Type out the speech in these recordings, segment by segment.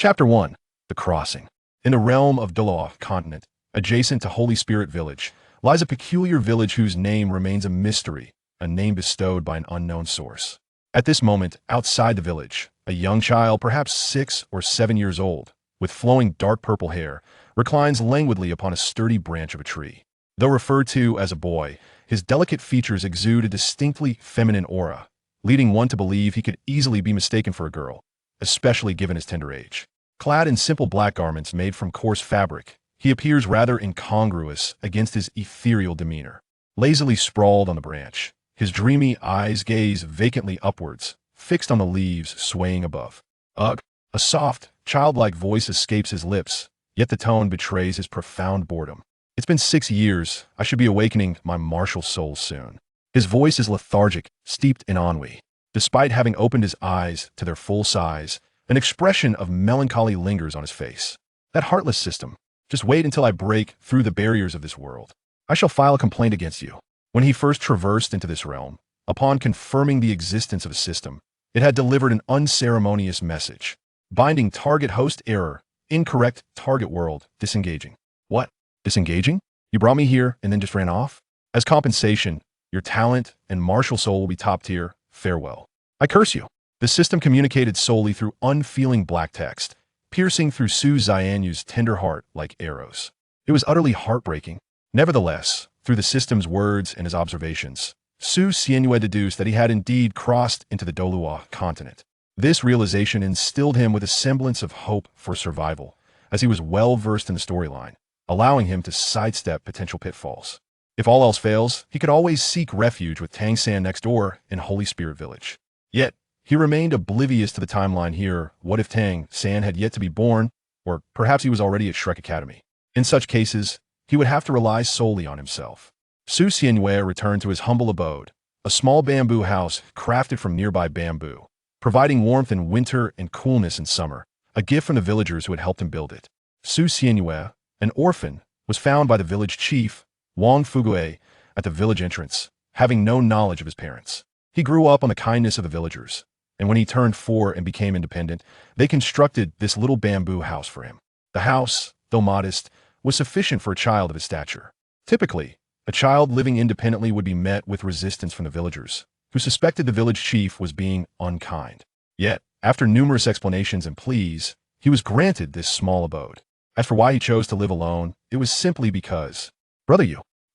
Chapter 1. The Crossing. In the realm of Douluo continent, adjacent to Holy Spirit Village, lies a peculiar village whose name remains a mystery, a name bestowed by an unknown source. At this moment, outside the village, a young child, perhaps 6 or 7 years old, with flowing dark purple hair, reclines languidly upon a sturdy branch of a tree. Though referred to as a boy, his delicate features exude a distinctly feminine aura, leading one to believe he could easily be mistaken for a girl, especially given his tender age. Clad in simple black garments made from coarse fabric, he appears rather incongruous against his ethereal demeanor. Lazily sprawled on the branch, his dreamy eyes gaze vacantly upwards, fixed on the leaves swaying above. Ugh! A soft, childlike voice escapes his lips, yet the tone betrays his profound boredom. It's been 6 years. I should be awakening my martial soul soon. His voice is lethargic, steeped in ennui. Despite having opened his eyes to their full size, an expression of melancholy lingers on his face. That heartless system. Just wait until I break through the barriers of this world. I shall file a complaint against you. When he first traversed into this realm, upon confirming the existence of a system, it had delivered an unceremonious message. Binding target host error, incorrect target world, disengaging. What? Disengaging? You brought me here and then just ran off? As compensation, your talent and martial soul will be top tier. Farewell. I curse you. The system communicated solely through unfeeling black text, piercing through Su Xianyu's tender heart like arrows. It was utterly heartbreaking. Nevertheless, through the system's words and his observations, Su Xianyu deduced that he had indeed crossed into the Douluo continent. This realization instilled him with a semblance of hope for survival, as he was well versed in the storyline, allowing him to sidestep potential pitfalls. If all else fails, he could always seek refuge with Tang San next door in Holy Spirit Village. Yet, he remained oblivious to the timeline here. What if Tang San had yet to be born, or perhaps he was already at Shrek Academy? In such cases, he would have to rely solely on himself. Su Xianyu returned to his humble abode, a small bamboo house crafted from nearby bamboo, providing warmth in winter and coolness in summer, a gift from the villagers who had helped him build it. Su Xianyu, an orphan, was found by the village chief, Wang Fugue, at the village entrance, having no knowledge of his parents. He grew up on the kindness of the villagers, and when he turned 4 and became independent, they constructed this little bamboo house for him. The house, though modest, was sufficient for a child of his stature. Typically, a child living independently would be met with resistance from the villagers, who suspected the village chief was being unkind. Yet, after numerous explanations and pleas, he was granted this small abode. As for why he chose to live alone, it was simply because, "Brother,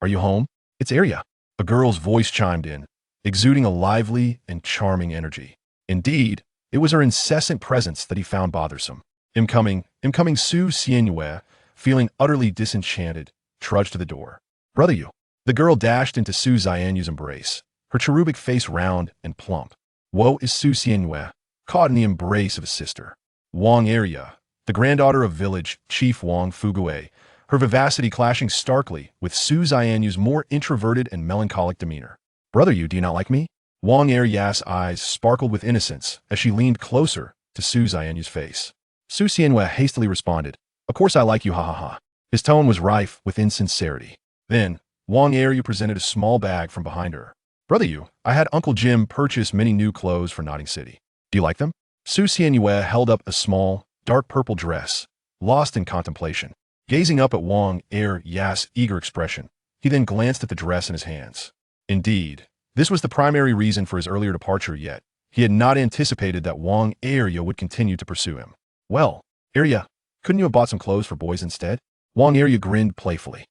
are you home? It's Arya." A girl's voice chimed in, exuding a lively and charming energy. Indeed, it was her incessant presence that he found bothersome. Incoming Su Xianyu, feeling utterly disenchanted, trudged to the door. "Brother, The girl dashed into Su Xianyu's embrace, her cherubic face round and plump. Woe is Su Xianyu, caught in the embrace of a sister. Wang Arya, the granddaughter of village chief Wang Fugue, her vivacity clashing starkly with Su Xianyu's more introverted and melancholic demeanor. "Brother, do you not like me?" Wang Arya's eyes sparkled with innocence as she leaned closer to Su Xianyu's face. Su Xianyu hastily responded, "Of course I like you, ha ha ha." His tone was rife with insincerity. Then, Wang Arya presented a small bag from behind her. "Brother, I had Uncle Jim purchase many new clothes for Notting City. Do you like them?" Su Xianyu held up a small, dark purple dress, lost in contemplation. Gazing up at Wang Arya's eager expression, he then glanced at the dress in his hands. Indeed, this was the primary reason for his earlier departure, yet he had not anticipated that Wang Arya would continue to pursue him. "Well, Arya, couldn't you have bought some clothes for boys instead?" Wang Arya grinned playfully.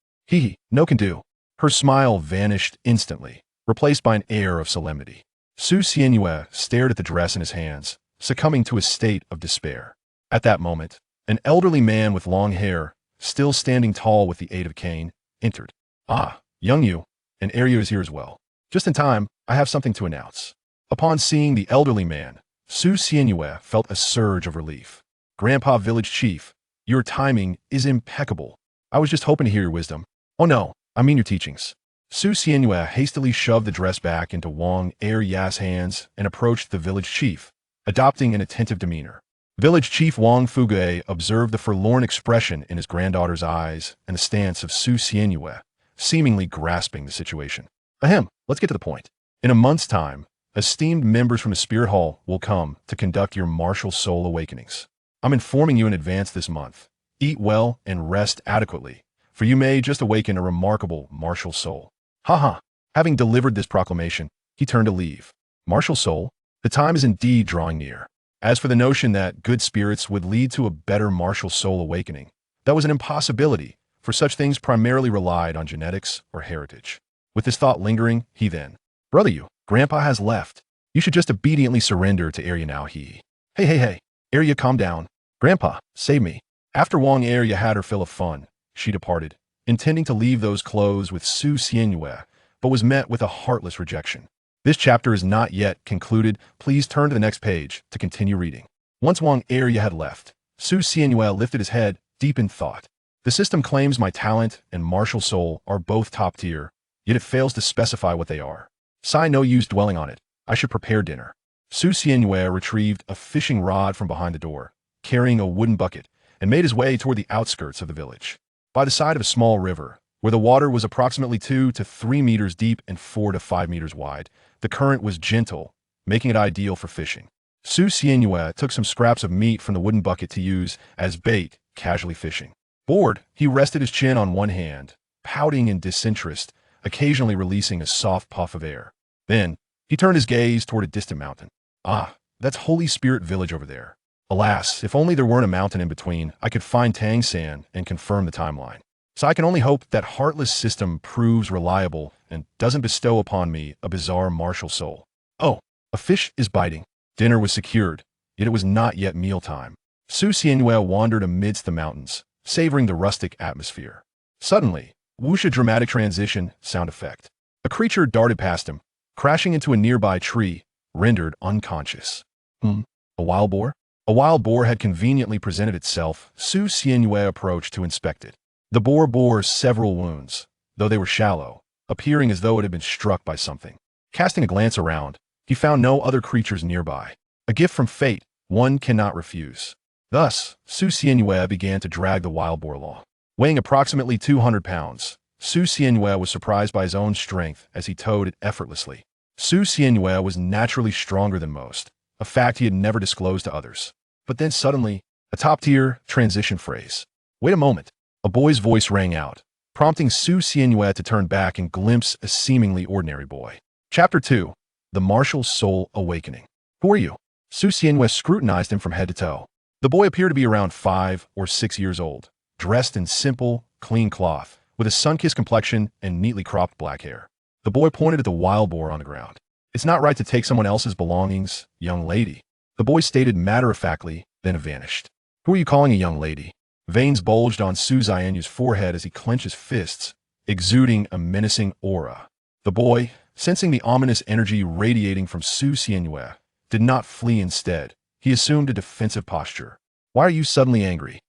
No can do." Her smile vanished instantly, replaced by an air of solemnity. Su Xianyu stared at the dress in his hands, succumbing to a state of despair. At that moment, an elderly man with long hair, still standing tall with the aid of a cane, entered. "Ah, young you, and Arya is here as well. Just in time, I have something to announce." Upon seeing the elderly man, Su Xianyu felt a surge of relief. "Grandpa Village Chief, your timing is impeccable. I was just hoping to hear your wisdom." "Oh no, I mean your teachings." Su Xianyu hastily shoved the dress back into Wang Arya's hands and approached the village chief, adopting an attentive demeanor. Village Chief Wang Fugue observed the forlorn expression in his granddaughter's eyes and the stance of Su Xianyu, seemingly grasping the situation. "Ahem, let's get to the point. In a month's time, esteemed members from the Spirit Hall will come to conduct your martial soul awakenings. I'm informing you in advance this month. Eat well and rest adequately, for you may just awaken a remarkable martial soul. Haha. Having delivered this proclamation, he turned to leave. Martial soul? The time is indeed drawing near. As for the notion that good spirits would lead to a better martial soul awakening, that was an impossibility, for such things primarily relied on genetics or heritage. With this thought lingering, he then, Brother you, Grandpa has left. You should just obediently surrender to Arya now Hey, Arya, calm down. Grandpa, save me. After Wang Arya had her fill of fun, she departed, intending to leave those clothes with Su Xianyue, but was met with a heartless rejection. This chapter is not yet concluded. Please turn to the next page to continue reading. Once Wang Arya had left, Su Xianyue lifted his head, deep in thought. The system claims my talent and martial soul are both top tier, yet it fails to specify what they are. No use dwelling on it. I should prepare dinner. Su Xianyue retrieved a fishing rod from behind the door, carrying a wooden bucket, and made his way toward the outskirts of the village. By the side of a small river, where the water was approximately 2 to 3 meters deep and 4 to 5 meters wide, the current was gentle, making it ideal for fishing. Su Xianyue took some scraps of meat from the wooden bucket to use as bait, casually fishing. Bored, he rested his chin on one hand, pouting in disinterest, occasionally releasing a soft puff of air. Then, he turned his gaze toward a distant mountain. Ah, that's Holy Spirit Village over there. Alas, if only there weren't a mountain in between, I could find Tang San and confirm the timeline. So I can only hope that heartless system proves reliable and doesn't bestow upon me a bizarre martial soul. Oh, a fish is biting. Dinner was secured, yet it was not yet mealtime. Su Xianyue wandered amidst the mountains, savoring the rustic atmosphere. Suddenly, whoosh, dramatic transition sound effect. A creature darted past him, crashing into a nearby tree, rendered unconscious. A wild boar? A wild boar had conveniently presented itself. Su Xianyue approached to inspect it. The boar bore several wounds, though they were shallow, appearing as though it had been struck by something. Casting a glance around, he found no other creatures nearby. A gift from fate, one cannot refuse. Thus, Su Xianyue began to drag the wild boar along. Weighing approximately 200 pounds, Su Xianyue was surprised by his own strength as he towed it effortlessly. Su Xianyue was naturally stronger than most, a fact he had never disclosed to others. But then suddenly, a top-tier transition phrase. Wait a moment. A boy's voice rang out, prompting Su Xianyue to turn back and glimpse a seemingly ordinary boy. Chapter 2. The Martial Soul Awakening. Who are you? Su Xianyue scrutinized him from head to toe. The boy appeared to be around 5 or 6 years old, dressed in simple, clean cloth, with a sun-kissed complexion and neatly cropped black hair. The boy pointed at the wild boar on the ground. It's not right to take someone else's belongings, young lady. The boy stated matter-of-factly, then vanished. Who are you calling a young lady? Veins bulged on Su Xianyue's forehead as he clenched his fists, exuding a menacing aura. The boy, sensing the ominous energy radiating from Su Xianyue, did not flee instead. He assumed a defensive posture. Why are you suddenly angry?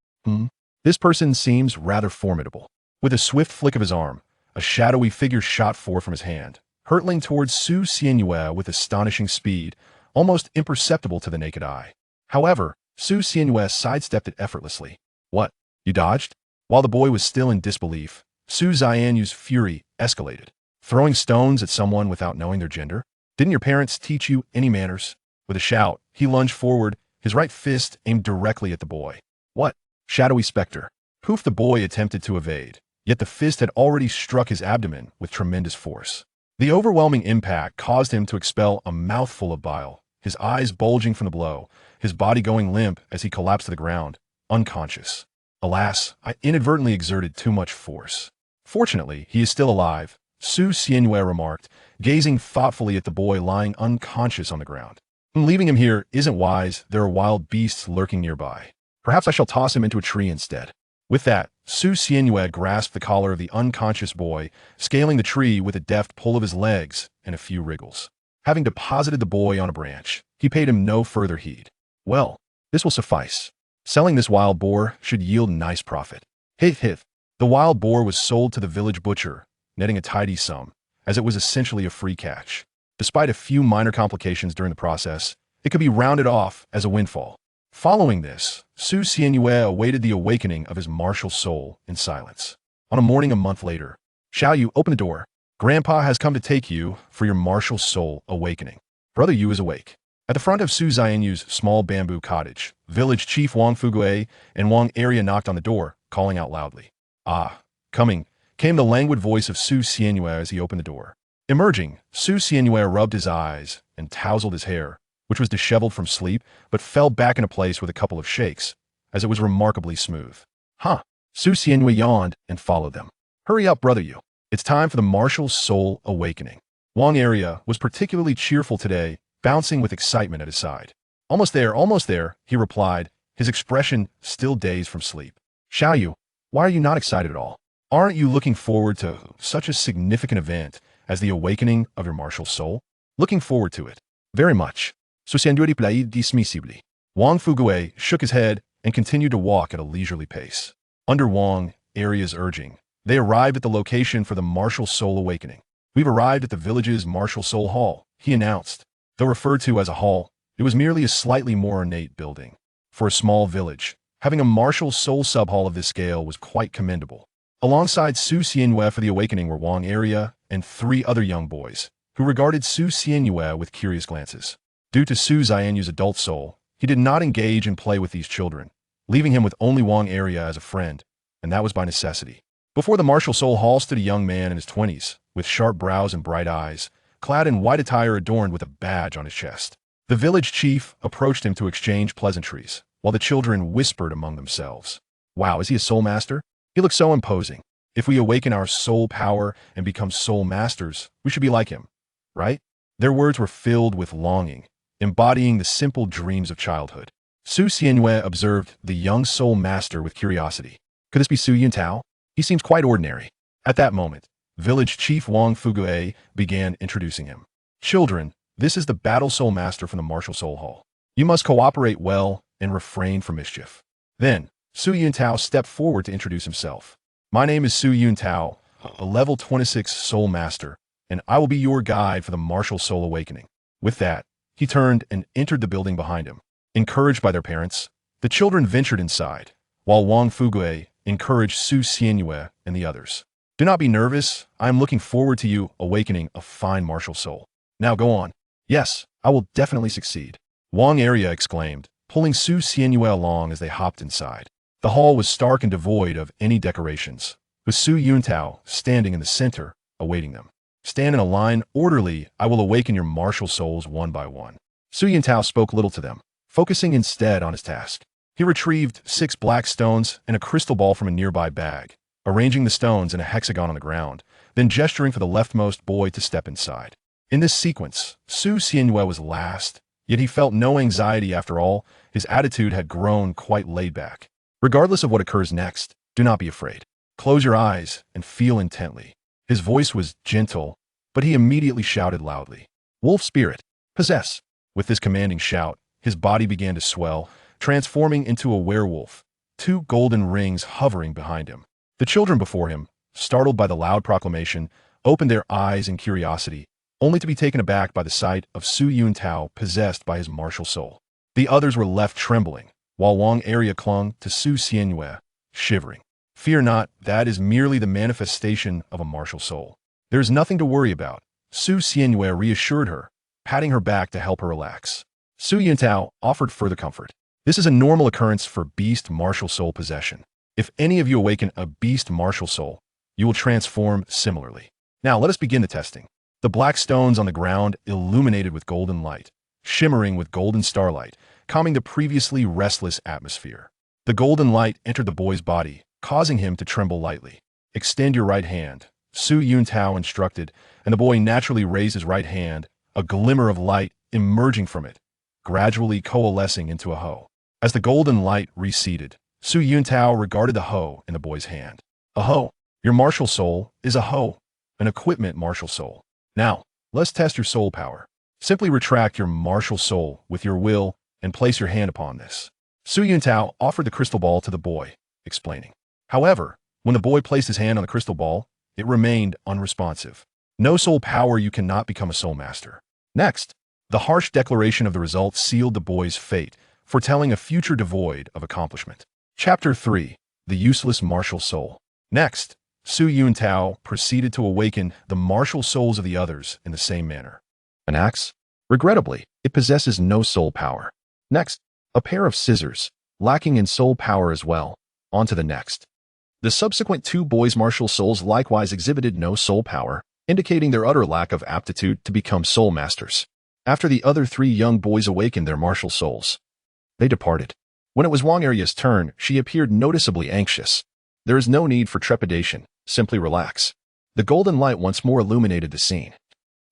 This person seems rather formidable. With a swift flick of his arm, a shadowy figure shot forth from his hand, hurtling towards Su Xianyue with astonishing speed, almost imperceptible to the naked eye. However, Su Xianyue sidestepped it effortlessly. What? You dodged? While the boy was still in disbelief, Su Xianyue's fury escalated. Throwing stones at someone without knowing their gender? Didn't your parents teach you any manners? With a shout, he lunged forward, his right fist aimed directly at the boy. What? Shadowy specter. Poof! The boy attempted to evade, yet the fist had already struck his abdomen with tremendous force. The overwhelming impact caused him to expel a mouthful of bile, his eyes bulging from the blow, his body going limp as he collapsed to the ground, unconscious. Alas, I inadvertently exerted too much force. Fortunately, he is still alive, Su Xianyue remarked, gazing thoughtfully at the boy lying unconscious on the ground. Leaving him here isn't wise. There are wild beasts lurking nearby. Perhaps I shall toss him into a tree instead. With that, Su Xianyue grasped the collar of the unconscious boy, scaling the tree with a deft pull of his legs and a few wriggles. Having deposited the boy on a branch, he paid him no further heed. Well, this will suffice. Selling this wild boar should yield nice profit. Hith. The wild boar was sold to the village butcher, netting a tidy sum, as it was essentially a free catch. Despite a few minor complications during the process, it could be rounded off as a windfall. Following this, Su Xianyue awaited the awakening of his martial soul in silence. On a morning a month later, Shall you open the door? Grandpa has come to take you for your martial soul awakening. Brother Yu is awake. At the front of Su Xianyu's small bamboo cottage, village chief Wang Fugue and Wang Area knocked on the door, calling out loudly. Ah, coming, came the languid voice of Su Xianyue as he opened the door. Emerging, Su Xianyue rubbed his eyes and tousled his hair, which was disheveled from sleep, but fell back into place with a couple of shakes, as it was remarkably smooth. Huh. Su Xianyue yawned and followed them. Hurry up, brother you. It's time for the martial soul awakening. Wang Area was particularly cheerful today, bouncing with excitement at his side. Almost there, he replied, his expression still dazed from sleep. Xiaoyu, why are you not excited at all? Aren't you looking forward to such a significant event as the awakening of your martial soul? Looking forward to it. Very much. Dismissibly. Wang Fugue shook his head and continued to walk at a leisurely pace. Under Wang Area's urging, they arrived at the location for the martial soul awakening. We've arrived at the village's martial soul hall, he announced. Though referred to as a hall, it was merely a slightly more ornate building. For a small village, having a martial soul sub-hall of this scale was quite commendable. Alongside Su Xianyue for the awakening were Wang Area and 3 other young boys, who regarded Su Xianyue with curious glances. Due to Su Xianyue's adult soul, he did not engage in play with these children, leaving him with only Wang Area as a friend, and that was by necessity. Before the martial soul hall stood a young man in his 20s, with sharp brows and bright eyes, clad in white attire adorned with a badge on his chest. The village chief approached him to exchange pleasantries, while the children whispered among themselves. Wow, is he a soul master? He looks so imposing. If we awaken our soul power and become soul masters, we should be like him, right? Their words were filled with longing, embodying the simple dreams of childhood. Su Xianyue observed the young soul master with curiosity. Could this be Su Yuntao? He seems quite ordinary. At that moment, village chief Wang Fugue began introducing him. Children, this is the battle soul master from the martial soul hall. You must cooperate well and refrain from mischief. Then, Su Yuntao stepped forward to introduce himself. My name is Su Yuntao, a level 26 soul master, and I will be your guide for the martial soul awakening. With that, he turned and entered the building behind him. Encouraged by their parents, the children ventured inside, while Wang Fugue encouraged Su Xianyue and the others. Do not be nervous. I am looking forward to you awakening a fine martial soul. Now go on. Yes, I will definitely succeed. Wang Area exclaimed, pulling Su Xianyue along as they hopped inside. The hall was stark and devoid of any decorations, with Su Yuntao standing in the center, awaiting them. Stand in a line orderly. I will awaken your martial souls one by one. Su Yuntao spoke little to them, focusing instead on his task. He retrieved 6 black stones and a crystal ball from a nearby bag, arranging the stones in a hexagon on the ground, then gesturing for the leftmost boy to step inside. In this sequence, Su Xianyue was last, yet he felt no anxiety after all. His attitude had grown quite laid back. Regardless of what occurs next, do not be afraid. Close your eyes and feel intently. His voice was gentle, but he immediately shouted loudly. Wolf spirit, possess. With this commanding shout, his body began to swell, transforming into a werewolf, 2 golden rings hovering behind him. The children before him, startled by the loud proclamation, opened their eyes in curiosity, only to be taken aback by the sight of Su Yuntao possessed by his martial soul. The others were left trembling, while Wang Area clung to Su Xianyue, shivering. Fear not, that is merely the manifestation of a martial soul. There is nothing to worry about, Su Xianyue reassured her, patting her back to help her relax. Su Yuntao offered further comfort. This is a normal occurrence for beast martial soul possession. If any of you awaken a beast martial soul, you will transform similarly. Now let us begin the testing. The black stones on the ground illuminated with golden light, shimmering with golden starlight, calming the previously restless atmosphere. The golden light entered the boy's body, causing him to tremble lightly. Extend your right hand, Su Yuntao instructed, and the boy naturally raised his right hand, a glimmer of light emerging from it, gradually coalescing into a hoe. As the golden light receded, Su Yuntao regarded the hoe in the boy's hand. A hoe. Your martial soul is a hoe, an equipment martial soul. Now, let's test your soul power. Simply retract your martial soul with your will and place your hand upon this. Su Yuntao offered the crystal ball to the boy, explaining. However, when the boy placed his hand on the crystal ball, it remained unresponsive. No soul power, you cannot become a soul master. Next, the harsh declaration of the result sealed the boy's fate, foretelling a future devoid of accomplishment. Chapter 3. The Useless Martial Soul. Next, Su Yuntao proceeded to awaken the martial souls of the others in the same manner. An axe? Regrettably, It possesses no soul power. Next, a pair of scissors, lacking in soul power as well. On to the next. The subsequent two boys' martial souls likewise exhibited no soul power, indicating their utter lack of aptitude to become soul masters. After the other three young boys awakened their martial souls, they departed. When it was Wang Aria's turn, she appeared noticeably anxious. There is no need for trepidation, simply relax. The golden light once more illuminated the scene.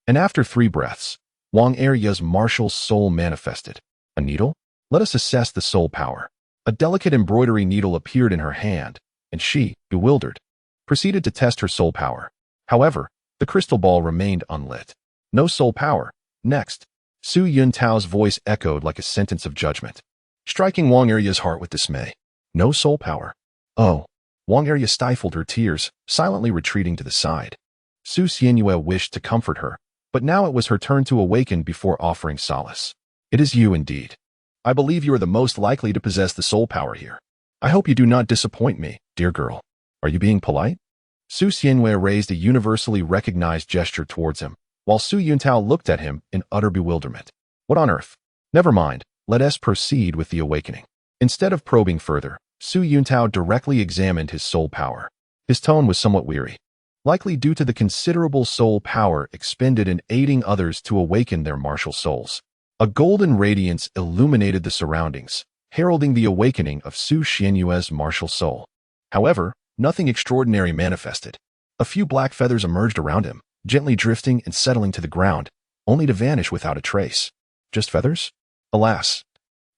And after 3 breaths, Wang Aria's martial soul manifested. A needle? Let us assess the soul power. A delicate embroidery needle appeared in her hand, and she, bewildered, proceeded to test her soul power. However, the crystal ball remained unlit. No soul power. Next, Su Yuntao's voice echoed like a sentence of judgment, striking Wang Aria's heart with dismay. No soul power. Oh. Wang Aria stifled her tears, silently retreating to the side. Su Xianyue wished to comfort her, but now it was her turn to awaken before offering solace. It is you indeed. I believe you are the most likely to possess the soul power here. I hope you do not disappoint me, dear girl. Are you being polite? Su Xianyue raised a universally recognized gesture towards him, while Su Yuntao looked at him in utter bewilderment. What on earth? Never mind, let us proceed with the awakening. Instead of probing further, Su Yuntao directly examined his soul power. His tone was somewhat weary, likely due to the considerable soul power expended in aiding others to awaken their martial souls. A golden radiance illuminated the surroundings, heralding the awakening of Su Xianyue's martial soul. However, nothing extraordinary manifested. A few black feathers emerged around him, gently drifting and settling to the ground, only to vanish without a trace. Just feathers? Alas,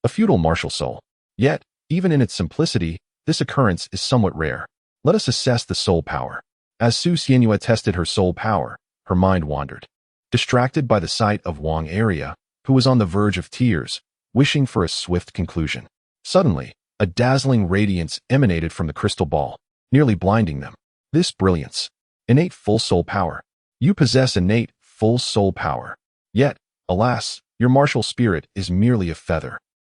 a futile martial soul. Yet, even in its simplicity, this occurrence is somewhat rare. Let us assess the soul power. As Su Xianyue tested her soul power, her mind wandered, distracted by the sight of Wang Aria, who was on the verge of tears, wishing for a swift conclusion. Suddenly, a dazzling radiance emanated from the crystal ball, nearly blinding them. This brilliance, innate full soul power. You possess innate full soul power. Yet, alas, your martial spirit is merely a feather.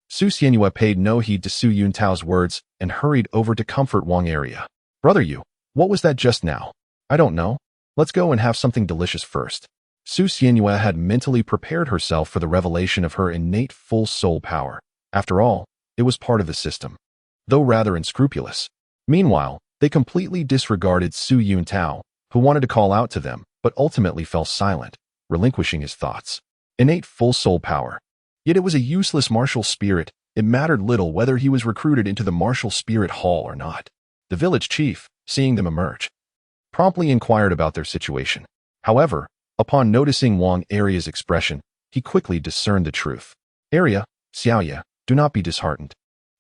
Su Xianyue paid no heed to Su Yuntao's words and hurried over to comfort Wang Aria. Brother Yu, what was that just now? I don't know. Let's go and have something delicious first. Su Xianyue had mentally prepared herself for the revelation of her innate full soul power. After all, it was part of the system, though rather unscrupulous. Meanwhile, they completely disregarded Su Yuntao, who wanted to call out to them, but ultimately fell silent, relinquishing his thoughts. Innate full soul power. Yet it was a useless martial spirit. It mattered little whether he was recruited into the martial spirit hall or not. The village chief, seeing them emerge, promptly inquired about their situation. However, upon noticing Wang Aria's expression, he quickly discerned the truth. Aria, Xiaoye, do not be disheartened.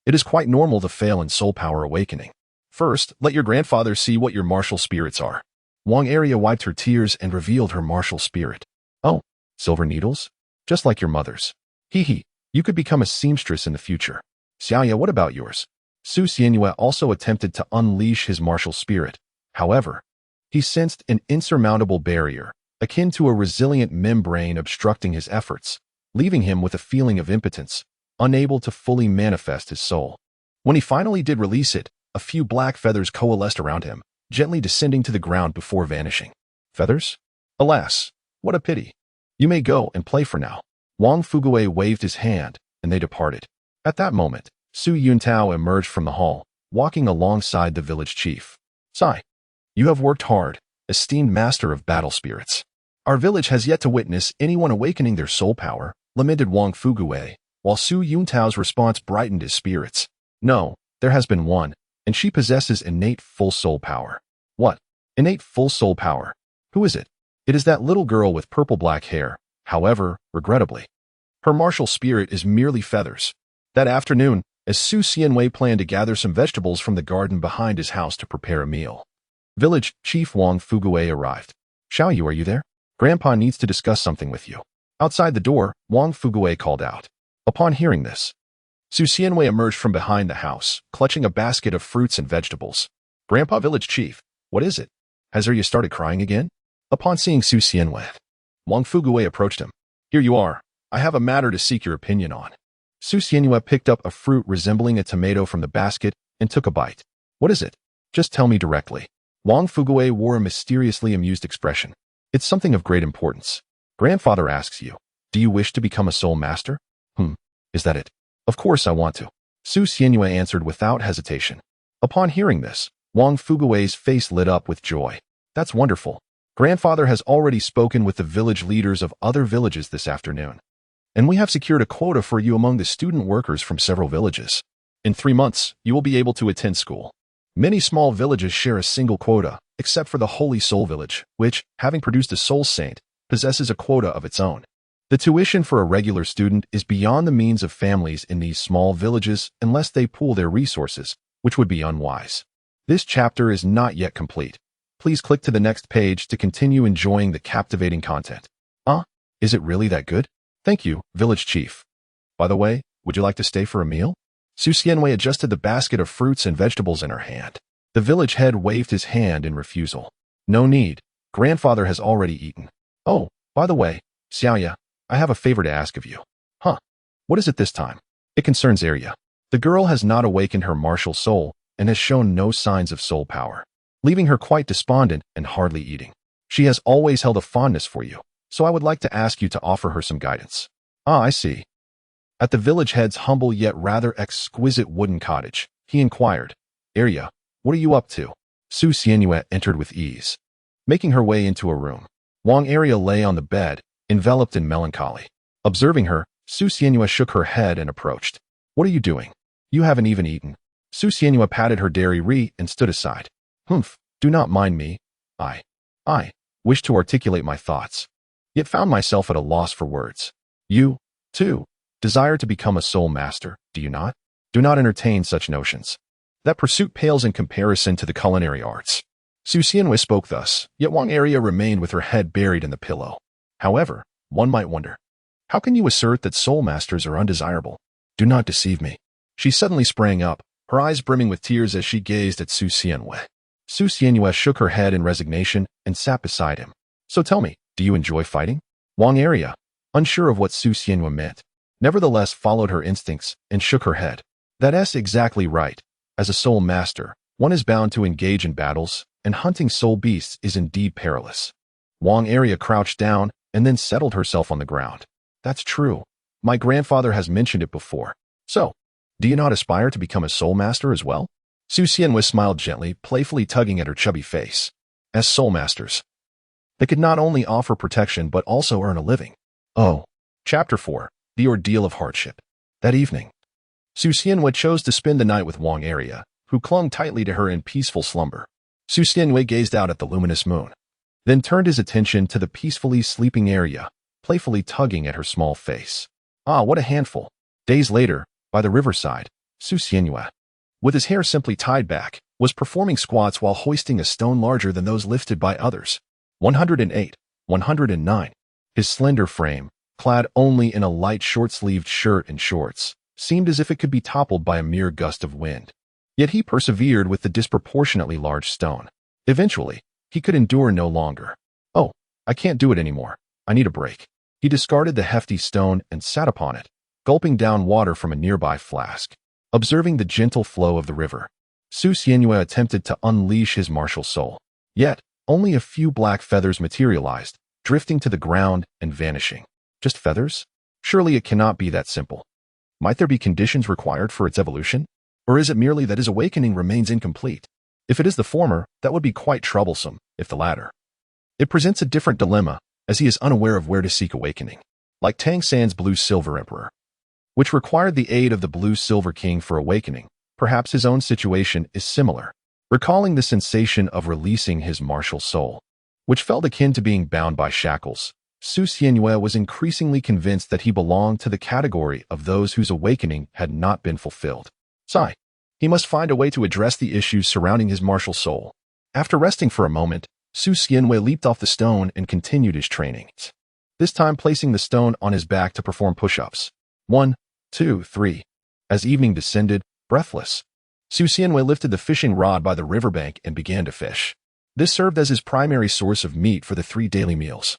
It is quite normal to fail in soul power awakening. First, let your grandfather see what your martial spirits are. Wang Aria wiped her tears and revealed her martial spirit. Oh, silver needles? Just like your mother's. Hee, you could become a seamstress in the future. Xiaoye, what about yours? Su Xianyue also attempted to unleash his martial spirit. However, he sensed an insurmountable barrier, akin to a resilient membrane obstructing his efforts, leaving him with a feeling of impotence, unable to fully manifest his soul. When he finally did release it, a few black feathers coalesced around him, gently descending to the ground before vanishing. Feathers? Alas, what a pity. You may go and play for now. Wang Fugue waved his hand, and they departed. At that moment, Su Yuntao emerged from the hall, walking alongside the village chief. Sigh. You have worked hard, esteemed master of battle spirits. Our village has yet to witness anyone awakening their soul power, lamented Wang Fugue, while Su Yuntao's response brightened his spirits. No, there has been one, and she possesses innate full soul power. What? Innate full soul power? Who is it? It is that little girl with purple-black hair. However, regrettably, her martial spirit is merely feathers. That afternoon, as Su Xianyue planned to gather some vegetables from the garden behind his house to prepare a meal, village chief Wang Fugue arrived. Xiaoyu, are you there? Grandpa needs to discuss something with you. Outside the door, Wang Fugue called out. Upon hearing this, Su Xianyue emerged from behind the house, clutching a basket of fruits and vegetables. Grandpa, village chief, what is it? Has Arya started crying again? Upon seeing Su Xianyue, Wang Fugue approached him. Here you are. I have a matter to seek your opinion on. Su Xianyue picked up a fruit resembling a tomato from the basket and took a bite. What is it? Just tell me directly. Wang Fugue wore a mysteriously amused expression. It's something of great importance. Grandfather asks you. Do you wish to become a soul master? Is that it? Of course I want to. Su Xianyue answered without hesitation. Upon hearing this, Wang Fugui's face lit up with joy. That's wonderful. Grandfather has already spoken with the village leaders of other villages this afternoon, and we have secured a quota for you among the student workers from several villages. In 3 months, you will be able to attend school. Many small villages share a single quota, except for the Holy Soul Village, which, having produced a soul saint, possesses a quota of its own. The tuition for a regular student is beyond the means of families in these small villages unless they pool their resources, which would be unwise. This chapter is not yet complete. Please click to the next page to continue enjoying the captivating content. Is it really that good? Thank you, village chief. By the way, would you like to stay for a meal? Su Xianyue adjusted the basket of fruits and vegetables in her hand. The village head waved his hand in refusal. No need. Grandfather has already eaten. Oh, by the way, Xiaoya, I have a favor to ask of you. What is it this time? It concerns Arya. The girl has not awakened her martial soul and has shown no signs of soul power, leaving her quite despondent and hardly eating. She has always held a fondness for you, so I would like to ask you to offer her some guidance. I see. At the village head's humble yet rather exquisite wooden cottage, he inquired, Arya, what are you up to? Su Xianyue entered with ease. Making her way into a room, Wang Arya lay on the bed, enveloped in melancholy. Observing her, Su Xianyue shook her head and approached. What are you doing? You haven't even eaten. Su Xianyue patted her dairy and stood aside. Do not mind me. I wish to articulate my thoughts, yet found myself at a loss for words. You, too, desire to become a soul master, do you not? Do not entertain such notions. That pursuit pales in comparison to the culinary arts. Su Xianyue spoke thus, yet Wang Arya remained with her head buried in the pillow. However, one might wonder, how can you assert that soul masters are undesirable? Do not deceive me. She suddenly sprang up, her eyes brimming with tears as she gazed at Su Xianyue. Su Xianyue shook her head in resignation and sat beside him. So tell me, do you enjoy fighting? Wang Arya, unsure of what Su Xianyue meant, nevertheless followed her instincts and shook her head. That's exactly right. As a soul master, one is bound to engage in battles, and hunting soul beasts is indeed perilous. Wang Arya crouched down and then settled herself on the ground. That's true. My grandfather has mentioned it before. So, do you not aspire to become a soul master as well? Su Xianyue smiled gently, playfully tugging at her chubby face. As soul masters, they could not only offer protection but also earn a living. Chapter 4, The Ordeal of Hardship. That evening, Su Xianyue chose to spend the night with Wang Arya, who clung tightly to her in peaceful slumber. Su Xianyue gazed out at the luminous moon, then turned his attention to the peacefully sleeping Arya, playfully tugging at her small face. What a handful. Days later, by the riverside, Su Xianyue, with his hair simply tied back, was performing squats while hoisting a stone larger than those lifted by others. 108, 109. His slender frame, clad only in a light short-sleeved shirt and shorts, seemed as if it could be toppled by a mere gust of wind. Yet he persevered with the disproportionately large stone. Eventually, he could endure no longer. I can't do it anymore. I need a break. He discarded the hefty stone and sat upon it, gulping down water from a nearby flask. Observing the gentle flow of the river, Su Xianyue attempted to unleash his martial soul. Yet, only a few black feathers materialized, drifting to the ground and vanishing. Just feathers? Surely it cannot be that simple. Might there be conditions required for its evolution? Or is it merely that his awakening remains incomplete? If it is the former, that would be quite troublesome, if the latter. It presents a different dilemma, as he is unaware of where to seek awakening. Like Tang San's Blue-Silver Emperor, which required the aid of the Blue-Silver King for awakening, perhaps his own situation is similar. Recalling the sensation of releasing his martial soul, which felt akin to being bound by shackles, Su Xianyue was increasingly convinced that he belonged to the category of those whose awakening had not been fulfilled. He must find a way to address the issues surrounding his martial soul. After resting for a moment, Su Xianyue leaped off the stone and continued his training, this time placing the stone on his back to perform push-ups. 1, 2, 3. As evening descended, breathless, Su Xianyue lifted the fishing rod by the riverbank and began to fish. This served as his primary source of meat for the 3 daily meals,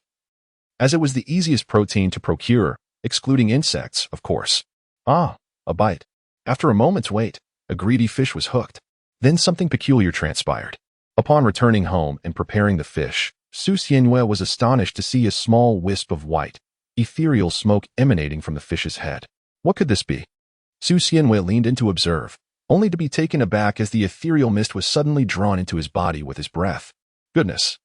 as it was the easiest protein to procure, excluding insects, of course. A bite. After a moment's wait, a greedy fish was hooked. Then something peculiar transpired. Upon returning home and preparing the fish, Su Xianyue was astonished to see a small wisp of white, ethereal smoke emanating from the fish's head. What could this be? Su Xianwei leaned in to observe, only to be taken aback as the ethereal mist was suddenly drawn into his body with his breath. Goodness!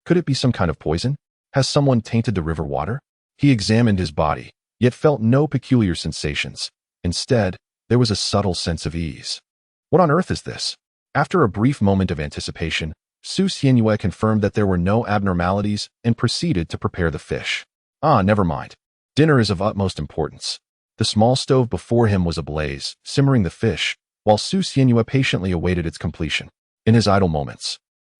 Could it be some kind of poison? Has someone tainted the river water? He examined his body, yet felt no peculiar sensations. Instead, there was a subtle sense of ease. What on earth is this? After a brief moment of anticipation, Su Xianwei confirmed that there were no abnormalities and proceeded to prepare the fish. Never mind. Dinner is of utmost importance. The small stove before him was ablaze, simmering the fish, while Su Xianwei patiently awaited its completion. In his idle moments,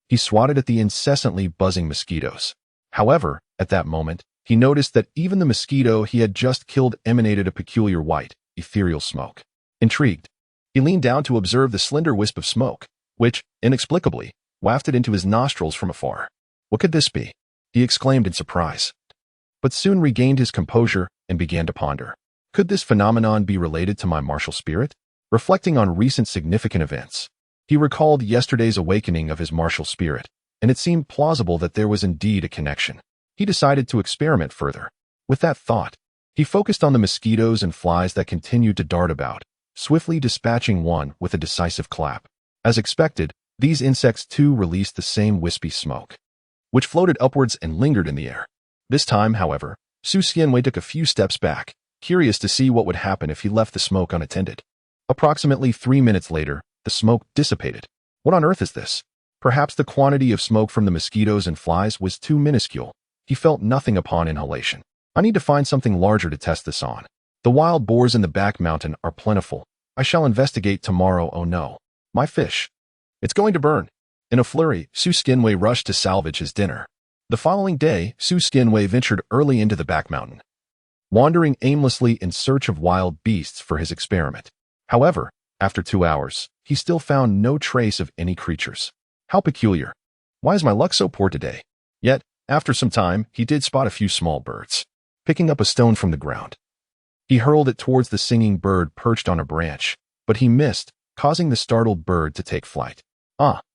he swatted at the incessantly buzzing mosquitoes. However, at that moment, he noticed that even the mosquito he had just killed emanated a peculiar white, ethereal smoke. Intrigued, he leaned down to observe the slender wisp of smoke, which, inexplicably, wafted into his nostrils from afar. What could this be? He exclaimed in surprise, but soon regained his composure and began to ponder. Could this phenomenon be related to my martial spirit? Reflecting on recent significant events, he recalled yesterday's awakening of his martial spirit, and it seemed plausible that there was indeed a connection. He decided to experiment further. With that thought, he focused on the mosquitoes and flies that continued to dart about, swiftly dispatching one with a decisive clap. As expected, these insects too released the same wispy smoke, which floated upwards and lingered in the air. This time, however, Su Xianwei took a few steps back, curious to see what would happen if he left the smoke unattended. Approximately 3 minutes later, the smoke dissipated. What on earth is this? Perhaps the quantity of smoke from the mosquitoes and flies was too minuscule. He felt nothing upon inhalation. I need to find something larger to test this on. The wild boars in the back mountain are plentiful. I shall investigate tomorrow. Oh no. My fish. It's going to burn. In a flurry, Su Xianwei rushed to salvage his dinner. The following day, Su Xianwei ventured early into the back mountain, wandering aimlessly in search of wild beasts for his experiment. However, after 2 hours, he still found no trace of any creatures. How peculiar. Why is my luck so poor today? Yet, after some time, he did spot a few small birds. Picking up a stone from the ground, he hurled it towards the singing bird perched on a branch, but he missed, causing the startled bird to take flight.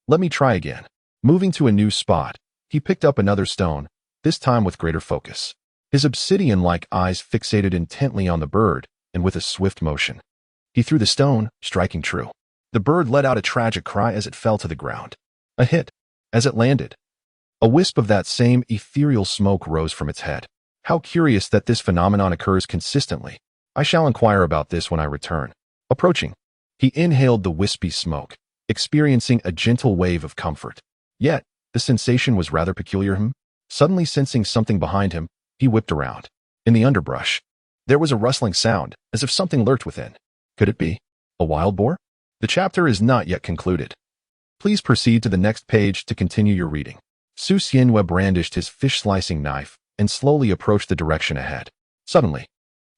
Let me try again. Moving to a new spot, he picked up another stone, this time with greater focus. His obsidian-like eyes fixated intently on the bird, and with a swift motion, he threw the stone, striking true. The bird let out a tragic cry as it fell to the ground. A hit. As it landed, a wisp of that same ethereal smoke rose from its head. How curious that this phenomenon occurs consistently. I shall inquire about this when I return. Approaching, he inhaled the wispy smoke, experiencing a gentle wave of comfort. Yet, the sensation was rather peculiar. Suddenly sensing something behind him, he whipped around. In the underbrush, there was a rustling sound, as if something lurked within. Could it be a wild boar? The chapter is not yet concluded. Please proceed to the next page to continue your reading. Su Xianwei brandished his fish-slicing knife and slowly approached the direction ahead. Suddenly,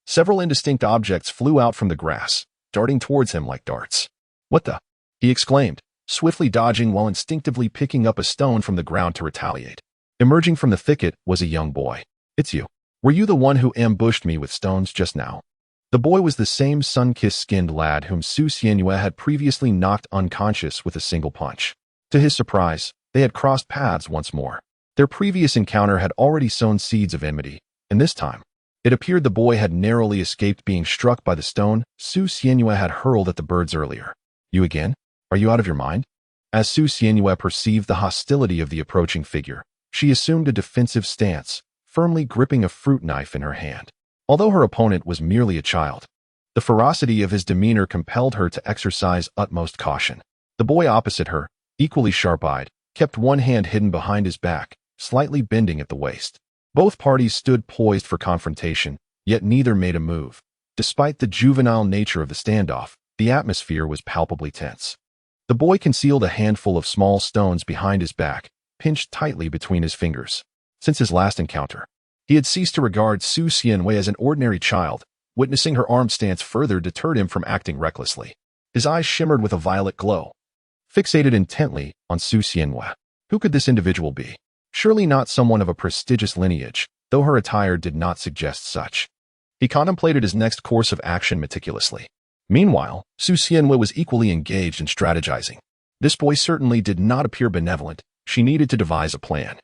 several indistinct objects flew out from the grass, darting towards him like darts. What the? He exclaimed, swiftly dodging while instinctively picking up a stone from the ground to retaliate. Emerging from the thicket was a young boy. It's you. Were you the one who ambushed me with stones just now? The boy was the same sun-kissed skinned lad whom Su Xianwei had previously knocked unconscious with a single punch. To his surprise, they had crossed paths once more. Their previous encounter had already sown seeds of enmity, and this time, it appeared the boy had narrowly escaped being struck by the stone Su Xianwei had hurled at the birds earlier. You again? Are you out of your mind? As Su Xianwei perceived the hostility of the approaching figure, she assumed a defensive stance, firmly gripping a fruit knife in her hand. Although her opponent was merely a child, the ferocity of his demeanor compelled her to exercise utmost caution. The boy opposite her, equally sharp-eyed, kept one hand hidden behind his back, slightly bending at the waist. Both parties stood poised for confrontation, yet neither made a move. Despite the juvenile nature of the standoff, the atmosphere was palpably tense. The boy concealed a handful of small stones behind his back, pinched tightly between his fingers. Since his last encounter, he had ceased to regard Su Xianwei as an ordinary child. Witnessing her arm stance further deterred him from acting recklessly. His eyes shimmered with a violet glow, fixated intently on Su Xianwei. Who could this individual be? Surely not someone of a prestigious lineage, though her attire did not suggest such. He contemplated his next course of action meticulously. Meanwhile, Su Xianwei was equally engaged in strategizing. This boy certainly did not appear benevolent. She needed to devise a plan.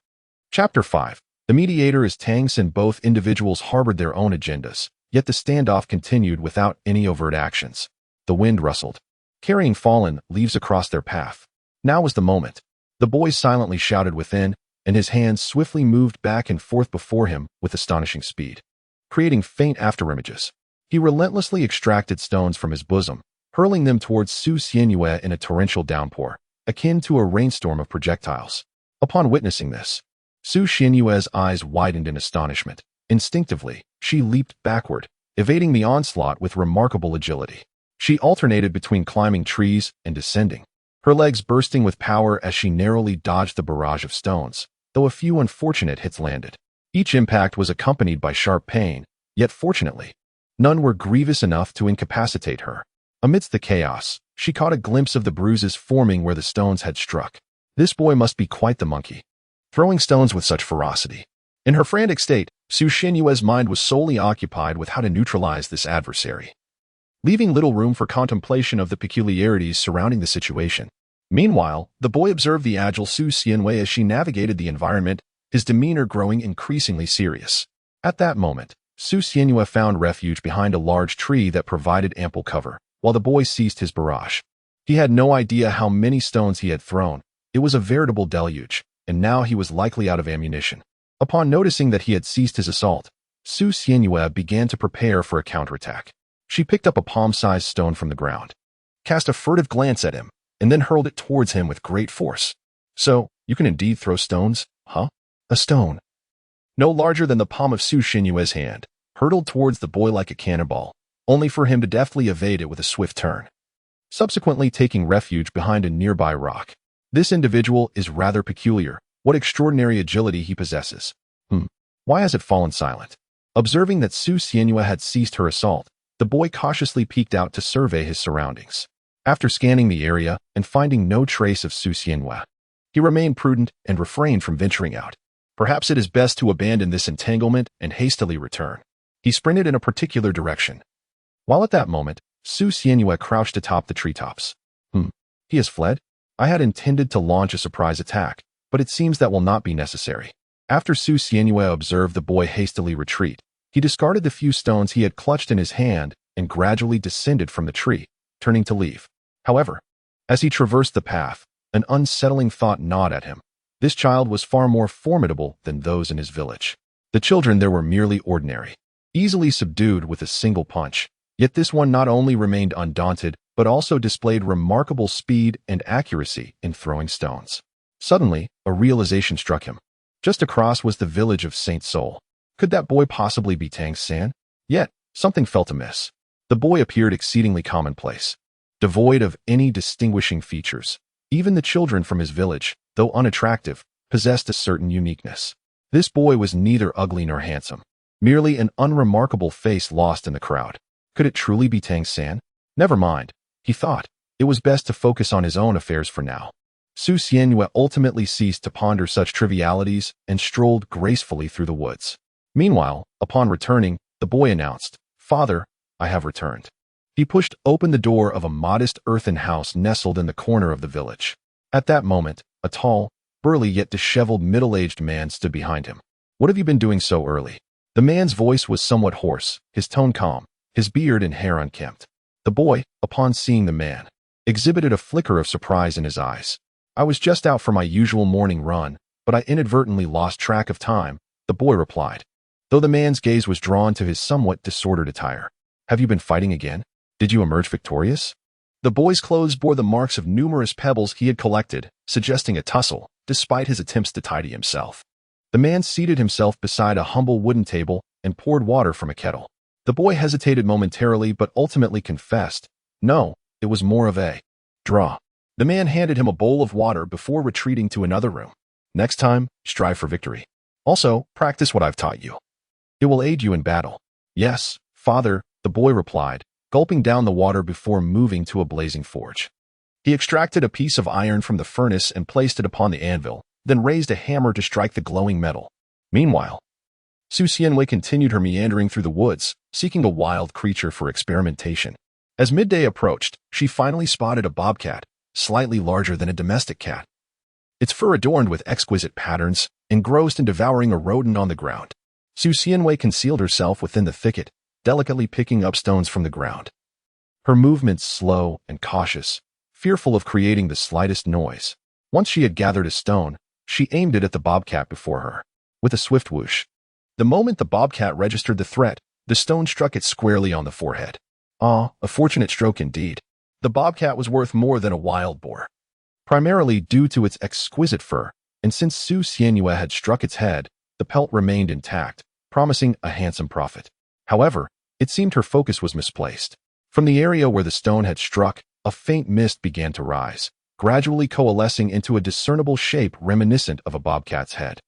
Chapter 5. The mediator is Tangs, and both individuals harbored their own agendas, yet the standoff continued without any overt actions. The wind rustled, carrying fallen leaves across their path. Now was the moment. The boy silently shouted within, and his hands swiftly moved back and forth before him with astonishing speed, creating faint afterimages. He relentlessly extracted stones from his bosom, hurling them towards Su Xianyue in a torrential downpour, akin to a rainstorm of projectiles. Upon witnessing this, Su Xianyue's eyes widened in astonishment. Instinctively, she leaped backward, evading the onslaught with remarkable agility. She alternated between climbing trees and descending, her legs bursting with power as she narrowly dodged the barrage of stones, though a few unfortunate hits landed. Each impact was accompanied by sharp pain, yet fortunately, none were grievous enough to incapacitate her. Amidst the chaos, she caught a glimpse of the bruises forming where the stones had struck. This boy must be quite the monkey, throwing stones with such ferocity. In her frantic state, Su Xianyue's mind was solely occupied with how to neutralize this adversary, leaving little room for contemplation of the peculiarities surrounding the situation. Meanwhile, the boy observed the agile Su Xianyue as she navigated the environment, his demeanor growing increasingly serious. At that moment, Su Xianyue found refuge behind a large tree that provided ample cover, while the boy ceased his barrage. He had no idea how many stones he had thrown. It was a veritable deluge, and now he was likely out of ammunition. Upon noticing that he had ceased his assault, Su Xianyue began to prepare for a counterattack. She picked up a palm-sized stone from the ground, cast a furtive glance at him, and then hurled it towards him with great force. So, you can indeed throw stones, huh? A stone, no larger than the palm of Su Xianyue's hand, hurtled towards the boy like a cannonball, only for him to deftly evade it with a swift turn, subsequently taking refuge behind a nearby rock. This individual is rather peculiar. What extraordinary agility he possesses. Why has it fallen silent? Observing that Su Xianyue had ceased her assault, the boy cautiously peeked out to survey his surroundings. After scanning the area and finding no trace of Su Xianyue, he remained prudent and refrained from venturing out. Perhaps it is best to abandon this entanglement and hastily return. He sprinted in a particular direction. While at that moment, Su Xianyue crouched atop the treetops. He has fled? I had intended to launch a surprise attack, but it seems that will not be necessary. After Su Xianyue observed the boy hastily retreat, he discarded the few stones he had clutched in his hand and gradually descended from the tree, turning to leave. However, as he traversed the path, an unsettling thought gnawed at him. This child was far more formidable than those in his village. The children there were merely ordinary, easily subdued with a single punch. Yet this one not only remained undaunted, but also displayed remarkable speed and accuracy in throwing stones. Suddenly, a realization struck him. Just across was the village of Saint Sol. Could that boy possibly be Tang San? Yet, something felt amiss. The boy appeared exceedingly commonplace, devoid of any distinguishing features. Even the children from his village, though unattractive, possessed a certain uniqueness. This boy was neither ugly nor handsome, merely an unremarkable face lost in the crowd. Could it truly be Tang San? Never mind, he thought. It was best to focus on his own affairs for now. Su Xianyue ultimately ceased to ponder such trivialities and strolled gracefully through the woods. Meanwhile, upon returning, the boy announced, "Father, I have returned." He pushed open the door of a modest earthen house nestled in the corner of the village. At that moment, a tall, burly yet disheveled middle-aged man stood behind him. "What have you been doing so early?" The man's voice was somewhat hoarse, his tone calm, his beard and hair unkempt. The boy, upon seeing the man, exhibited a flicker of surprise in his eyes. "I was just out for my usual morning run, but I inadvertently lost track of time," the boy replied, though the man's gaze was drawn to his somewhat disordered attire. "Have you been fighting again? Did you emerge victorious?" The boy's clothes bore the marks of numerous pebbles he had collected, suggesting a tussle, despite his attempts to tidy himself. The man seated himself beside a humble wooden table and poured water from a kettle. The boy hesitated momentarily but ultimately confessed, "No, it was more of a draw." The man handed him a bowl of water before retreating to another room. "Next time, strive for victory. Also, practice what I've taught you. It will aid you in battle." "Yes, father," the boy replied, gulping down the water before moving to a blazing forge. He extracted a piece of iron from the furnace and placed it upon the anvil, then raised a hammer to strike the glowing metal. Meanwhile, Su Xianyue continued her meandering through the woods, seeking a wild creature for experimentation. As midday approached, she finally spotted a bobcat, slightly larger than a domestic cat. Its fur adorned with exquisite patterns, engrossed in devouring a rodent on the ground. Su Xianwei concealed herself within the thicket, delicately picking up stones from the ground. Her movements slow and cautious, fearful of creating the slightest noise. Once she had gathered a stone, she aimed it at the bobcat before her. With a swift whoosh, the moment the bobcat registered the threat, the stone struck it squarely on the forehead. Ah, a fortunate stroke indeed. The bobcat was worth more than a wild boar, primarily due to its exquisite fur, and since Su Xianwei had struck its head, the pelt remained intact, promising a handsome profit. However, it seemed her focus was misplaced. From the area where the stone had struck, a faint mist began to rise, gradually coalescing into a discernible shape reminiscent of a bobcat's head.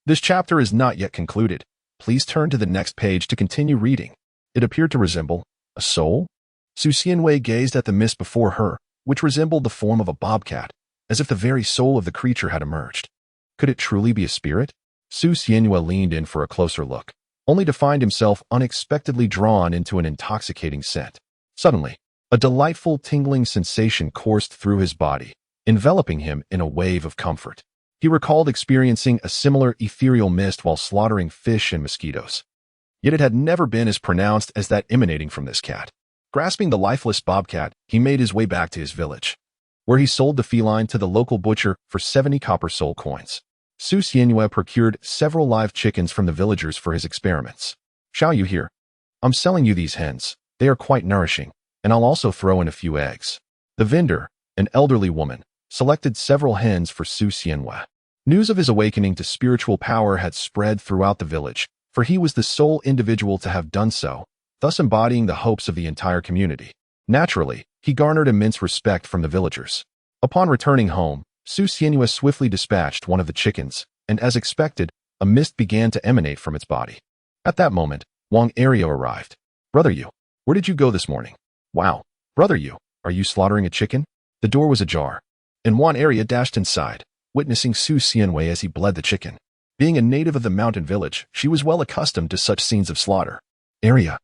This chapter is not yet concluded. Please turn to the next page to continue reading. It appeared to resemble a soul? Su Xianwei gazed at the mist before her, which resembled the form of a bobcat, as if the very soul of the creature had emerged. Could it truly be a spirit? Su Xianwei leaned in for a closer look, only to find himself unexpectedly drawn into an intoxicating scent. Suddenly, a delightful tingling sensation coursed through his body, enveloping him in a wave of comfort. He recalled experiencing a similar ethereal mist while slaughtering fish and mosquitoes. Yet it had never been as pronounced as that emanating from this cat. Grasping the lifeless bobcat, he made his way back to his village, where he sold the feline to the local butcher for 70 copper soul coins. Su Xianwei procured several live chickens from the villagers for his experiments. Shall you hear? I'm selling you these hens. They are quite nourishing, and I'll also throw in a few eggs. The vendor, an elderly woman, selected several hens for Su Xianwei. News of his awakening to spiritual power had spread throughout the village, for he was the sole individual to have done so, thus embodying the hopes of the entire community. Naturally, he garnered immense respect from the villagers. Upon returning home, Su Xianwei swiftly dispatched one of the chickens, and as expected, a mist began to emanate from its body. At that moment, Wang Ario arrived. Brother Yu, where did you go this morning? Wow, Brother Yu, are you slaughtering a chicken? The door was ajar, and Wang Ario dashed inside, witnessing Su Xianwei as he bled the chicken. Being a native of the mountain village, she was well accustomed to such scenes of slaughter. Aria,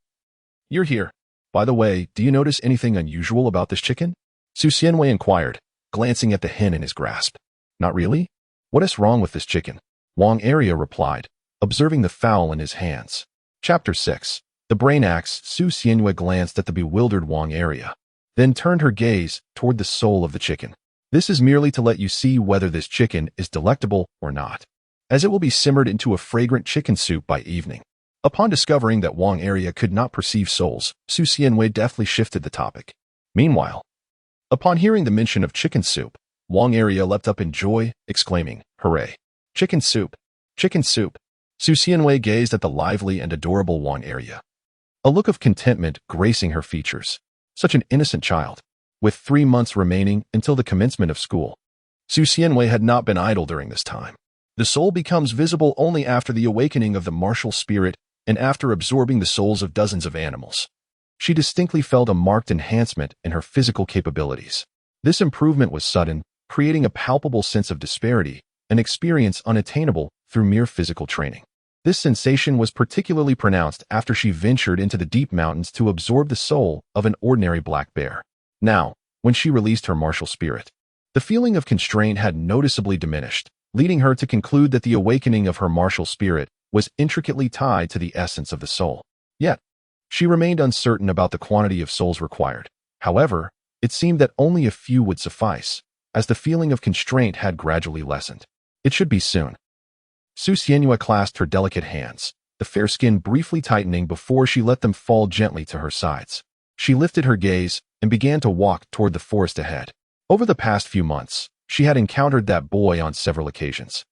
you're here. By the way, do you notice anything unusual about this chicken? Su Xianwei inquired, glancing at the hen in his grasp. Not really? What is wrong with this chicken? Wang Aria replied, observing the fowl in his hands. Chapter 6. The brain axe. Su Xianwei glanced at the bewildered Wang Aria, then turned her gaze toward the soul of the chicken. This is merely to let you see whether this chicken is delectable or not, as it will be simmered into a fragrant chicken soup by evening. Upon discovering that Wang Aria could not perceive souls, Su Xianwei deftly shifted the topic. Meanwhile, upon hearing the mention of chicken soup, Wang Aria leapt up in joy, exclaiming, "Hooray! Chicken soup! Chicken soup!" Su Xianwei gazed at the lively and adorable Wang Aria, a look of contentment gracing her features. Such an innocent child. With 3 months remaining until the commencement of school, Su Xianwei had not been idle during this time. The soul becomes visible only after the awakening of the martial spirit and after absorbing the souls of dozens of animals. She distinctly felt a marked enhancement in her physical capabilities. This improvement was sudden, creating a palpable sense of disparity, an experience unattainable through mere physical training. This sensation was particularly pronounced after she ventured into the deep mountains to absorb the soul of an ordinary black bear. Now, when she released her martial spirit, the feeling of constraint had noticeably diminished, leading her to conclude that the awakening of her martial spirit was intricately tied to the essence of the soul. Yet, she remained uncertain about the quantity of souls required. However, it seemed that only a few would suffice, as the feeling of constraint had gradually lessened. It should be soon. Su Xianwei clasped her delicate hands, the fair skin briefly tightening before she let them fall gently to her sides. She lifted her gaze and began to walk toward the forest ahead. Over the past few months, she had encountered that boy on several occasions.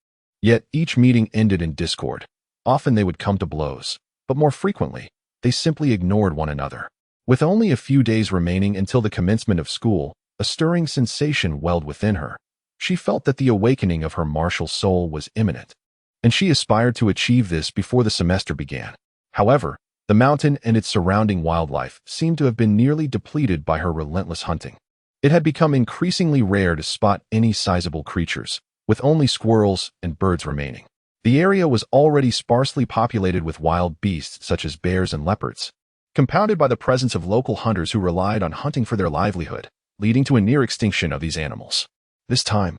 Yet each meeting ended in discord. Often they would come to blows, but more frequently, they simply ignored one another. With only a few days remaining until the commencement of school, a stirring sensation welled within her. She felt that the awakening of her martial soul was imminent, and she aspired to achieve this before the semester began. However, the mountain and its surrounding wildlife seemed to have been nearly depleted by her relentless hunting. It had become increasingly rare to spot any sizable creatures, with only squirrels and birds remaining. The area was already sparsely populated with wild beasts such as bears and leopards, compounded by the presence of local hunters who relied on hunting for their livelihood, leading to a near extinction of these animals. This time,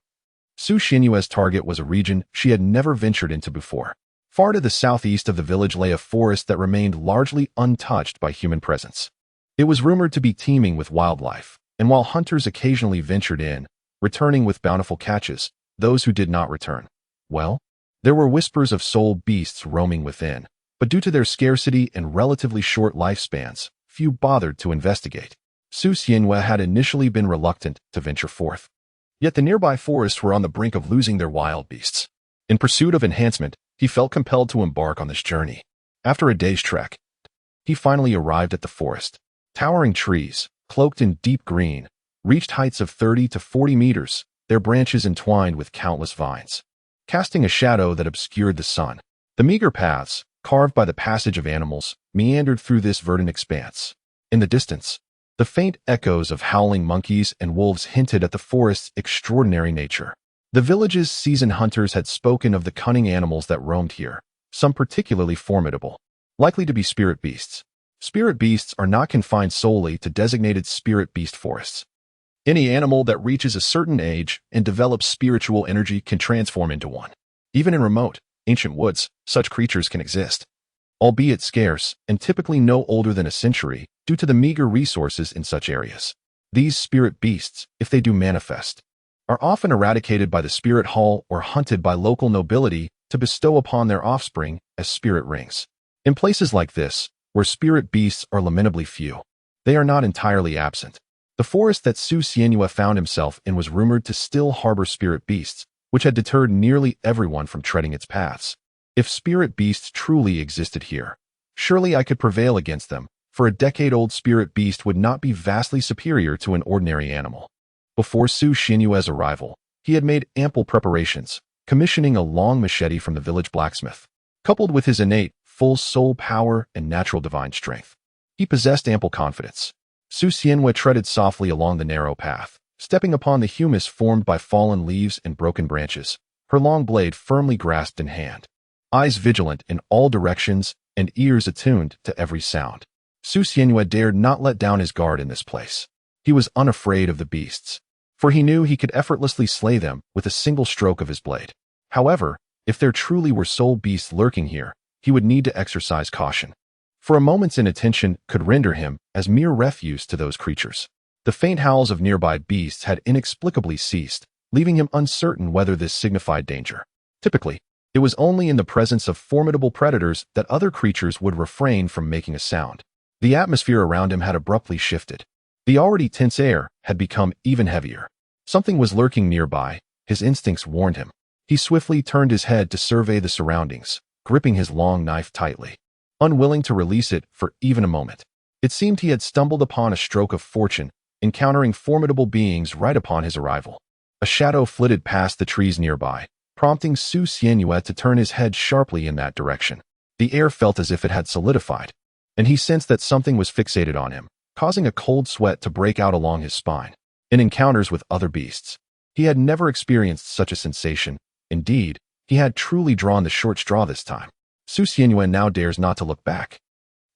Su Xianyue's target was a region she had never ventured into before. Far to the southeast of the village lay a forest that remained largely untouched by human presence. It was rumored to be teeming with wildlife, and while hunters occasionally ventured in, returning with bountiful catches, those who did not return, well, there were whispers of soul beasts roaming within, but due to their scarcity and relatively short lifespans, few bothered to investigate. Su Xianyue had initially been reluctant to venture forth. Yet the nearby forests were on the brink of losing their wild beasts. In pursuit of enhancement, he felt compelled to embark on this journey. After a day's trek, he finally arrived at the forest. Towering trees, cloaked in deep green, reached heights of 30 to 40 meters, their branches entwined with countless vines, casting a shadow that obscured the sun. The meager paths, carved by the passage of animals, meandered through this verdant expanse. In the distance, the faint echoes of howling monkeys and wolves hinted at the forest's extraordinary nature. The village's seasoned hunters had spoken of the cunning animals that roamed here, some particularly formidable, likely to be spirit beasts. Spirit beasts are not confined solely to designated spirit beast forests. Any animal that reaches a certain age and develops spiritual energy can transform into one. Even in remote, ancient woods, such creatures can exist, albeit scarce and typically no older than a century due to the meager resources in such areas. These spirit beasts, if they do manifest, are often eradicated by the spirit hall or hunted by local nobility to bestow upon their offspring as spirit rings. In places like this, where spirit beasts are lamentably few, they are not entirely absent. The forest that Su Xianyue found himself in was rumored to still harbor spirit beasts, which had deterred nearly everyone from treading its paths. If spirit beasts truly existed here, surely I could prevail against them, for a decade-old spirit beast would not be vastly superior to an ordinary animal. Before Su Xianyue's arrival, he had made ample preparations, commissioning a long machete from the village blacksmith. Coupled with his innate, full soul power and natural divine strength, he possessed ample confidence. Su Xianyue treaded softly along the narrow path, stepping upon the humus formed by fallen leaves and broken branches, her long blade firmly grasped in hand. Eyes vigilant in all directions and ears attuned to every sound, Su Xianyue dared not let down his guard in this place. He was unafraid of the beasts, for he knew he could effortlessly slay them with a single stroke of his blade. However, if there truly were soul beasts lurking here, he would need to exercise caution, for a moment's inattention could render him as mere refuse to those creatures. The faint howls of nearby beasts had inexplicably ceased, leaving him uncertain whether this signified danger. Typically, it was only in the presence of formidable predators that other creatures would refrain from making a sound. The atmosphere around him had abruptly shifted. The already tense air had become even heavier. Something was lurking nearby, his instincts warned him. He swiftly turned his head to survey the surroundings, gripping his long knife tightly, unwilling to release it for even a moment. It seemed he had stumbled upon a stroke of fortune, encountering formidable beings right upon his arrival. A shadow flitted past the trees nearby, prompting Su Xianyue to turn his head sharply in that direction. The air felt as if it had solidified, and he sensed that something was fixated on him, causing a cold sweat to break out along his spine. In encounters with other beasts, he had never experienced such a sensation. Indeed, he had truly drawn the short straw this time. Su Xianyue now dares not to look back,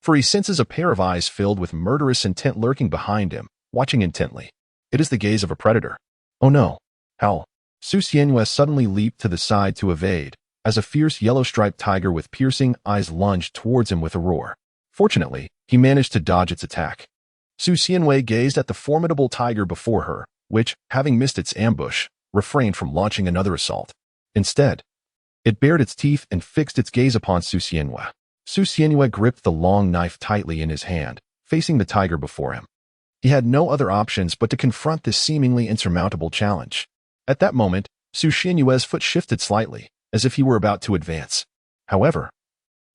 for he senses a pair of eyes filled with murderous intent lurking behind him, watching intently. It is the gaze of a predator. Oh no! Howl! Su Xianyue suddenly leaped to the side to evade, as a fierce yellow-striped tiger with piercing eyes lunged towards him with a roar. Fortunately, he managed to dodge its attack. Su Xianyue gazed at the formidable tiger before her, which, having missed its ambush, refrained from launching another assault. Instead, it bared its teeth and fixed its gaze upon Su Xianyue. Su Xianyue gripped the long knife tightly in his hand, facing the tiger before him. He had no other options but to confront this seemingly insurmountable challenge. At that moment, Su Xianyue's foot shifted slightly, as if he were about to advance. However,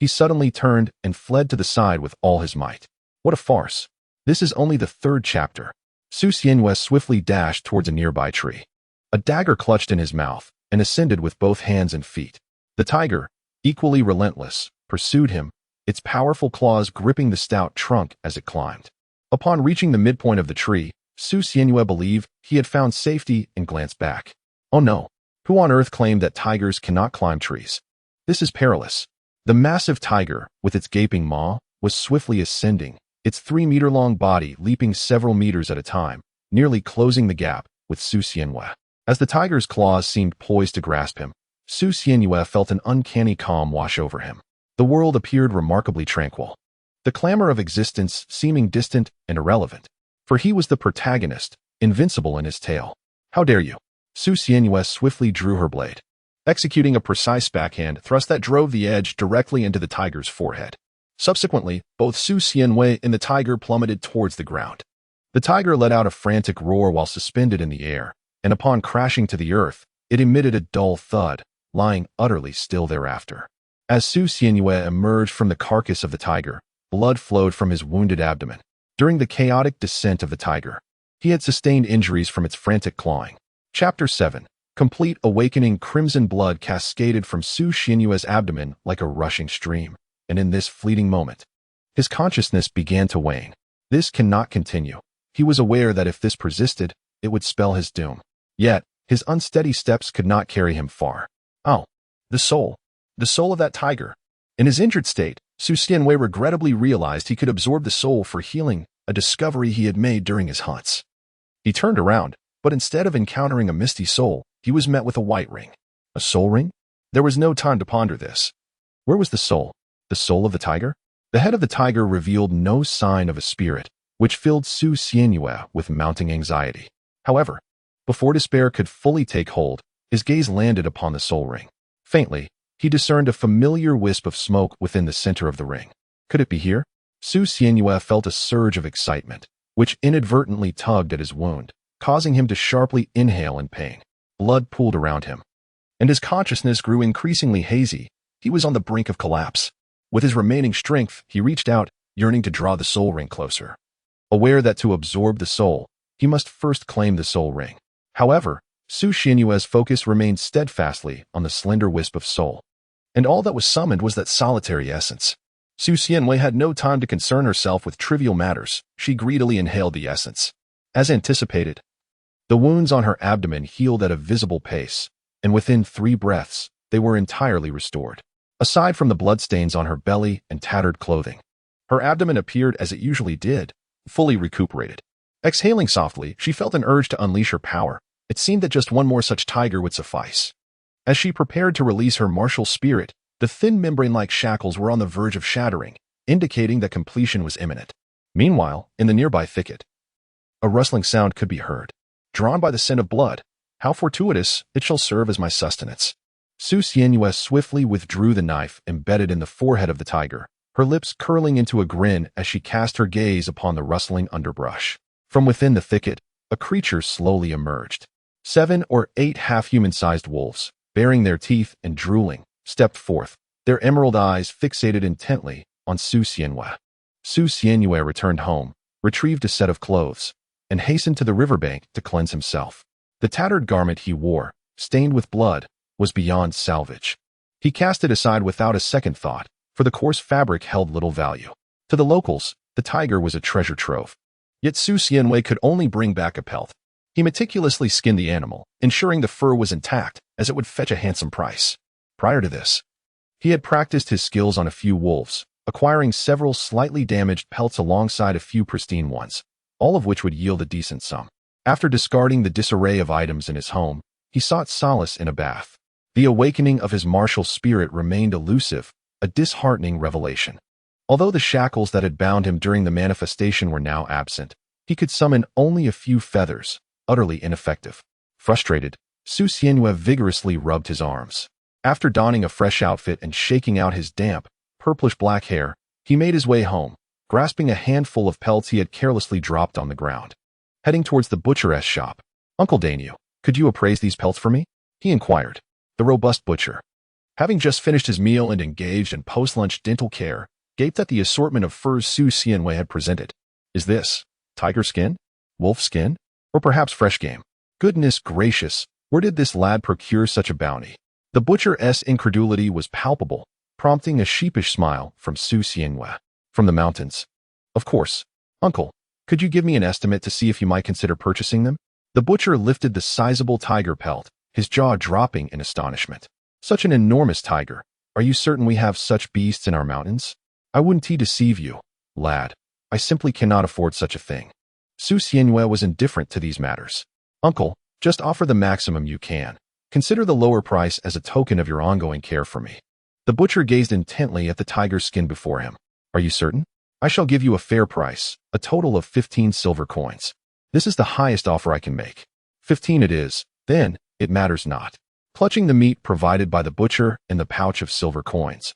he suddenly turned and fled to the side with all his might. What a farce! This is only the third chapter. Su Xianyue swiftly dashed towards a nearby tree. A dagger clutched in his mouth and ascended with both hands and feet. The tiger, equally relentless, pursued him, its powerful claws gripping the stout trunk as it climbed. Upon reaching the midpoint of the tree, Su Xianyue believed he had found safety and glanced back. Oh no! Who on earth claimed that tigers cannot climb trees? This is perilous. The massive tiger, with its gaping maw, was swiftly ascending, its 3-meter-long body leaping several meters at a time, nearly closing the gap with Su Xianyue. As the tiger's claws seemed poised to grasp him, Su Xianyue felt an uncanny calm wash over him. The world appeared remarkably tranquil, the clamor of existence seeming distant and irrelevant, for he was the protagonist, invincible in his tale. How dare you? Su Xianyue swiftly drew her blade, executing a precise backhand thrust that drove the edge directly into the tiger's forehead. Subsequently, both Su Xianyue and the tiger plummeted towards the ground. The tiger let out a frantic roar while suspended in the air, and upon crashing to the earth, it emitted a dull thud, lying utterly still thereafter. As Su Xianyue emerged from the carcass of the tiger, blood flowed from his wounded abdomen. During the chaotic descent of the tiger, he had sustained injuries from its frantic clawing. Chapter 7. Complete awakening. Crimson blood cascaded from Su Xianyue's abdomen like a rushing stream, and in this fleeting moment, his consciousness began to wane. This cannot continue. He was aware that if this persisted, it would spell his doom. Yet, his unsteady steps could not carry him far. Oh, the soul of that tiger. In his injured state, Su Xianyue regrettably realized he could absorb the soul for healing, a discovery he had made during his hunts. He turned around, but instead of encountering a misty soul, he was met with a white ring. A soul ring? There was no time to ponder this. Where was the soul? The soul of the tiger? The head of the tiger revealed no sign of a spirit, which filled Su Xianyue with mounting anxiety. However, before despair could fully take hold, his gaze landed upon the soul ring. Faintly, he discerned a familiar wisp of smoke within the center of the ring. Could it be here? Su Xianyue felt a surge of excitement, which inadvertently tugged at his wound, causing him to sharply inhale in pain. Blood pooled around him, and his consciousness grew increasingly hazy. He was on the brink of collapse. With his remaining strength, he reached out, yearning to draw the soul ring closer. Aware that to absorb the soul, he must first claim the soul ring. However, Su Xianyue's focus remained steadfastly on the slender wisp of soul, and all that was summoned was that solitary essence. Su Xianyue had no time to concern herself with trivial matters. She greedily inhaled the essence. As anticipated, the wounds on her abdomen healed at a visible pace, and within 3 breaths, they were entirely restored. Aside from the bloodstains on her belly and tattered clothing, her abdomen appeared as it usually did, fully recuperated. Exhaling softly, she felt an urge to unleash her power. It seemed that just one more such tiger would suffice. As she prepared to release her martial spirit, the thin membrane-like shackles were on the verge of shattering, indicating that completion was imminent. Meanwhile, in the nearby thicket, a rustling sound could be heard. Drawn by the scent of blood, how fortuitous, it shall serve as my sustenance. Su Xianyue swiftly withdrew the knife embedded in the forehead of the tiger, her lips curling into a grin as she cast her gaze upon the rustling underbrush. From within the thicket, a creature slowly emerged. 7 or 8 half-human-sized wolves, baring their teeth and drooling, stepped forth, their emerald eyes fixated intently on Su Xianyue. Su Xianyue returned home, retrieved a set of clothes, and hastened to the riverbank to cleanse himself. The tattered garment he wore, stained with blood, was beyond salvage. He cast it aside without a second thought, for the coarse fabric held little value. To the locals, the tiger was a treasure trove. Yet Su Xianyue could only bring back a pelt. He meticulously skinned the animal, ensuring the fur was intact, as it would fetch a handsome price. Prior to this, he had practiced his skills on a few wolves, acquiring several slightly damaged pelts alongside a few pristine ones, all of which would yield a decent sum. After discarding the disarray of items in his home, he sought solace in a bath. The awakening of his martial spirit remained elusive, a disheartening revelation. Although the shackles that had bound him during the manifestation were now absent, he could summon only a few feathers, utterly ineffective. Frustrated, Su Xianyue vigorously rubbed his arms. After donning a fresh outfit and shaking out his damp, purplish-black hair, he made his way home, grasping a handful of pelts he had carelessly dropped on the ground. Heading towards the butcheress shop, "Uncle Dainu, could you appraise these pelts for me?" he inquired. The robust butcher, having just finished his meal and engaged in post-lunch dental care, gaped at the assortment of furs Su Xianyue had presented. Is this tiger skin? Wolf skin? Or perhaps fresh game? Goodness gracious, where did this lad procure such a bounty? The butcher's incredulity was palpable, prompting a sheepish smile from Su Xianyue. From the mountains. Of course. Uncle, could you give me an estimate to see if you might consider purchasing them? The butcher lifted the sizable tiger pelt, his jaw dropping in astonishment. Such an enormous tiger. Are you certain we have such beasts in our mountains? I wouldn't deceive you, lad. I simply cannot afford such a thing. Su Xianyue was indifferent to these matters. Uncle, Just offer the maximum you can. Consider the lower price as a token of your ongoing care for me. The butcher gazed intently at the tiger's skin before him. Are you certain? I shall give you a fair price, a total of 15 silver coins. This is the highest offer I can make. 15 it is, then, it matters not. Clutching the meat provided by the butcher and the pouch of silver coins,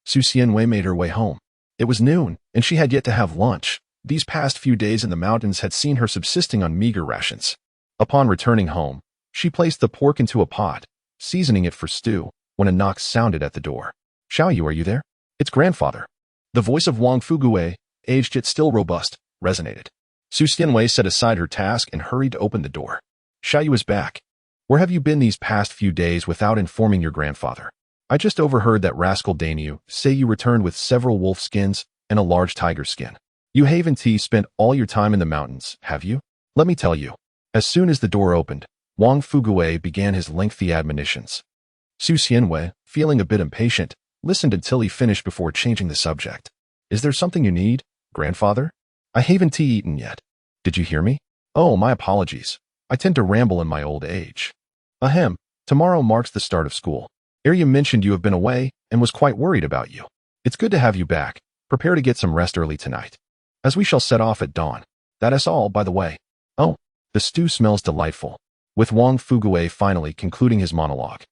Su Xianwei made her way home. It was noon, and she had yet to have lunch. These past few days in the mountains had seen her subsisting on meager rations. Upon returning home, she placed the pork into a pot, seasoning it for stew, when a knock sounded at the door. Xiaoyu, are you there? It's grandfather. The voice of Wang Fugui, aged yet still robust, resonated. Su Xianwei set aside her task and hurried to open the door. Xiaoyu is back. Where have you been these past few days without informing your grandfather? I just overheard that rascal Dainyu say you returned with several wolf skins and a large tiger skin. You Haven Tea spent all your time in the mountains, have you? Let me tell you. As soon as the door opened, Wang Fugui began his lengthy admonitions. Su Xianwei, feeling a bit impatient, listened until he finished before changing the subject. Is there something you need, grandfather? I haven't tea eaten yet. Did you hear me? Oh, my apologies. I tend to ramble in my old age. Ahem, tomorrow marks the start of school. Arya mentioned you have been away and was quite worried about you. It's good to have you back. Prepare to get some rest early tonight, as we shall set off at dawn. That is all, by the way. Oh, the stew smells delightful. With Wang Fugui finally concluding his monologue,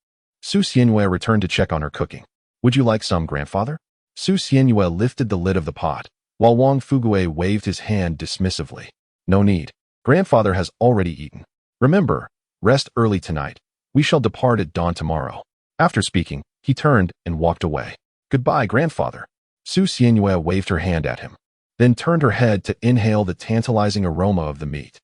Su Xianwei returned to check on her cooking. Would you like some, grandfather? Su Xianwei lifted the lid of the pot, while Wang Fugui waved his hand dismissively. No need. Grandfather has already eaten. Remember, rest early tonight. We shall depart at dawn tomorrow. After speaking, he turned and walked away. Goodbye, grandfather. Su Xianwei waved her hand at him, then turned her head to inhale the tantalizing aroma of the meat.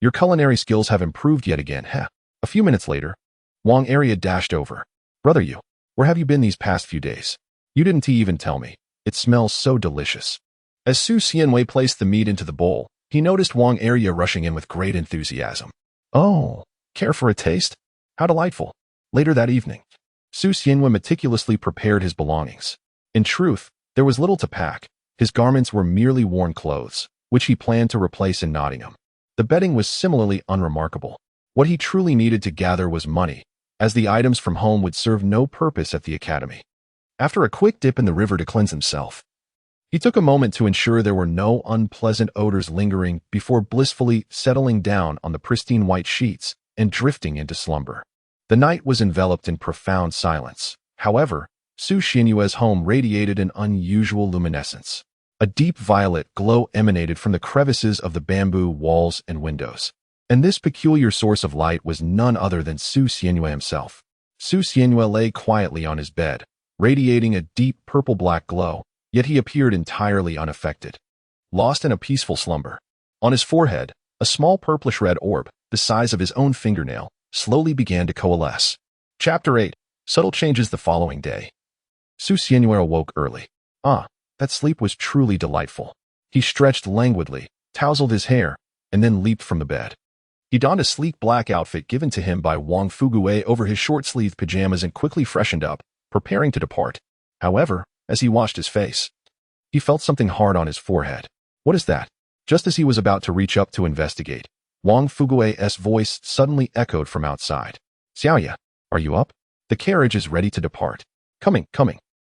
Your culinary skills have improved yet again, heh? A few minutes later, Wang Arya dashed over. Brother you, where have you been these past few days? You didn't even tell me. It smells so delicious. As Su Xianwei placed the meat into the bowl, he noticed Wang Arya rushing in with great enthusiasm. Oh, care for a taste? How delightful. Later that evening, Su Xianwei meticulously prepared his belongings. In truth, there was little to pack. His garments were merely worn clothes, which he planned to replace in Nottingham. The bedding was similarly unremarkable. What he truly needed to gather was money, as the items from home would serve no purpose at the academy. After a quick dip in the river to cleanse himself, he took a moment to ensure there were no unpleasant odors lingering before blissfully settling down on the pristine white sheets and drifting into slumber. The night was enveloped in profound silence. However, Su Xianwei's home radiated an unusual luminescence. A deep violet glow emanated from the crevices of the bamboo walls and windows. And this peculiar source of light was none other than Su Xianwei himself. Su Xianwei lay quietly on his bed, radiating a deep purple-black glow, yet he appeared entirely unaffected, lost in a peaceful slumber. On his forehead, a small purplish-red orb, the size of his own fingernail, slowly began to coalesce. Chapter 8. Subtle changes the following day. Su Xianwei awoke early. That sleep was truly delightful. He stretched languidly, tousled his hair, and then leaped from the bed. He donned a sleek black outfit given to him by Wang Fugui over his short-sleeved pajamas and quickly freshened up, preparing to depart. However, as he washed his face, he felt something hard on his forehead. What is that? Just as he was about to reach up to investigate, Wang Fugui's voice suddenly echoed from outside. Xiaoya, are you up? The carriage is ready to depart. Coming.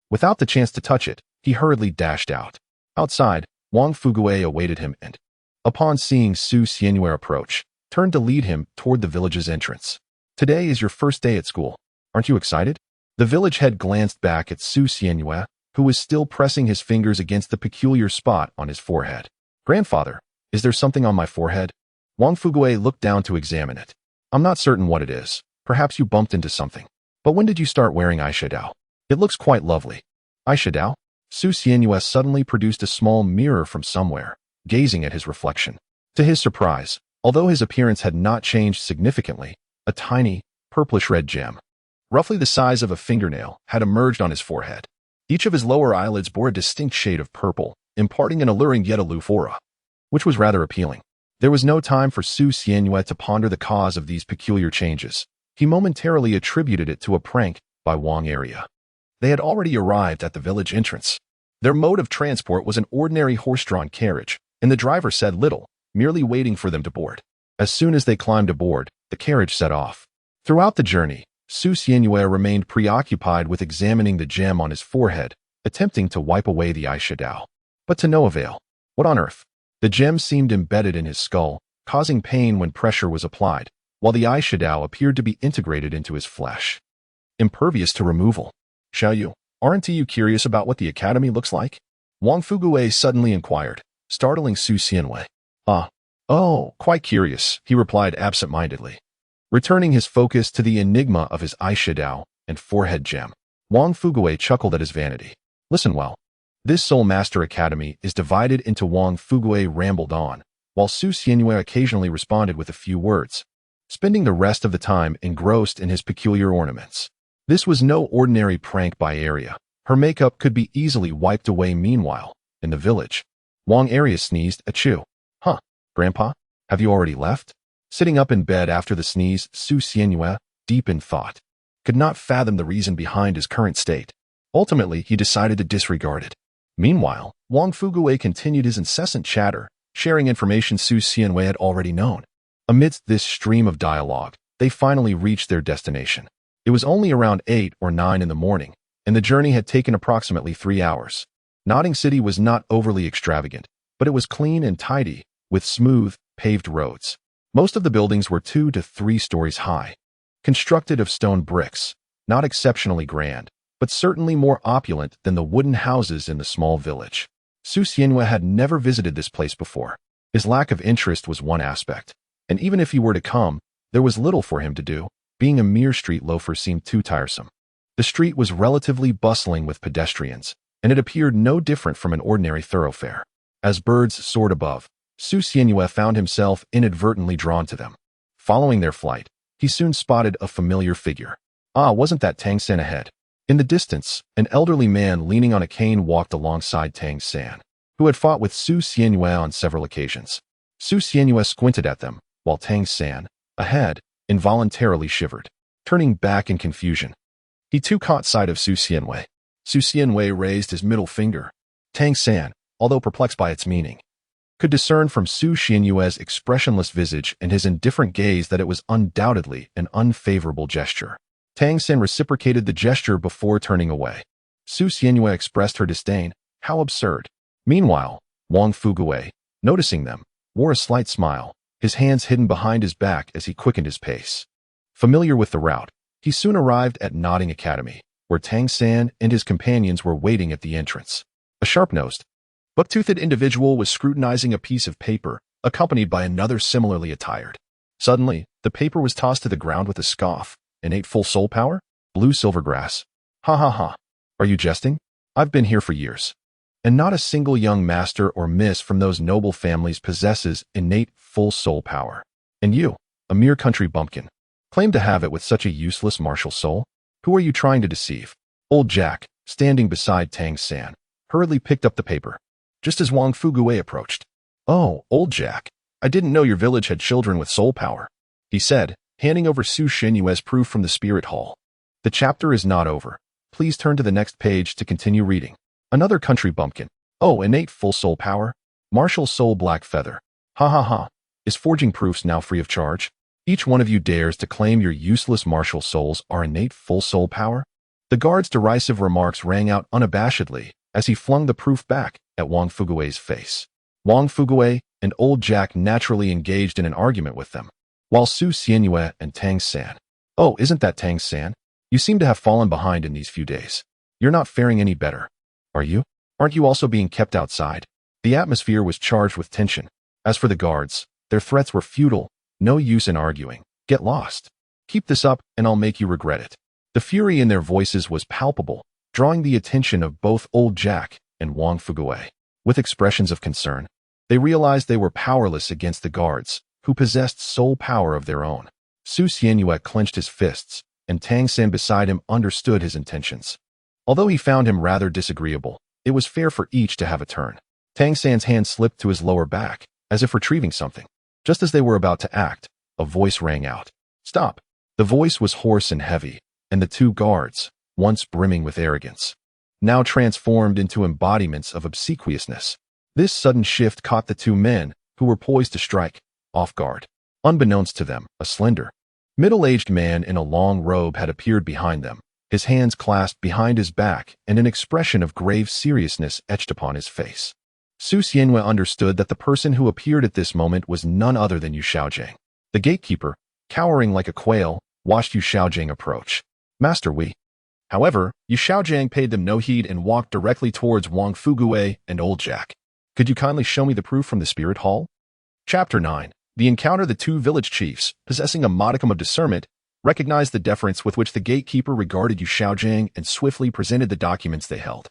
Without the chance to touch it, he hurriedly dashed out. Outside, Wang Fugui awaited him and, upon seeing Su Xianwei approach, turned to lead him toward the village's entrance. Today is your first day at school. Aren't you excited? The village head glanced back at Su Xianwei, who was still pressing his fingers against the peculiar spot on his forehead. Grandfather, is there something on my forehead? Wang Fugui looked down to examine it. I'm not certain what it is. Perhaps you bumped into something. But when did you start wearing eyeshadow? It looks quite lovely. Eyeshadow? Su Xianwei suddenly produced a small mirror from somewhere, gazing at his reflection. To his surprise, although his appearance had not changed significantly, a tiny, purplish-red gem, roughly the size of a fingernail, had emerged on his forehead. Each of his lower eyelids bore a distinct shade of purple, imparting an alluring yet aloof aura, which was rather appealing. There was no time for Su Xianwei to ponder the cause of these peculiar changes. He momentarily attributed it to a prank by Wang Arya. They had already arrived at the village entrance. Their mode of transport was an ordinary horse-drawn carriage, and the driver said little, merely waiting for them to board. As soon as they climbed aboard, the carriage set off. Throughout the journey, Su Xianyue remained preoccupied with examining the gem on his forehead, attempting to wipe away the eyeshadow. But to no avail. What on earth? The gem seemed embedded in his skull, causing pain when pressure was applied, while the eyeshadow appeared to be integrated into his flesh. Impervious to removal. Xiaoyu, aren't you curious about what the academy looks like? Wang Fuguwei suddenly inquired, startling Su Xianyue. Oh, quite curious, he replied absent-mindedly. Returning his focus to the enigma of his eyeshadow and forehead gem, Wang Fuguwei chuckled at his vanity. Listen well. This Soul Master Academy is divided into. Wang Fuguwei rambled on, while Su Xianyue occasionally responded with a few words, spending the rest of the time engrossed in his peculiar ornaments. This was no ordinary prank by Arya. Her makeup could be easily wiped away. Meanwhile, in the village, Wang Arya sneezed, achoo. Huh, Grandpa? Have you already left? Sitting up in bed after the sneeze, Su Xianyue, deep in thought, could not fathom the reason behind his current state. Ultimately, he decided to disregard it. Meanwhile, Wang Fuguwei continued his incessant chatter, sharing information Su Xianyue had already known. Amidst this stream of dialogue, they finally reached their destination. It was only around 8 or 9 in the morning, and the journey had taken approximately 3 hours. Nodding City was not overly extravagant, but it was clean and tidy, with smooth, paved roads. Most of the buildings were 2 to 3 stories high, constructed of stone bricks, not exceptionally grand, but certainly more opulent than the wooden houses in the small village. Su Xianyue had never visited this place before. His lack of interest was one aspect, and even if he were to come, there was little for him to do. Being a mere street loafer seemed too tiresome. The street was relatively bustling with pedestrians, and it appeared no different from an ordinary thoroughfare. As birds soared above, Su Xianyue found himself inadvertently drawn to them. Following their flight, he soon spotted a familiar figure. Wasn't that Tang San ahead? In the distance, an elderly man leaning on a cane walked alongside Tang San, who had fought with Su Xianyue on several occasions. Su Xianyue squinted at them, while Tang San, ahead, involuntarily shivered, turning back in confusion. He too caught sight of Su Xianyue. Su Xianyue raised his middle finger. Tang San, although perplexed by its meaning, could discern from Su Xianyue's expressionless visage and his indifferent gaze that it was undoubtedly an unfavorable gesture. Tang San reciprocated the gesture before turning away. Su Xianyue expressed her disdain. How absurd. Meanwhile, Wang Fuguwei, noticing them, wore a slight smile, his hands hidden behind his back as he quickened his pace. Familiar with the route, he soon arrived at Nodding Academy, where Tang San and his companions were waiting at the entrance. A sharp-nosed, buck-toothed individual was scrutinizing a piece of paper, accompanied by another similarly attired. Suddenly, the paper was tossed to the ground with a scoff. Innate full soul power? Blue silvergrass. Ha ha ha. Are you jesting? I've been here for years. And not a single young master or miss from those noble families possesses innate full soul power. And you, a mere country bumpkin, claim to have it with such a useless martial soul? Who are you trying to deceive? Old Jack, standing beside Tang San, hurriedly picked up the paper, just as Wang Fuguwei approached. Oh, Old Jack, I didn't know your village had children with soul power, he said, handing over Su Xianyue's proof from the spirit hall. The chapter is not over. Please turn to the next page to continue reading. Another country bumpkin. Oh, innate full soul power. Martial soul black feather. Ha ha ha. Is forging proofs now free of charge? Each one of you dares to claim your useless martial souls are innate full soul power? The guard's derisive remarks rang out unabashedly as he flung the proof back at Wang Fuguwei's face. Wang Fuguwei and Old Jack naturally engaged in an argument with them, while Su Xianyue and Tang San. Oh, isn't that Tang San? You seem to have fallen behind in these few days. You're not faring any better. Are you? Aren't you also being kept outside? The atmosphere was charged with tension. As for the guards, their threats were futile. No use in arguing. Get lost. Keep this up and I'll make you regret it. The fury in their voices was palpable, drawing the attention of both Old Jack and Wang Fuguwei. With expressions of concern, they realized they were powerless against the guards, who possessed soul power of their own. Su Xianyue clenched his fists, and Tang San beside him understood his intentions. Although he found him rather disagreeable, it was fair for each to have a turn. Tang San's hand slipped to his lower back, as if retrieving something. Just as they were about to act, a voice rang out. Stop! The voice was hoarse and heavy, and the two guards, once brimming with arrogance, now transformed into embodiments of obsequiousness. This sudden shift caught the two men, who were poised to strike, off guard. Unbeknownst to them, a slender, Middle-aged man in a long robe had appeared behind them, his hands clasped behind his back and an expression of grave seriousness etched upon his face. Su Xianhua understood that the person who appeared at this moment was none other than Yu Xiaojing. The gatekeeper, cowering like a quail, watched Yu Xiaojing approach. Master Wei. However, Yu Xiaojing paid them no heed and walked directly towards Wang Fugui and Old Jack. Could you kindly show me the proof from the spirit hall? Chapter 9. The encounter. The two village chiefs, possessing a modicum of discernment, recognized the deference with which the gatekeeper regarded Yu Xiaojing and swiftly presented the documents they held.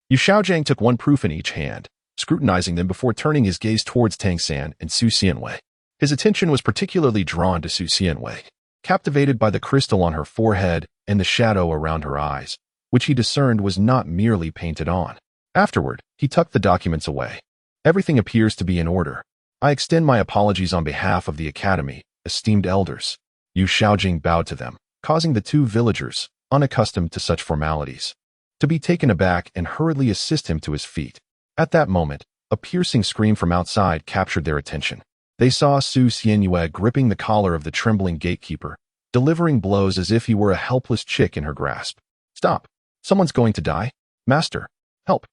Yu Xiaojing took one proof in each hand, scrutinizing them before turning his gaze towards Tang San and Su Xianwei. His attention was particularly drawn to Su Xianwei, captivated by the crystal on her forehead and the shadow around her eyes, which he discerned was not merely painted on. Afterward, he tucked the documents away. Everything appears to be in order. I extend my apologies on behalf of the Academy, esteemed elders. Yu Xiaojing bowed to them, causing the two villagers, unaccustomed to such formalities, to be taken aback and hurriedly assist him to his feet. At that moment, a piercing scream from outside captured their attention. They saw Su Xianhua gripping the collar of the trembling gatekeeper, delivering blows as if he were a helpless chick in her grasp. Stop! Someone's going to die. Master, help!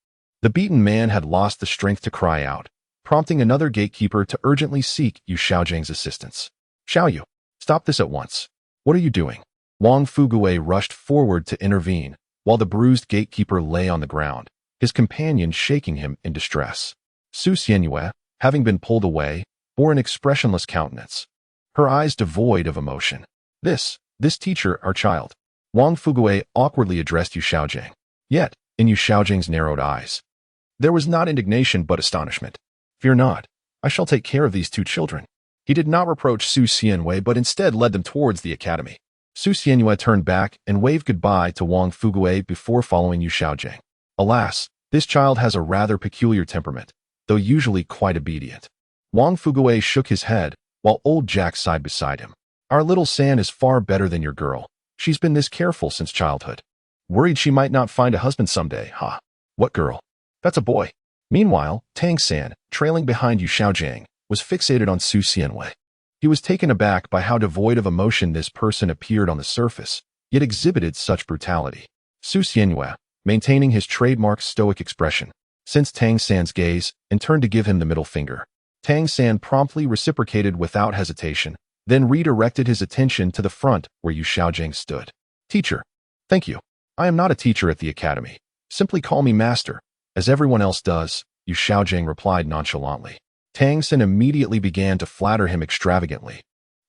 The beaten man had lost the strength to cry out, prompting another gatekeeper to urgently seek Yu Xiaojing's assistance. Xiaoyu, stop this at once. What are you doing? Wang Fugui rushed forward to intervene, while the bruised gatekeeper lay on the ground, his companion shaking him in distress. Su Xianhua, having been pulled away, bore an expressionless countenance, her eyes devoid of emotion. This teacher, our child. Wang Fugui awkwardly addressed Yu Xiaojing. Yet, in Yu Xiaojing's narrowed eyes, there was not indignation but astonishment. Fear not, I shall take care of these two children. He did not reproach Su Xianwei but instead led them towards the academy. Su Xianhua turned back and waved goodbye to Wang Fugui before following Yu Xiaojing. Alas, this child has a rather peculiar temperament, though usually quite obedient. Wang Fugui shook his head, while Old Jack sighed beside him. Our little San is far better than your girl. She's been this careful since childhood. Worried she might not find a husband someday, huh? What girl? That's a boy. Meanwhile, Tang San, trailing behind Yu Xiaojing, was fixated on Su Xianwei. He was taken aback by how devoid of emotion this person appeared on the surface, yet exhibited such brutality. Su Xianhua, maintaining his trademark stoic expression, sensed Tang San's gaze and turned to give him the middle finger. Tang San promptly reciprocated without hesitation, then redirected his attention to the front where Yu Xiaojing stood. Teacher. Thank you. I am not a teacher at the academy. Simply call me master, as everyone else does, Yu Xiaojing replied nonchalantly. Tang San immediately began to flatter him extravagantly.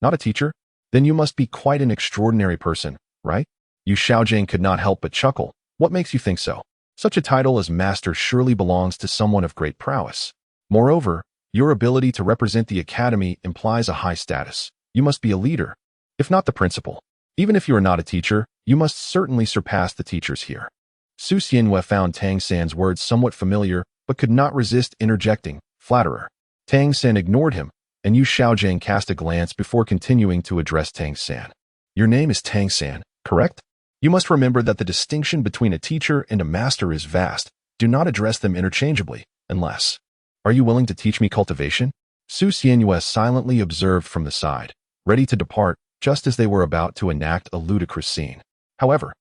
Not a teacher? Then you must be quite an extraordinary person, right? Yu Xiaojing could not help but chuckle. What makes you think so? Such a title as master surely belongs to someone of great prowess. Moreover, your ability to represent the academy implies a high status. You must be a leader, if not the principal. Even if you are not a teacher, you must certainly surpass the teachers here. Su Xianhua found Tang San's words somewhat familiar, but could not resist interjecting, flatterer. Tang San ignored him, and Yu Xiaojing cast a glance before continuing to address Tang San. Your name is Tang San, correct? You must remember that the distinction between a teacher and a master is vast. Do not address them interchangeably, unless... Are you willing to teach me cultivation? Su Xianhua silently observed from the side, ready to depart, just as they were about to enact a ludicrous scene. However,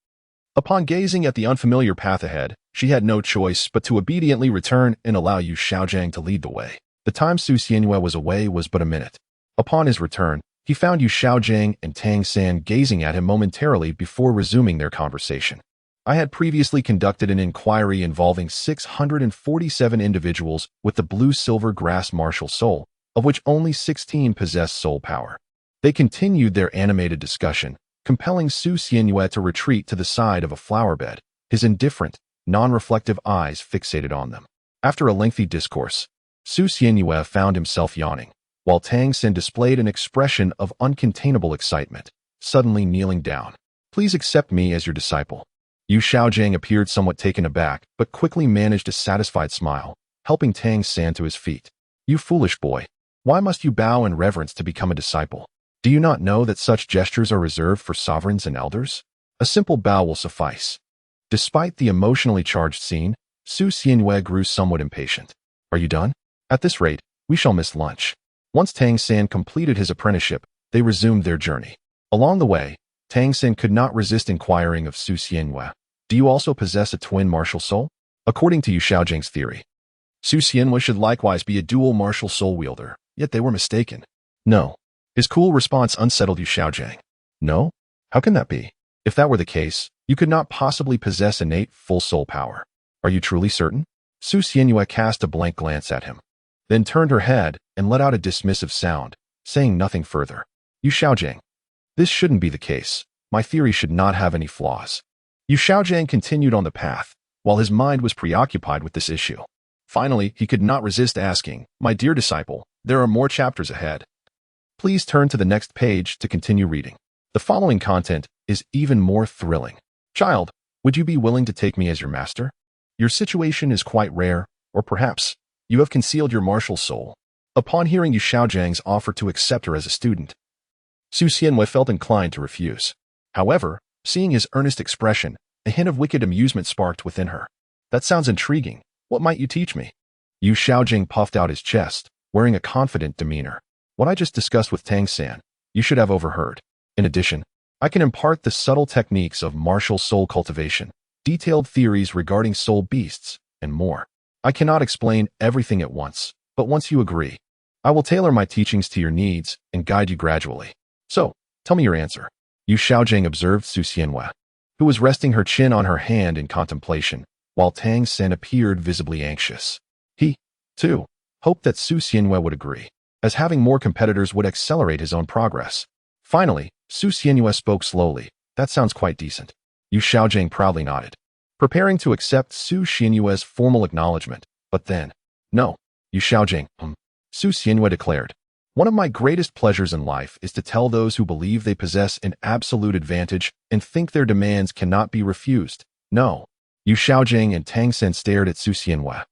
upon gazing at the unfamiliar path ahead, she had no choice but to obediently return and allow Yu Xiaojing to lead the way. The time Su Xianhua was away was but a minute. Upon his return, he found Yu Xiaojing and Tang San gazing at him momentarily before resuming their conversation. I had previously conducted an inquiry involving 647 individuals with the blue-silver grass martial soul, of which only 16 possessed soul power. They continued their animated discussion, compelling Su Xianhua to retreat to the side of a flower bed, his indifferent, non-reflective eyes fixated on them. After a lengthy discourse, Su Xianhua found himself yawning, while Tang San displayed an expression of uncontainable excitement, suddenly kneeling down. Please accept me as your disciple. Yu Xiaojing appeared somewhat taken aback, but quickly managed a satisfied smile, helping Tang San to his feet. You foolish boy. Why must you bow in reverence to become a disciple? Do you not know that such gestures are reserved for sovereigns and elders? A simple bow will suffice. Despite the emotionally charged scene, Su Xianhua grew somewhat impatient. Are you done? At this rate, we shall miss lunch. Once Tang San completed his apprenticeship, they resumed their journey. Along the way, Tang Xin could not resist inquiring of Su Xianhua, do you also possess a twin martial soul? According to Yu Xiaojing's theory, Su Xianhua should likewise be a dual martial soul wielder, yet they were mistaken. No. His cool response unsettled Yu Xiaojing. No? How can that be? If that were the case, you could not possibly possess innate full soul power. Are you truly certain? Su Xianhua cast a blank glance at him, then turned her head and let out a dismissive sound, saying nothing further. Yu Xiaojing, this shouldn't be the case. My theory should not have any flaws. Yu Xiaojing continued on the path, while his mind was preoccupied with this issue. Finally, he could not resist asking, my dear disciple, there are more chapters ahead. Please turn to the next page to continue reading. The following content is even more thrilling. Child, would you be willing to take me as your master? Your situation is quite rare, or perhaps you have concealed your martial soul. Upon hearing Yu Xiaojing's offer to accept her as a student, Su Xianhua felt inclined to refuse. However, seeing his earnest expression, a hint of wicked amusement sparked within her. That sounds intriguing. What might you teach me? Yu Xiaojing puffed out his chest, wearing a confident demeanor. What I just discussed with Tang San, you should have overheard. In addition, I can impart the subtle techniques of martial soul cultivation, detailed theories regarding soul beasts, and more. I cannot explain everything at once, but once you agree, I will tailor my teachings to your needs and guide you gradually. So, tell me your answer. Yu Xiaojing observed Su Xianhua, who was resting her chin on her hand in contemplation, while Tang Sen appeared visibly anxious. He, too, hoped that Su Xianhua would agree, as having more competitors would accelerate his own progress. Finally, Su Xianhua spoke slowly. That sounds quite decent. Yu Xiaojing proudly nodded, preparing to accept Su Xianhua's formal acknowledgement. But then, no, Yu Xiaojing, Su Xianhua declared. One of my greatest pleasures in life is to tell those who believe they possess an absolute advantage and think their demands cannot be refused. No. Yu Xiaojing and Tang Sen stared at Su Xianhua,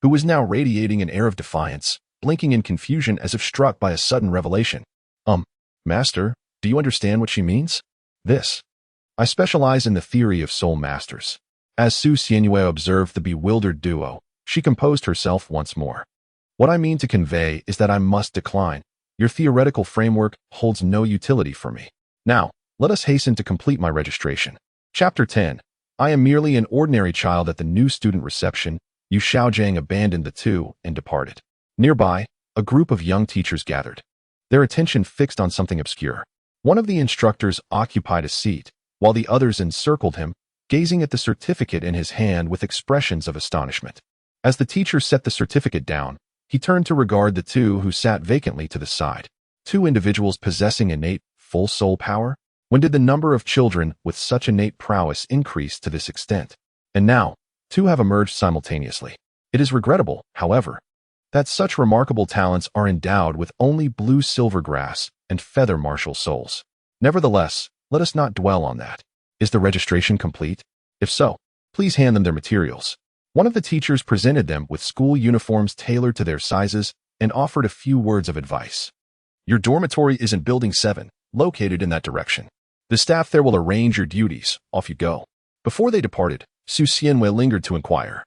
who was now radiating an air of defiance, blinking in confusion as if struck by a sudden revelation. Master, do you understand what she means? This. I specialize in the theory of soul masters. As Su Xianhua observed the bewildered duo, she composed herself once more. What I mean to convey is that I must decline. Your theoretical framework holds no utility for me. Now, let us hasten to complete my registration. Chapter 10. I am merely an ordinary child at the new student reception. Yu Xiaojing abandoned the two and departed. Nearby, a group of young teachers gathered, their attention fixed on something obscure. One of the instructors occupied a seat, while the others encircled him, gazing at the certificate in his hand with expressions of astonishment. As the teacher set the certificate down, he turned to regard the two who sat vacantly to the side. Two individuals possessing innate, full soul power? When did the number of children with such innate prowess increase to this extent? And now, two have emerged simultaneously. It is regrettable, however, that such remarkable talents are endowed with only blue silver grass and feather martial souls. Nevertheless, let us not dwell on that. Is the registration complete? If so, please hand them their materials. One of the teachers presented them with school uniforms tailored to their sizes and offered a few words of advice. Your dormitory is in Building 7, located in that direction. The staff there will arrange your duties. Off you go. Before they departed, Su Xianhua lingered to inquire.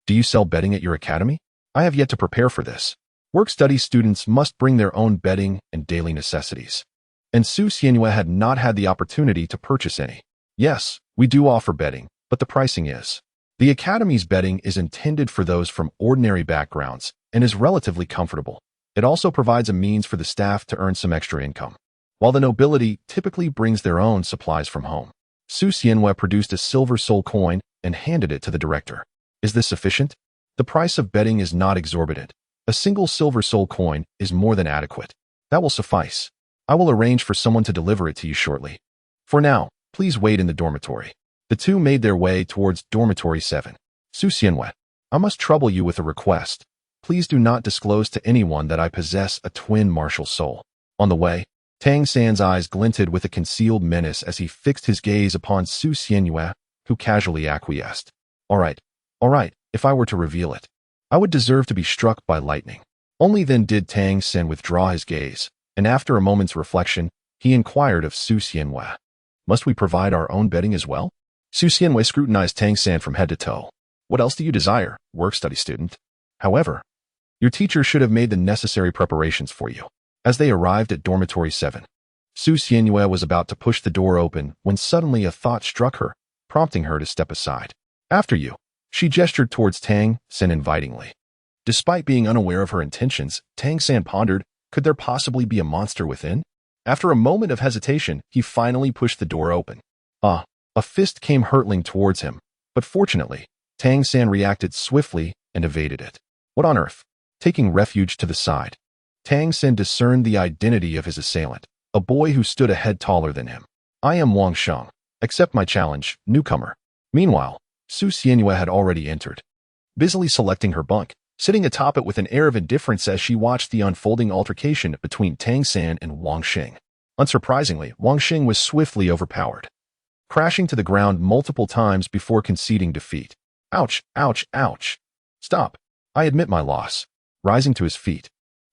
Do you sell bedding at your academy? I have yet to prepare for this. Work-study students must bring their own bedding and daily necessities. And Su Xianhua had not had the opportunity to purchase any. Yes, we do offer bedding, but the pricing is. The Academy's bedding is intended for those from ordinary backgrounds and is relatively comfortable. It also provides a means for the staff to earn some extra income, while the nobility typically brings their own supplies from home. Su Xianhua produced a silver soul coin and handed it to the director. Is this sufficient? The price of bedding is not exorbitant. A single silver soul coin is more than adequate. That will suffice. I will arrange for someone to deliver it to you shortly. For now, please wait in the dormitory. The two made their way towards Dormitory 7. Su Xianhua, I must trouble you with a request. Please do not disclose to anyone that I possess a twin martial soul. On the way, Tang San's eyes glinted with a concealed menace as he fixed his gaze upon Su Xianhua, who casually acquiesced. All right, if I were to reveal it, I would deserve to be struck by lightning. Only then did Tang Sen withdraw his gaze, and after a moment's reflection, he inquired of Su Xianhua. Must we provide our own bedding as well? Su Xianhua scrutinized Tang San from head to toe. What else do you desire, work-study student? However, your teacher should have made the necessary preparations for you. As they arrived at Dormitory 7, Su Xianyue was about to push the door open when suddenly a thought struck her, prompting her to step aside. After you. She gestured towards Tang San invitingly. Despite being unaware of her intentions, Tang San pondered, could there possibly be a monster within? After a moment of hesitation, he finally pushed the door open. A fist came hurtling towards him, but fortunately, Tang San reacted swiftly and evaded it. What on earth? Taking refuge to the side, Tang San discerned the identity of his assailant, a boy who stood a head taller than him. I am Wang Sheng. Accept my challenge, newcomer. Meanwhile, Su Xianyue had already entered, busily selecting her bunk, sitting atop it with an air of indifference as she watched the unfolding altercation between Tang San and Wang Xing. Unsurprisingly, Wang Xing was swiftly overpowered, crashing to the ground multiple times before conceding defeat. Ouch, ouch, ouch. Stop. I admit my loss. Rising to his feet,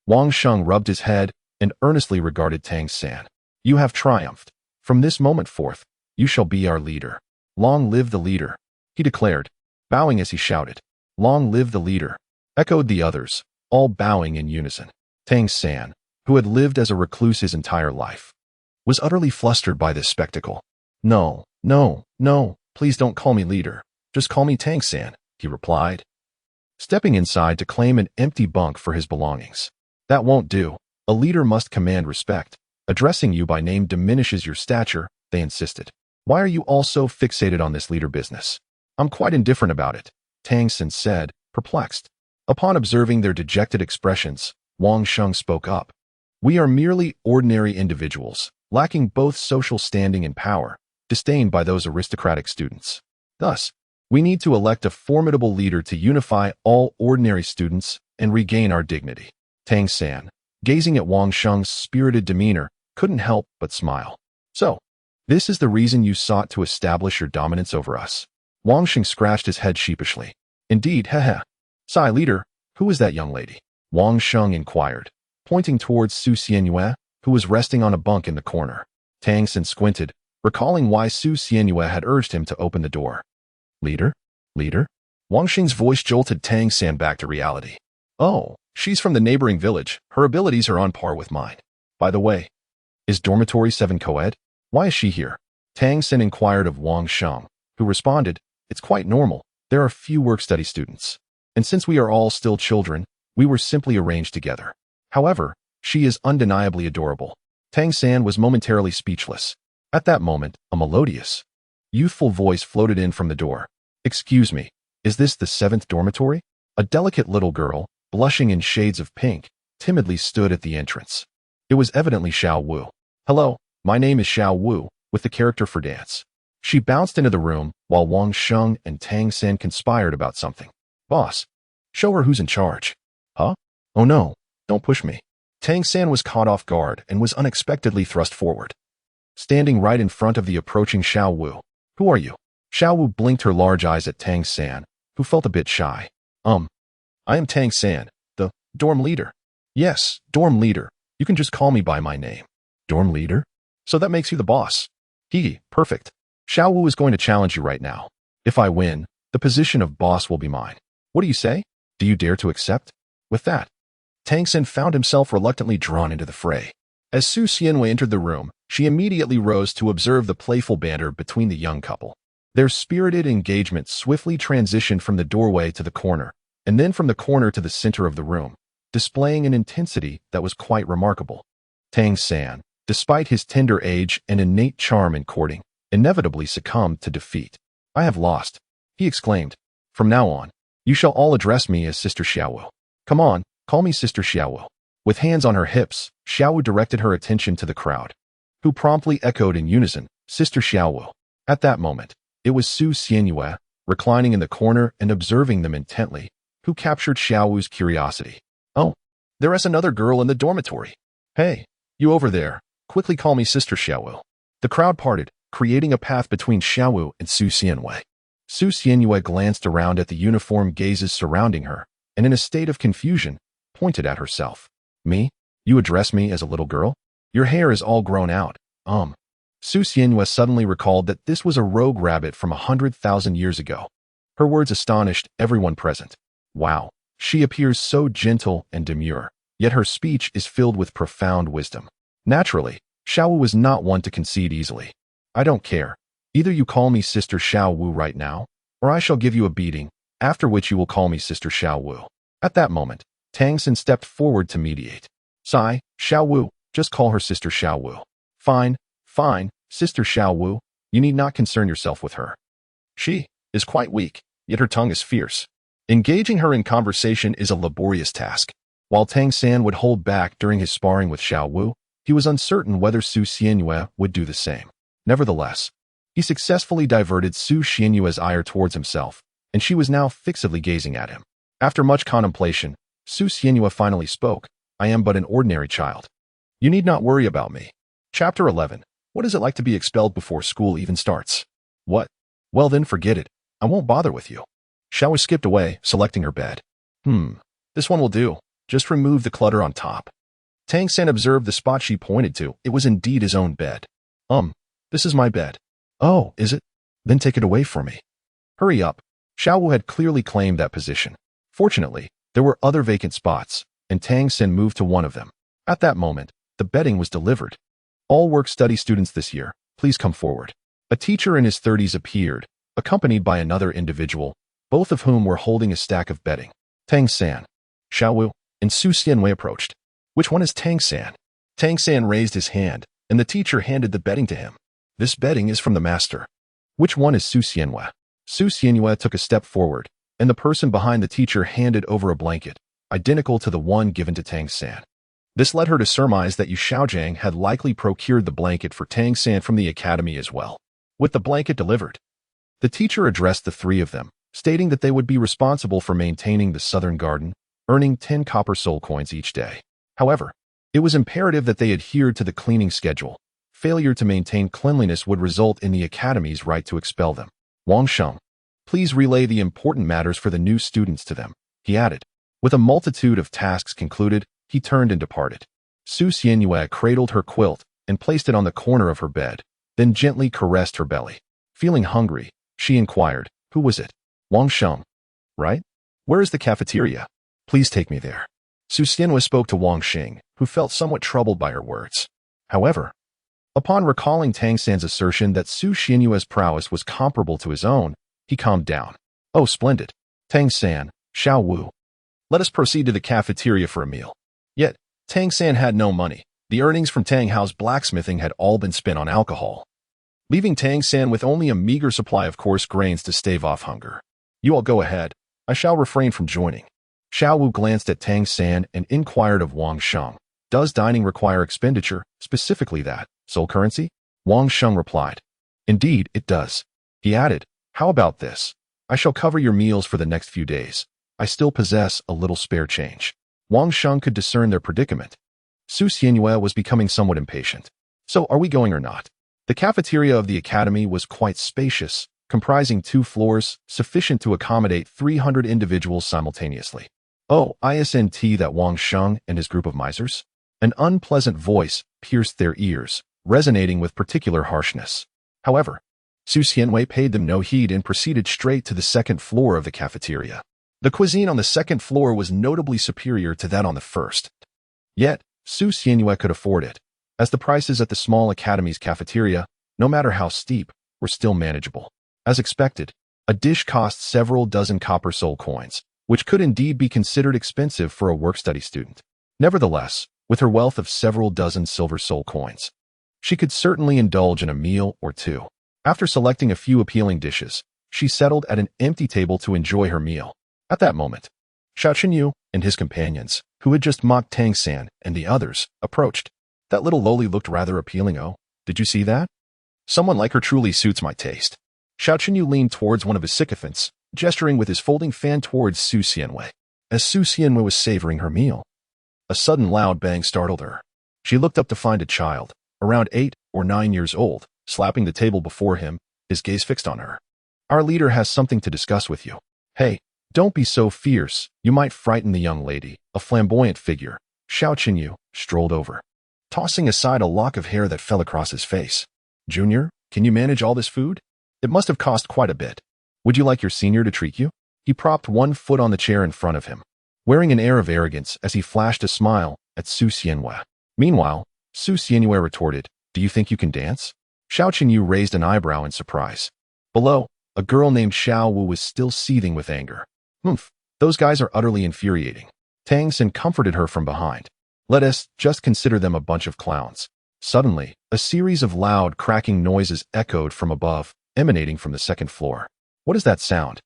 Wang Sheng rubbed his head and earnestly regarded Tang San. You have triumphed. From this moment forth, you shall be our leader. Long live the leader, he declared, bowing as he shouted. Long live the leader, echoed the others, all bowing in unison. Tang San, who had lived as a recluse his entire life, was utterly flustered by this spectacle. No, no, no, please don't call me leader. Just call me Tang San, he replied, stepping inside to claim an empty bunk for his belongings. That won't do. A leader must command respect. Addressing you by name diminishes your stature, they insisted. Why are you all so fixated on this leader business? I'm quite indifferent about it, Tang San said, perplexed. Upon observing their dejected expressions, Wang Sheng spoke up. We are merely ordinary individuals, lacking both social standing and power, disdained by those aristocratic students. Thus, we need to elect a formidable leader to unify all ordinary students and regain our dignity. Tang San, gazing at Wang Sheng's spirited demeanor, couldn't help but smile. So, this is the reason you sought to establish your dominance over us? Wang Sheng scratched his head sheepishly. Indeed, heh. Sai leader, who is that young lady? Wang Sheng inquired, pointing towards Su Xianyue, who was resting on a bunk in the corner. Tang San squinted, recalling why Su Xianyue had urged him to open the door. Leader? Leader? Wang Sheng's voice jolted Tang San back to reality. Oh, she's from the neighboring village. Her abilities are on par with mine. By the way, is Dormitory 7 co-ed? Why is she here? Tang San inquired of Wang Sheng, who responded, it's quite normal. There are few work-study students. And since we are all still children, we were simply arranged together. However, she is undeniably adorable. Tang San was momentarily speechless. At that moment, a melodious, youthful voice floated in from the door. Excuse me, is this the 7th dormitory? A delicate little girl, blushing in shades of pink, timidly stood at the entrance. It was evidently Xiao Wu. Hello, my name is Xiao Wu, with the character for dance. She bounced into the room while Wang Sheng and Tang San conspired about something. Boss, show her who's in charge. Huh? Oh no, don't push me. Tang San was caught off guard and was unexpectedly thrust forward, standing right in front of the approaching Xiao Wu. Who are you? Xiao Wu blinked her large eyes at Tang San, who felt a bit shy. I am Tang San, the dorm leader. Yes, dorm leader. You can just call me by my name. Dorm leader? So that makes you the boss. Perfect. Xiao Wu is going to challenge you right now. If I win, the position of boss will be mine. What do you say? Do you dare to accept? With that, Tang San found himself reluctantly drawn into the fray. As Su Xianyue entered the room, she immediately rose to observe the playful banter between the young couple. Their spirited engagement swiftly transitioned from the doorway to the corner, and then from the corner to the center of the room, displaying an intensity that was quite remarkable. Tang San, despite his tender age and innate charm in courting, inevitably succumbed to defeat. I have lost, he exclaimed. From now on, you shall all address me as Sister Xiaowu. Come on, call me Sister Xiaowu. With hands on her hips, Xiaowu directed her attention to the crowd, who promptly echoed in unison, Sister Xiaowu. At that moment, it was Su Xianyue, reclining in the corner and observing them intently, who captured Xiaowu's curiosity. Oh, there is another girl in the dormitory. Hey, you over there, quickly call me Sister Xiaowu. The crowd parted, creating a path between Xiaowu and Su Xianyue. Su Xianyue glanced around at the uniform gazes surrounding her, and in a state of confusion, pointed at herself. Me? You address me as a little girl? Your hair is all grown out. Su Xianyue suddenly recalled that this was a rogue rabbit from 100,000 years ago. Her words astonished everyone present. Wow, she appears so gentle and demure, yet her speech is filled with profound wisdom. Naturally, Xiao Wu was not one to concede easily. I don't care. Either you call me Sister Xiao Wu right now, or I shall give you a beating, after which you will call me Sister Xiao Wu. At that moment, Tang Xin stepped forward to mediate. Sigh, Xiao Wu, just call her Sister Xiao Wu. Fine, fine, Sister Xiao Wu, you need not concern yourself with her. She is quite weak, yet her tongue is fierce. Engaging her in conversation is a laborious task. While Tang San would hold back during his sparring with Xiao Wu, he was uncertain whether Su Xianyue would do the same. Nevertheless, he successfully diverted Su Xianyue's ire towards himself, and she was now fixedly gazing at him. After much contemplation, Su Xianyue finally spoke. I am but an ordinary child. You need not worry about me. Chapter 11. What is it like to be expelled before school even starts? What? Well then forget it. I won't bother with you. Xiao Wu skipped away, selecting her bed. This one will do. Just remove the clutter on top. Tang San observed the spot she pointed to. It was indeed his own bed. This is my bed. Oh, is it? Then take it away from me. Hurry up. Xiao Wu had clearly claimed that position. Fortunately, there were other vacant spots, and Tang Sin moved to one of them. At that moment, the bedding was delivered. All work-study students this year, please come forward. A teacher in his 30s appeared, accompanied by another individual, both of whom were holding a stack of bedding. Tang San, Xiao Wu, and Su Xianyue approached. Which one is Tang San? Tang San raised his hand, and the teacher handed the bedding to him. This bedding is from the master. Which one is Su Xianyue? Su Xianyue took a step forward, and the person behind the teacher handed over a blanket, identical to the one given to Tang San. This led her to surmise that Yu Xiaojiang had likely procured the blanket for Tang San from the academy as well. With the blanket delivered, the teacher addressed the three of them, stating that they would be responsible for maintaining the southern garden, earning 10 copper soul coins each day. However, it was imperative that they adhered to the cleaning schedule. Failure to maintain cleanliness would result in the academy's right to expel them. Wang Sheng, please relay the important matters for the new students to them, he added. With a multitude of tasks concluded, he turned and departed. Su Xianyue cradled her quilt and placed it on the corner of her bed, then gently caressed her belly. Feeling hungry, she inquired, who was it? Wang Sheng, right? Where is the cafeteria? Please take me there. Su Xianyue spoke to Wang Xing, who felt somewhat troubled by her words. However, upon recalling Tang San's assertion that Su Xianyue's prowess was comparable to his own, he calmed down. Oh, splendid. Tang San, Xiao Wu. Let us proceed to the cafeteria for a meal. Yet, Tang San had no money. The earnings from Tang Hao's blacksmithing had all been spent on alcohol, leaving Tang San with only a meager supply of coarse grains to stave off hunger. You all go ahead. I shall refrain from joining. Xiao Wu glanced at Tang San and inquired of Wang Sheng. Does dining require expenditure, specifically that, soul currency? Wang Sheng replied. Indeed, it does. He added, how about this? I shall cover your meals for the next few days. I still possess a little spare change. Wang Sheng could discern their predicament. Su Xianyue was becoming somewhat impatient. So are we going or not? The cafeteria of the academy was quite spacious, comprising 2 floors, sufficient to accommodate 300 individuals simultaneously. Oh, isn't that Wang Sheng and his group of misers? An unpleasant voice pierced their ears, resonating with particular harshness. However, Su Xianyue paid them no heed and proceeded straight to the second floor of the cafeteria. The cuisine on the second floor was notably superior to that on the first. Yet, Su Xianyue could afford it, as the prices at the small academy's cafeteria, no matter how steep, were still manageable. As expected, a dish cost several dozen copper soul coins, which could indeed be considered expensive for a work-study student. Nevertheless, with her wealth of several dozen silver soul coins, she could certainly indulge in a meal or two. After selecting a few appealing dishes, she settled at an empty table to enjoy her meal. At that moment, Xiao Chenyu and his companions, who had just mocked Tang San and the others, approached. That little loli looked rather appealing. Oh, did you see that? Someone like her truly suits my taste. Xiao Chenyu leaned towards one of his sycophants, gesturing with his folding fan towards Su Xianyue. As Su Xianyue was savoring her meal, a sudden loud bang startled her. She looked up to find a child, around 8 or 9 years old, slapping the table before him, his gaze fixed on her. Our leader has something to discuss with you. Hey, don't be so fierce, you might frighten the young lady. A flamboyant figure, Xiao Chenyu, strolled over, tossing aside a lock of hair that fell across his face. Junior, can you manage all this food? It must have cost quite a bit. Would you like your senior to treat you? He propped one foot on the chair in front of him, wearing an air of arrogance as he flashed a smile at Su Xianyue. Meanwhile, Su Xianyu retorted, "Do you think you can dance?" Xiao Qinyu raised an eyebrow in surprise. Below, a girl named Xiao Wu was still seething with anger. "Humph, those guys are utterly infuriating." Tang Xin comforted her from behind. "Let us just consider them a bunch of clowns." Suddenly, a series of loud, cracking noises echoed from above, emanating from the second floor. "What is that sound?"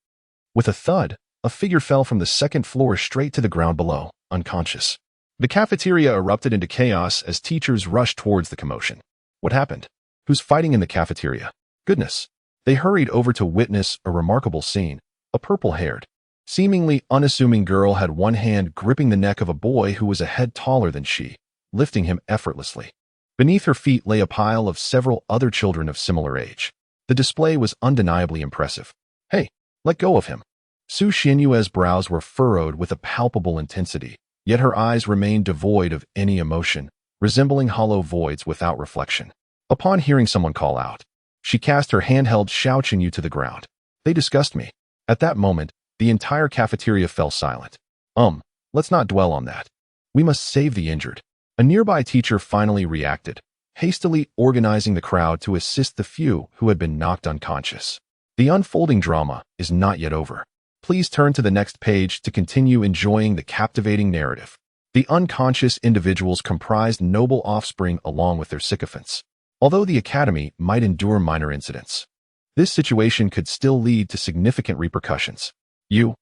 With a thud, a figure fell from the second floor straight to the ground below, unconscious. The cafeteria erupted into chaos as teachers rushed towards the commotion. What happened? Who's fighting in the cafeteria? Goodness. They hurried over to witness a remarkable scene. A purple-haired, seemingly unassuming girl had one hand gripping the neck of a boy who was a head taller than she, lifting him effortlessly. Beneath her feet lay a pile of several other children of similar age. The display was undeniably impressive. "Hey, let go of him." Su Xianyue's brows were furrowed with a palpable intensity, yet her eyes remained devoid of any emotion, resembling hollow voids without reflection. Upon hearing someone call out, she cast her handheld Xiao Qinyu to the ground. "They disgust me." At that moment, the entire cafeteria fell silent. Let's not dwell on that. We must save the injured." A nearby teacher finally reacted, hastily organizing the crowd to assist the few who had been knocked unconscious. The unfolding drama is not yet over. Please turn to the next page to continue enjoying the captivating narrative. The unconscious individuals comprised noble offspring along with their sycophants. Although the academy might endure minor incidents, this situation could still lead to significant repercussions. You,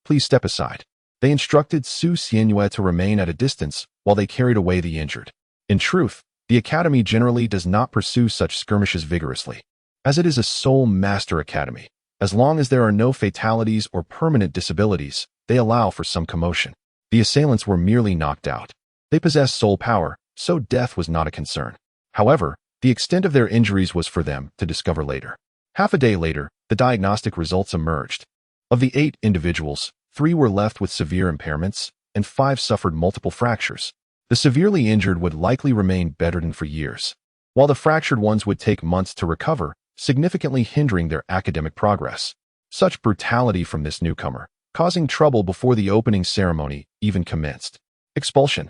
please step aside." They instructed Su Xianyue to remain at a distance while they carried away the injured. In truth, the academy generally does not pursue such skirmishes vigorously, as it is a sole master academy. As long as there are no fatalities or permanent disabilities, they allow for some commotion. The assailants were merely knocked out. They possessed soul power, so death was not a concern. However, the extent of their injuries was for them to discover later. Half a day later, the diagnostic results emerged. Of the 8 individuals, 3 were left with severe impairments, and 5 suffered multiple fractures. The severely injured would likely remain bedridden for years, while the fractured ones would take months to recover, significantly hindering their academic progress. Such brutality from this newcomer, causing trouble before the opening ceremony even commenced. Expulsion.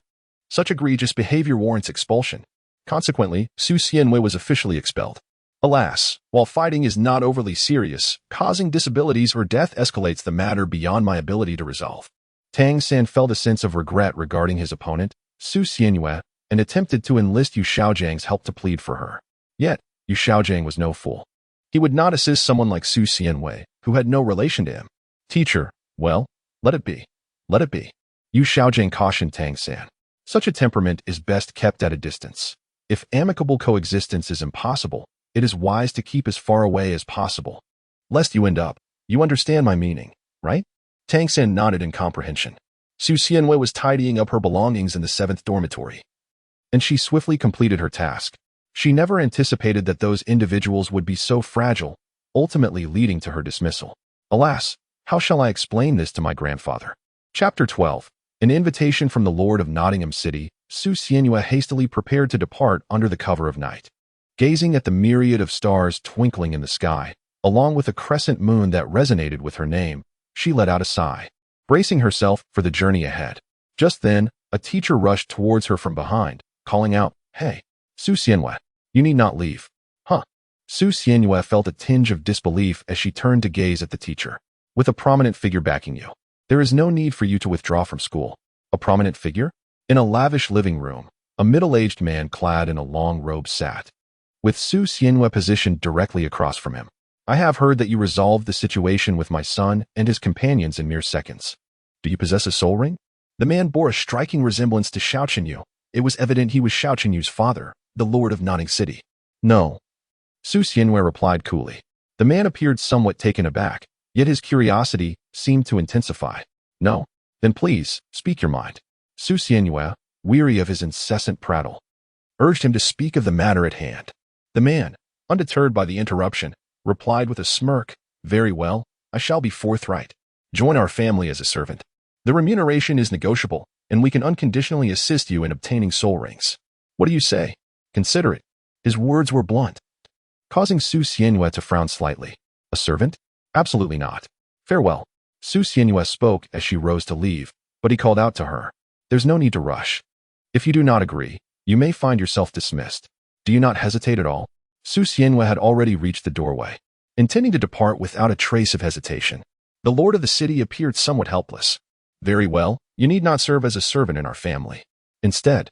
Such egregious behavior warrants expulsion. Consequently, Su Xianyue was officially expelled. Alas, while fighting is not overly serious, causing disabilities or death escalates the matter beyond my ability to resolve. Tang Xin felt a sense of regret regarding his opponent, Su Xianyue, and attempted to enlist Yu Xiaojiang's help to plead for her. Yet, Yu Xiaojiang was no fool. He would not assist someone like Su Xianyue, who had no relation to him. "Teacher, well, let it be. Let it be." Yu Xiaojiang cautioned Tang Xin. "Such a temperament is best kept at a distance. If amicable coexistence is impossible, it is wise to keep as far away as possible, lest you end up. You understand my meaning, right?" Tang Xin nodded in comprehension. Su Xianyue was tidying up her belongings in the 7th dormitory, and she swiftly completed her task. She never anticipated that those individuals would be so fragile, ultimately leading to her dismissal. Alas, how shall I explain this to my grandfather? Chapter 12. An invitation from the Lord of Nottingham City. Su Xianyue hastily prepared to depart under the cover of night. Gazing at the myriad of stars twinkling in the sky, along with a crescent moon that resonated with her name, she let out a sigh, bracing herself for the journey ahead. Just then, a teacher rushed towards her from behind, calling out, "Hey, Su Xianyue, you need not leave." Huh? Su Xianyue felt a tinge of disbelief as she turned to gaze at the teacher. "With a prominent figure backing you, there is no need for you to withdraw from school." A prominent figure? In a lavish living room, a middle-aged man clad in a long robe sat, with Su Xianyue positioned directly across from him. "I have heard that you resolved the situation with my son and his companions in mere seconds. Do you possess a soul ring?" The man bore a striking resemblance to Xiao Qinyu. It was evident he was Xiao Qinyu's father, the Lord of Nottingham City. "No," Su Xianyue replied coolly. The man appeared somewhat taken aback, yet his curiosity seemed to intensify. "No? Then please, speak your mind." Su Xianyue, weary of his incessant prattle, urged him to speak of the matter at hand. The man, undeterred by the interruption, replied with a smirk, "Very well, I shall be forthright. Join our family as a servant. The remuneration is negotiable, and we can unconditionally assist you in obtaining soul rings. What do you say? Consider it." His words were blunt, causing Su Xianyue to frown slightly. "A servant? Absolutely not. Farewell." Su Xianyue spoke as she rose to leave, but he called out to her, "There's no need to rush. If you do not agree, You may find yourself dismissed. Do you not hesitate at all? Su Xianwei had already reached the doorway, intending to depart without a trace of hesitation. The lord of the city appeared somewhat helpless. Very well, you need not serve as a servant in our family. Instead,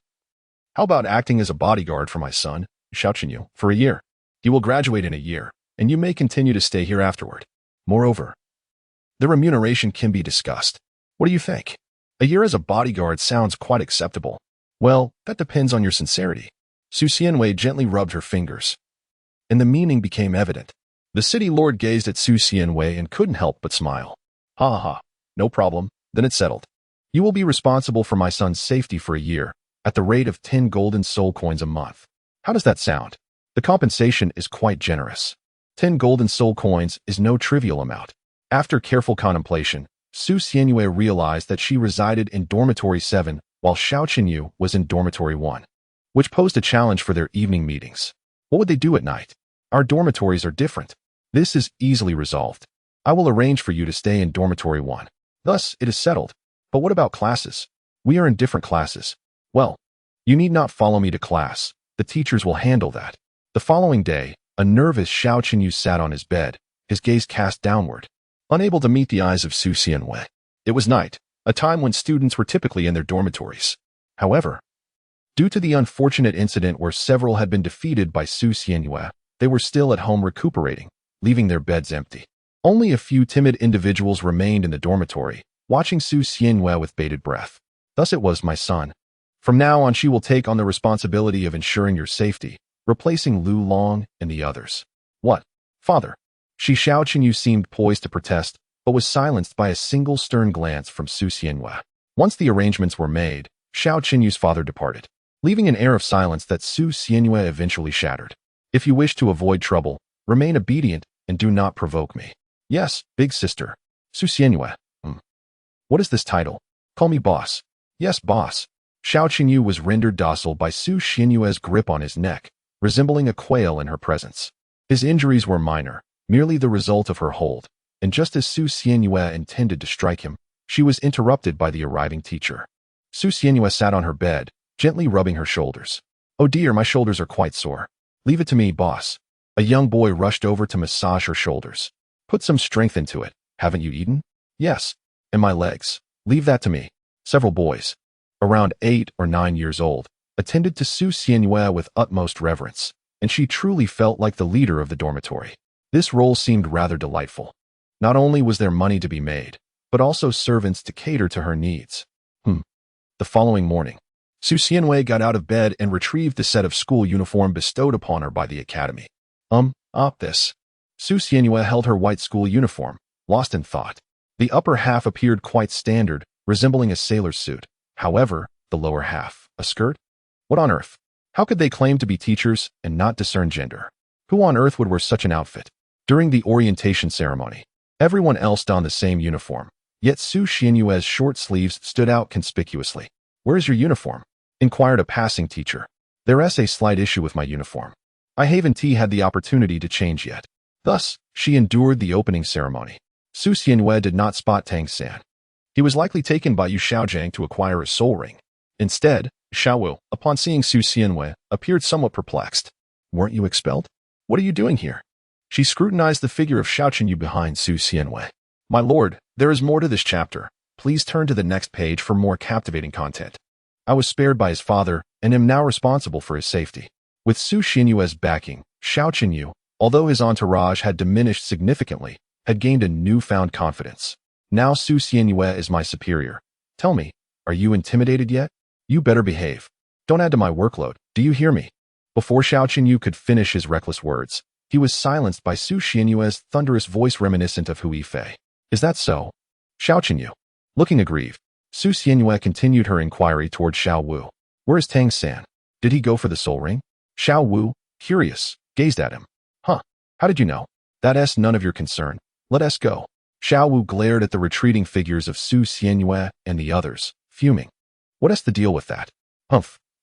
how about acting as a bodyguard for my son, Xiao Qinyu, for a year? He will graduate in a year, and you may continue to stay here afterward. Moreover, the remuneration can be discussed. What do you think? A year as a bodyguard sounds quite acceptable. Well, that depends on your sincerity. Su Xianwei gently rubbed her fingers, and the meaning became evident. The city lord gazed at Su Xianwei and couldn't help but smile. Ha ha, no problem, then it's settled. You will be responsible for my son's safety for a year, at the rate of 10 golden soul coins a month. How does that sound? The compensation is quite generous. 10 golden soul coins is no trivial amount. After careful contemplation, Su Xianwei realized that she resided in Dormitory 7, while Xiao Qinyu was in Dormitory 1, which posed a challenge for their evening meetings. What would they do at night? Our dormitories are different. This is easily resolved. I will arrange for you to stay in Dormitory 1. Thus, it is settled. But what about classes? We are in different classes. Well, you need not follow me to class. The teachers will handle that. The following day, a nervous Xiao Qinyu sat on his bed, his gaze cast downward, unable to meet the eyes of Su Xianwei. It was night, a time when students were typically in their dormitories. However, due to the unfortunate incident where several had been defeated by Su Xianwei, they were still at home recuperating, leaving their beds empty. Only a few timid individuals remained in the dormitory, watching Su Xianwei with bated breath. Thus it was, my son. From now on she will take on the responsibility of ensuring your safety, replacing Lu Long and the others. What? Father? Xiao Qinyu seemed poised to protest, but was silenced by a single stern glance from Su Xianwei. Once the arrangements were made, Xiao Qinyu's father departed, leaving an air of silence that Su Xianwei eventually shattered. If you wish to avoid trouble, remain obedient and do not provoke me. Yes, big sister. Su Xianwei. What is this title? Call me boss. Yes, boss. Xiao Qinyu was rendered docile by Su Xianwei's grip on his neck, resembling a quail in her presence. His injuries were minor, merely the result of her hold, and just as Su Xianwei intended to strike him, she was interrupted by the arriving teacher. Su Xianwei sat on her bed, gently rubbing her shoulders. Oh dear, my shoulders are quite sore. Leave it to me, boss. A young boy rushed over to massage her shoulders. Put some strength into it. Haven't you eaten? Yes. And my legs. Leave that to me. Several boys, around 8 or 9 years old, attended to Su Xianwei with utmost reverence, and she truly felt like the leader of the dormitory. This role seemed rather delightful. Not only was there money to be made, but also servants to cater to her needs. The following morning, Su Xianwei got out of bed and retrieved the set of school uniform bestowed upon her by the academy. This. Su Xianwei held her white school uniform, lost in thought. The upper half appeared quite standard, resembling a sailor's suit. However, the lower half, a skirt? What on earth? How could they claim to be teachers and not discern gender? Who on earth would wear such an outfit? During the orientation ceremony, everyone else donned the same uniform, yet Su Xianwei's short sleeves stood out conspicuously. Where's your uniform? Inquired a passing teacher. There's a slight issue with my uniform. I haven't had the opportunity to change yet. Thus, she endured the opening ceremony. Su Xianwei did not spot Tang San. He was likely taken by Yu Xiaojiang to acquire a soul ring. Instead, Xiao Wu, upon seeing Su Xianwei, appeared somewhat perplexed. Weren't you expelled? What are you doing here? She scrutinized the figure of Xiao Qinyu behind Su Xianwei. My lord, there is more to this chapter. Please turn to the next page for more captivating content. I was spared by his father and am now responsible for his safety. With Su Xianwei's backing, Xiao Qinyu, although his entourage had diminished significantly, had gained a newfound confidence. Now Su Xianwei is my superior. Tell me, are you intimidated yet? You better behave. Don't add to my workload, do you hear me? Before Xiao Qinyu could finish his reckless words, he was silenced by Su Xianwei's thunderous voice reminiscent of Hu Yifei. Is that so? Xiao Qinyu. Looking aggrieved, Su Xianwei continued her inquiry toward Xiao Wu. Where is Tang San? Did he go for the soul ring? Xiao Wu, curious, gazed at him. How did you know? That's none of your concern. Let us go. Xiao Wu glared at the retreating figures of Su Xianwei and the others, fuming. What's the deal with that?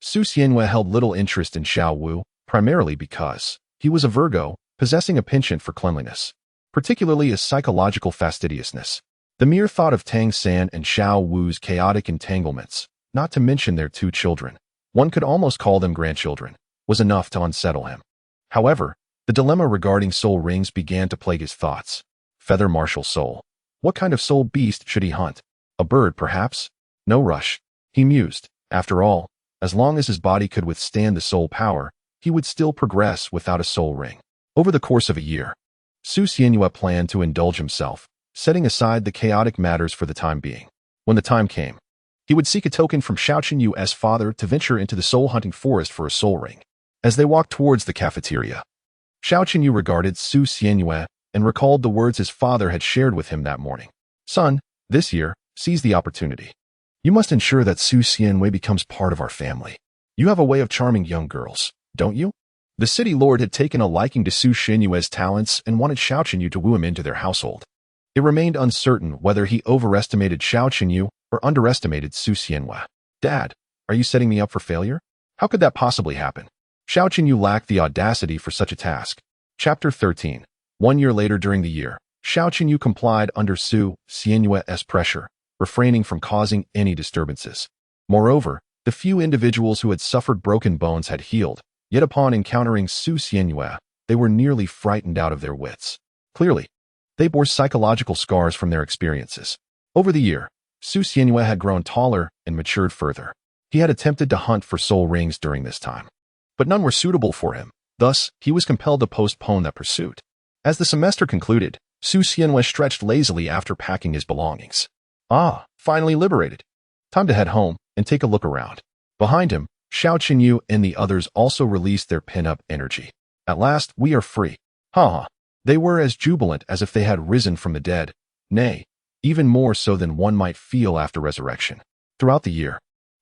Su Xianwei held little interest in Xiao Wu, primarily because he was a Virgo, possessing a penchant for cleanliness, particularly a psychological fastidiousness. The mere thought of Tang San and Xiao Wu's chaotic entanglements, not to mention their 2 children, one could almost call them grandchildren, was enough to unsettle him. However, the dilemma regarding soul rings began to plague his thoughts. Feather martial soul. What kind of soul beast should he hunt? A bird, perhaps? No rush. He mused. After all, as long as his body could withstand the soul power, he would still progress without a soul ring. Over the course of a year, Su Xianhua planned to indulge himself, setting aside the chaotic matters for the time being. When the time came, he would seek a token from Xiao Qinyu's father to venture into the soul-hunting forest for a soul ring. As they walked towards the cafeteria, Xiao Qinyu regarded Su Xianhua and recalled the words his father had shared with him that morning. Son, this year, seize the opportunity. You must ensure that Su Xianhua becomes part of our family. You have a way of charming young girls, don't you? The city lord had taken a liking to Su Xianhua's talents and wanted Xiao Qinyu to woo him into their household. It remained uncertain whether he overestimated Xiao Qinyu or underestimated Su Xianhua. Dad, are you setting me up for failure? How could that possibly happen? Xiao Qinyu lacked the audacity for such a task. Chapter 13. 1 year later during the year, Xiao Qinyu complied under Su Xianhua's pressure, refraining from causing any disturbances. Moreover, the few individuals who had suffered broken bones had healed, yet upon encountering Su Xianhua, they were nearly frightened out of their wits. Clearly, they bore psychological scars from their experiences. Over the year, Su Xianhua had grown taller and matured further. He had attempted to hunt for soul rings during this time, but none were suitable for him. Thus, he was compelled to postpone that pursuit. As the semester concluded, Su Xianhua stretched lazily after packing his belongings. Ah, finally liberated. Time to head home and take a look around. Behind him, Xiao Qinyu and the others also released their pin-up energy. At last, we are free. Ha! They were as jubilant as if they had risen from the dead. Nay, even more so than one might feel after resurrection. Throughout the year,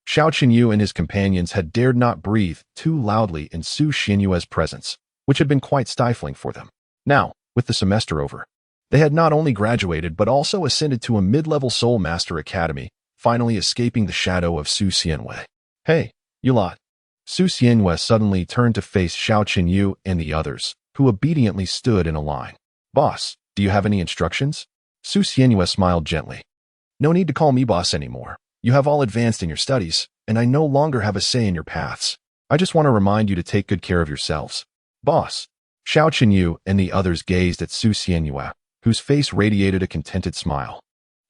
Xiao Qinyu and his companions had dared not breathe too loudly in Su Xianhua's presence, which had been quite stifling for them. Now, with the semester over, they had not only graduated but also ascended to a mid-level Soul Master Academy, finally escaping the shadow of Su Xianhua. Hey, you lot. Su Xianhua suddenly turned to face Xiao Qinyu and the others, who obediently stood in a line. Boss, do you have any instructions? Su Xianhua smiled gently. No need to call me boss anymore. You have all advanced in your studies, and I no longer have a say in your paths. I just want to remind you to take good care of yourselves. Boss. Xiao Qinyu and the others gazed at Su Xianhua, whose face radiated a contented smile,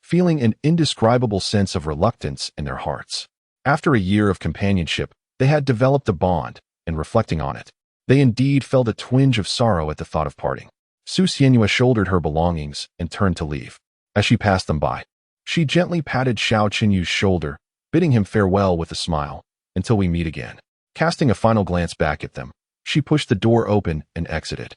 feeling an indescribable sense of reluctance in their hearts. After a year of companionship, they had developed a bond, and reflecting on it, they indeed felt a twinge of sorrow at the thought of parting. Su Xianhua shouldered her belongings and turned to leave. As she passed them by, she gently patted Xiao Qinyu's shoulder, bidding him farewell with a smile, until we meet again. Casting a final glance back at them, she pushed the door open and exited.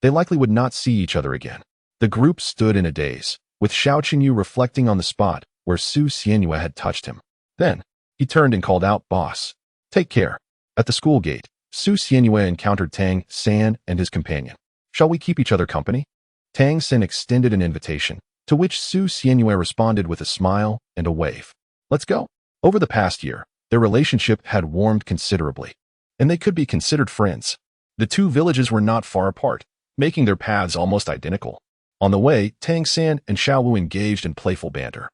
They likely would not see each other again. The group stood in a daze, with Xiao Qinyu reflecting on the spot where Su Xianhua had touched him. Then, he turned and called out, Boss. Take care. At the school gate, Su Xianhua encountered Tang San and his companion. Shall we keep each other company? Tang San extended an invitation, to which Su Xianhua responded with a smile and a wave. Let's go. Over the past year, their relationship had warmed considerably, and they could be considered friends. The two villages were not far apart, making their paths almost identical. On the way, Tang San and Xiao Wu engaged in playful banter,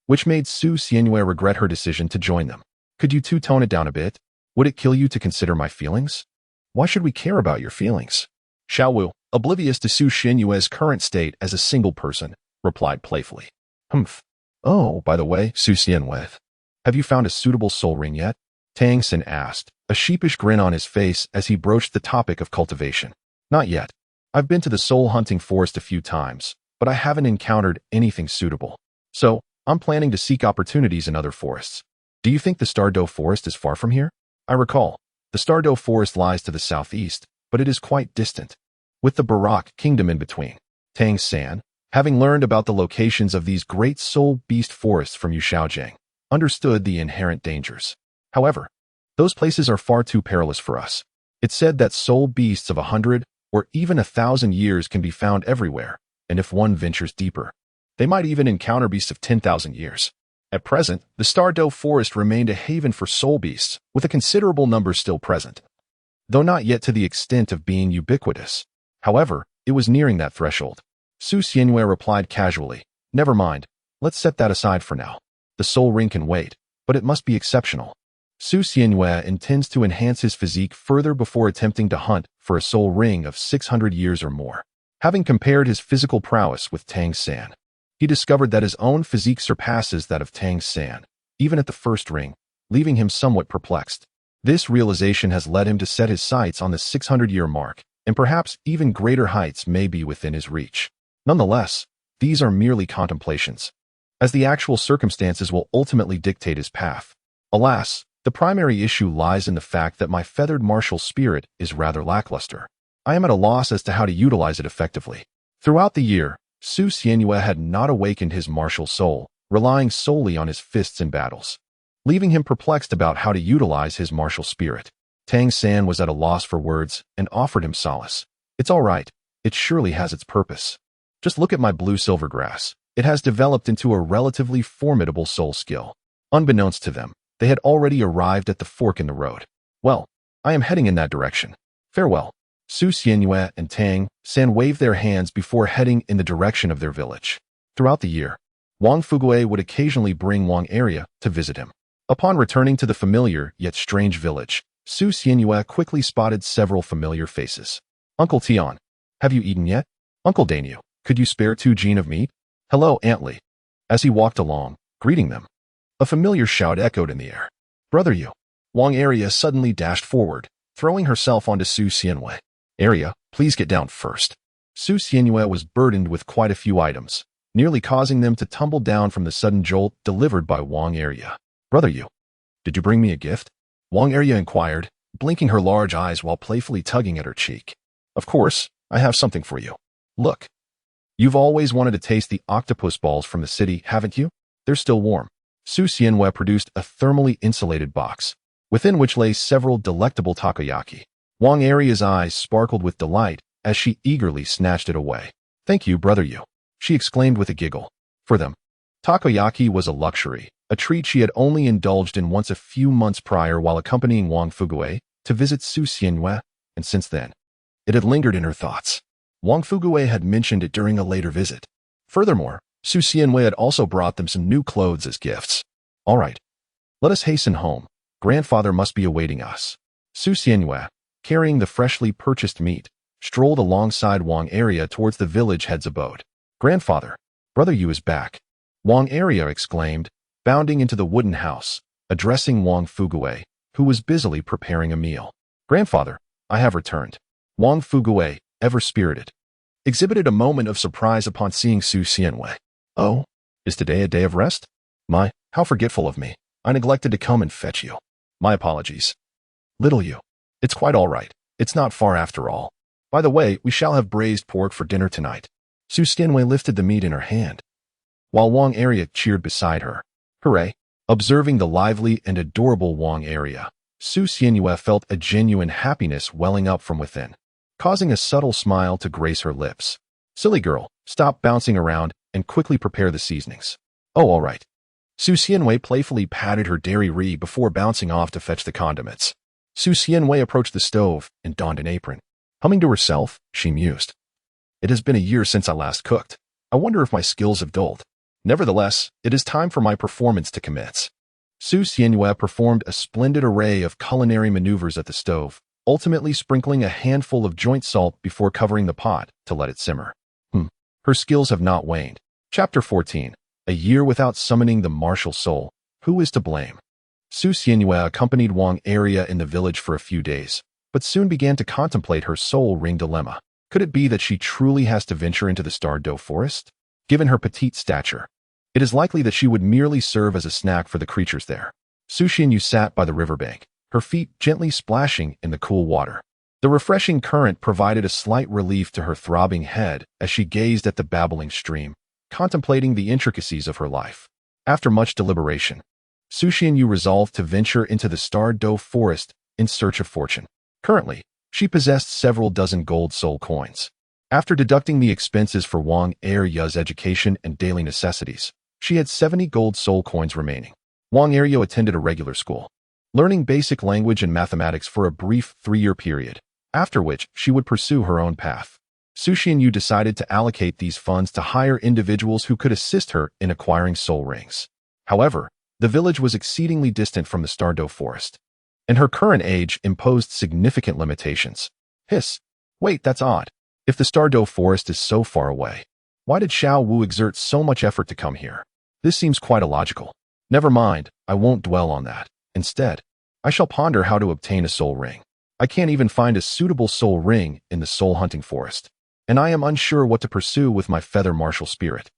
which made Su Xianhua regret her decision to join them. Could you two tone it down a bit? Would it kill you to consider my feelings? Why should we care about your feelings? Xiao Wu, oblivious to Su Xianhua's current state as a single person, replied playfully. Humph. Oh, by the way, Su Xianhua, have you found a suitable soul ring yet? Tang San asked, a sheepish grin on his face as he broached the topic of cultivation. Not yet. I've been to the soul-hunting forest a few times, but I haven't encountered anything suitable. So, I'm planning to seek opportunities in other forests. Do you think the Stardo Forest is far from here? I recall, the Stardo Forest lies to the southeast, but it is quite distant, with the Barak Kingdom in between. Tang San, having learned about the locations of these great soul beast forests from Yu Shaojiang, understood the inherent dangers. However, those places are far too perilous for us. It's said that soul beasts of 100 or even 1,000 years can be found everywhere, and if one ventures deeper, they might even encounter beasts of 10,000 years. At present, the Stardo Forest remained a haven for soul beasts, with a considerable number still present, though not yet to the extent of being ubiquitous. However, it was nearing that threshold. Su Xianhua replied casually, never mind, let's set that aside for now. The soul ring can wait, but it must be exceptional. Su Xianyue intends to enhance his physique further before attempting to hunt for a soul ring of 600 years or more. Having compared his physical prowess with Tang San, he discovered that his own physique surpasses that of Tang San, even at the first ring, leaving him somewhat perplexed. This realization has led him to set his sights on the 600-year mark, and perhaps even greater heights may be within his reach. Nonetheless, these are merely contemplations, as the actual circumstances will ultimately dictate his path. Alas, the primary issue lies in the fact that my feathered martial spirit is rather lackluster. I am at a loss as to how to utilize it effectively. Throughout the year, Su Xianyue had not awakened his martial soul, relying solely on his fists in battles, leaving him perplexed about how to utilize his martial spirit. Tang San was at a loss for words and offered him solace. It's all right. It surely has its purpose. Just look at my blue silvergrass. It has developed into a relatively formidable soul skill. Unbeknownst to them, they had already arrived at the fork in the road. Well, I am heading in that direction. Farewell. Su Xianyue and Tang San waved their hands before heading in the direction of their village. Throughout the year, Wang Fugue would occasionally bring Wang Area to visit him. Upon returning to the familiar yet strange village, Su Xianyue quickly spotted several familiar faces. Uncle Tian, have you eaten yet? Uncle Dainu, could you spare 2 jin of meat? Hello, Aunt Li. As he walked along, greeting them, a familiar shout echoed in the air. Brother Yu. Wang Area suddenly dashed forward, throwing herself onto Su Xianyue. Area, please get down first. Su Xianyue was burdened with quite a few items, nearly causing them to tumble down from the sudden jolt delivered by Wang Area. Brother Yu, did you bring me a gift? Wang Area inquired, blinking her large eyes while playfully tugging at her cheek. Of course, I have something for you. Look. You've always wanted to taste the octopus balls from the city, haven't you? They're still warm. Su Xianyue produced a thermally insulated box, within which lay several delectable takoyaki. Wang Area's eyes sparkled with delight as she eagerly snatched it away. Thank you, Brother Yu, she exclaimed with a giggle. For them, takoyaki was a luxury, a treat she had only indulged in once a few months prior while accompanying Wang Fugue to visit Su Xianyue, and since then, it had lingered in her thoughts. Wang Fugue had mentioned it during a later visit. Furthermore, Su Xianyue had also brought them some new clothes as gifts. All right, let us hasten home. Grandfather must be awaiting us. Su Xianyue, carrying the freshly purchased meat, strolled alongside Wang Area towards the village head's abode. Grandfather, Brother Yu is back. Wang Area exclaimed, bounding into the wooden house, addressing Wang Fugue, who was busily preparing a meal. Grandfather, I have returned. Wang Fugue, ever spirited, exhibited a moment of surprise upon seeing Su Xianyue. Oh, is today a day of rest? My, how forgetful of me. I neglected to come and fetch you. My apologies. Little Yu. It's quite all right. It's not far after all. By the way, we shall have braised pork for dinner tonight. Su Xianyue lifted the meat in her hand, while Wang Area cheered beside her. Hooray! Observing the lively and adorable Wang Area, Su Xianyue felt a genuine happiness welling up from within, causing a subtle smile to grace her lips. Silly girl, stop bouncing around and quickly prepare the seasonings. Oh, all right. Su Xianyue playfully patted her dairy re before bouncing off to fetch the condiments. Su Xianyue approached the stove and donned an apron. Humming to herself, she mused. It has been a year since I last cooked. I wonder if my skills have dulled. Nevertheless, it is time for my performance to commence. Su Xianyue performed a splendid array of culinary maneuvers at the stove, ultimately sprinkling a handful of joint salt before covering the pot to let it simmer. Her skills have not waned. Chapter 14. A year without summoning the martial soul. Who is to blame? Su Xianyue accompanied Wang Area in the village for a few days, but soon began to contemplate her soul ring dilemma. Could it be that she truly has to venture into the Stardo Forest? Given her petite stature, it is likely that she would merely serve as a snack for the creatures there. Su Xianyue sat by the riverbank, her feet gently splashing in the cool water. The refreshing current provided a slight relief to her throbbing head as she gazed at the babbling stream, contemplating the intricacies of her life. After much deliberation, Su Xianyue resolved to venture into the Stardo Forest in search of fortune. Currently, she possessed several dozen gold soul coins. After deducting the expenses for Wang Area's education and daily necessities, she had 70 gold soul coins remaining. Wang Area attended a regular school, learning basic language and mathematics for a brief 3-year period, after which she would pursue her own path. Su Xianyue decided to allocate these funds to hire individuals who could assist her in acquiring soul rings. However, The village was exceedingly distant from the Stardo Forest, and her current age imposed significant limitations. Hiss. Wait, that's odd. If the Stardo Forest is so far away, why did Xiao Wu exert so much effort to come here? This seems quite illogical. Never mind, I won't dwell on that. Instead, I shall ponder how to obtain a soul ring. I can't even find a suitable soul ring in the soul-hunting forest, and I am unsure what to pursue with my feather martial spirit.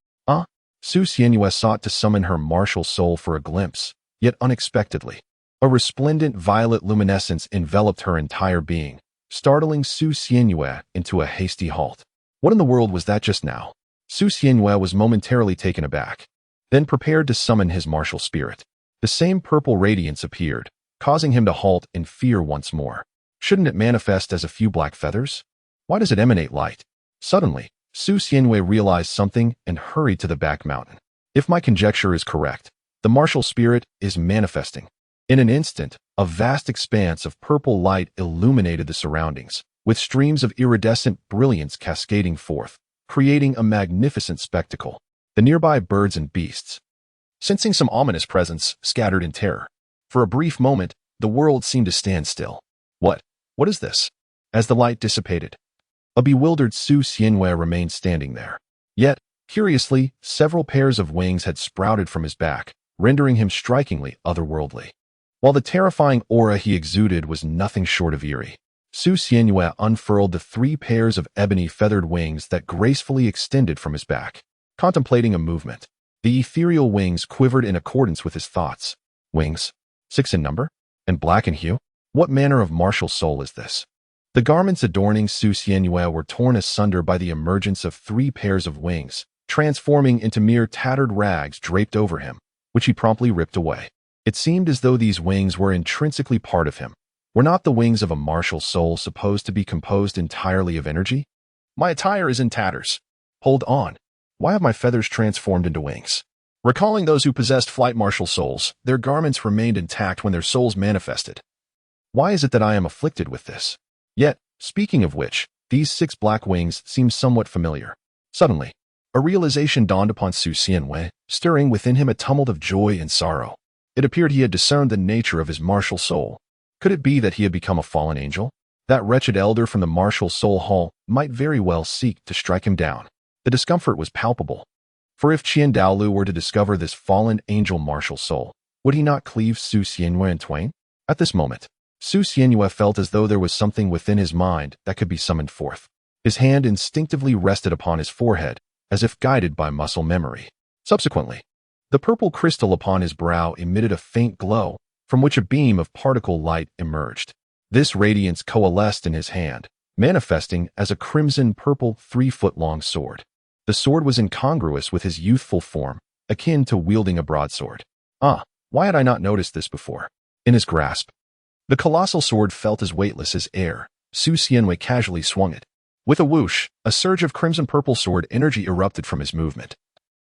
Su Xianyue sought to summon her martial soul for a glimpse, yet unexpectedly. A resplendent violet luminescence enveloped her entire being, startling Su Xianyue into a hasty halt. What in the world was that just now? Su Xianyue was momentarily taken aback, then prepared to summon his martial spirit. The same purple radiance appeared, causing him to halt in fear once more. Shouldn't it manifest as a few black feathers? Why does it emanate light? Suddenly, Su Xianyue realized something and hurried to the back mountain. If my conjecture is correct, the martial spirit is manifesting. In an instant, a vast expanse of purple light illuminated the surroundings, with streams of iridescent brilliance cascading forth, creating a magnificent spectacle. The nearby birds and beasts, sensing some ominous presence, scattered in terror. For a brief moment, the world seemed to stand still. What is this? As the light dissipated, a bewildered Su Xianyue remained standing there. Yet, curiously, several pairs of wings had sprouted from his back, rendering him strikingly otherworldly. While the terrifying aura he exuded was nothing short of eerie, Su Xianyue unfurled the 3 pairs of ebony feathered wings that gracefully extended from his back. Contemplating a movement, the ethereal wings quivered in accordance with his thoughts. Wings, 6 in number, and black in hue? What manner of martial soul is this? The garments adorning Su Xianyue were torn asunder by the emergence of 3 pairs of wings, transforming into mere tattered rags draped over him, which he promptly ripped away. It seemed as though these wings were intrinsically part of him. Were not the wings of a martial soul supposed to be composed entirely of energy? My attire is in tatters. Hold on. Why have my feathers transformed into wings? Recalling those who possessed flight martial souls, their garments remained intact when their souls manifested. Why is it that I am afflicted with this? Yet, speaking of which, these 6 black wings seem somewhat familiar. Suddenly, a realization dawned upon Su Xianyue, stirring within him a tumult of joy and sorrow. It appeared he had discerned the nature of his martial soul. Could it be that he had become a fallen angel? That wretched elder from the martial soul hall might very well seek to strike him down. The discomfort was palpable. For if Douluo were to discover this fallen angel martial soul, would he not cleave Su Xianyue in twain? At this moment, Su Xianyue felt as though there was something within his mind that could be summoned forth. His hand instinctively rested upon his forehead, as if guided by muscle memory. Subsequently, the purple crystal upon his brow emitted a faint glow, from which a beam of particle light emerged. This radiance coalesced in his hand, manifesting as a crimson-purple 3-foot-long sword. The sword was incongruous with his youthful form, akin to wielding a broadsword. Why had I not noticed this before? In his grasp, the colossal sword felt as weightless as air. Su Xianyue casually swung it. With a whoosh, a surge of crimson-purple sword energy erupted from his movement,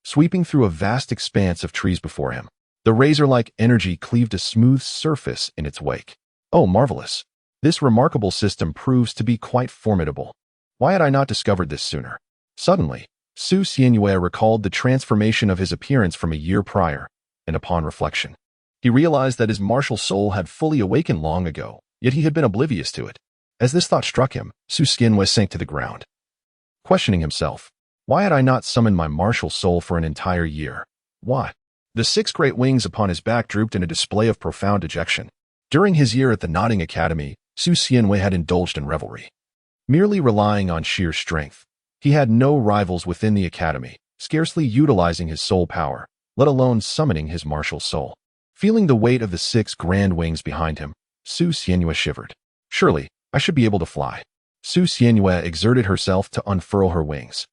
sweeping through a vast expanse of trees before him. The razor-like energy cleaved a smooth surface in its wake. Oh, marvelous! This remarkable system proves to be quite formidable. Why had I not discovered this sooner? Suddenly, Su Xianyue recalled the transformation of his appearance from a year prior, and upon reflection, he realized that his martial soul had fully awakened long ago, yet he had been oblivious to it. As this thought struck him, Su Xianyue sank to the ground, questioning himself. Why had I not summoned my martial soul for an entire year? Why? The 6 great wings upon his back drooped in a display of profound dejection. During his year at the Nodding Academy, Su Xianyue had indulged in revelry. Merely relying on sheer strength, he had no rivals within the academy, scarcely utilizing his soul power, let alone summoning his martial soul. Feeling the weight of the 6 grand wings behind him, Su Xianyue shivered. Surely, I should be able to fly. Su Xianyue exerted herself to unfurl her wings,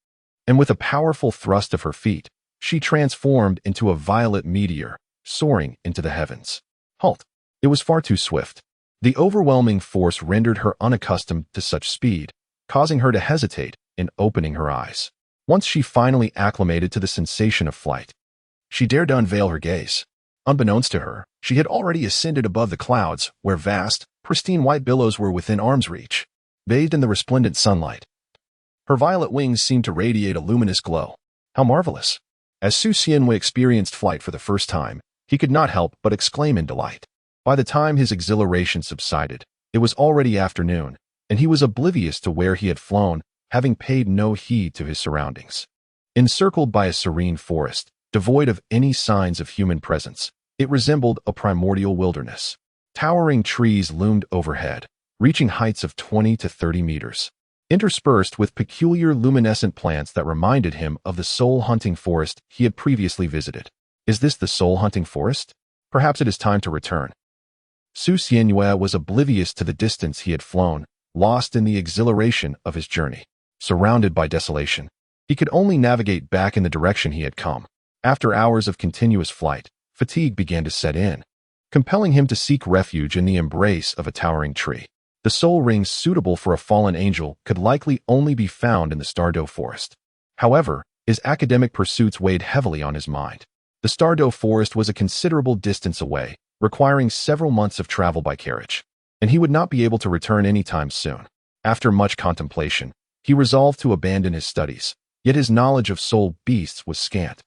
and with a powerful thrust of her feet, she transformed into a violet meteor, soaring into the heavens. Halt! It was far too swift. The overwhelming force rendered her unaccustomed to such speed, causing her to hesitate in opening her eyes. Once she finally acclimated to the sensation of flight, she dared to unveil her gaze. Unbeknownst to her, she had already ascended above the clouds, where vast, pristine white billows were within arm's reach, bathed in the resplendent sunlight. Her violet wings seemed to radiate a luminous glow. How marvelous! As Su Xianyue experienced flight for the first time, He could not help but exclaim in delight. By the time his exhilaration subsided, it was already afternoon, and he was oblivious to where he had flown, having paid no heed to his surroundings. Encircled by a serene forest, devoid of any signs of human presence, it resembled a primordial wilderness. Towering trees loomed overhead, reaching heights of 20 to 30 meters, interspersed with peculiar luminescent plants that reminded him of the soul-hunting forest he had previously visited. Is this the soul-hunting forest? Perhaps it is time to return. Su Xianyue was oblivious to the distance he had flown, lost in the exhilaration of his journey. Surrounded by desolation, he could only navigate back in the direction he had come. After hours of continuous flight, fatigue began to set in, compelling him to seek refuge in the embrace of a towering tree. The soul rings suitable for a fallen angel could likely only be found in the Stardo Forest. However, his academic pursuits weighed heavily on his mind. The Stardo Forest was a considerable distance away, requiring several months of travel by carriage, and he would not be able to return anytime soon. After much contemplation, he resolved to abandon his studies, yet his knowledge of soul beasts was scant,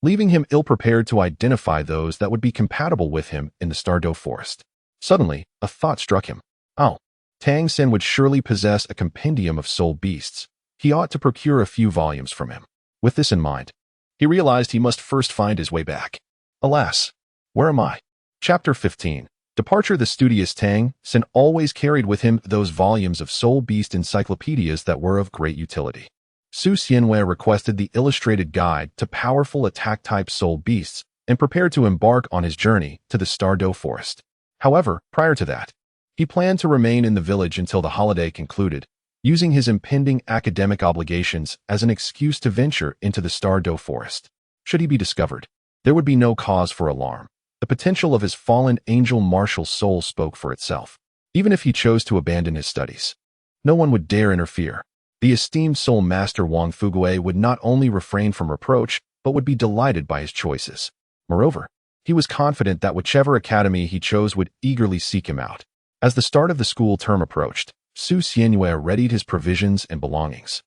leaving him ill-prepared to identify those that would be compatible with him in the Stardo Forest. Suddenly, a thought struck him. Oh, Tang Sen would surely possess a compendium of soul beasts. He ought to procure a few volumes from him. With this in mind, he realized he must first find his way back. Alas, where am I? Chapter 15. Departure. The studious Tang Sen always carried with him those volumes of soul beast encyclopedias that were of great utility. Su Xianyue requested the illustrated guide to powerful attack-type soul beasts and prepared to embark on his journey to the Stardo Forest. However, prior to that, he planned to remain in the village until the holiday concluded, using his impending academic obligations as an excuse to venture into the Stardo Forest. Should he be discovered, there would be no cause for alarm. The potential of his fallen angel martial soul spoke for itself. Even if he chose to abandon his studies, no one would dare interfere. The esteemed soul master Wang Fugue would not only refrain from reproach, but would be delighted by his choices. Moreover, he was confident that whichever academy he chose would eagerly seek him out. As the start of the school term approached, Su Xianyue readied his provisions and belongings,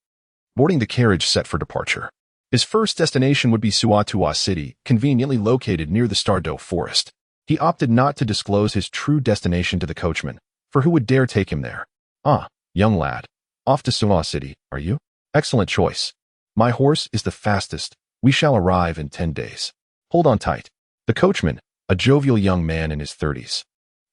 boarding the carriage set for departure. His first destination would be Suatua City, conveniently located near the Stardo Forest. He opted not to disclose his true destination to the coachman, for who would dare take him there? Ah, young lad, off to Suatua City, are you? Excellent choice. My horse is the fastest. We shall arrive in 10 days. Hold on tight. The coachman, a jovial young man in his 30s,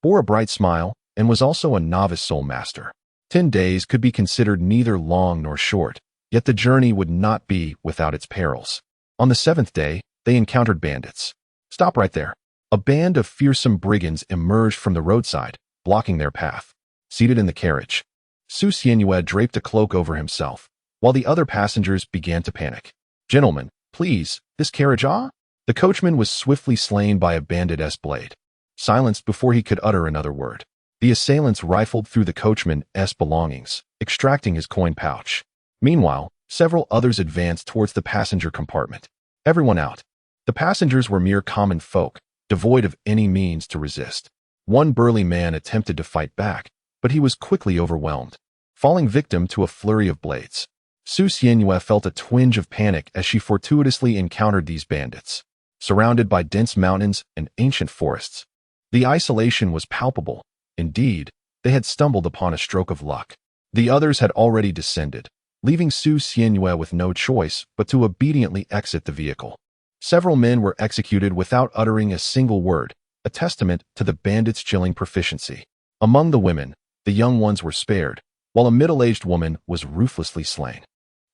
bore a bright smile and was also a novice soul master. 10 days could be considered neither long nor short, yet the journey would not be without its perils. On the 7th day, they encountered bandits. Stop right there. A band of fearsome brigands emerged from the roadside, blocking their path. Seated in the carriage, Su Xianyue draped a cloak over himself, while the other passengers began to panic. Gentlemen, please, this carriage, ah? The coachman was swiftly slain by a bandit's blade, silenced before he could utter another word. The assailants rifled through the coachman's belongings, extracting his coin pouch. Meanwhile, several others advanced towards the passenger compartment. Everyone out. The passengers were mere common folk, devoid of any means to resist. One burly man attempted to fight back, but he was quickly overwhelmed, falling victim to a flurry of blades. Su Xianyue felt a twinge of panic as she fortuitously encountered these bandits. Surrounded by dense mountains and ancient forests, the isolation was palpable. Indeed, they had stumbled upon a stroke of luck. The others had already descended, leaving Su Xianyue with no choice but to obediently exit the vehicle. Several men were executed without uttering a single word, a testament to the bandits' chilling proficiency. Among the women, the young ones were spared, while a middle-aged woman was ruthlessly slain.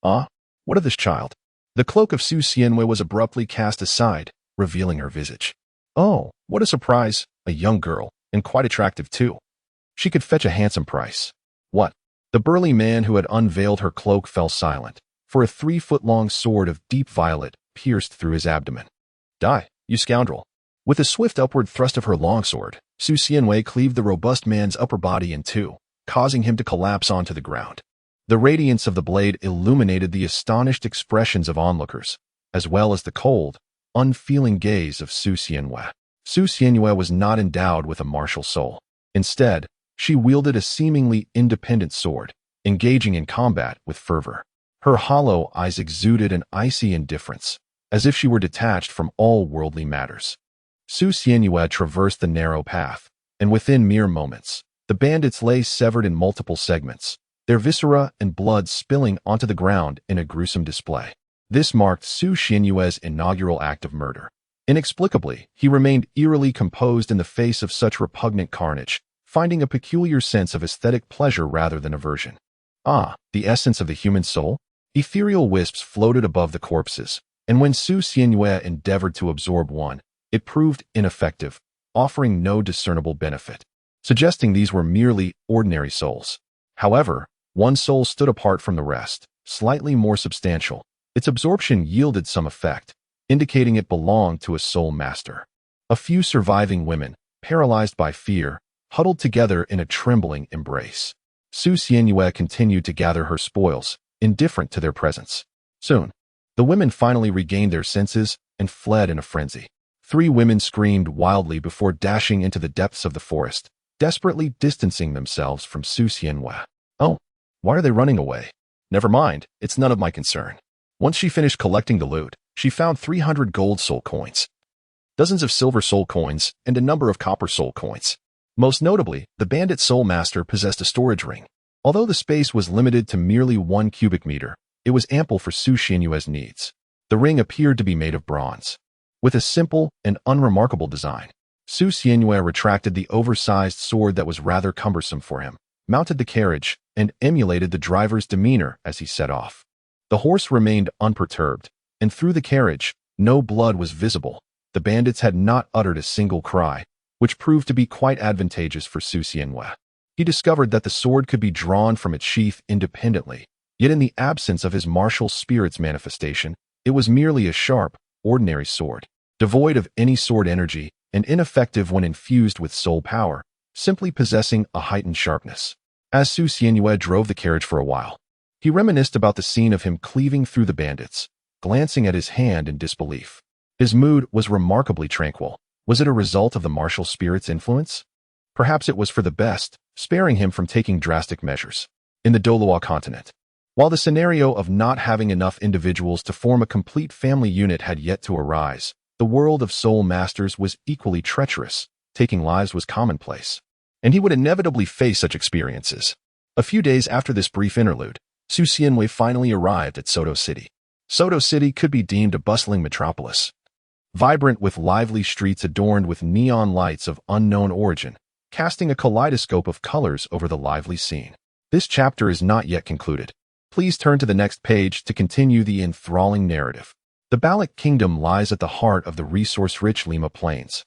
Ah, what of this child? The cloak of Su Xianyue was abruptly cast aside, revealing her visage. Oh, what a surprise, a young girl, and quite attractive too. She could fetch a handsome price. What? The burly man who had unveiled her cloak fell silent, for a 3-foot-long sword of deep violet pierced through his abdomen. Die, you scoundrel. With a swift upward thrust of her longsword, Su Xianyue cleaved the robust man's upper body in two, causing him to collapse onto the ground. The radiance of the blade illuminated the astonished expressions of onlookers, as well as the cold, unfeeling gaze of Su Xianyue. Su Xianyue was not endowed with a martial soul. Instead, she wielded a seemingly independent sword, engaging in combat with fervor. Her hollow eyes exuded an icy indifference, as if she were detached from all worldly matters. Su Xianyue traversed the narrow path, and within mere moments, the bandits lay severed in multiple segments, their viscera and blood spilling onto the ground in a gruesome display. This marked Su Xianyue's inaugural act of murder. Inexplicably, he remained eerily composed in the face of such repugnant carnage, finding a peculiar sense of aesthetic pleasure rather than aversion. Ah, the essence of the human soul? Ethereal wisps floated above the corpses, and when Su Xianyue endeavored to absorb one, it proved ineffective, offering no discernible benefit, suggesting these were merely ordinary souls. However, one soul stood apart from the rest, slightly more substantial. Its absorption yielded some effect, indicating it belonged to a soul master. A few surviving women, paralyzed by fear, huddled together in a trembling embrace. Su Xianyue continued to gather her spoils, indifferent to their presence. Soon, the women finally regained their senses and fled in a frenzy. 3 women screamed wildly before dashing into the depths of the forest, desperately distancing themselves from Su Xianyue. Oh, why are they running away? Never mind, it's none of my concern. Once she finished collecting the loot, she found 300 gold soul coins, dozens of silver soul coins, and a number of copper soul coins. Most notably, the bandit soul master possessed a storage ring. Although the space was limited to merely 1 cubic meter, it was ample for Su Xianyue's needs. The ring appeared to be made of bronze. With a simple and unremarkable design, Su Xianyue retracted the oversized sword that was rather cumbersome for him, mounted the carriage, and emulated the driver's demeanor as he set off. The horse remained unperturbed, and through the carriage, no blood was visible. The bandits had not uttered a single cry, which proved to be quite advantageous for Su Xianyue. He discovered that the sword could be drawn from its sheath independently, yet in the absence of his martial spirit's manifestation, it was merely a sharp, ordinary sword, devoid of any sword energy and ineffective when infused with soul power, simply possessing a heightened sharpness. As Su Xianyue drove the carriage for a while, he reminisced about the scene of him cleaving through the bandits, glancing at his hand in disbelief. His mood was remarkably tranquil. Was it a result of the martial spirit's influence? Perhaps it was for the best, sparing him from taking drastic measures. In the Douluo continent, while the scenario of not having enough individuals to form a complete family unit had yet to arise, the world of soul masters was equally treacherous. Taking lives was commonplace, and he would inevitably face such experiences. A few days after this brief interlude, Su Xianyue finally arrived at Soto City. Soto City could be deemed a bustling metropolis, vibrant with lively streets adorned with neon lights of unknown origin, casting a kaleidoscope of colors over the lively scene. This chapter is not yet concluded. Please turn to the next page to continue the enthralling narrative. The Balak Kingdom lies at the heart of the resource-rich Lima Plains,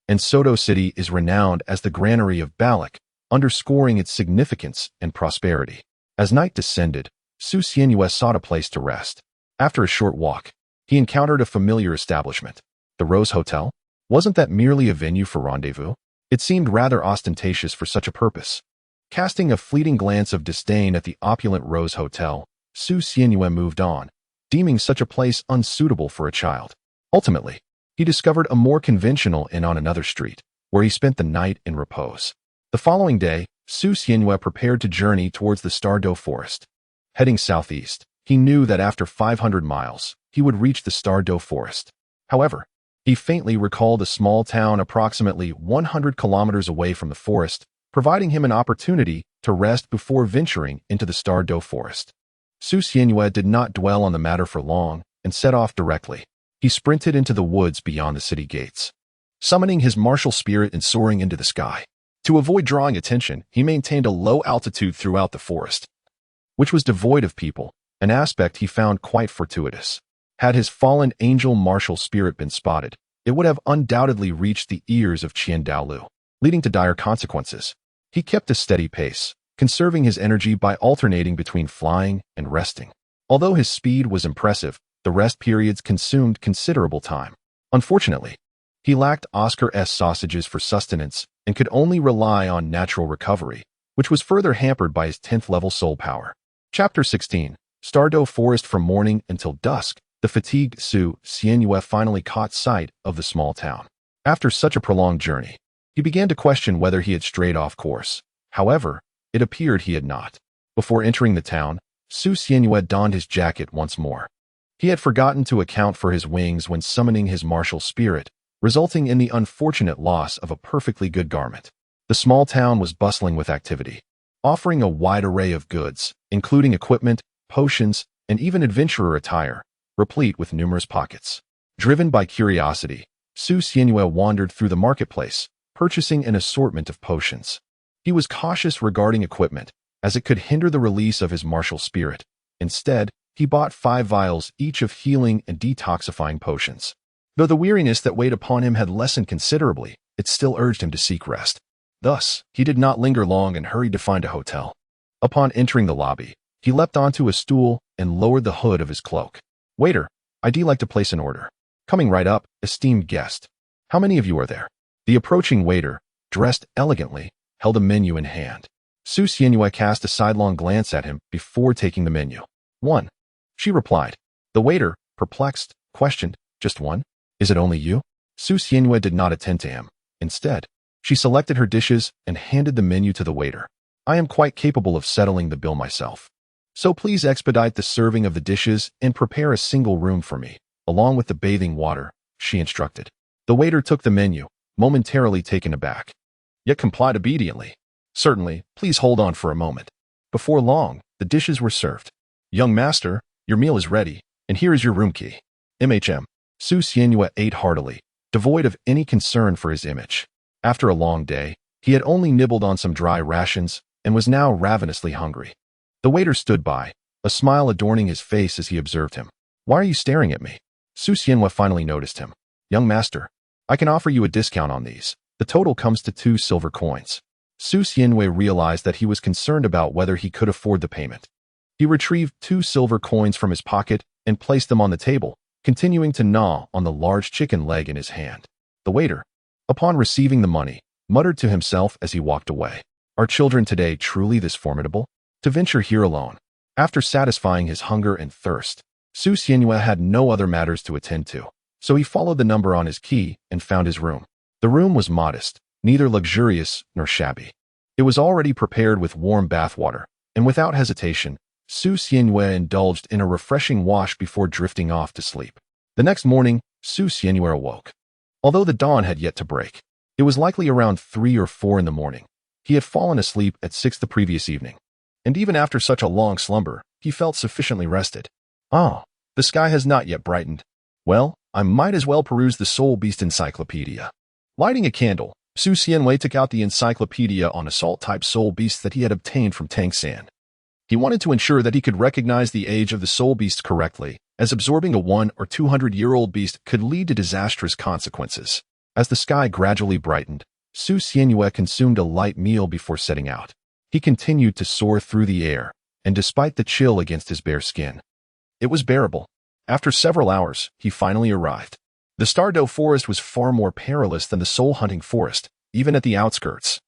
and Soto City is renowned as the granary of Balak, underscoring its significance and prosperity. As night descended, Su Xianyue sought a place to rest. After a short walk, he encountered a familiar establishment. The Rose Hotel? Wasn't that merely a venue for rendezvous? It seemed rather ostentatious for such a purpose. Casting a fleeting glance of disdain at the opulent Rose Hotel, Su Xianyue moved on, deeming such a place unsuitable for a child. Ultimately, he discovered a more conventional inn on another street, where he spent the night in repose. The following day, Su Xianyue prepared to journey towards the Stardo Forest. Heading southeast, he knew that after 500 miles, he would reach the Stardo Forest. However, he faintly recalled a small town approximately 100 kilometers away from the forest, providing him an opportunity to rest before venturing into the Stardo Forest. Su Xianyue did not dwell on the matter for long and set off directly. He sprinted into the woods beyond the city gates, summoning his martial spirit and soaring into the sky. To avoid drawing attention, he maintained a low altitude throughout the forest, which was devoid of people, an aspect he found quite fortuitous. Had his fallen angel martial spirit been spotted, it would have undoubtedly reached the ears of Qian Douluo, leading to dire consequences. He kept a steady pace, conserving his energy by alternating between flying and resting. Although his speed was impressive, the rest periods consumed considerable time. Unfortunately, he lacked Oscar-S sausages for sustenance and could only rely on natural recovery, which was further hampered by his 10th level soul power. Chapter 16. Stardo Forest. From morning until dusk, the fatigued Su Xianyue finally caught sight of the small town. After such a prolonged journey, he began to question whether he had strayed off course. However, it appeared he had not. Before entering the town, Su Xianyue donned his jacket once more. He had forgotten to account for his wings when summoning his martial spirit, resulting in the unfortunate loss of a perfectly good garment. The small town was bustling with activity, offering a wide array of goods, including equipment, potions, and even adventurer attire, replete with numerous pockets. Driven by curiosity, Su Xianyue wandered through the marketplace, purchasing an assortment of potions. He was cautious regarding equipment, as it could hinder the release of his martial spirit. Instead, he bought 5 vials each of healing and detoxifying potions. Though the weariness that weighed upon him had lessened considerably, it still urged him to seek rest. Thus, he did not linger long and hurried to find a hotel. Upon entering the lobby, he leapt onto a stool and lowered the hood of his cloak. "Waiter, I'd like to place an order." "Coming right up, esteemed guest. How many of you are there?" The approaching waiter, dressed elegantly, held a menu in hand. Su Xianyue cast a sidelong glance at him before taking the menu. "One," she replied. The waiter, perplexed, questioned, "Just one? Is it only you?" Su Xianyue did not attend to him. Instead, she selected her dishes and handed the menu to the waiter. "I am quite capable of settling the bill myself. So please expedite the serving of the dishes and prepare a single room for me, along with the bathing water," she instructed. The waiter took the menu, momentarily taken aback, yet complied obediently. "Certainly, please hold on for a moment." Before long, the dishes were served. "Young master, your meal is ready, and here is your room key." Su Xianyue ate heartily, devoid of any concern for his image. After a long day, he had only nibbled on some dry rations and was now ravenously hungry. The waiter stood by, a smile adorning his face as he observed him. "Why are you staring at me?" Su Xianyue finally noticed him. "Young master, I can offer you a discount on these. The total comes to 2 silver coins." Su Xianyue realized that he was concerned about whether he could afford the payment. He retrieved 2 silver coins from his pocket and placed them on the table, continuing to gnaw on the large chicken leg in his hand. The waiter, upon receiving the money, muttered to himself as he walked away. "Are children today truly this formidable? To venture here alone?" After satisfying his hunger and thirst, Su Xianyue had no other matters to attend to, so he followed the number on his key and found his room. The room was modest, neither luxurious nor shabby. It was already prepared with warm bath water, and without hesitation, Su Xianyue indulged in a refreshing wash before drifting off to sleep. The next morning, Su Xianyue awoke. Although the dawn had yet to break, it was likely around 3 or 4 in the morning. He had fallen asleep at 6 the previous evening, and even after such a long slumber, he felt sufficiently rested. "Ah, the sky has not yet brightened. Well, I might as well peruse the Soul Beast Encyclopedia." Lighting a candle, Su Xianyue took out the encyclopedia on assault-type soul beasts that he had obtained from Tang San. He wanted to ensure that he could recognize the age of the soul beast correctly, as absorbing a 100- or 200-year-old beast could lead to disastrous consequences. As the sky gradually brightened, Su Xianyue consumed a light meal before setting out. He continued to soar through the air, and despite the chill against his bare skin, it was bearable. After several hours, he finally arrived. The Stardo Forest was far more perilous than the soul-hunting forest, even at the outskirts.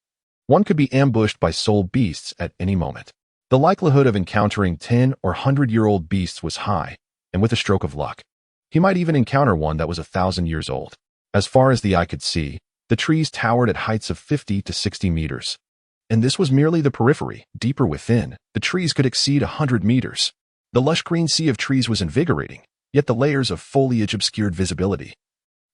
One could be ambushed by soul beasts at any moment. The likelihood of encountering 10- or 100-year-old beasts was high, and with a stroke of luck, he might even encounter one that was 1,000 years old. As far as the eye could see, the trees towered at heights of 50 to 60 meters. And this was merely the periphery. Deeper within, the trees could exceed 100 meters. The lush green sea of trees was invigorating, yet the layers of foliage obscured visibility,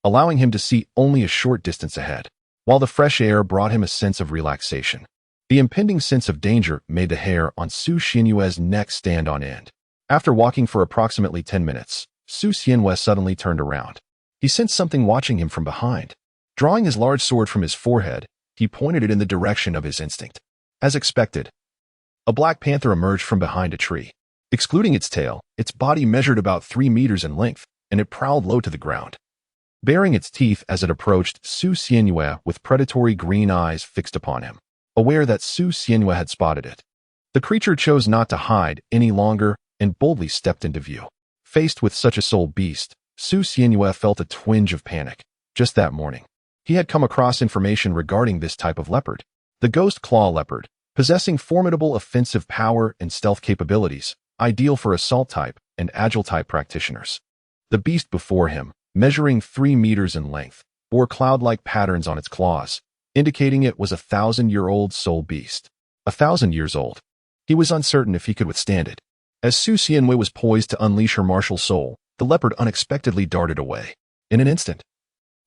allowing him to see only a short distance ahead, while the fresh air brought him a sense of relaxation. The impending sense of danger made the hair on Su Xianyue's neck stand on end. After walking for approximately 10 minutes, Su Xianyue suddenly turned around. He sensed something watching him from behind. Drawing his large sword from his forehead, he pointed it in the direction of his instinct. As expected, a black panther emerged from behind a tree. Excluding its tail, its body measured about 3 meters in length, and it prowled low to the ground, baring its teeth as it approached Su Xianyue with predatory green eyes fixed upon him. Aware that Su Xianyue had spotted it, the creature chose not to hide any longer and boldly stepped into view. Faced with such a soul beast, Su Xianyue felt a twinge of panic. Just that morning, he had come across information regarding this type of leopard, the ghost claw leopard, possessing formidable offensive power and stealth capabilities, ideal for assault type and agile type practitioners. The beast before him, measuring 3 meters in length, bore cloud-like patterns on its claws, indicating it was a 1,000-year-old soul beast. 1,000 years old. He was uncertain if he could withstand it. As Su Xianyue was poised to unleash her martial soul, the leopard unexpectedly darted away. In an instant,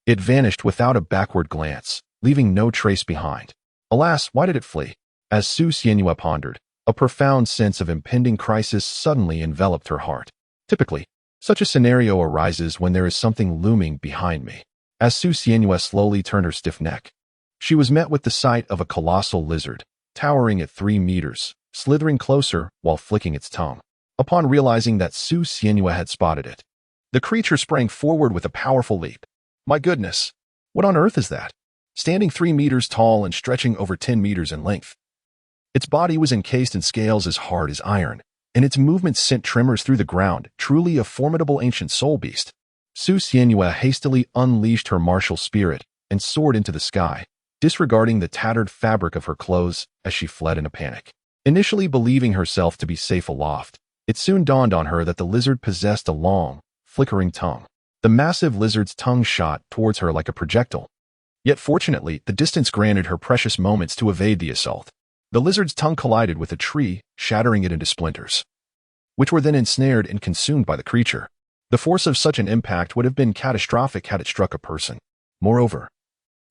It vanished without a backward glance, leaving no trace behind. Alas, why did it flee? As Su Xianhua pondered, a profound sense of impending crisis suddenly enveloped her heart. Typically, such a scenario arises when there is something looming behind me. As Su Xianhua slowly turned her stiff neck, she was met with the sight of a colossal lizard, towering at 3 meters, slithering closer while flicking its tongue. Upon realizing that Su Xianhua had spotted it, the creature sprang forward with a powerful leap. My goodness, what on earth is that? Standing 3 meters tall and stretching over 10 meters in length. Its body was encased in scales as hard as iron, and its movements sent tremors through the ground, truly a formidable ancient soul beast. Su Xianhua hastily unleashed her martial spirit and soared into the sky, disregarding the tattered fabric of her clothes as she fled in a panic. Initially believing herself to be safe aloft, it soon dawned on her that the lizard possessed a long, flickering tongue. The massive lizard's tongue shot towards her like a projectile. Yet fortunately, the distance granted her precious moments to evade the assault. The lizard's tongue collided with a tree, shattering it into splinters, which were then ensnared and consumed by the creature. The force of such an impact would have been catastrophic had it struck a person. Moreover,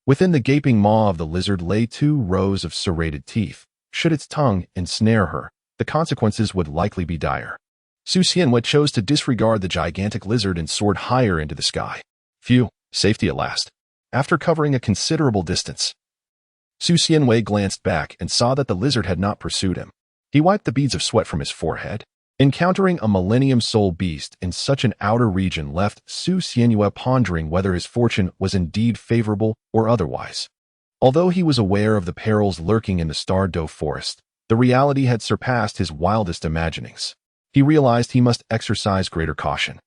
within the gaping maw of the lizard lay 2 rows of serrated teeth. Should its tongue ensnare her, the consequences would likely be dire. Su Xianhua chose to disregard the gigantic lizard and soared higher into the sky. Phew, safety at last. After covering a considerable distance, Su Xianhua glanced back and saw that the lizard had not pursued him. He wiped the beads of sweat from his forehead. Encountering a millennium soul beast in such an outer region left Su Xianhua pondering whether his fortune was indeed favorable or otherwise. Although he was aware of the perils lurking in the Stardo Forest, the reality had surpassed his wildest imaginings. He realized he must exercise greater caution.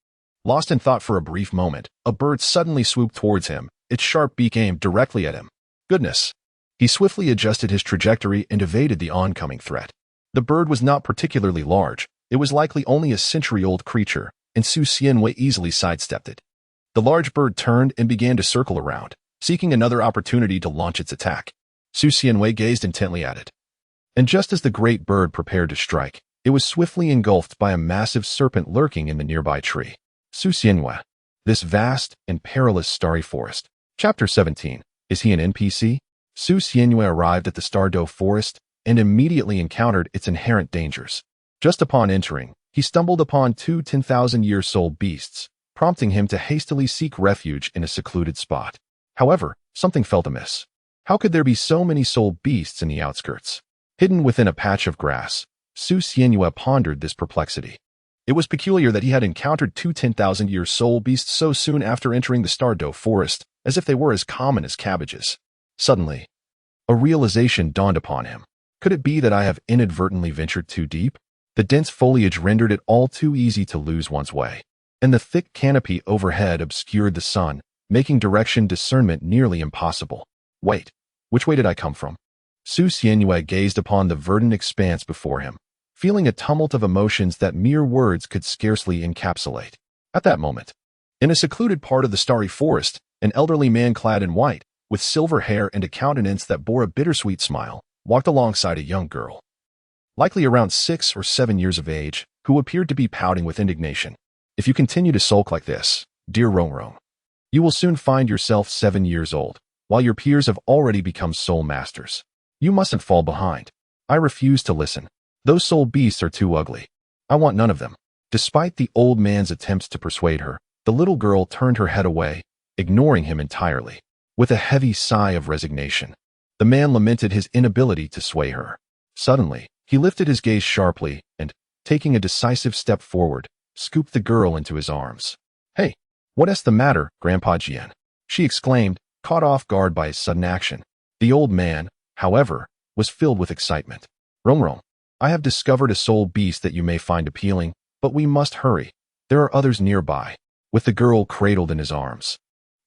Lost in thought for a brief moment, a bird suddenly swooped towards him, its sharp beak aimed directly at him. Goodness! He swiftly adjusted his trajectory and evaded the oncoming threat. The bird was not particularly large. It was likely only a century-old creature, and Su Xianhua easily sidestepped it. The large bird turned and began to circle around, seeking another opportunity to launch its attack. Su Xianhua gazed intently at it. And just as the great bird prepared to strike, it was swiftly engulfed by a massive serpent lurking in the nearby tree. Su Xianhua, this vast and perilous starry forest. Chapter 17. Is he an NPC? Su Xianhua arrived at the Stardo Forest and immediately encountered its inherent dangers. Just upon entering, he stumbled upon 2 10,000-year soul beasts, prompting him to hastily seek refuge in a secluded spot. However, something felt amiss. How could there be so many soul beasts in the outskirts? Hidden within a patch of grass, Su Xianhua pondered this perplexity. It was peculiar that he had encountered 2 10,000-year soul beasts so soon after entering the Stardo Forest, as if they were as common as cabbages. Suddenly, a realization dawned upon him. Could it be that I have inadvertently ventured too deep? The dense foliage rendered it all too easy to lose one's way, and the thick canopy overhead obscured the sun, making direction discernment nearly impossible. Wait, which way did I come from? Su Xianhua gazed upon the verdant expanse before him, feeling a tumult of emotions that mere words could scarcely encapsulate. At that moment, in a secluded part of the starry forest, an elderly man clad in white, with silver hair and a countenance that bore a bittersweet smile, walked alongside a young girl, likely around 6 or 7 years of age, who appeared to be pouting with indignation. If you continue to sulk like this, dear Rongrong, you will soon find yourself 7 years old, while your peers have already become soul masters. You mustn't fall behind. I refuse to listen. Those soul beasts are too ugly. I want none of them. Despite the old man's attempts to persuade her, the little girl turned her head away, ignoring him entirely. With a heavy sigh of resignation, the man lamented his inability to sway her. Suddenly, he lifted his gaze sharply and, taking a decisive step forward, scooped the girl into his arms. Hey, what's the matter, Grandpa Jian? She exclaimed, caught off guard by his sudden action. The old man, however, was filled with excitement. Rongrong, I have discovered a soul beast that you may find appealing, but we must hurry. There are others nearby. With the girl cradled in his arms,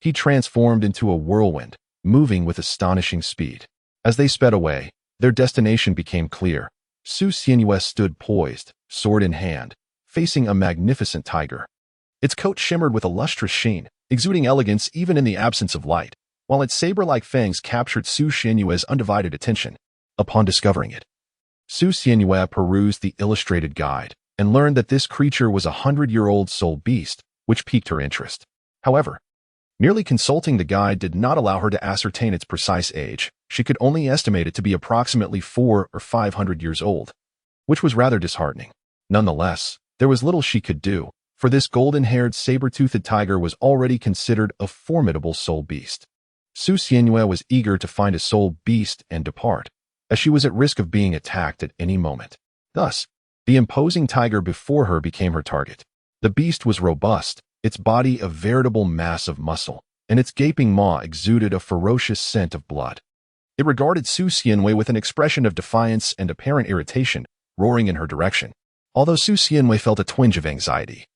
he transformed into a whirlwind, moving with astonishing speed. As they sped away, their destination became clear. Su Xianhua stood poised, sword in hand, facing a magnificent tiger. Its coat shimmered with a lustrous sheen, exuding elegance even in the absence of light, while its saber-like fangs captured Su Xianhua's undivided attention. Upon discovering it, Su Xianhua perused the illustrated guide and learned that this creature was a 100-year-old soul beast, which piqued her interest. However, Merely consulting the guide did not allow her to ascertain its precise age. She could only estimate it to be approximately 400 or 500 years old, which was rather disheartening. Nonetheless, there was little she could do, for this golden-haired saber-toothed tiger was already considered a formidable soul beast. Su Xianhua was eager to find a soul beast and depart, as she was at risk of being attacked at any moment. Thus, the imposing tiger before her became her target. The beast was robust, its body a veritable mass of muscle, and its gaping maw exuded a ferocious scent of blood. It regarded Su Xianhua with an expression of defiance and apparent irritation, roaring in her direction. Although Su Xianhua felt a twinge of anxiety,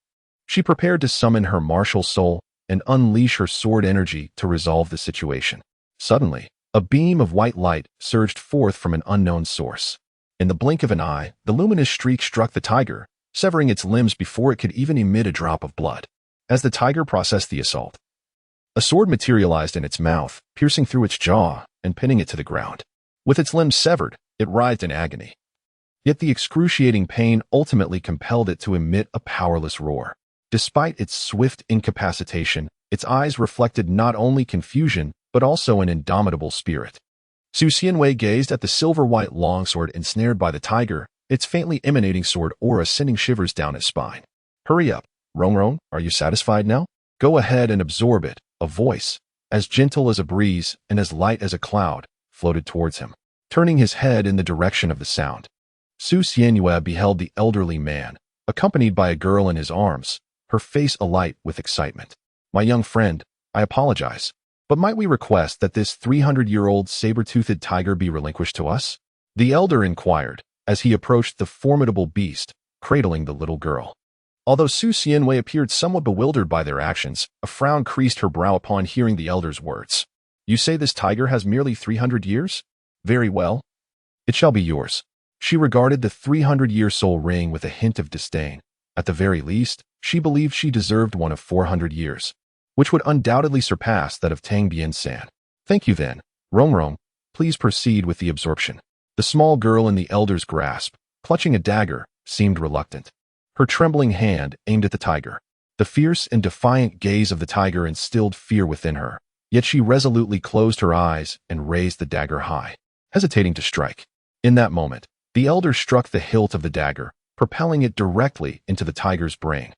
she prepared to summon her martial soul and unleash her sword energy to resolve the situation. Suddenly, a beam of white light surged forth from an unknown source. In the blink of an eye, the luminous streak struck the tiger, severing its limbs before it could even emit a drop of blood. As the tiger processed the assault, a sword materialized in its mouth, piercing through its jaw and pinning it to the ground. With its limbs severed, it writhed in agony. Yet the excruciating pain ultimately compelled it to emit a powerless roar. Despite its swift incapacitation, its eyes reflected not only confusion, but also an indomitable spirit. Su Xianhua gazed at the silver-white longsword ensnared by the tiger, its faintly emanating sword aura sending shivers down his spine. Hurry up, Rongrong, are you satisfied now? Go ahead and absorb it. A voice, as gentle as a breeze and as light as a cloud, floated towards him, turning his head in the direction of the sound. Su Xianhua beheld the elderly man, accompanied by a girl in his arms, her face alight with excitement. My young friend, I apologize, but might we request that this 300-year-old saber-toothed tiger be relinquished to us? The elder inquired, as he approached the formidable beast, cradling the little girl. Although Su Xianhua appeared somewhat bewildered by their actions, a frown creased her brow upon hearing the elder's words. You say this tiger has merely 300 years? Very well. It shall be yours. She regarded the 300-year soul ring with a hint of disdain. At the very least, she believed she deserved one of 400 years, which would undoubtedly surpass that of Tang Bian-san. Thank you then, Rongrong. Please proceed with the absorption. The small girl in the elder's grasp, clutching a dagger, seemed reluctant. Her trembling hand aimed at the tiger. The fierce and defiant gaze of the tiger instilled fear within her, yet she resolutely closed her eyes and raised the dagger high, hesitating to strike. In that moment, the elder struck the hilt of the dagger, propelling it directly into the tiger's brain.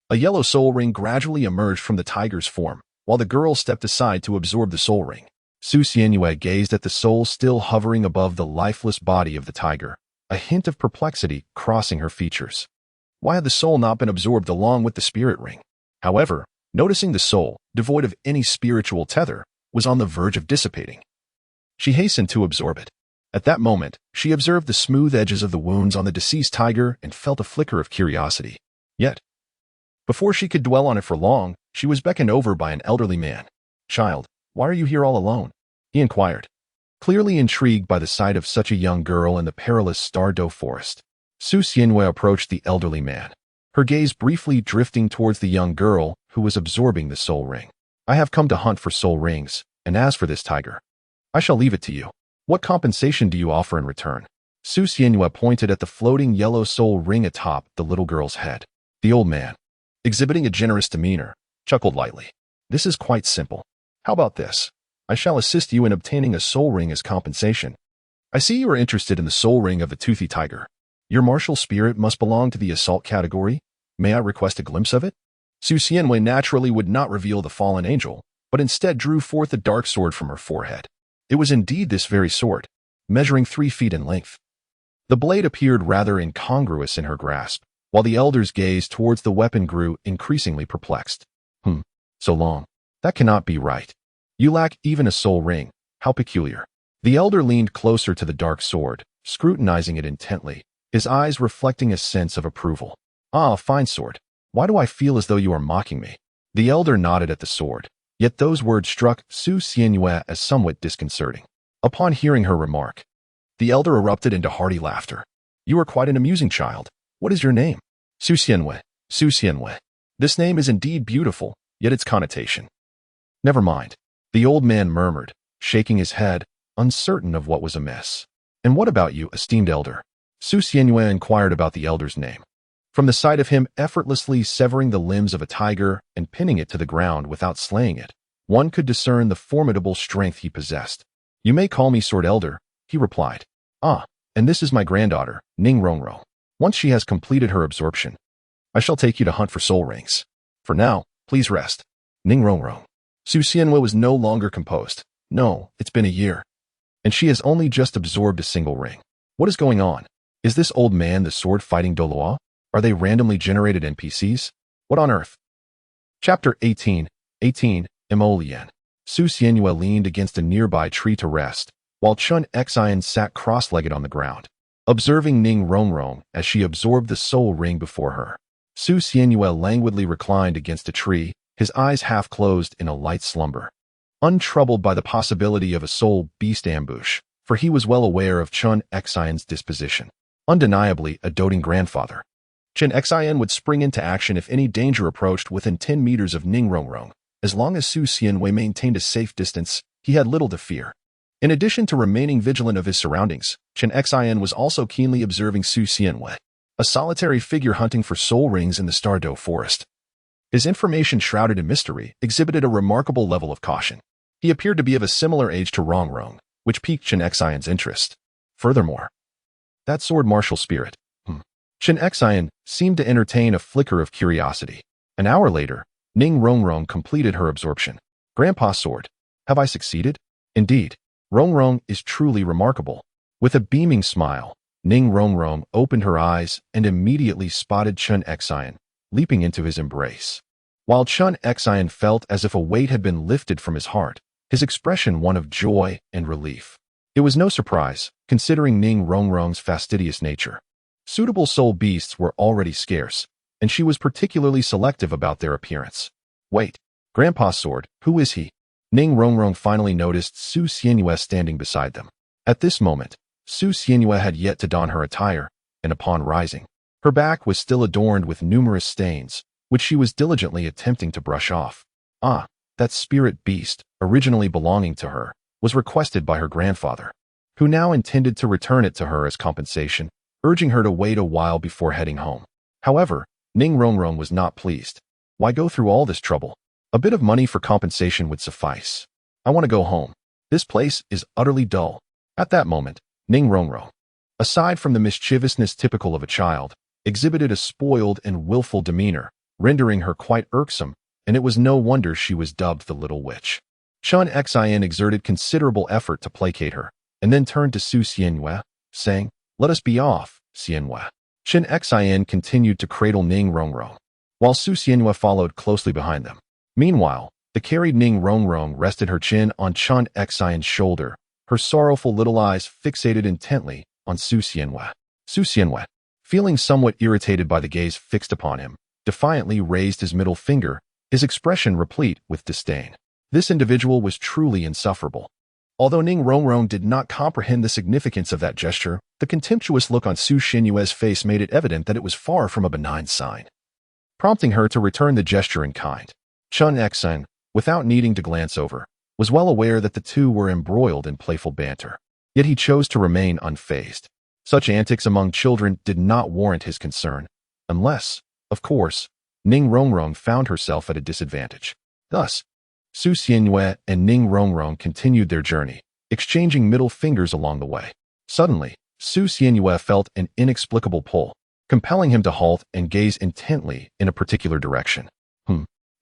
A yellow soul ring gradually emerged from the tiger's form, while the girl stepped aside to absorb the soul ring. Su Xianhua gazed at the soul still hovering above the lifeless body of the tiger, a hint of perplexity crossing her features. Why had the soul not been absorbed along with the spirit ring? However, noticing the soul, devoid of any spiritual tether, was on the verge of dissipating, she hastened to absorb it. At that moment, she observed the smooth edges of the wounds on the deceased tiger and felt a flicker of curiosity. Yet, before she could dwell on it for long, she was beckoned over by an elderly man. Child, why are you here all alone? He inquired, clearly intrigued by the sight of such a young girl in the perilous Stardo Forest. Su Xianhua approached the elderly man, her gaze briefly drifting towards the young girl who was absorbing the soul ring. I have come to hunt for soul rings, and as for this tiger, I shall leave it to you. What compensation do you offer in return? Su Xianhua pointed at the floating yellow soul ring atop the little girl's head. The old man, exhibiting a generous demeanor, chuckled lightly. This is quite simple. How about this? I shall assist you in obtaining a soul ring as compensation. I see you are interested in the soul ring of the toothy tiger. Your martial spirit must belong to the assault category. May I request a glimpse of it? Su Xianhua naturally would not reveal the fallen angel, but instead drew forth a dark sword from her forehead. It was indeed this very sword, measuring 3 feet in length. The blade appeared rather incongruous in her grasp, while the elder's gaze towards the weapon grew increasingly perplexed. So long. That cannot be right. You lack even a soul ring. How peculiar. The elder leaned closer to the dark sword, scrutinizing it intently, his eyes reflecting a sense of approval. Ah, fine sword. Why do I feel as though you are mocking me? The elder nodded at the sword, yet those words struck Su Xianhua as somewhat disconcerting. Upon hearing her remark, the elder erupted into hearty laughter. You are quite an amusing child. What is your name? Su Xianhua. Su Xianhua. This name is indeed beautiful, yet its connotation. Never mind, the old man murmured, shaking his head, uncertain of what was amiss. And what about you, esteemed elder? Su Xianhua inquired about the elder's name. From the sight of him effortlessly severing the limbs of a tiger and pinning it to the ground without slaying it, one could discern the formidable strength he possessed. "You may call me Sword Elder," he replied. "Ah, and this is my granddaughter, Ning Rongrong. Once she has completed her absorption, I shall take you to hunt for soul rings. For now, please rest." Ning Rongrong. Su Xianwei was no longer composed. "No, it's been a year. And she has only just absorbed a single ring. What is going on? Is this old man the sword-fighting Douluo? Are they randomly generated NPCs? What on earth?" Chapter 18. Emolian. Su Xianwei leaned against a nearby tree to rest, while Chun Xian sat cross-legged on the ground, observing Ning Rongrong as she absorbed the soul ring before her. Su Xianwei languidly reclined against a tree, his eyes half closed in a light slumber, untroubled by the possibility of a soul beast ambush, for he was well aware of Chun Xian's disposition. Undeniably a doting grandfather, Chun Xian would spring into action if any danger approached within 10 meters of Ning Rongrong. As long as Su Xianwei maintained a safe distance, he had little to fear. In addition to remaining vigilant of his surroundings, Chun Xian was also keenly observing Su Xianwei, a solitary figure hunting for soul rings in the Stardo Forest. His information shrouded in mystery exhibited a remarkable level of caution. He appeared to be of a similar age to Rongrong, which piqued Chun Xian's interest. Furthermore, that sword martial spirit, Chun Xian seemed to entertain a flicker of curiosity. An hour later, Ning Rongrong completed her absorption. "Grandpa's sword. Have I succeeded?" "Indeed. Rongrong is truly remarkable." With a beaming smile, Ning Rongrong opened her eyes and immediately spotted Chun Xian, leaping into his embrace. While Chun Xian felt as if a weight had been lifted from his heart, his expression one of joy and relief. It was no surprise, considering Ning Rongrong's fastidious nature. Suitable soul beasts were already scarce, and she was particularly selective about their appearance. "Wait, Grandpa's sword, who is he?" Ning Rongrong finally noticed Su Xianwei standing beside them. At this moment, Su Xianwei had yet to don her attire, and upon rising, her back was still adorned with numerous stains, which she was diligently attempting to brush off. Ah, that spirit beast, originally belonging to her, was requested by her grandfather, who now intended to return it to her as compensation, urging her to wait a while before heading home. However, Ning Rongrong was not pleased. "Why go through all this trouble? A bit of money for compensation would suffice. I want to go home. This place is utterly dull." At that moment, Ning Rongrong, aside from the mischievousness typical of a child, exhibited a spoiled and willful demeanor, rendering her quite irksome, and it was no wonder she was dubbed the Little Witch. Chun Xian exerted considerable effort to placate her, and then turned to Su Xianwei, saying, "Let us be off, Xianwei." Chun Xian continued to cradle Ning Rongrong, while Su Xianwei followed closely behind them. Meanwhile, the carried Ning Rongrong rested her chin on Chun Xian's shoulder, her sorrowful little eyes fixated intently on Su Xianwei. Su Xianwei, feeling somewhat irritated by the gaze fixed upon him, defiantly raised his middle finger, his expression replete with disdain. This individual was truly insufferable. Although Ning Rongrong did not comprehend the significance of that gesture, the contemptuous look on Su Xianwei's face made it evident that it was far from a benign sign, prompting her to return the gesture in kind. Chun Xian, without needing to glance over, was well aware that the two were embroiled in playful banter, yet he chose to remain unfazed. Such antics among children did not warrant his concern, unless, of course, Ning Rongrong found herself at a disadvantage. Thus, Su Xianwei and Ning Rongrong continued their journey, exchanging middle fingers along the way. Suddenly, Su Xianwei felt an inexplicable pull, compelling him to halt and gaze intently in a particular direction.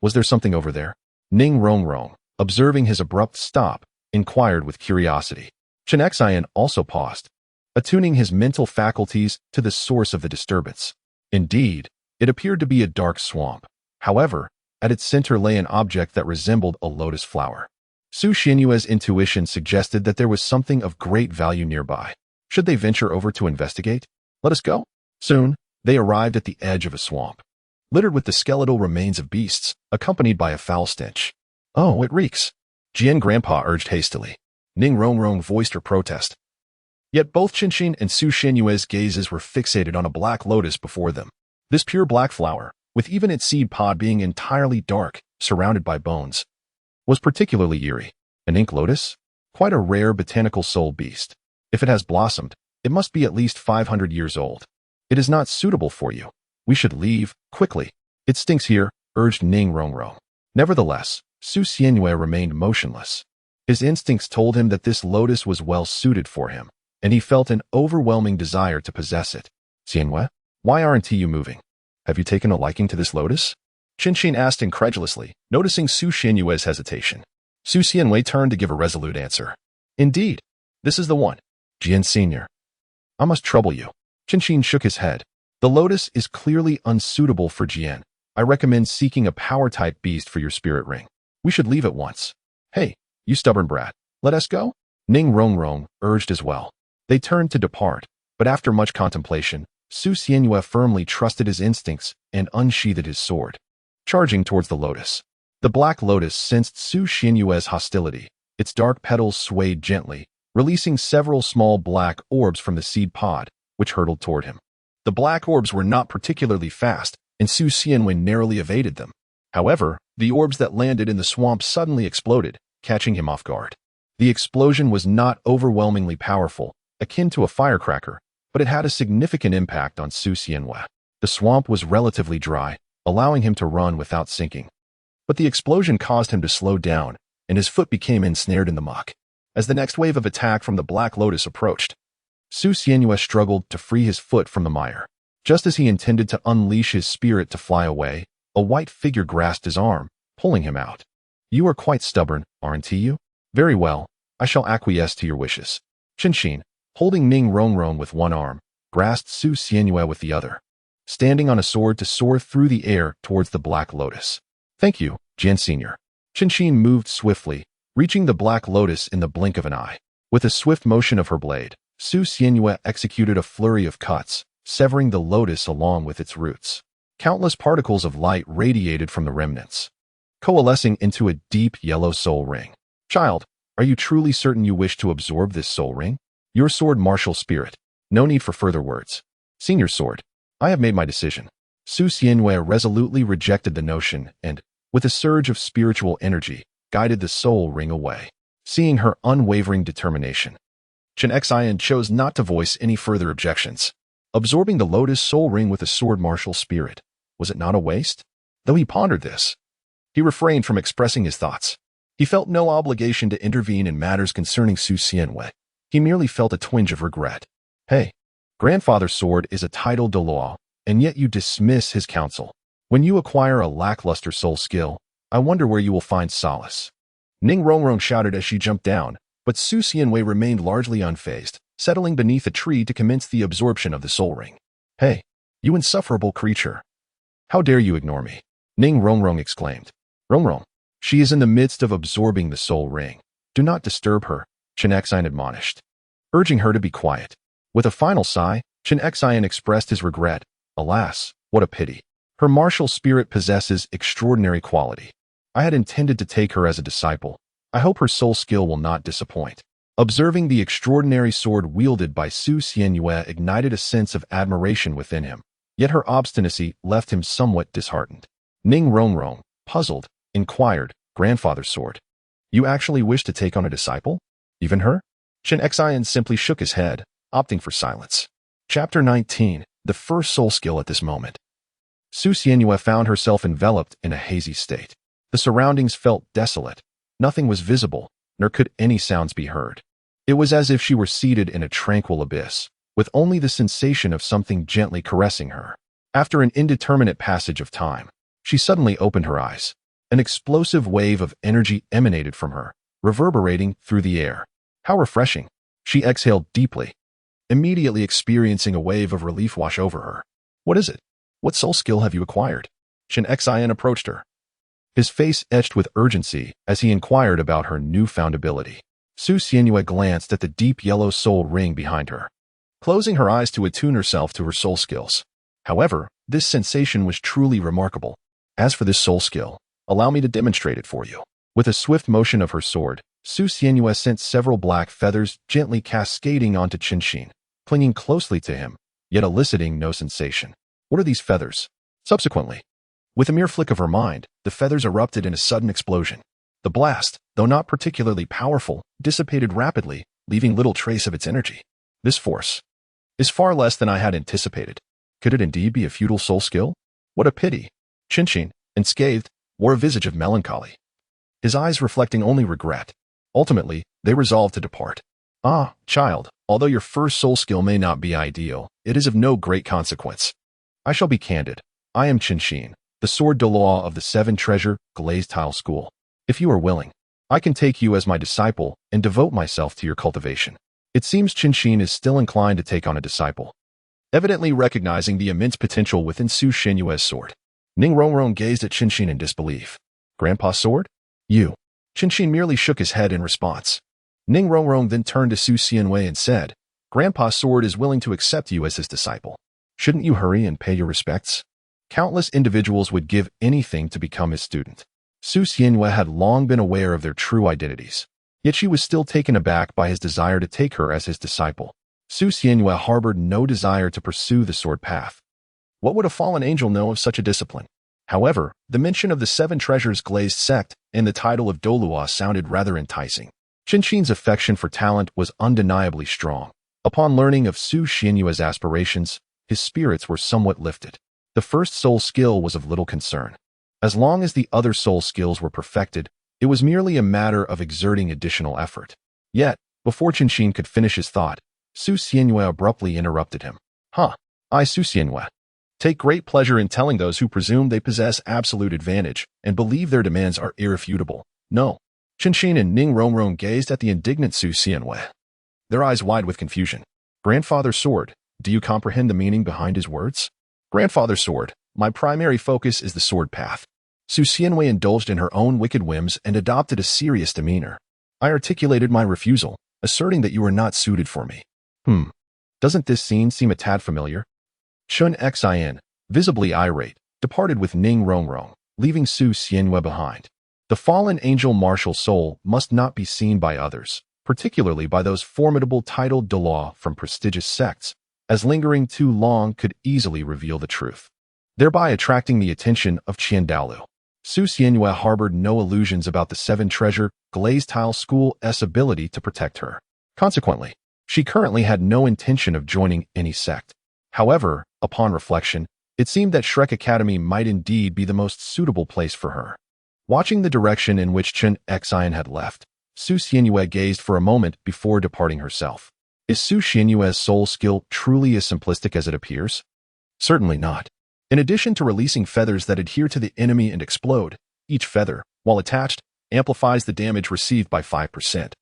Was there something over there? Ning Rongrong, observing his abrupt stop, inquired with curiosity. Chun Xian also paused, attuning his mental faculties to the source of the disturbance. Indeed, it appeared to be a dark swamp. However, at its center lay an object that resembled a lotus flower. Su Xianwei's intuition suggested that there was something of great value nearby. Should they venture over to investigate? Let us go. Soon, they arrived at the edge of a swamp, littered with the skeletal remains of beasts, accompanied by a foul stench. "Oh, it reeks," Jian Grandpa urged hastily. Ning Rongrong voiced her protest. Yet both Qinshin and Su Xianwei's gazes were fixated on a black lotus before them. This pure black flower, with even its seed pod being entirely dark, surrounded by bones, was particularly eerie. An ink lotus? Quite a rare botanical soul beast. If it has blossomed, it must be at least 500 years old. It is not suitable for you. We should leave, quickly. It stinks here, urged Ning Rongrong. Nevertheless, Su Xianyue remained motionless. His instincts told him that this lotus was well suited for him, and he felt an overwhelming desire to possess it. Xianyue, why aren't you moving? Have you taken a liking to this lotus? Qinxin asked incredulously, noticing Su Xianyue's hesitation. Su Xianyue turned to give a resolute answer. Indeed, this is the one. Jian Senior. I must trouble you. Qinxin shook his head. The lotus is clearly unsuitable for Jian. I recommend seeking a power-type beast for your spirit ring. We should leave at once. Hey, you stubborn brat, let us go? Ning Rongrong urged as well. They turned to depart, but after much contemplation, Su Xianyue firmly trusted his instincts and unsheathed his sword. Charging towards the lotus. The black lotus sensed Su Xianyue's hostility. Its dark petals swayed gently, releasing several small black orbs from the seed pod, which hurtled toward him. The black orbs were not particularly fast, and Su Xianyue narrowly evaded them. However, the orbs that landed in the swamp suddenly exploded, catching him off guard. The explosion was not overwhelmingly powerful, akin to a firecracker, but it had a significant impact on Su Xianyue. The swamp was relatively dry, allowing him to run without sinking. But the explosion caused him to slow down, and his foot became ensnared in the muck. As the next wave of attack from the Black Lotus approached, Su Xianyue struggled to free his foot from the mire. Just as he intended to unleash his spirit to fly away, a white figure grasped his arm, pulling him out. You are quite stubborn, aren't you? Very well, I shall acquiesce to your wishes. Qinxin, holding Ning Rongrong with one arm, grasped Su Xianyue with the other, standing on a sword to soar through the air towards the Black Lotus. Thank you, Jian Senior. Qinxin moved swiftly, reaching the Black Lotus in the blink of an eye. With a swift motion of her blade, Su Xianyue executed a flurry of cuts, severing the lotus along with its roots. Countless particles of light radiated from the remnants, coalescing into a deep yellow soul ring. Child, are you truly certain you wish to absorb this soul ring? Your sword, martial spirit. No need for further words. Senior sword, I have made my decision. Su Xianyue resolutely rejected the notion and, with a surge of spiritual energy, guided the soul ring away. Seeing her unwavering determination, Chen Xian chose not to voice any further objections. Absorbing the lotus soul ring with a sword martial spirit, was it not a waste? Though he pondered this, he refrained from expressing his thoughts. He felt no obligation to intervene in matters concerning Su Xianyue. He merely felt a twinge of regret. Hey, grandfather's sword is a titled Douluo, and yet you dismiss his counsel. When you acquire a lackluster soul skill, I wonder where you will find solace. Ning Rongrong shouted as she jumped down, but Su Xianyue remained largely unfazed, settling beneath a tree to commence the absorption of the soul ring. Hey, you insufferable creature. How dare you ignore me? Ning Rongrong exclaimed. Rongrong, she is in the midst of absorbing the soul ring. Do not disturb her, Chen Xian admonished, urging her to be quiet. With a final sigh, Chen Xian expressed his regret. Alas, what a pity. Her martial spirit possesses extraordinary quality. I had intended to take her as a disciple. I hope her soul skill will not disappoint. Observing the extraordinary sword wielded by Su Xianyue ignited a sense of admiration within him, yet her obstinacy left him somewhat disheartened. Ning Rongrong, puzzled, inquired, grandfather's sword. You actually wish to take on a disciple? Even her? Chen Xian simply shook his head, opting for silence. Chapter 19, the first soul skill at this moment. Su Xianyue found herself enveloped in a hazy state. The surroundings felt desolate. Nothing was visible, nor could any sounds be heard. It was as if she were seated in a tranquil abyss, with only the sensation of something gently caressing her. After an indeterminate passage of time, she suddenly opened her eyes. An explosive wave of energy emanated from her, reverberating through the air. How refreshing. She exhaled deeply, immediately experiencing a wave of relief wash over her. What is it? What soul skill have you acquired? Chen Xian approached her, his face etched with urgency as he inquired about her newfound ability. Su Xianyue glanced at the deep yellow soul ring behind her, closing her eyes to attune herself to her soul skills. However, this sensation was truly remarkable. As for this soul skill, allow me to demonstrate it for you. With a swift motion of her sword, Su Xianyue sent several black feathers gently cascading onto Qinxin, clinging closely to him, yet eliciting no sensation. What are these feathers? Subsequently, with a mere flick of her mind, the feathers erupted in a sudden explosion. The blast, though not particularly powerful, dissipated rapidly, leaving little trace of its energy. This force is far less than I had anticipated. Could it indeed be a futile soul skill? What a pity. Qinxin, unscathed, wore a visage of melancholy. his eyes reflecting only regret. Ultimately, they resolved to depart. Ah, child, although your first soul skill may not be ideal, it is of no great consequence. I shall be candid. I am Qinshin, the sword Douluo of the Seven Treasure Glazed Tile School. If you are willing, I can take you as my disciple and devote myself to your cultivation. It seems Qinshin is still inclined to take on a disciple, evidently recognizing the immense potential within Su Xianyue's sword. Ning Rongrong gazed at Qinshin in disbelief. Grandpa's sword? You. Qinshin merely shook his head in response. Ning Rongrong then turned to Su Xianyue and said, Grandpa's sword is willing to accept you as his disciple. Shouldn't you hurry and pay your respects? Countless individuals would give anything to become his student. Su Xianyue had long been aware of their true identities, yet she was still taken aback by his desire to take her as his disciple. Su Xianyue harbored no desire to pursue the sword path. What would a fallen angel know of such a discipline? However, the mention of the Seven Treasures Glazed Sect and the title of Douluo sounded rather enticing. Qinshin's affection for talent was undeniably strong. Upon learning of Su Xianyue's aspirations, his spirits were somewhat lifted. The first soul skill was of little concern. As long as the other soul skills were perfected, it was merely a matter of exerting additional effort. Yet, before Qinshin could finish his thought, Su Xianyue abruptly interrupted him. I, Su Xianyue, take great pleasure in telling those who presume they possess absolute advantage and believe their demands are irrefutable. No. Qinshin and Ning Rongrong gazed at the indignant Su Xianyue, their eyes wide with confusion. Grandfather's sword, do you comprehend the meaning behind his words? Grandfather's sword, my primary focus is the sword path. Su Xianyue indulged in her own wicked whims and adopted a serious demeanor. I articulated my refusal, asserting that you are not suited for me. Doesn't this scene seem a tad familiar? Chun Xin, visibly irate, departed with Ning Rongrong, leaving Su Xianyue behind. The fallen angel martial soul must not be seen by others, particularly by those formidable titled Douluo from prestigious sects, as lingering too long could easily reveal the truth, thereby attracting the attention of Douluo. Su Xianyue harbored no illusions about the Seven Treasure Glazed Tile School's ability to protect her. Consequently, she currently had no intention of joining any sect. However, upon reflection, it seemed that Shrek Academy might indeed be the most suitable place for her. Watching the direction in which Chun Xin had left, Su Xianyue gazed for a moment before departing herself. Is Su Xianyue's soul skill truly as simplistic as it appears? Certainly not. In addition to releasing feathers that adhere to the enemy and explode, each feather, while attached, amplifies the damage received by 5%,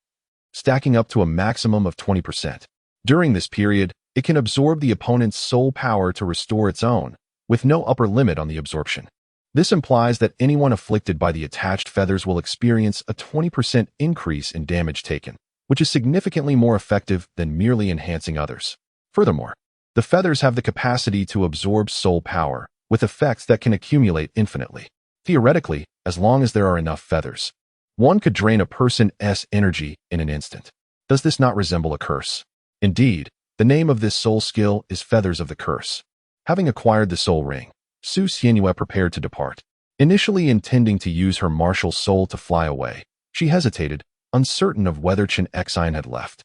stacking up to a maximum of 20%. During this period, it can absorb the opponent's soul power to restore its own, with no upper limit on the absorption. This implies that anyone afflicted by the attached feathers will experience a 20% increase in damage taken, which is significantly more effective than merely enhancing others. Furthermore, the feathers have the capacity to absorb soul power, with effects that can accumulate infinitely. Theoretically, as long as there are enough feathers, one could drain a person's energy in an instant. Does this not resemble a curse? Indeed, the name of this soul skill is Feathers of the Curse. Having acquired the soul ring, Su Xianyue prepared to depart. Initially intending to use her martial soul to fly away, she hesitated, uncertain of whether Chun Xin had left.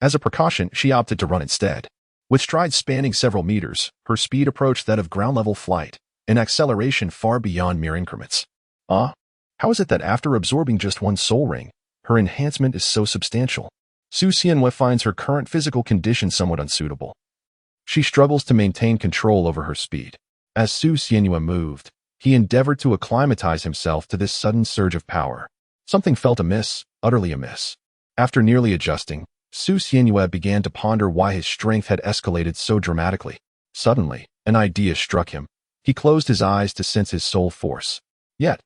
As a precaution, she opted to run instead. With strides spanning several meters, her speed approached that of ground-level flight, an acceleration far beyond mere increments. How is it that after absorbing just one soul ring, her enhancement is so substantial? Su Xianyue finds her current physical condition somewhat unsuitable. She struggles to maintain control over her speed. As Su Xianyue moved, he endeavored to acclimatize himself to this sudden surge of power. Something felt amiss, utterly amiss. After nearly adjusting, Su Xianyue began to ponder why his strength had escalated so dramatically. Suddenly, an idea struck him. He closed his eyes to sense his soul force. Yet,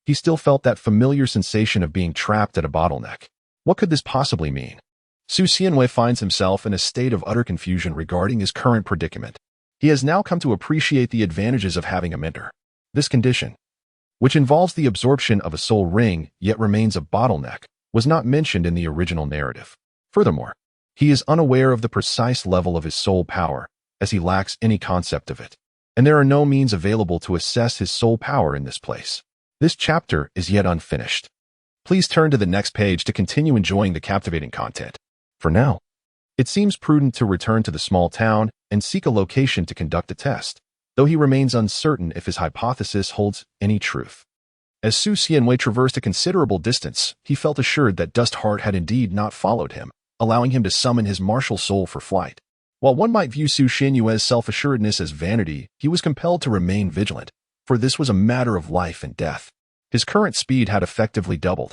he still felt that familiar sensation of being trapped at a bottleneck. What could this possibly mean? Su Xianyue finds himself in a state of utter confusion regarding his current predicament. He has now come to appreciate the advantages of having a mentor. This condition, which involves the absorption of a soul ring yet remains a bottleneck, was not mentioned in the original narrative. Furthermore, he is unaware of the precise level of his soul power, as he lacks any concept of it, and there are no means available to assess his soul power in this place. This chapter is yet unfinished. Please turn to the next page to continue enjoying the captivating content. For now, it seems prudent to return to the small town and seek a location to conduct a test, though he remains uncertain if his hypothesis holds any truth. As Su Xianwei traversed a considerable distance, he felt assured that Dust Heart had indeed not followed him, allowing him to summon his martial soul for flight. While one might view Su Xianyue's self-assuredness as vanity, he was compelled to remain vigilant, for this was a matter of life and death. His current speed had effectively doubled.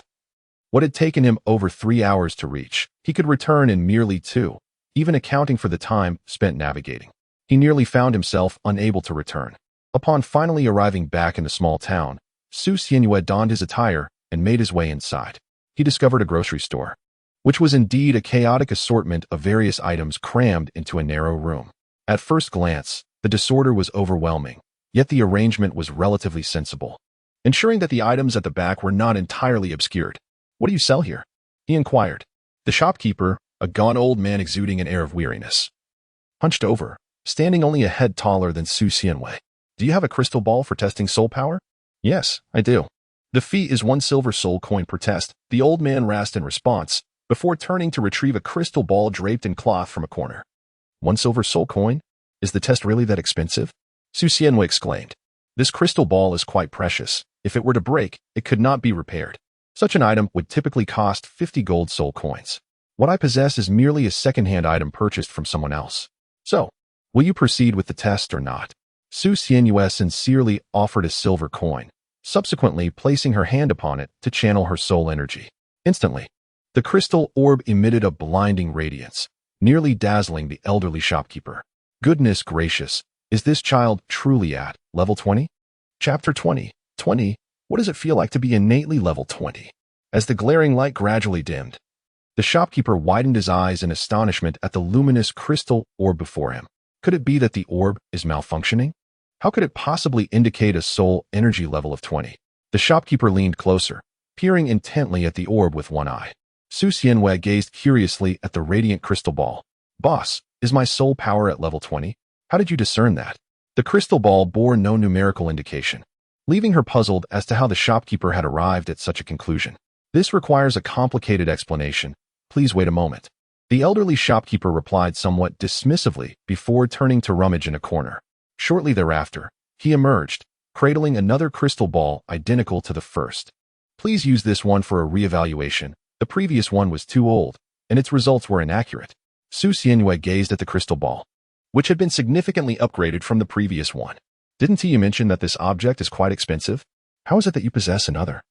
What had taken him over 3 hours to reach, he could return in merely 2, even accounting for the time spent navigating. He nearly found himself unable to return. Upon finally arriving back in the small town, Su Xianyue donned his attire and made his way inside. He discovered a grocery store, which was indeed a chaotic assortment of various items crammed into a narrow room. At first glance, the disorder was overwhelming, yet the arrangement was relatively sensible, ensuring that the items at the back were not entirely obscured. "What do you sell here?" he inquired. The shopkeeper, a gaunt old man exuding an air of weariness, hunched over, standing only a head taller than Su Xianyue. "Do you have a crystal ball for testing soul power?" "Yes, I do." "The fee is 1 silver soul coin per test," the old man rasped in response, before turning to retrieve a crystal ball draped in cloth from a corner. "1 silver soul coin? Is the test really that expensive?" Su Xianyue exclaimed. "This crystal ball is quite precious. If it were to break, it could not be repaired. Such an item would typically cost 50 gold soul coins. What I possess is merely a second-hand item purchased from someone else. So, will you proceed with the test or not?" Su Xianyue sincerely offered a silver coin, subsequently placing her hand upon it to channel her soul energy. Instantly, the crystal orb emitted a blinding radiance, nearly dazzling the elderly shopkeeper. Goodness gracious, is this child truly at level 20? Chapter 20. 20. What does it feel like to be innately level 20? As the glaring light gradually dimmed, the shopkeeper widened his eyes in astonishment at the luminous crystal orb before him. Could it be that the orb is malfunctioning? How could it possibly indicate a soul energy level of 20? The shopkeeper leaned closer, peering intently at the orb with one eye. Su Xianyue gazed curiously at the radiant crystal ball. "Boss, is my soul power at level 20? How did you discern that?" The crystal ball bore no numerical indication, leaving her puzzled as to how the shopkeeper had arrived at such a conclusion. "This requires a complicated explanation. Please wait a moment." The elderly shopkeeper replied somewhat dismissively before turning to rummage in a corner. Shortly thereafter, he emerged, cradling another crystal ball identical to the first. "Please use this one for a reevaluation. The previous one was too old, and its results were inaccurate." Su Xianyue gazed at the crystal ball, which had been significantly upgraded from the previous one. "Didn't you mention that this object is quite expensive? How is it that you possess another?"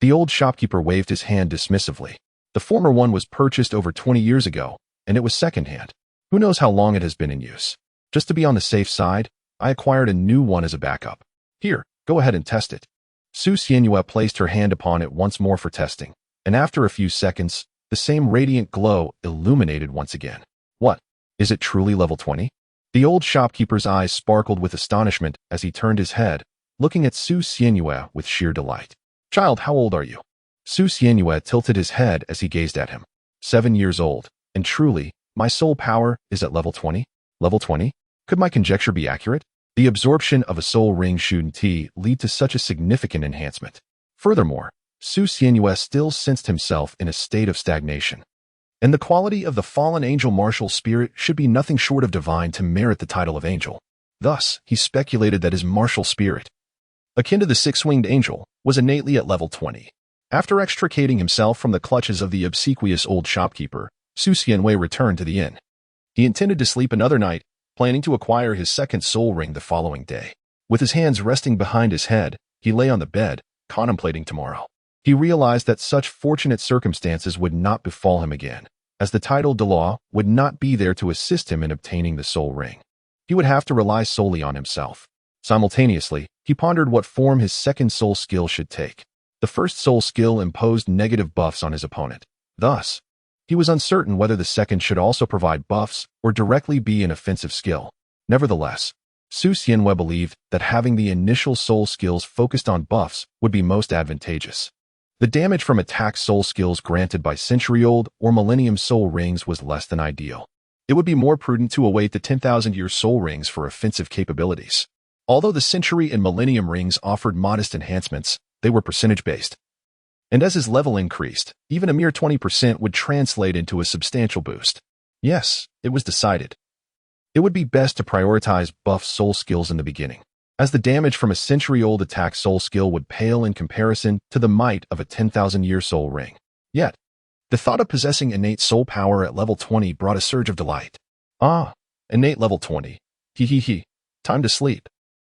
The old shopkeeper waved his hand dismissively. "The former one was purchased over 20 years ago, and it was secondhand. Who knows how long it has been in use? Just to be on the safe side, I acquired a new one as a backup. Here, go ahead and test it." Su Xianyue placed her hand upon it once more for testing, and after a few seconds, the same radiant glow illuminated once again. "What? Is it truly level 20? The old shopkeeper's eyes sparkled with astonishment as he turned his head, looking at Su Xianyue with sheer delight. "Child, how old are you?" Su Xianyue tilted his head as he gazed at him. 7 years old, and truly, my soul power is at level 20? Level 20? Could my conjecture be accurate? The absorption of a soul ring shouldn't lead to such a significant enhancement. Furthermore, Su Xianyue still sensed himself in a state of stagnation, and the quality of the fallen angel martial spirit should be nothing short of divine to merit the title of angel. Thus, he speculated that his martial spirit, akin to the six-winged angel, was innately at level 20. After extricating himself from the clutches of the obsequious old shopkeeper, Su Xianyue returned to the inn. He intended to sleep another night, planning to acquire his second soul ring the following day. With his hands resting behind his head, he lay on the bed, contemplating tomorrow. He realized that such fortunate circumstances would not befall him again, as the title Douluo would not be there to assist him in obtaining the soul ring. He would have to rely solely on himself. Simultaneously, he pondered what form his second soul skill should take. The first soul skill imposed negative buffs on his opponent. Thus, he was uncertain whether the second should also provide buffs or directly be an offensive skill. Nevertheless, Su Xianyue believed that having the initial soul skills focused on buffs would be most advantageous. The damage from attack soul skills granted by century-old or millennium soul rings was less than ideal. It would be more prudent to await the 10,000-year soul rings for offensive capabilities. Although the century and millennium rings offered modest enhancements, they were percentage-based. And as his level increased, even a mere 20% would translate into a substantial boost. Yes, it was decided. It would be best to prioritize buff soul skills in the beginning. as the damage from a century-old attack soul skill would pale in comparison to the might of a 10,000-year soul ring. Yet, the thought of possessing innate soul power at level 20 brought a surge of delight. Ah, innate level 20. He. Time to sleep.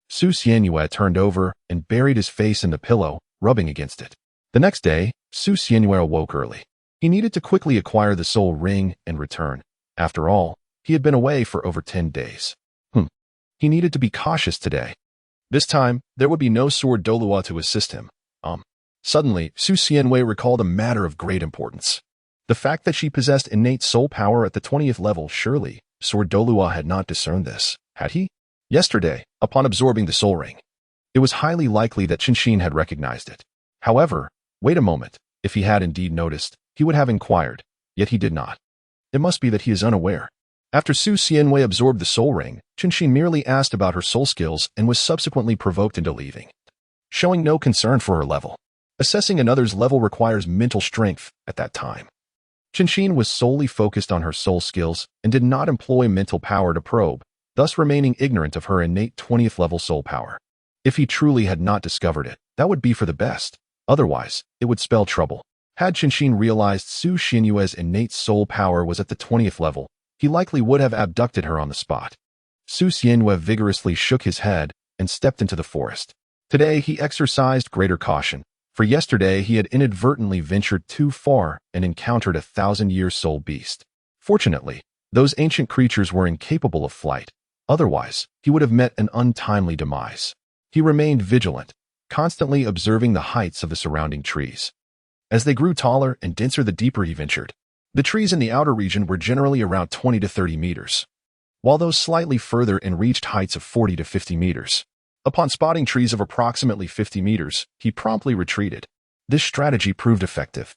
Su Xianyue turned over and buried his face in the pillow, rubbing against it. The next day, Su Xianyue awoke early. He needed to quickly acquire the soul ring and return. After all, he had been away for over 10 days. He needed to be cautious today. This time, there would be no sword Douluo to assist him. Suddenly, Su Xianyue recalled a matter of great importance. The fact that she possessed innate soul power at the 20th level, surely, sword Douluo had not discerned this, had he? Yesterday, upon absorbing the soul ring, it was highly likely that Qinshin had recognized it. However, wait a moment, if he had indeed noticed, he would have inquired, yet he did not. It must be that he is unaware. After Su Xianyue absorbed the soul ring, Qinshin merely asked about her soul skills and was subsequently provoked into leaving, showing no concern for her level. Assessing another's level requires mental strength at that time. Qinshin was solely focused on her soul skills and did not employ mental power to probe, thus remaining ignorant of her innate 20th level soul power. If he truly had not discovered it, that would be for the best. Otherwise, it would spell trouble. Had Qinshin realized Su Xianyue's innate soul power was at the 20th level, he likely would have abducted her on the spot. Su Xianyue vigorously shook his head and stepped into the forest. Today he exercised greater caution, for yesterday he had inadvertently ventured too far and encountered a 1,000-year soul beast. Fortunately, those ancient creatures were incapable of flight. Otherwise, he would have met an untimely demise. He remained vigilant, constantly observing the heights of the surrounding trees. As they grew taller and denser, the deeper he ventured. The trees in the outer region were generally around 20 to 30 meters, while those slightly further in reached heights of 40 to 50 meters. Upon spotting trees of approximately 50 meters, he promptly retreated. This strategy proved effective,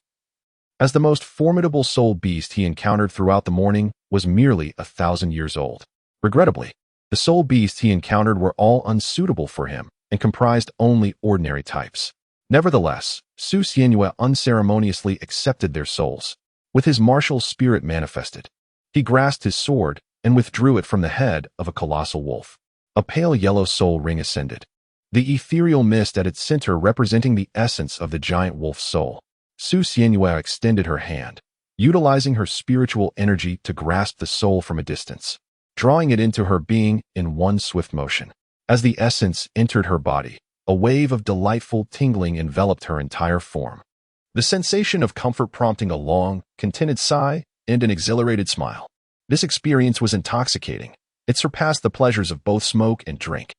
as the most formidable soul beast he encountered throughout the morning was merely 1,000 years old. Regrettably, the soul beasts he encountered were all unsuitable for him and comprised only ordinary types. Nevertheless, Su Xianyue unceremoniously accepted their souls. With his martial spirit manifested, he grasped his sword and withdrew it from the head of a colossal wolf. A pale yellow soul ring ascended, the ethereal mist at its center representing the essence of the giant wolf's soul. Su Xianyue extended her hand, utilizing her spiritual energy to grasp the soul from a distance, drawing it into her being in one swift motion. As the essence entered her body, a wave of delightful tingling enveloped her entire form. The sensation of comfort prompting a long, contented sigh and an exhilarated smile. This experience was intoxicating. It surpassed the pleasures of both smoke and drink.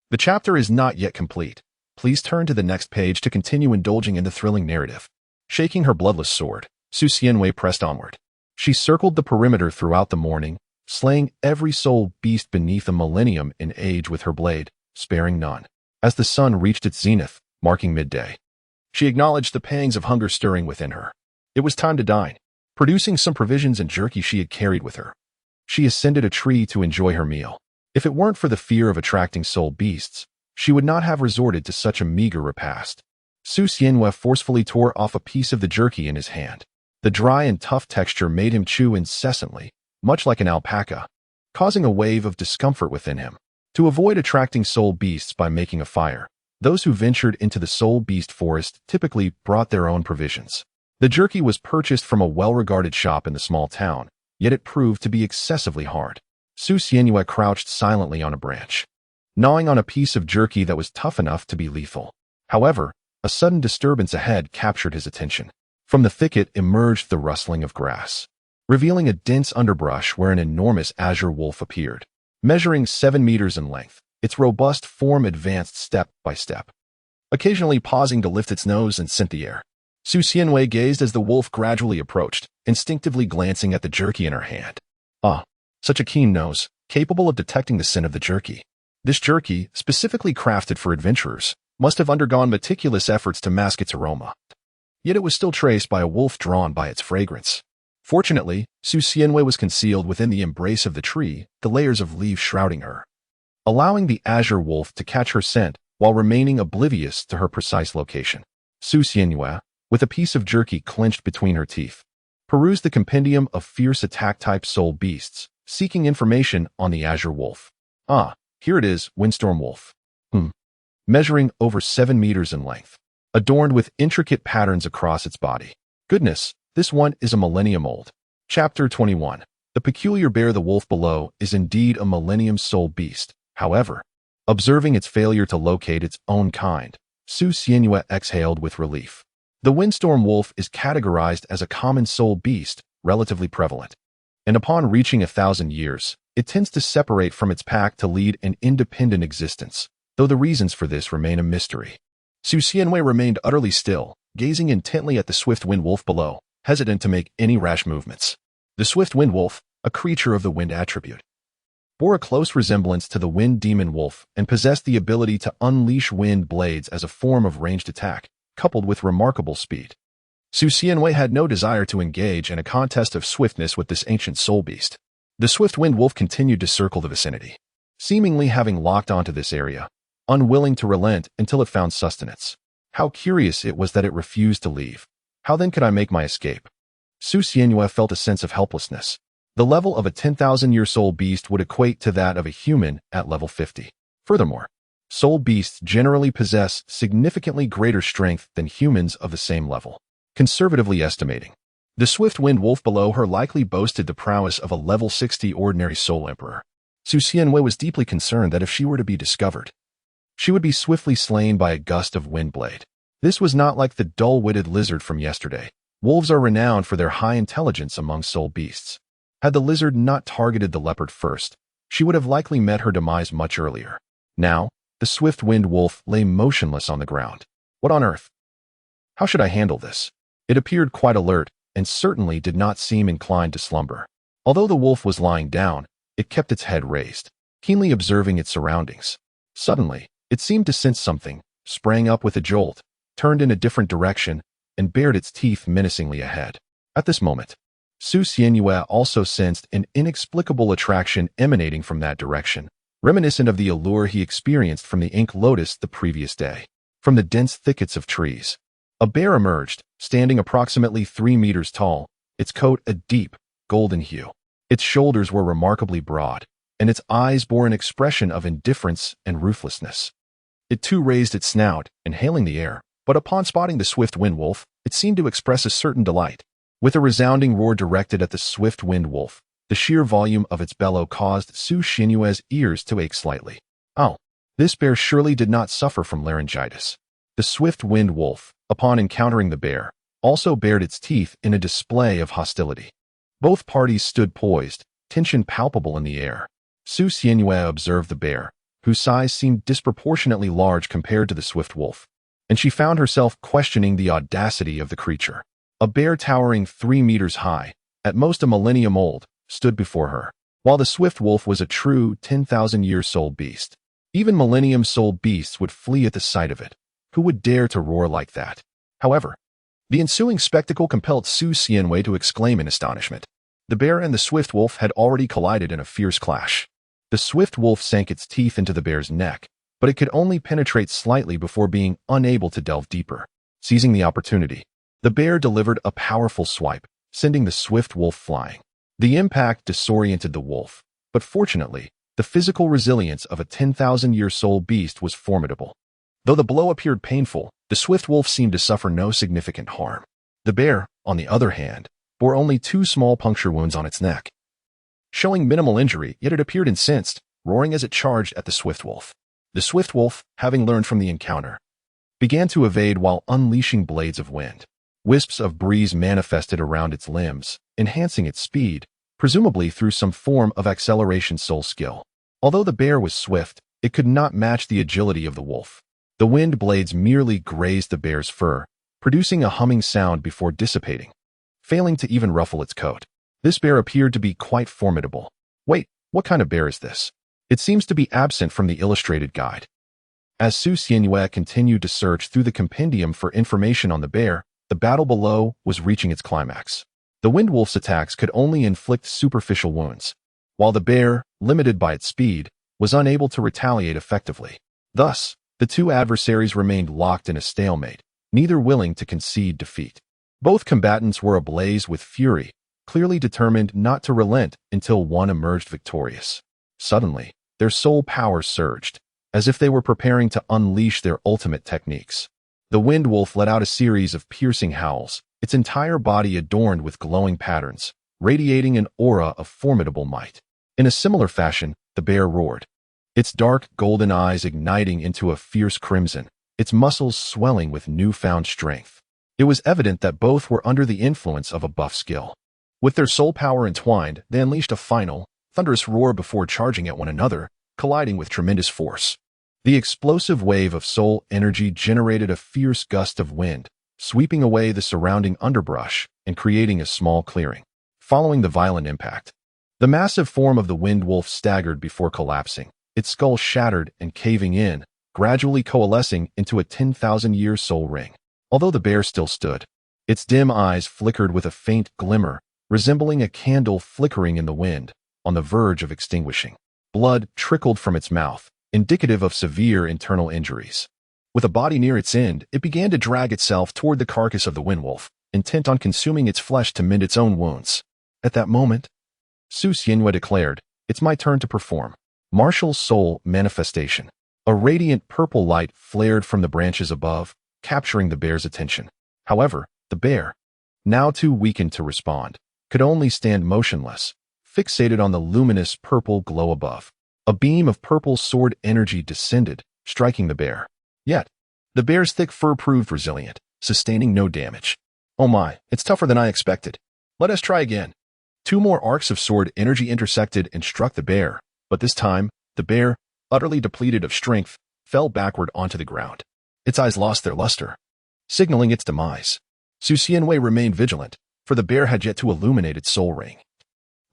The chapter is not yet complete. Please turn to the next page to continue indulging in the thrilling narrative. Shaking her bloodless sword, Su Xianyue pressed onward. She circled the perimeter throughout the morning, slaying every soul beast beneath a millennium in age with her blade, sparing none. As the sun reached its zenith, marking midday, she acknowledged the pangs of hunger stirring within her. It was time to dine. Producing some provisions and jerky she had carried with her, she ascended a tree to enjoy her meal. If it weren't for the fear of attracting soul beasts, she would not have resorted to such a meager repast. Su Xianyue forcefully tore off a piece of the jerky in his hand. The dry and tough texture made him chew incessantly, much like an alpaca, causing a wave of discomfort within him. To avoid attracting soul beasts by making a fire, those who ventured into the soul beast forest typically brought their own provisions. The jerky was purchased from a well-regarded shop in the small town, yet it proved to be excessively hard. Su Xianyue crouched silently on a branch, gnawing on a piece of jerky that was tough enough to be lethal. However, a sudden disturbance ahead captured his attention. From the thicket emerged the rustling of grass, revealing a dense underbrush where an enormous azure wolf appeared. Measuring 7 meters in length, its robust form advanced step by step, occasionally pausing to lift its nose and scent the air. Su Xianyue gazed as the wolf gradually approached, instinctively glancing at the jerky in her hand. Ah, such a keen nose, capable of detecting the scent of the jerky. This jerky, specifically crafted for adventurers, must have undergone meticulous efforts to mask its aroma. Yet it was still traced by a wolf drawn by its fragrance. Fortunately, Su Xianyue was concealed within the embrace of the tree, the layers of leaves shrouding her, allowing the azure wolf to catch her scent while remaining oblivious to her precise location. Su Xianyue, with a piece of jerky clenched between her teeth, perused the compendium of fierce attack-type soul beasts, seeking information on the azure wolf. Ah, here it is, windstorm wolf. measuring over 7 meters in length, adorned with intricate patterns across its body. Goodness, this one is a millennium old. Chapter 21. The peculiar bear. The wolf below is indeed a millennium soul beast. However, observing its failure to locate its own kind, Su Xianhua exhaled with relief. The windstorm wolf is categorized as a common soul beast, relatively prevalent, and upon reaching 1,000 years, it tends to separate from its pack to lead an independent existence, though the reasons for this remain a mystery. Su Xianhua remained utterly still, gazing intently at the swift wind wolf below, hesitant to make any rash movements. The swift wind wolf, a creature of the wind attribute, bore a close resemblance to the wind demon wolf and possessed the ability to unleash wind blades as a form of ranged attack, coupled with remarkable speed. Su Xianhua had no desire to engage in a contest of swiftness with this ancient soul beast. The swift wind wolf continued to circle the vicinity, seemingly having locked onto this area, unwilling to relent until it found sustenance. How curious it was that it refused to leave. How then could I make my escape? Su Xianhua felt a sense of helplessness. The level of a 10,000-year soul beast would equate to that of a human at level 50. Furthermore, soul beasts generally possess significantly greater strength than humans of the same level. Conservatively estimating, the swift wind wolf below her likely boasted the prowess of a level 60 ordinary soul emperor. Su Xianhua was deeply concerned that if she were to be discovered, she would be swiftly slain by a gust of wind blade. This was not like the dull-witted lizard from yesterday. Wolves are renowned for their high intelligence among soul beasts. Had the lizard not targeted the leopard first, she would have likely met her demise much earlier. Now, the swift wind wolf lay motionless on the ground. What on earth? How should I handle this? It appeared quite alert and certainly did not seem inclined to slumber. Although the wolf was lying down, it kept its head raised, keenly observing its surroundings. Suddenly, it seemed to sense something, sprang up with a jolt, turned in a different direction, and bared its teeth menacingly ahead. At this moment, Su Xianhua also sensed an inexplicable attraction emanating from that direction, reminiscent of the allure he experienced from the ink lotus the previous day. From the dense thickets of trees, a bear emerged, standing approximately 3 meters tall, its coat a deep, golden hue. Its shoulders were remarkably broad, and its eyes bore an expression of indifference and ruthlessness. It too raised its snout, inhaling the air, but upon spotting the swift wind wolf, it seemed to express a certain delight. With a resounding roar directed at the swift wind wolf, the sheer volume of its bellow caused Su Xianhua's ears to ache slightly. Oh, this bear surely did not suffer from laryngitis. The swift wind wolf, upon encountering the bear, also bared its teeth in a display of hostility. Both parties stood poised, tension palpable in the air. Su Xianhua observed the bear, whose size seemed disproportionately large compared to the swift wolf, and she found herself questioning the audacity of the creature. A bear towering 3 meters high, at most a millennium old, stood before her, while the swift wolf was a true 10,000-year soul beast. Even millennium soul beasts would flee at the sight of it. Who would dare to roar like that? However, the ensuing spectacle compelled Su Xianhua to exclaim in astonishment. The bear and the swift wolf had already collided in a fierce clash. The swift wolf sank its teeth into the bear's neck, but it could only penetrate slightly before being unable to delve deeper. Seizing the opportunity, the bear delivered a powerful swipe, sending the swift wolf flying. The impact disoriented the wolf, but fortunately, the physical resilience of a 10,000-year soul beast was formidable. Though the blow appeared painful, the swift wolf seemed to suffer no significant harm. The bear, on the other hand, bore only 2 small puncture wounds on its neck, showing minimal injury, yet it appeared incensed, roaring as it charged at the swift wolf. The swift wolf, having learned from the encounter, began to evade while unleashing blades of wind. Wisps of breeze manifested around its limbs, enhancing its speed, presumably through some form of acceleration soul skill. Although the bear was swift, it could not match the agility of the wolf. The wind blades merely grazed the bear's fur, producing a humming sound before dissipating, failing to even ruffle its coat. This bear appeared to be quite formidable. Wait, what kind of bear is this? It seems to be absent from the illustrated guide. As Su Xianhua continued to search through the compendium for information on the bear, the battle below was reaching its climax. The wind wolf's attacks could only inflict superficial wounds, while the bear, limited by its speed, was unable to retaliate effectively. Thus, the two adversaries remained locked in a stalemate, neither willing to concede defeat. Both combatants were ablaze with fury, clearly determined not to relent until one emerged victorious. Suddenly, their soul power surged, as if they were preparing to unleash their ultimate techniques. The wind wolf let out a series of piercing howls, its entire body adorned with glowing patterns, radiating an aura of formidable might. In a similar fashion, the bear roared, its dark golden eyes igniting into a fierce crimson, its muscles swelling with newfound strength. It was evident that both were under the influence of a buff skill. With their soul power entwined, they unleashed a final, thunderous roar before charging at one another, colliding with tremendous force. The explosive wave of soul energy generated a fierce gust of wind, sweeping away the surrounding underbrush and creating a small clearing. Following the violent impact, the massive form of the wind wolf staggered before collapsing, its skull shattered and caving in, gradually coalescing into a 10,000-year soul ring. Although the bear still stood, its dim eyes flickered with a faint glimmer, resembling a candle flickering in the wind, on the verge of extinguishing. Blood trickled from its mouth, indicative of severe internal injuries. With a body near its end, it began to drag itself toward the carcass of the windwolf, intent on consuming its flesh to mend its own wounds. At that moment, Su Xianhua declared, "It's my turn to perform." Martial soul manifestation. A radiant purple light flared from the branches above, capturing the bear's attention. However, the bear, now too weakened to respond, could only stand motionless, fixated on the luminous purple glow above. A beam of purple sword energy descended, striking the bear. Yet, the bear's thick fur proved resilient, sustaining no damage. "Oh my, it's tougher than I expected. Let us try again." Two more arcs of sword energy intersected and struck the bear, but this time, the bear, utterly depleted of strength, fell backward onto the ground. Its eyes lost their luster, signaling its demise. Su Xianwei remained vigilant, for the bear had yet to illuminate its soul ring,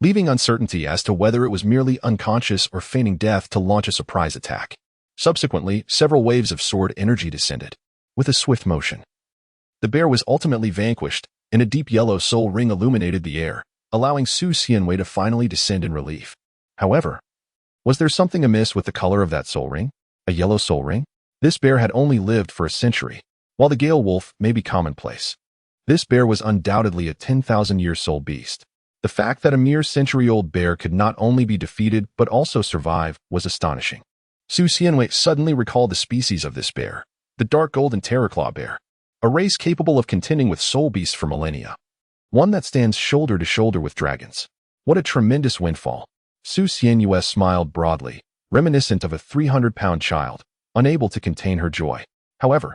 leaving uncertainty as to whether it was merely unconscious or feigning death to launch a surprise attack. Subsequently, several waves of sword energy descended. With a swift motion, the bear was ultimately vanquished, and a deep yellow soul ring illuminated the air, allowing Su Xianwei to finally descend in relief. However, was there something amiss with the color of that soul ring? A yellow soul ring? This bear had only lived for a century. While the Gale Wolf may be commonplace, this bear was undoubtedly a 10,000-year soul beast. The fact that a mere century-old bear could not only be defeated but also survive was astonishing. Su Xianwei suddenly recalled the species of this bear, the dark golden terraclaw bear, a race capable of contending with soul beasts for millennia. One that stands shoulder to shoulder with dragons. What a tremendous windfall. Su Xianhua smiled broadly, reminiscent of a 300-pound child, unable to contain her joy. However,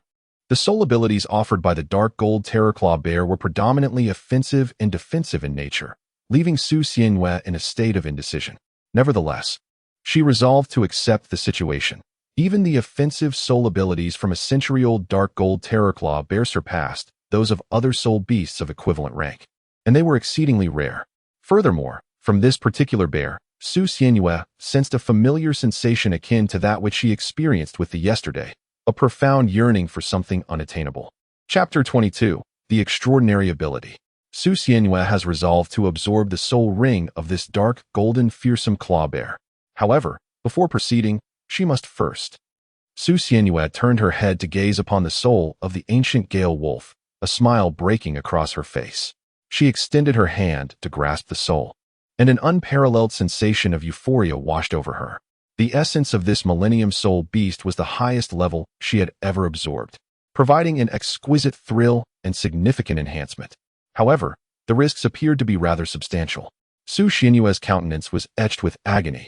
the soul abilities offered by the dark gold terraclaw bear were predominantly offensive and defensive in nature, leaving Su Xianhua in a state of indecision. Nevertheless, she resolved to accept the situation. Even the offensive soul abilities from a century-old dark gold terraclaw bear surpassed those of other soul beasts of equivalent rank, and they were exceedingly rare. Furthermore, from this particular bear, Su Xianhua sensed a familiar sensation akin to that which she experienced with the yesterday, a profound yearning for something unattainable. Chapter 22. The Extraordinary Ability. Su Xianhua has resolved to absorb the soul ring of this dark, golden, fearsome claw bear. However, before proceeding, she must first. Su Xianhua turned her head to gaze upon the soul of the ancient Gale Wolf, a smile breaking across her face. She extended her hand to grasp the soul, and an unparalleled sensation of euphoria washed over her. The essence of this millennium soul beast was the highest level she had ever absorbed, providing an exquisite thrill and significant enhancement. However, the risks appeared to be rather substantial. Su Xianhua's countenance was etched with agony,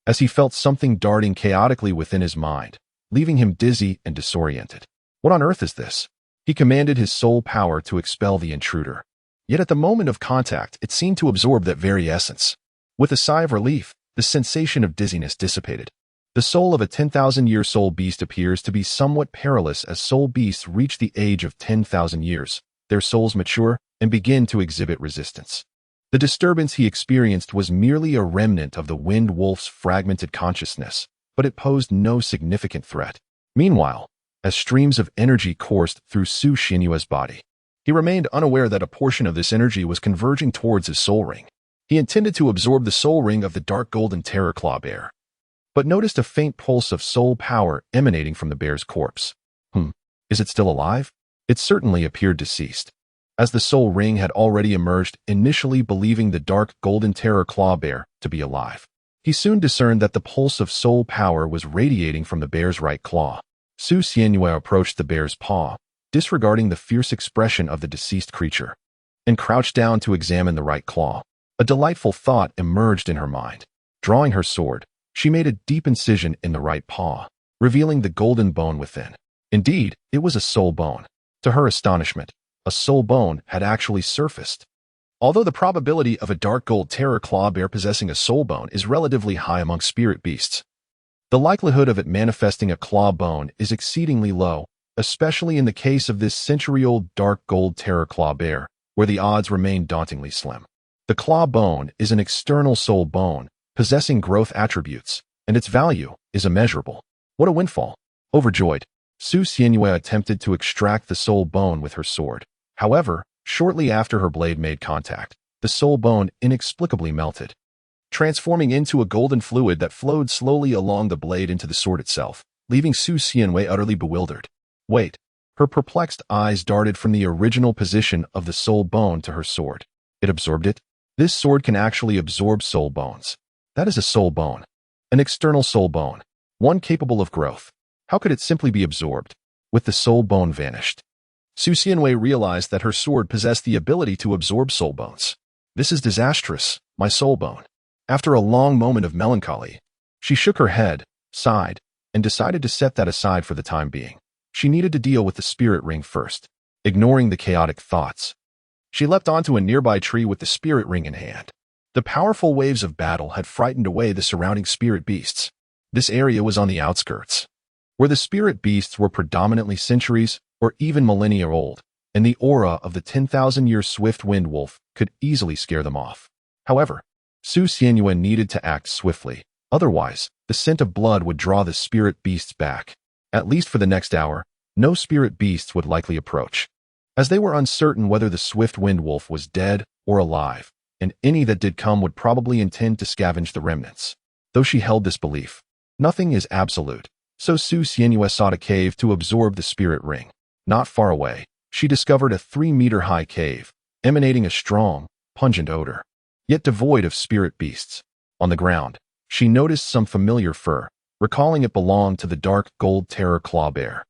as he felt something darting chaotically within his mind, leaving him dizzy and disoriented. What on earth is this? He commanded his soul power to expel the intruder. Yet at the moment of contact, it seemed to absorb that very essence. With a sigh of relief, the sensation of dizziness dissipated. The soul of a 10,000-year soul beast appears to be somewhat perilous as soul beasts reach the age of 10,000 years. Their souls mature and begin to exhibit resistance. The disturbance he experienced was merely a remnant of the wind wolf's fragmented consciousness, but it posed no significant threat. Meanwhile, as streams of energy coursed through Su Xianhua's body, he remained unaware that a portion of this energy was converging towards his soul ring. He intended to absorb the soul ring of the dark golden terraclaw bear, but noticed a faint pulse of soul power emanating from the bear's corpse. Is it still alive? It certainly appeared deceased, as the soul ring had already emerged, initially believing the dark golden terraclaw bear to be alive. He soon discerned that the pulse of soul power was radiating from the bear's right claw. Su Xianyue approached the bear's paw, disregarding the fierce expression of the deceased creature, and crouched down to examine the right claw. A delightful thought emerged in her mind. Drawing her sword, she made a deep incision in the right paw, revealing the golden bone within. Indeed, it was a soul bone. To her astonishment, a soul bone had actually surfaced. Although the probability of a dark gold terror claw bear possessing a soul bone is relatively high among spirit beasts, the likelihood of it manifesting a claw bone is exceedingly low, especially in the case of this century-old dark gold terror claw bear, where the odds remain dauntingly slim. The claw bone is an external soul bone, possessing growth attributes, and its value is immeasurable. What a windfall! Overjoyed, Su Xianyue attempted to extract the soul bone with her sword. However, shortly after her blade made contact, the soul bone inexplicably melted, transforming into a golden fluid that flowed slowly along the blade into the sword itself, leaving Su Xianyue utterly bewildered. Wait. Her perplexed eyes darted from the original position of the soul bone to her sword. It absorbed it? This sword can actually absorb soul bones. That is a soul bone. An external soul bone. One capable of growth. How could it simply be absorbed? With the soul bone vanished, Su Xianyue realized that her sword possessed the ability to absorb soul bones. This is disastrous, my soul bone. After a long moment of melancholy, she shook her head, sighed, and decided to set that aside for the time being. She needed to deal with the spirit ring first. Ignoring the chaotic thoughts, she leapt onto a nearby tree with the spirit ring in hand. The powerful waves of battle had frightened away the surrounding spirit beasts. This area was on the outskirts, where the spirit beasts were predominantly centuries or even millennia old, and the aura of the 10,000-year swift wind wolf could easily scare them off. However, Su Xianyue needed to act swiftly, otherwise, the scent of blood would draw the spirit beasts back. At least for the next hour, no spirit beasts would likely approach, as they were uncertain whether the swift wind wolf was dead or alive, and any that did come would probably intend to scavenge the remnants. Though she held this belief, nothing is absolute, so Su Xianyue sought a cave to absorb the spirit ring. Not far away, she discovered a 3-meter-high cave, emanating a strong, pungent odor, yet devoid of spirit beasts. On the ground, she noticed some familiar fur, recalling it belonged to the dark gold terror claw bear.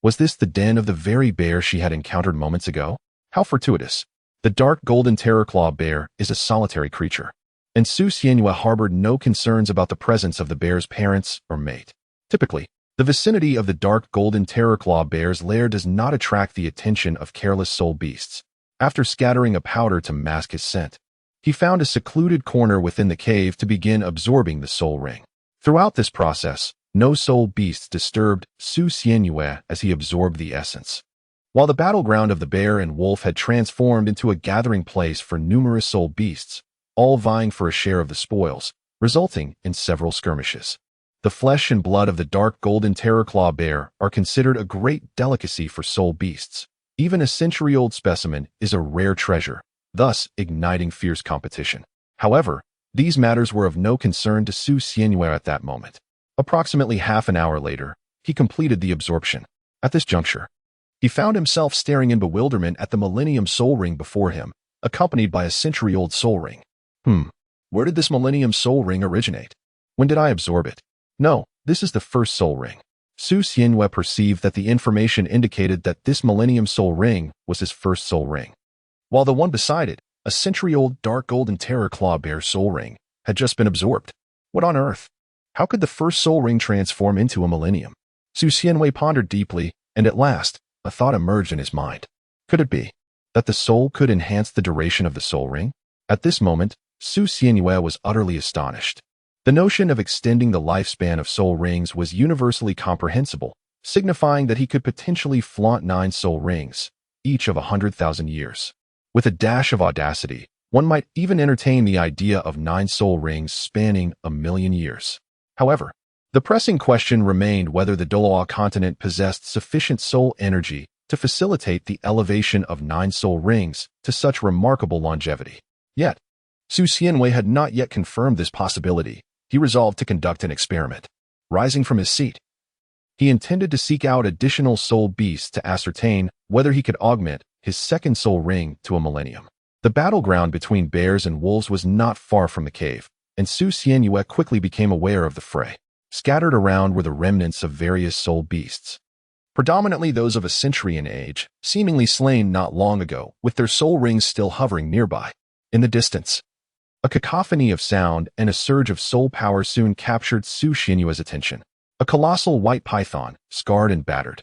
Was this the den of the very bear she had encountered moments ago? How fortuitous. The dark golden terror claw bear is a solitary creature, and Su Xianyue harbored no concerns about the presence of the bear's parents or mate. Typically, the vicinity of the dark golden terror claw bear's lair does not attract the attention of careless soul beasts. After scattering a powder to mask his scent, he found a secluded corner within the cave to begin absorbing the soul ring. Throughout this process, no soul beasts disturbed Su Xianyue as he absorbed the essence. While the battleground of the bear and wolf had transformed into a gathering place for numerous soul beasts, all vying for a share of the spoils, resulting in several skirmishes. The flesh and blood of the dark golden terror claw bear are considered a great delicacy for soul beasts. Even a century-old specimen is a rare treasure, thus igniting fierce competition. However, these matters were of no concern to Su Xianyue at that moment. Approximately half an hour later, he completed the absorption. At this juncture, he found himself staring in bewilderment at the Millennium Soul Ring before him, accompanied by a century-old soul ring. Where did this Millennium Soul Ring originate? When did I absorb it? No, this is the first soul ring. Su Xianyue perceived that the information indicated that this Millennium Soul Ring was his first soul ring, while the one beside it, a century-old dark golden terror claw bear soul ring, had just been absorbed. What on earth? How could the first soul ring transform into a millennium? Su Xianyue pondered deeply, and at last, a thought emerged in his mind. Could it be that the soul could enhance the duration of the soul ring? At this moment, Su Xianyue was utterly astonished. The notion of extending the lifespan of soul rings was universally comprehensible, signifying that he could potentially flaunt 9 soul rings, each of 100,000 years. With a dash of audacity, one might even entertain the idea of 9 soul rings spanning 1,000,000 years. However, the pressing question remained whether the Douluo continent possessed sufficient soul energy to facilitate the elevation of 9 soul rings to such remarkable longevity. Yet, Su Xianyue had not yet confirmed this possibility. He resolved to conduct an experiment. Rising from his seat, he intended to seek out additional soul beasts to ascertain whether he could augment his second soul ring to a millennium. The battleground between bears and wolves was not far from the cave, and Su Xianyue quickly became aware of the fray. Scattered around were the remnants of various soul beasts, predominantly those of a century in age, seemingly slain not long ago, with their soul rings still hovering nearby. In the distance, a cacophony of sound and a surge of soul power soon captured Su Xianyue's attention. A colossal white python, scarred and battered,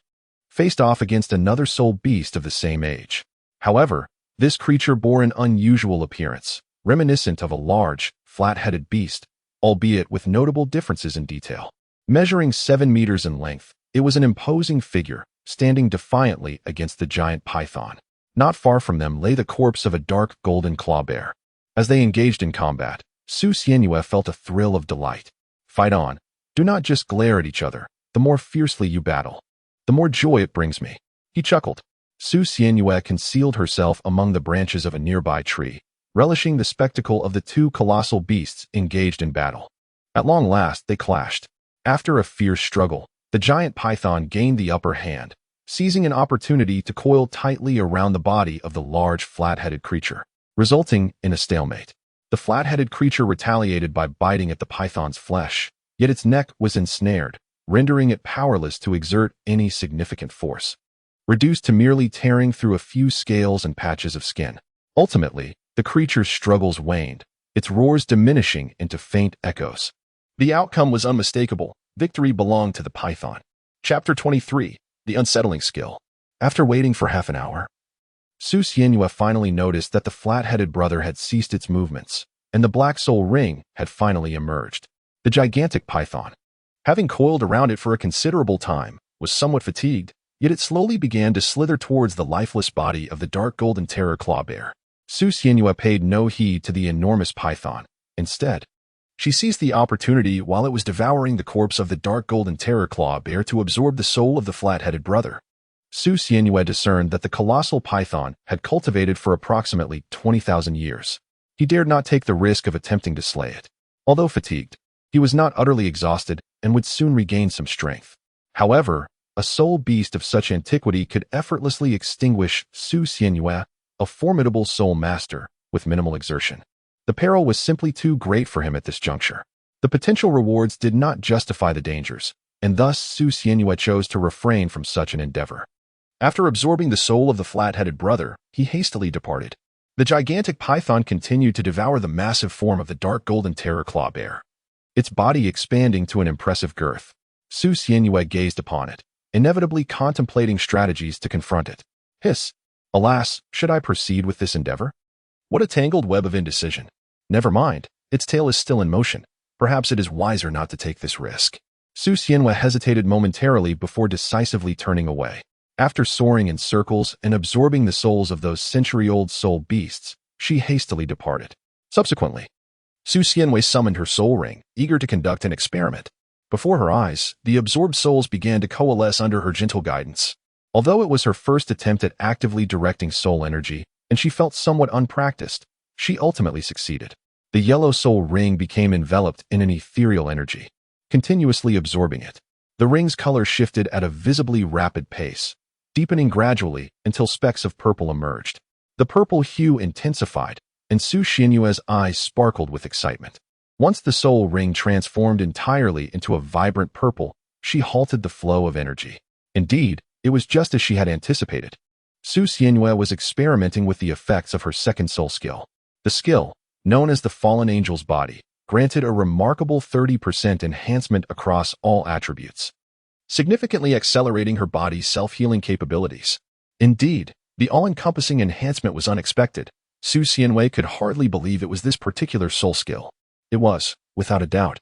faced off against another soul beast of the same age. However, this creature bore an unusual appearance, reminiscent of a large, flat-headed beast, albeit with notable differences in detail. Measuring 7 meters in length, it was an imposing figure, standing defiantly against the giant python. Not far from them lay the corpse of a dark golden claw bear. As they engaged in combat, Su Xianyue felt a thrill of delight. Fight on. Do not just glare at each other. The more fiercely you battle, the more joy it brings me. He chuckled. Su Xianyue concealed herself among the branches of a nearby tree, relishing the spectacle of the two colossal beasts engaged in battle. At long last, they clashed. After a fierce struggle, the giant python gained the upper hand, seizing an opportunity to coil tightly around the body of the large, flat-headed creature, resulting in a stalemate. The flat-headed creature retaliated by biting at the python's flesh, yet its neck was ensnared, rendering it powerless to exert any significant force. Reduced to merely tearing through a few scales and patches of skin. Ultimately, the creature's struggles waned, its roars diminishing into faint echoes. The outcome was unmistakable. Victory belonged to the python. Chapter 23. The Unsettling Skill. After waiting for half an hour, Su Xianyue finally noticed that the flat-headed brother had ceased its movements, and the black soul ring had finally emerged. The gigantic python, having coiled around it for a considerable time, was somewhat fatigued, yet it slowly began to slither towards the lifeless body of the dark golden terror claw bear. Su Xianyue paid no heed to the enormous python. Instead, she seized the opportunity while it was devouring the corpse of the dark golden terror claw bear to absorb the soul of the flat-headed brother. Su Xianyue discerned that the colossal python had cultivated for approximately 20,000 years. He dared not take the risk of attempting to slay it. Although fatigued, he was not utterly exhausted and would soon regain some strength. However, a soul beast of such antiquity could effortlessly extinguish Su Xianyue, a formidable soul master, with minimal exertion. The peril was simply too great for him at this juncture. The potential rewards did not justify the dangers, and thus Su Xianyue chose to refrain from such an endeavor. After absorbing the soul of the flat-headed brother, he hastily departed. The gigantic python continued to devour the massive form of the dark golden terror claw bear, its body expanding to an impressive girth. Su Xianyue gazed upon it, inevitably contemplating strategies to confront it. Hiss! Alas, should I proceed with this endeavor? What a tangled web of indecision. Never mind, its tail is still in motion. Perhaps it is wiser not to take this risk. Su Xianyue hesitated momentarily before decisively turning away. After soaring in circles and absorbing the souls of those century-old soul beasts, she hastily departed. Subsequently, Su Xianyue summoned her soul ring, eager to conduct an experiment. Before her eyes, the absorbed souls began to coalesce under her gentle guidance. Although it was her first attempt at actively directing soul energy, and she felt somewhat unpracticed, she ultimately succeeded. The yellow soul ring became enveloped in an ethereal energy, continuously absorbing it. The ring's color shifted at a visibly rapid pace, deepening gradually until specks of purple emerged. The purple hue intensified, and Su Xianyue's eyes sparkled with excitement. Once the soul ring transformed entirely into a vibrant purple, she halted the flow of energy. Indeed, it was just as she had anticipated. Su Xianyue was experimenting with the effects of her second soul skill. The skill, known as the Fallen Angel's Body, granted a remarkable 30% enhancement across all attributes, significantly accelerating her body's self-healing capabilities. Indeed, the all-encompassing enhancement was unexpected. Su Xianyue could hardly believe it was this particular soul skill. It was, without a doubt,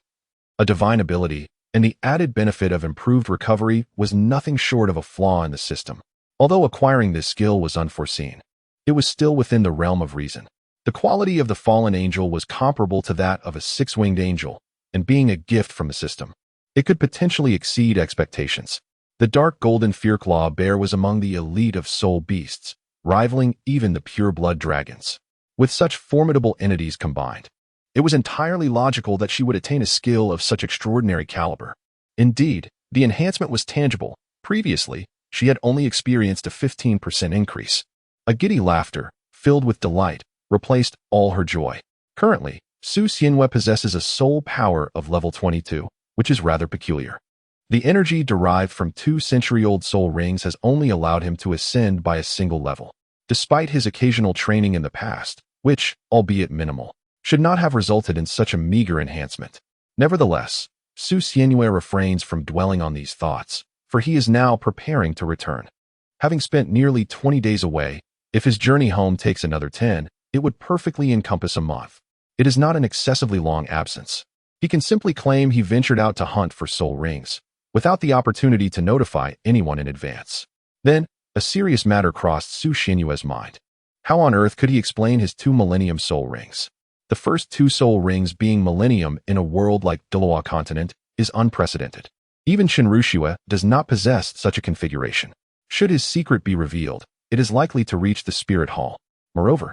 a divine ability, and the added benefit of improved recovery was nothing short of a flaw in the system. Although acquiring this skill was unforeseen, it was still within the realm of reason. The quality of the fallen angel was comparable to that of a six-winged angel, and being a gift from the system, it could potentially exceed expectations. The dark golden fearclaw bear was among the elite of soul beasts, rivaling even the pure-blood dragons. With such formidable entities combined, it was entirely logical that she would attain a skill of such extraordinary caliber. Indeed, the enhancement was tangible. Previously, she had only experienced a 15% increase. A giddy laughter, filled with delight, replaced all her joy. Currently, Su Xianwei possesses a soul power of level 22, which is rather peculiar. The energy derived from 2-century-old soul rings has only allowed him to ascend by a single level, despite his occasional training in the past, which, albeit minimal, should not have resulted in such a meager enhancement. Nevertheless, Su Xianwei refrains from dwelling on these thoughts, for he is now preparing to return. Having spent nearly 20 days away, if his journey home takes another 10, it would perfectly encompass a month. It is not an excessively long absence. He can simply claim he ventured out to hunt for soul rings, without the opportunity to notify anyone in advance. Then, a serious matter crossed Su Xianwei's mind. How on earth could he explain his 2 Millennium soul rings? The first 2 soul rings being Millennium in a world like Douluo continent is unprecedented. Even Shinrushua does not possess such a configuration. Should his secret be revealed, it is likely to reach the Spirit Hall. Moreover,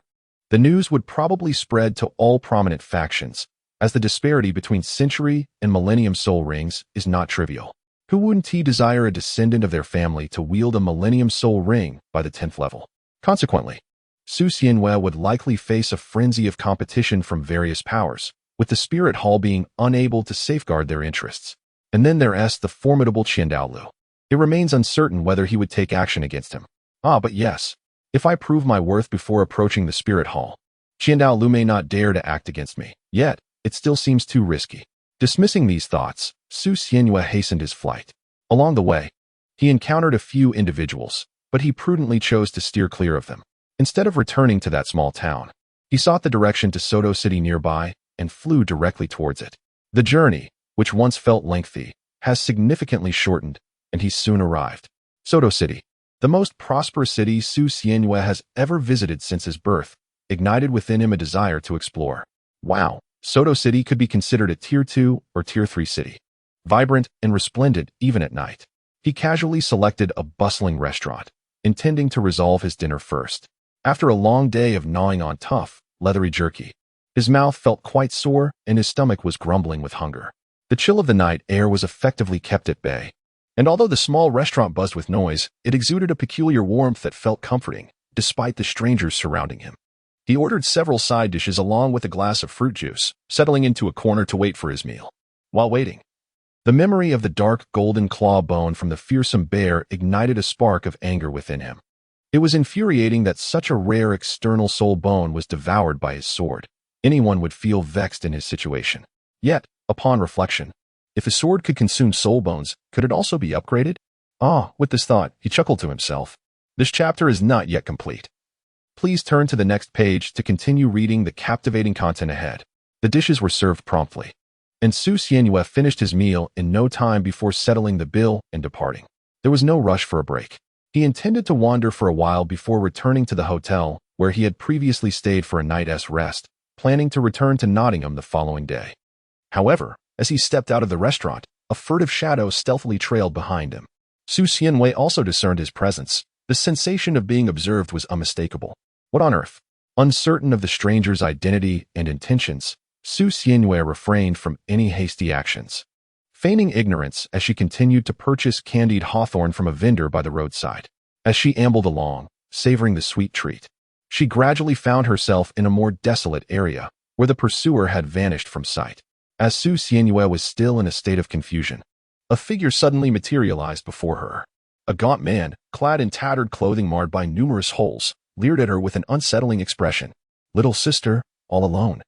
the news would probably spread to all prominent factions, as the disparity between Century and Millennium soul rings is not trivial. Who wouldn't desire a descendant of their family to wield a Millennium soul ring by the 10th level? Consequently, Su Xianwei would likely face a frenzy of competition from various powers, with the Spirit Hall being unable to safeguard their interests. And then there's the formidable Douluo. It remains uncertain whether he would take action against him. But yes, if I prove my worth before approaching the Spirit Hall, Douluo may not dare to act against me. Yet, it still seems too risky. Dismissing these thoughts, Su Xianwei hastened his flight. Along the way, he encountered a few individuals, but he prudently chose to steer clear of them. Instead of returning to that small town, he sought the direction to Soto City nearby and flew directly towards it. The journey, which once felt lengthy, has significantly shortened, and he soon arrived. Soto City, the most prosperous city Su Xianwei has ever visited since his birth, ignited within him a desire to explore. Wow, Soto City could be considered a Tier 2 or Tier 3 city. Vibrant and resplendent even at night. He casually selected a bustling restaurant, intending to resolve his dinner first. After a long day of gnawing on tough, leathery jerky, his mouth felt quite sore and his stomach was grumbling with hunger. The chill of the night air was effectively kept at bay. And although the small restaurant buzzed with noise, it exuded a peculiar warmth that felt comforting, despite the strangers surrounding him. He ordered several side dishes along with a glass of fruit juice, settling into a corner to wait for his meal. While waiting, the memory of the dark golden claw bone from the fearsome bear ignited a spark of anger within him. It was infuriating that such a rare external soul bone was devoured by his sword. Anyone would feel vexed in his situation. Yet, upon reflection, if his sword could consume soul bones, could it also be upgraded? With this thought, he chuckled to himself. This chapter is not yet complete. Please turn to the next page to continue reading the captivating content ahead. The dishes were served promptly, and Su Xianwei finished his meal in no time before settling the bill and departing. There was no rush for a break. He intended to wander for a while before returning to the hotel where he had previously stayed for a night's rest, planning to return to Nottingham the following day. However, as he stepped out of the restaurant, a furtive shadow stealthily trailed behind him. Su Xianwei also discerned his presence. The sensation of being observed was unmistakable. What on earth? Uncertain of the stranger's identity and intentions, Su Xianwei refrained from any hasty actions, feigning ignorance as she continued to purchase candied hawthorn from a vendor by the roadside. As she ambled along, savoring the sweet treat, she gradually found herself in a more desolate area, where the pursuer had vanished from sight. As Su Xianwei was still in a state of confusion, a figure suddenly materialized before her. A gaunt man, clad in tattered clothing marred by numerous holes, leered at her with an unsettling expression. "Little sister, all alone.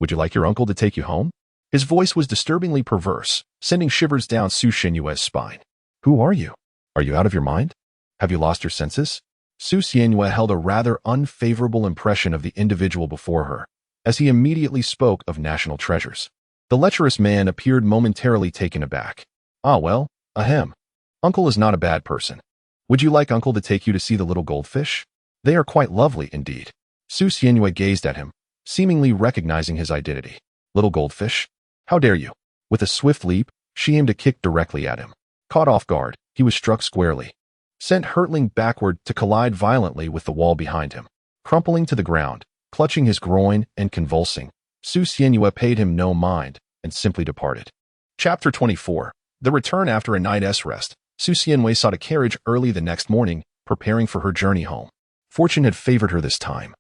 Would you like your uncle to take you home?" His voice was disturbingly perverse, sending shivers down Su Xianwei's spine. "Who are you? Are you out of your mind? Have you lost your senses?" Su Xianwei held a rather unfavorable impression of the individual before her, as he immediately spoke of national treasures. The lecherous man appeared momentarily taken aback. Well, ahem. Uncle is not a bad person. Would you like uncle to take you to see the little goldfish? They are quite lovely indeed." Su Xianwei gazed at him, seemingly recognizing his identity. "Little goldfish? How dare you?" With a swift leap, she aimed a kick directly at him. Caught off guard, he was struck squarely, sent hurtling backward to collide violently with the wall behind him. Crumpling to the ground, clutching his groin and convulsing, Su Xianwei paid him no mind and simply departed. Chapter 24. The return after a night's rest. Su Xianwei sought a carriage early the next morning, preparing for her journey home. Fortune had favored her this time,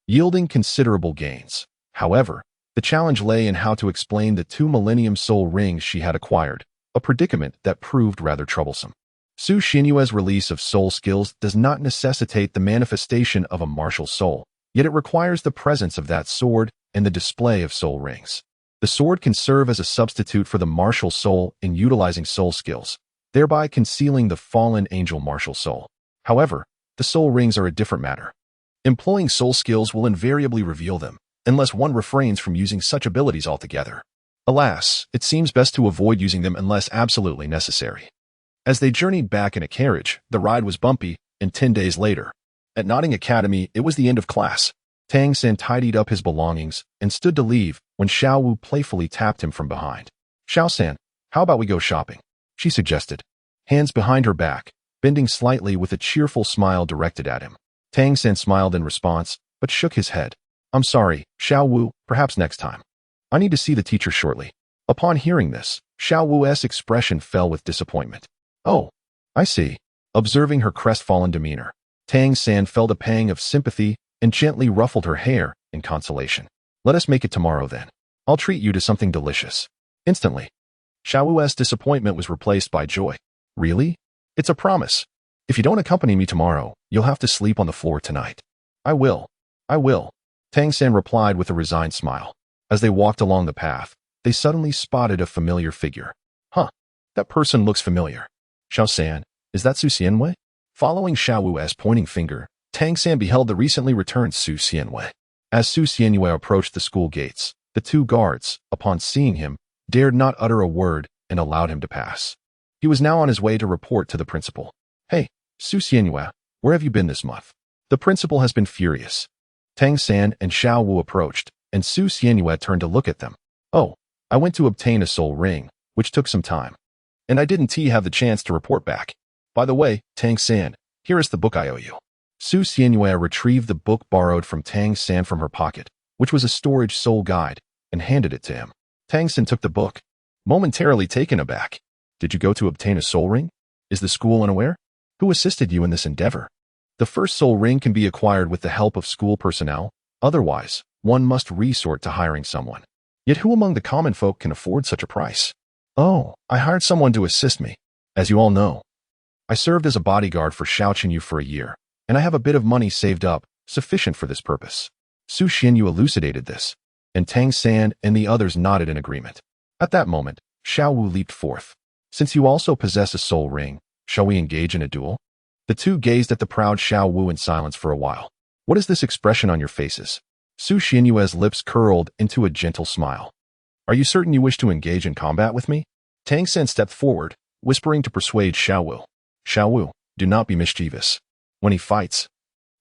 yielding considerable gains. However, The challenge lay in how to explain the 2 Millennium Soul Rings she had acquired, a predicament that proved rather troublesome. Su Xianyue's release of soul skills does not necessitate the manifestation of a martial soul, yet it requires the presence of that sword and the display of soul rings. The sword can serve as a substitute for the martial soul in utilizing soul skills, thereby concealing the fallen angel martial soul. However, the soul rings are a different matter. Employing soul skills will invariably reveal them, unless one refrains from using such abilities altogether. Alas, it seems best to avoid using them unless absolutely necessary. As they journeyed back in a carriage, the ride was bumpy, and 10 days later, at Notting Academy, it was the end of class. Tang San tidied up his belongings and stood to leave when Xiao Wu playfully tapped him from behind. "Xiao San, how about we go shopping?" she suggested, hands behind her back, bending slightly with a cheerful smile directed at him. Tang San smiled in response, but shook his head. "I'm sorry, Xiao Wu, perhaps next time. I need to see the teacher shortly." Upon hearing this, Xiao Wu's expression fell with disappointment. "Oh, I see." Observing her crestfallen demeanor, Tang San felt a pang of sympathy and gently ruffled her hair in consolation. "Let us make it tomorrow then. I'll treat you to something delicious." Instantly, Xiao Wu's disappointment was replaced by joy. "Really? It's a promise. If you don't accompany me tomorrow, you'll have to sleep on the floor tonight." I will. Tang San replied with a resigned smile. As they walked along the path, they suddenly spotted a familiar figure. "Huh, that person looks familiar. Xiao San, is that Su Xianwei?" Following Xiao Wu's pointing finger, Tang San beheld the recently returned Su Xianwei. As Su Xianwei approached the school gates, the 2 guards, upon seeing him, dared not utter a word and allowed him to pass. He was now on his way to report to the principal. "Hey, Su Xianwei, where have you been this month?" The principal has been furious. Tang San and Xiao Wu approached, and Su Xianwei turned to look at them. "Oh, I went to obtain a soul ring, which took some time. And I didn't have the chance to report back. By the way, Tang San, here is the book I owe you." Su Xianwei retrieved the book borrowed from Tang San from her pocket, which was a storage soul guide, and handed it to him. Tang San took the book, momentarily taken aback. "Did you go to obtain a soul ring? Is the school unaware? Who assisted you in this endeavor?" The first soul ring can be acquired with the help of school personnel, otherwise, one must resort to hiring someone. Yet who among the common folk can afford such a price? "Oh, I hired someone to assist me. As you all know, I served as a bodyguard for Xiao Qinyu for a year, and I have a bit of money saved up, sufficient for this purpose." Su Xianyu elucidated this, and Tang San and the others nodded in agreement. At that moment, Xiao Wu leaped forth. "Since you also possess a soul ring, shall we engage in a duel?" The 2 gazed at the proud Xiao Wu in silence for a while. "What is this expression on your faces?" Su Xianyue's lips curled into a gentle smile. "Are you certain you wish to engage in combat with me?" Tang San stepped forward, whispering to persuade Xiao Wu. "Xiao Wu, do not be mischievous. When he fights,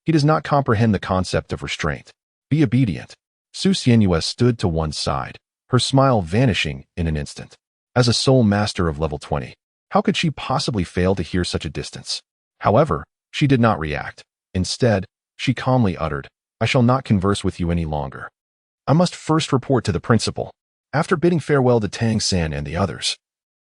he does not comprehend the concept of restraint. Be obedient." Su Xianyue stood to one side, her smile vanishing in an instant. As a soul master of level 20, how could she possibly fail to hear such a distance? However, she did not react. Instead, she calmly uttered, "I shall not converse with you any longer. I must first report to the principal." After bidding farewell to Tang San and the others,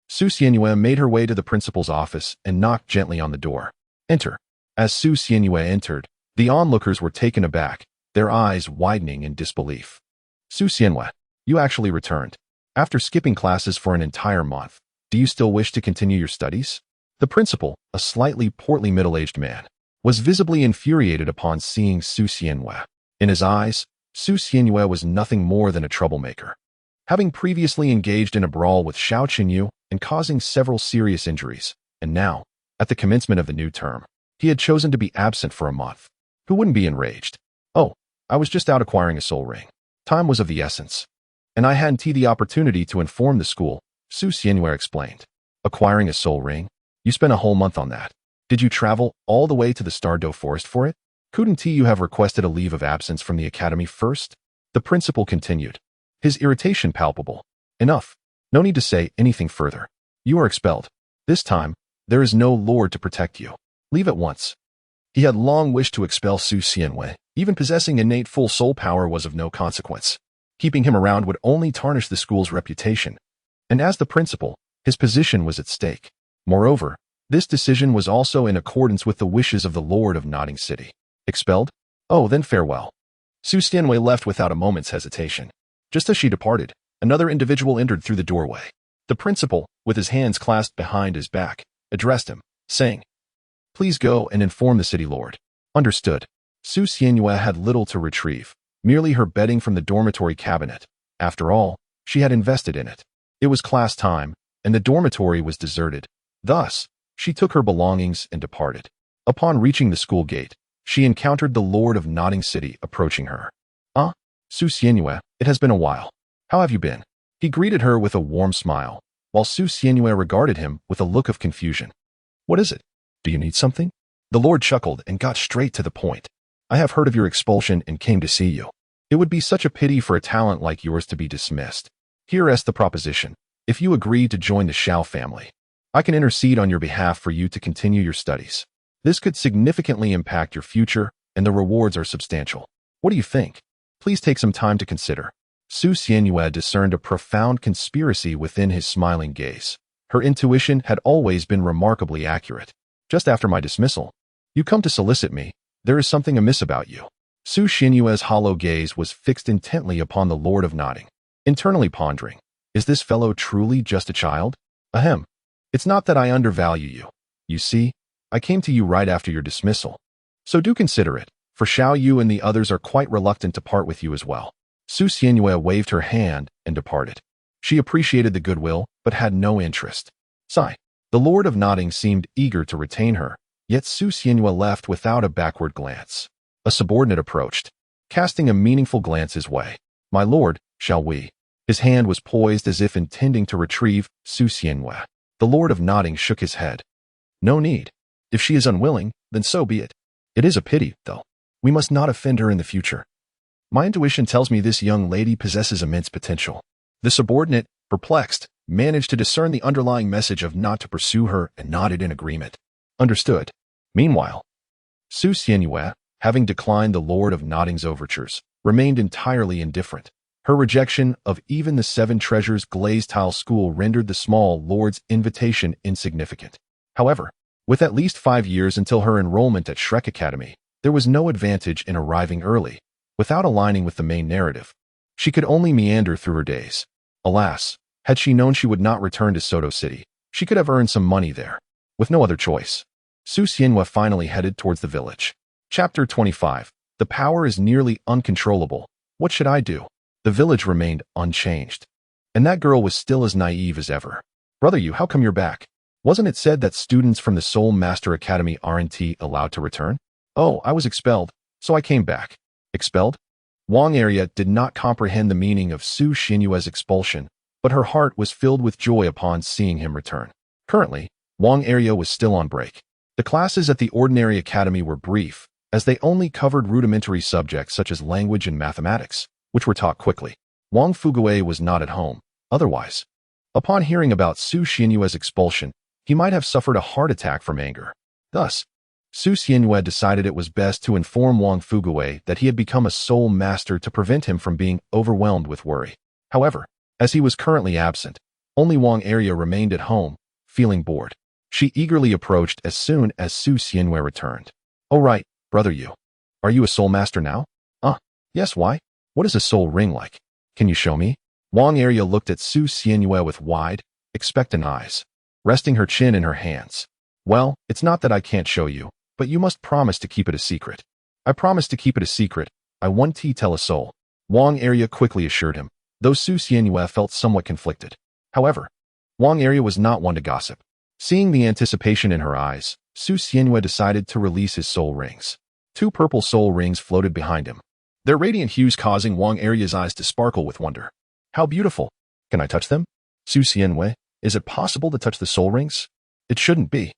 Su Xianyue made her way to the principal's office and knocked gently on the door. "Enter." As Su Xianyue entered, the onlookers were taken aback, their eyes widening in disbelief. "Su Xianyue, you actually returned. After skipping classes for an entire month, do you still wish to continue your studies?" The principal, a slightly portly middle-aged man, was visibly infuriated upon seeing Su Xianyue. In his eyes, Su Xianyue was nothing more than a troublemaker. Having previously engaged in a brawl with Xiao Qinyu and causing several serious injuries, and now, at the commencement of the new term, he had chosen to be absent for a month. Who wouldn't be enraged? "Oh, I was just out acquiring a soul ring. Time was of the essence, and I hadn't the opportunity to inform the school," Su Xianyue explained. "Acquiring a soul ring? You spent a whole month on that. Did you travel all the way to the Stardo Forest for it? Couldn't you have requested a leave of absence from the academy first?" The principal continued, his irritation palpable. "Enough. No need to say anything further. You are expelled. This time, there is no lord to protect you. Leave at once." He had long wished to expel Su Xianyue. Even possessing innate full soul power was of no consequence. Keeping him around would only tarnish the school's reputation. And as the principal, his position was at stake. Moreover, this decision was also in accordance with the wishes of the Lord of Notting City. "Expelled? Oh, then farewell." Su Xianyue left without a moment's hesitation. Just as she departed, another individual entered through the doorway. The principal, with his hands clasped behind his back, addressed him, saying, "Please go and inform the city lord." Understood. Su Xianyue had little to retrieve, merely her bedding from the dormitory cabinet. After all, she had invested in it. It was class time, and the dormitory was deserted. Thus, she took her belongings and departed. Upon reaching the school gate, she encountered the Lord of Nodding City approaching her. "Ah, Su Xianyue, it has been a while. How have you been?" He greeted her with a warm smile, while Su Xianyue regarded him with a look of confusion. "What is it? Do you need something?" The Lord chuckled and got straight to the point. "I have heard of your expulsion and came to see you. It would be such a pity for a talent like yours to be dismissed. Here is the proposition. If you agree to join the Shao family, I can intercede on your behalf for you to continue your studies. This could significantly impact your future, and the rewards are substantial. What do you think? Please take some time to consider." Su Xianyue discerned a profound conspiracy within his smiling gaze. Her intuition had always been remarkably accurate. "Just after my dismissal, you come to solicit me. There is something amiss about you." Su Xianyue's hollow gaze was fixed intently upon the Lord of Nodding, internally pondering, "Is this fellow truly just a child? Ahem. It's not that I undervalue you. You see, I came to you right after your dismissal. So do consider it, for Xiao Yu and the others are quite reluctant to part with you as well." Su Xianyue waved her hand and departed. She appreciated the goodwill, but had no interest. Sigh. The Lord of Nodding seemed eager to retain her, yet Su Xianyue left without a backward glance. A subordinate approached, casting a meaningful glance his way. "My lord, shall we?" His hand was poised as if intending to retrieve Su Xianyue. The Lord of Nodding shook his head. "No need. If she is unwilling, then so be it. It is a pity, though. We must not offend her in the future. My intuition tells me this young lady possesses immense potential." The subordinate, perplexed, managed to discern the underlying message of not to pursue her and nodded in agreement. Understood. Meanwhile, Su Xianyue, having declined the Lord of Nodding's overtures, remained entirely indifferent. Her rejection of even the Seven Treasures glazed tile school rendered the small lord's invitation insignificant. However, with at least 5 years until her enrollment at Shrek Academy, there was no advantage in arriving early, without aligning with the main narrative. She could only meander through her days. Alas, had she known she would not return to Soto City, she could have earned some money there. With no other choice, Su Xianyue finally headed towards the village. Chapter 25. The power is nearly uncontrollable. What should I do? The village remained unchanged. And that girl was still as naive as ever. "Brother Yu, how come you're back? Wasn't it said that students from the Soul Master Academy aren't allowed to return?" "Oh, I was expelled, so I came back." Expelled? Wang Area did not comprehend the meaning of Su Xianyue's expulsion, but her heart was filled with joy upon seeing him return. Currently, Wang Area was still on break. The classes at the Ordinary Academy were brief, as they only covered rudimentary subjects such as language and mathematics, which were taught quickly. Wang Fuguei was not at home. Otherwise, upon hearing about Su Xianyue's expulsion, he might have suffered a heart attack from anger. Thus, Su Xianyue decided it was best to inform Wang Fuguei that he had become a soul master to prevent him from being overwhelmed with worry. However, as he was currently absent, only Wang Area remained at home, feeling bored. She eagerly approached as soon as Su Xianyue returned. "Oh right, brother Yu. Are you a soul master now?" Yes, why? What is a soul ring like? Can you show me?" Wang Area looked at Su Xianyue with wide, expectant eyes, resting her chin in her hands. "Well, it's not that I can't show you, but you must promise to keep it a secret." "I promise to keep it a secret. I won't tell a soul," Wang Area quickly assured him, though Su Xianyue felt somewhat conflicted. However, Wang Area was not one to gossip. Seeing the anticipation in her eyes, Su Xianyue decided to release his soul rings. 2 purple soul rings floated behind him, their radiant hues causing Wang Area's eyes to sparkle with wonder. "How beautiful! Can I touch them?" "Su Xianyue, is it possible to touch the soul rings?" "It shouldn't be,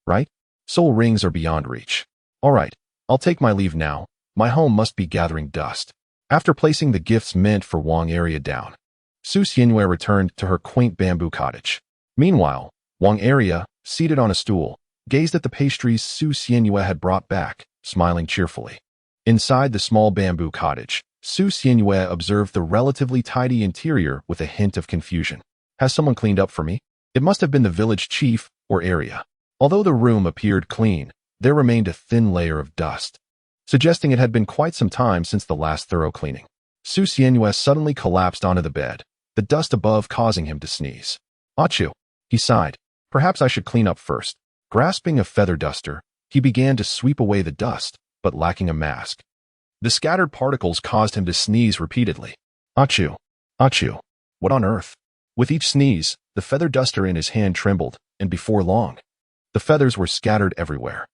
right? Soul rings are beyond reach." "All right, I'll take my leave now. My home must be gathering dust." After placing the gifts meant for Wang Area down, Su Xianyue returned to her quaint bamboo cottage. Meanwhile, Wang Area, seated on a stool, gazed at the pastries Su Xianyue had brought back, smiling cheerfully. Inside the small bamboo cottage, Su Xianyue observed the relatively tidy interior with a hint of confusion. "Has someone cleaned up for me?" It must have been the village chief or area. Although the room appeared clean, there remained a thin layer of dust, suggesting it had been quite some time since the last thorough cleaning. Su Xianyue suddenly collapsed onto the bed, the dust above causing him to sneeze. Achoo! He sighed. Perhaps I should clean up first. Grasping a feather duster, he began to sweep away the dust, but lacking a mask. The scattered particles caused him to sneeze repeatedly. Achoo! Achoo! What on earth? With each sneeze, the feather duster in his hand trembled, and before long, the feathers were scattered everywhere.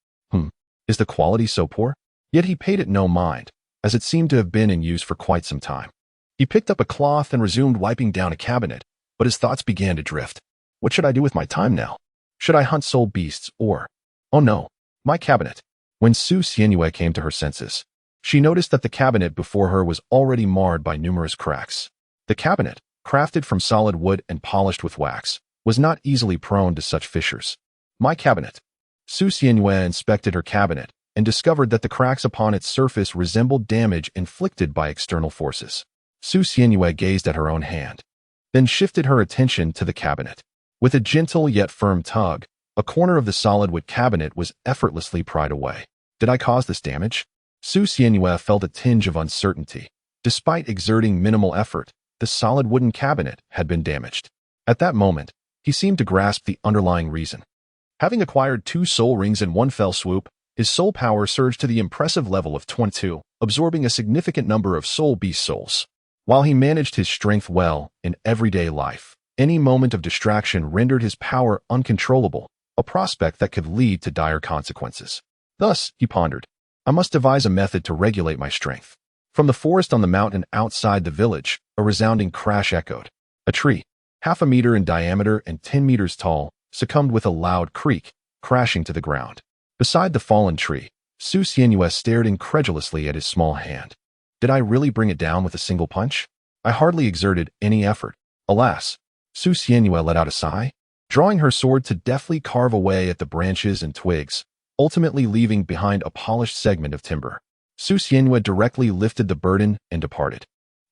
Is the quality so poor? Yet he paid it no mind, as it seemed to have been in use for quite some time. He picked up a cloth and resumed wiping down a cabinet, but his thoughts began to drift. What should I do with my time now? Should I hunt soul beasts or... Oh no, my cabinet. When Su Xianyue came to her senses, she noticed that the cabinet before her was already marred by numerous cracks. The cabinet, crafted from solid wood and polished with wax, was not easily prone to such fissures. My cabinet. Su Xianyue inspected her cabinet and discovered that the cracks upon its surface resembled damage inflicted by external forces. Su Xianyue gazed at her own hand, then shifted her attention to the cabinet. With a gentle yet firm tug, a corner of the solid wood cabinet was effortlessly pried away. Did I cause this damage? Su Xianyue felt a tinge of uncertainty. Despite exerting minimal effort, the solid wooden cabinet had been damaged. At that moment, he seemed to grasp the underlying reason. Having acquired 2 soul rings in one fell swoop, his soul power surged to the impressive level of 22, absorbing a significant number of soul beast souls. While he managed his strength well in everyday life, any moment of distraction rendered his power uncontrollable, a prospect that could lead to dire consequences. Thus, he pondered, I must devise a method to regulate my strength. From the forest on the mountain outside the village, a resounding crash echoed. A tree, 1/2 meter in diameter and 10 meters tall, succumbed with a loud creak, crashing to the ground. Beside the fallen tree, Su Xianyue stared incredulously at his small hand. Did I really bring it down with a single punch? I hardly exerted any effort. Alas! Su Xianyue let out a sigh, drawing her sword to deftly carve away at the branches and twigs, ultimately leaving behind a polished segment of timber. Su Xianyue directly lifted the burden and departed.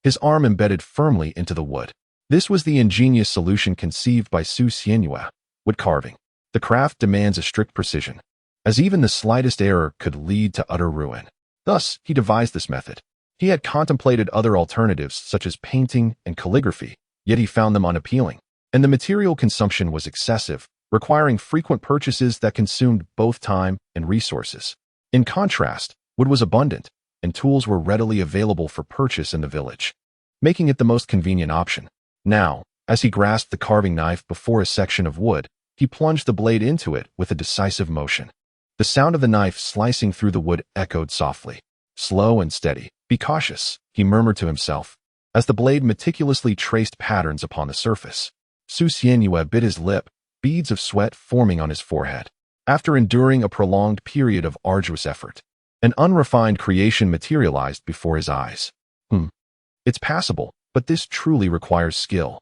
His arm embedded firmly into the wood. This was the ingenious solution conceived by Su Xianyue. Wood carving. The craft demands a strict precision, as even the slightest error could lead to utter ruin. Thus, he devised this method. He had contemplated other alternatives such as painting and calligraphy, yet he found them unappealing, and the material consumption was excessive, requiring frequent purchases that consumed both time and resources. In contrast, wood was abundant, and tools were readily available for purchase in the village, making it the most convenient option. Now, as he grasped the carving knife before a section of wood, he plunged the blade into it with a decisive motion. The sound of the knife slicing through the wood echoed softly. Slow and steady. Be cautious, he murmured to himself, as the blade meticulously traced patterns upon the surface. Su Xianyue bit his lip, beads of sweat forming on his forehead. After enduring a prolonged period of arduous effort, an unrefined creation materialized before his eyes. It's passable, but this truly requires skill.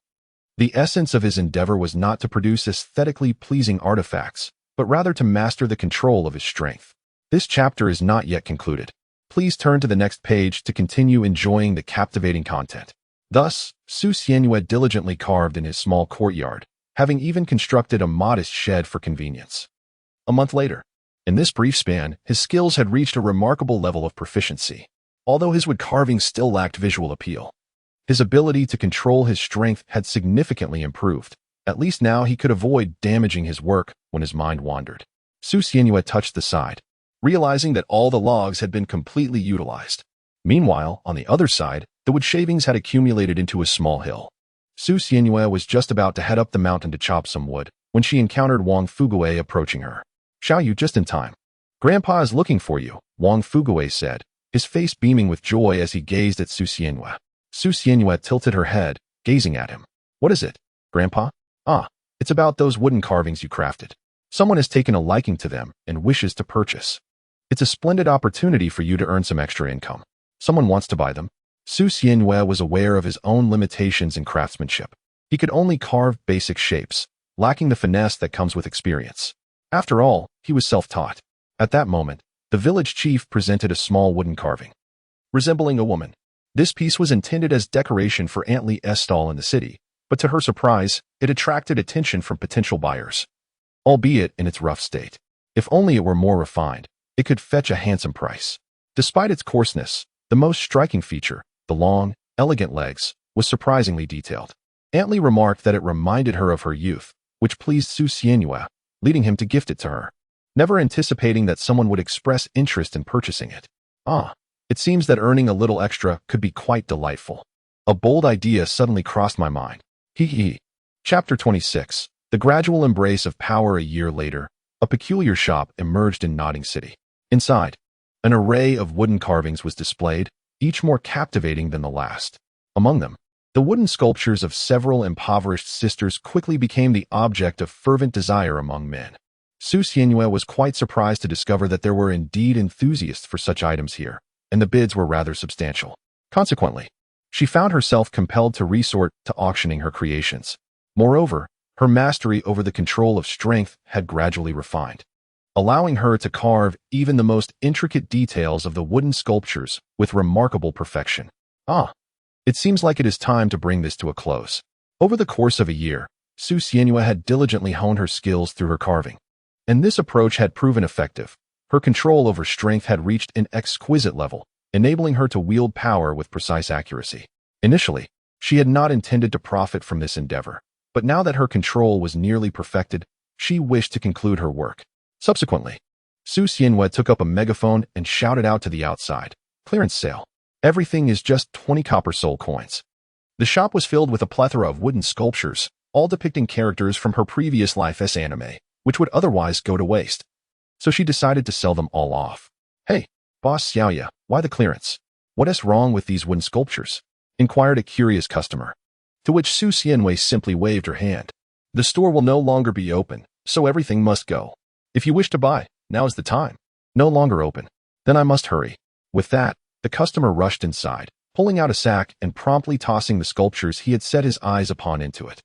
The essence of his endeavor was not to produce aesthetically pleasing artifacts, but rather to master the control of his strength. This chapter is not yet concluded. Please turn to the next page to continue enjoying the captivating content. Thus, Su Xianyue diligently carved in his small courtyard, having even constructed a modest shed for convenience. A month later, in this brief span, his skills had reached a remarkable level of proficiency. Although his wood carving still lacked visual appeal, his ability to control his strength had significantly improved. At least now he could avoid damaging his work when his mind wandered. Su Xianyue touched the side, realizing that all the logs had been completely utilized. Meanwhile, on the other side, the wood shavings had accumulated into a small hill. Su Xianyue was just about to head up the mountain to chop some wood when she encountered Wang Fuguei approaching her. Xiaoyu, just in time. Grandpa is looking for you, Wang Fuguei said, his face beaming with joy as he gazed at Su Xianyue. Su Xianyue tilted her head, gazing at him. What is it, Grandpa? Ah, it's about those wooden carvings you crafted. Someone has taken a liking to them and wishes to purchase. It's a splendid opportunity for you to earn some extra income. Someone wants to buy them. Su Xianyue was aware of his own limitations in craftsmanship. He could only carve basic shapes, lacking the finesse that comes with experience. After all, he was self-taught. At that moment, the village chief presented a small wooden carving, resembling a woman. This piece was intended as decoration for Aunt Li's stall in the city, but to her surprise, it attracted attention from potential buyers. Albeit in its rough state, if only it were more refined, it could fetch a handsome price. Despite its coarseness, the most striking feature, the long, elegant legs, was surprisingly detailed. Aunt Lee remarked that it reminded her of her youth, which pleased Su Xianyue, leading him to gift it to her, never anticipating that someone would express interest in purchasing it. It seems that earning a little extra could be quite delightful. A bold idea suddenly crossed my mind. Hee hee. Chapter 26. The gradual embrace of power. A year later, a peculiar shop emerged in Nodding City. Inside, an array of wooden carvings was displayed, each more captivating than the last. Among them, the wooden sculptures of several impoverished sisters quickly became the object of fervent desire among men. Su Xianyue was quite surprised to discover that there were indeed enthusiasts for such items here, and the bids were rather substantial. Consequently, she found herself compelled to resort to auctioning her creations. Moreover, her mastery over the control of strength had gradually refined, allowing her to carve even the most intricate details of the wooden sculptures with remarkable perfection. It seems like it is time to bring this to a close. Over the course of a year, Su Xianyue had diligently honed her skills through her carving, and this approach had proven effective. Her control over strength had reached an exquisite level, enabling her to wield power with precise accuracy. Initially, she had not intended to profit from this endeavor, but now that her control was nearly perfected, she wished to conclude her work. Subsequently, Su Xianyue took up a megaphone and shouted out to the outside, "Clearance sale. Everything is just 20 copper soul coins." The shop was filled with a plethora of wooden sculptures, all depicting characters from her previous life's anime, which would otherwise go to waste. So she decided to sell them all off. "Hey, Boss Xiaoya, why the clearance? What is wrong with these wooden sculptures?" inquired a curious customer, to which Su Xianyue simply waved her hand. "The store will no longer be open, so everything must go. If you wish to buy, now is the time. No longer open. Then I must hurry." With that, the customer rushed inside, pulling out a sack and promptly tossing the sculptures he had set his eyes upon into it.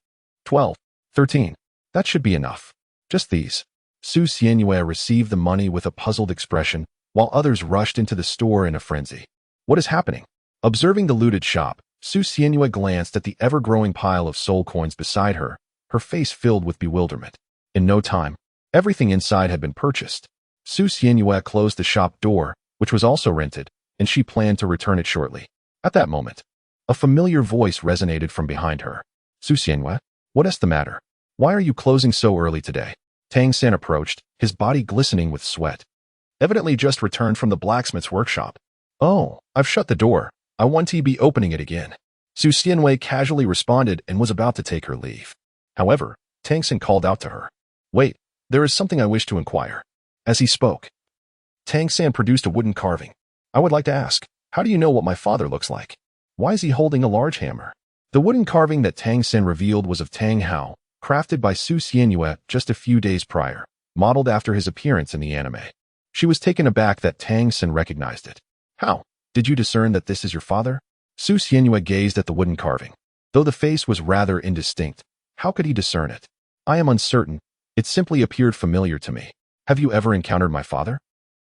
12, 13. That should be enough. Just these. Su Xianyue received the money with a puzzled expression, while others rushed into the store in a frenzy. What is happening? Observing the looted shop, Su Xianyue glanced at the ever-growing pile of soul coins beside her, her face filled with bewilderment. In no time, everything inside had been purchased. Su Xianyue closed the shop door, which was also rented, and she planned to return it shortly. At that moment, a familiar voice resonated from behind her. "Su Xianyue, what is the matter? Why are you closing so early today?" Tang San approached, his body glistening with sweat. "Evidently just returned from the blacksmith's workshop." "Oh, I've shut the door. I want to be opening it again." Su Xianyue casually responded and was about to take her leave. However, Tang San called out to her. "Wait, there is something I wish to inquire." As he spoke, Tang San produced a wooden carving. "I would like to ask, how do you know what my father looks like? Why is he holding a large hammer?" The wooden carving that Tang San revealed was of Tang Hao, crafted by Su Xianyue just a few days prior, modeled after his appearance in the anime. She was taken aback that Tang San recognized it. "How? Did you discern that this is your father?" Su Xianyue gazed at the wooden carving. Though the face was rather indistinct, how could he discern it? "I am uncertain. It simply appeared familiar to me. Have you ever encountered my father?"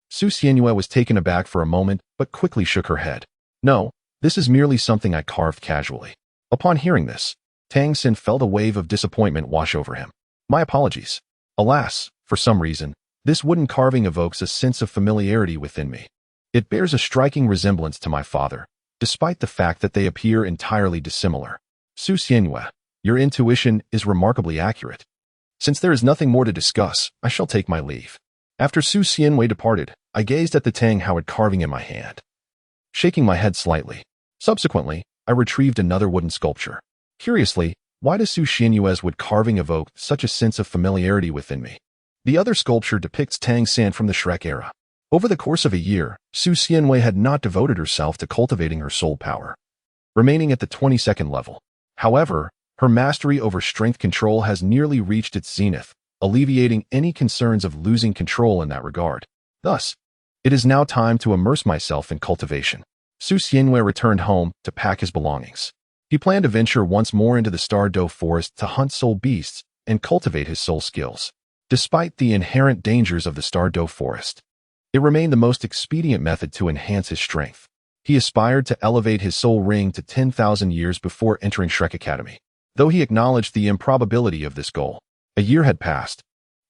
Su Xianyue was taken aback for a moment, but quickly shook her head. "No, this is merely something I carved casually." Upon hearing this, Tang San felt a wave of disappointment wash over him. "My apologies. Alas, for some reason, this wooden carving evokes a sense of familiarity within me. It bears a striking resemblance to my father, despite the fact that they appear entirely dissimilar." Su Xianyue, your intuition is remarkably accurate. Since there is nothing more to discuss, I shall take my leave. After Su Xianyue departed, I gazed at the Tang Howard carving in my hand, shaking my head slightly. Subsequently, I retrieved another wooden sculpture. Curiously, why does Su Xianyue's wood carving evoke such a sense of familiarity within me? The other sculpture depicts Tang San from the Shrek era. Over the course of a year, Su Xianyue had not devoted herself to cultivating her soul power, remaining at the 22nd level. However, her mastery over strength control has nearly reached its zenith, alleviating any concerns of losing control in that regard. Thus, it is now time to immerse myself in cultivation. Su Xianyue returned home to pack his belongings. He planned to venture once more into the Stardo Forest to hunt soul beasts and cultivate his soul skills. Despite the inherent dangers of the Stardo Forest, it remained the most expedient method to enhance his strength. He aspired to elevate his soul ring to 10,000 years before entering Shrek Academy. Though he acknowledged the improbability of this goal, a year had passed.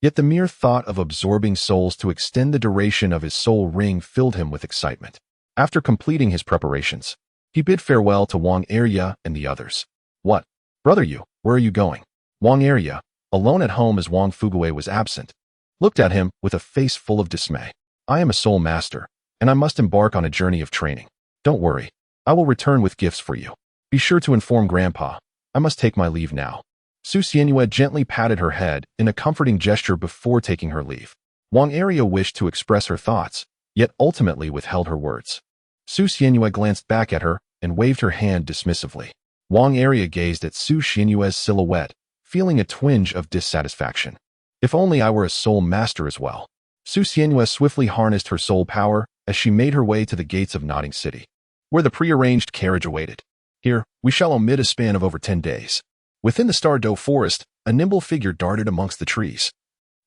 Yet the mere thought of absorbing souls to extend the duration of his soul ring filled him with excitement. After completing his preparations, He bid farewell to Wang Erya and the others. What? Brother you, where are you going? Wang Erya, alone at home as Wang Fuguei was absent, looked at him with a face full of dismay. I am a soul master, and I must embark on a journey of training. Don't worry, I will return with gifts for you. Be sure to inform Grandpa. I must take my leave now. Su Xianyue gently patted her head in a comforting gesture before taking her leave. Wang Erya wished to express her thoughts, yet ultimately withheld her words. Su Xianyue glanced back at her and waved her hand dismissively. Wang Erya gazed at Su Xianyue's silhouette, feeling a twinge of dissatisfaction. If only I were a soul master as well. Su Xianyue swiftly harnessed her soul power as she made her way to the gates of Nodding City, where the prearranged carriage awaited. Here, we shall omit a span of over 10 days. Within the Stardo Forest, a nimble figure darted amongst the trees,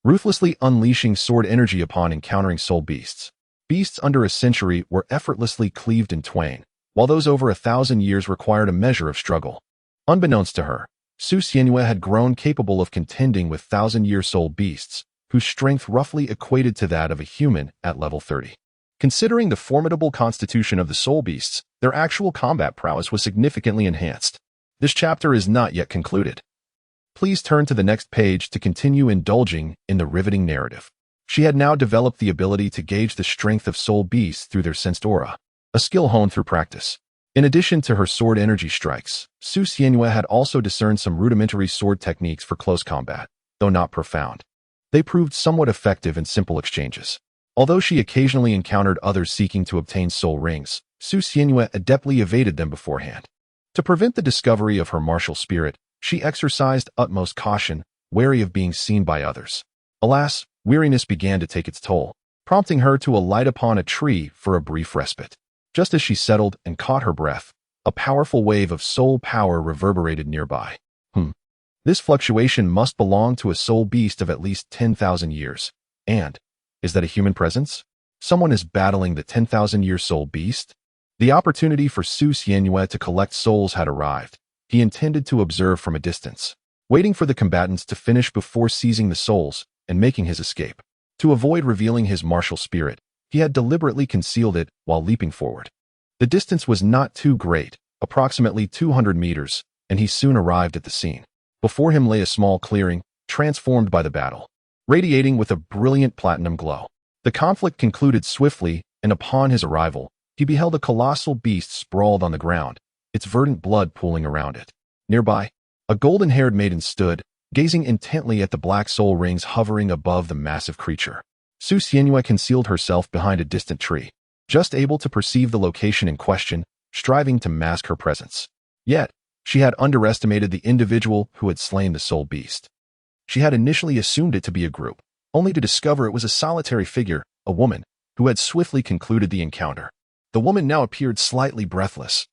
ruthlessly unleashing sword energy upon encountering soul beasts. Beasts under a century were effortlessly cleaved in twain, while those over 1,000 years required a measure of struggle. Unbeknownst to her, Su Xianyue had grown capable of contending with 1,000-year soul beasts, whose strength roughly equated to that of a human at level 30. Considering the formidable constitution of the soul beasts, their actual combat prowess was significantly enhanced. This chapter is not yet concluded. Please turn to the next page to continue indulging in the riveting narrative. She had now developed the ability to gauge the strength of soul beasts through their sensed aura, a skill honed through practice. In addition to her sword energy strikes, Su Xianyue had also discerned some rudimentary sword techniques for close combat, though not profound. They proved somewhat effective in simple exchanges. Although she occasionally encountered others seeking to obtain soul rings, Su Xianyue adeptly evaded them beforehand. To prevent the discovery of her martial spirit, she exercised utmost caution, wary of being seen by others. Alas, weariness began to take its toll, prompting her to alight upon a tree for a brief respite. Just as she settled and caught her breath, a powerful wave of soul power reverberated nearby. This fluctuation must belong to a soul beast of at least 10,000 years. And, is that a human presence? Someone is battling the 10,000-year soul beast? The opportunity for Su Xianyue to collect souls had arrived. He intended to observe from a distance, waiting for the combatants to finish before seizing the souls and making his escape. To avoid revealing his martial spirit, he had deliberately concealed it while leaping forward. The distance was not too great, approximately 200 meters, and he soon arrived at the scene. Before him lay a small clearing, transformed by the battle, radiating with a brilliant platinum glow. The conflict concluded swiftly, and upon his arrival, he beheld a colossal beast sprawled on the ground, its verdant blood pooling around it. Nearby, a golden-haired maiden stood, gazing intently at the black soul rings hovering above the massive creature. Su Xianyue concealed herself behind a distant tree, just able to perceive the location in question, striving to mask her presence. Yet, she had underestimated the individual who had slain the soul beast. She had initially assumed it to be a group, only to discover it was a solitary figure, a woman, who had swiftly concluded the encounter. The woman now appeared slightly breathless,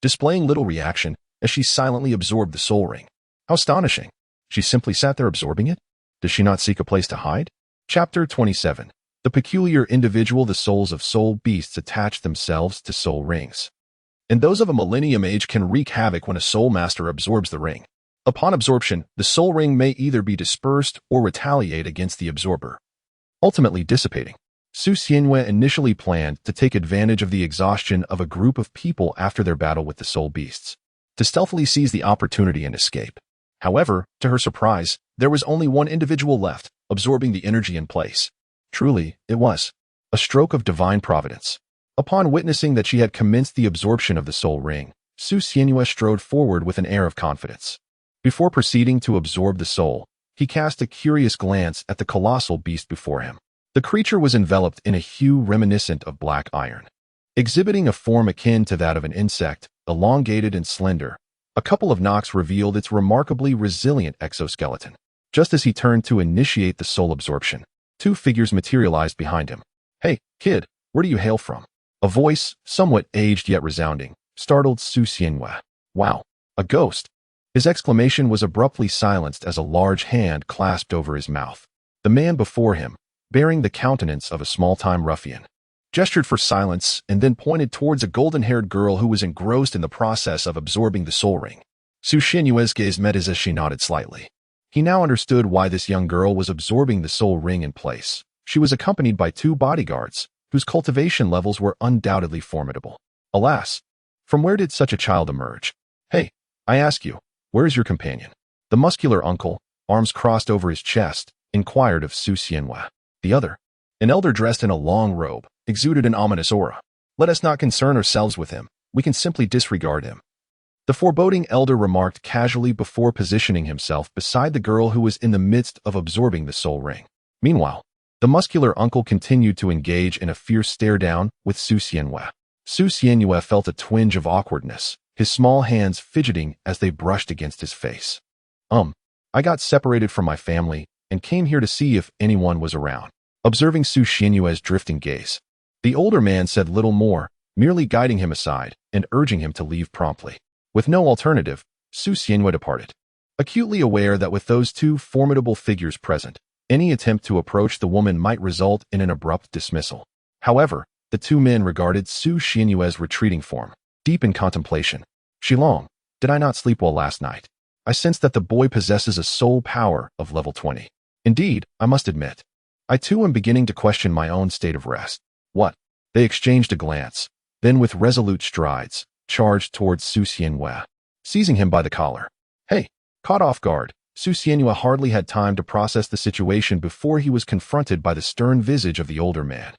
displaying little reaction as she silently absorbed the soul ring. How astonishing! She simply sat there absorbing it? Does she not seek a place to hide? Chapter 27. The peculiar individual. The souls of soul beasts attach themselves to soul rings, and those of a millennium age can wreak havoc when a soul master absorbs the ring. Upon absorption, the soul ring may either be dispersed or retaliate against the absorber, ultimately dissipating. Su Xianyue initially planned to take advantage of the exhaustion of a group of people after their battle with the soul beasts, to stealthily seize the opportunity and escape. However, to her surprise, there was only one individual left, absorbing the energy in place. Truly, it was a stroke of divine providence. Upon witnessing that she had commenced the absorption of the soul ring, Su Xianyue strode forward with an air of confidence. Before proceeding to absorb the soul, he cast a curious glance at the colossal beast before him. The creature was enveloped in a hue reminiscent of black iron, exhibiting a form akin to that of an insect, elongated and slender. A couple of knocks revealed its remarkably resilient exoskeleton. Just as he turned to initiate the soul absorption, two figures materialized behind him. "Hey, kid, where do you hail from?" A voice, somewhat aged yet resounding, startled Su Xianyue. "Wow, a ghost!" His exclamation was abruptly silenced as a large hand clasped over his mouth. The man before him, bearing the countenance of a small-time ruffian, gestured for silence and then pointed towards a golden-haired girl who was engrossed in the process of absorbing the soul ring. Su Xianyue's gaze met his as she nodded slightly. He now understood why this young girl was absorbing the soul ring in place. She was accompanied by two bodyguards, whose cultivation levels were undoubtedly formidable. Alas, From where did such a child emerge? Hey, I ask you, where is your companion? The muscular uncle, arms crossed over his chest, inquired of Su Xianhua. The other, an elder dressed in a long robe, exuded an ominous aura. Let us not concern ourselves with him. We can simply disregard him. The foreboding elder remarked casually before positioning himself beside the girl who was in the midst of absorbing the soul ring. Meanwhile, the muscular uncle continued to engage in a fierce stare-down with Su Xianhua. Su Xianhua felt a twinge of awkwardness, his small hands fidgeting as they brushed against his face. I got separated from my family and came here to see if anyone was around. Observing Su Xianhua's drifting gaze, the older man said little more, merely guiding him aside and urging him to leave promptly. With no alternative, Su Xianhua departed, acutely aware that with those two formidable figures present, any attempt to approach the woman might result in an abrupt dismissal. However, the two men regarded Su Xianhua's retreating form, deep in contemplation. Shilong, did I not sleep well last night? I sense that the boy possesses a soul power of level 20. Indeed, I must admit, I too am beginning to question my own state of rest. What? They exchanged a glance, then with resolute strides, charged towards Su Xianhua, seizing him by the collar. Hey! Caught off guard, Su Xianhua hardly had time to process the situation before he was confronted by the stern visage of the older man.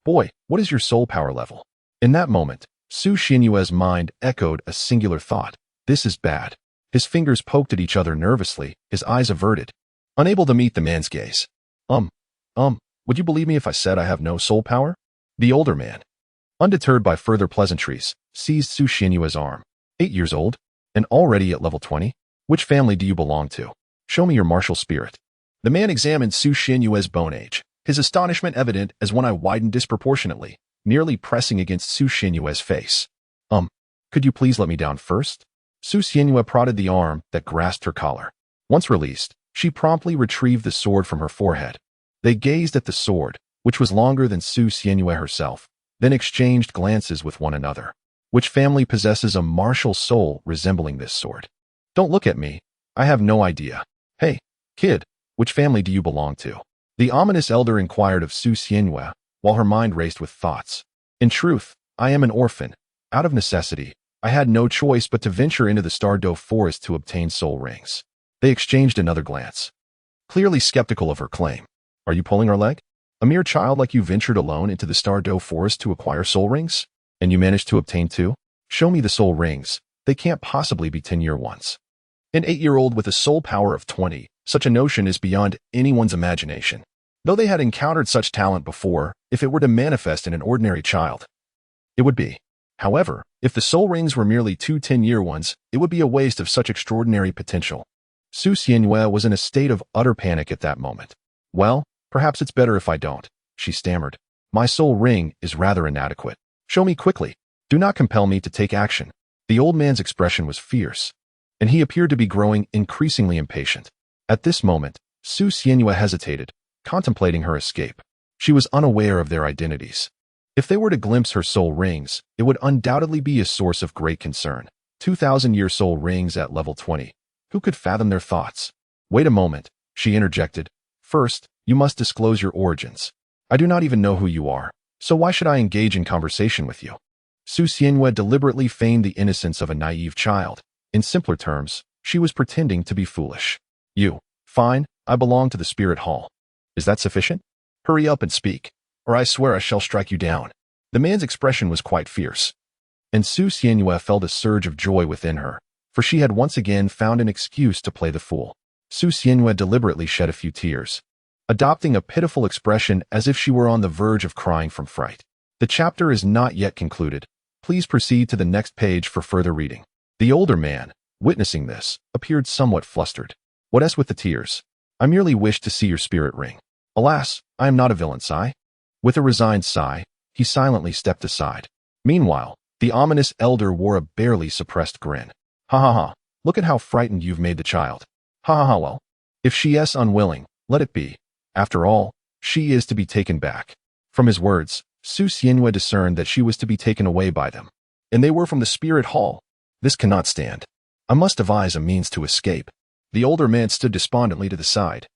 Boy, what is your soul power level? In that moment, Su Xianhua's mind echoed a singular thought. This is bad. His fingers poked at each other nervously, his eyes averted, unable to meet the man's gaze. Would you believe me if I said I have no soul power? The older man, undeterred by further pleasantries, seized Su Xianhua's arm. 8 years old, and already at level 20? Which family do you belong to? Show me your martial spirit. The man examined Su Xianhua's bone age, his astonishment evident as one eye widened disproportionately, nearly pressing against Su Xianhua's face. Could you please let me down first? Su Xianhua prodded the arm that grasped her collar. Once released, she promptly retrieved the sword from her forehead. They gazed at the sword, which was longer than Su Xianhua herself, then exchanged glances with one another. Which family possesses a martial soul resembling this sword? Don't look at me. I have no idea. Hey, kid, which family do you belong to? The ominous elder inquired of Su Xianhua, while her mind raced with thoughts. In truth, I am an orphan. Out of necessity, I had no choice but to venture into the Stardo Forest to obtain soul rings. They exchanged another glance, clearly skeptical of her claim. Are you pulling our leg? A mere child like you ventured alone into the Stardo Forest to acquire soul rings? And you managed to obtain 2? Show me the soul rings. They can't possibly be 10-year ones. An 8-year-old with a soul power of 20, such a notion is beyond anyone's imagination. Though they had encountered such talent before, if it were to manifest in an ordinary child, it would be. However, if the soul rings were merely 2 10-year ones, it would be a waste of such extraordinary potential. Su Xianhua was in a state of utter panic at that moment. Well, perhaps it's better if I don't, she stammered. My soul ring is rather inadequate. Show me quickly. Do not compel me to take action. The old man's expression was fierce, and he appeared to be growing increasingly impatient. At this moment, Su Xianhua hesitated, contemplating her escape. She was unaware of their identities. If they were to glimpse her soul rings, it would undoubtedly be a source of great concern. 2,000-year soul rings at level 20. Who could fathom their thoughts? Wait a moment, she interjected. First, you must disclose your origins. I do not even know who you are, so why should I engage in conversation with you? Su Xianhua deliberately feigned the innocence of a naive child. In simpler terms, she was pretending to be foolish. You. Fine, I belong to the spirit hall. Is that sufficient? Hurry up and speak, or I swear I shall strike you down. The man's expression was quite fierce, and Su Xianhua felt a surge of joy within her, for she had once again found an excuse to play the fool. Su Xianhua deliberately shed a few tears, adopting a pitiful expression as if she were on the verge of crying from fright. The chapter is not yet concluded. Please proceed to the next page for further reading. The older man, witnessing this, appeared somewhat flustered. What's with the tears? I merely wished to see your spirit ring. Alas, I am not a villain, sigh. With a resigned sigh, he silently stepped aside. Meanwhile, the ominous elder wore a barely suppressed grin. Ha ha ha, look at how frightened you've made the child. Ha ha ha, well, if she is unwilling, let it be. After all, she is to be taken back. From his words, Su Xianhua discerned that she was to be taken away by them, and they were from the spirit hall. This cannot stand. I must devise a means to escape. The older man stood despondently to the side,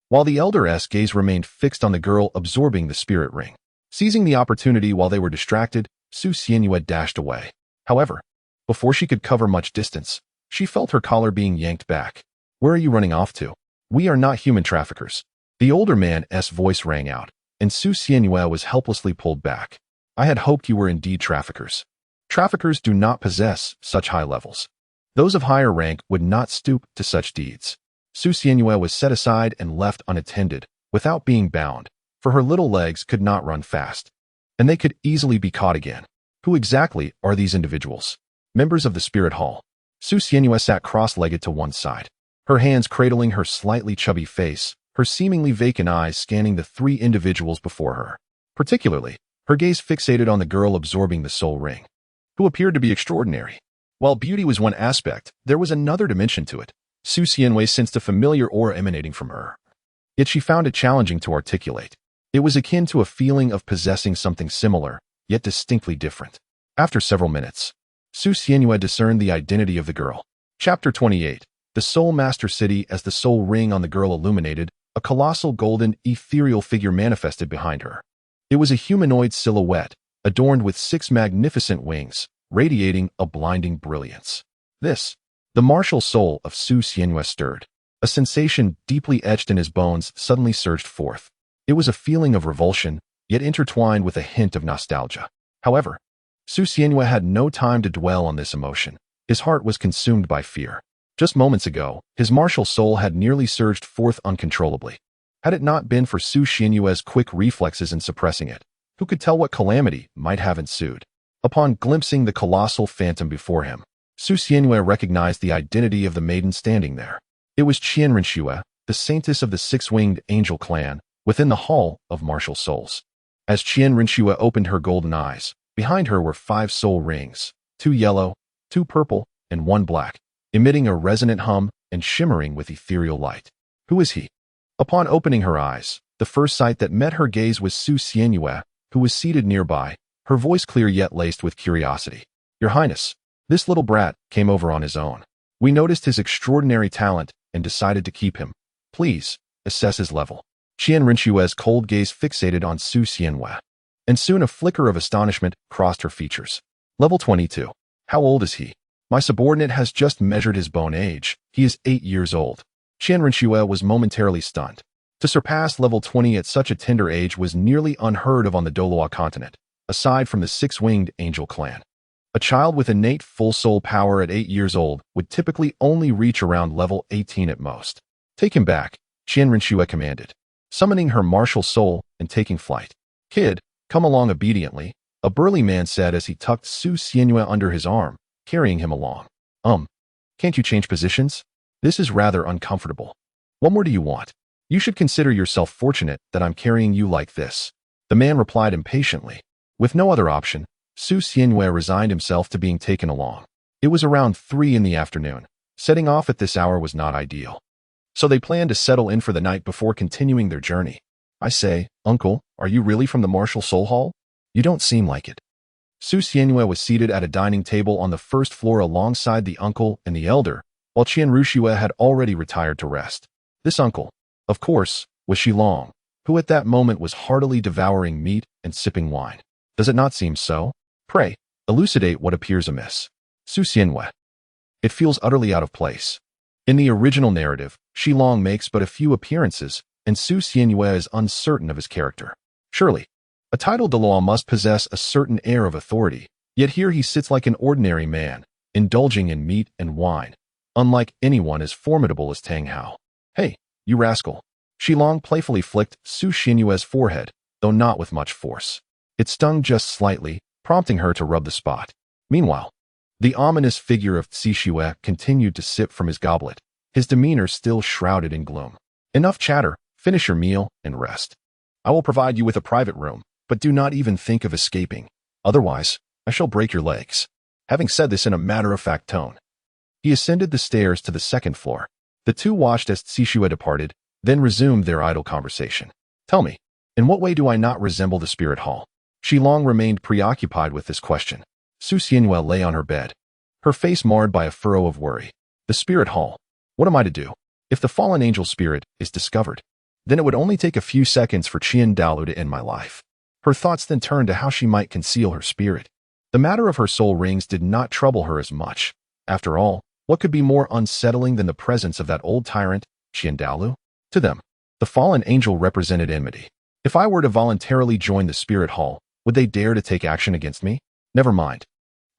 while the elder's gaze remained fixed on the girl absorbing the spirit ring. Seizing the opportunity while they were distracted, Su Xianhua dashed away. However, before she could cover much distance, she felt her collar being yanked back. "Where are you running off to? We are not human traffickers." The older man's voice rang out, and Su Xianyue was helplessly pulled back. "I had hoped you were indeed traffickers. Traffickers do not possess such high levels. Those of higher rank would not stoop to such deeds." Su Xianyue was set aside and left unattended, without being bound, for her little legs could not run fast, and they could easily be caught again. Who exactly are these individuals? Members of the Spirit Hall. Su Xianyue sat cross-legged to one side, her hands cradling her slightly chubby face, her seemingly vacant eyes scanning the three individuals before her. Particularly, her gaze fixated on the girl absorbing the soul ring, who appeared to be extraordinary. While beauty was one aspect, there was another dimension to it. Su Xianyue sensed a familiar aura emanating from her, yet she found it challenging to articulate. It was akin to a feeling of possessing something similar, yet distinctly different. After several minutes, Su Xianyue discerned the identity of the girl. Chapter 28. The Soul Master City. As the soul ring on the girl illuminated, a colossal golden, ethereal figure manifested behind her. It was a humanoid silhouette, adorned with 6 magnificent wings, radiating a blinding brilliance. The martial soul of Su Xianyue stirred. A sensation deeply etched in his bones suddenly surged forth. It was a feeling of revulsion, yet intertwined with a hint of nostalgia. However, Su Xianyue had no time to dwell on this emotion. His heart was consumed by fear. Just moments ago, his martial soul had nearly surged forth uncontrollably. Had it not been for Su Xianyue's quick reflexes in suppressing it, who could tell what calamity might have ensued? Upon glimpsing the colossal phantom before him, Su Xianyue recognized the identity of the maiden standing there. It was Qian Renxue, the saintess of the 6-winged angel clan, within the Hall of Martial Souls. As Qian Renxue opened her golden eyes, behind her were 5 soul rings, 2 yellow, 2 purple, and 1 black, emitting a resonant hum and shimmering with ethereal light. Who is he? Upon opening her eyes, the first sight that met her gaze was Su Xianyue, who was seated nearby, her voice clear yet laced with curiosity. "Your Highness, this little brat came over on his own. We noticed his extraordinary talent and decided to keep him. Please, assess his level." Qian Renxue's cold gaze fixated on Su Xianyue, and soon a flicker of astonishment crossed her features. "Level 22. How old is he?" "My subordinate has just measured his bone age. He is 8 years old." Qian Renxue was momentarily stunned. To surpass level 20 at such a tender age was nearly unheard of on the Douluo continent, aside from the 6-winged angel clan. A child with innate full soul power at 8 years old would typically only reach around level 18 at most. "Take him back," Qian Renxue commanded, summoning her martial soul and taking flight. "Kid, come along obediently," a burly man said as he tucked Su Xianyue under his arm, carrying him along. Can't you change positions? This is rather uncomfortable. What more do you want? You should consider yourself fortunate that I'm carrying you like this." The man replied impatiently. With no other option, Su Xianyue resigned himself to being taken along. It was around 3 in the afternoon. Setting off at this hour was not ideal, so they planned to settle in for the night before continuing their journey. "I say, uncle, are you really from the Martial Soul Hall? You don't seem like it." Su Xianyue was seated at a dining table on the first floor alongside the uncle and the elder, while Qian Renxue had already retired to rest. This uncle, of course, was Shilong, who at that moment was heartily devouring meat and sipping wine. Does it not seem so? Pray, elucidate what appears amiss. Su Xianyue. It feels utterly out of place. In the original narrative, Shilong makes but a few appearances, and Su Xianyue is uncertain of his character. Surely, a titled Douluo must possess a certain air of authority, yet here he sits like an ordinary man, indulging in meat and wine, unlike anyone as formidable as Tang Hao. "Hey, you rascal." Shilong playfully flicked Su Xianyue's forehead, though not with much force. It stung just slightly, prompting her to rub the spot. Meanwhile, the ominous figure of Xishue continued to sip from his goblet, his demeanor still shrouded in gloom. "Enough chatter, finish your meal and rest. I will provide you with a private room, but do not even think of escaping. Otherwise, I shall break your legs." Having said this in a matter-of-fact tone, he ascended the stairs to the 2nd floor. The two watched as Xishue departed, then resumed their idle conversation. "Tell me, in what way do I not resemble the Spirit Hall?" Shilong remained preoccupied with this question. Su Xianyue lay on her bed, her face marred by a furrow of worry. "The Spirit Hall. What am I to do? If the fallen angel spirit is discovered, then it would only take a few seconds for Qian Douluo to end my life." Her thoughts then turned to how she might conceal her spirit. The matter of her soul rings did not trouble her as much. After all, what could be more unsettling than the presence of that old tyrant, Douluo? To them, the fallen angel represented enmity. If I were to voluntarily join the spirit hall, would they dare to take action against me? Never mind.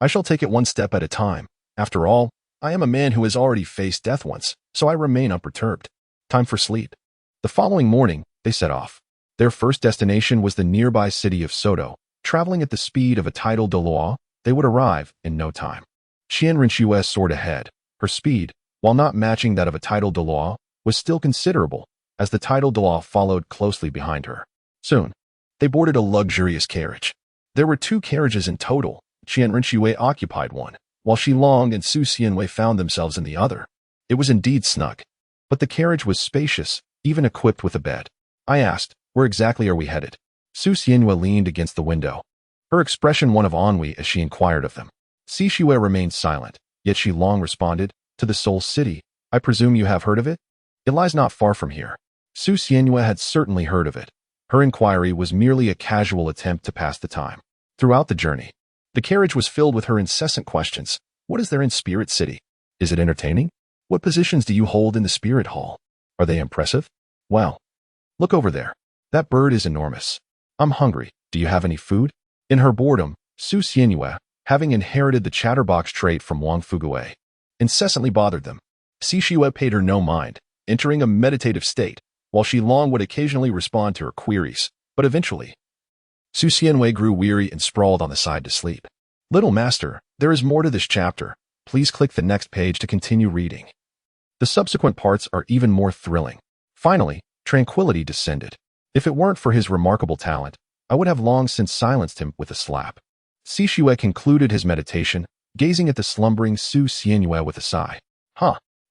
I shall take it one step at a time. After all, I am a man who has already faced death once, so I remain unperturbed. Time for sleep. The following morning, they set off. Their first destination was the nearby city of Soto. Traveling at the speed of a tidal Douluo, they would arrive in no time. Qianrenxue soared ahead. Her speed, while not matching that of a tidal Douluo, was still considerable, as the tidal Douluo followed closely behind her. Soon, they boarded a luxurious carriage. There were 2 carriages in total. Qianrenxue occupied one, while Shilong and Su Xianwei found themselves in the other. It was indeed snug, but the carriage was spacious, even equipped with a bed. I asked, "Where exactly are we headed?" Su Xianwei leaned against the window, her expression one of ennui as she inquired of them. Xishue remained silent, yet Shilong responded, "To the Soul City. I presume you have heard of it? It lies not far from here." Su Xianwei had certainly heard of it. Her inquiry was merely a casual attempt to pass the time. Throughout the journey, the carriage was filled with her incessant questions. What is there in Spirit City? Is it entertaining? What positions do you hold in the Spirit Hall? Are they impressive? Well, look over there. That bird is enormous. I'm hungry. Do you have any food? In her boredom, Su Xianwei, having inherited the chatterbox trait from Wang Fuguei, incessantly bothered them. Xishue paid her no mind, entering a meditative state, while Shilong would occasionally respond to her queries, but eventually, Su Xianwei grew weary and sprawled on the side to sleep. Little master, there is more to this chapter. Please click the next page to continue reading. The subsequent parts are even more thrilling. Finally, tranquility descended. If it weren't for his remarkable talent, I would have long since silenced him with a slap. Xishue concluded his meditation, gazing at the slumbering Su Xianwei with a sigh.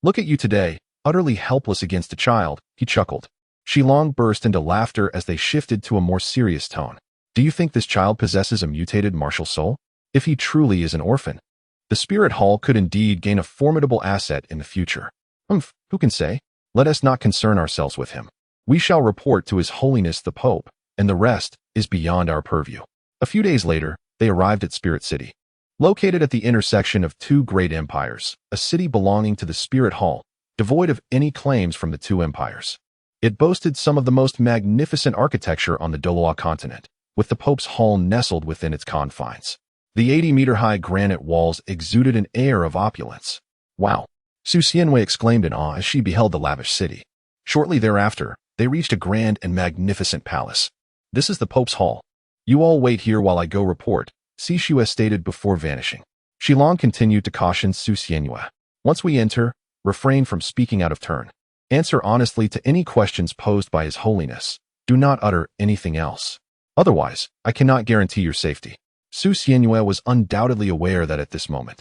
Look at you today, utterly helpless against a child, he chuckled. Shilong burst into laughter as they shifted to a more serious tone. Do you think this child possesses a mutated martial soul? If he truly is an orphan, the Spirit Hall could indeed gain a formidable asset in the future. Who can say? Let us not concern ourselves with him. We shall report to His Holiness the Pope, and the rest is beyond our purview. A few days later, they arrived at Spirit City. Located at the intersection of 2 great empires, a city belonging to the Spirit Hall, devoid of any claims from the 2 empires. It boasted some of the most magnificent architecture on the Douluo continent, with the Pope's hall nestled within its confines. The 80-meter-high granite walls exuded an air of opulence. Wow! Su Xianwei exclaimed in awe as she beheld the lavish city. Shortly thereafter, they reached a grand and magnificent palace. This is the Pope's hall. You all wait here while I go report, Xishue stated before vanishing. Shilong continued to caution Su Xianwei. Once we enter, refrain from speaking out of turn. Answer honestly to any questions posed by His Holiness. Do not utter anything else. Otherwise, I cannot guarantee your safety. Su Xianwei was undoubtedly aware that at this moment,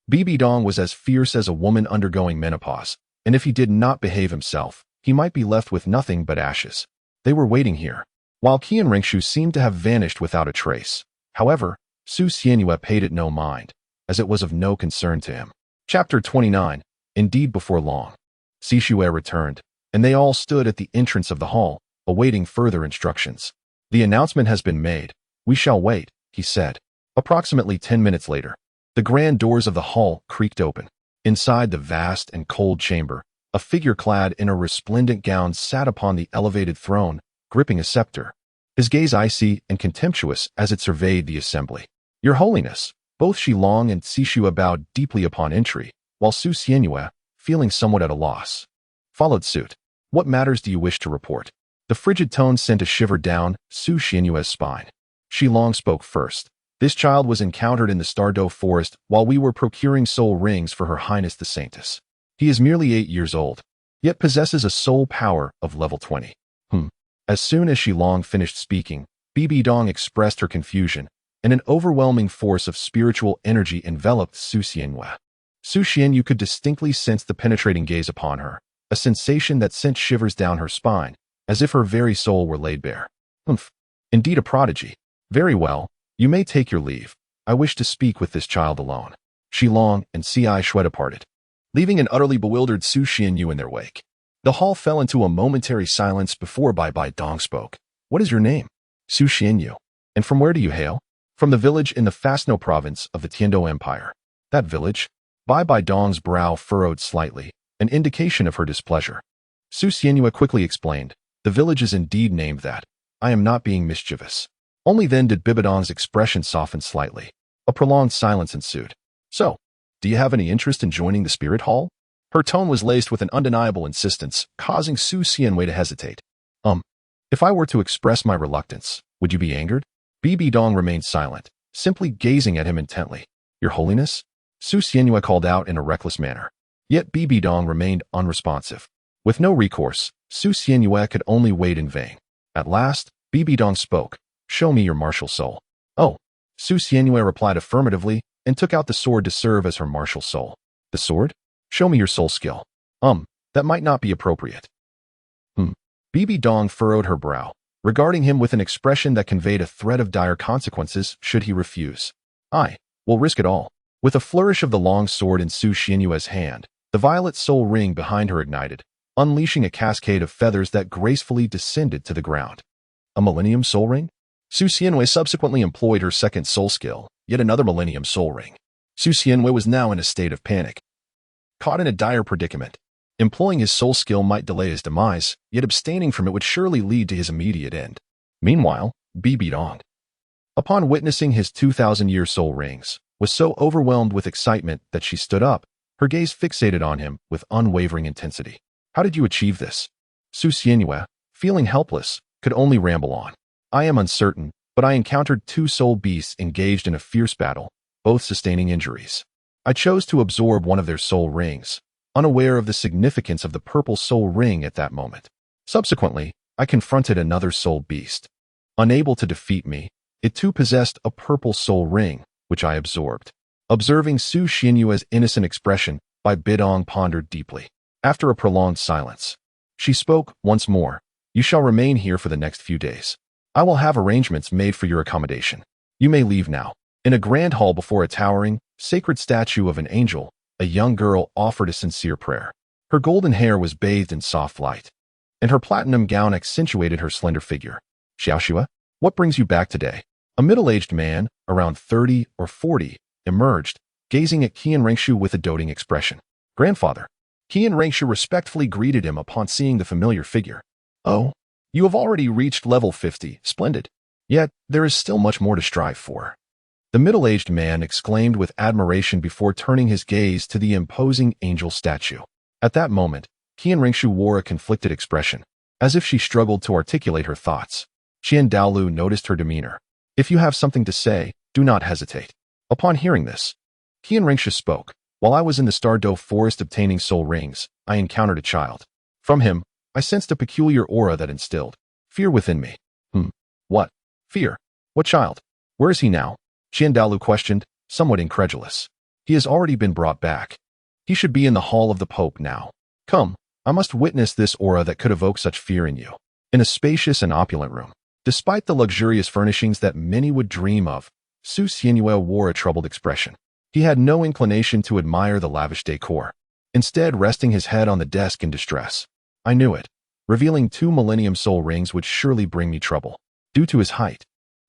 Bibi Dong was as fierce as a woman undergoing menopause, and if he did not behave himself, he might be left with nothing but ashes. They were waiting here, while Qianrengshu seemed to have vanished without a trace. However, Su Xianwei paid it no mind, as it was of no concern to him. Chapter 29. Indeed, before long, Xishue returned, and they all stood at the entrance of the hall, awaiting further instructions. The announcement has been made. We shall wait, he said. Approximately 10 minutes later, the grand doors of the hall creaked open. Inside the vast and cold chamber, a figure clad in a resplendent gown sat upon the elevated throne, gripping a scepter. His gaze icy and contemptuous as it surveyed the assembly. Your Holiness, both Shilong and Xishue bowed deeply upon entry, while Su Xianwei, feeling somewhat at a loss, followed suit. What matters do you wish to report? The frigid tone sent a shiver down Su Xianwei's spine. Shilong spoke first. This child was encountered in the Stardo Forest while we were procuring soul rings for Her Highness the Saintess. He is merely 8 years old, yet possesses a soul power of level 20. As soon as Shilong finished speaking, Bibi Dong expressed her confusion, and an overwhelming force of spiritual energy enveloped Su Xianwei. Su Xianwei could distinctly sense the penetrating gaze upon her, a sensation that sent shivers down her spine, as if her very soul were laid bare. Indeed a prodigy. Very well, you may take your leave. I wish to speak with this child alone. Shilong and Xishue departed, leaving an utterly bewildered Su Xianwei in their wake. The hall fell into a momentary silence before Bibi Dong spoke. What is your name? Su Xianwei. And from where do you hail? From the village in the Fasno province of the Tiando Empire. That village? Bai Bai Dong's brow furrowed slightly, an indication of her displeasure. Su Xianyue quickly explained, the village is indeed named that. I am not being mischievous. Only then did Bibidong's expression soften slightly. A prolonged silence ensued. So, do you have any interest in joining the spirit hall? Her tone was laced with an undeniable insistence, causing Su Xianyue to hesitate. If I were to express my reluctance, would you be angered? Bibidong remained silent, simply gazing at him intently. Your Holiness? Su Xianyue called out in a reckless manner. Yet Bibidong remained unresponsive. With no recourse, Su Xianyue could only wait in vain. At last, Bibidong spoke. Show me your martial soul. Oh. Su Xianyue replied affirmatively and took out the sword to serve as her martial soul. The sword? Show me your soul skill. That might not be appropriate. Bibidong furrowed her brow, regarding him with an expression that conveyed a threat of dire consequences should he refuse. I will risk it all. With a flourish of the long sword in Su Xianyue's hand, the violet soul ring behind her ignited, unleashing a cascade of feathers that gracefully descended to the ground. A millennium soul ring? Su Xianyue subsequently employed her second soul skill, yet another millennium soul ring. Su Xianyue was now in a state of panic. Caught in a dire predicament. Employing his soul skill might delay his demise, yet abstaining from it would surely lead to his immediate end. Meanwhile, Bibidong, upon witnessing his 2,000-year soul rings, was so overwhelmed with excitement that she stood up, her gaze fixated on him with unwavering intensity. How did you achieve this? Su Xianyue, feeling helpless, could only ramble on. I am uncertain, but I encountered two soul beasts engaged in a fierce battle, both sustaining injuries. I chose to absorb one of their soul rings, unaware of the significance of the purple soul ring at that moment. Subsequently, I confronted another soul beast. Unable to defeat me, it too possessed a purple soul ring, which I absorbed. Observing Su Xianyue's innocent expression, Bibidong pondered deeply. After a prolonged silence, she spoke once more. You shall remain here for the next few days. I will have arrangements made for your accommodation. You may leave now. In a grand hall before a towering, sacred statue of an angel, a young girl offered a sincere prayer. Her golden hair was bathed in soft light, and her platinum gown accentuated her slender figure. Xiaoxue, what brings you back today? A middle-aged man, around 30 or 40, emerged, gazing at Qian Rengshu with a doting expression. Grandfather. Qian Rengshu respectfully greeted him upon seeing the familiar figure. Oh, you have already reached level 50. Splendid. Yet, there is still much more to strive for. The middle-aged man exclaimed with admiration before turning his gaze to the imposing angel statue. At that moment, Qian Rengshu wore a conflicted expression, as if she struggled to articulate her thoughts. Qian Douluo noticed her demeanor. If you have something to say, do not hesitate. Upon hearing this, Qian Rengshu spoke. While I was in the Stardo Forest obtaining soul rings, I encountered a child. From him, I sensed a peculiar aura that instilled fear within me. What? Fear? What child? Where is he now? Qian Douluo questioned, somewhat incredulous. He has already been brought back. He should be in the hall of the Pope now. Come, I must witness this aura that could evoke such fear in you. In a spacious and opulent room, despite the luxurious furnishings that many would dream of, Su Xianyue wore a troubled expression. He had no inclination to admire the lavish decor, instead resting his head on the desk in distress. I knew it. Revealing 2 millennium soul rings would surely bring me trouble. Due to his height,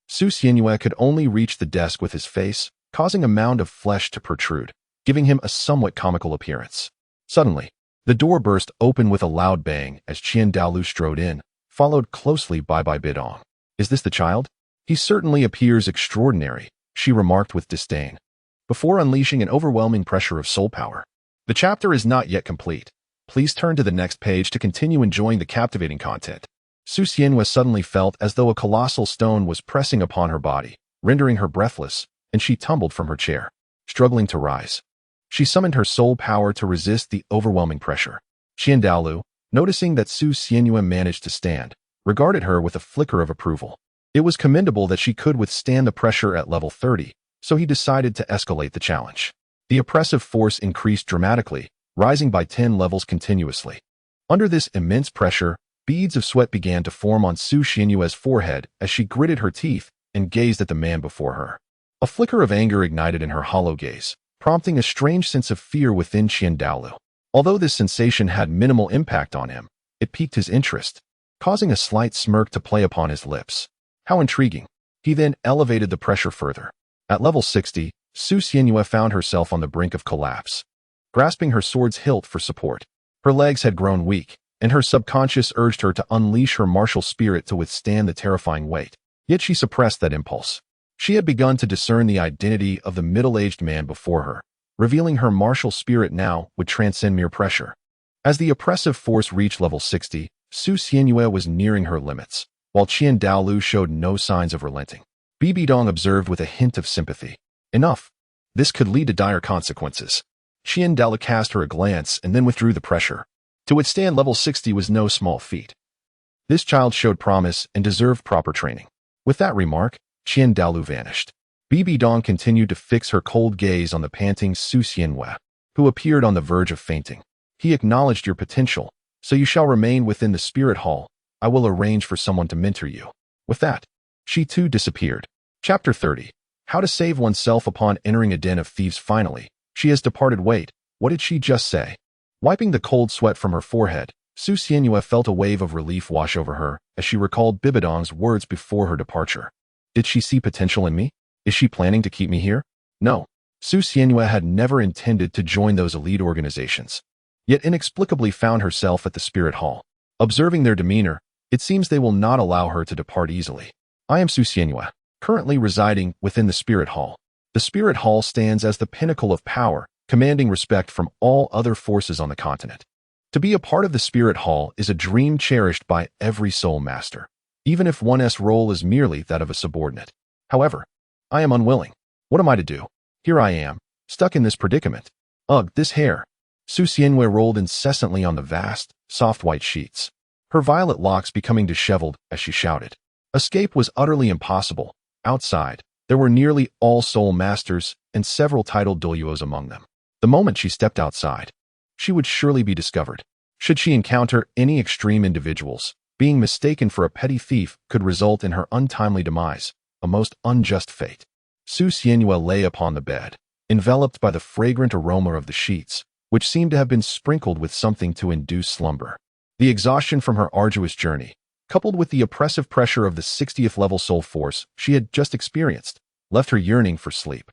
Su Xianyue could only reach the desk with his face, causing a mound of flesh to protrude, giving him a somewhat comical appearance. Suddenly, the door burst open with a loud bang as Qian Douluo strode in, followed closely by Bibidong. Is this the child? He certainly appears extraordinary, she remarked with disdain, before unleashing an overwhelming pressure of soul power. The chapter is not yet complete. Please turn to the next page to continue enjoying the captivating content. Su Xianyue suddenly felt as though a colossal stone was pressing upon her body, rendering her breathless, and she tumbled from her chair, struggling to rise. She summoned her soul power to resist the overwhelming pressure. Qian Douluo, noticing that Su Xianyue managed to stand, regarded her with a flicker of approval. It was commendable that she could withstand the pressure at level 30, so he decided to escalate the challenge. The oppressive force increased dramatically, rising by 10 levels continuously. Under this immense pressure, beads of sweat began to form on Su Xianyue's forehead as she gritted her teeth and gazed at the man before her. A flicker of anger ignited in her hollow gaze, prompting a strange sense of fear within Qian Douluo. Although this sensation had minimal impact on him, it piqued his interest, causing a slight smirk to play upon his lips. How intriguing. He then elevated the pressure further. At level 60, Su Xianyue found herself on the brink of collapse, grasping her sword's hilt for support. Her legs had grown weak, and her subconscious urged her to unleash her martial spirit to withstand the terrifying weight. Yet she suppressed that impulse. She had begun to discern the identity of the middle-aged man before her, revealing her martial spirit now would transcend mere pressure. As the oppressive force reached level 60, Su Xianyue was nearing her limits, while Qian Daolu showed no signs of relenting. Bibi Dong observed with a hint of sympathy. Enough. This could lead to dire consequences. Qian Daolu cast her a glance and then withdrew the pressure. To withstand level 60 was no small feat. This child showed promise and deserved proper training. With that remark, Qian Daolu vanished. Bibi Dong continued to fix her cold gaze on the panting Su Xianyue, who appeared on the verge of fainting. He acknowledged your potential, so you shall remain within the spirit hall. I will arrange for someone to mentor you. With that, she too disappeared. Chapter 30. How to save oneself upon entering a den of thieves. Finally, she has departed. Wait, what did she just say? Wiping the cold sweat from her forehead, Su Xianyue felt a wave of relief wash over her as she recalled Bibidong's words before her departure. Did she see potential in me? Is she planning to keep me here? No. Su Xianyue had never intended to join those elite organizations, yet inexplicably found herself at the spirit hall. Observing their demeanor, it seems they will not allow her to depart easily. I am Su Xianyue, currently residing within the spirit hall. The spirit hall stands as the pinnacle of power, commanding respect from all other forces on the continent. To be a part of the spirit hall is a dream cherished by every soul master, even if one's role is merely that of a subordinate. However, I am unwilling. What am I to do? Here I am, stuck in this predicament. Ugh, this hair. Su Xianyue rolled incessantly on the vast, soft white sheets, her violet locks becoming disheveled as she shouted. Escape was utterly impossible. Outside, there were nearly all soul masters and several titled Douluos among them. The moment she stepped outside, she would surely be discovered. Should she encounter any extreme individuals, being mistaken for a petty thief could result in her untimely demise, a most unjust fate. Su Xianyue lay upon the bed, enveloped by the fragrant aroma of the sheets, which seemed to have been sprinkled with something to induce slumber. The exhaustion from her arduous journey, coupled with the oppressive pressure of the 60th level soul force she had just experienced, left her yearning for sleep.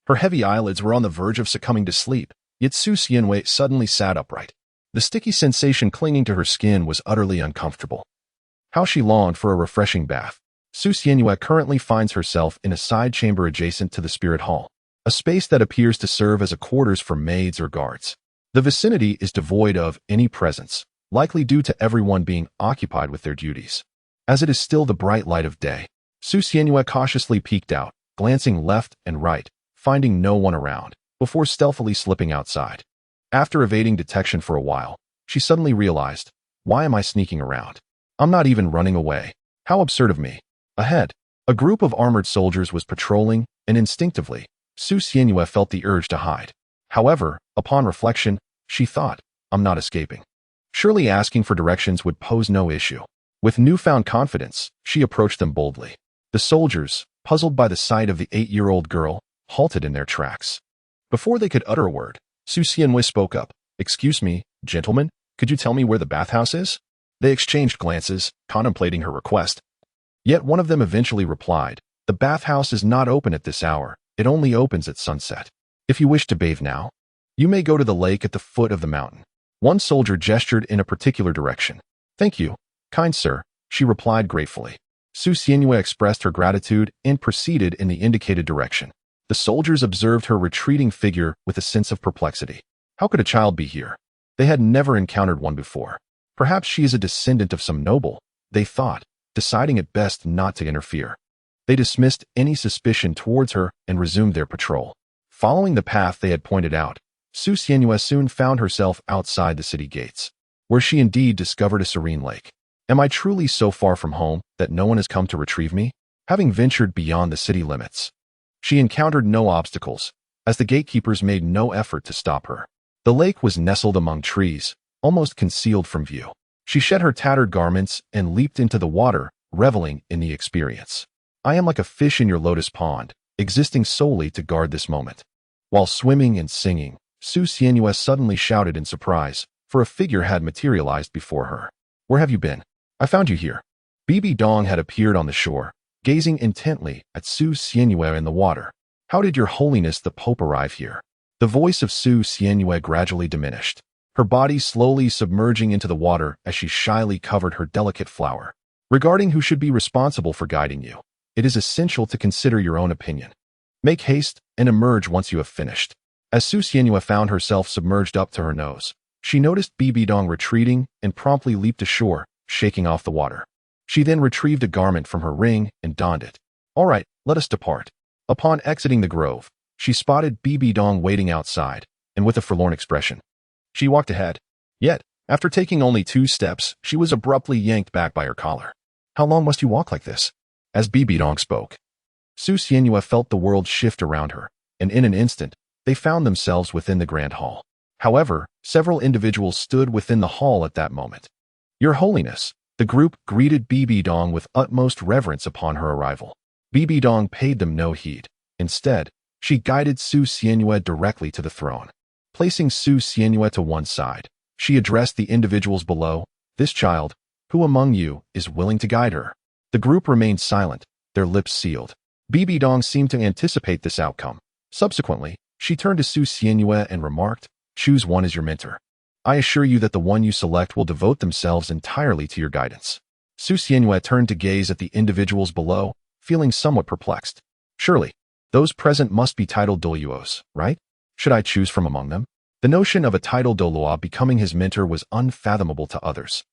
Her heavy eyelids were on the verge of succumbing to sleep, yet Su Xianyue suddenly sat upright. The sticky sensation clinging to her skin was utterly uncomfortable. How she longed for a refreshing bath. Su Xianyue currently finds herself in a side chamber adjacent to the spirit hall, a space that appears to serve as a quarters for maids or guards. The vicinity is devoid of any presence, likely due to everyone being occupied with their duties. As it is still the bright light of day, Su Xianyue cautiously peeked out, glancing left and right, finding no one around, before stealthily slipping outside. After evading detection for a while, she suddenly realized, why am I sneaking around? I'm not even running away. How absurd of me. Ahead, a group of armored soldiers was patrolling, and instinctively, Su Xianyue felt the urge to hide. However, upon reflection, she thought, I'm not escaping. Surely asking for directions would pose no issue. With newfound confidence, she approached them boldly. The soldiers, puzzled by the sight of the 8-year-old girl, halted in their tracks. Before they could utter a word, Su Xianyue spoke up. Excuse me, gentlemen, could you tell me where the bathhouse is? They exchanged glances, contemplating her request. Yet one of them eventually replied, the bathhouse is not open at this hour. It only opens at sunset. If you wish to bathe now, you may go to the lake at the foot of the mountain. One soldier gestured in a particular direction. Thank you, kind sir, she replied gratefully. Su Xianyue expressed her gratitude and proceeded in the indicated direction. The soldiers observed her retreating figure with a sense of perplexity. How could a child be here? They had never encountered one before. Perhaps she is a descendant of some noble, they thought, deciding it best not to interfere. They dismissed any suspicion towards her and resumed their patrol. Following the path they had pointed out, Su Xianyue soon found herself outside the city gates, where she indeed discovered a serene lake. Am I truly so far from home that no one has come to retrieve me? Having ventured beyond the city limits, she encountered no obstacles, as the gatekeepers made no effort to stop her. The lake was nestled among trees, almost concealed from view. She shed her tattered garments and leaped into the water, reveling in the experience. I am like a fish in your lotus pond, existing solely to guard this moment. While swimming and singing, Su Xianyue suddenly shouted in surprise, for a figure had materialized before her. Where have you been? I found you here. Bibi Dong had appeared on the shore, gazing intently at Su Xianyue in the water. "How did your holiness the Pope arrive here?" The voice of Su Xianyue gradually diminished, her body slowly submerging into the water as she shyly covered her delicate flower. "Regarding who should be responsible for guiding you, it is essential to consider your own opinion. Make haste and emerge once you have finished." As Su Xianyue found herself submerged up to her nose, she noticed Bibi Dong retreating and promptly leaped ashore, shaking off the water. She then retrieved a garment from her ring and donned it. "All right, let us depart." Upon exiting the grove, she spotted Bibi Dong waiting outside, and with a forlorn expression, she walked ahead. Yet, after taking only 2 steps, she was abruptly yanked back by her collar. "How long must you walk like this?" As Bibi Dong spoke, Su Xianyue felt the world shift around her, and in an instant, they found themselves within the grand hall. However, several individuals stood within the hall at that moment. "Your Holiness," the group greeted Bibi Dong with utmost reverence upon her arrival. Bibi Dong paid them no heed. Instead, she guided Su Xianyue directly to the throne. Placing Su Xianyue to one side, she addressed the individuals below. "This child, who among you is willing to guide her?" The group remained silent, their lips sealed. Bibi Dong seemed to anticipate this outcome. Subsequently, she turned to Su Xianyue and remarked, "Choose one as your mentor. I assure you that the one you select will devote themselves entirely to your guidance." Su Xianyue turned to gaze at the individuals below, feeling somewhat perplexed. "Surely, those present must be titled Douluos, right? Should I choose from among them?" The notion of a titled Douluo becoming his mentor was unfathomable to others.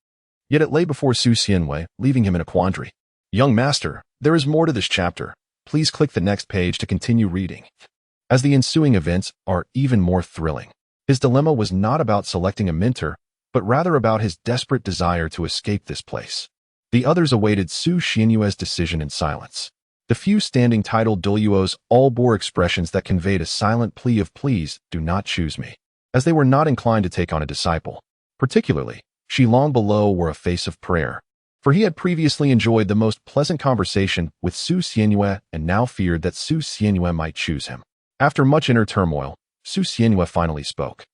Yet it lay before Su Xianyue, leaving him in a quandary. "Young master, there is more to this chapter. Please click the next page to continue reading." As the ensuing events are even more thrilling, his dilemma was not about selecting a mentor, but rather about his desperate desire to escape this place. The others awaited Su Xianyue's decision in silence. The few standing titled Douluos all bore expressions that conveyed a silent plea of "Please, do not choose me," as they were not inclined to take on a disciple. Particularly, Shilong below wore a face of prayer, for he had previously enjoyed the most pleasant conversation with Su Xianyue and now feared that Su Xianyue might choose him. After much inner turmoil, Su Xianyue finally spoke.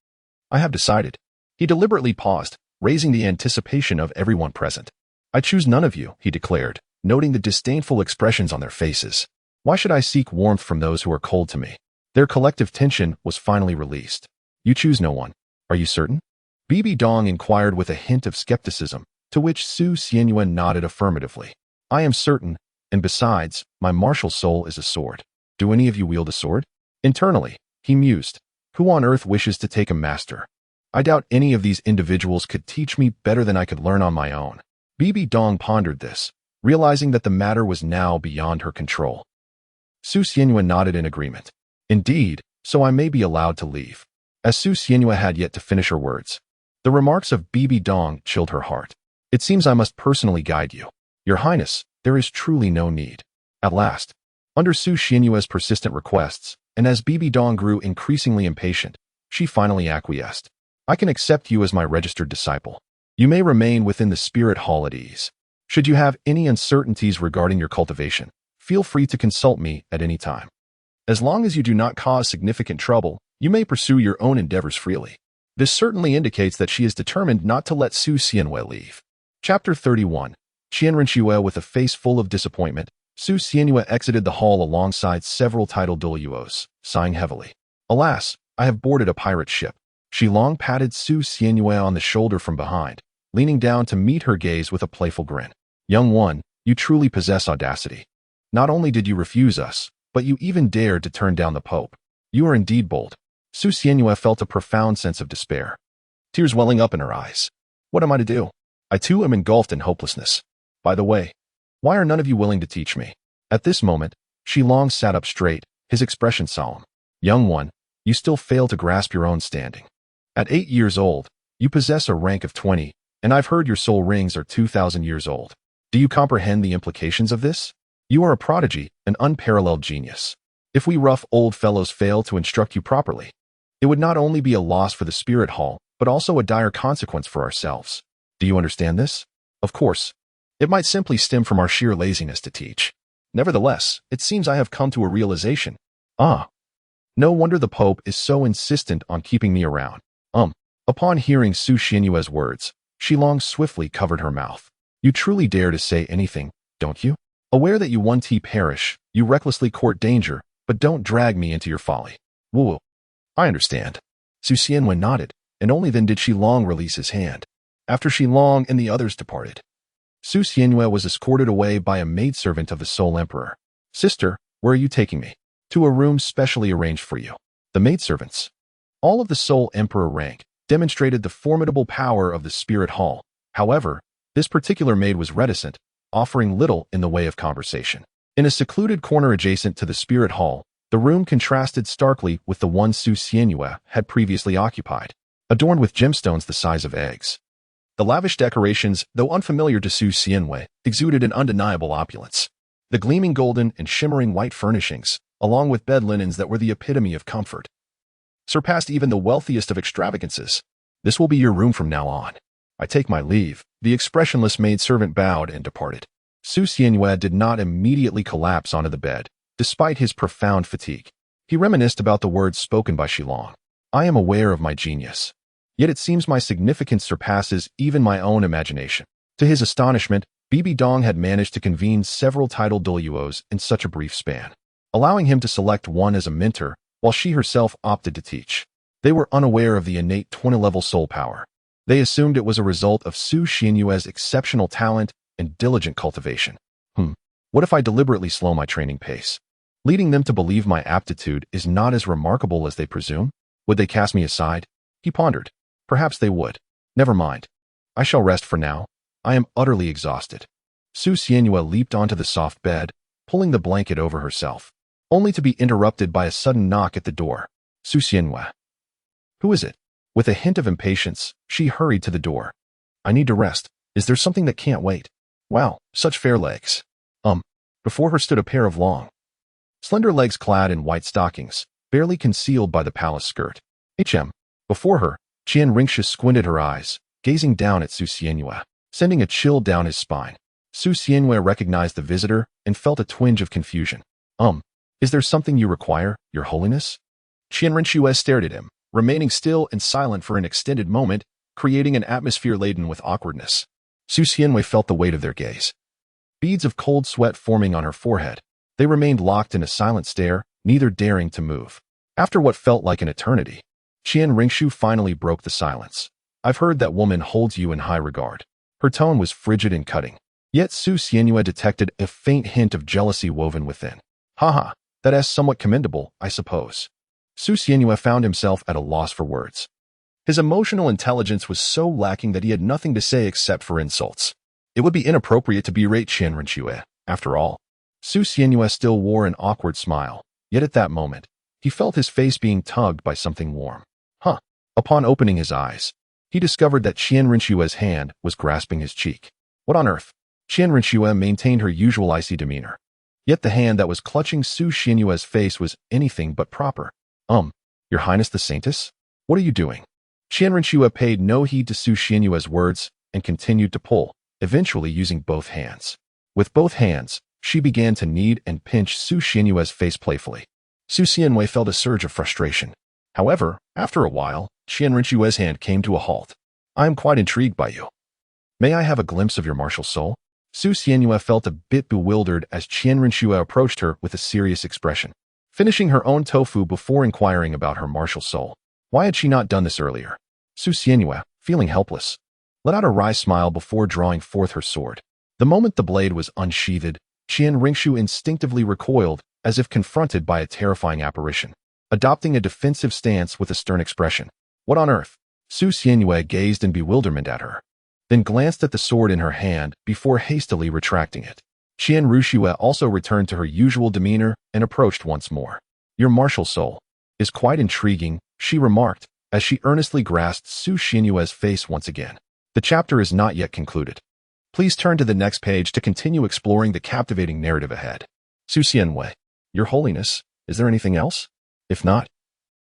"I have decided." He deliberately paused, raising the anticipation of everyone present. "I choose none of you," he declared, noting the disdainful expressions on their faces. "Why should I seek warmth from those who are cold to me?" Their collective tension was finally released. "You choose no one. Are you certain?" Bibi Dong inquired with a hint of skepticism, to which Su Xianyue nodded affirmatively. "I am certain, and besides, my martial soul is a sword." "Do any of you wield a sword?" Internally, he mused. "Who on earth wishes to take a master? I doubt any of these individuals could teach me better than I could learn on my own." Bibi Dong pondered this, realizing that the matter was now beyond her control. Su Xianyue nodded in agreement. "Indeed, so I may be allowed to leave." As Su Xianyue had yet to finish her words, the remarks of Bibi Dong chilled her heart. "It seems I must personally guide you. Your Highness, there is truly no need." At last, under Su Xianyue's persistent requests, and as Bibi Dong grew increasingly impatient, she finally acquiesced. "I can accept you as my registered disciple. You may remain within the spirit hall at ease. Should you have any uncertainties regarding your cultivation, feel free to consult me at any time. As long as you do not cause significant trouble, you may pursue your own endeavors freely." This certainly indicates that she is determined not to let Su Xianyue leave. Chapter 31. Qianrenxue. With a face full of disappointment, Su Xianyue exited the hall alongside several titled Douluos, sighing heavily. "Alas, I have boarded a pirate ship." Shilong patted Su Xianyue on the shoulder from behind, leaning down to meet her gaze with a playful grin. "Young one, you truly possess audacity. Not only did you refuse us, but you even dared to turn down the Pope. You are indeed bold." Su Xianyue felt a profound sense of despair, tears welling up in her eyes. "What am I to do? I too am engulfed in hopelessness. By the way, why are none of you willing to teach me?" At this moment, Shilong sat up straight, his expression solemn. "Young one, you still fail to grasp your own standing. At 8 years old, you possess a rank of 20, and I've heard your soul rings are 2,000 years old. Do you comprehend the implications of this? You are a prodigy, an unparalleled genius. If we rough old fellows fail to instruct you properly, it would not only be a loss for the spirit hall, but also a dire consequence for ourselves. Do you understand this? Of course, it might simply stem from our sheer laziness to teach. Nevertheless, it seems I have come to a realization. Ah, no wonder the Pope is so insistent on keeping me around. Upon hearing Su Xianyue's words, Shilong swiftly covered her mouth. You truly dare to say anything, don't you? Aware that you one perish, you recklessly court danger, but don't drag me into your folly. Woo. I understand. Su Xianwei nodded, and only then did Shi Long release his hand. After Shi Long and the others departed, Su Xianwei was escorted away by a maidservant of the Soul Emperor. Sister, where are you taking me? To a room specially arranged for you. The maidservants, all of the Soul Emperor rank, demonstrated the formidable power of the Spirit Hall. However, this particular maid was reticent, offering little in the way of conversation. In a secluded corner adjacent to the Spirit Hall, the room contrasted starkly with the one Su Xianwei had previously occupied, adorned with gemstones the size of eggs. The lavish decorations, though unfamiliar to Su Xianwei, exuded an undeniable opulence. The gleaming golden and shimmering white furnishings, along with bed linens that were the epitome of comfort, surpassed even the wealthiest of extravagances. This will be your room from now on. I take my leave. The expressionless maidservant bowed and departed. Su Xianwei did not immediately collapse onto the bed, despite his profound fatigue. He reminisced about the words spoken by Shi Long. I am aware of my genius, yet it seems my significance surpasses even my own imagination. To his astonishment, Bibi Dong had managed to convene several titled Douluos in such a brief span, allowing him to select one as a mentor, while she herself opted to teach. They were unaware of the innate 20-level soul power. They assumed it was a result of Su Xianwei's exceptional talent and diligent cultivation. What if I deliberately slow my training pace, leading them to believe my aptitude is not as remarkable as they presume? Would they cast me aside? He pondered. Perhaps they would. Never mind. I shall rest for now. I am utterly exhausted. Su Xianwei leaped onto the soft bed, pulling the blanket over herself, only to be interrupted by a sudden knock at the door. Su Xianwei. Who is it? With a hint of impatience, she hurried to the door. I need to rest. Is there something that can't wait? Wow, such fair legs. Before her stood a pair of long, slender legs clad in white stockings, barely concealed by the palace skirt. Before her, Qian Ringshi squinted her eyes, gazing down at Su Xianwei, sending a chill down his spine. Su Xianwei recognized the visitor and felt a twinge of confusion. Is there something you require, Your Holiness? Qian Ringshi stared at him, remaining still and silent for an extended moment, creating an atmosphere laden with awkwardness. Su Xianwei felt the weight of their gaze. Beads of cold sweat forming on her forehead. They remained locked in a silent stare, neither daring to move. After what felt like an eternity, Qian Ringshi finally broke the silence. I've heard that woman holds you in high regard. Her tone was frigid and cutting. Yet Su Xianwei detected a faint hint of jealousy woven within. Haha, that is somewhat commendable, I suppose. Su Xianwei found himself at a loss for words. His emotional intelligence was so lacking that he had nothing to say except for insults. It would be inappropriate to berate Qian Ringshi, after all. Su Xianwei still wore an awkward smile, yet at that moment, he felt his face being tugged by something warm. Upon opening his eyes, he discovered that Qian Ringshue's hand was grasping his cheek. What on earth? Qian Ringshi maintained her usual icy demeanor. Yet the hand that was clutching Su Xianwei's face was anything but proper. Your Highness the Saintess? What are you doing? Qian Ringshi paid no heed to Su Xianwei's words and continued to pull, eventually using both hands. With both hands, she began to knead and pinch Su Xianwei's face playfully. Su Xianwei felt a surge of frustration. However, after a while, Qian Ringshue's hand came to a halt. I am quite intrigued by you. May I have a glimpse of your martial soul? Su Xianwei felt a bit bewildered as Qian Ringshi approached her with a serious expression, finishing her own tofu before inquiring about her martial soul. Why had she not done this earlier? Su Xianwei, feeling helpless, let out a wry smile before drawing forth her sword. The moment the blade was unsheathed, Qian Ringshi instinctively recoiled as if confronted by a terrifying apparition, adopting a defensive stance with a stern expression. What on earth? Su Xianwei gazed in bewilderment at her, then glanced at the sword in her hand before hastily retracting it. Qian Ringshi also returned to her usual demeanor and approached once more. Your martial soul is quite intriguing, she remarked, as she earnestly grasped Su Xianwei's face once again. The chapter is not yet concluded. Please turn to the next page to continue exploring the captivating narrative ahead. Su Xianwei, Your Holiness, is there anything else? If not,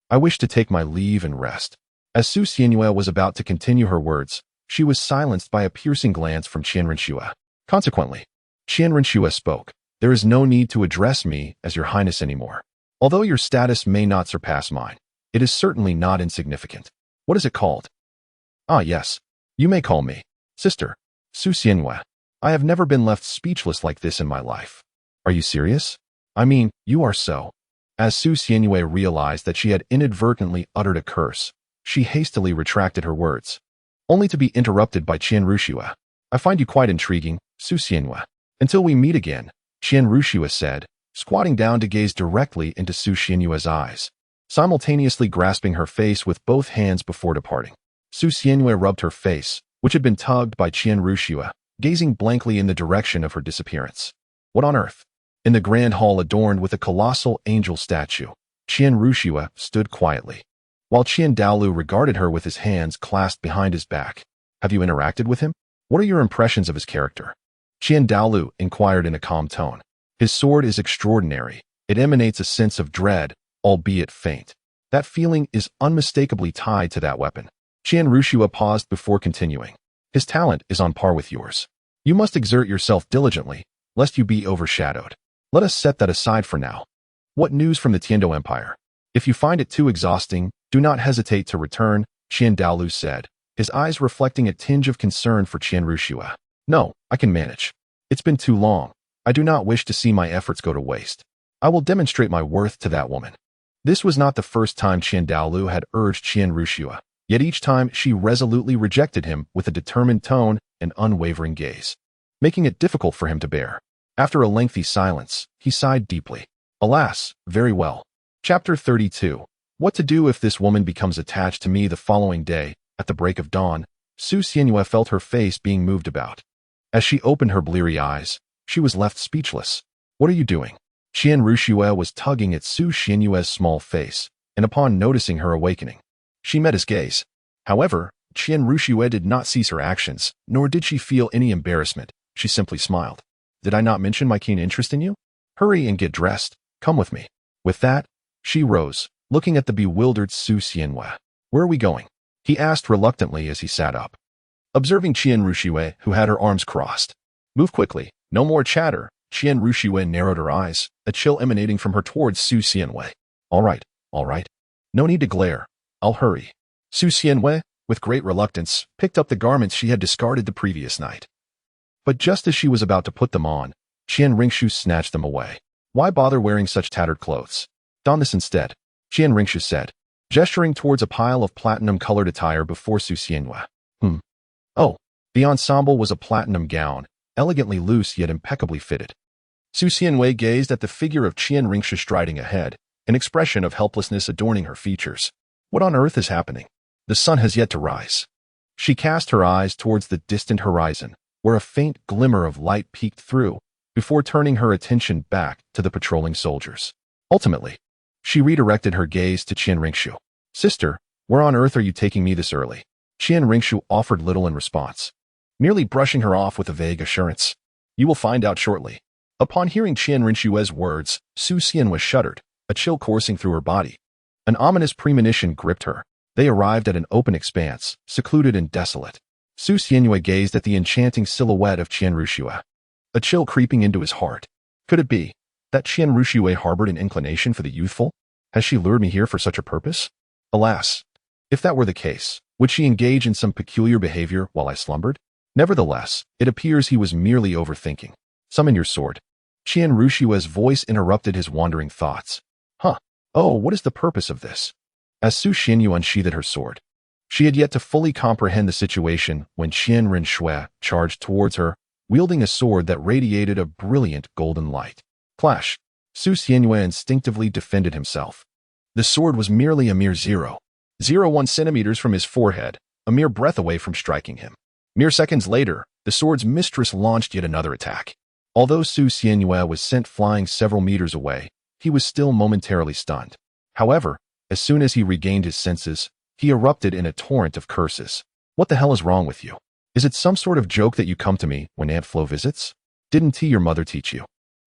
I wish to take my leave and rest. As Su Xianwei was about to continue her words, she was silenced by a piercing glance from Qian Ringshi. Consequently, Qian Ringshi spoke. There is no need to address me as Your Highness anymore. Although your status may not surpass mine, it is certainly not insignificant. What is it called? Ah, yes. You may call me Sister. Su Xianwei. I have never been left speechless like this in my life. Are you serious? I mean, you are so. As Su Xianyue realized that she had inadvertently uttered a curse, she hastily retracted her words, only to be interrupted by Qian Ruxue. I find you quite intriguing, Su Xianyue. Until we meet again, Qian Ruxue said, squatting down to gaze directly into Su Xianyue's eyes, simultaneously grasping her face with both hands before departing. Su Xianyue rubbed her face, which had been tugged by Qian Ruxue, gazing blankly in the direction of her disappearance. What on earth? In the grand hall adorned with a colossal angel statue, Qian Ruxue stood quietly, while Qian Douluo regarded her with his hands clasped behind his back. Have you interacted with him? What are your impressions of his character? Qian Douluo inquired in a calm tone. His sword is extraordinary. It emanates a sense of dread, albeit faint. That feeling is unmistakably tied to that weapon. Qian Ruxue paused before continuing. His talent is on par with yours. You must exert yourself diligently, lest you be overshadowed. Let us set that aside for now. What news from the Tiando Empire? If you find it too exhausting, do not hesitate to return, Qian Douluo said, his eyes reflecting a tinge of concern for Qian Ruxue. No, I can manage. It's been too long. I do not wish to see my efforts go to waste. I will demonstrate my worth to that woman. This was not the first time Qian Douluo had urged Qian Ruxue, yet each time she resolutely rejected him with a determined tone and unwavering gaze, making it difficult for him to bear. After a lengthy silence, he sighed deeply. Alas, very well. Chapter 32. What to do if this woman becomes attached to me? The following day, at the break of dawn, Su Xianyue felt her face being moved about. As she opened her bleary eyes, she was left speechless. What are you doing? Qian Ruxue was tugging at Su Xianyue's small face, and upon noticing her awakening, she met his gaze. However, Qian Ruxue did not cease her actions, nor did she feel any embarrassment. She simply smiled. Did I not mention my keen interest in you? Hurry and get dressed. Come with me. With that, she rose, looking at the bewildered Su Xianyue. Where are we going? He asked reluctantly as he sat up. Observing Qian Ruxue, who had her arms crossed. Move quickly. No more chatter. Qian Ruxue narrowed her eyes, a chill emanating from her towards Su Xianyue. All right. No need to glare. I'll hurry. Su Xianyue, with great reluctance, picked up the garments she had discarded the previous night. But just as she was about to put them on, Qian Ringshu snatched them away. Why bother wearing such tattered clothes? Don this instead, Qian Ringshu said, gesturing towards a pile of platinum-colored attire before Su Xianyue. Oh, the ensemble was a platinum gown, elegantly loose yet impeccably fitted. Su Xianyue gazed at the figure of Qian Ringshu striding ahead, an expression of helplessness adorning her features. What on earth is happening? The sun has yet to rise. She cast her eyes towards the distant horizon, where a faint glimmer of light peeked through, before turning her attention back to the patrolling soldiers. Ultimately, she redirected her gaze to Qian Ringshu. Sister, where on earth are you taking me this early? Qian Ringshu offered little in response, merely brushing her off with a vague assurance. You will find out shortly. Upon hearing Qian Ringshue's words, Su Xianyue shuddered, a chill coursing through her body. An ominous premonition gripped her. They arrived at an open expanse, secluded and desolate. Su Xianyue gazed at the enchanting silhouette of Qian Ruxue, a chill creeping into his heart. Could it be that Qian Ruxue harbored an inclination for the youthful? Has she lured me here for such a purpose? Alas, if that were the case, would she engage in some peculiar behavior while I slumbered? Nevertheless, it appears he was merely overthinking. Summon your sword. Qian Ruxue's voice interrupted his wandering thoughts. Oh, what is the purpose of this? As Su Xianyue unsheathed her sword, she had yet to fully comprehend the situation when Qian Ringshui charged towards her, wielding a sword that radiated a brilliant golden light. Clash! Su Xianyue instinctively defended himself. The sword was merely a mere 0.01 centimeters from his forehead, a mere breath away from striking him. Mere seconds later, the sword's mistress launched yet another attack. Although Su Xianyue was sent flying several meters away, he was still momentarily stunned. However, as soon as he regained his senses, he erupted in a torrent of curses. What the hell is wrong with you? Is it some sort of joke that you come to me when Aunt Flo visits? Didn't your mother teach you?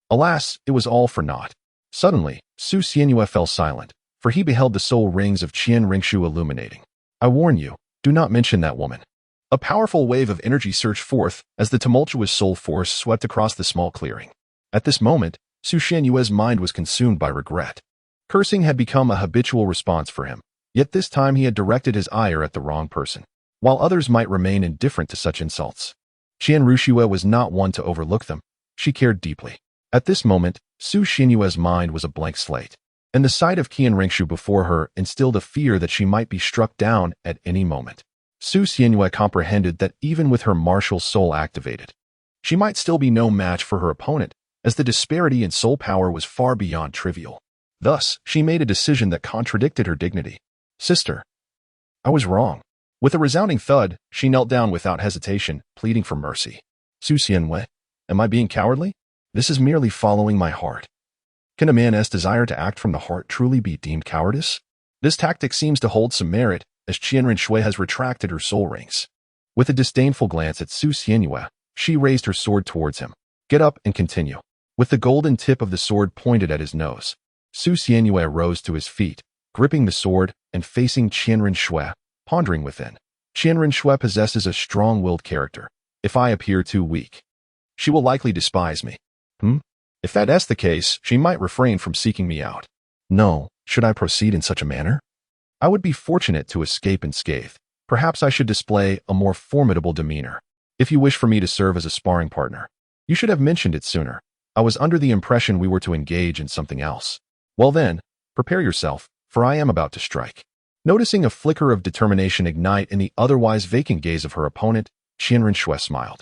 Alas, it was all for naught. Suddenly, Su Xianyue fell silent, for he beheld the soul rings of Qian Ringshu illuminating. I warn you, do not mention that woman. A powerful wave of energy surged forth as the tumultuous soul force swept across the small clearing. At this moment, Su Xianyue's mind was consumed by regret. Cursing had become a habitual response for him, yet this time he had directed his ire at the wrong person. While others might remain indifferent to such insults, Qian Ruxue was not one to overlook them. She cared deeply. At this moment, Su Xianyue's mind was a blank slate, and the sight of Qian Ringshu before her instilled a fear that she might be struck down at any moment. Su Xianyue comprehended that even with her martial soul activated, she might still be no match for her opponent, as the disparity in soul power was far beyond trivial. Thus, she made a decision that contradicted her dignity. Sister, I was wrong. With a resounding thud, she knelt down without hesitation, pleading for mercy. Su Xianyue, am I being cowardly? This is merely following my heart. Can a man's desire to act from the heart truly be deemed cowardice? This tactic seems to hold some merit, as Qian Ringshui has retracted her soul rings. With a disdainful glance at Su Xianyue, she raised her sword towards him. Get up and continue. With the golden tip of the sword pointed at his nose, Su Xianyue rose to his feet, gripping the sword and facing Qian Ringshui, pondering within. Qian Ringshui possesses a strong-willed character. If I appear too weak, she will likely despise me. If that's the case, she might refrain from seeking me out. No, should I proceed in such a manner? I would be fortunate to escape unscathed. Perhaps I should display a more formidable demeanor. If you wish for me to serve as a sparring partner, you should have mentioned it sooner. I was under the impression we were to engage in something else. Well then, prepare yourself, for I am about to strike. Noticing a flicker of determination ignite in the otherwise vacant gaze of her opponent, Qian Ringshui smiled.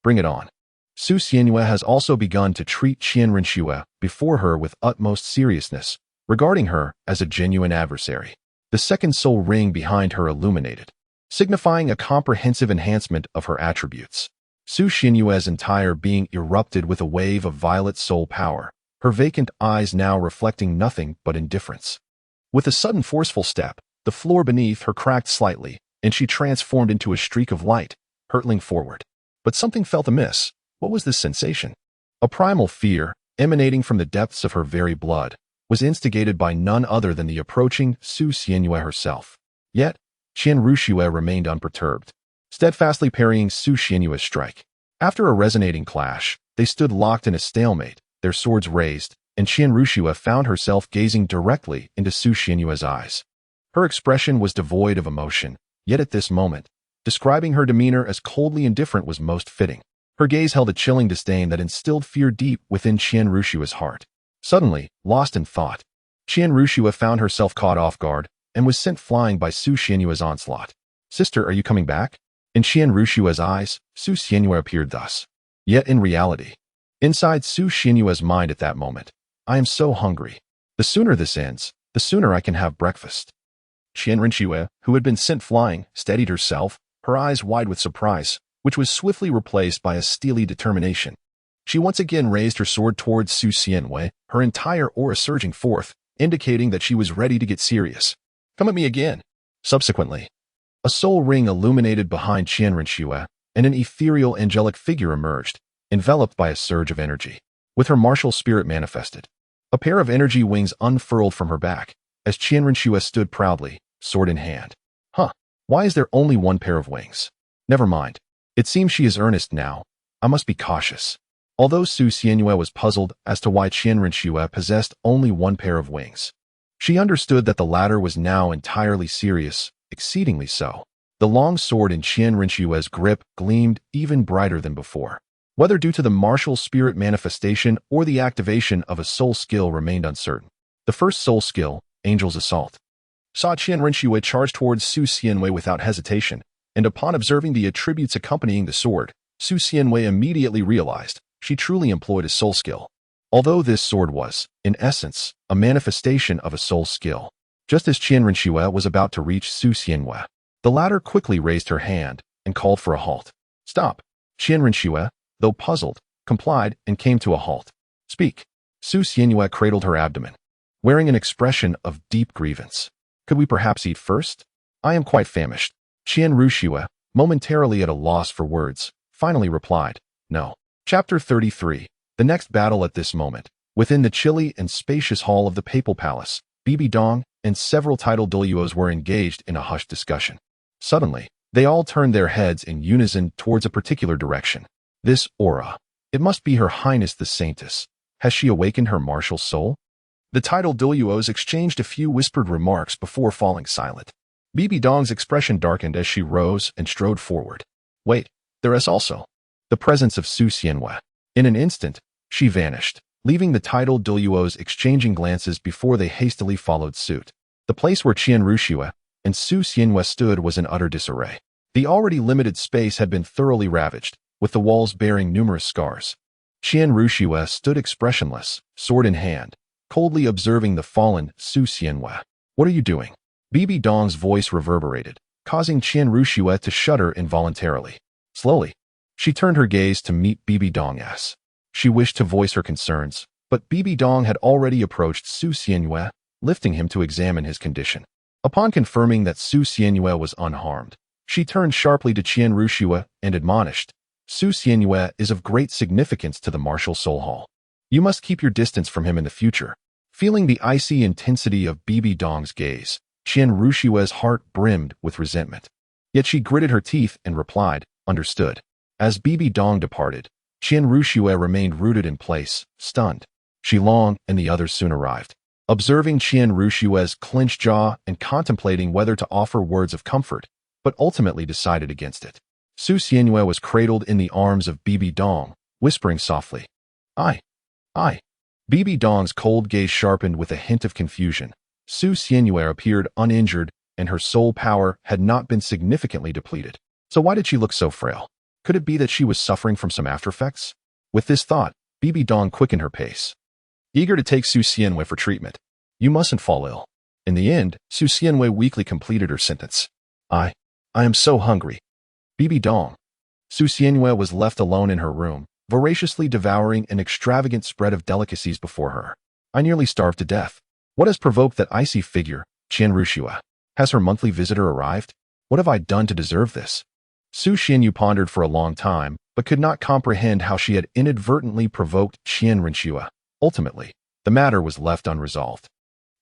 Bring it on. Su Xianyue has also begun to treat Qian Ringshui before her with utmost seriousness, regarding her as a genuine adversary. The second soul ring behind her illuminated, signifying a comprehensive enhancement of her attributes. Su Xianyue's entire being erupted with a wave of violet soul power, her vacant eyes now reflecting nothing but indifference. With a sudden forceful step, the floor beneath her cracked slightly, and she transformed into a streak of light, hurtling forward. But something felt amiss. What was this sensation? A primal fear, emanating from the depths of her very blood, was instigated by none other than the approaching Su Xianyue herself. Yet, Qian Ruxue remained unperturbed, steadfastly parrying Su Xianyue's strike. After a resonating clash, they stood locked in a stalemate, their swords raised, and Qian Ruxue found herself gazing directly into Su Xianyue's eyes. Her expression was devoid of emotion, yet at this moment, describing her demeanor as coldly indifferent was most fitting. Her gaze held a chilling disdain that instilled fear deep within Qian Ruxue's heart. Suddenly, lost in thought, Qian Ruxue found herself caught off guard and was sent flying by Su Xianyue's onslaught. Sister, are you coming back? In Qian Ruxue's eyes, Su Xianyue appeared thus. Yet in reality, inside Su Xianyue's mind at that moment, I am so hungry. The sooner this ends, the sooner I can have breakfast. Qian Ringshui, who had been sent flying, steadied herself, her eyes wide with surprise, which was swiftly replaced by a steely determination. She once again raised her sword towards Su Xianyue, her entire aura surging forth, indicating that she was ready to get serious. Come at me again. Subsequently, a soul ring illuminated behind Qian Ringshui, and an ethereal angelic figure emerged, enveloped by a surge of energy. With her martial spirit manifested, a pair of energy wings unfurled from her back, as Qian Ringshui stood proudly, sword in hand. Why is there only one pair of wings? Never mind. It seems she is earnest now. I must be cautious. Although Su Xianyue was puzzled as to why Qian Ringshui possessed only one pair of wings, she understood that the latter was now entirely serious, exceedingly so. The long sword in Qian Ringshui's grip gleamed even brighter than before. Whether due to the martial spirit manifestation or the activation of a soul skill remained uncertain. The first soul skill, Angel's Assault, saw Qian Ringshui charge towards Su Xianyue without hesitation, and upon observing the attributes accompanying the sword, Su Xianyue immediately realized she truly employed a soul skill. Although this sword was, in essence, a manifestation of a soul skill. Just as Qian Ringshui was about to reach Su Xianyue, the latter quickly raised her hand and called for a halt. Stop. Qian Ringshui, though puzzled, complied and came to a halt. Speak. Su Xianyue cradled her abdomen, wearing an expression of deep grievance. Could we perhaps eat first? I am quite famished. Qian Ruxue, momentarily at a loss for words, finally replied, no. Chapter 33. The next battle at this moment. Within the chilly and spacious hall of the Papal Palace, Bibi Dong and several titled Douluos were engaged in a hushed discussion. Suddenly, they all turned their heads in unison towards a particular direction. This aura. It must be Her Highness the Saintess. Has she awakened her martial soul? The titled Douluos exchanged a few whispered remarks before falling silent. Bibi Dong's expression darkened as she rose and strode forward. Wait, There is also the presence of Su Xianwei. In an instant, she vanished, leaving the titled Douluos exchanging glances before they hastily followed suit. The place where Qian Ruxue and Su Xianwei stood was in utter disarray. The already limited space had been thoroughly ravaged, with the walls bearing numerous scars. Qian Ruxue stood expressionless, sword in hand, coldly observing the fallen Su Xianwei. "What are you doing?" Bibi Dong's voice reverberated, causing Qian Ruxue to shudder involuntarily. Slowly, she turned her gaze to meet Bibi Dong's. She wished to voice her concerns, but Bibi Dong had already approached Su Xianwei, lifting him to examine his condition. Upon confirming that Su Xianwei was unharmed, she turned sharply to Qian Ruxue and admonished, "Su Xianwei is of great significance to the martial soul hall. You must keep your distance from him in the future." Feeling the icy intensity of Bibi Dong's gaze, Qian Ruxue's heart brimmed with resentment. Yet she gritted her teeth and replied, "Understood." As Bibi Dong departed, Qian Ruxue remained rooted in place, stunned. Shi Long and the others soon arrived. Observing Qian Ruxue's clenched jaw and contemplating whether to offer words of comfort, but ultimately decided against it. Su Xianwei was cradled in the arms of Bibi Dong, whispering softly, I. Bibi Dong's cold gaze sharpened with a hint of confusion. Su Xianwei appeared uninjured, and her soul power had not been significantly depleted. So why did she look so frail? Could it be that she was suffering from some aftereffects? With this thought, Bibi Dong quickened her pace, eager to take Su Xianwei for treatment. "You mustn't fall ill." In the end, Su Xianwei weakly completed her sentence. I am so hungry." Bibi Dong. Su Xianwei was left alone in her room, voraciously devouring an extravagant spread of delicacies before her. "I nearly starved to death. What has provoked that icy figure, Qian Ruxue? Has her monthly visitor arrived? What have I done to deserve this?" Su Xianyu pondered for a long time, but could not comprehend how she had inadvertently provoked Qian Ruxue. Ultimately, the matter was left unresolved.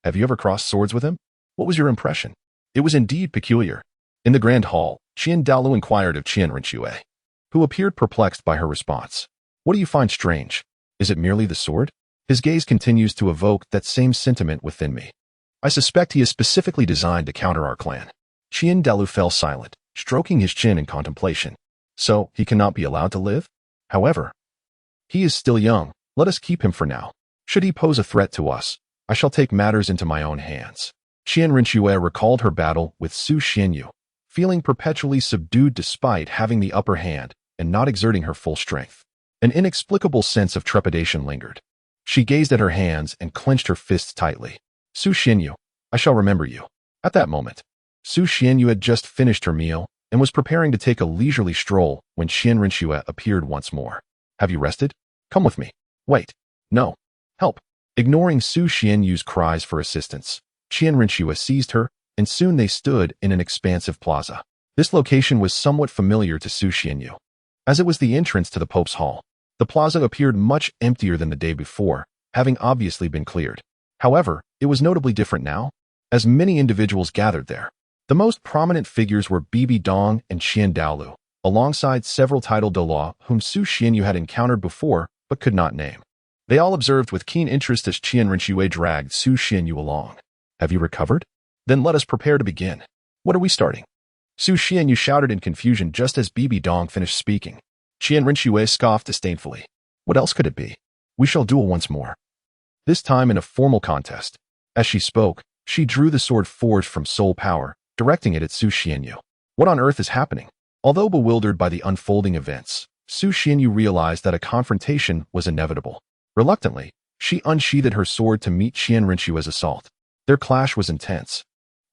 "Have you ever crossed swords with him? What was your impression?" It was indeed peculiar. In the grand hall, Qian Douluo inquired of Qian Ruxue, who appeared perplexed by her response. "What do you find strange? Is it merely the sword?" His gaze continues to evoke that same sentiment within me. "I suspect he is specifically designed to counter our clan." Qian Douluo fell silent, stroking his chin in contemplation. "So, he cannot be allowed to live? However, he is still young. Let us keep him for now. Should he pose a threat to us, I shall take matters into my own hands." Qian Ruxue recalled her battle with Su Xianyu, feeling perpetually subdued despite having the upper hand and not exerting her full strength. An inexplicable sense of trepidation lingered. She gazed at her hands and clenched her fists tightly. "Su Xianyu, I shall remember you." At that moment, Su Xianyu had just finished her meal and was preparing to take a leisurely stroll when Qian Ruxue appeared once more. "Have you rested? Come with me." "Wait. No. Help." Ignoring Su Xianyu's cries for assistance, Qian Ruxue seized her, and soon they stood in an expansive plaza. This location was somewhat familiar to Su Xianyu, as it was the entrance to the Pope's Hall. The plaza appeared much emptier than the day before, having obviously been cleared. However, it was notably different now, as many individuals gathered there. The most prominent figures were Bibi Dong and Qian Douluo, alongside several titled Douluo whom Su Xianyu had encountered before but could not name. They all observed with keen interest as Qian Ruxue dragged Su Xianyu along. "Have you recovered? Then let us prepare to begin. What are we starting?" Su Xianyu shouted in confusion just as Bibi Dong finished speaking. Qian Ruxue scoffed disdainfully. "What else could it be? We shall duel once more. This time in a formal contest." As she spoke, she drew the sword forged from soul power, directing it at Su Xianyu. What on earth is happening? Although bewildered by the unfolding events, Su Xianyu realized that a confrontation was inevitable. Reluctantly, she unsheathed her sword to meet Qian Ruxue's assault. Their clash was intense,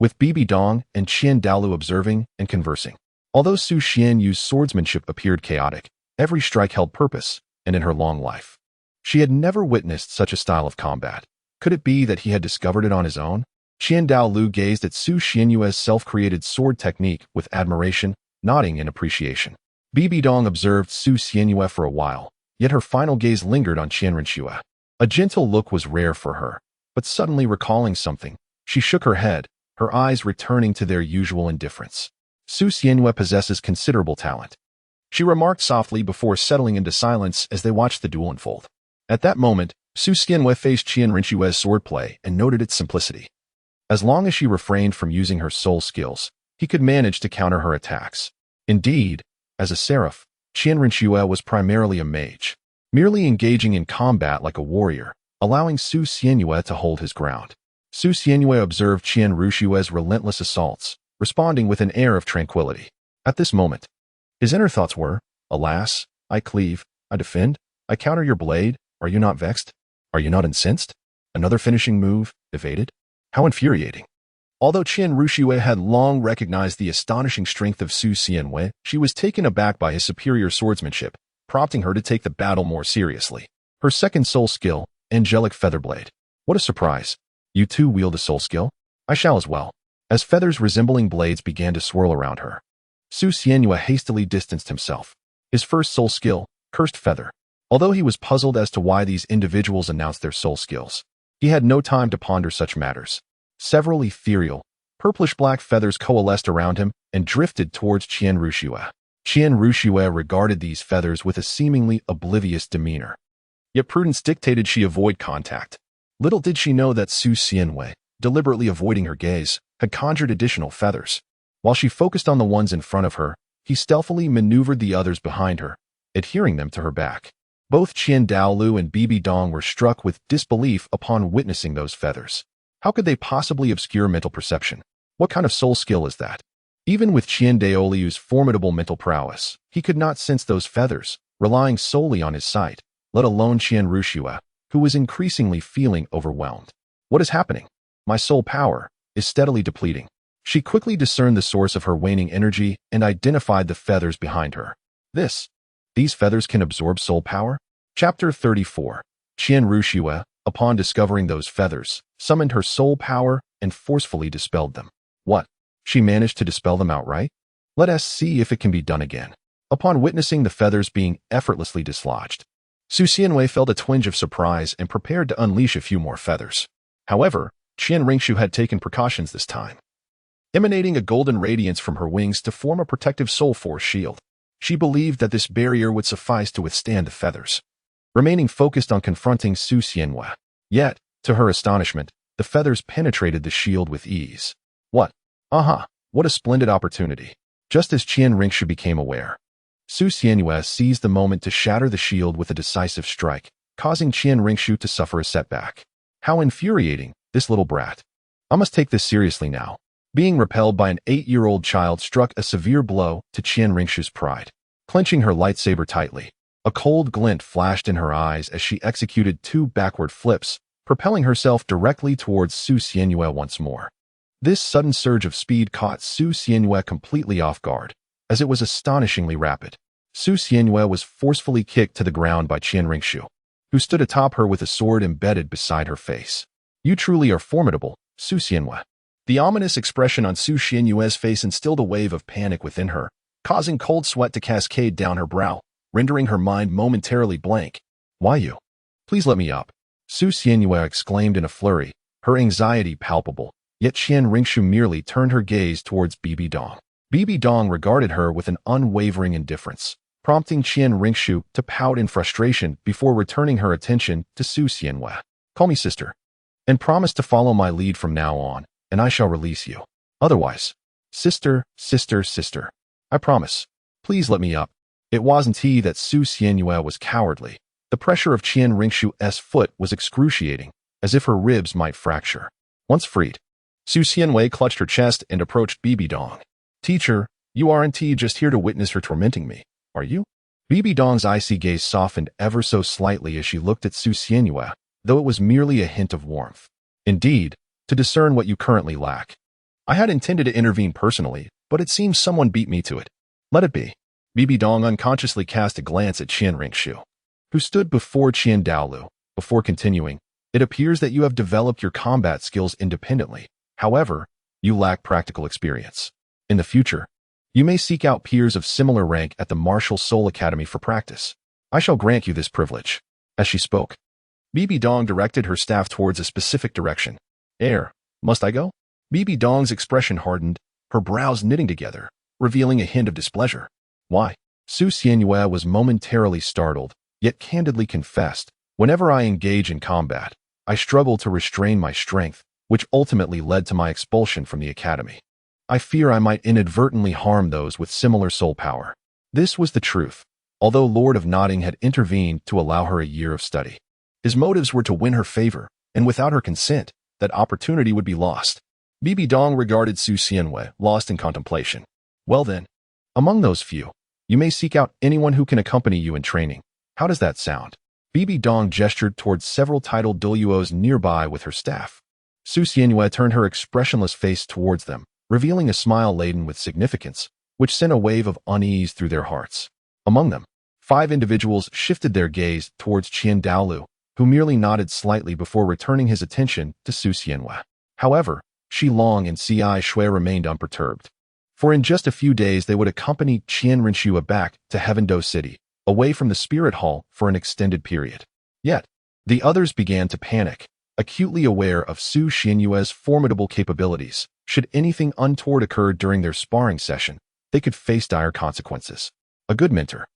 with Bibi Dong and Qian Douluo observing and conversing. Although Su Xianyu's swordsmanship appeared chaotic, every strike held purpose, and in her long life, she had never witnessed such a style of combat. Could it be that he had discovered it on his own? Qian Douluo gazed at Su Xianyu's self-created sword technique with admiration, nodding in appreciation. Bibi Dong observed Su Xianyu for a while, yet her final gaze lingered on Qian Ruxue. A gentle look was rare for her, but suddenly recalling something, she shook her head, her eyes returning to their usual indifference. "Su Xianyu possesses considerable talent," she remarked softly before settling into silence as they watched the duel unfold. At that moment, Su Xianyu faced Qian Ruxue's swordplay and noted its simplicity. As long as she refrained from using her soul skills, he could manage to counter her attacks. Indeed, as a seraph, Qian Rinxue was primarily a mage, merely engaging in combat like a warrior, allowing Su Xianyue to hold his ground. Su Xianyue observed Qian Rushue's relentless assaults, responding with an air of tranquility. At this moment, his inner thoughts were, "Alas, I cleave, I defend, I counter your blade. Are you not vexed? Are you not incensed? Another finishing move, evaded? How infuriating." Although Qian Rushue had long recognized the astonishing strength of Su Xianyue, she was taken aback by his superior swordsmanship, prompting her to take the battle more seriously. Her second soul skill, Angelic Featherblade. What a surprise. You too wield a soul skill? I shall as well. As feathers resembling blades began to swirl around her, Su Xianyue hastily distanced himself. His first soul skill, Cursed Feather. Although he was puzzled as to why these individuals announced their soul skills, he had no time to ponder such matters. Several ethereal, purplish-black feathers coalesced around him and drifted towards Qian Rushue. Qian Rushue regarded these feathers with a seemingly oblivious demeanor. Yet prudence dictated she avoid contact. Little did she know that Su Xianyue, deliberately avoiding her gaze, had conjured additional feathers. While she focused on the ones in front of her, he stealthily maneuvered the others behind her, adhering them to her back. Both Qian Douluo and Bibi Dong were struck with disbelief upon witnessing those feathers. How could they possibly obscure mental perception? What kind of soul skill is that? Even with Qian Daoliu's formidable mental prowess, he could not sense those feathers, relying solely on his sight, let alone Qian Rushue, who was increasingly feeling overwhelmed. What is happening? My soul power is steadily depleting. She quickly discerned the source of her waning energy and identified the feathers behind her. These feathers can absorb soul power? Chapter 34. Qian Rushue, upon discovering those feathers, summoned her soul power and forcefully dispelled them. What? She managed to dispel them outright? Let us see if it can be done again. Upon witnessing the feathers being effortlessly dislodged, Su Xianyue felt a twinge of surprise and prepared to unleash a few more feathers. However, Qian Rinxue had taken precautions this time, emanating a golden radiance from her wings to form a protective soul force shield. She believed that this barrier would suffice to withstand the feathers, remaining focused on confronting Su Xianyue. Yet, to her astonishment, the feathers penetrated the shield with ease. What? What a splendid opportunity. Just as Qian Rinxue became aware, Su Xianyue seized the moment to shatter the shield with a decisive strike, causing Qian Rinxue to suffer a setback. How infuriating, this little brat. I must take this seriously now. Being repelled by an 8-year-old child struck a severe blow to Qian Rinxue's pride. Clenching her lightsaber tightly, a cold glint flashed in her eyes as she executed 2 backward flips, propelling herself directly towards Su Xianyue once more. This sudden surge of speed caught Su Xianyue completely off guard, as it was astonishingly rapid. Su Xianyue was forcefully kicked to the ground by Qian Rinxue, who stood atop her with a sword embedded beside her face. You truly are formidable, Su Xianyue. The ominous expression on Su Xianyue's face instilled a wave of panic within her, causing cold sweat to cascade down her brow, rendering her mind momentarily blank. Why you? Please let me up. Su Xianyue exclaimed in a flurry, her anxiety palpable, yet Qian Rinxue merely turned her gaze towards Bibi Dong. Bibi Dong regarded her with an unwavering indifference, prompting Qian Rinxue to pout in frustration before returning her attention to Su Xianyue. Call me sister, and promise to follow my lead from now on, and I shall release you. Otherwise, sister, I promise. Please let me up. It wasn't he that Su Xianyue was cowardly. The pressure of Qian Rinxue's foot was excruciating, as if her ribs might fracture. Once freed, Su Xianyue clutched her chest and approached Bibi Dong. Teacher, you aren't just here to witness her tormenting me, are you? Bibi Dong's icy gaze softened ever so slightly as she looked at Su Xianyue, though it was merely a hint of warmth. Indeed, to discern what you currently lack. I had intended to intervene personally, but it seems someone beat me to it. Let it be. Bibi Dong unconsciously cast a glance at Qian Rinxue, who stood before Qian Douluo. Before continuing, it appears that you have developed your combat skills independently. However, you lack practical experience. In the future, you may seek out peers of similar rank at the Martial Soul Academy for practice. I shall grant you this privilege. As she spoke, Bibi Dong directed her staff towards a specific direction. Must I go? Bibi Dong's expression hardened, her brows knitting together, revealing a hint of displeasure. Why? Su Xianyue was momentarily startled, yet candidly confessed, whenever I engage in combat, I struggle to restrain my strength, which ultimately led to my expulsion from the academy. I fear I might inadvertently harm those with similar soul power. This was the truth, although Lord of Nodding had intervened to allow her a year of study. His motives were to win her favor, and without her consent, that opportunity would be lost. Bibi Dong regarded Su Xianwei, lost in contemplation. Well then, among those few, you may seek out anyone who can accompany you in training. How does that sound? Bibi Dong gestured towards several titled Douluos nearby with her staff. Su Xianwei turned her expressionless face towards them, revealing a smile laden with significance, which sent a wave of unease through their hearts. Among them, 5 individuals shifted their gaze towards Qian Douluo, who merely nodded slightly before returning his attention to Su Xianwei. However, Shi Long and C.I. Shui remained unperturbed. For in just a few days they would accompany Qian Rinxue back to Heaven-Do City, away from the Spirit Hall for an extended period. Yet, the others began to panic, acutely aware of Su Xianyue's formidable capabilities. Should anything untoward occur during their sparring session, they could face dire consequences. A good mentor.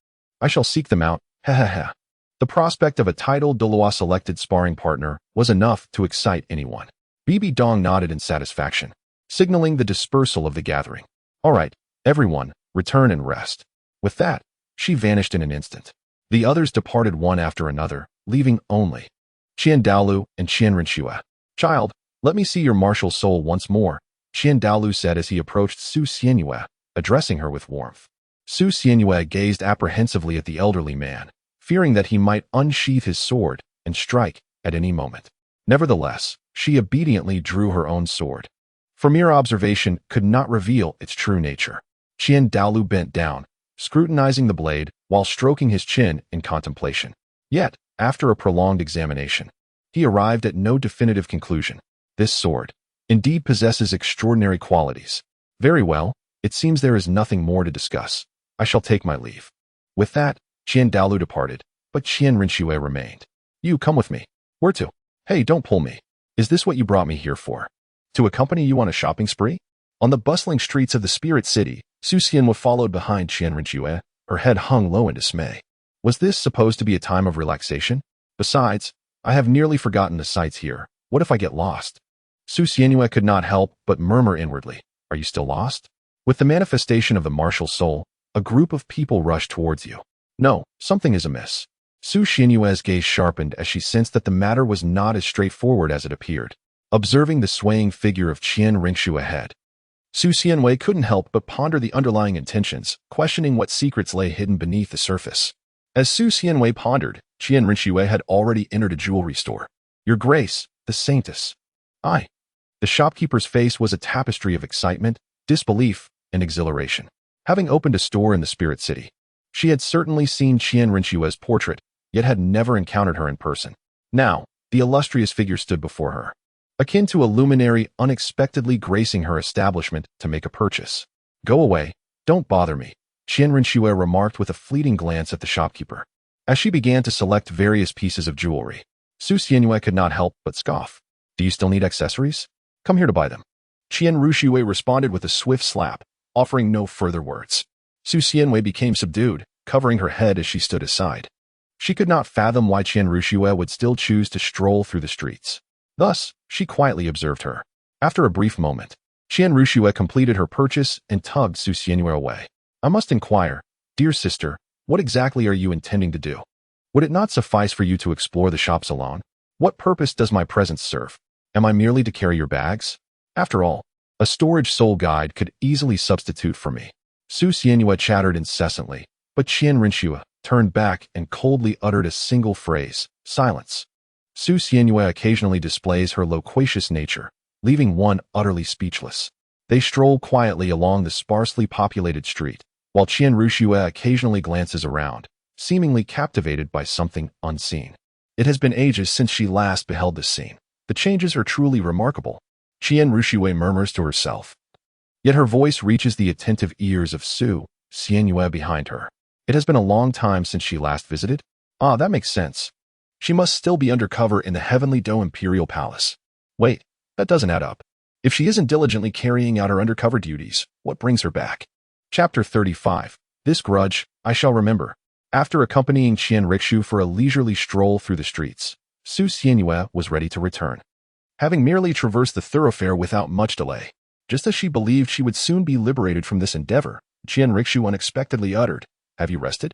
I shall seek them out, ha. The prospect of a titled Douluo-selected sparring partner was enough to excite anyone. Bibi Dong nodded in satisfaction, signaling the dispersal of the gathering. All right, everyone, return and rest. With that, she vanished in an instant. The others departed one after another, leaving only Qian Douluo and Qian Rinxue. Child, let me see your martial soul once more, Qian Douluo said as he approached Su Xianyue, addressing her with warmth. Su Xianyue gazed apprehensively at the elderly man, fearing that he might unsheath his sword and strike at any moment. Nevertheless, she obediently drew her own sword. For mere observation could not reveal its true nature. Qian Douluo bent down, scrutinizing the blade while stroking his chin in contemplation. Yet, after a prolonged examination, he arrived at no definitive conclusion. This sword indeed possesses extraordinary qualities. Very well, it seems there is nothing more to discuss. I shall take my leave. With that, Qian Douluo departed, but Qian Rinxue remained. You come with me. Where to? Hey, don't pull me. Is this what you brought me here for? To accompany you on a shopping spree? On the bustling streets of the Spirit City, Su Xianyue followed behind Qian Rinxue, her head hung low in dismay. Was this supposed to be a time of relaxation? Besides, I have nearly forgotten the sights here. What if I get lost? Su Xianyue could not help but murmur inwardly. Are you still lost? With the manifestation of the martial soul, a group of people rushed towards you. No, something is amiss. Su Xianyue's gaze sharpened as she sensed that the matter was not as straightforward as it appeared. Observing the swaying figure of Qian Rinxue ahead, Su Xianyue couldn't help but ponder the underlying intentions, questioning what secrets lay hidden beneath the surface. As Su Xianyue pondered, Qian Rinxue had already entered a jewelry store. Your Grace, the Saintess. Aye. The shopkeeper's face was a tapestry of excitement, disbelief, and exhilaration. Having opened a store in the Spirit City, she had certainly seen Qian Rinxue's portrait, yet had never encountered her in person. Now, the illustrious figure stood before her, akin to a luminary unexpectedly gracing her establishment to make a purchase. Go away, don't bother me, Qian Rinxue remarked with a fleeting glance at the shopkeeper. As she began to select various pieces of jewelry, Su Xianyue could not help but scoff. Do you still need accessories? Come here to buy them. Qian Rinxue responded with a swift slap, offering no further words. Su Xianyue became subdued, covering her head as she stood aside. She could not fathom why Qian Rinxue would still choose to stroll through the streets. Thus, she quietly observed her. After a brief moment, Qian Rinxue completed her purchase and tugged Su Xianyue away. I must inquire, dear sister, what exactly are you intending to do? Would it not suffice for you to explore the shops alone? What purpose does my presence serve? Am I merely to carry your bags? After all, a storage soul guide could easily substitute for me. Su Xianyue chattered incessantly, but Qian Rinxue turned back and coldly uttered a single phrase, silence. Su Xianyue occasionally displays her loquacious nature, leaving one utterly speechless. They stroll quietly along the sparsely populated street, while Qian Rinxue occasionally glances around, seemingly captivated by something unseen. It has been ages since she last beheld this scene. The changes are truly remarkable, Qian Rinxue murmurs to herself. Yet her voice reaches the attentive ears of Su Xianyue behind her. It has been a long time since she last visited? Ah, that makes sense. She must still be undercover in the Heavenly Do Imperial Palace. Wait, that doesn't add up. If she isn't diligently carrying out her undercover duties, what brings her back? Chapter 35. This grudge, I shall remember. After accompanying Qian Rinxue for a leisurely stroll through the streets, Su Xianyue was ready to return. Having merely traversed the thoroughfare without much delay, just as she believed she would soon be liberated from this endeavor, Qian Rinxue unexpectedly uttered, Have you rested?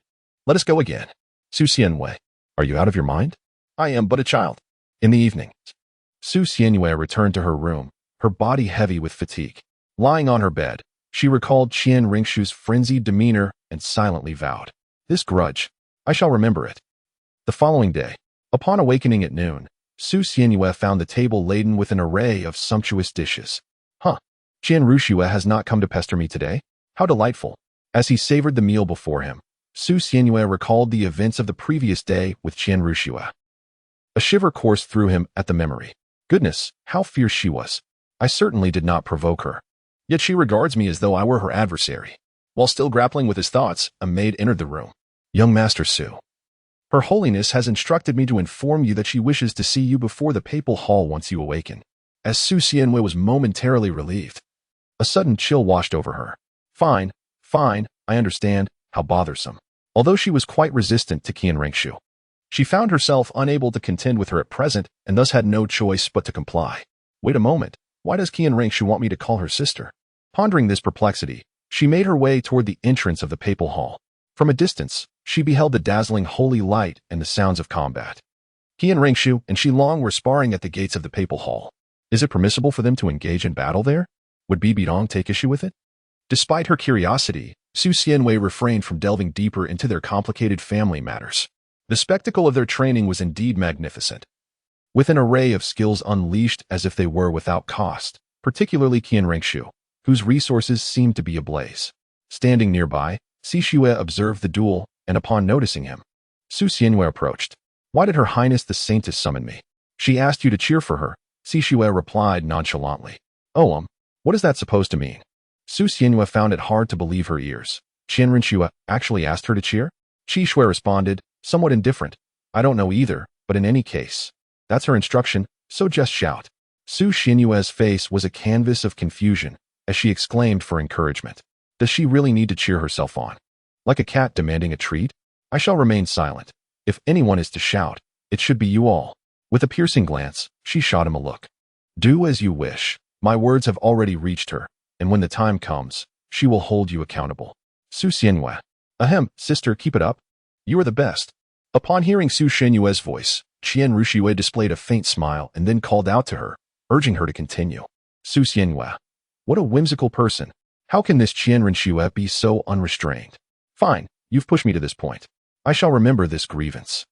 Let us go again. Su Xianwei, are you out of your mind? I am but a child. In the evening, Su Xianwei returned to her room, her body heavy with fatigue. Lying on her bed, she recalled Qian Ringshu's frenzied demeanor and silently vowed, "This grudge, I shall remember it." The following day, upon awakening at noon, Su Xianwei found the table laden with an array of sumptuous dishes. Qian Rushue has not come to pester me today? How delightful. As he savored the meal before him, Su Xianwei recalled the events of the previous day with Qian Rushue. A shiver coursed through him at the memory. Goodness, how fierce she was. I certainly did not provoke her. Yet she regards me as though I were her adversary. While still grappling with his thoughts, a maid entered the room. Young Master Su, Her Holiness has instructed me to inform you that she wishes to see you before the papal hall once you awaken. As Su Xianwei was momentarily relieved, a sudden chill washed over her. Fine, I understand. How bothersome. Although she was quite resistant to Qian Ringshu, she found herself unable to contend with her at present and thus had no choice but to comply. Wait a moment. Why does Qian Ringshu want me to call her sister? Pondering this perplexity, she made her way toward the entrance of the papal hall. From a distance, she beheld the dazzling holy light and the sounds of combat. Qian Ringshu and Shilong were sparring at the gates of the papal hall. Is it permissible for them to engage in battle there? Would Bi Bidong take issue with it? Despite her curiosity, Su Xianwei refrained from delving deeper into their complicated family matters. The spectacle of their training was indeed magnificent. With an array of skills unleashed as if they were without cost, particularly Qian Ringshu, whose resources seemed to be ablaze. Standing nearby, Sishue observed the duel, and upon noticing him, Su Xianwei approached. Why did Her Highness the Saintess summon me? She asked you to cheer for her, Sishue replied nonchalantly. Oh, what is that supposed to mean? Su Xianwei found it hard to believe her ears. Qian Ringshu actually asked her to cheer? Qi Shui responded, somewhat indifferent. I don't know either, but in any case, that's her instruction, so just shout. Su Xianwei's face was a canvas of confusion as she exclaimed for encouragement. Does she really need to cheer herself on? Like a cat demanding a treat? I shall remain silent. If anyone is to shout, it should be you all. With a piercing glance, she shot him a look. Do as you wish. My words have already reached her, and when the time comes, she will hold you accountable. Su Xianwei. Ahem, sister, keep it up. You are the best. Upon hearing Su Xianwei's voice, Qian Rushue displayed a faint smile and then called out to her, urging her to continue. Su Xianwei. What a whimsical person. How can this Qian Ringshu be so unrestrained? Fine, you've pushed me to this point. I shall remember this grievance.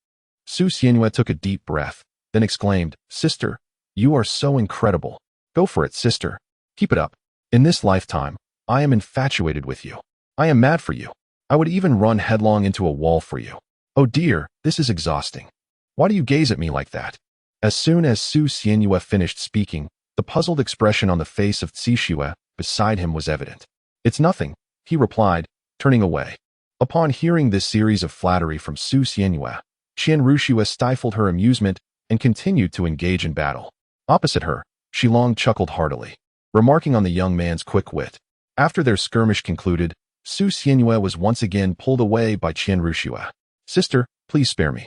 Su Xianwei took a deep breath, then exclaimed, Sister, you are so incredible. Go for it, sister. Keep it up. In this lifetime, I am infatuated with you. I am mad for you. I would even run headlong into a wall for you. Oh dear, this is exhausting. Why do you gaze at me like that? As soon as Su Xianwei finished speaking, the puzzled expression on the face of Sishue beside him was evident. It's nothing, he replied, turning away. Upon hearing this series of flattery from Su Xianwei, Qian Rushue stifled her amusement and continued to engage in battle. Opposite her, Shilong chuckled heartily, remarking on the young man's quick wit. After their skirmish concluded, Su Xianwei was once again pulled away by Qian Rushue. Sister, please spare me.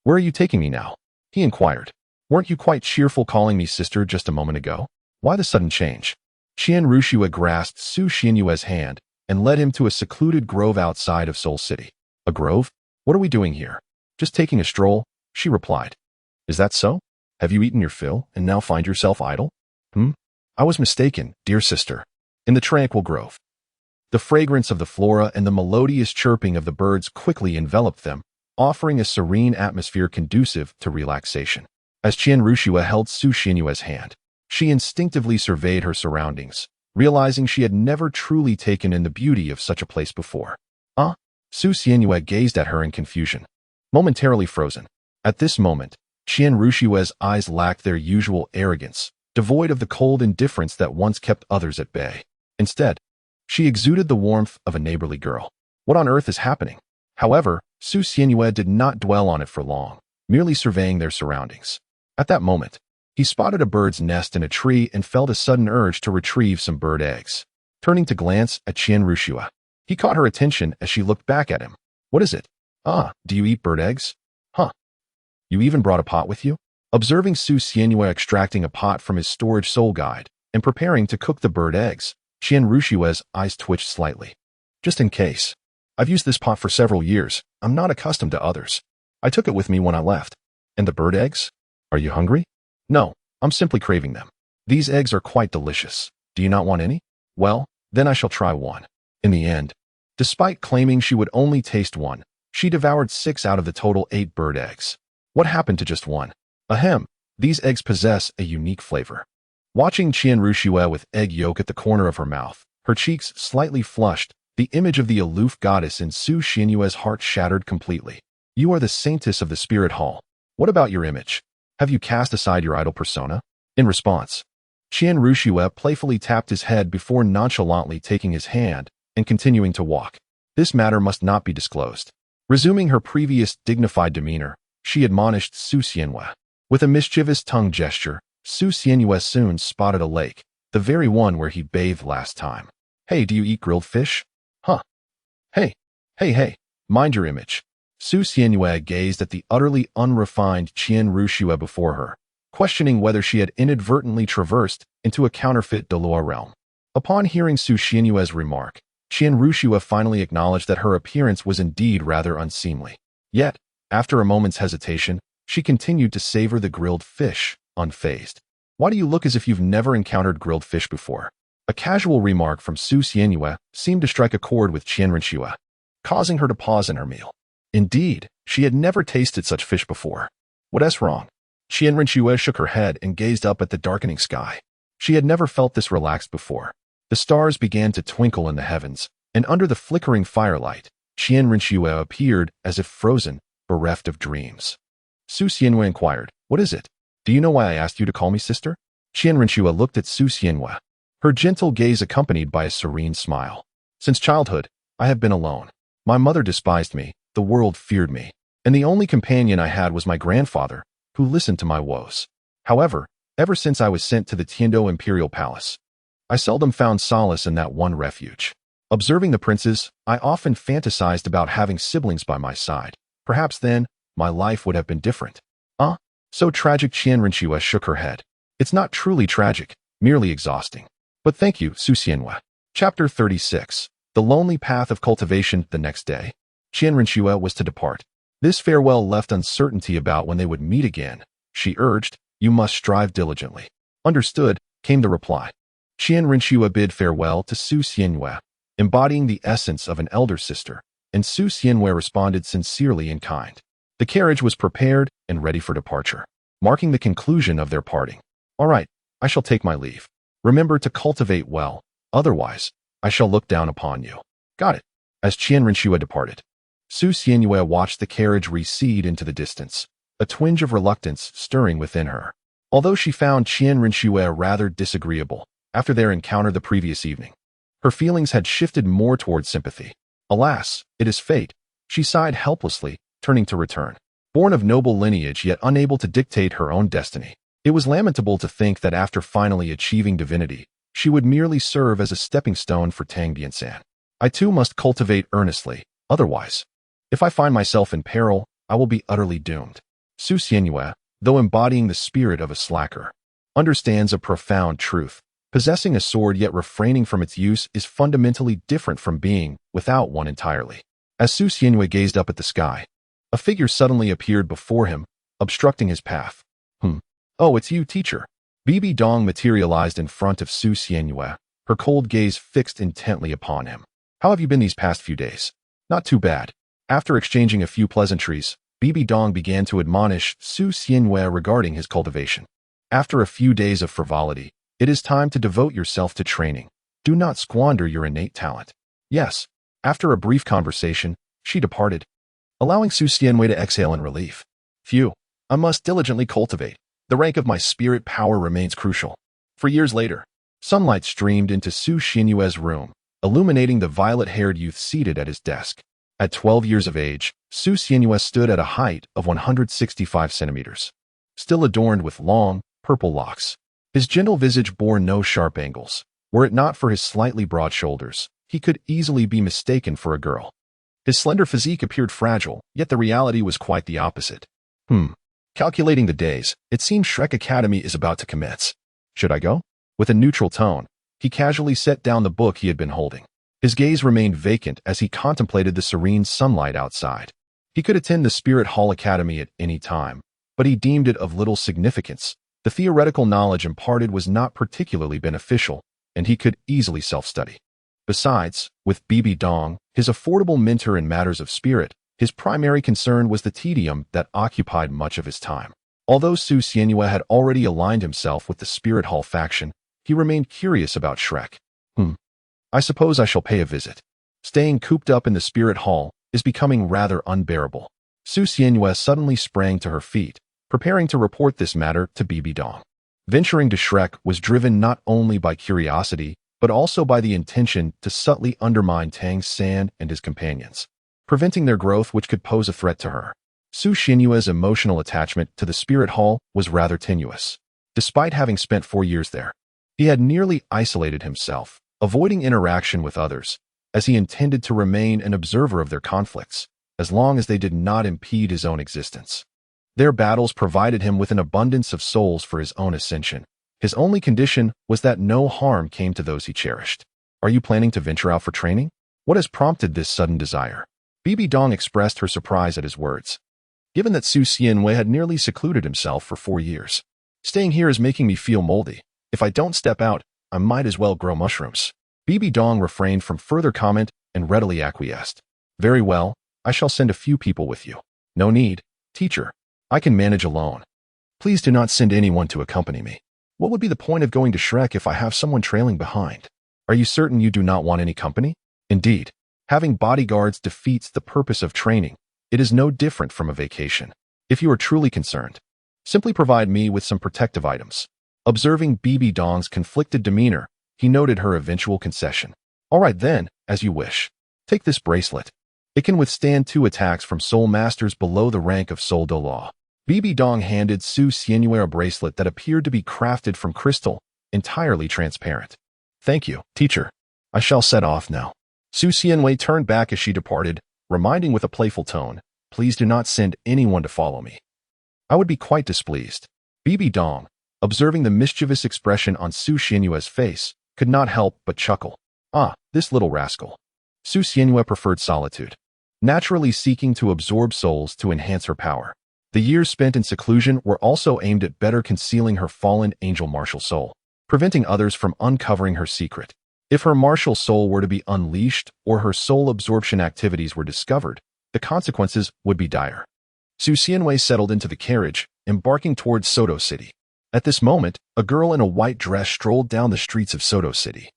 Where are you taking me now? He inquired. Weren't you quite cheerful calling me sister just a moment ago? Why the sudden change? Qian Rushue grasped Su Xianwei's hand and led him to a secluded grove outside of Seoul City. A grove? What are we doing here? Just taking a stroll, she replied. Is that so? Have you eaten your fill and now find yourself idle? I was mistaken, dear sister. In the tranquil grove. The fragrance of the flora and the melodious chirping of the birds quickly enveloped them, offering a serene atmosphere conducive to relaxation. As Qian Rushue held Su Xianwei's hand, she instinctively surveyed her surroundings, realizing she had never truly taken in the beauty of such a place before. Su Xianwei gazed at her in confusion, momentarily frozen. At this moment, Qian Rushue's eyes lacked their usual arrogance, devoid of the cold indifference that once kept others at bay. Instead, she exuded the warmth of a neighborly girl. What on earth is happening? However, Su Xianwei did not dwell on it for long, merely surveying their surroundings. At that moment, he spotted a bird's nest in a tree and felt a sudden urge to retrieve some bird eggs. Turning to glance at Qian Rushue, he caught her attention as she looked back at him. What is it? Do you eat bird eggs? You even brought a pot with you? Observing Su Xianwei extracting a pot from his storage soul guide and preparing to cook the bird eggs, Qian Rushue's eyes twitched slightly. Just in case. I've used this pot for several years. I'm not accustomed to others. I took it with me when I left. And the bird eggs? Are you hungry? No, I'm simply craving them. These eggs are quite delicious. Do you not want any? Well, then I shall try one. In the end, despite claiming she would only taste one, she devoured 6 out of the total 8 bird eggs. What happened to just one? Ahem, these eggs possess a unique flavor. Watching Qian Ruxue with egg yolk at the corner of her mouth, her cheeks slightly flushed, the image of the aloof goddess in Su Xianyue's heart shattered completely. You are the saintess of the spirit hall. What about your image? Have you cast aside your idol persona? In response, Qian Ruxue playfully tapped his head before nonchalantly taking his hand and continuing to walk. This matter must not be disclosed. Resuming her previous dignified demeanor, she admonished Su Xianyue. With a mischievous tongue gesture, Su Xianyue soon spotted a lake, the very one where he bathed last time. Hey, do you eat grilled fish? Huh. Hey, mind your image. Su Xianyue gazed at the utterly unrefined Qian Ruxue before her, questioning whether she had inadvertently traversed into a counterfeit Douluo realm. Upon hearing Su Xianyue's remark, Qian Ruxue finally acknowledged that her appearance was indeed rather unseemly. Yet, after a moment's hesitation, she continued to savor the grilled fish, unfazed. Why do you look as if you've never encountered grilled fish before? A casual remark from Su Xianyue seemed to strike a chord with Qian Ruxue, causing her to pause in her meal. Indeed, she had never tasted such fish before. What's wrong? Qian Ruxue shook her head and gazed up at the darkening sky. She had never felt this relaxed before. The stars began to twinkle in the heavens, and under the flickering firelight, Qian Ruxue appeared as if frozen, bereft of dreams. Su Xianyue inquired, "What is it? Do you know why I asked you to call me sister?" Qian Ruxue looked at Su Xianyue, her gentle gaze accompanied by a serene smile. "Since childhood, I have been alone. My mother despised me, the world feared me, and the only companion I had was my grandfather, who listened to my woes. However, ever since I was sent to the Tiando Imperial Palace, I seldom found solace in that one refuge. Observing the princes, I often fantasized about having siblings by my side. Perhaps then, my life would have been different." So tragic. Qian Ruxue shook her head. "It's not truly tragic, merely exhausting. But thank you, Su Xianyue." Chapter 36. The Lonely Path of Cultivation. The next day, Qian Ruxue was to depart. This farewell left uncertainty about when they would meet again. She urged, "You must strive diligently." "Understood," came the reply. Qian Ruxue bid farewell to Su Xianyue, embodying the essence of an elder sister, and Su Xianyue responded sincerely in kind. The carriage was prepared and ready for departure, marking the conclusion of their parting. "All right, I shall take my leave. Remember to cultivate well, otherwise, I shall look down upon you." "Got it." As Qian Ruxue departed, Su Xianyue watched the carriage recede into the distance, a twinge of reluctance stirring within her. Although she found Qian Ruxue rather disagreeable after their encounter the previous evening, her feelings had shifted more toward sympathy. Alas, it is fate, she sighed helplessly, turning to return. Born of noble lineage yet unable to dictate her own destiny, it was lamentable to think that after finally achieving divinity, she would merely serve as a stepping stone for Tang Biansan. "I too must cultivate earnestly, otherwise, if I find myself in peril, I will be utterly doomed." Su Xianyue, though embodying the spirit of a slacker, understands a profound truth. Possessing a sword yet refraining from its use is fundamentally different from being without one entirely. As Su Xianyue gazed up at the sky, a figure suddenly appeared before him, obstructing his path. "Oh, it's you, teacher." Bibi Dong materialized in front of Su Xianyue, her cold gaze fixed intently upon him. "How have you been these past few days?" "Not too bad." After exchanging a few pleasantries, Bibi Dong began to admonish Su Xianyue regarding his cultivation. "After a few days of frivolity, it is time to devote yourself to training. Do not squander your innate talent." "Yes." After a brief conversation, she departed, allowing Su Xianyue to exhale in relief. "Phew, I must diligently cultivate. The rank of my spirit power remains crucial." For years later, sunlight streamed into Su Xianyue's room, illuminating the violet-haired youth seated at his desk. At 12 years of age, Su Xianyue stood at a height of 165 centimeters, still adorned with long, purple locks. His gentle visage bore no sharp angles. Were it not for his slightly broad shoulders, he could easily be mistaken for a girl. His slender physique appeared fragile, yet the reality was quite the opposite. Calculating the days, it seems Shrek Academy is about to commence. Should I go? With a neutral tone, he casually set down the book he had been holding. His gaze remained vacant as he contemplated the serene sunlight outside. He could attend the Spirit Hall Academy at any time, but he deemed it of little significance. The theoretical knowledge imparted was not particularly beneficial, and he could easily self-study. Besides, with Bibi Dong, his affordable mentor in matters of spirit, his primary concern was the tedium that occupied much of his time. Although Su Xianyue had already aligned himself with the Spirit Hall faction, he remained curious about Shrek. I suppose I shall pay a visit. Staying cooped up in the Spirit Hall is becoming rather unbearable. Su Xianyue suddenly sprang to her feet, preparing to report this matter to Bibi Dong. Venturing to Shrek was driven not only by curiosity, but also by the intention to subtly undermine Tang San and his companions, preventing their growth which could pose a threat to her. Su Xianyue's emotional attachment to the Spirit Hall was rather tenuous. Despite having spent 4 years there, he had nearly isolated himself, avoiding interaction with others, as he intended to remain an observer of their conflicts, as long as they did not impede his own existence. Their battles provided him with an abundance of souls for his own ascension. His only condition was that no harm came to those he cherished. Are you planning to venture out for training? What has prompted this sudden desire? Bibi Dong expressed her surprise at his words. Given that Su Xianyue had nearly secluded himself for 4 years, staying here is making me feel moldy. If I don't step out, I might as well grow mushrooms. Bibi Dong refrained from further comment and readily acquiesced. Very well, I shall send a few people with you. No need, teacher. I can manage alone. Please do not send anyone to accompany me. What would be the point of going to Shrek if I have someone trailing behind? Are you certain you do not want any company? Indeed, having bodyguards defeats the purpose of training. It is no different from a vacation. If you are truly concerned, simply provide me with some protective items. Observing Bibi Dong's conflicted demeanor, he noted her eventual concession. All right then, as you wish. Take this bracelet. It can withstand 2 attacks from soul masters below the rank of Soul Douluo. Bibi Dong handed Su Xianyue a bracelet that appeared to be crafted from crystal, entirely transparent. Thank you, teacher. I shall set off now. Su Xianyue turned back as she departed, reminding with a playful tone, please do not send anyone to follow me. I would be quite displeased. Bibi Dong, observing the mischievous expression on Su Xianyue's face, could not help but chuckle. Ah, this little rascal. Su Xianyue preferred solitude, naturally seeking to absorb souls to enhance her power. The years spent in seclusion were also aimed at better concealing her fallen angel martial soul, preventing others from uncovering her secret. If her martial soul were to be unleashed or her soul absorption activities were discovered, the consequences would be dire. Su Xianyue settled into the carriage, embarking towards Sodo City. At this moment, a girl in a white dress strolled down the streets of Sodo City.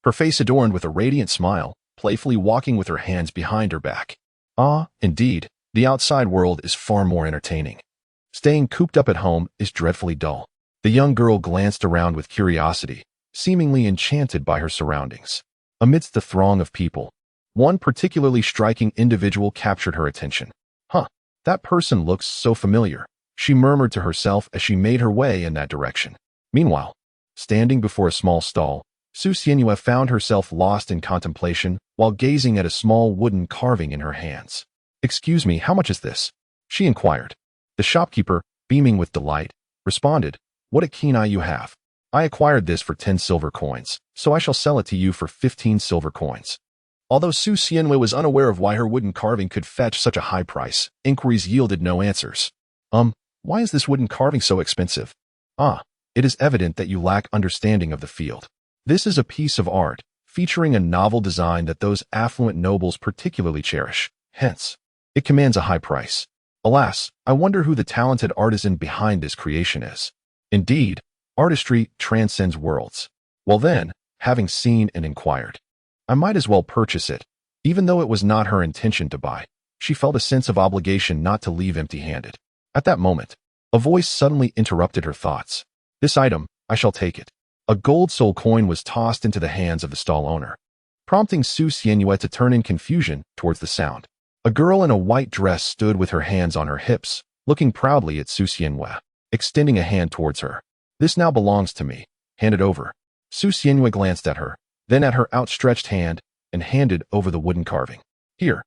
Her face adorned with a radiant smile, playfully walking with her hands behind her back. Ah, indeed, the outside world is far more entertaining. Staying cooped up at home is dreadfully dull. The young girl glanced around with curiosity, seemingly enchanted by her surroundings. Amidst the throng of people, one particularly striking individual captured her attention. That person looks so familiar, she murmured to herself as she made her way in that direction. Meanwhile, standing before a small stall, Su Xianyue found herself lost in contemplation while gazing at a small wooden carving in her hands. Excuse me, how much is this? She inquired. The shopkeeper, beaming with delight, responded, What a keen eye you have. I acquired this for 10 silver coins, so I shall sell it to you for 15 silver coins. Although Su Xianyue was unaware of why her wooden carving could fetch such a high price, inquiries yielded no answers. Why is this wooden carving so expensive? It is evident that you lack understanding of the field. This is a piece of art, featuring a novel design that those affluent nobles particularly cherish. Hence, it commands a high price. Alas, I wonder who the talented artisan behind this creation is. Indeed, artistry transcends worlds. Well then, having seen and inquired, I might as well purchase it. Even though it was not her intention to buy, she felt a sense of obligation not to leave empty-handed. At that moment, a voice suddenly interrupted her thoughts. This item, I shall take it. A gold soul coin was tossed into the hands of the stall owner, prompting Su Xianyue to turn in confusion towards the sound. A girl in a white dress stood with her hands on her hips, looking proudly at Su Xianyue, extending a hand towards her. This now belongs to me. Hand it over. Su Xianyue glanced at her, then at her outstretched hand, and handed over the wooden carving. Here.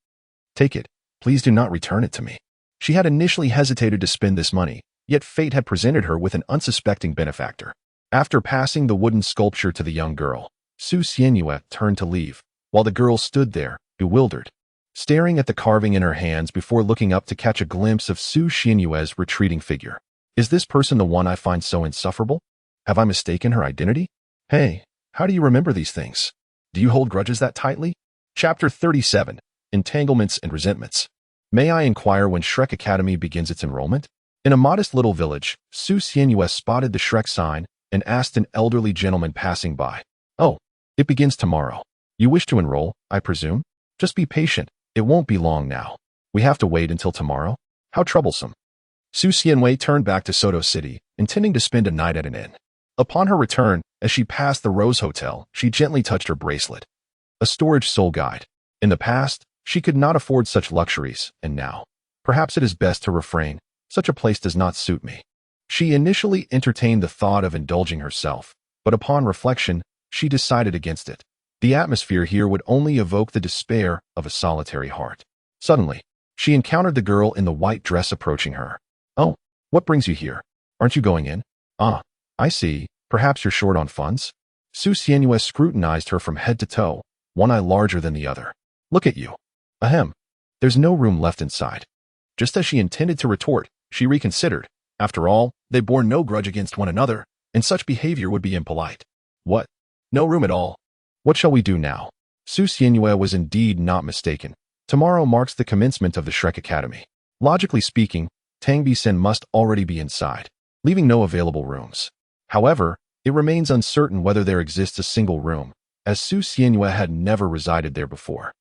Take it. Please do not return it to me. She had initially hesitated to spend this money, yet fate had presented her with an unsuspecting benefactor. After passing the wooden sculpture to the young girl, Su Xianyue turned to leave, while the girl stood there, bewildered, staring at the carving in her hands before looking up to catch a glimpse of Su Xianyue's retreating figure. Is this person the one I find so insufferable? Have I mistaken her identity? Hey, how do you remember these things? Do you hold grudges that tightly? Chapter 37. Entanglements and Resentments. May I inquire when Shrek Academy begins its enrollment? In a modest little village, Su Xianyue spotted the Shrek sign and asked an elderly gentleman passing by. Oh, it begins tomorrow. You wish to enroll, I presume? Just be patient. It won't be long now. We have to wait until tomorrow? How troublesome. Su Xianyue turned back to Soto City, intending to spend a night at an inn. Upon her return, as she passed the Rose Hotel, she gently touched her bracelet. A storage soul guide. In the past, she could not afford such luxuries, and now, perhaps it is best to refrain. Such a place does not suit me. She initially entertained the thought of indulging herself, but upon reflection, she decided against it. The atmosphere here would only evoke the despair of a solitary heart. Suddenly, she encountered the girl in the white dress approaching her. Oh, what brings you here? Aren't you going in? Ah, I see. Perhaps you're short on funds? Su Xianyue scrutinized her from head to toe, one eye larger than the other. Look at you. Ahem. There's no room left inside. Just as she intended to retort, she reconsidered. After all, they bore no grudge against one another, and such behavior would be impolite. What? No room at all. What shall we do now? Su Xianyue was indeed not mistaken. Tomorrow marks the commencement of the Shrek Academy. Logically speaking, Tangbi-sen must already be inside, leaving no available rooms. However, it remains uncertain whether there exists a single room, as Su Xianyue had never resided there before.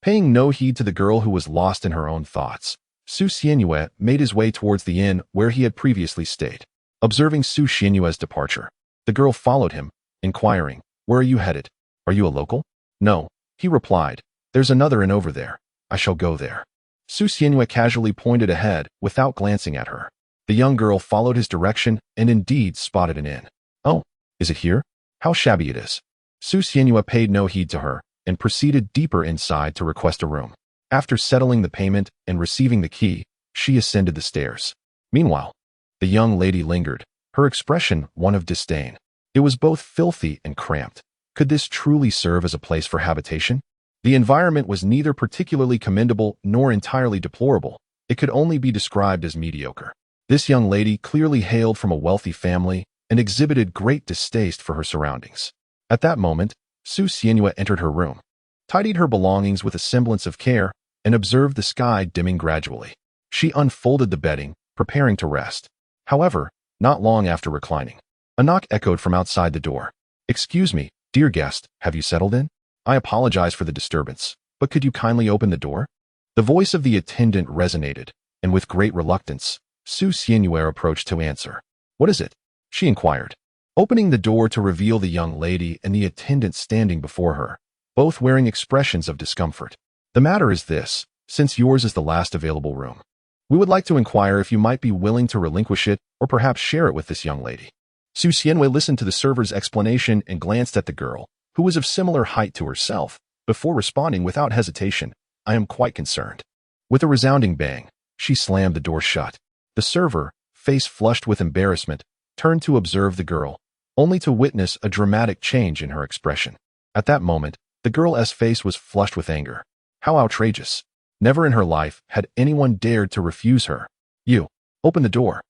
Paying no heed to the girl who was lost in her own thoughts, Su Xianyue made his way towards the inn where he had previously stayed. Observing Su Xianyue's departure, the girl followed him, inquiring, "Where are you headed? Are you a local?" "No," he replied. "There's another inn over there. I shall go there." Su Xianyue casually pointed ahead without glancing at her. The young girl followed his direction and indeed spotted an inn. "Oh, is it here? How shabby it is." Su Xianyue paid no heed to her and proceeded deeper inside to request a room. After settling the payment and receiving the key, she ascended the stairs. Meanwhile, the young lady lingered, her expression one of disdain. It was both filthy and cramped. Could this truly serve as a place for habitation? The environment was neither particularly commendable nor entirely deplorable. It could only be described as mediocre. This young lady clearly hailed from a wealthy family and exhibited great distaste for her surroundings. At that moment, Su Xianyue entered her room, tidied her belongings with a semblance of care, and observed the sky dimming gradually. She unfolded the bedding, preparing to rest. However, not long after reclining, a knock echoed from outside the door. "Excuse me, dear guest, have you settled in? I apologize for the disturbance, but could you kindly open the door?" The voice of the attendant resonated, and with great reluctance, Su Xianyue approached to answer. "What is it?" she inquired, opening the door to reveal the young lady and the attendant standing before her, both wearing expressions of discomfort. "The matter is this, since yours is the last available room, we would like to inquire if you might be willing to relinquish it or perhaps share it with this young lady." Su Xianyue listened to the server's explanation and glanced at the girl, who was of similar height to herself, before responding without hesitation, "I am quite concerned." With a resounding bang, she slammed the door shut. The server, face flushed with embarrassment, turned to observe the girl, only to witness a dramatic change in her expression. At that moment, the girl's face was flushed with anger. How outrageous. Never in her life had anyone dared to refuse her. "You, open the door.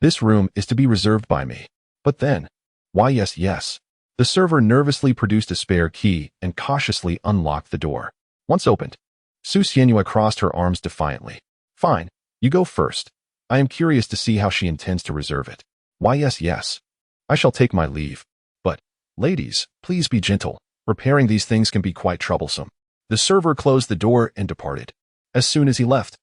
This room is to be reserved by me." "But then, why yes. The server nervously produced a spare key and cautiously unlocked the door. Once opened, Su Xianyue crossed her arms defiantly. "Fine, you go first. I am curious to see how she intends to reserve it." "Why yes. I shall take my leave. But, ladies, please be gentle. Repairing these things can be quite troublesome." The server closed the door and departed. As soon as he left,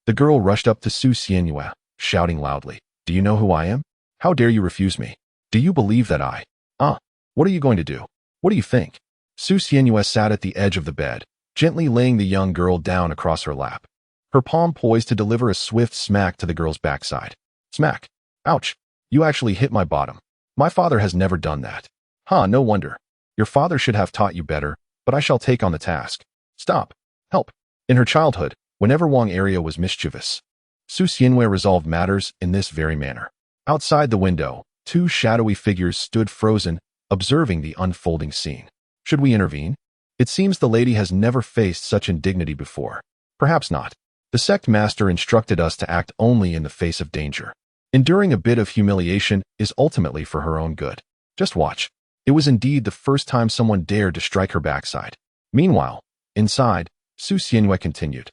the girl rushed up to Su Xianyue, shouting loudly, "Do you know who I am? How dare you refuse me? Do you believe that what are you going to do? What do you think?" Su Xianyue sat at the edge of the bed, gently laying the young girl down across her lap, her palm poised to deliver a swift smack to the girl's backside. Smack. "Ouch. You actually hit my bottom. My father has never done that." No wonder. Your father should have taught you better, but I shall take on the task." "Stop. Help." In her childhood, whenever Wang area was mischievous, Su Xianyue resolved matters in this very manner. Outside the window, two shadowy figures stood frozen, observing the unfolding scene. "Should we intervene?" It seems the lady has never faced such indignity before. Perhaps not. The sect master instructed us to act only in the face of danger. Enduring a bit of humiliation is ultimately for her own good. Just watch. It was indeed the first time someone dared to strike her backside. Meanwhile, inside, Su Xianwei continued.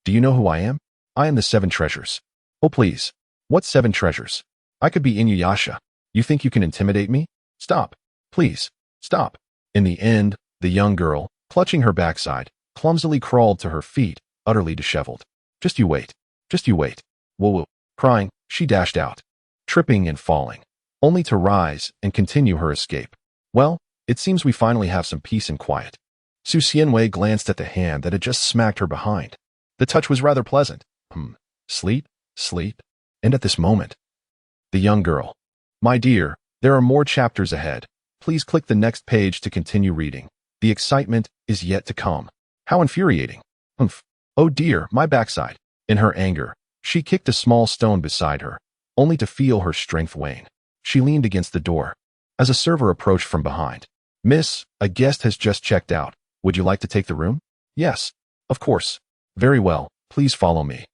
Do you know who I am? I am the 7 treasures. Oh please. What 7 treasures? I could be Inuyasha. You think you can intimidate me? Stop. Please. Stop. In the end, the young girl, clutching her backside, clumsily crawled to her feet, utterly disheveled. Just you wait. Just you wait. Whoa. Crying, she dashed out, tripping and falling, only to rise and continue her escape. Well, it seems we finally have some peace and quiet. Su Xianwei glanced at the hand that had just smacked her behind. The touch was rather pleasant. Sleep, sleep. And at this moment, the young girl. My dear, there are more chapters ahead. Please click the next page to continue reading. The excitement is yet to come. How infuriating. Oh dear, my backside. In her anger, she kicked a small stone beside her, only to feel her strength wane. She leaned against the door. As a server approached from behind. Miss, a guest has just checked out. Would you like to take the room? Yes. Of course. Very well, please follow me.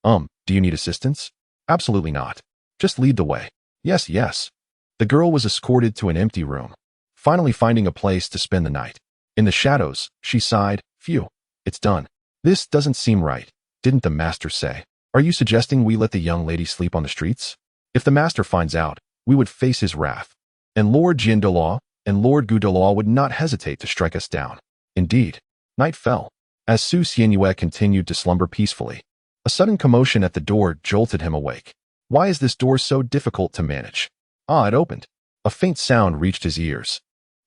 Do you need assistance? Absolutely not. Just lead the way. Yes. The girl was escorted to an empty room, finally finding a place to spend the night. In the shadows, she sighed, phew, it's done. This doesn't seem right, didn't the master say? Are you suggesting we let the young lady sleep on the streets? If the master finds out, we would face his wrath. And Lord Jin Douluo and Lord Gu Douluo would not hesitate to strike us down. Indeed. Night fell. As Su Xianwei continued to slumber peacefully, a sudden commotion at the door jolted him awake. Why is this door so difficult to manage? It opened. A faint sound reached his ears.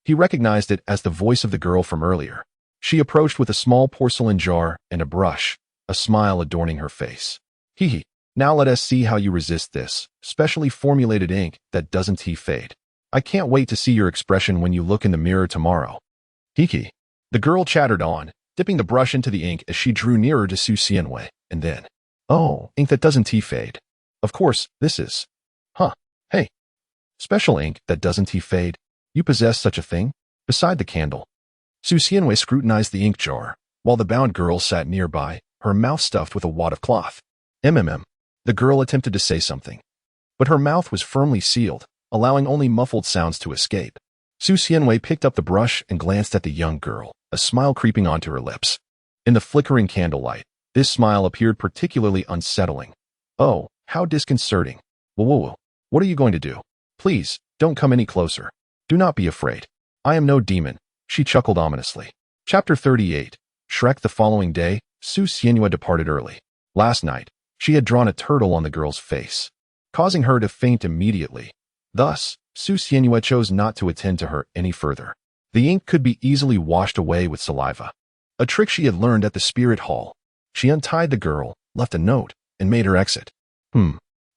He recognized it as the voice of the girl from earlier. She approached with a small porcelain jar and a brush, a smile adorning her face. Hee. Now let us see how you resist this specially formulated ink that doesn't fade. I can't wait to see your expression when you look in the mirror tomorrow. Hee. The girl chattered on, dipping the brush into the ink as she drew nearer to Su Xianwei, and then, oh, ink that doesn't fade. Of course, this is. Hey. Special ink that doesn't fade. You possess such a thing? Beside the candle. Su Xianwei scrutinized the ink jar, while the bound girl sat nearby, her mouth stuffed with a wad of cloth. The girl attempted to say something, but her mouth was firmly sealed, allowing only muffled sounds to escape. Su Xianwei picked up the brush and glanced at the young girl, a smile creeping onto her lips. In the flickering candlelight, this smile appeared particularly unsettling. Oh, how disconcerting. Whoa. What are you going to do? Please, don't come any closer. Do not be afraid. I am no demon, she chuckled ominously. Chapter 38. Shrek. The following day, Su Xianwei departed early. Last night, she had drawn a turtle on the girl's face, causing her to faint immediately. Thus, Su Xianwei chose not to attend to her any further. The ink could be easily washed away with saliva, a trick she had learned at the spirit hall. She untied the girl, left a note, and made her exit.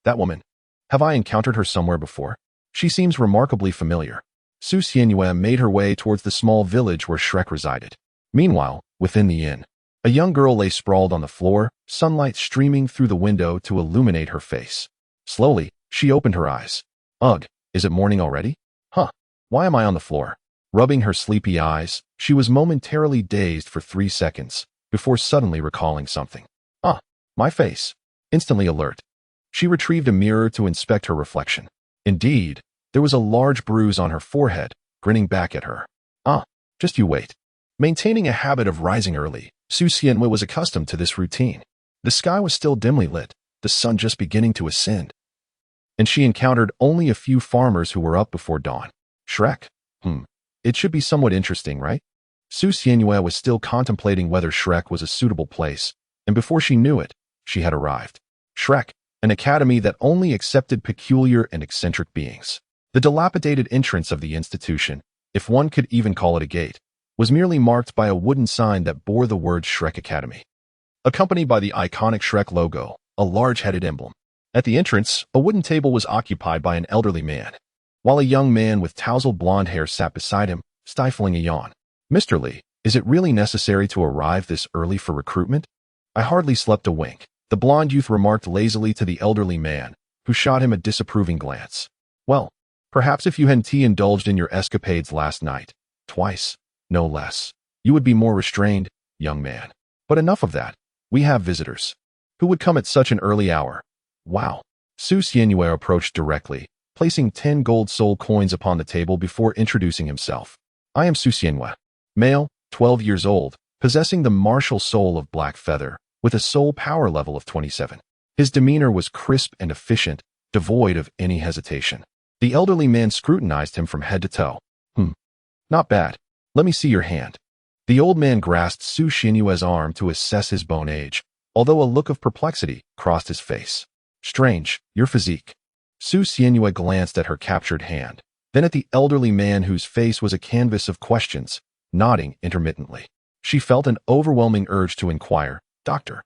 That woman. Have I encountered her somewhere before? She seems remarkably familiar. Su Xianwei made her way towards the small village where Shrek resided. Meanwhile, within the inn, a young girl lay sprawled on the floor, sunlight streaming through the window to illuminate her face. Slowly, she opened her eyes. Ugh, is it morning already? Why am I on the floor? Rubbing her sleepy eyes, she was momentarily dazed for 3 seconds, before suddenly recalling something. My face. Instantly alert. She retrieved a mirror to inspect her reflection. Indeed, there was a large bruise on her forehead, grinning back at her. Just you wait. Maintaining a habit of rising early, Su Xianwei was accustomed to this routine. The sky was still dimly lit, the sun just beginning to ascend. And she encountered only a few farmers who were up before dawn. Shrek. It should be somewhat interesting, right? Su Xianwei was still contemplating whether Shrek was a suitable place, and before she knew it, she had arrived. Shrek, an academy that only accepted peculiar and eccentric beings. The dilapidated entrance of the institution, if one could even call it a gate, was merely marked by a wooden sign that bore the word Shrek Academy, accompanied by the iconic Shrek logo, a large-headed emblem. At the entrance, a wooden table was occupied by an elderly man, while a young man with tousled blonde hair sat beside him, stifling a yawn. Mr. Lee, is it really necessary to arrive this early for recruitment? I hardly slept a wink, the blonde youth remarked lazily to the elderly man, who shot him a disapproving glance. Well, perhaps if you hadn't indulged in your escapades last night, twice, no less. You would be more restrained, young man. But enough of that. We have visitors. Who would come at such an early hour? Wow. Su Xianyue approached directly, placing 10 gold soul coins upon the table before introducing himself. I am Su Xianyue. Male, 12 years old, possessing the martial soul of Black Feather, with a soul power level of 27. His demeanor was crisp and efficient, devoid of any hesitation. The elderly man scrutinized him from head to toe. Not bad. Let me see your hand. The old man grasped Su Xianyue's arm to assess his bone age, although a look of perplexity crossed his face. Strange, your physique. Su Xianyue glanced at her captured hand, then at the elderly man whose face was a canvas of questions, nodding intermittently. She felt an overwhelming urge to inquire, Doctor,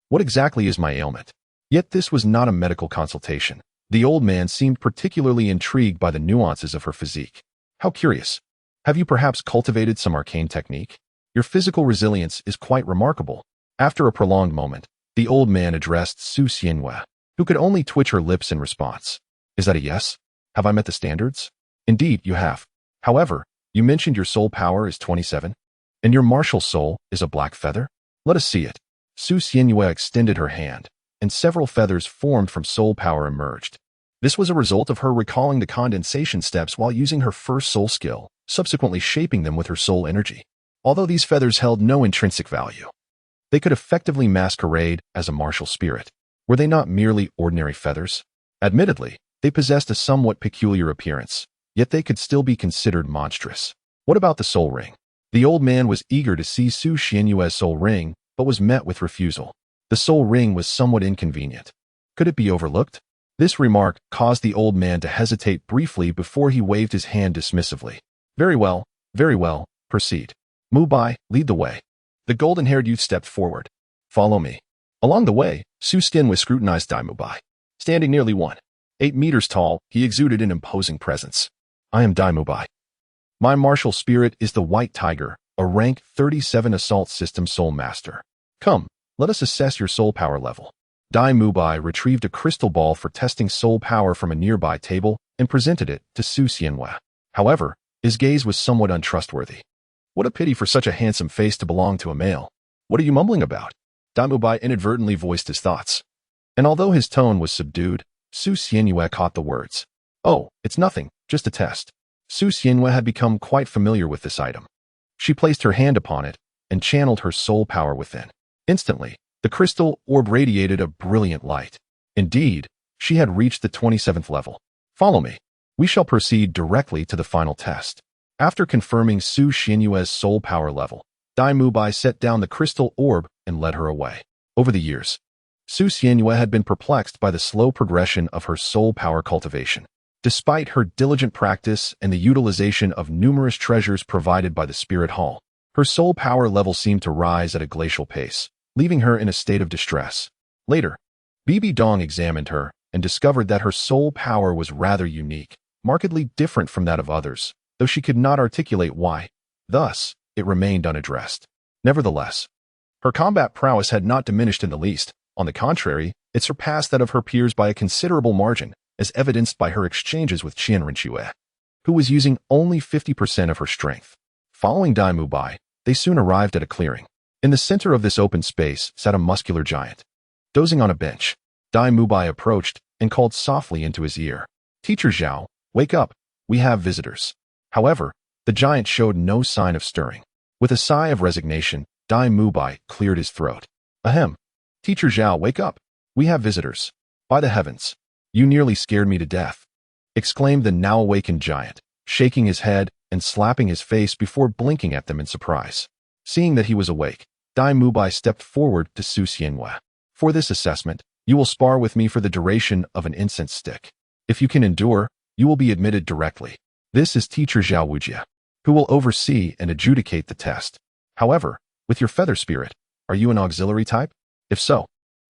what exactly is my ailment? Yet this was not a medical consultation. The old man seemed particularly intrigued by the nuances of her physique. How curious. Have you perhaps cultivated some arcane technique? Your physical resilience is quite remarkable. After a prolonged moment, the old man addressed Su Xianyue, who could only twitch her lips in response. Is that a yes? Have I met the standards? Indeed, you have. However, you mentioned your soul power is 27, and your martial soul is a black feather? Let us see it. Su Xianyue extended her hand, and several feathers formed from soul power emerged. This was a result of her recalling the condensation steps while using her first soul skill, subsequently shaping them with her soul energy. Although these feathers held no intrinsic value, they could effectively masquerade as a martial spirit. Were they not merely ordinary feathers? Admittedly, they possessed a somewhat peculiar appearance, yet they could still be considered monstrous. What about the soul ring? The old man was eager to see Su Xianyue's soul ring, but was met with refusal. The soul ring was somewhat inconvenient. Could it be overlooked? This remark caused the old man to hesitate briefly before he waved his hand dismissively. Very well, proceed. Mubai, lead the way. The golden-haired youth stepped forward. Follow me. Along the way, Su Xianyue scrutinized Dai Mubai. Standing nearly 8 meters tall, he exuded an imposing presence. I am Dai Mubai. My martial spirit is the White Tiger, a rank 37 assault system soul master. Come, let us assess your soul power level. Dai Mubai retrieved a crystal ball for testing soul power from a nearby table and presented it to Su Xianyue. However, his gaze was somewhat untrustworthy. What a pity for such a handsome face to belong to a male. What are you mumbling about? Dai Mubai inadvertently voiced his thoughts. And although his tone was subdued, Su Xianyue caught the words. Oh, it's nothing, just a test. Su Xianyue had become quite familiar with this item. She placed her hand upon it and channeled her soul power within. Instantly, the crystal orb radiated a brilliant light. Indeed, she had reached the 27th level. Follow me. We shall proceed directly to the final test. After confirming Su Xianyue's soul power level, Dai Mubai set down the crystal orb and led her away. Over the years, Su Xianyue had been perplexed by the slow progression of her soul power cultivation. Despite her diligent practice and the utilization of numerous treasures provided by the Spirit Hall, her soul power level seemed to rise at a glacial pace, leaving her in a state of distress. Later, Bibi Dong examined her and discovered that her soul power was rather unique, markedly different from that of others, though she could not articulate why. Thus, it remained unaddressed. Nevertheless, her combat prowess had not diminished in the least. On the contrary, it surpassed that of her peers by a considerable margin, as evidenced by her exchanges with Qian Rinque, who was using only 50% of her strength. Following Dai Mubai, they soon arrived at a clearing. In the center of this open space sat a muscular giant. Dozing on a bench, Dai Mubai approached and called softly into his ear. Teacher Zhao, wake up, we have visitors. However, the giant showed no sign of stirring. With a sigh of resignation, Dai Mubai cleared his throat. Ahem. Teacher Zhao, wake up. We have visitors. By the heavens, you nearly scared me to death, exclaimed the now awakened giant, shaking his head and slapping his face before blinking at them in surprise. Seeing that he was awake, Dai Mubai stepped forward to Su Xianyue. For this assessment, you will spar with me for the duration of an incense stick. If you can endure, you will be admitted directly. This is Teacher Zhao Wujie, who will oversee and adjudicate the test. However, with your feather spirit, are you an auxiliary type? If so,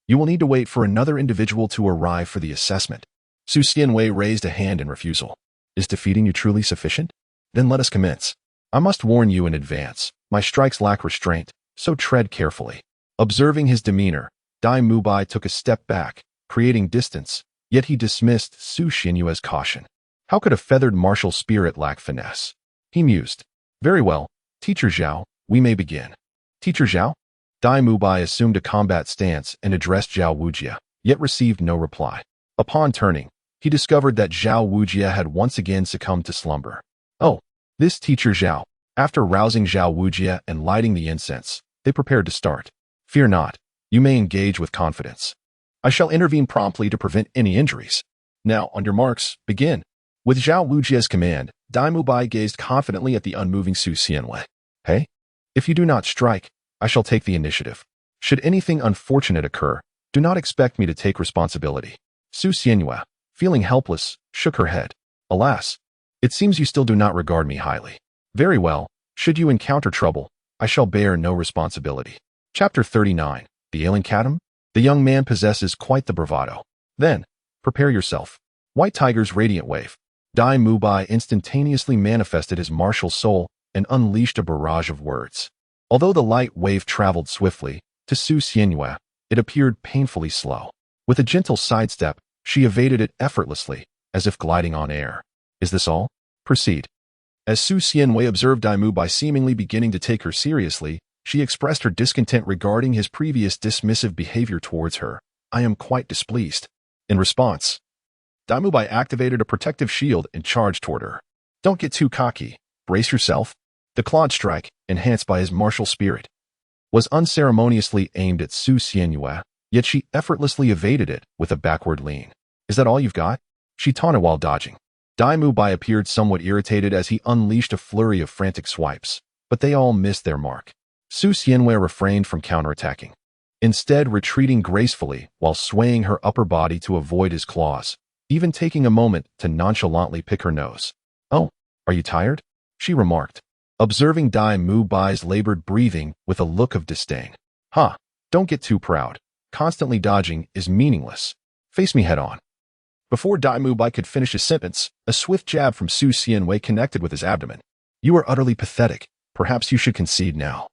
you will need to wait for another individual to arrive for the assessment. Su Xianyue raised a hand in refusal. Is defeating you truly sufficient? Then let us commence. I must warn you in advance, my strikes lack restraint, so tread carefully. Observing his demeanor, Dai Mubai took a step back, creating distance, yet he dismissed Su Xianyue's caution. How could a feathered martial spirit lack finesse? He mused. Very well, Teacher Zhao, We may begin. Teacher Zhao? Dai Mubai assumed a combat stance and addressed Zhao Wujia, yet received no reply. Upon turning, he discovered that Zhao Wujia had once again succumbed to slumber. Oh, this teacher Zhao. After rousing Zhao Wujia and lighting the incense, they prepared to start. Fear not. You may engage with confidence. I shall intervene promptly to prevent any injuries. Now, on your marks, begin. With Zhao Wujia's command, Dai Mubai gazed confidently at the unmoving Su Xianwei. Hey? If you do not strike, I shall take the initiative. Should anything unfortunate occur, do not expect me to take responsibility. Su Xianwei, feeling helpless, shook her head. Alas, it seems you still do not regard me highly. Very well, should you encounter trouble, I shall bear no responsibility. Chapter 39, The Ailing Catum? The young man possesses quite the bravado. Then, prepare yourself. White Tiger's radiant wave. Dai Mubai instantaneously manifested his martial soul and unleashed a barrage of words. Although the light wave traveled swiftly, to Su Xianwei, it appeared painfully slow. With a gentle sidestep, she evaded it effortlessly, as if gliding on air. Is this all? Proceed. As Su Xianwei observed Dai Mubai seemingly beginning to take her seriously, she expressed her discontent regarding his previous dismissive behavior towards her. I am quite displeased. In response, Dai Mubai activated a protective shield and charged toward her. Don't get too cocky. Brace yourself. The clawed strike, enhanced by his martial spirit, was unceremoniously aimed at Su Xianwei, yet she effortlessly evaded it with a backward lean. Is that all you've got? She taunted while dodging. Dai Mubai appeared somewhat irritated as he unleashed a flurry of frantic swipes, but they all missed their mark. Su Xianwei refrained from counterattacking, instead retreating gracefully while swaying her upper body to avoid his claws, even taking a moment to nonchalantly pick her nose. Oh, are you tired? She remarked, observing Dai Mubai's labored breathing with a look of disdain. Ha, don't get too proud. Constantly dodging is meaningless. Face me head on. Before Dai Mubai could finish his sentence, a swift jab from Su Xianwei connected with his abdomen. You are utterly pathetic. Perhaps you should concede now.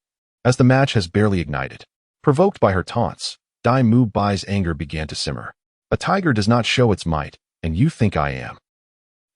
As the match has barely ignited. Provoked by her taunts, Dai Mubai's anger began to simmer. A tiger does not show its might, and you think I am.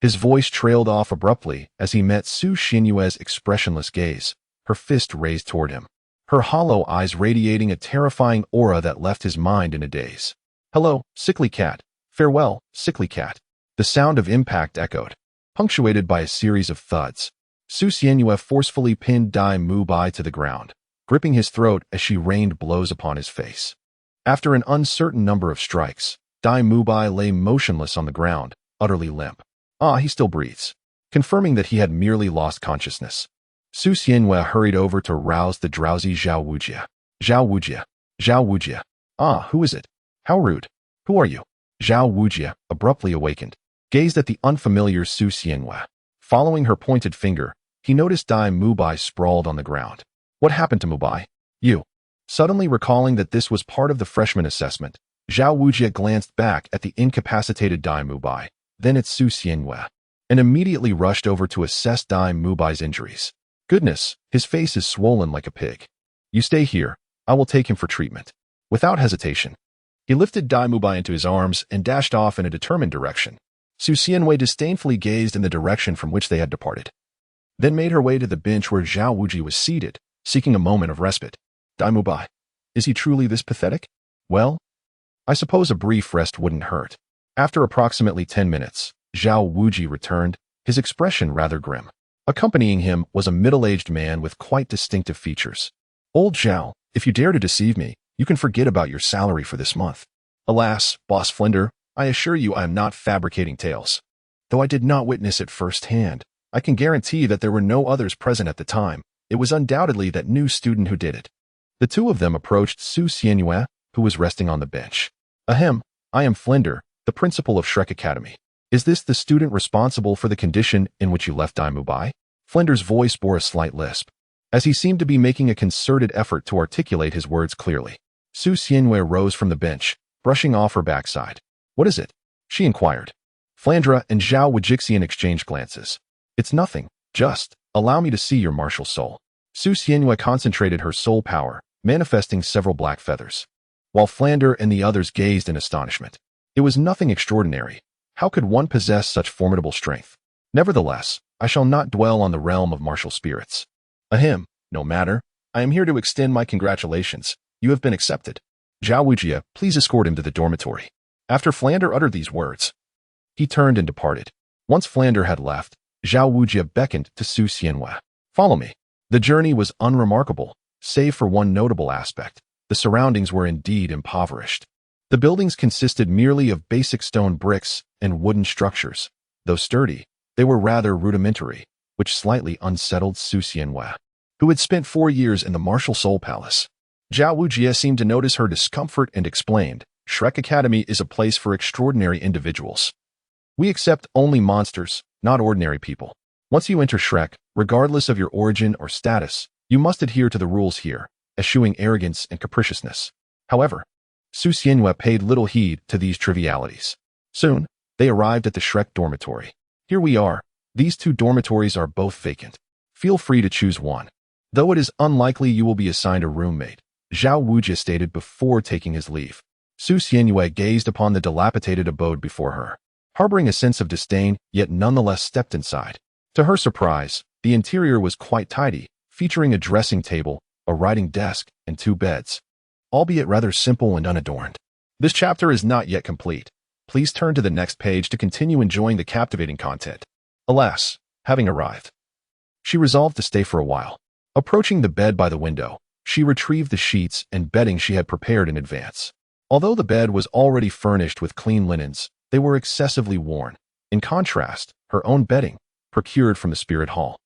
His voice trailed off abruptly as he met Su Xianwei's expressionless gaze, her fist raised toward him, her hollow eyes radiating a terrifying aura that left his mind in a daze. Hello, sickly cat. Farewell, sickly cat. The sound of impact echoed, punctuated by a series of thuds. Su Xianwei forcefully pinned Dai Mubai to the ground, gripping his throat as she rained blows upon his face. After an uncertain number of strikes, Dai Mubai lay motionless on the ground, utterly limp. Ah, he still breathes. Confirming that he had merely lost consciousness, Su Xianwei hurried over to rouse the drowsy Zhao Wujia. Zhao Wujia. Zhao Wujia. Ah, who is it? How rude. Who are you? Zhao Wujia, abruptly awakened, gazed at the unfamiliar Su Xianwei. Following her pointed finger, he noticed Dai Mubai sprawled on the ground. What happened to Mubai? You. Suddenly recalling that this was part of the freshman assessment, Zhao Wujia glanced back at the incapacitated Dai Mubai, then at Su Xianwei, and immediately rushed over to assess Dai Mubai's injuries. Goodness, his face is swollen like a pig. You stay here. I will take him for treatment. Without hesitation, he lifted Dai Mubai into his arms and dashed off in a determined direction. Su Xianwei disdainfully gazed in the direction from which they had departed, then made her way to the bench where Zhao Wujia was seated, seeking a moment of respite. Dai Mubai, is he truly this pathetic? Well, I suppose a brief rest wouldn't hurt. After approximately 10 minutes, Zhao Wujia returned, his expression rather grim. Accompanying him was a middle-aged man with quite distinctive features. Old Zhao, if you dare to deceive me, you can forget about your salary for this month. Alas, Boss Flinder, I assure you I am not fabricating tales. Though I did not witness it firsthand, I can guarantee that there were no others present at the time. It was undoubtedly that new student who did it. The two of them approached Su Xianwei, who was resting on the bench. Ahem, I am Flinder, the principal of Shrek Academy. Is this the student responsible for the condition in which you left Dai Mubai? Flinder's voice bore a slight lisp, as he seemed to be making a concerted effort to articulate his words clearly. Su Xianwei rose from the bench, brushing off her backside. What is it? She inquired. Flandra and Zhao Wujixian exchanged glances. It's nothing, just, allow me to see your martial soul. Su Xianwei concentrated her soul power, manifesting several black feathers, while Flander and the others gazed in astonishment. It was nothing extraordinary. How could one possess such formidable strength? Nevertheless, I shall not dwell on the realm of martial spirits. Ahem, No matter. I am here to extend my congratulations. You have been accepted. Zhao Wujie, please escort him to the dormitory. After Flander uttered these words, he turned and departed. Once Flander had left, Zhao Wujie beckoned to Su Xianhua. Follow me. The journey was unremarkable, save for one notable aspect. The surroundings were indeed impoverished. The buildings consisted merely of basic stone bricks and wooden structures. Though sturdy, they were rather rudimentary, which slightly unsettled Su Xianhua, who had spent 4 years in the Martial Soul Palace. Zhao Wujie seemed to notice her discomfort and explained, Shrek Academy is a place for extraordinary individuals. We accept only monsters, not ordinary people. Once you enter Shrek, regardless of your origin or status, you must adhere to the rules here, eschewing arrogance and capriciousness. However, Su Xianhua paid little heed to these trivialities. Soon, they arrived at the Shrek dormitory. Here we are. These 2 dormitories are both vacant. Feel free to choose one. Though it is unlikely you will be assigned a roommate, Zhao Wujie stated before taking his leave. Su Xianhua gazed upon the dilapidated abode before her, harboring a sense of disdain, yet nonetheless stepped inside. To her surprise, the interior was quite tidy, featuring a dressing table, a writing desk, and 2 beds, albeit rather simple and unadorned. This chapter is not yet complete. Please turn to the next page to continue enjoying the captivating content. Alas, having arrived, she resolved to stay for a while. Approaching the bed by the window, she retrieved the sheets and bedding she had prepared in advance. Although the bed was already furnished with clean linens, they were excessively worn. In contrast, her own bedding, procured from the Spirit Hall,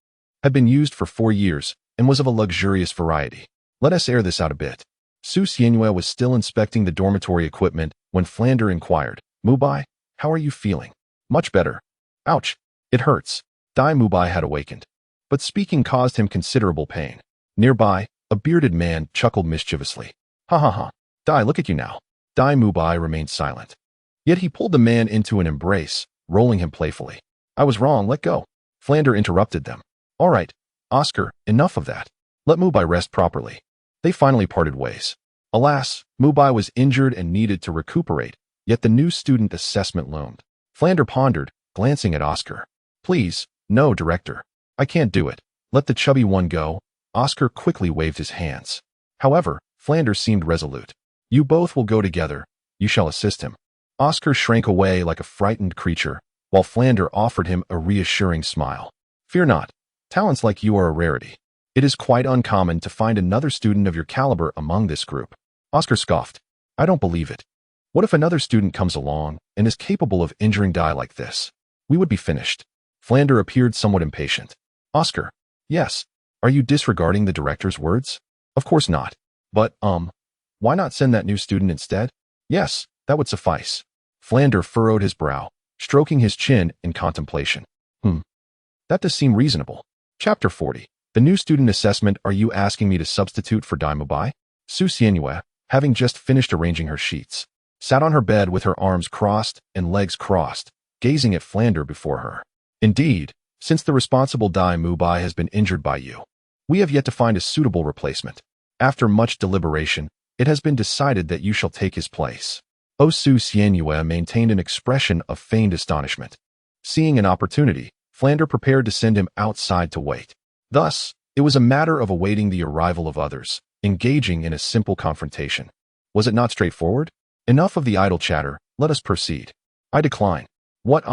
had been used for 4 years and was of a luxurious variety. Let us air this out a bit. Su Xianhua was still inspecting the dormitory equipment when Flander inquired, Mubai, how are you feeling? Much better. Ouch, it hurts. Dai Mubai had awakened, but speaking caused him considerable pain. Nearby, a bearded man chuckled mischievously. Ha ha ha. Dai, look at you now. Dai Mubai remained silent. Yet he pulled the man into an embrace, rolling him playfully. I was wrong, let go. Flander interrupted them. All right, Oscar, enough of that. Let Mubai rest properly. They finally parted ways. Alas, Mubai was injured and needed to recuperate, yet the new student assessment loomed. Flander pondered, glancing at Oscar. Please, no, director. I can't do it. Let the chubby one go. Oscar quickly waved his hands. However, Flander seemed resolute. You both will go together. You shall assist him. Oscar shrank away like a frightened creature, while Flander offered him a reassuring smile. Fear not. Talents like you are a rarity. It is quite uncommon to find another student of your caliber among this group. Oscar scoffed. I don't believe it. What if another student comes along and is capable of injuring Dai like this? We would be finished. Flander appeared somewhat impatient. Oscar. Yes. Are you disregarding the director's words? Of course not. But, why not send that new student instead? Yes, that would suffice. Flander furrowed his brow, stroking his chin in contemplation. That does seem reasonable. Chapter 40. The new student assessment. Are you asking me to substitute for Dai Mubai? Su Xianhua, having just finished arranging her sheets, sat on her bed with her arms crossed and legs crossed, gazing at Flander before her. Indeed, since the responsible Dai Mubai has been injured by you, we have yet to find a suitable replacement. After much deliberation, it has been decided that you shall take his place. Su Xianhua maintained an expression of feigned astonishment. Seeing an opportunity, Flander prepared to send him outside to wait. Thus, it was a matter of awaiting the arrival of others, engaging in a simple confrontation. Was it not straightforward? Enough of the idle chatter, let us proceed. I decline. What,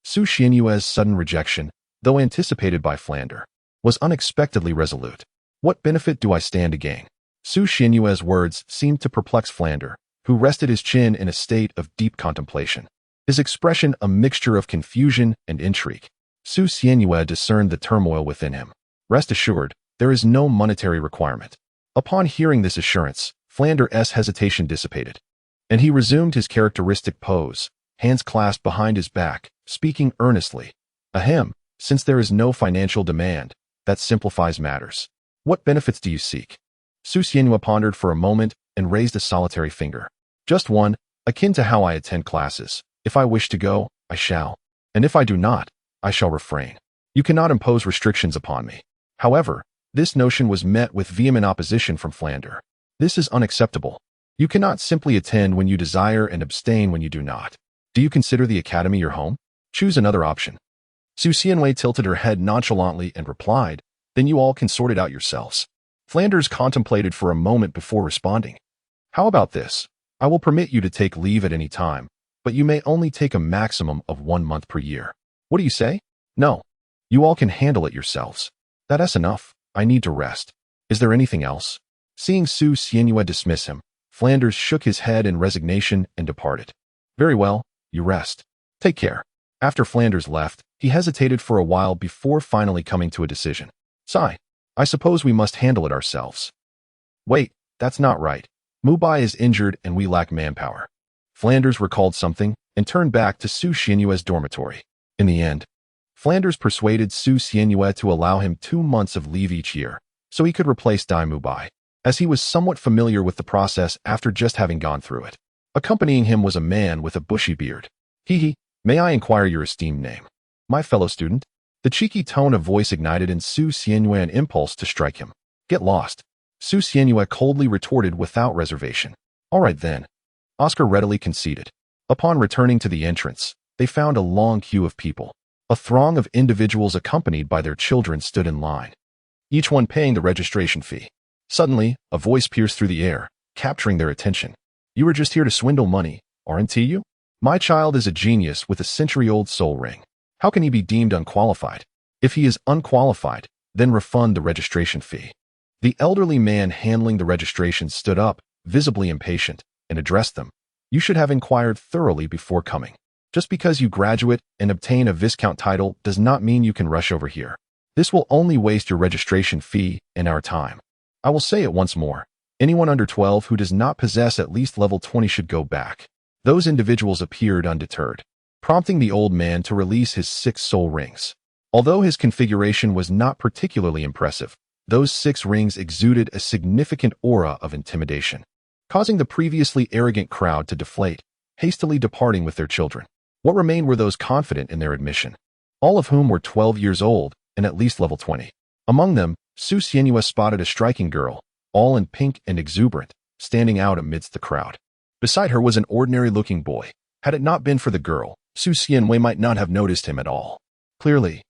Su Xianhua's sudden rejection, though anticipated by Flander, was unexpectedly resolute. What benefit do I stand to gain? Su Xianhua's words seemed to perplex Flander, who rested his chin in a state of deep contemplation, his expression a mixture of confusion and intrigue. Su Xianhua discerned the turmoil within him. Rest assured, there is no monetary requirement. Upon hearing this assurance, Flander's hesitation dissipated, and he resumed his characteristic pose, hands clasped behind his back, speaking earnestly. Ahem, since there is no financial demand, that simplifies matters. What benefits do you seek? Su Xianhua pondered for a moment and raised a solitary finger. Just one, akin to how I attend classes. If I wish to go, I shall. And if I do not, I shall refrain. You cannot impose restrictions upon me. However, this notion was met with vehement opposition from Flander. This is unacceptable. You cannot simply attend when you desire and abstain when you do not. Do you consider the academy your home? Choose another option. Su Xianhua tilted her head nonchalantly and replied, Then you all can sort it out yourselves. Flanders contemplated for a moment before responding. How about this? I will permit you to take leave at any time, but you may only take a maximum of 1 month per year. What do you say? No. You all can handle it yourselves. That's enough. I need to rest. Is there anything else? Seeing Su Xianyue dismiss him, Flanders shook his head in resignation and departed. Very well, you rest. Take care. After Flanders left, he hesitated for a while before finally coming to a decision. Sigh. I suppose we must handle it ourselves. Wait, that's not right. Mubai is injured and we lack manpower. Flanders recalled something and turned back to Su Xianyue's dormitory. In the end, Flanders persuaded Su Xianyue to allow him 2 months of leave each year, so he could replace Dai Mubai, as he was somewhat familiar with the process after just having gone through it. Accompanying him was a man with a bushy beard. Hee, may I inquire your esteemed name? My fellow student? The cheeky tone of voice ignited in Su Xianyue an impulse to strike him. Get lost. Su Xianyue coldly retorted without reservation. All right then. Oscar readily conceded. Upon returning to the entrance, they found a long queue of people. A throng of individuals accompanied by their children stood in line, each one paying the registration fee. Suddenly, a voice pierced through the air, capturing their attention. You were just here to swindle money, aren't you? My child is a genius with a century-old soul ring. How can he be deemed unqualified? If he is unqualified, then refund the registration fee. The elderly man handling the registration stood up, visibly impatient, and addressed them. You should have inquired thoroughly before coming. Just because you graduate and obtain a Viscount title does not mean you can rush over here. This will only waste your registration fee and our time. I will say it once more. Anyone under 12 who does not possess at least level 20 should go back. Those individuals appeared undeterred, prompting the old man to release his 6 soul rings. Although his configuration was not particularly impressive, those 6 rings exuded a significant aura of intimidation, causing the previously arrogant crowd to deflate, hastily departing with their children. What remained were those confident in their admission, all of whom were 12 years old and at least level 20. Among them, Su Xianyue spotted a striking girl, all in pink and exuberant, standing out amidst the crowd. Beside her was an ordinary-looking boy. Had it not been for the girl, Su Xianyue might not have noticed him at all. Clearly,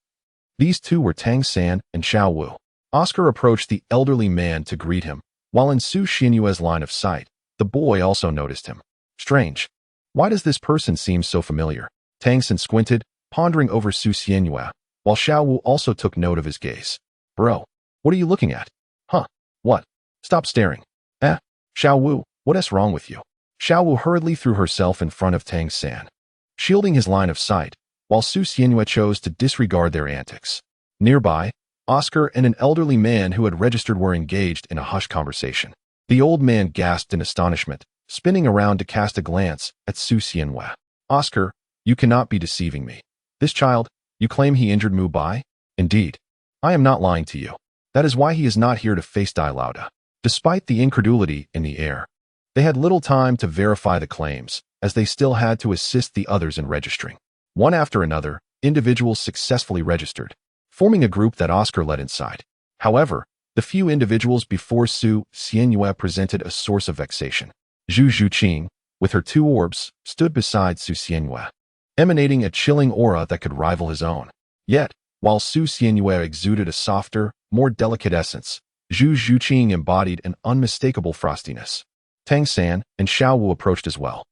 these two were Tang San and Xiao Wu. Oscar approached the elderly man to greet him, while in Su Xianyue's line of sight, the boy also noticed him. Strange. Why does this person seem so familiar? Tang San squinted, pondering over Su Xianyue, while Xiao Wu also took note of his gaze. Bro, what are you looking at? Huh? What? Stop staring. Xiao Wu, what's wrong with you? Xiao Wu hurriedly threw herself in front of Tang San, shielding his line of sight, while Su Xianyue chose to disregard their antics. Nearby, Oscar and an elderly man who had registered were engaged in a hushed conversation. The old man gasped in astonishment, spinning around to cast a glance at Su Xianyue. Oscar, you cannot be deceiving me. This child, you claim he injured Mubai? Indeed. I am not lying to you. That is why he is not here to face Dai Lauda. Despite the incredulity in the air, they had little time to verify the claims, as they still had to assist the others in registering. One after another, individuals successfully registered, forming a group that Oscar led inside. However, the few individuals before Su Xianyue presented a source of vexation. Zhu Zhuqing, with her 2 orbs, stood beside Su Xianyue, emanating a chilling aura that could rival his own. Yet, while Su Xianyue exuded a softer, more delicate essence, Zhu Zhuqing embodied an unmistakable frostiness. Tang San and Xiao Wu approached as well.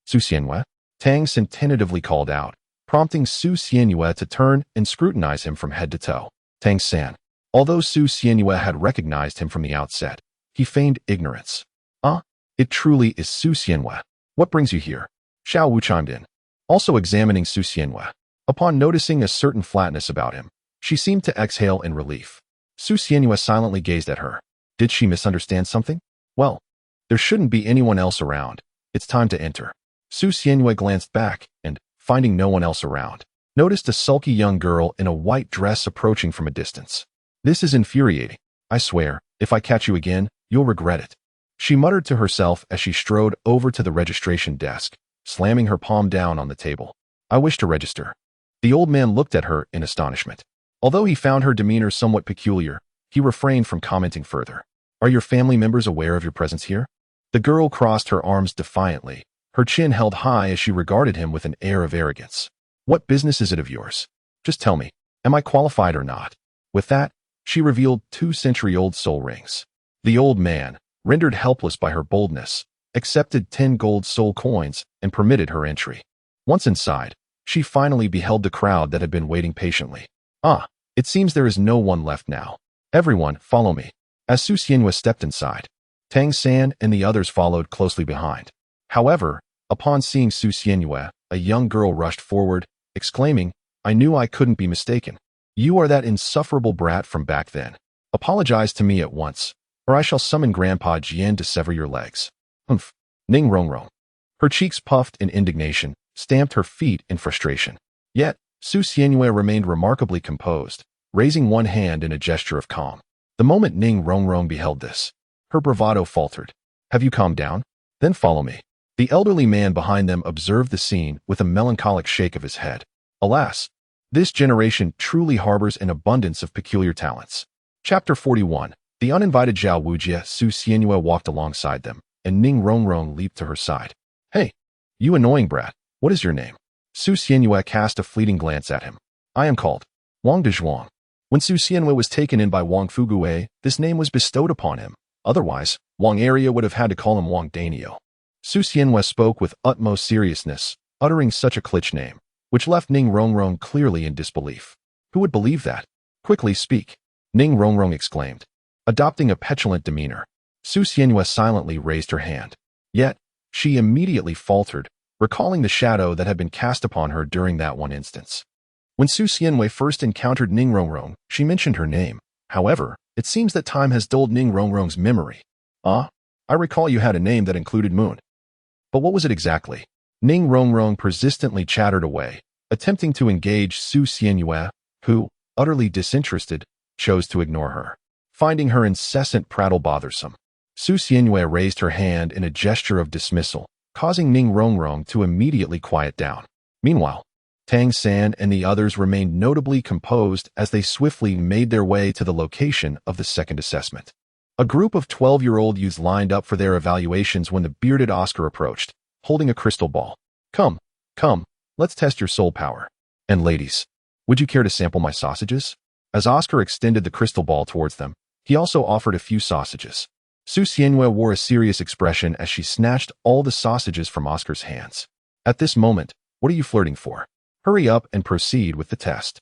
Su Xianyue? Tang San tentatively called out, prompting Su Xianyue to turn and scrutinize him from head to toe. Tang San. Although Su Xianyue had recognized him from the outset, he feigned ignorance. It truly is Su Xianyue. What brings you here? Xiao Wu chimed in, also examining Su Xianyue. Upon noticing a certain flatness about him, she seemed to exhale in relief. Su Xianyue silently gazed at her. Did she misunderstand something? Well, there shouldn't be anyone else around. It's time to enter. Su Xianyue glanced back and, finding no one else around, noticed a sulky young girl in a white dress approaching from a distance. This is infuriating. I swear, if I catch you again, you'll regret it. She muttered to herself as she strode over to the registration desk, slamming her palm down on the table. I wish to register. The old man looked at her in astonishment. Although he found her demeanor somewhat peculiar, he refrained from commenting further. Are your family members aware of your presence here? The girl crossed her arms defiantly, her chin held high as she regarded him with an air of arrogance. What business is it of yours? Just tell me, am I qualified or not? With that, She revealed 2-century-old soul rings. The old man, rendered helpless by her boldness, accepted 10 gold soul coins and permitted her entry. Once inside, she finally beheld the crowd that had been waiting patiently. Ah, it seems there is no one left now. Everyone, follow me. As Su Xianhua stepped inside, Tang San and the others followed closely behind. However, upon seeing Su Xianhua, a young girl rushed forward, exclaiming, "I knew I couldn't be mistaken. You are that insufferable brat from back then. Apologize to me at once, or I shall summon Grandpa Jian to sever your legs." Humph. Ning Rongrong. Her cheeks puffed in indignation, stamped her feet in frustration. Yet, Su Xianhua remained remarkably composed, raising one hand in a gesture of calm. The moment Ning Rongrong beheld this, her bravado faltered. "Have you calmed down? Then follow me." The elderly man behind them observed the scene with a melancholic shake of his head. Alas, this generation truly harbors an abundance of peculiar talents. Chapter 41. The uninvited Zhao Wujie. Su Xianhua walked alongside them, and Ning Rongrong leaped to her side. "Hey, you annoying brat, what is your name?" Su Xianhua cast a fleeting glance at him. "I am called Wang Dezhuang." When Su Xianhua was taken in by Wang Fugue, this name was bestowed upon him. Otherwise, Wang Area would have had to call him Wang Danio. Su Xianhua spoke with utmost seriousness, uttering such a cliché name, which left Ning Rongrong clearly in disbelief. Who would believe that? "Quickly speak," Ning Rongrong exclaimed. Adopting a petulant demeanor, Su Xianhua silently raised her hand. Yet, she immediately faltered, recalling the shadow that had been cast upon her during that one instance. When Su Xianhua first encountered Ning Rongrong, she mentioned her name. However, it seems that time has dulled Ning Rongrong's memory. "Ah, I recall you had a name that included moon. But what was it exactly?" Ning Rongrong persistently chattered away, attempting to engage Su Xianhua, who, utterly disinterested, chose to ignore her. Finding her incessant prattle bothersome, Su Xianhua raised her hand in a gesture of dismissal, causing Ning Rongrong to immediately quiet down. Meanwhile, Tang San and the others remained notably composed as they swiftly made their way to the location of the second assessment. A group of 12-year-old youths lined up for their evaluations when the bearded Oscar approached, holding a crystal ball. Come, let's test your soul power. And ladies, would you care to sample my sausages?" As Oscar extended the crystal ball towards them, he also offered a few sausages. Su Xianhua wore a serious expression as she snatched all the sausages from Oscar's hands. At this moment, what are you flirting for? Hurry up and proceed with the test.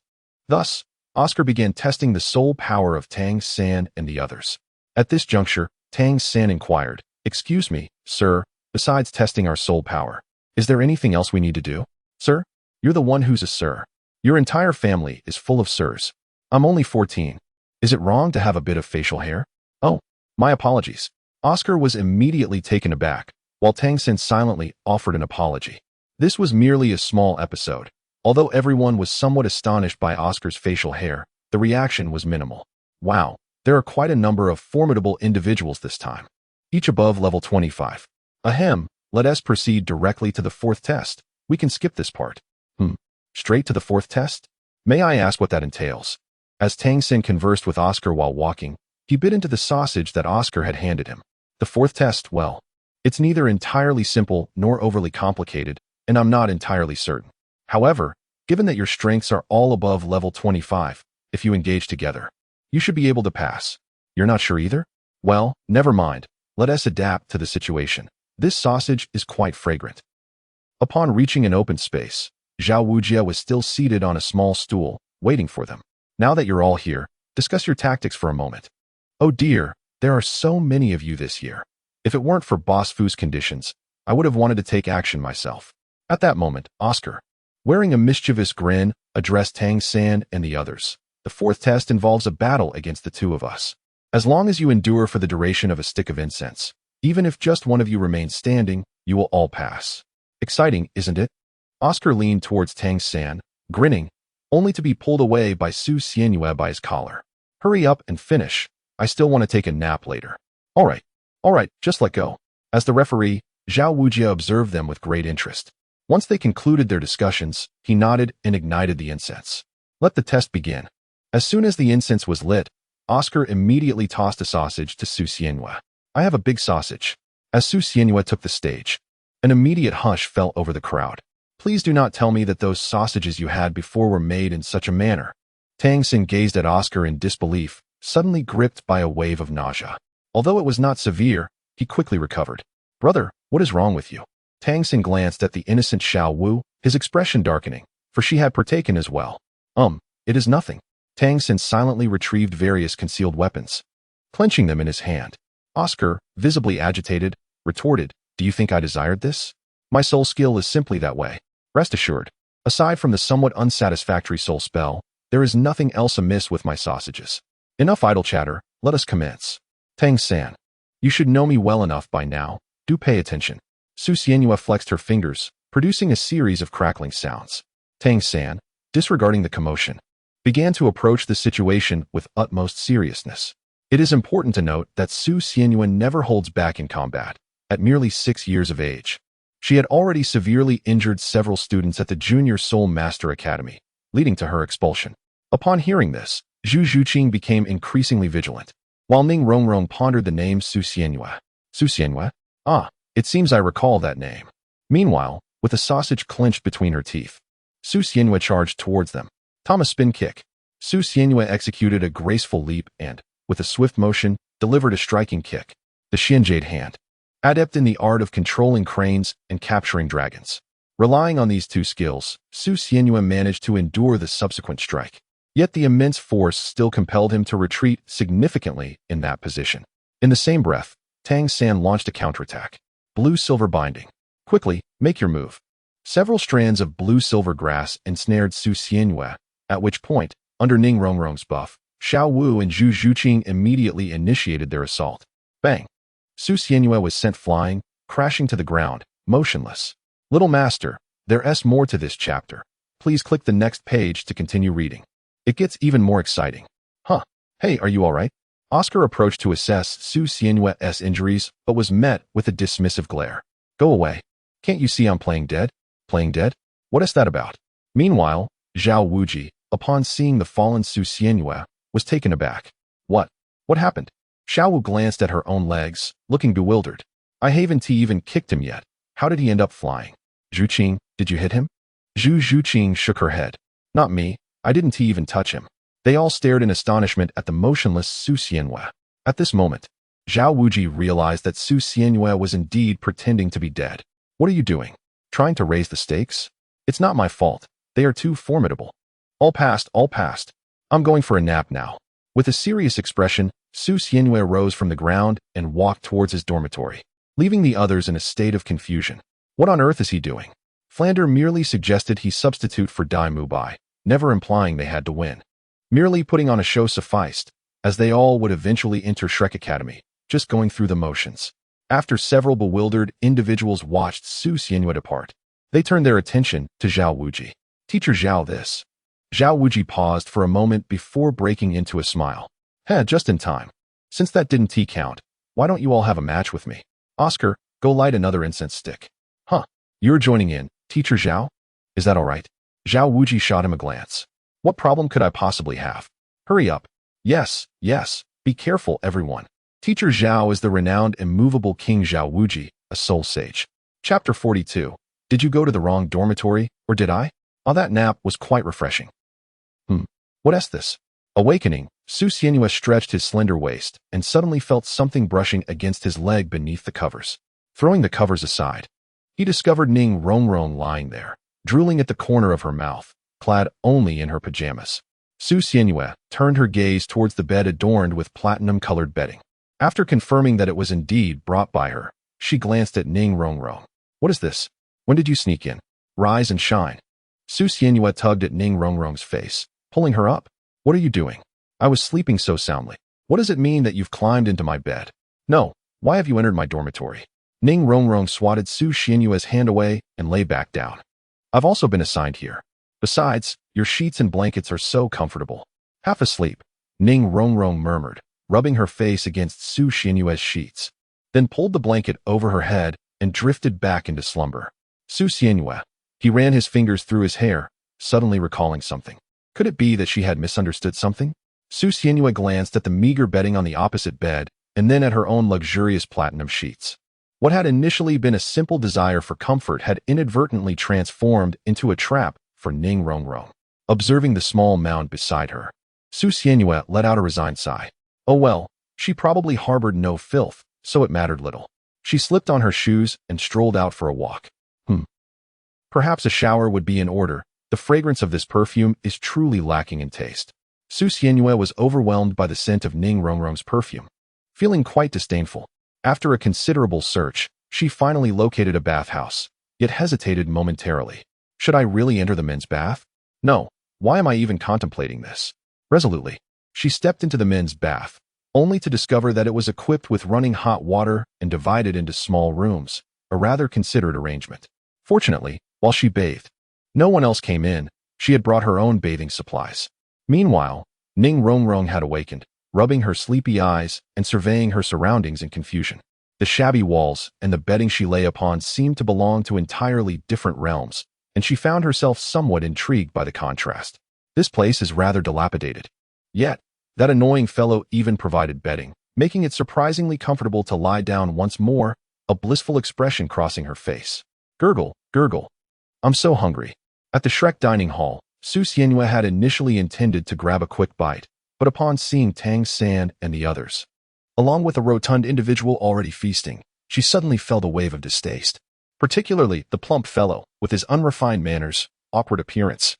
Thus, Oscar began testing the soul power of Tang San and the others. At this juncture, Tang San inquired, "Excuse me, sir, besides testing our soul power, is there anything else we need to do?" "Sir? You're the one who's a sir. Your entire family is full of sirs. I'm only 14. Is it wrong to have a bit of facial hair?" "Oh, my apologies." Oscar was immediately taken aback, while Tang San silently offered an apology. This was merely a small episode. Although everyone was somewhat astonished by Oscar's facial hair, the reaction was minimal. Wow, there are quite a number of formidable individuals this time, each above level 25. Ahem, let us proceed directly to the fourth test. We can skip this part. Straight to the fourth test? May I ask what that entails? As Tang San conversed with Oscar while walking, he bit into the sausage that Oscar had handed him. The fourth test, well, it's neither entirely simple nor overly complicated, and I'm not entirely certain. However, given that your strengths are all above level 25, if you engage together, you should be able to pass. You're not sure either? Well, never mind. Let us adapt to the situation. This sausage is quite fragrant. Upon reaching an open space, Zhao Wujie was still seated on a small stool, waiting for them. "Now that you're all here, discuss your tactics for a moment." "Oh dear, there are so many of you this year. If it weren't for Boss Fu's conditions, I would have wanted to take action myself." At that moment, Oscar, wearing a mischievous grin, addressed Tang San and the others. "The fourth test involves a battle against the two of us. As long as you endure for the duration of a stick of incense, even if just one of you remains standing, you will all pass. Exciting, isn't it?" Oscar leaned towards Tang San, grinning, only to be pulled away by Su Xianhua by his collar. "Hurry up and finish. I still want to take a nap later." All right, just let go." As the referee, Zhao Wujie observed them with great interest. Once they concluded their discussions, he nodded and ignited the incense. "Let the test begin." As soon as the incense was lit, Oscar immediately tossed a sausage to Su Xianhua. "I have a big sausage." As Su Xianhua took the stage, an immediate hush fell over the crowd. "Please do not tell me that those sausages you had before were made in such a manner." Tang San gazed at Oscar in disbelief, suddenly gripped by a wave of nausea. Although it was not severe, he quickly recovered. "Brother, what is wrong with you?" Tang Xin glanced at the innocent Xiao Wu, his expression darkening, for she had partaken as well. It is nothing." Tang Xin silently retrieved various concealed weapons, clenching them in his hand. Oscar, visibly agitated, retorted, "Do you think I desired this? My soul skill is simply that way. Rest assured, aside from the somewhat unsatisfactory soul spell, there is nothing else amiss with my sausages. Enough idle chatter, let us commence." "Tang San, you should know me well enough by now. Do pay attention." Su Xianhua flexed her fingers, producing a series of crackling sounds. Tang San, disregarding the commotion, began to approach the situation with utmost seriousness. It is important to note that Su Xianhua never holds back in combat. At merely 6 years of age, she had already severely injured several students at the Junior Soul Master Academy, leading to her expulsion. Upon hearing this, Zhu Zhuqing became increasingly vigilant, while Ning Rongrong pondered the name Su Xianhua. Su Xianhua? Ah, it seems I recall that name. Meanwhile, with a sausage clenched between her teeth, Su Xianhua charged towards them. Thomas spin kick. Su Xianhua executed a graceful leap and, with a swift motion, delivered a striking kick. The Xianjade hand. Adept in the art of controlling cranes and capturing dragons. Relying on these two skills, Su Xianhua managed to endure the subsequent strike. Yet the immense force still compelled him to retreat significantly in that position. In the same breath, Tang San launched a counterattack. Blue-silver binding. "Quickly, make your move." Several strands of blue-silver grass ensnared Su Xianhua, at which point, under Ning Rongrong's buff, Xiao Wu and Zhu Zhuqing immediately initiated their assault. Bang! Su Xianhua was sent flying, crashing to the ground, motionless. Little Master, there's more to this chapter. Please click the next page to continue reading. It gets even more exciting. Huh. Hey, are you alright? Oscar approached to assess Su Xianhua's injuries, but was met with a dismissive glare. "Go away. Can't you see I'm playing dead?" "Playing dead? What is that about?" Meanwhile, Zhao Wuji, upon seeing the fallen Su Xianhua, was taken aback. What happened?" Xiao Wu glanced at her own legs, looking bewildered. "I haven't even kicked him yet. How did he end up flying?" "Zhuqing, did you hit him?" Zhu Zhuqing shook her head. "Not me. I didn't even touch him." They all stared in astonishment at the motionless Su Xianhua. At this moment, Zhao Wuji realized that Su Xianhua was indeed pretending to be dead. "What are you doing? Trying to raise the stakes? It's not my fault. They are too formidable. All past. I'm going for a nap now." With a serious expression, Su Xianhua rose from the ground and walked towards his dormitory, leaving the others in a state of confusion. What on earth is he doing? Flander merely suggested he substitute for Dai Mubai, never implying they had to win. Merely putting on a show sufficed, as they all would eventually enter Shrek Academy, just going through the motions. After several bewildered individuals watched Su Xianhua depart, they turned their attention to Zhao Wuji. "Teacher Zhao this." Zhao Wuji paused for a moment before breaking into a smile. Just in time. "Since that didn't count, why don't you all have a match with me? Oscar, go light another incense stick." You're joining in, Teacher Zhao? Is that all right?" Zhao Wuji shot him a glance. "What problem could I possibly have? Hurry up." Yes. Be careful, everyone. Teacher Zhao is the renowned immovable King Zhao Wuji, a soul sage. Chapter 42. Did you go to the wrong dormitory, or did I? That nap was quite refreshing. What is this? Awakening, Su Xianhua stretched his slender waist and suddenly felt something brushing against his leg beneath the covers. Throwing the covers aside, he discovered Ning Rongrong lying there, drooling at the corner of her mouth, clad only in her pajamas. Su Xianhua turned her gaze towards the bed adorned with platinum-colored bedding. After confirming that it was indeed brought by her, she glanced at Ning Rongrong. "What is this? When did you sneak in? Rise and shine." Su Xianhua tugged at Ning Rongrong's face, pulling her up. "What are you doing? I was sleeping so soundly. What does it mean that you've climbed into my bed? No, why have you entered my dormitory?" Ning Rongrong swatted Su Xianhua's hand away and lay back down. "I've also been assigned here. Besides, your sheets and blankets are so comfortable." "Half asleep," Ning Rongrong murmured, rubbing her face against Su Xianhua's sheets, then pulled the blanket over her head and drifted back into slumber. Su Xianhua. He ran his fingers through his hair, suddenly recalling something. Could it be that she had misunderstood something? Su Xianhua glanced at the meager bedding on the opposite bed and then at her own luxurious platinum sheets. What had initially been a simple desire for comfort had inadvertently transformed into a trap for Ning Rongrong. Observing the small mound beside her, Su Xianyue let out a resigned sigh. Oh well, she probably harbored no filth, so it mattered little. She slipped on her shoes and strolled out for a walk. Perhaps a shower would be in order. The fragrance of this perfume is truly lacking in taste. Su Xianyue was overwhelmed by the scent of Ning Rongrong's perfume. Feeling quite disdainful, after a considerable search, she finally located a bathhouse, yet hesitated momentarily. Should I really enter the men's bath? No. Why am I even contemplating this? Resolutely, she stepped into the men's bath, only to discover that it was equipped with running hot water and divided into small rooms, a rather considerate arrangement. Fortunately, while she bathed, no one else came in. She had brought her own bathing supplies. Meanwhile, Ning Rongrong had awakened, rubbing her sleepy eyes and surveying her surroundings in confusion. The shabby walls and the bedding she lay upon seemed to belong to entirely different realms, and she found herself somewhat intrigued by the contrast. This place is rather dilapidated. Yet, that annoying fellow even provided bedding, making it surprisingly comfortable to lie down once more, a blissful expression crossing her face. Gurgle, gurgle. I'm so hungry. At the Shrek dining hall, Su Xianyue had initially intended to grab a quick bite, but upon seeing Tang San and the others, along with a rotund individual already feasting, she suddenly felt a wave of distaste. Particularly the plump fellow, with his unrefined manners, awkward appearance,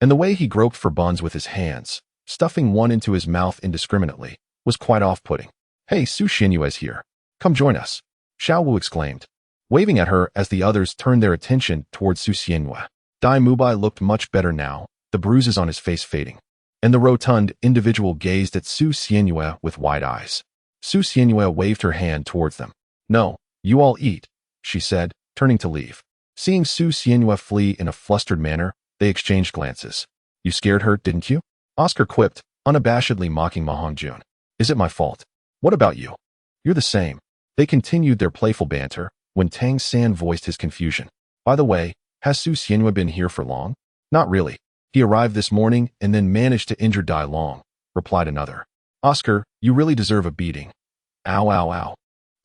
and the way he groped for buns with his hands, stuffing one into his mouth indiscriminately, was quite off-putting. Hey, Su Xianyue's here. Come join us, Xiao Wu exclaimed, waving at her as the others turned their attention towards Su Xianyue. Dai Mubai looked much better now, the bruises on his face fading, and the rotund individual gazed at Su Xianyue with wide eyes. Su Xianyue waved her hand towards them. No, you all eat, she said, turning to leave. Seeing Su Xianyue flee in a flustered manner, they exchanged glances. You scared her, didn't you? Oscar quipped, unabashedly mocking Ma Hongjun. Is it my fault? What about you? You're the same. They continued their playful banter, when Tang San voiced his confusion. By the way, has Su Xianyue been here for long? Not really. He arrived this morning and then managed to injure Dai Long, replied another. Oscar, you really deserve a beating. Ow, ow, ow.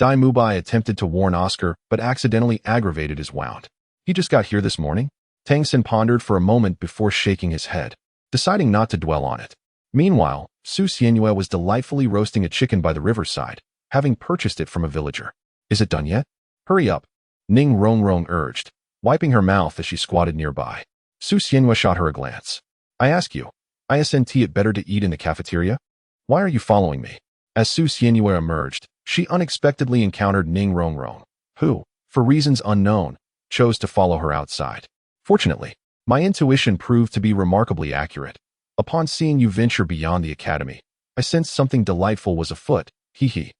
Dai Mubai attempted to warn Oscar, but accidentally aggravated his wound. He just got here this morning? Tang San pondered for a moment before shaking his head, deciding not to dwell on it. Meanwhile, Su Xianyue was delightfully roasting a chicken by the riverside, having purchased it from a villager. Is it done yet? Hurry up, Ning Rongrong urged, wiping her mouth as she squatted nearby. Su Xianyue shot her a glance. I ask you, isn't it better to eat in the cafeteria? Why are you following me? As Su Xianyue emerged, she unexpectedly encountered Ning Rongrong, who, for reasons unknown, chose to follow her outside. Fortunately, my intuition proved to be remarkably accurate. Upon seeing you venture beyond the academy, I sensed something delightful was afoot. Hee hee.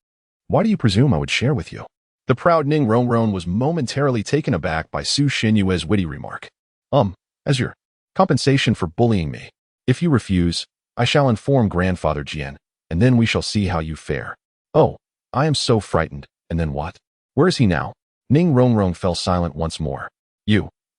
Why do you presume I would share with you? The proud Ning Rongrong was momentarily taken aback by Su Xianyue's witty remark. As your compensation for bullying me. If you refuse, I shall inform Grandfather Jian, and then we shall see how you fare. Oh, I am so frightened. And then what? Where is he now? Ning Rongrong fell silent once more.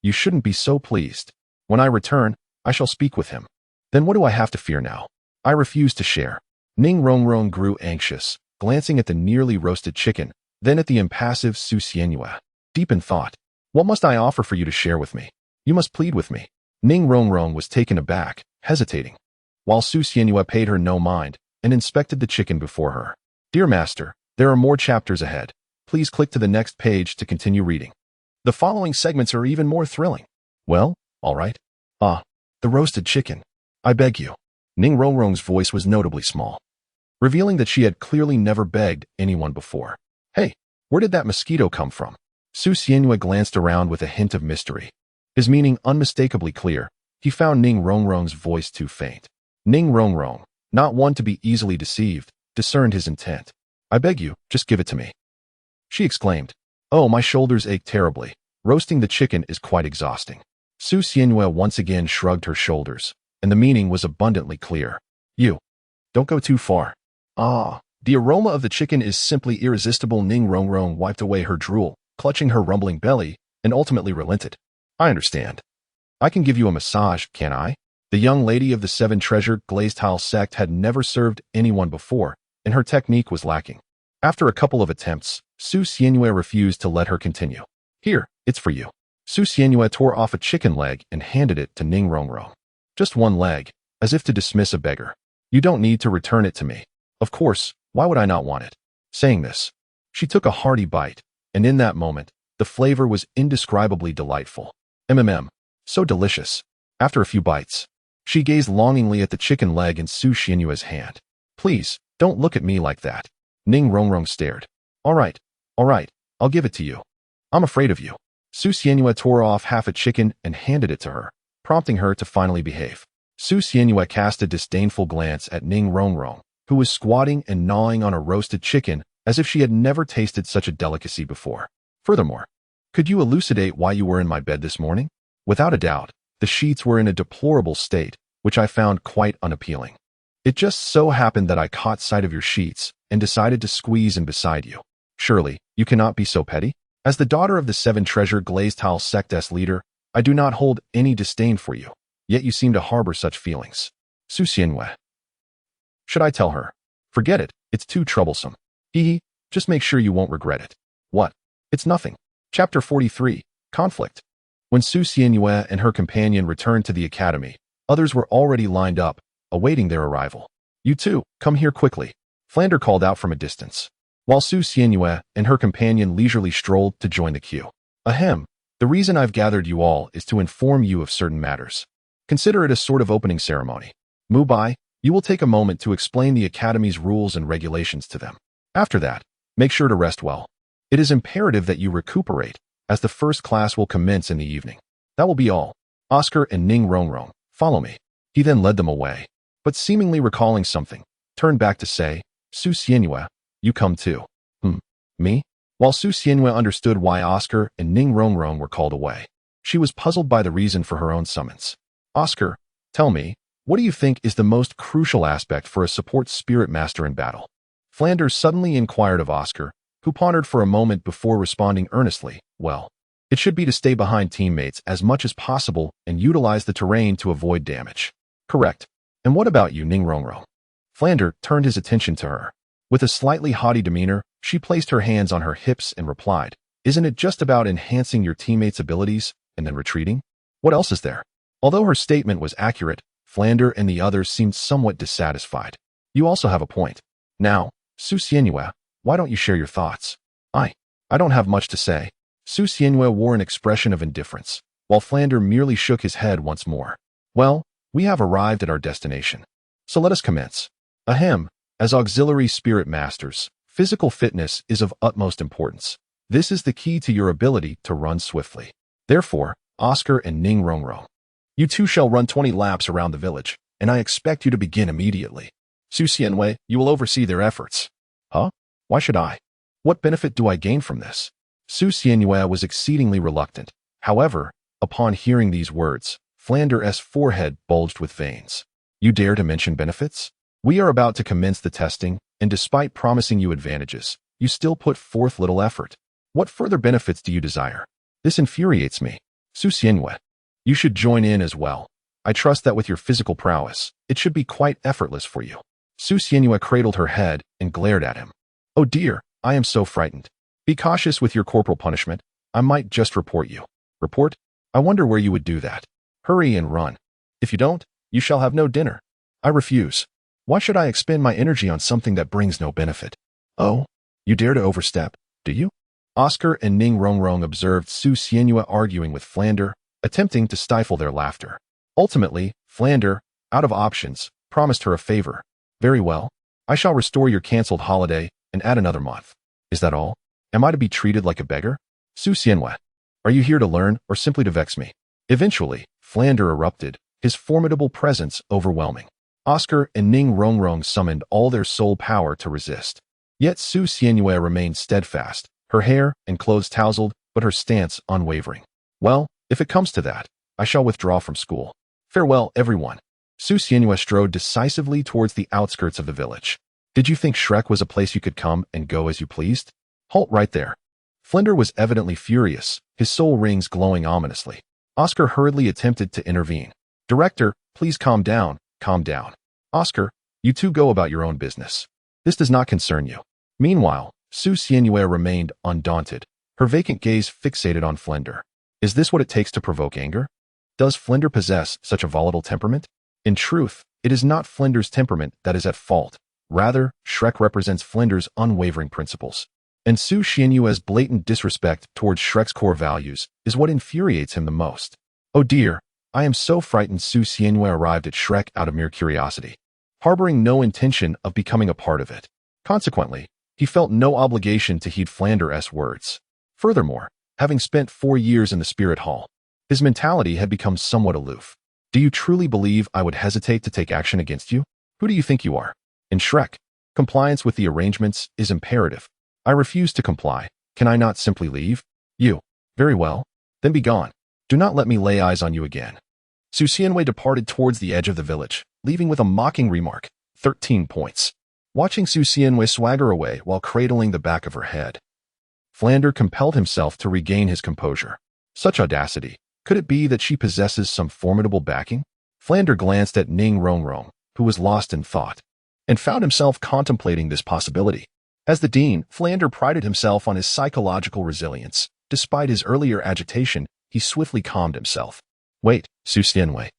You shouldn't be so pleased. When I return, I shall speak with him. Then what do I have to fear now? I refuse to share. Ning Rongrong grew anxious, glancing at the nearly roasted chicken, then at the impassive Su Xianyue. Deep in thought. What must I offer for you to share with me? You must plead with me. Ning Rongrong was taken aback, hesitating, while Su Xianyue paid her no mind and inspected the chicken before her. Dear Master, there are more chapters ahead. Please click to the next page to continue reading. The following segments are even more thrilling. Well, all right. The roasted chicken. I beg you. Ning Rongrong's voice was notably small, revealing that she had clearly never begged anyone before. Hey, where did that mosquito come from? Su Xianyue glanced around with a hint of mystery. His meaning unmistakably clear, he found Ning Rongrong's voice too faint. Ning Rongrong, not one to be easily deceived, discerned his intent. I beg you, just give it to me. She exclaimed. Oh, my shoulders ache terribly. Roasting the chicken is quite exhausting. Su Xianyue once again shrugged her shoulders, and the meaning was abundantly clear. You. Don't go too far. The aroma of the chicken is simply irresistible. Ning Rongrong wiped away her drool, clutching her rumbling belly, and ultimately relented. I understand. I can give you a massage, can I? The young lady of the Seven Treasure Glazed Tile sect had never served anyone before, and her technique was lacking. After a couple of attempts, Su Xianyue refused to let her continue. Here, it's for you. Su Xianyue tore off a chicken leg and handed it to Ning Rongrong. Just one leg, as if to dismiss a beggar. You don't need to return it to me. Of course, why would I not want it? Saying this, she took a hearty bite, and in that moment, the flavor was indescribably delightful. So delicious. After a few bites, she gazed longingly at the chicken leg in Su Xianyue's hand. Please, don't look at me like that. Ning Rongrong stared. All right, I'll give it to you. I'm afraid of you. Su Xianyue tore off half a chicken and handed it to her, prompting her to finally behave. Su Xianyue cast a disdainful glance at Ning Rongrong, who was squatting and gnawing on a roasted chicken as if she had never tasted such a delicacy before. Furthermore, could you elucidate why you were in my bed this morning? Without a doubt, the sheets were in a deplorable state, which I found quite unappealing. It just so happened that I caught sight of your sheets and decided to squeeze in beside you. Surely, you cannot be so petty? As the daughter of the Seven Treasure Glazed-Tile Sect's leader, I do not hold any disdain for you, yet you seem to harbor such feelings. Su Xianyue. Should I tell her? Forget it, it's too troublesome. Just make sure you won't regret it. What? It's nothing. Chapter 43, Conflict. When Su Xianyue and her companion returned to the academy, others were already lined up, awaiting their arrival. You two, come here quickly. Flander called out from a distance, while Su Xianyue and her companion leisurely strolled to join the queue. Ahem, the reason I've gathered you all is to inform you of certain matters. Consider it a sort of opening ceremony. Mubai, you will take a moment to explain the academy's rules and regulations to them. After that, make sure to rest well. It is imperative that you recuperate, as the first class will commence in the evening. That will be all. Oscar and Ning Rongrong, follow me. He then led them away, but seemingly recalling something, turned back to say, Su Xianyue, you come too. Me? While Su Xianyue understood why Oscar and Ning Rongrong were called away, she was puzzled by the reason for her own summons. Oscar, tell me, what do you think is the most crucial aspect for a support spirit master in battle? Flanders suddenly inquired of Oscar, who pondered for a moment before responding earnestly, well, it should be to stay behind teammates as much as possible and utilize the terrain to avoid damage. Correct. And what about you, Ning Rongrong? Flander turned his attention to her. With a slightly haughty demeanor, she placed her hands on her hips and replied, isn't it just about enhancing your teammates' abilities and then retreating? What else is there? Although her statement was accurate, Flander and the others seemed somewhat dissatisfied. You also have a point. Now, Su Xianyue, why don't you share your thoughts? I don't have much to say. Su Xianyue wore an expression of indifference, while Flander merely shook his head once more. Well, we have arrived at our destination. So let us commence. Ahem, as auxiliary spirit masters, physical fitness is of utmost importance. This is the key to your ability to run swiftly. Therefore, Oscar and Ning Rongrong, you two shall run 20 laps around the village, and I expect you to begin immediately. Su Xianyue, you will oversee their efforts. Huh? Why should I? What benefit do I gain from this? Su Xianyue was exceedingly reluctant. However, upon hearing these words, Flander's forehead bulged with veins. You dare to mention benefits? We are about to commence the testing, and despite promising you advantages, you still put forth little effort. What further benefits do you desire? This infuriates me. Su Xianyue, you should join in as well. I trust that with your physical prowess, it should be quite effortless for you. Su Xianyue cradled her head and glared at him. Oh dear, I am so frightened. Be cautious with your corporal punishment. I might just report you. Report? I wonder where you would do that. Hurry and run. If you don't, you shall have no dinner. I refuse. Why should I expend my energy on something that brings no benefit? Oh, you dare to overstep, do you? Oscar and Ning Rongrong observed Su Xianyue arguing with Flander, attempting to stifle their laughter. Ultimately, Flander, out of options, promised her a favor. Very well. I shall restore your cancelled holiday and add another month. Is that all? Am I to be treated like a beggar? Su Xianyue, are you here to learn or simply to vex me? Eventually, Flander erupted, his formidable presence overwhelming. Oscar and Ning Rongrong summoned all their soul power to resist. Yet Su Xianyue remained steadfast, her hair and clothes tousled, but her stance unwavering. Well, if it comes to that, I shall withdraw from school. Farewell, everyone. Su Xianyue strode decisively towards the outskirts of the village. Did you think Shrek was a place you could come and go as you pleased? Halt right there. Flinder was evidently furious, his soul rings glowing ominously. Oscar hurriedly attempted to intervene. Director, please calm down, calm down. Oscar, you two go about your own business. This does not concern you. Meanwhile, Su Xianyue remained undaunted, her vacant gaze fixated on Flinder. Is this what it takes to provoke anger? Does Flinder possess such a volatile temperament? In truth, It is not Flinder's temperament that is at fault. Rather, Shrek represents Flinder's unwavering principles. And Su Xianyue's blatant disrespect towards Shrek's core values is what infuriates him the most. Oh dear, I am so frightened. Su Xianyue arrived at Shrek out of mere curiosity, harboring no intention of becoming a part of it. Consequently, he felt no obligation to heed Flander's words. Furthermore, having spent 4 years in the Spirit Hall, his mentality had become somewhat aloof. Do you truly believe I would hesitate to take action against you? Who do you think you are? In Shrek, compliance with the arrangements is imperative. I refuse to comply. Can I not simply leave? You. Very well. Then be gone. Do not let me lay eyes on you again. Su Xianyue departed towards the edge of the village, leaving with a mocking remark. 13 points. Watching Su Xianyue swagger away while cradling the back of her head, Flander compelled himself to regain his composure. Such audacity. Could it be that she possesses some formidable backing? Flander glanced at Ning Rongrong, who was lost in thought, and found himself contemplating this possibility. As the dean, Flander prided himself on his psychological resilience. Despite his earlier agitation, he swiftly calmed himself. Wait, Su Xianyue.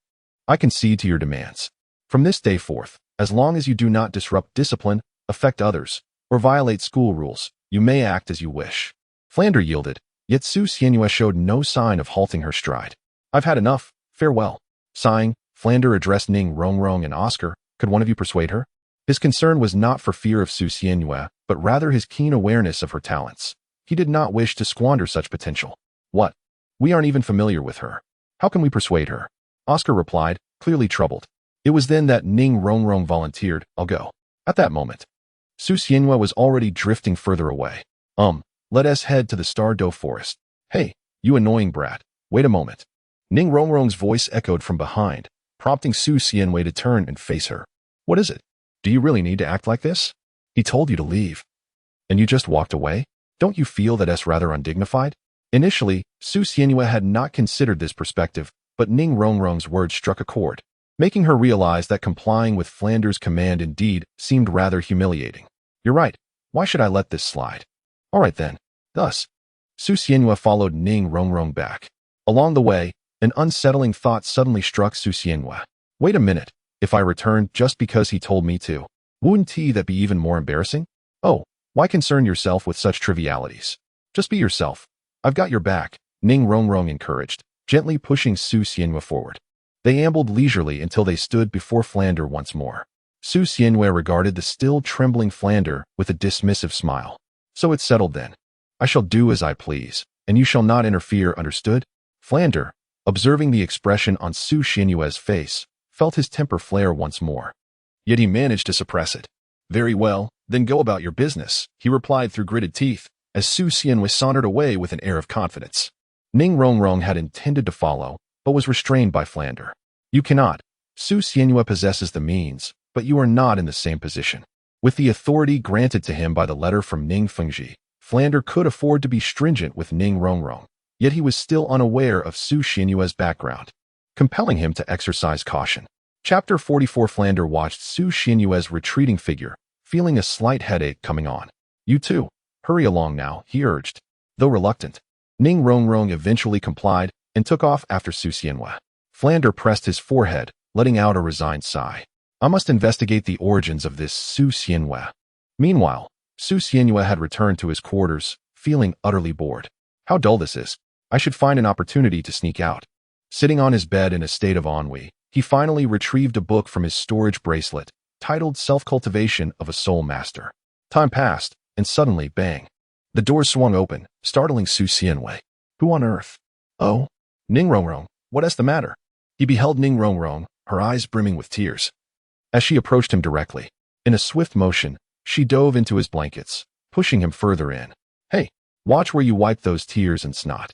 I concede to your demands. From this day forth, as long as you do not disrupt discipline, affect others, or violate school rules, you may act as you wish. Flander yielded, yet Su Xianyue showed no sign of halting her stride. I've had enough. Farewell. Sighing, Flander addressed Ning Rongrong and Oscar. Could one of you persuade her? His concern was not for fear of Su Xianyue, but rather his keen awareness of her talents. He did not wish to squander such potential. What? We aren't even familiar with her. How can we persuade her? Oscar replied, clearly troubled. It was then that Ning Rongrong volunteered, I'll go. At that moment, Su Xianyue was already drifting further away. Let us head to the Stardo Forest. Hey, you annoying brat. Wait a moment. Ning Rongrong's voice echoed from behind, prompting Su Xianyue to turn and face her. What is it? Do you really need to act like this? He told you to leave. And you just walked away? Don't you feel that is rather undignified? Initially, Su Xianyue had not considered this perspective, but Ning Rongrong's words struck a chord, making her realize that complying with Flander's command indeed seemed rather humiliating. You're right. Why should I let this slide? All right then. Thus, Su Xianyue followed Ning Rongrong back. Along the way, an unsettling thought suddenly struck Su Xianyue. Wait a minute. If I return just because he told me to, wouldn't that be even more embarrassing? Oh, why concern yourself with such trivialities? Just be yourself. I've got your back, Ning Rongrong encouraged, gently pushing Su Xianyue forward. They ambled leisurely until they stood before Flander once more. Su Xianyue regarded the still trembling Flander with a dismissive smile. So it's settled then. I shall do as I please, and you shall not interfere, understood? Flander, observing the expression on Su Xianyue's face, felt his temper flare once more. Yet he managed to suppress it. Very well, then go about your business, he replied through gritted teeth, as Su Xianyue sauntered away with an air of confidence. Ning Rongrong had intended to follow, but was restrained by Flander. You cannot. Su Xianyue possesses the means, but you are not in the same position. With the authority granted to him by the letter from Ning Fengji, Flander could afford to be stringent with Ning Rongrong, yet he was still unaware of Su Xianyue's background, compelling him to exercise caution. Chapter 44. Flander watched Su Xianyue's retreating figure, feeling a slight headache coming on. You too. Hurry along now, he urged. Though reluctant, Ning Rongrong eventually complied and took off after Su Xianyue. Flander pressed his forehead, letting out a resigned sigh. I must investigate the origins of this Su Xianyue. Meanwhile, Su Xianyue had returned to his quarters, feeling utterly bored. How dull this is. I should find an opportunity to sneak out. Sitting on his bed in a state of ennui, he finally retrieved a book from his storage bracelet, titled Self-Cultivation of a Soul Master. Time passed, and suddenly, bang. The door swung open, startling Su Xianyue. Who on earth? Oh, Ning Rongrong, what is the matter? He beheld Ning Rongrong, her eyes brimming with tears. As she approached him directly, in a swift motion, she dove into his blankets, pushing him further in. Hey, watch where you wipe those tears and snot.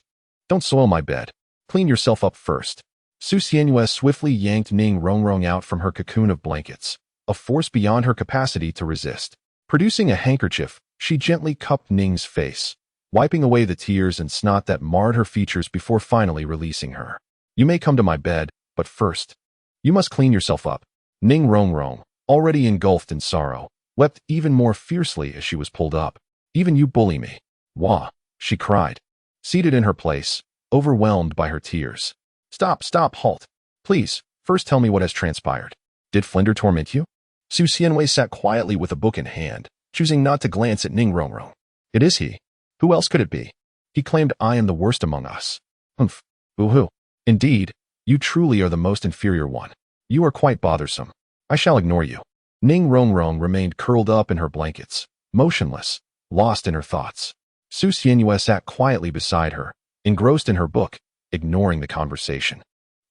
Don't soil my bed. Clean yourself up first. Su Xianyue swiftly yanked Ning Rongrong out from her cocoon of blankets, a force beyond her capacity to resist. Producing a handkerchief, she gently cupped Ning's face, wiping away the tears and snot that marred her features before finally releasing her. You may come to my bed, but first, you must clean yourself up. Ning Rongrong, already engulfed in sorrow, wept even more fiercely as she was pulled up. Even you bully me. Wah, she cried, seated in her place, overwhelmed by her tears. Stop, halt. Please, first tell me what has transpired. Did Flinder torment you? Su Xianwei sat quietly with a book in hand, choosing not to glance at Ning Rongrong. It is he. Who else could it be? He claimed I am the worst among us. Humph. Boo-hoo. Indeed, you truly are the most inferior one. You are quite bothersome. I shall ignore you. Ning Rongrong remained curled up in her blankets, motionless, lost in her thoughts. Su Xianwei sat quietly beside her, engrossed in her book, ignoring the conversation.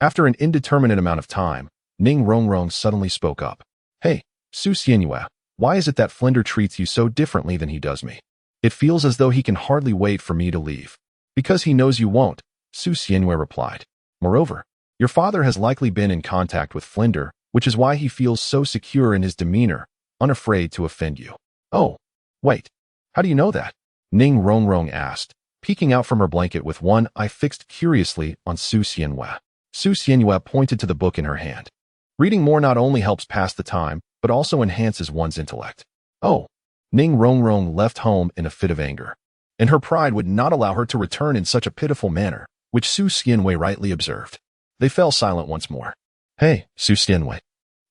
After an indeterminate amount of time, Ning Rongrong suddenly spoke up. Hey, Su Xianwei, why is it that Flinder treats you so differently than he does me? It feels as though he can hardly wait for me to leave. Because he knows you won't, Su Xianwei replied. Moreover, your father has likely been in contact with Flinder, which is why he feels so secure in his demeanor, unafraid to offend you. Oh, wait. How do you know that? Ning Rongrong asked, peeking out from her blanket with one eye fixed curiously on Su Xianwei. Su Xianwei pointed to the book in her hand. Reading more not only helps pass the time, but also enhances one's intellect. Oh. Ning Rongrong left home in a fit of anger, and her pride would not allow her to return in such a pitiful manner, which Su Xianwei rightly observed. They fell silent once more. Hey, Su Xianwei.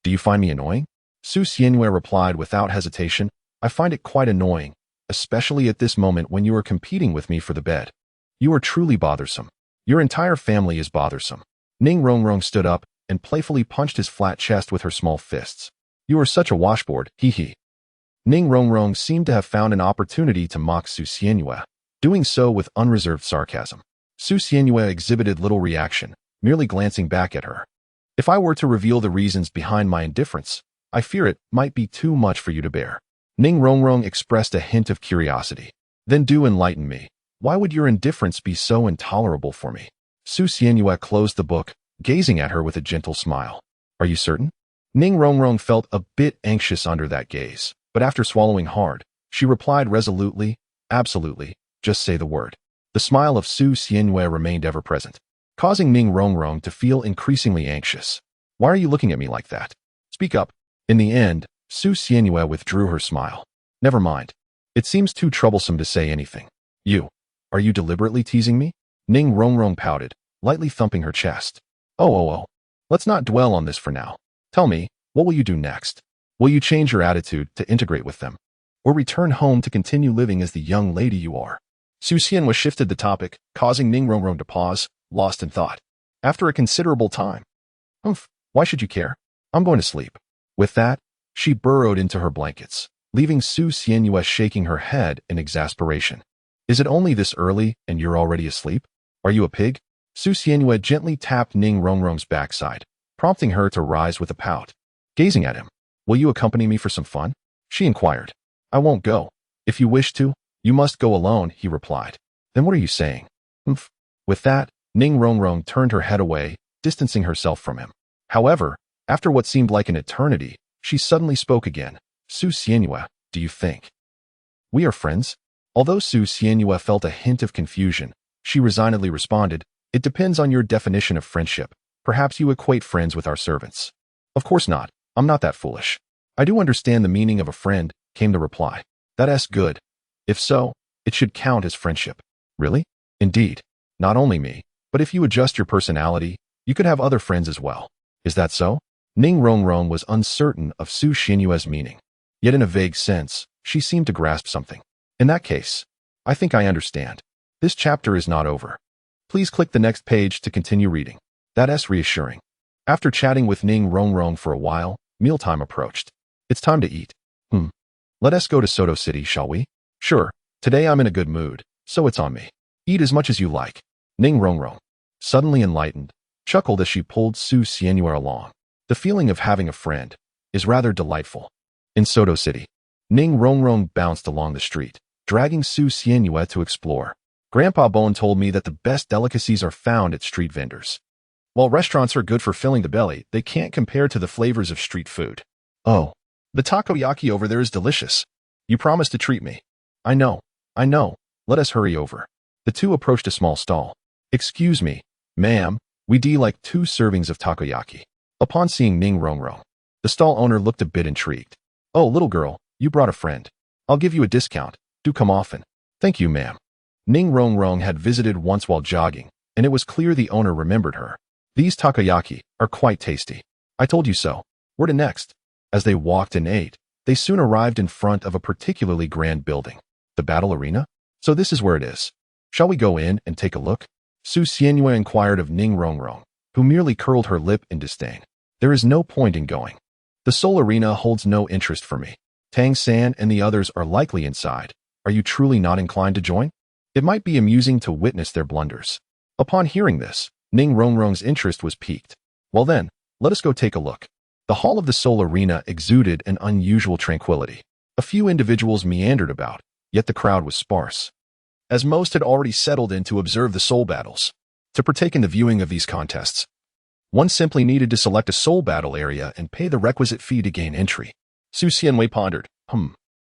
Do you find me annoying? Su Xianwei replied without hesitation. I find it quite annoying, especially at this moment when you are competing with me for the bed. You are truly bothersome. Your entire family is bothersome. Ning Rongrong stood up and playfully punched his flat chest with her small fists. You are such a washboard, hee. Ning Rongrong seemed to have found an opportunity to mock Su Xianwei, doing so with unreserved sarcasm. Su Xianwei exhibited little reaction, merely glancing back at her. If I were to reveal the reasons behind my indifference, I fear it might be too much for you to bear. Ning Rongrong expressed a hint of curiosity. Then do enlighten me. Why would your indifference be so intolerable for me? Su Xianwei closed the book, gazing at her with a gentle smile. Are you certain? Ning Rongrong felt a bit anxious under that gaze, but after swallowing hard, she replied resolutely, absolutely, just say the word. The smile of Su Xianwei remained ever present, causing Ning Rongrong to feel increasingly anxious. Why are you looking at me like that? Speak up. In the end, Su Xianwei withdrew her smile. Never mind. It seems too troublesome to say anything. Are you deliberately teasing me? Ning Rongrong pouted, lightly thumping her chest. Oh. Let's not dwell on this for now. Tell me, what will you do next? Will you change your attitude to integrate with them? Or return home to continue living as the young lady you are? Su Xianwei shifted the topic, causing Ning Rongrong to pause, lost in thought. After a considerable time. Why should you care? I'm going to sleep. With that, she burrowed into her blankets, leaving Su Xianwei shaking her head in exasperation. Is it only this early and you're already asleep? Are you a pig? Su Xianwei gently tapped Ning Rongrong's backside, prompting her to rise with a pout. Gazing at him. Will you accompany me for some fun? She inquired. I won't go. If you wish to, you must go alone, he replied. Then what are you saying? With that, Ning Rongrong turned her head away, distancing herself from him. However, after what seemed like an eternity, she suddenly spoke again. Su Xianwei, do you think we are friends? Although Su Xianwei felt a hint of confusion, she resignedly responded, It depends on your definition of friendship. Perhaps you equate friends with our servants. Of course not. I'm not that foolish. I do understand the meaning of a friend, came the reply. That's good. If so, it should count as friendship. Really? Indeed. Not only me, but if you adjust your personality, you could have other friends as well. Is that so? Ning Rongrong was uncertain of Su Xianwei's meaning. Yet in a vague sense, she seemed to grasp something. In that case, I think I understand. This chapter is not over. Please click the next page to continue reading. That's reassuring. After chatting with Ning Rongrong for a while, mealtime approached. It's time to eat. Let us go to Soto City, shall we? Sure. Today I'm in a good mood, so it's on me. Eat as much as you like. Ning Rongrong, suddenly enlightened, chuckled as she pulled Su Xianwei along. The feeling of having a friend is rather delightful. In Soto City, Ning Rongrong bounced along the street, dragging Su Xianwei to explore. Grandpa Bon told me that the best delicacies are found at street vendors. While restaurants are good for filling the belly, they can't compare to the flavors of street food. Oh, the takoyaki over there is delicious. You promised to treat me. I know. Let us hurry over. The two approached a small stall. Excuse me, ma'am, we'd like 2 servings of takoyaki. Upon seeing Ning Rongrong, the stall owner looked a bit intrigued. Oh, little girl, you brought a friend. I'll give you a discount. Do come often. Thank you, ma'am. Ning Rongrong had visited once while jogging, and it was clear the owner remembered her. These takoyaki are quite tasty. I told you so. Where to next? As they walked and ate, they soon arrived in front of a particularly grand building. The battle arena? So this is where it is. Shall we go in and take a look? Su Xianyue inquired of Ning Rongrong, who merely curled her lip in disdain. There is no point in going. The Soul Arena holds no interest for me. Tang San and the others are likely inside. Are you truly not inclined to join? It might be amusing to witness their blunders. Upon hearing this, Ning Rongrong's interest was piqued. Well then, let us go take a look. The hall of the Soul Arena exuded an unusual tranquility. A few individuals meandered about, yet the crowd was sparse, as most had already settled in to observe the soul battles. To partake in the viewing of these contests, one simply needed to select a soul battle area and pay the requisite fee to gain entry. Su Xianyue pondered.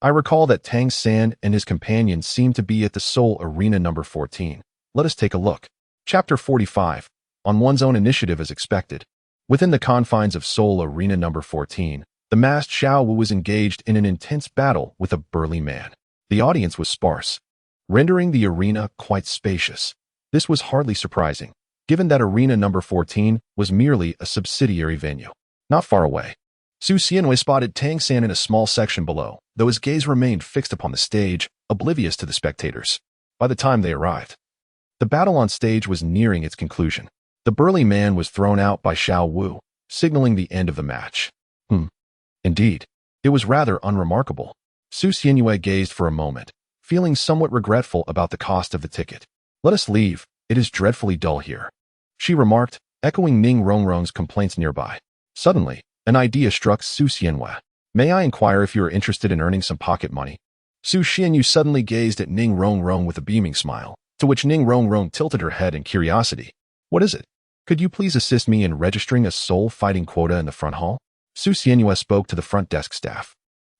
I recall that Tang San and his companions seemed to be at the Soul Arena number 14. Let us take a look. Chapter 45. On one's own initiative as expected. Within the confines of Soul Arena number 14, the masked Xiao Wu was engaged in an intense battle with a burly man. The audience was sparse, rendering the arena quite spacious. This was hardly surprising, given that Arena number 14 was merely a subsidiary venue. Not far away, Su Xianyue spotted Tang San in a small section below, though his gaze remained fixed upon the stage, oblivious to the spectators. By the time they arrived, the battle on stage was nearing its conclusion. The burly man was thrown out by Xiao Wu, signaling the end of the match. Indeed, it was rather unremarkable. Su Xianyue gazed for a moment, feeling somewhat regretful about the cost of the ticket. Let us leave, it is dreadfully dull here, she remarked, echoing Ning Rongrong's complaints nearby. Suddenly, an idea struck Su Xianyue. May I inquire if you are interested in earning some pocket money? Su Xianyue suddenly gazed at Ning Rongrong with a beaming smile, to which Ning Rongrong tilted her head in curiosity. What is it? Could you please assist me in registering a soul fighting quota in the front hall? Su Xianyue spoke to the front desk staff,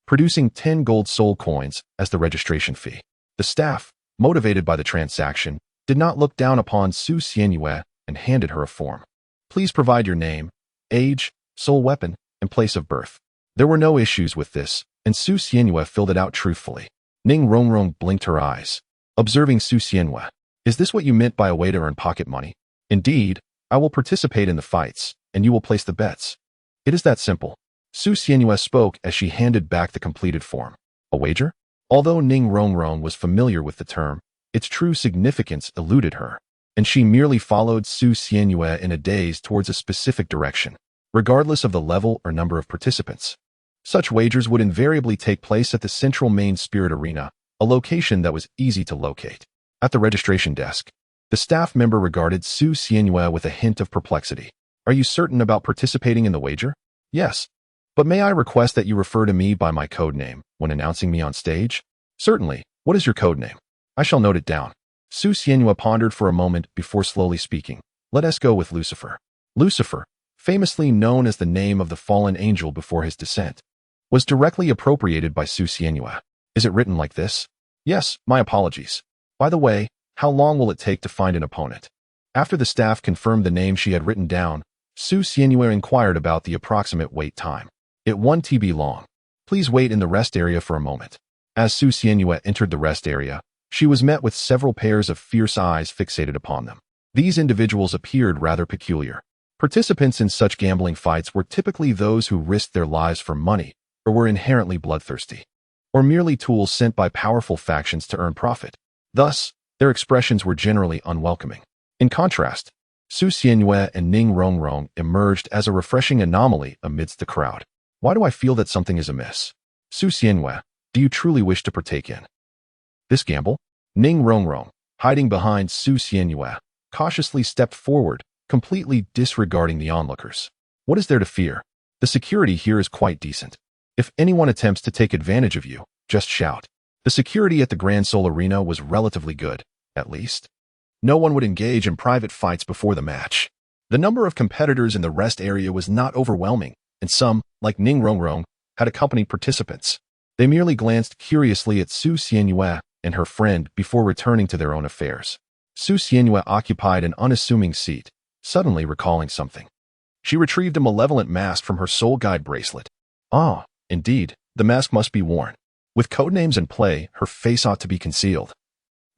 producing 10 gold soul coins as the registration fee. The staff, motivated by the transaction, did not look down upon Su Xianyue and handed her a form. Please provide your name, age, soul weapon, and place of birth. There were no issues with this, and Su Xianyue filled it out truthfully. Ning Rongrong blinked her eyes, observing Su Xianyue. Is this what you meant by a way to earn pocket money? Indeed, I will participate in the fights, and you will place the bets. It is that simple. Su Xianyue spoke as she handed back the completed form. A wager? Although Ning Rongrong was familiar with the term, its true significance eluded her, and she merely followed Su Xianyue in a daze towards a specific direction, regardless of the level or number of participants. Such wagers would invariably take place at the central main spirit arena, a location that was easy to locate. At the registration desk, the staff member regarded Su Xianyue with a hint of perplexity. Are you certain about participating in the wager? Yes. But may I request that you refer to me by my code name when announcing me on stage? Certainly. What is your code name? I shall note it down. Su Xianyue pondered for a moment before slowly speaking. Let us go with Lucifer. Lucifer, famously known as the name of the fallen angel before his descent, was directly appropriated by Su Xianyue. Is it written like this? Yes, my apologies. By the way, how long will it take to find an opponent? After the staff confirmed the name she had written down, Su Xianyue inquired about the approximate wait time. It 1 TB long. Please wait in the rest area for a moment. As Su Xianyue entered the rest area, she was met with several pairs of fierce eyes fixated upon them. These individuals appeared rather peculiar. Participants in such gambling fights were typically those who risked their lives for money, or were inherently bloodthirsty, or merely tools sent by powerful factions to earn profit. Thus, their expressions were generally unwelcoming. In contrast, Su Xianyue and Ning Rongrong emerged as a refreshing anomaly amidst the crowd. Why do I feel that something is amiss? Su Xianyue, do you truly wish to partake in this gamble? Ning Rongrong, hiding behind Su Xianyue, cautiously stepped forward, completely disregarding the onlookers. What is there to fear? The security here is quite decent. If anyone attempts to take advantage of you, just shout. The security at the Grand Soul Arena was relatively good, at least. No one would engage in private fights before the match. The number of competitors in the rest area was not overwhelming, and some, like Ning Rongrong, had accompanied participants. They merely glanced curiously at Su Xianyue and her friend before returning to their own affairs. Su Xianyue occupied an unassuming seat, suddenly recalling something. She retrieved a malevolent mask from her soul guide bracelet. Ah, indeed, the mask must be worn. With codenames in play, her face ought to be concealed,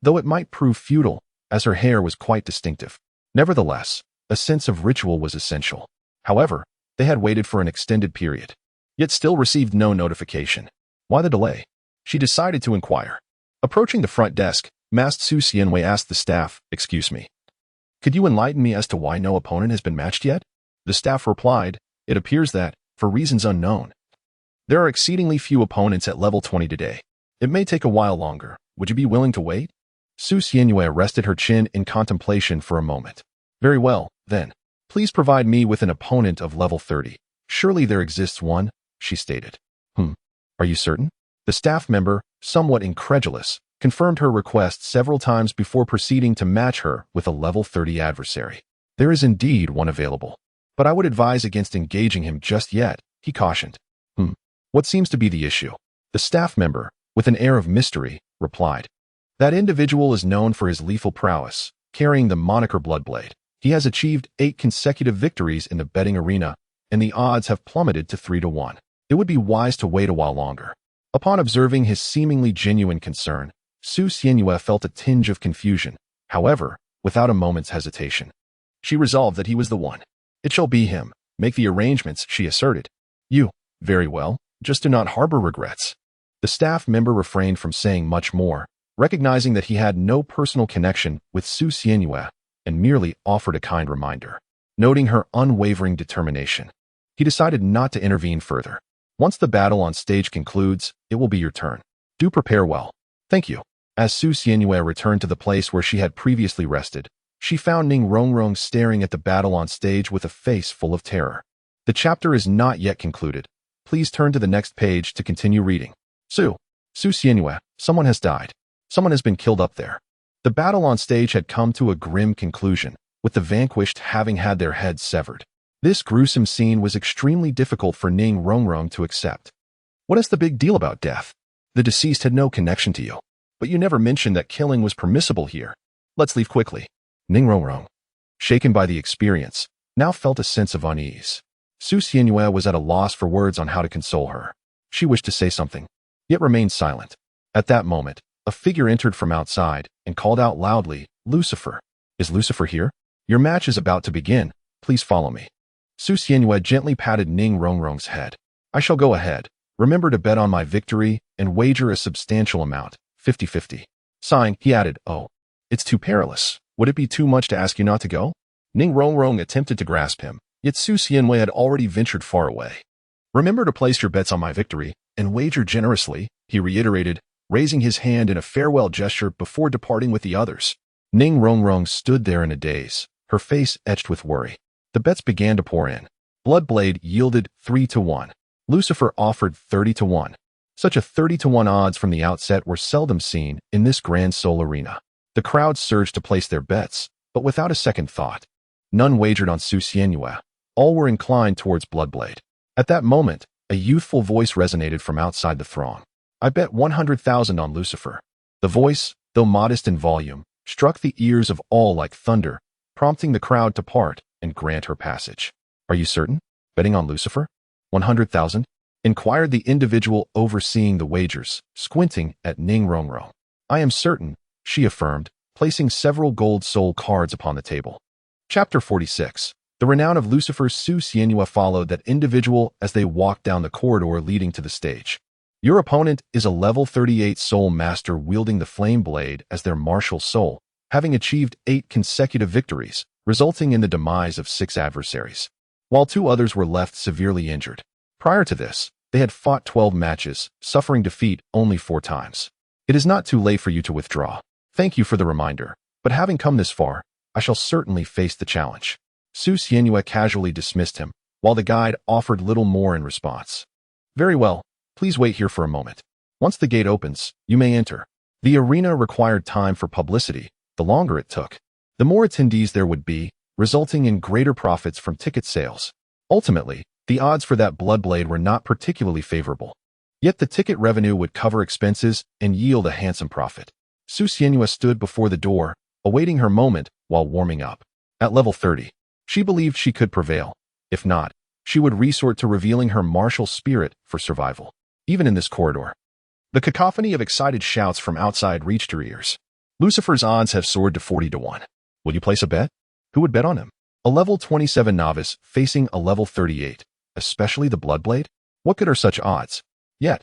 though it might prove futile, as her hair was quite distinctive. Nevertheless, a sense of ritual was essential. However, They had waited for an extended period, yet still received no notification. Why the delay? She decided to inquire. Approaching the front desk, Masked Su Xianwei asked the staff, "Excuse me. Could you enlighten me as to why no opponent has been matched yet?" The staff replied, "It appears that, for reasons unknown, there are exceedingly few opponents at level 20 today. It may take a while longer. Would you be willing to wait?" Su Xianwei rested her chin in contemplation for a moment. "Very well, then. Please provide me with an opponent of level 30. Surely there exists one," she stated. Are you certain?" The staff member, somewhat incredulous, confirmed her request several times before proceeding to match her with a level 30 adversary. "There is indeed one available, but I would advise against engaging him just yet," he cautioned. What seems to be the issue?" The staff member, with an air of mystery, replied. "That individual is known for his lethal prowess, carrying the moniker Bloodblade. He has achieved 8 consecutive victories in the betting arena, and the odds have plummeted to 3-1. It would be wise to wait a while longer." Upon observing his seemingly genuine concern, Su Xianwei felt a tinge of confusion. However, without a moment's hesitation, she resolved that he was the one. "It shall be him. Make the arrangements," she asserted. "You, very well, just do not harbor regrets." The staff member refrained from saying much more, recognizing that he had no personal connection with Su Xianwei, and merely offered a kind reminder. Noting her unwavering determination, he decided not to intervene further. "Once the battle on stage concludes, it will be your turn. Do prepare well." "Thank you." As Su Xianwei returned to the place where she had previously rested, she found Ning Rongrong staring at the battle on stage with a face full of terror. The chapter is not yet concluded. Please turn to the next page to continue reading. Su Xianwei, someone has died. Someone has been killed up there. The battle on stage had come to a grim conclusion, with the vanquished having had their heads severed. This gruesome scene was extremely difficult for Ning Rongrong to accept. "What is the big deal about death? The deceased had no connection to you. But you never mentioned that killing was permissible here. Let's leave quickly." Ning Rongrong, shaken by the experience, now felt a sense of unease. Su Xianwei was at a loss for words on how to console her. She wished to say something, yet remained silent. At that moment, a figure entered from outside and called out loudly, "Lucifer! Is Lucifer here? Your match is about to begin. Please follow me." Su Xianwei gently patted Ning Rongrong's head. "I shall go ahead. Remember to bet on my victory and wager a substantial amount, 50-50. Sighing, he added, "Oh, it's too perilous. Would it be too much to ask you not to go?" Ning Rongrong attempted to grasp him, yet Su Xianwei had already ventured far away. "Remember to place your bets on my victory and wager generously," he reiterated, raising his hand in a farewell gesture before departing with the others. Ning Rongrong stood there in a daze, her face etched with worry. The bets began to pour in. Bloodblade yielded 3-1. Lucifer offered 30-1. Such a 30-1 odds from the outset were seldom seen in this grand soul arena. The crowd surged to place their bets, but without a second thought. None wagered on Su Xianwei. All were inclined towards Bloodblade. At that moment, a youthful voice resonated from outside the throng. "I bet 100,000 on Lucifer." The voice, though modest in volume, struck the ears of all like thunder, prompting the crowd to part and grant her passage. "Are you certain? Betting on Lucifer? 100,000? Inquired the individual overseeing the wagers, squinting at Ning Rongrong. "I am certain," she affirmed, placing several gold soul cards upon the table. Chapter 46. The renown of Lucifer. Su Xianwei followed that individual as they walked down the corridor leading to the stage. "Your opponent is a level 38 soul master wielding the flame blade as their martial soul, having achieved 8 consecutive victories, resulting in the demise of 6 adversaries, while 2 others were left severely injured. Prior to this, they had fought 12 matches, suffering defeat only 4 times. It is not too late for you to withdraw. Thank you for the reminder, but having come this far, I shall certainly face the challenge." Su Xianwei casually dismissed him, while the guide offered little more in response. "Very well, please wait here for a moment. Once the gate opens, you may enter." The arena required time for publicity. The longer it took, the more attendees there would be, resulting in greater profits from ticket sales. Ultimately, the odds for that Bloodblade were not particularly favorable. Yet the ticket revenue would cover expenses and yield a handsome profit. Su Xianwei stood before the door, awaiting her moment while warming up. At level 30, she believed she could prevail. If not, she would resort to revealing her martial spirit for survival. Even in this corridor, the cacophony of excited shouts from outside reached her ears. "Lucifer's odds have soared to 40-1. Will you place a bet? Who would bet on him?" A level 27 novice facing a level 38, especially the Bloodblade? What could her such odds? Yet,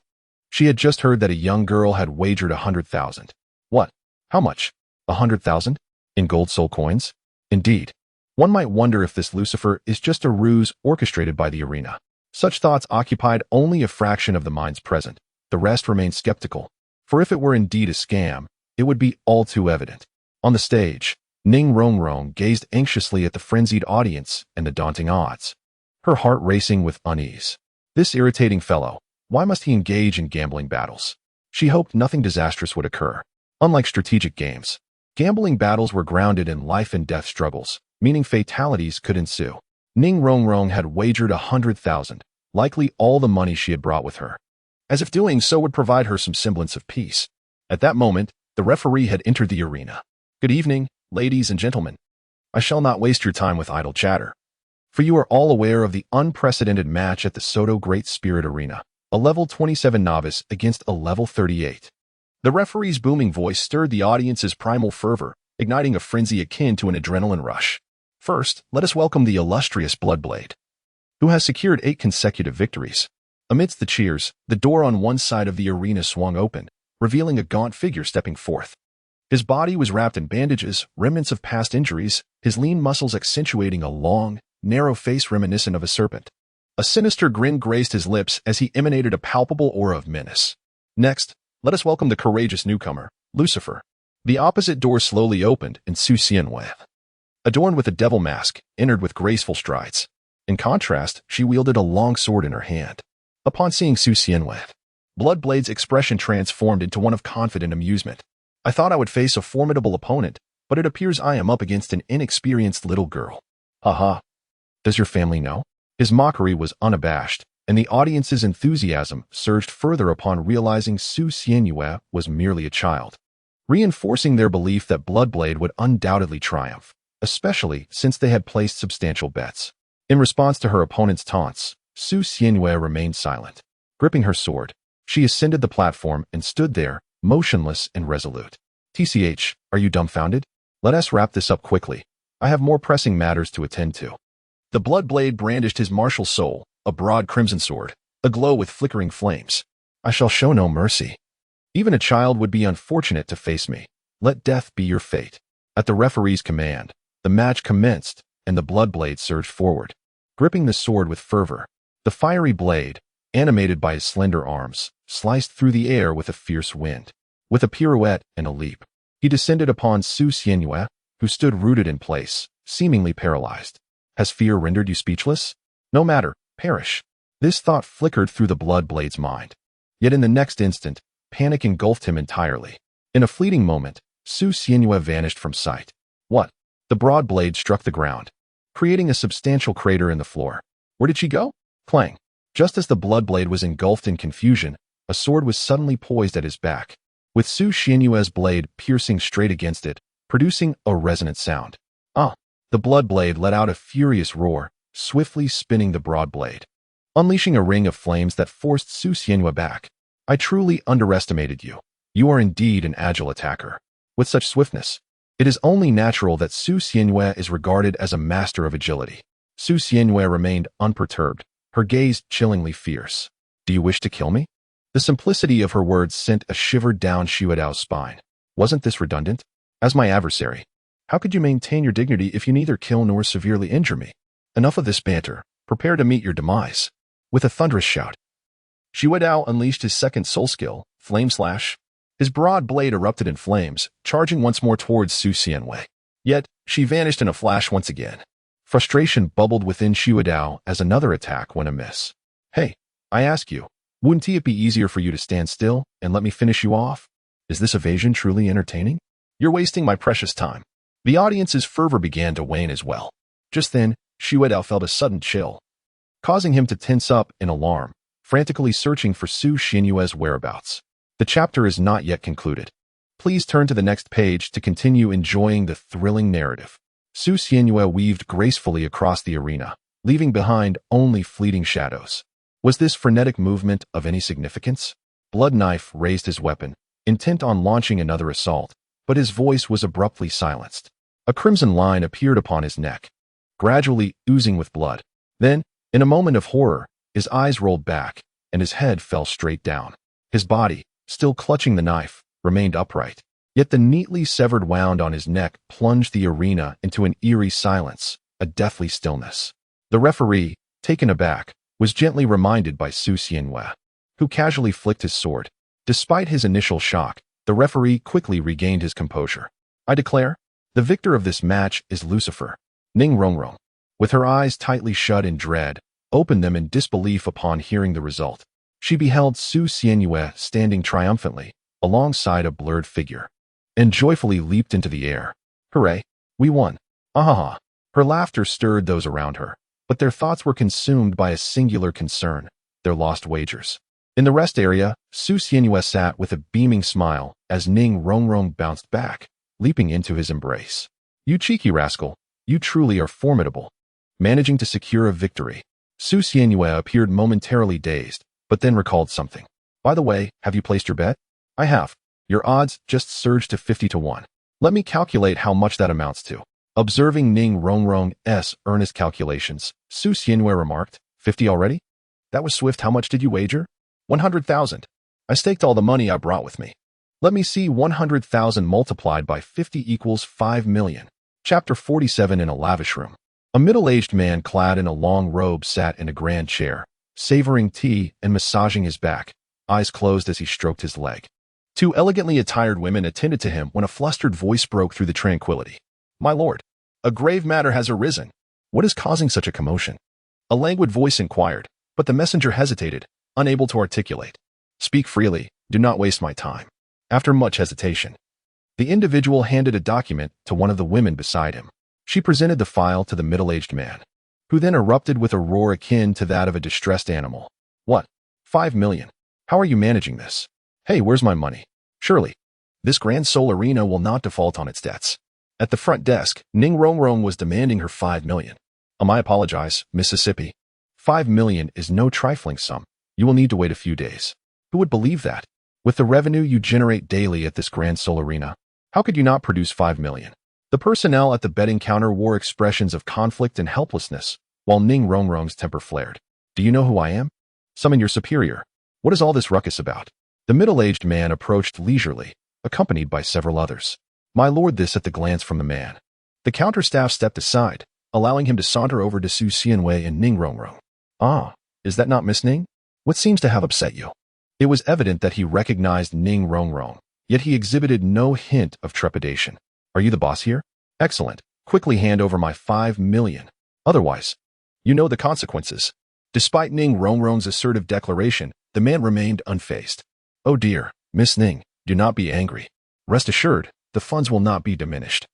she had just heard that a young girl had wagered 100,000. What? How much? 100,000? In gold soul coins? Indeed. One might wonder if this Lucifer is just a ruse orchestrated by the arena. Such thoughts occupied only a fraction of the minds present. The rest remained skeptical. For if it were indeed a scam, it would be all too evident. On the stage, Ning Rongrong gazed anxiously at the frenzied audience and the daunting odds, her heart racing with unease. This irritating fellow, why must he engage in gambling battles? She hoped nothing disastrous would occur. Unlike strategic games, gambling battles were grounded in life and death struggles, meaning fatalities could ensue. Ning Rongrong had wagered 100,000, likely all the money she had brought with her, as if doing so would provide her some semblance of peace. At that moment, the referee had entered the arena. Good evening, ladies and gentlemen. I shall not waste your time with idle chatter, for you are all aware of the unprecedented match at the Soto Great Spirit Arena, a level 27 novice against a level 38. The referee's booming voice stirred the audience's primal fervor, igniting a frenzy akin to an adrenaline rush. First, let us welcome the illustrious Bloodblade, who has secured 8 consecutive victories. Amidst the cheers, the door on one side of the arena swung open, revealing a gaunt figure stepping forth. His body was wrapped in bandages, remnants of past injuries, his lean muscles accentuating a long, narrow face reminiscent of a serpent. A sinister grin graced his lips as he emanated a palpable aura of menace. Next, let us welcome the courageous newcomer, Lucifer. The opposite door slowly opened, and Su Xianwei, adorned with a devil mask, entered with graceful strides. In contrast, she wielded a long sword in her hand. Upon seeing Su Xianwei, Bloodblade's expression transformed into one of confident amusement. I thought I would face a formidable opponent, but it appears I am up against an inexperienced little girl. Haha. Does your family know? His mockery was unabashed, and the audience's enthusiasm surged further upon realizing Su Xianwei was merely a child, reinforcing their belief that Bloodblade would undoubtedly triumph, especially since they had placed substantial bets. In response to her opponent's taunts, Su Xianwei remained silent. Gripping her sword, she ascended the platform and stood there, motionless and resolute. TCH, are you dumbfounded? Let us wrap this up quickly. I have more pressing matters to attend to. The Bloodblade brandished his martial soul, a broad crimson sword, aglow with flickering flames. I shall show no mercy. Even a child would be unfortunate to face me. Let death be your fate. At the referee's command, the match commenced, and the Bloodblade surged forward, gripping the sword with fervor. The fiery blade, animated by his slender arms, sliced through the air with a fierce wind. With a pirouette and a leap, he descended upon Su Xianwei, who stood rooted in place, seemingly paralyzed. Has fear rendered you speechless? No matter, perish. This thought flickered through the Bloodblade's mind. Yet in the next instant, panic engulfed him entirely. In a fleeting moment, Su Xianwei vanished from sight. What? The broad blade struck the ground, creating a substantial crater in the floor. Where did she go? Clang. Just as the Bloodblade was engulfed in confusion, a sword was suddenly poised at his back, with Su Xianwei's blade piercing straight against it, producing a resonant sound. Ah! The Bloodblade let out a furious roar, swiftly spinning the broad blade, unleashing a ring of flames that forced Su Xianwei back. I truly underestimated you. You are indeed an agile attacker. With such swiftness, it is only natural that Su Xianwei is regarded as a master of agility. Su Xianwei remained unperturbed, her gaze chillingly fierce. Do you wish to kill me? The simplicity of her words sent a shiver down Xuedao's spine. Wasn't this redundant? As my adversary, how could you maintain your dignity if you neither kill nor severely injure me? Enough of this banter. Prepare to meet your demise. With a thunderous shout, Xuedao unleashed his second soul skill, Flame Slash. His broad blade erupted in flames, charging once more towards Su Xianwei. Yet, she vanished in a flash once again. Frustration bubbled within Xuedao as another attack went amiss. Hey, I ask you, wouldn't it be easier for you to stand still and let me finish you off? Is this evasion truly entertaining? You're wasting my precious time. The audience's fervor began to wane as well. Just then, Xuedao felt a sudden chill, causing him to tense up in alarm, frantically searching for Su Xianwei's whereabouts. The chapter is not yet concluded. Please turn to the next page to continue enjoying the thrilling narrative. Su Xianwei weaved gracefully across the arena, leaving behind only fleeting shadows. Was this frenetic movement of any significance? Blood Knife raised his weapon, intent on launching another assault, but his voice was abruptly silenced. A crimson line appeared upon his neck, gradually oozing with blood. Then, in a moment of horror, his eyes rolled back, and his head fell straight down. His body, still clutching the knife, remained upright. Yet the neatly severed wound on his neck plunged the arena into an eerie silence, a deathly stillness. The referee, taken aback, was gently reminded by Su Xianwei, who casually flicked his sword. Despite his initial shock, the referee quickly regained his composure. I declare, the victor of this match is Lucifer. Ning Rongrong, with her eyes tightly shut in dread, opened them in disbelief upon hearing the result. She beheld Su Xianwei standing triumphantly, alongside a blurred figure, and joyfully leaped into the air. Hooray! We won! Ahaha! Her laughter stirred those around her, but their thoughts were consumed by a singular concern, their lost wagers. In the rest area, Su Xianwei sat with a beaming smile as Ning Rongrong bounced back, leaping into his embrace. You cheeky rascal, you truly are formidable. Managing to secure a victory, Su Xianwei appeared momentarily dazed, but then recalled something. By the way, have you placed your bet? I have. Your odds just surged to 50 to 1. Let me calculate how much that amounts to. Observing Ning Rongrong's earnest calculations, Su Xianwei remarked, 50 already? That was swift. How much did you wager? 100,000. I staked all the money I brought with me. Let me see. 100,000 multiplied by 50 equals 5 million. Chapter 47. In a lavish room, a middle-aged man clad in a long robe sat in a grand chair, savoring tea and massaging his back, eyes closed as he stroked his leg. Two elegantly attired women attended to him when a flustered voice broke through the tranquility. My lord, a grave matter has arisen. What is causing such a commotion? A languid voice inquired, but the messenger hesitated, unable to articulate. Speak freely, do not waste my time. After much hesitation, the individual handed a document to one of the women beside him. She presented the file to the middle-aged man, who then erupted with a roar akin to that of a distressed animal. What? 5 million? How are you managing this? Hey, where's my money? Surely, this Grand Soul Arena will not default on its debts. At the front desk, Ning Rongrong was demanding her 5 million. I apologize, Mississippi. 5 million is no trifling sum. You will need to wait a few days. Who would believe that? With the revenue you generate daily at this Grand Soul Arena, how could you not produce 5 million? The personnel at the betting counter wore expressions of conflict and helplessness, while Ning Rongrong's temper flared. Do you know who I am? Summon your superior. What is all this ruckus about? The middle-aged man approached leisurely, accompanied by several others. My lord, this at the glance from the man. The counter staff stepped aside, allowing him to saunter over to Su Xianwei and Ning Rongrong. Ah, is that not Miss Ning? What seems to have upset you? It was evident that he recognized Ning Rongrong, yet he exhibited no hint of trepidation. Are you the boss here? Excellent. Quickly hand over my 5 million. Otherwise, you know the consequences. Despite Ning Rongrong's assertive declaration, the man remained unfazed. Oh dear, Miss Ning, do not be angry. Rest assured, the funds will not be diminished.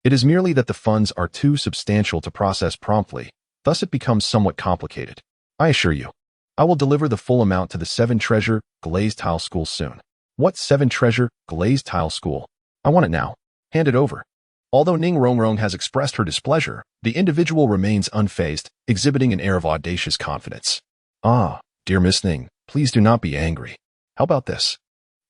It is merely that the funds are too substantial to process promptly, thus it becomes somewhat complicated. I assure you, I will deliver the full amount to the 7 Treasure Glazed Tile School soon. What 7 Treasure Glazed Tile School? I want it now. Hand it over. Although Ning Rongrong has expressed her displeasure, the individual remains unfazed, exhibiting an air of audacious confidence. Ah, dear Miss Ning, please do not be angry. How about this?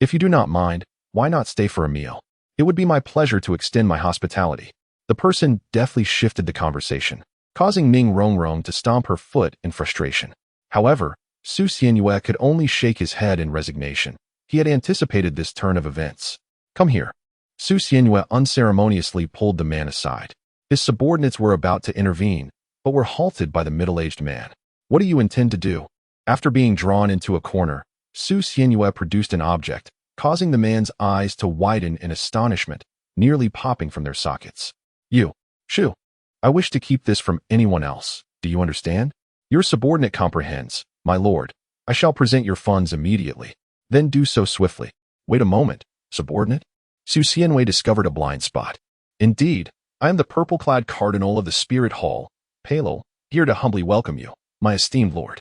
If you do not mind, why not stay for a meal? It would be my pleasure to extend my hospitality. The person deftly shifted the conversation, causing Ning Rongrong to stomp her foot in frustration. However, Su Xianwei could only shake his head in resignation. He had anticipated this turn of events. Come here. Su Xianwei unceremoniously pulled the man aside. His subordinates were about to intervene, but were halted by the middle-aged man. What do you intend to do? After being drawn into a corner, Su Xianwei produced an object, causing the man's eyes to widen in astonishment, nearly popping from their sockets. You, Shu, I wish to keep this from anyone else. Do you understand? Your subordinate comprehends. My lord, I shall present your funds immediately. Then do so swiftly. Wait a moment, subordinate? Su Xianwei discovered a blind spot. Indeed, I am the purple-clad cardinal of the Spirit Hall, Palo, here to humbly welcome you, my esteemed lord.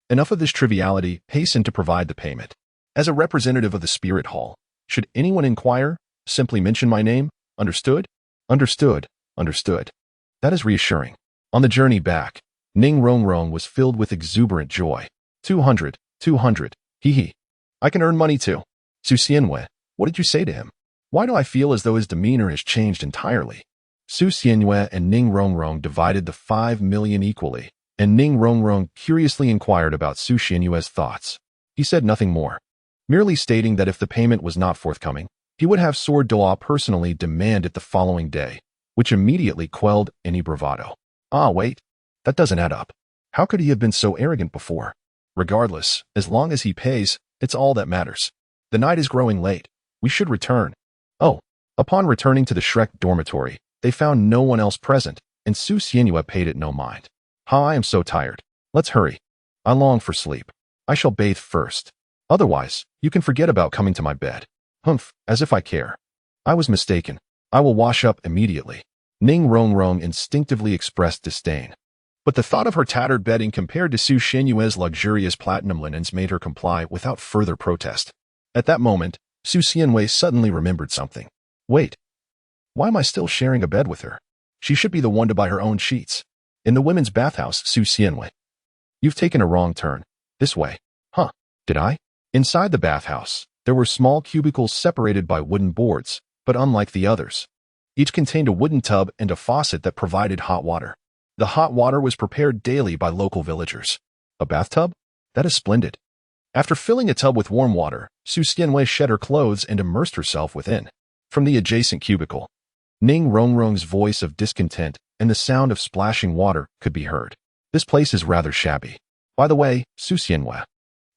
Enough of this triviality, hasten to provide the payment. As a representative of the Spirit Hall, should anyone inquire, simply mention my name. Understood? Understood. Understood. That is reassuring. On the journey back, Ning Rongrong was filled with exuberant joy. 200, 200, hee. I can earn money too. Su Xianwei, what did you say to him? Why do I feel as though his demeanor has changed entirely? Su Xianyue and Ning Rongrong divided the 5 million equally, and Ning Rongrong curiously inquired about Su Xianyue's thoughts. He said nothing more, merely stating that if the payment was not forthcoming, he would have Sword Douluo personally demand it the following day, which immediately quelled any bravado. Ah, wait, that doesn't add up. How could he have been so arrogant before? Regardless, as long as he pays, it's all that matters. The night is growing late. We should return. Oh, upon returning to the Shrek dormitory, they found no one else present, and Su Xianyue paid it no mind. I am so tired. Let's hurry. I long for sleep. I shall bathe first. Otherwise, you can forget about coming to my bed. Humph, as if I care. I was mistaken. I will wash up immediately. Ning Rongrong instinctively expressed disdain. But the thought of her tattered bedding compared to Su Xianyue's luxurious platinum linens made her comply without further protest. At that moment, Su Xianyue suddenly remembered something. Wait. Why am I still sharing a bed with her? She should be the one to buy her own sheets. In the women's bathhouse, Su Xianyue. You've taken a wrong turn. This way. Huh. Did I? Inside the bathhouse, there were small cubicles separated by wooden boards, but unlike the others. Each contained a wooden tub and a faucet that provided hot water. The hot water was prepared daily by local villagers. A bathtub? That is splendid. After filling a tub with warm water, Su Xianyue shed her clothes and immersed herself within. From the adjacent cubicle, Ning Rongrong's voice of discontent and the sound of splashing water could be heard. This place is rather shabby. By the way, Su Xianyue,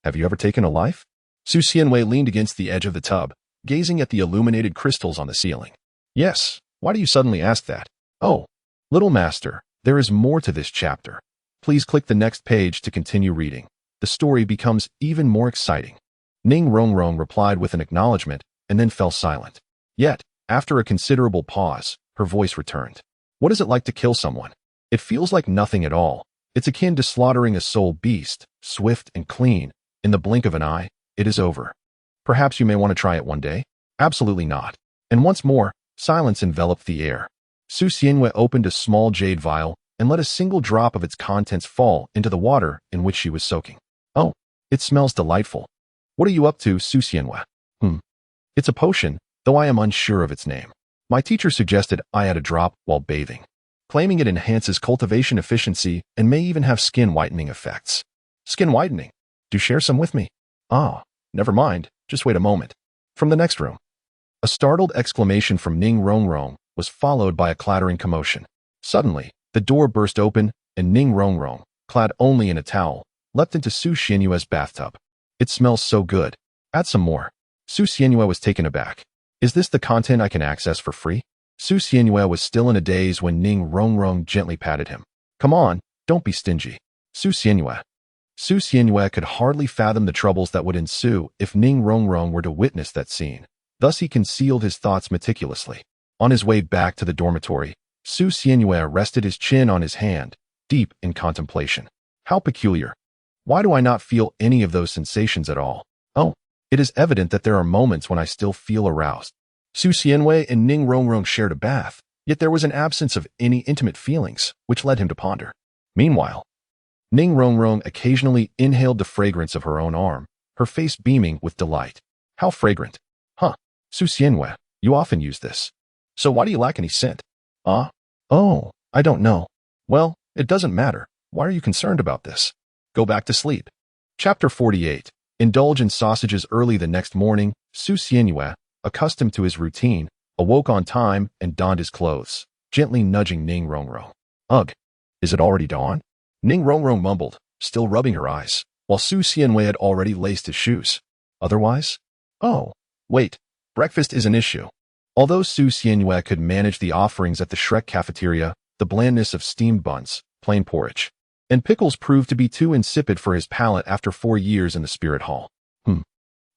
have you ever taken a life? Su Xianyue leaned against the edge of the tub, gazing at the illuminated crystals on the ceiling. Yes, why do you suddenly ask that? Oh, little master, there is more to this chapter. Please click the next page to continue reading. The story becomes even more exciting. Ning Rongrong replied with an acknowledgement and then fell silent. Yet, after a considerable pause, her voice returned. What is it like to kill someone? It feels like nothing at all. It's akin to slaughtering a soul beast, swift and clean. In the blink of an eye, it is over. Perhaps you may want to try it one day? Absolutely not. And once more, silence enveloped the air. Su Xianyue opened a small jade vial and let a single drop of its contents fall into the water in which she was soaking. Oh, it smells delightful. What are you up to, Su Xianyue? It's a potion, though I am unsure of its name. My teacher suggested I add a drop while bathing, claiming it enhances cultivation efficiency and may even have skin whitening effects. Skin whitening? Do share some with me. Ah, never mind. Just wait a moment. From the next room. A startled exclamation from Ning Rongrong was followed by a clattering commotion. Suddenly, the door burst open and Ning Rongrong, clad only in a towel, leapt into Su Xianyue's bathtub. It smells so good. Add some more. Su Xianyue was taken aback. Is this the content I can access for free? Su Xianyue was still in a daze when Ning Rongrong gently patted him. Come on, don't be stingy. Su Xianyue. Su Xianyue could hardly fathom the troubles that would ensue if Ning Rongrong were to witness that scene. Thus he concealed his thoughts meticulously. On his way back to the dormitory, Su Xianyue rested his chin on his hand, deep in contemplation. How peculiar. Why do I not feel any of those sensations at all? Oh, it is evident that there are moments when I still feel aroused. Su Xianyue and Ning Rongrong shared a bath, yet there was an absence of any intimate feelings, which led him to ponder. Meanwhile, Ning Rongrong occasionally inhaled the fragrance of her own arm, her face beaming with delight. How fragrant. Huh. Su Xianyue, you often use this. So why do you lack any scent? Oh, I don't know. Well, it doesn't matter. Why are you concerned about this? Go back to sleep. Chapter 48. Indulge in sausages early the next morning. Su Xianyue, accustomed to his routine, awoke on time and donned his clothes, gently nudging Ning Rongrong. Ugh, is it already dawn? Ning Rongrong mumbled, still rubbing her eyes, while Su Xianyue had already laced his shoes. Otherwise? Oh, wait, breakfast is an issue. Although Su Xianyue could manage the offerings at the Shrek cafeteria, the blandness of steamed buns, plain porridge, and pickles proved to be too insipid for his palate after 4 years in the spirit hall.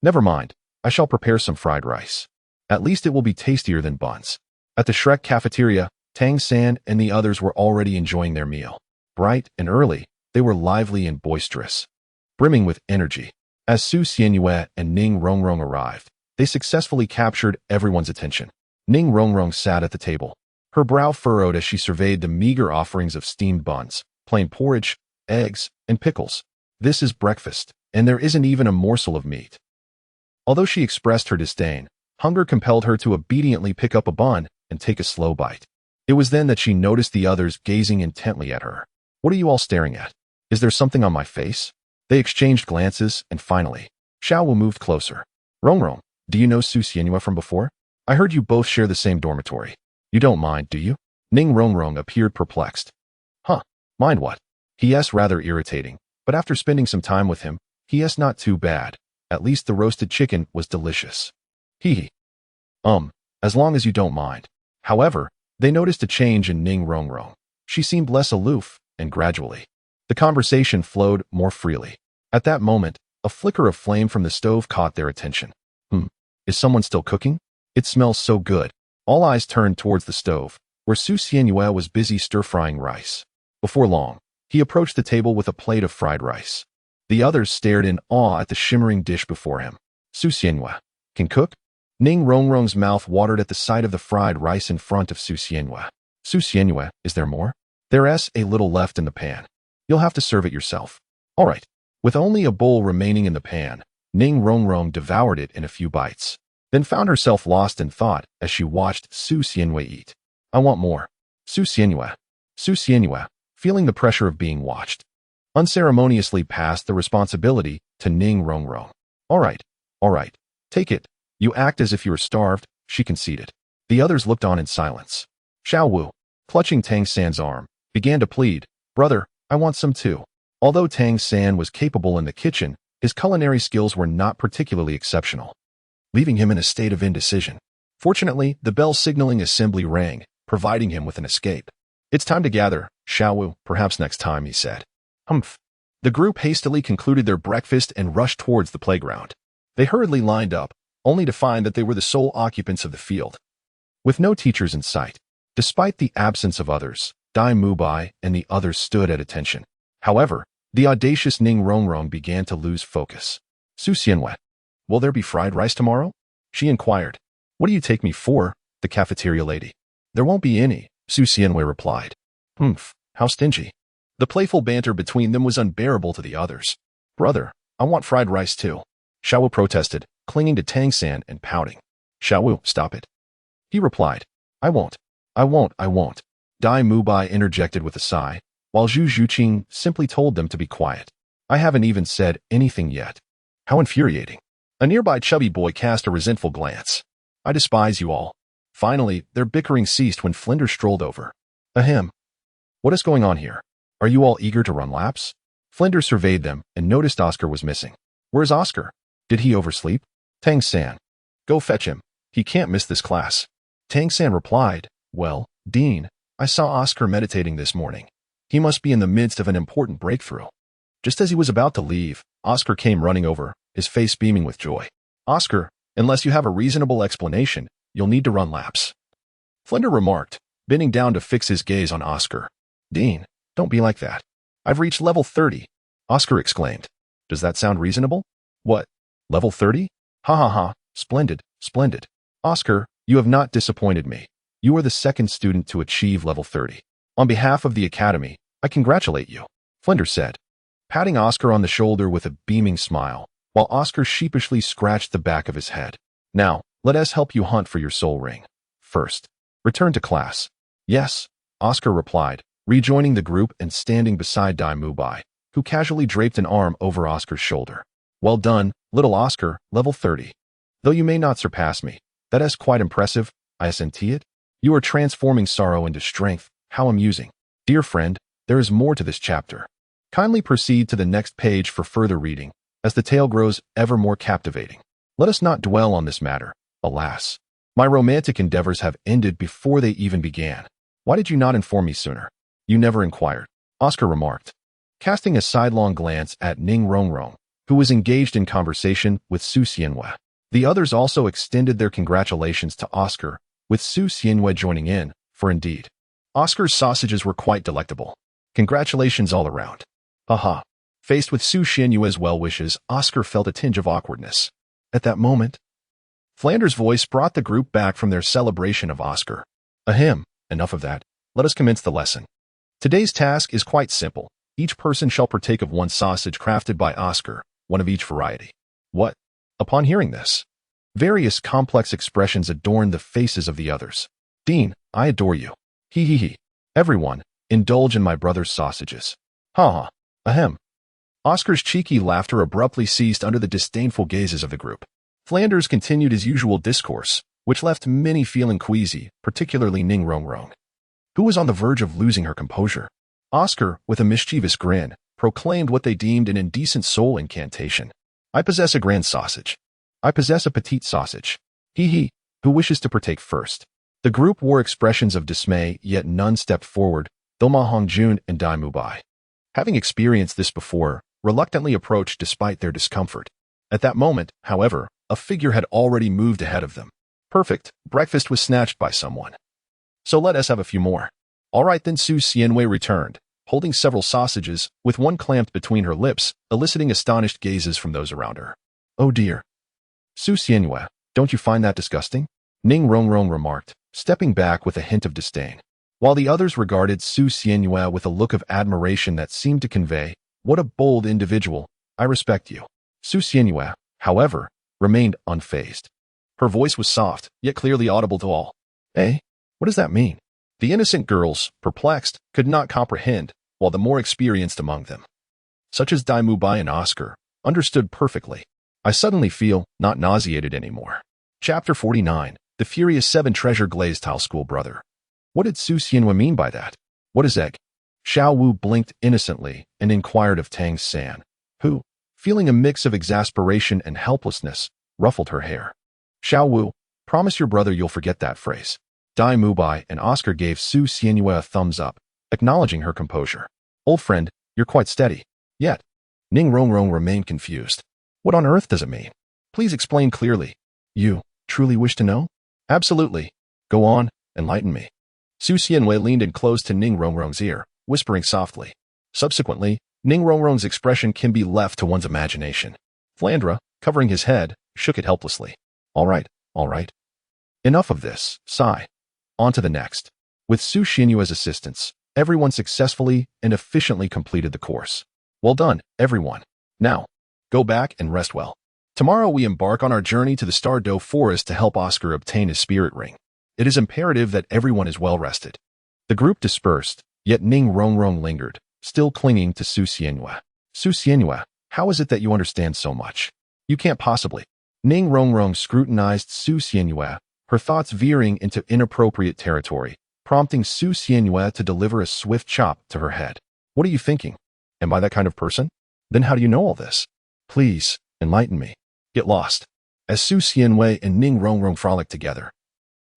Never mind, I shall prepare some fried rice. At least it will be tastier than buns. At the Shrek cafeteria, Tang San and the others were already enjoying their meal. Bright and early, they were lively and boisterous, brimming with energy. As Su Xianyue and Ning Rongrong arrived, they successfully captured everyone's attention. Ning Rongrong sat at the table, her brow furrowed as she surveyed the meager offerings of steamed buns, plain porridge, eggs, and pickles. This is breakfast, and there isn't even a morsel of meat. Although she expressed her disdain, hunger compelled her to obediently pick up a bun and take a slow bite. It was then that she noticed the others gazing intently at her. What are you all staring at? Is there something on my face? They exchanged glances, and finally, Xiaowu moved closer. Rongrong, do you know Su Xianhua from before? I heard you both share the same dormitory. You don't mind, do you? Ning Rongrong appeared perplexed. Huh, mind what? He asked rather irritating, but after spending some time with him, he asked not too bad. At least the roasted chicken was delicious. Hee. As long as you don't mind. However, they noticed a change in Ning Rongrong. She seemed less aloof, and gradually, the conversation flowed more freely. At that moment, a flicker of flame from the stove caught their attention. Is someone still cooking? It smells so good. All eyes turned towards the stove, where Su Xianhua was busy stir-frying rice. Before long, he approached the table with a plate of fried rice. The others stared in awe at the shimmering dish before him. Su Xianhua can cook? Ning Rongrong's mouth watered at the sight of the fried rice in front of Su Xianhua. Su Xianhua, is there more? There's a little left in the pan. You'll have to serve it yourself. All right. With only a bowl remaining in the pan, Ning Rongrong devoured it in a few bites, then found herself lost in thought as she watched Su Xianhua eat. I want more. Su Xianhua, feeling the pressure of being watched, unceremoniously passed the responsibility to Ning Rongrong. All right, take it. You act as if you were starved, she conceded. The others looked on in silence. Xiaowu, clutching Tang San's arm, began to plead, Brother, I want some too. Although Tang San was capable in the kitchen, his culinary skills were not particularly exceptional, leaving him in a state of indecision. Fortunately, the bell signaling assembly rang, providing him with an escape. It's time to gather, Xiaowu, perhaps next time, he said. Humph. The group hastily concluded their breakfast and rushed towards the playground. They hurriedly lined up, only to find that they were the sole occupants of the field, with no teachers in sight. Despite the absence of others, Dai Mubai and the others stood at attention. However, the audacious Ning Rongrong began to lose focus. Su Xianhua, will there be fried rice tomorrow? She inquired. What do you take me for, the cafeteria lady? There won't be any, Su Xianhua replied. Humph, how stingy. The playful banter between them was unbearable to the others. Brother, I want fried rice too, Xiaowu protested, clinging to Tang San and pouting. Xiaowu, stop it. He replied. I won't. Dai Mubai interjected with a sigh, while Zhu Zhuqing simply told them to be quiet. I haven't even said anything yet. How infuriating. A nearby chubby boy cast a resentful glance. I despise you all. Finally, their bickering ceased when Flinders strolled over. Ahem. What is going on here? Are you all eager to run laps? Flinders surveyed them and noticed Oscar was missing. Where's Oscar? Did he oversleep? Tang San. Go fetch him. He can't miss this class. Tang San replied, Well, Dean, I saw Oscar meditating this morning. He must be in the midst of an important breakthrough. Just as he was about to leave, Oscar came running over, his face beaming with joy. Oscar, unless you have a reasonable explanation, you'll need to run laps. Flinder remarked, bending down to fix his gaze on Oscar. Dean, don't be like that. I've reached level 30, Oscar exclaimed. Does that sound reasonable? What? Level 30? Ha ha ha, splendid. Oscar, you have not disappointed me. You are the second student to achieve level 30. On behalf of the Academy, I congratulate you, Flinders said, patting Oscar on the shoulder with a beaming smile, while Oscar sheepishly scratched the back of his head. Now, let us help you hunt for your soul ring. First, return to class. Yes, Oscar replied, rejoining the group and standing beside Dai Mubai, who casually draped an arm over Oscar's shoulder. Well done, little Oscar, level 30. Though you may not surpass me, that is quite impressive, I assent it. You are transforming sorrow into strength. How amusing. Dear friend, there is more to this chapter. Kindly proceed to the next page for further reading, as the tale grows ever more captivating. Let us not dwell on this matter. Alas, my romantic endeavors have ended before they even began. Why did you not inform me sooner? You never inquired, Oscar remarked, casting a sidelong glance at Ning Rongrong, who was engaged in conversation with Su Xianhua. The others also extended their congratulations to Oscar, with Su Xianhua joining in, for indeed, Oscar's sausages were quite delectable. Congratulations all around. Haha. Faced with Su Xianhua's well wishes, Oscar felt a tinge of awkwardness. At that moment, Flanders' voice brought the group back from their celebration of Oscar. Ahem, enough of that. Let us commence the lesson. Today's task is quite simple. Each person shall partake of one sausage crafted by Oscar, one of each variety. What? Upon hearing this, various complex expressions adorned the faces of the others. Dean, I adore you. Hee hee hee. Everyone, indulge in my brother's sausages. Ha ha. Ahem. Oscar's cheeky laughter abruptly ceased under the disdainful gazes of the group. Flanders continued his usual discourse, which left many feeling queasy, particularly Ning Rongrong, who was on the verge of losing her composure. Oscar, with a mischievous grin, proclaimed what they deemed an indecent soul incantation. I possess a grand sausage. I possess a petite sausage. Hee hee. Who wishes to partake first? The group wore expressions of dismay, yet none stepped forward, though Ma Hongjun and Dai Mubai, having experienced this before, reluctantly approached despite their discomfort. At that moment, however, a figure had already moved ahead of them. Perfect, breakfast was snatched by someone. So let us have a few more. All right then. Su Xianwei returned, holding several sausages, with one clamped between her lips, eliciting astonished gazes from those around her. Oh dear. Su Xianwei, don't you find that disgusting? Ning Rongrong remarked, stepping back with a hint of disdain, while the others regarded Su Xianwei with a look of admiration that seemed to convey, what a bold individual, I respect you. Su Xianwei, however, remained unfazed. Her voice was soft, yet clearly audible to all. Eh? What does that mean? The innocent girls, perplexed, could not comprehend, while the more experienced among them, such as Dai Mubai and Oscar, understood perfectly. I suddenly feel not nauseated anymore. Chapter 49, The Furious Seven Treasure Glazed Tile School Brother. What did Su Xianwei mean by that? What is egg? Xiao Wu blinked innocently and inquired of Tang San, who, feeling a mix of exasperation and helplessness, ruffled her hair. Xiao Wu, promise your brother you'll forget that phrase. Dai Mubai and Oscar gave Su Xianwei a thumbs up, acknowledging her composure. Old friend, you're quite steady. Yet, Ning Rongrong remained confused. What on earth does it mean? Please explain clearly. You truly wish to know? Absolutely. Go on, enlighten me. Su Xianwei leaned in close to Ning Rongrong's ear, whispering softly. Subsequently, Ning Rongrong's expression can be left to one's imagination. Flandra, covering his head, shook it helplessly. All right, all right. Enough of this, sigh. On to the next. With Su Xianwei's assistance, everyone successfully and efficiently completed the course. Well done, everyone. Now, go back and rest well. Tomorrow we embark on our journey to the Stardo Forest to help Oscar obtain his spirit ring. It is imperative that everyone is well rested. The group dispersed, yet Ning Rongrong lingered, still clinging to Su Xianwei. Su Xianwei, how is it that you understand so much? You can't possibly. Ning Rongrong scrutinized Su Xianwei, her thoughts veering into inappropriate territory, prompting Su Xianwei to deliver a swift chop to her head. What are you thinking? Am I that kind of person? Then how do you know all this? Please, enlighten me. Get lost. As Su Xianwei and Ning Rongrong frolicked together,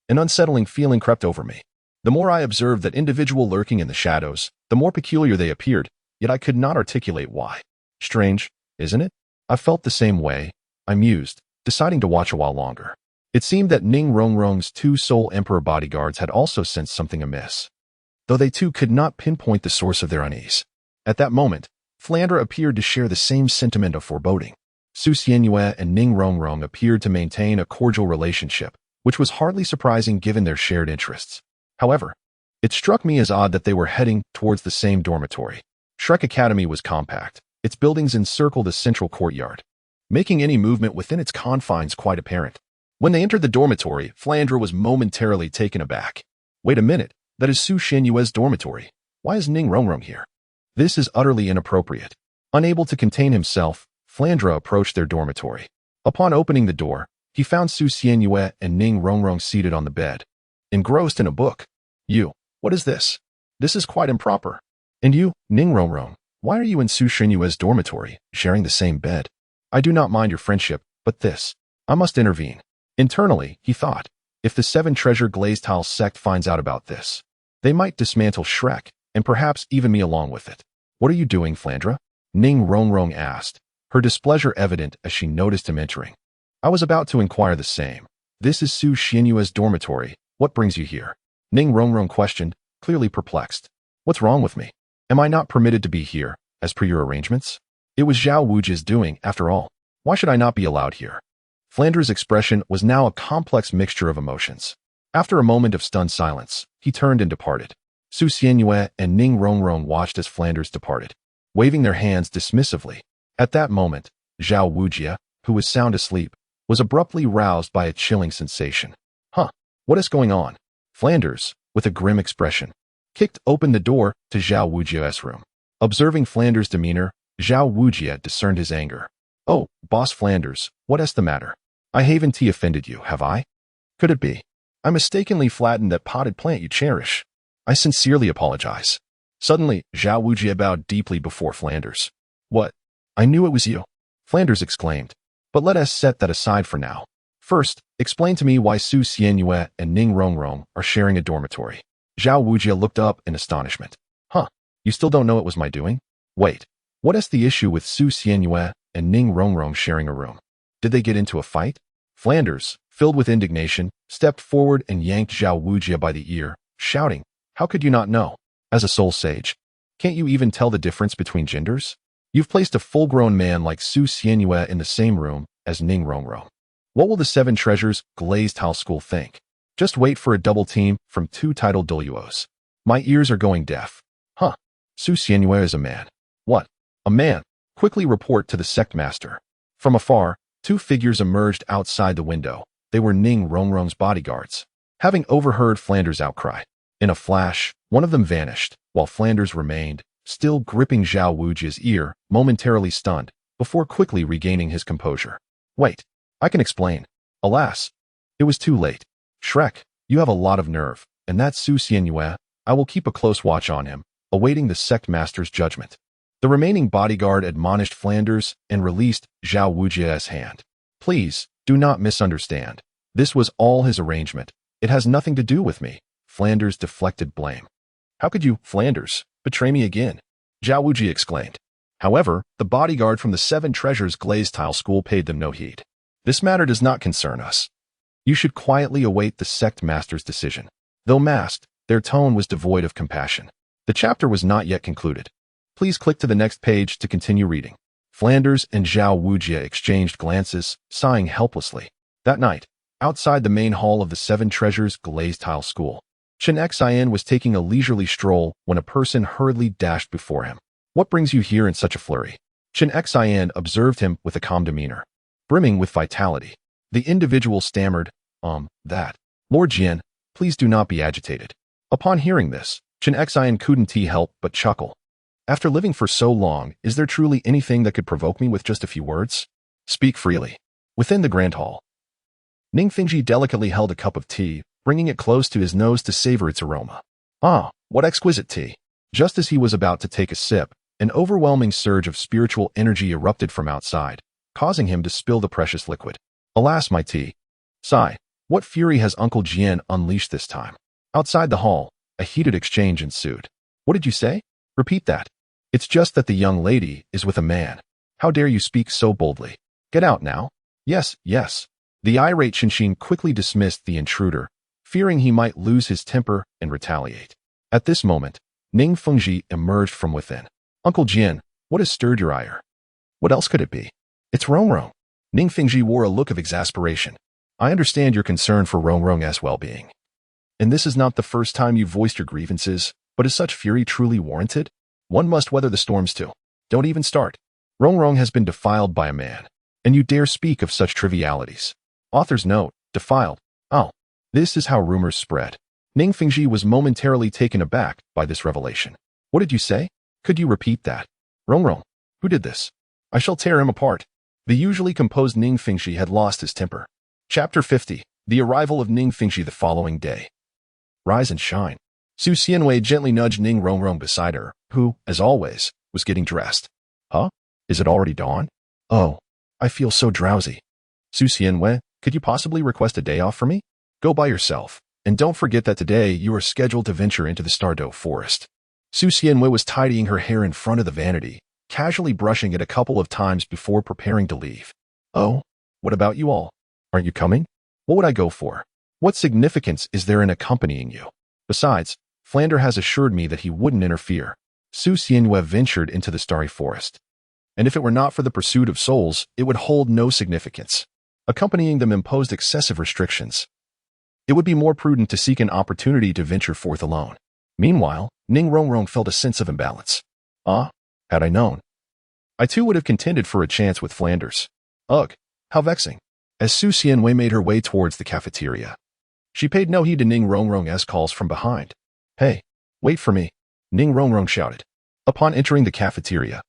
an unsettling feeling crept over me. The more I observed that individual lurking in the shadows, the more peculiar they appeared, yet I could not articulate why. Strange, isn't it? I felt the same way, I mused, deciding to watch a while longer. It seemed that Ning Rongrong's two Soul Emperor bodyguards had also sensed something amiss, though they too could not pinpoint the source of their unease. At that moment, Flandra appeared to share the same sentiment of foreboding. Su Xianwei and Ning Rongrong appeared to maintain a cordial relationship, which was hardly surprising given their shared interests. However, it struck me as odd that they were heading towards the same dormitory. Shrek Academy was compact. Its buildings encircled a central courtyard, making any movement within its confines quite apparent. When they entered the dormitory, Flandra was momentarily taken aback. Wait a minute, that is Su Xianwei's dormitory. Why is Ning Rongrong here? This is utterly inappropriate. Unable to contain himself, Flandra approached their dormitory. Upon opening the door, he found Su Xianwei and Ning Rongrong seated on the bed, engrossed in a book. You, what is this? This is quite improper. And you, Ning Rongrong, why are you in Su Xianwei's dormitory, sharing the same bed? I do not mind your friendship, but this. I must intervene. Internally, he thought, if the Seven Treasure Glazed Tile sect finds out about this, they might dismantle Shrek, and perhaps even me along with it. What are you doing, Flandra? Ning Rongrong asked, her displeasure evident as she noticed him entering. I was about to inquire the same. This is Su Xianwei's dormitory. What brings you here? Ning Rongrong questioned, clearly perplexed. What's wrong with me? Am I not permitted to be here, as per your arrangements? It was Zhao Wuji's doing, after all. Why should I not be allowed here? Flandra's expression was now a complex mixture of emotions. After a moment of stunned silence, he turned and departed. Su Xianwei and Ning Rongrong watched as Flanders departed, waving their hands dismissively. At that moment, Zhao Wujia, who was sound asleep, was abruptly roused by a chilling sensation. Huh, what is going on? Flanders, with a grim expression, kicked open the door to Zhao Wujie's room. Observing Flanders' demeanor, Zhao Wujie discerned his anger. "Oh, Boss Flanders, what is the matter? I haven't offended you, have I? Could it be I mistakenly flattened that potted plant you cherish? I sincerely apologize." Suddenly, Zhao Wujie bowed deeply before Flanders. "What? I knew it was you," Flanders exclaimed. "But let us set that aside for now. First, explain to me why Su Xianyue and Ning Rongrong are sharing a dormitory." Zhao Wujie looked up in astonishment. "Huh? You still don't know it was my doing? Wait, what is the issue with Su Xianyue and Ning Rongrong sharing a room? Did they get into a fight?" Flanders, filled with indignation, stepped forward and yanked Zhao Wujie by the ear, shouting, "How could you not know? As a soul sage, can't you even tell the difference between genders? You've placed a full-grown man like Su Xianyue in the same room as Ning Rongrong. What will the Seven Treasures Glazed House School think? Just wait for a double team from two titled Douluos. My ears are going deaf. Huh? Su Xianyue is a man. What? A man? Quickly report to the sect master." From afar, two figures emerged outside the window. They were Ning Rongrong's bodyguards. Having overheard Flanders' outcry, in a flash, one of them vanished, while Flanders remained, still gripping Zhao Wujie's ear, momentarily stunned, before quickly regaining his composure. "Wait, I can explain." Alas, it was too late. "Shrek, you have a lot of nerve, and that's Su Xianyue. I will keep a close watch on him, awaiting the sect master's judgment." The remaining bodyguard admonished Flanders and released Zhao Wujie's hand. "Please, do not misunderstand. This was all his arrangement. It has nothing to do with me." Flanders deflected blame. "How could you, Flanders, betray me again?" Zhao Wujie exclaimed. However, the bodyguard from the Seven Treasures Glazed Tile School paid them no heed. "This matter does not concern us. You should quietly await the sect master's decision." Though masked, their tone was devoid of compassion. The chapter was not yet concluded. Please click to the next page to continue reading. Flanders and Zhao Wujie exchanged glances, sighing helplessly. That night, outside the main hall of the Seven Treasures Glazed Tile School, Chen Xian was taking a leisurely stroll when a person hurriedly dashed before him. "What brings you here in such a flurry?" Chen Xian observed him with a calm demeanor, brimming with vitality. The individual stammered, that. "Lord Jian, please do not be agitated." Upon hearing this, Chen Xian couldn't help but chuckle. "After living for so long, is there truly anything that could provoke me with just a few words? Speak freely." Within the grand hall, Ning Fingji delicately held a cup of tea, bringing it close to his nose to savor its aroma. Ah, what exquisite tea! Just as he was about to take a sip, an overwhelming surge of spiritual energy erupted from outside, causing him to spill the precious liquid. "Alas, my tea! Sigh, what fury has Uncle Jian unleashed this time?" Outside the hall, a heated exchange ensued. "What did you say? Repeat that." "It's just that the young lady is with a man." "How dare you speak so boldly? Get out now." "Yes, yes." The irate Shinshin quickly dismissed the intruder, fearing he might lose his temper and retaliate. At this moment, Ning Fengji emerged from within. "Uncle Jian, what has stirred your ire?" "What else could it be? It's Rongrong." Ning Fengji wore a look of exasperation. "I understand your concern for Rongrong's well-being. And this is not the first time you've voiced your grievances, but is such fury truly warranted? One must weather the storms too. Don't even start. Rongrong has been defiled by a man, and you dare speak of such trivialities." Author's note, defiled. Oh, this is how rumors spread. Ning Fengji was momentarily taken aback by this revelation. "What did you say? Could you repeat that?" "Rongrong, who did this? I shall tear him apart." The usually composed Ning Fengji had lost his temper. Chapter 50. The arrival of Ning Fengji the following day. "Rise and shine." Su Xianwei gently nudged Ning Rongrong beside her, who, as always, was getting dressed. "Huh? Is it already dawn? Oh, I feel so drowsy." "Su Xianwei, could you possibly request a day off for me? Go by yourself, and don't forget that today you are scheduled to venture into the Stardo Forest." Su Xianwei was tidying her hair in front of the vanity, casually brushing it a couple of times before preparing to leave. "Oh, what about you all? Aren't you coming? What would I go for? What significance is there in accompanying you? Besides, Flander has assured me that he wouldn't interfere." Su Xianwei ventured into the starry forest. And if it were not for the pursuit of souls, it would hold no significance. Accompanying them imposed excessive restrictions. It would be more prudent to seek an opportunity to venture forth alone. Meanwhile, Ning Rongrong felt a sense of imbalance. Had I known. I too would have contended for a chance with Flanders. Ugh, how vexing. As Su Xianwei made her way towards the cafeteria, She paid no heed to Ning Rongrong's calls from behind. "Hey, wait for me," Ning Rongrong shouted. Upon entering the cafeteria,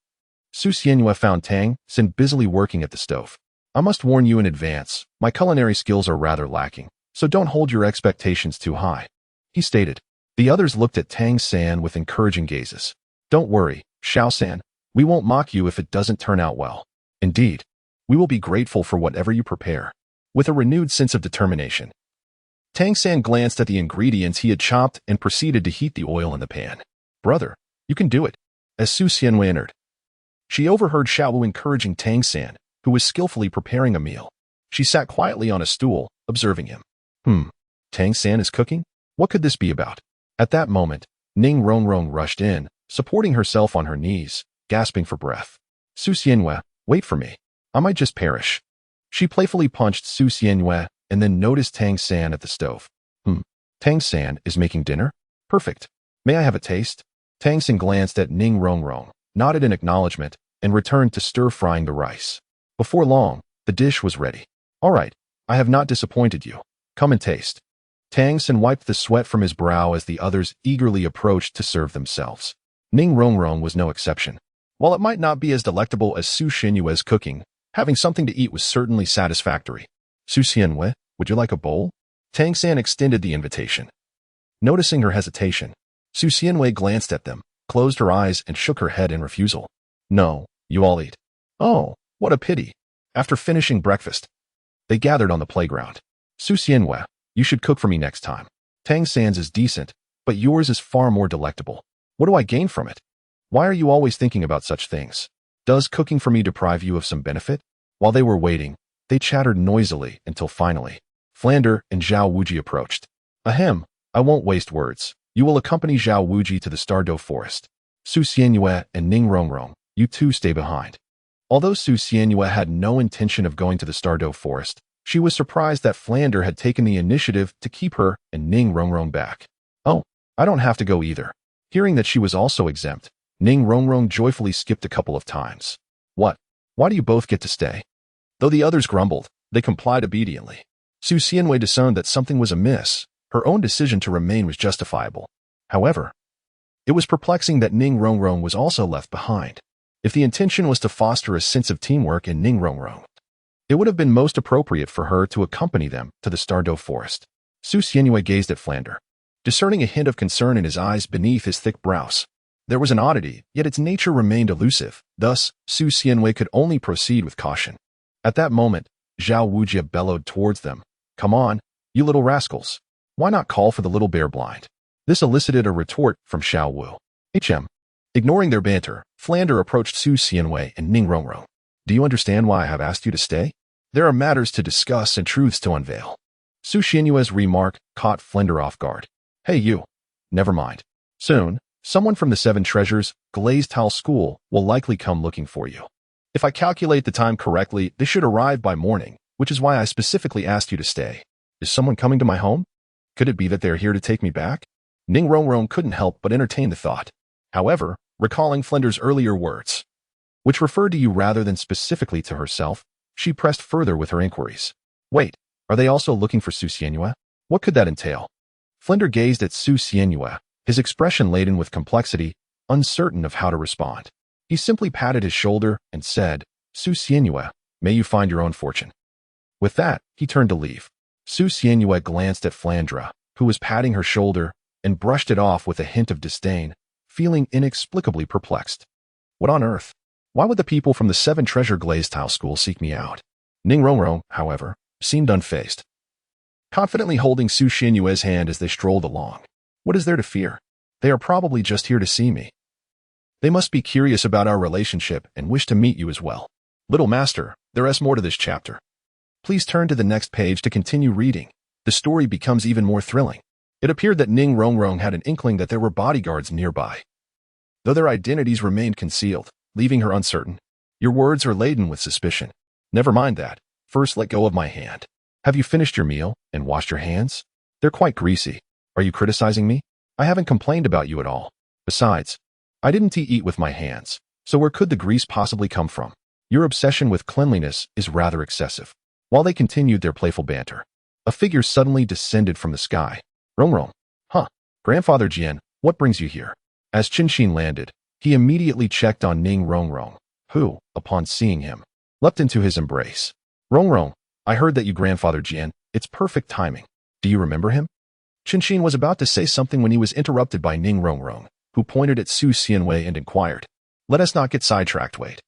Su Xianyue found Tang Xin busily working at the stove. "I must warn you in advance, my culinary skills are rather lacking, so don't hold your expectations too high," he stated. The others looked at Tang San with encouraging gazes. "Don't worry, Xiao San, we won't mock you if it doesn't turn out well. Indeed, we will be grateful for whatever you prepare." With a renewed sense of determination, Tang San glanced at the ingredients he had chopped and proceeded to heat the oil in the pan. "Brother, you can do it." As Su Xianyue entered, she overheard Xiao Wu encouraging Tang San, who was skillfully preparing a meal. She sat quietly on a stool, observing him. Tang San is cooking? What could this be about? At that moment, Ning Rongrong rushed in, supporting herself on her knees, gasping for breath. "Su Xianyue, wait for me. I might just perish." She playfully punched Su Xianyue and then noticed Tang San at the stove. Tang San is making dinner? Perfect. May I have a taste? Tang San glanced at Ning Rongrong, nodded in acknowledgement, and returned to stir-frying the rice. Before long, the dish was ready. "All right, I have not disappointed you. Come and taste." Tang San wiped the sweat from his brow as the others eagerly approached to serve themselves. Ning Rongrong was no exception. While it might not be as delectable as Su Xianyue's cooking, having something to eat was certainly satisfactory. "Su Xianyue, would you like a bowl?" Tang San extended the invitation. Noticing her hesitation, Su Xianyue glanced at them, closed her eyes, and shook her head in refusal. "No, you all eat." "Oh, what a pity." After finishing breakfast, they gathered on the playground. "Su Xianyue, you should cook for me next time. Tang San's is decent, but yours is far more delectable. What do I gain from it? Why are you always thinking about such things? Does cooking for me deprive you of some benefit?" While they were waiting, they chattered noisily until finally, Flander and Zhao Wuji approached. "Ahem, I won't waste words. You will accompany Zhao Wuji to the Stardo Forest. Su Xianyue and Ning Rongrong, you two stay behind." Although Su Xianyue had no intention of going to the Stardo Forest, she was surprised that Flander had taken the initiative to keep her and Ning Rongrong back. "Oh, I don't have to go either." Hearing that she was also exempt, Ning Rongrong joyfully skipped a couple of times. "What? Why do you both get to stay?" Though the others grumbled, they complied obediently. Su Xianyue discerned that something was amiss. Her own decision to remain was justifiable. However, it was perplexing that Ning Rongrong was also left behind. If the intention was to foster a sense of teamwork in Ning Rongrong, it would have been most appropriate for her to accompany them to the Stardo Forest. Su Xianyue gazed at Flander, discerning a hint of concern in his eyes beneath his thick brows. There was an oddity, yet its nature remained elusive. Thus, Su Xianyue could only proceed with caution. At that moment, Zhao Wuji bellowed towards them. "Come on, you little rascals. Why not call for the little bear blind?" This elicited a retort from Xiao Wu. Ignoring their banter, Flander approached Su Xianyue and Ning Rongrong. "Do you understand why I have asked you to stay? There are matters to discuss and truths to unveil." Su Xianyue's remark caught Flander off guard. "Hey you, never mind. Soon, someone from the Seven Treasures Glazed Tile School will likely come looking for you. If I calculate the time correctly, they should arrive by morning, which is why I specifically asked you to stay. Is someone coming to my home? Could it be that they are here to take me back?" Ning Rongrong couldn't help but entertain the thought. However, recalling Flander's earlier words, which referred to you rather than specifically to herself, she pressed further with her inquiries. "Wait, are they also looking for Su Xianyue? What could that entail?" Flander gazed at Su Xianyue, his expression laden with complexity, uncertain of how to respond. He simply patted his shoulder and said, "Su Xianyue, may you find your own fortune." With that, he turned to leave. Su Xianyue glanced at Flandra, who was patting her shoulder, and brushed it off with a hint of disdain, feeling inexplicably perplexed. What on earth? Why would the people from the Seven Treasure Glazed Tile School seek me out? Ning Rongrong, however, seemed unfazed, confidently holding Su Xianyue's hand as they strolled along. What is there to fear? They are probably just here to see me. They must be curious about our relationship and wish to meet you as well. Little master, there is more to this chapter. Please turn to the next page to continue reading. The story becomes even more thrilling. It appeared that Ning Rongrong had an inkling that there were bodyguards nearby, though their identities remained concealed, leaving her uncertain. "Your words are laden with suspicion. Never mind that. First let go of my hand. Have you finished your meal and washed your hands? They're quite greasy. Are you criticizing me? I haven't complained about you at all. Besides, I didn't eat with my hands, so where could the grease possibly come from? Your obsession with cleanliness is rather excessive." While they continued their playful banter, a figure suddenly descended from the sky. Rongrong. Huh. Grandfather Jian, what brings you here? As Qinxin landed, he immediately checked on Ning Rongrong, who, upon seeing him, leapt into his embrace. Rongrong, I heard that you grandfather Jian, it's perfect timing. Do you remember him? Qinxin was about to say something when he was interrupted by Ning Rongrong, who pointed at Su Xianwei and inquired, let us not get sidetracked, wait.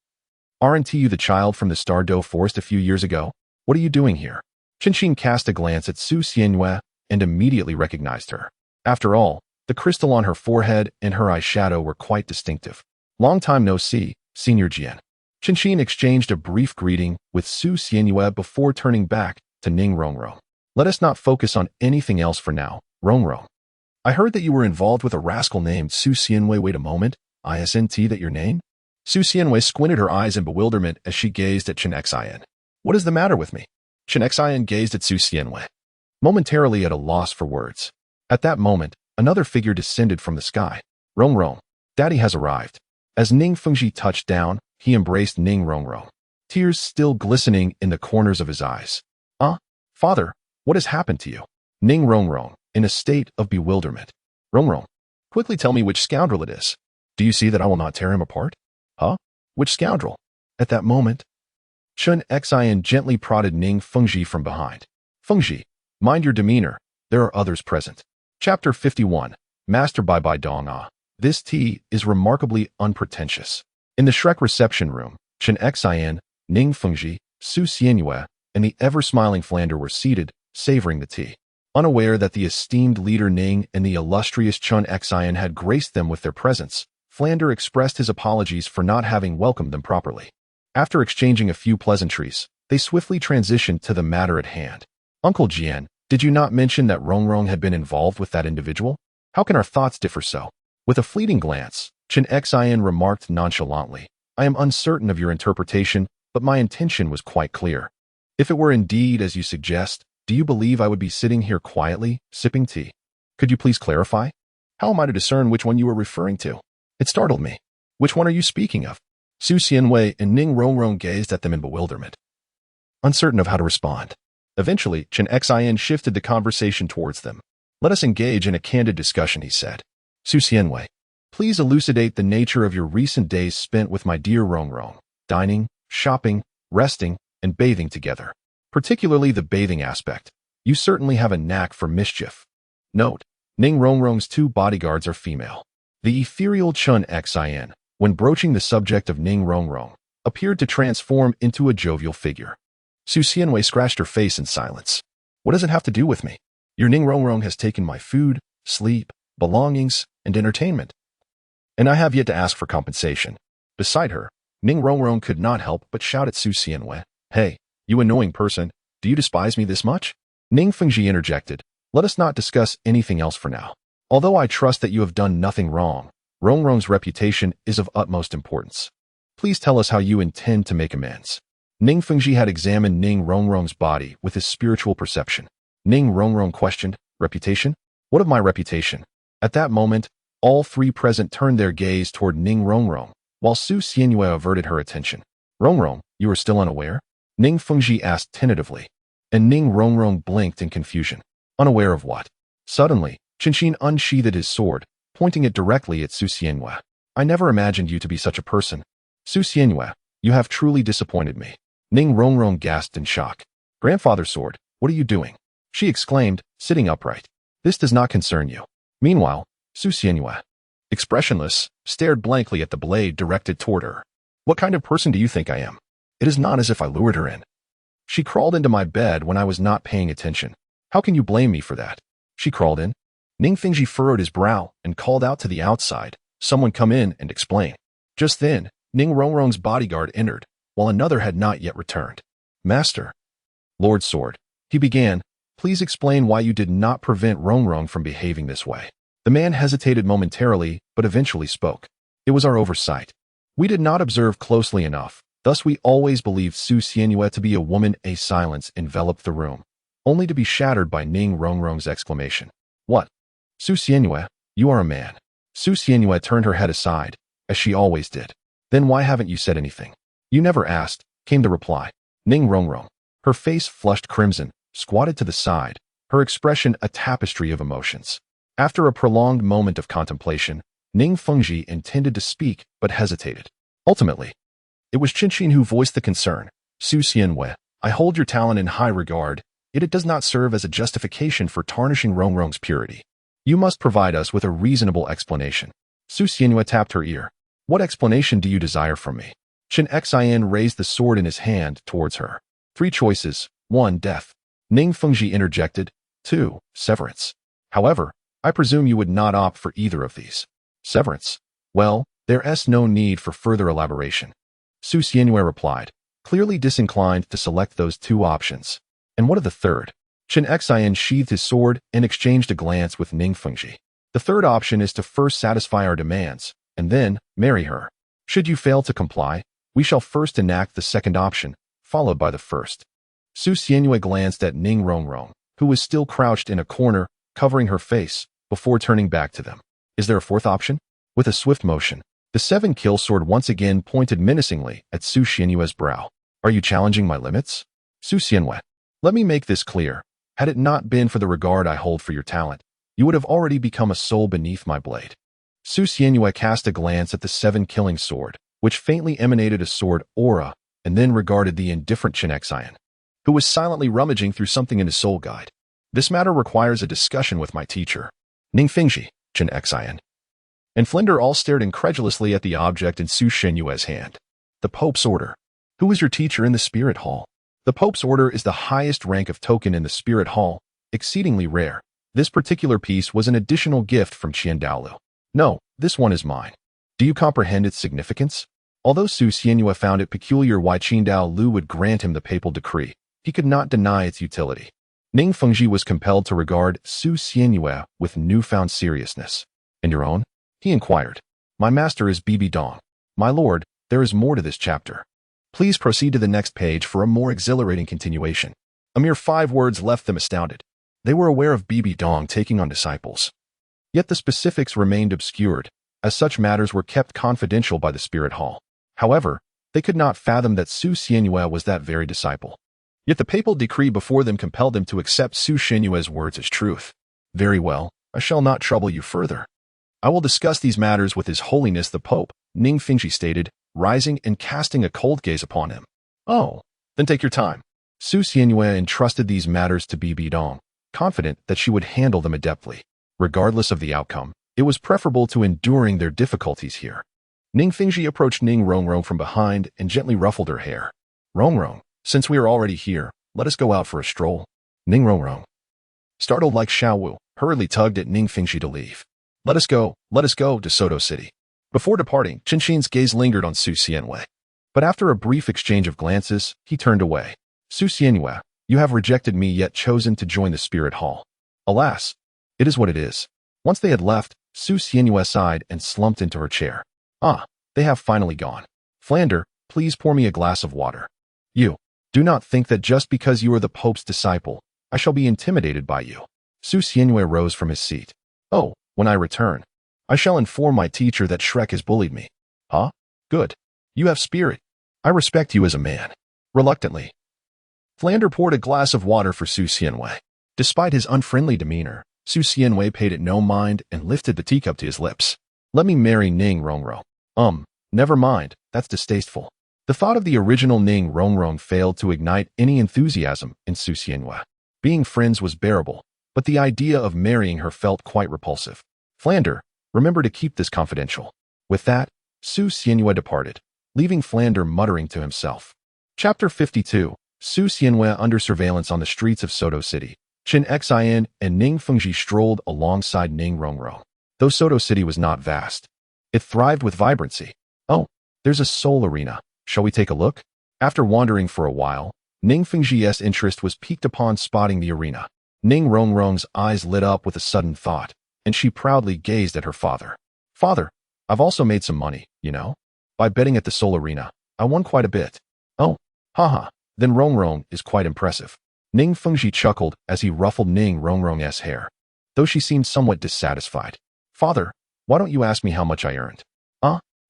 Aren't you the child from the Stardo Forest a few years ago? What are you doing here? Qinxin cast a glance at Su Xianwei and immediately recognized her. After all, the crystal on her forehead and her eyeshadow were quite distinctive. Long time no see, Senior Jian. Qinxin exchanged a brief greeting with Su Xianwei before turning back to Ning Rongrong. Let us not focus on anything else for now, Rongrong. I heard that you were involved with a rascal named Su Xianwei. Wait a moment, isn't that your name? Su Xianwei squinted her eyes in bewilderment as she gazed at Chen Xian. What is the matter with me? Chen Xian gazed at Su Xianwei, momentarily at a loss for words. At that moment, another figure descended from the sky. Rongrong, Daddy has arrived. As Ning Fengji touched down, he embraced Ning Rongrong, tears still glistening in the corners of his eyes. Father, what has happened to you? Ning Rongrong, in a state of bewilderment. Rongrong, quickly tell me which scoundrel it is. Do you see that I will not tear him apart? Huh? Which scoundrel? At that moment, Chen Xian gently prodded Ning Fengji from behind. Fengji, mind your demeanor. There are others present. Chapter 51, Master Bai Bai Dong Ah. This tea is remarkably unpretentious. In the Shrek reception room, Chen Xian, Ning Fengji, Su Xianwei, and the ever-smiling Flander were seated, savoring the tea. Unaware that the esteemed leader Ning and the illustrious Chen Xian had graced them with their presence, Flander expressed his apologies for not having welcomed them properly. After exchanging a few pleasantries, they swiftly transitioned to the matter at hand. Uncle Jian, did you not mention that Rongrong had been involved with that individual? How can our thoughts differ so? With a fleeting glance, Chen Xian remarked nonchalantly, I am uncertain of your interpretation, but my intention was quite clear. If it were indeed as you suggest, do you believe I would be sitting here quietly, sipping tea? Could you please clarify? How am I to discern which one you were referring to? It startled me. Which one are you speaking of? Su Xianwei and Ning Rongrong gazed at them in bewilderment, uncertain of how to respond. Eventually, Chen Xian shifted the conversation towards them. Let us engage in a candid discussion, he said. Su Xianwei, please elucidate the nature of your recent days spent with my dear Rongrong, dining, shopping, resting, and bathing together. Particularly the bathing aspect. You certainly have a knack for mischief. Note, Ning Rongrong's 2 bodyguards are female. The ethereal Chen Xian, when broaching the subject of Ning Rongrong, appeared to transform into a jovial figure. Su Xianwei scratched her face in silence. What does it have to do with me? Your Ning Rongrong has taken my food, sleep, belongings, and entertainment. And I have yet to ask for compensation. Beside her, Ning Rongrong could not help but shout at Su Xianwei. Hey, you annoying person, do you despise me this much? Ning Fengji interjected. Let us not discuss anything else for now. Although I trust that you have done nothing wrong, Rongrong's reputation is of utmost importance. Please tell us how you intend to make amends. Ning Fengji had examined Ning Rongrong's body with his spiritual perception. Ning Rongrong questioned, reputation? What of my reputation? At that moment, all 3 present turned their gaze toward Ning Rongrong, while Su Xianwei averted her attention. Rongrong, you are still unaware? Ning Fengji asked tentatively, and Ning Rongrong blinked in confusion. Unaware of what? Suddenly, Qinxin unsheathed his sword, pointing it directly at Su Xianwei. I never imagined you to be such a person. Su Xianwei, you have truly disappointed me. Ning Rongrong gasped in shock. Grandfather's sword, what are you doing? She exclaimed, sitting upright. This does not concern you. Meanwhile, Su Xianwei, expressionless, stared blankly at the blade directed toward her. What kind of person do you think I am? It is not as if I lured her in. She crawled into my bed when I was not paying attention. How can you blame me for that? She crawled in. Ning Fengji furrowed his brow and called out to the outside, someone come in and explain. Just then, Ning Rongrong's bodyguard entered, while another had not yet returned. Master. Lord Sword, he began, please explain why you did not prevent Rongrong from behaving this way. The man hesitated momentarily, but eventually spoke. It was our oversight. We did not observe closely enough. Thus we always believed Su Xianwei to be a woman. A silence enveloped the room, only to be shattered by Ning Rongrong's exclamation. What? Su Xianwei, you are a man. Su Xianwei turned her head aside, as she always did. Then why haven't you said anything? You never asked, came the reply. Ning Rongrong. Her face flushed crimson, squatted to the side, her expression a tapestry of emotions. After a prolonged moment of contemplation, Ning Fengji intended to speak but hesitated. Ultimately, it was Qinxin who voiced the concern. Su Xianwei, I hold your talent in high regard, yet it does not serve as a justification for tarnishing Rongrong's purity. You must provide us with a reasonable explanation. Su Xianwei tapped her ear. What explanation do you desire from me? Qin Xin raised the sword in his hand towards her. 3 choices. 1. Death. Ning Fengji interjected. 2. Severance. However, I presume you would not opt for either of these. Severance. Well, there's no need for further elaboration. Su Xianwei replied, clearly disinclined to select those 2 options. And what of the third? Qin Xin sheathed his sword and exchanged a glance with Ning Fengji. The third option is to first satisfy our demands, and then marry her. Should you fail to comply, we shall first enact the second option, followed by the first. Su Xianwei glanced at Ning Rongrong, who was still crouched in a corner, covering her face, before turning back to them. Is there a fourth option? With a swift motion, the 7-kill sword once again pointed menacingly at Su Xianwei's brow. Are you challenging my limits? Su Xianwei, let me make this clear. Had it not been for the regard I hold for your talent, you would have already become a soul beneath my blade. Su Xianwei cast a glance at the 7-killing sword, which faintly emanated a sword aura, and then regarded the indifferent Qin Xin, who was silently rummaging through something in his soul guide. This matter requires a discussion with my teacher. Ning Fengji, Qin Xin, and Flinder all stared incredulously at the object in Su Xianwei's hand. The Pope's Order. Who is your teacher in the Spirit Hall? The Pope's Order is the highest rank of token in the Spirit Hall, exceedingly rare. This particular piece was an additional gift from Qian Douluo. No, this one is mine. Do you comprehend its significance? Although Su Xianwei found it peculiar why Qian Douluo would grant him the papal decree, he could not deny its utility. Ning Fengji was compelled to regard Su Xianwei with newfound seriousness. And your own? He inquired. My master is Bibi Dong. My lord, there is more to this chapter. Please proceed to the next page for a more exhilarating continuation. A mere 5 words left them astounded. They were aware of Bibi Dong taking on disciples. Yet the specifics remained obscured, as such matters were kept confidential by the Spirit Hall. However, they could not fathom that Su Xianwei was that very disciple. Yet the papal decree before them compelled them to accept Su Xianwei's words as truth. Very well, I shall not trouble you further. I will discuss these matters with His Holiness the Pope, Ning Fengji stated, rising and casting a cold gaze upon him. Oh, then take your time. Su Xianwei entrusted these matters to Bibi Dong, confident that she would handle them adeptly. Regardless of the outcome, it was preferable to enduring their difficulties here. Ning Fengji approached Ning Rongrong from behind and gently ruffled her hair. Rongrong, since we are already here, let us go out for a stroll. Ning Rongrong, startled like Xiaowu, hurriedly tugged at Ning Fengji to leave. Let us go to Soto City. Before departing, Qinxin's gaze lingered on Su Xianwei. But after a brief exchange of glances, he turned away. Su Xianwei, you have rejected me yet chosen to join the Spirit Hall. Alas, it is what it is. Once they had left, Su Xianwei sighed and slumped into her chair. Ah, they have finally gone. Flander, please pour me a glass of water. You, do not think that just because you are the Pope's disciple, I shall be intimidated by you. Su Xianwei rose from his seat. Oh, when I return, I shall inform my teacher that Shrek has bullied me. Huh? Good. You have spirit. I respect you as a man. Reluctantly, Flander poured a glass of water for Su Xianwei. Despite his unfriendly demeanor, Su Xianwei paid it no mind and lifted the teacup to his lips. Let me marry Ning Rongrong. Never mind, that's distasteful. The thought of the original Ning Rongrong failed to ignite any enthusiasm in Su Xianwei. Being friends was bearable, but the idea of marrying her felt quite repulsive. Flander, remember to keep this confidential. With that, Su Xianwei departed, leaving Flander muttering to himself. Chapter 52. Su Xianwei under surveillance on the streets of Soto City. Qin Xin and Ning Fengji strolled alongside Ning Rongrong. Though Soto City was not vast, it thrived with vibrancy. Oh, there's a soul arena. Shall we take a look? After wandering for a while, Ning Fengji's interest was piqued upon spotting the arena. Ning Rongrong's eyes lit up with a sudden thought, and she proudly gazed at her father. Father, I've also made some money, you know? By betting at the Soul Arena, I won quite a bit. Oh, haha, then Rongrong is quite impressive. Ning Fengji chuckled as he ruffled Ning Rongrong's hair, though she seemed somewhat dissatisfied. Father, why don't you ask me how much I earned?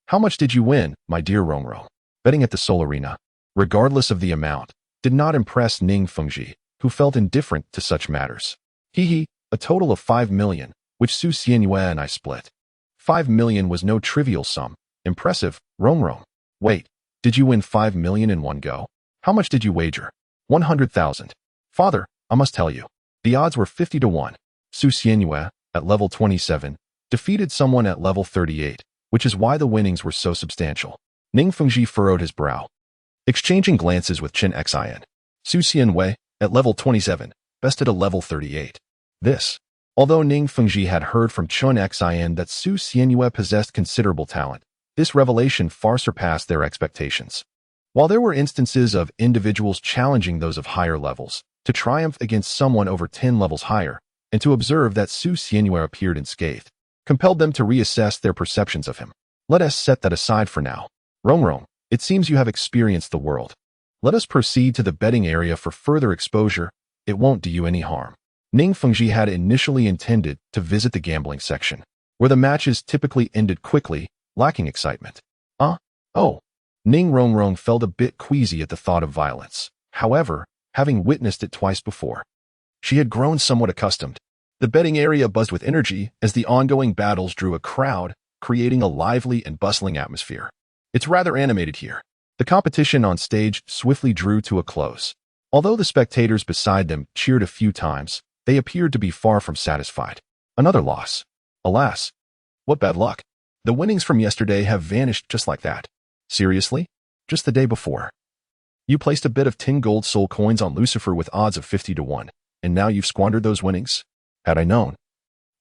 How much did you win, my dear Rongrong? Betting at the Soul Arena, regardless of the amount, did not impress Ning Fengji, who felt indifferent to such matters. Hee, a total of 5 million, which Su Xianyue and I split. 5 million was no trivial sum. Impressive, Rong. Wait, did you win 5 million in one go? How much did you wager? 100,000. Father, I must tell you. The odds were 50 to 1. Su Xianyue, at level 27, defeated someone at level 38, which is why the winnings were so substantial. Ning Fengji furrowed his brow, exchanging glances with Chen Xin. Su Xianyue, at level 27, bested a level 38. Although Ning Fengji had heard from Chen Xin that Su Xianyue possessed considerable talent, this revelation far surpassed their expectations. While there were instances of individuals challenging those of higher levels, to triumph against someone over 10 levels higher, and to observe that Su Xianyue appeared unscathed, compelled them to reassess their perceptions of him. Let us set that aside for now. Rong, it seems you have experienced the world. Let us proceed to the betting area for further exposure. It won't do you any harm. Ning Fengji had initially intended to visit the gambling section, where the matches typically ended quickly, lacking excitement. Oh. Ning Rong felt a bit queasy at the thought of violence. However, having witnessed it twice before, she had grown somewhat accustomed. The betting area buzzed with energy as the ongoing battles drew a crowd, creating a lively and bustling atmosphere. It's rather animated here. The competition on stage swiftly drew to a close. Although the spectators beside them cheered a few times, they appeared to be far from satisfied. Another loss. Alas, what bad luck. The winnings from yesterday have vanished just like that. Seriously? Just the day before. You placed a bit of 10 gold soul coins on Lucifer with odds of 50 to 1, and now you've squandered those winnings? Had I known,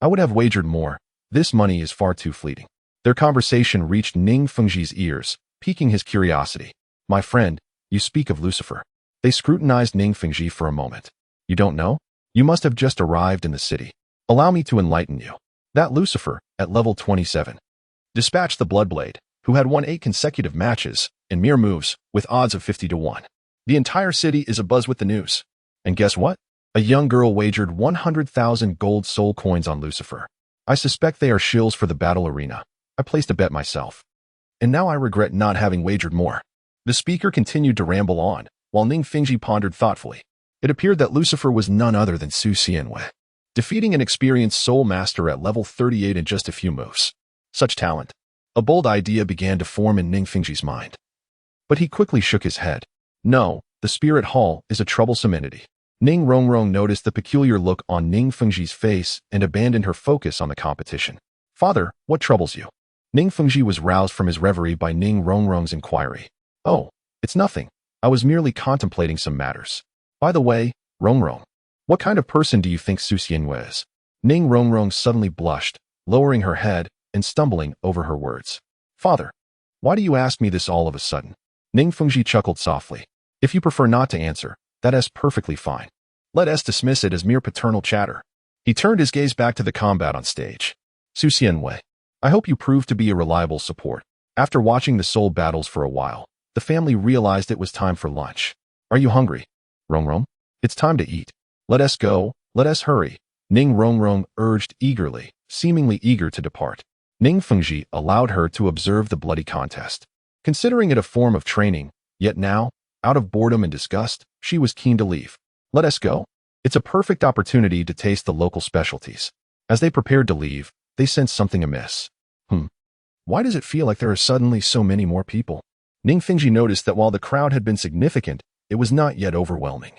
I would have wagered more. This money is far too fleeting. Their conversation reached Ning Fengji's ears, piquing his curiosity. My friend, you speak of Lucifer. They scrutinized Ning Fengji for a moment. You don't know? You must have just arrived in the city. Allow me to enlighten you. That Lucifer, at level 27, dispatched the Bloodblade, who had won 8 consecutive matches, in mere moves, with odds of 50 to 1. The entire city is abuzz with the news. And guess what? A young girl wagered 100,000 gold soul coins on Lucifer. I suspect they are shills for the battle arena. I placed a bet myself. And now I regret not having wagered more. The speaker continued to ramble on, while Ning Fengji pondered thoughtfully. It appeared that Lucifer was none other than Su Xianyue, defeating an experienced soul master at level 38 in just a few moves. Such talent. A bold idea began to form in Ning Fengji's mind. But he quickly shook his head. No, the spirit hall is a troublesome entity. Ning Rong noticed the peculiar look on Ning Fengji's face and abandoned her focus on the competition. Father, what troubles you? Ning Fengji was roused from his reverie by Ning Rong's inquiry. Oh, it's nothing. I was merely contemplating some matters. By the way, Rong, what kind of person do you think Su Xianyue is? Ning Rong suddenly blushed, lowering her head and stumbling over her words. Father, why do you ask me this all of a sudden? Ning Fengji chuckled softly. If you prefer not to answer, that is perfectly fine. Let us dismiss it as mere paternal chatter. He turned his gaze back to the combat on stage. Su Xianyue, I hope you prove to be a reliable support. After watching the soul battles for a while, the family realized it was time for lunch. Are you hungry? Rong, it's time to eat. Let us go, let us hurry. Ning Rong urged eagerly, seemingly eager to depart. Ning Fengji allowed her to observe the bloody contest. Considering it a form of training, yet now, out of boredom and disgust, she was keen to leave. Let us go. It's a perfect opportunity to taste the local specialties. As they prepared to leave, they sensed something amiss. Why does it feel like there are suddenly so many more people? Ning Fengji noticed that while the crowd had been significant, it was not yet overwhelming.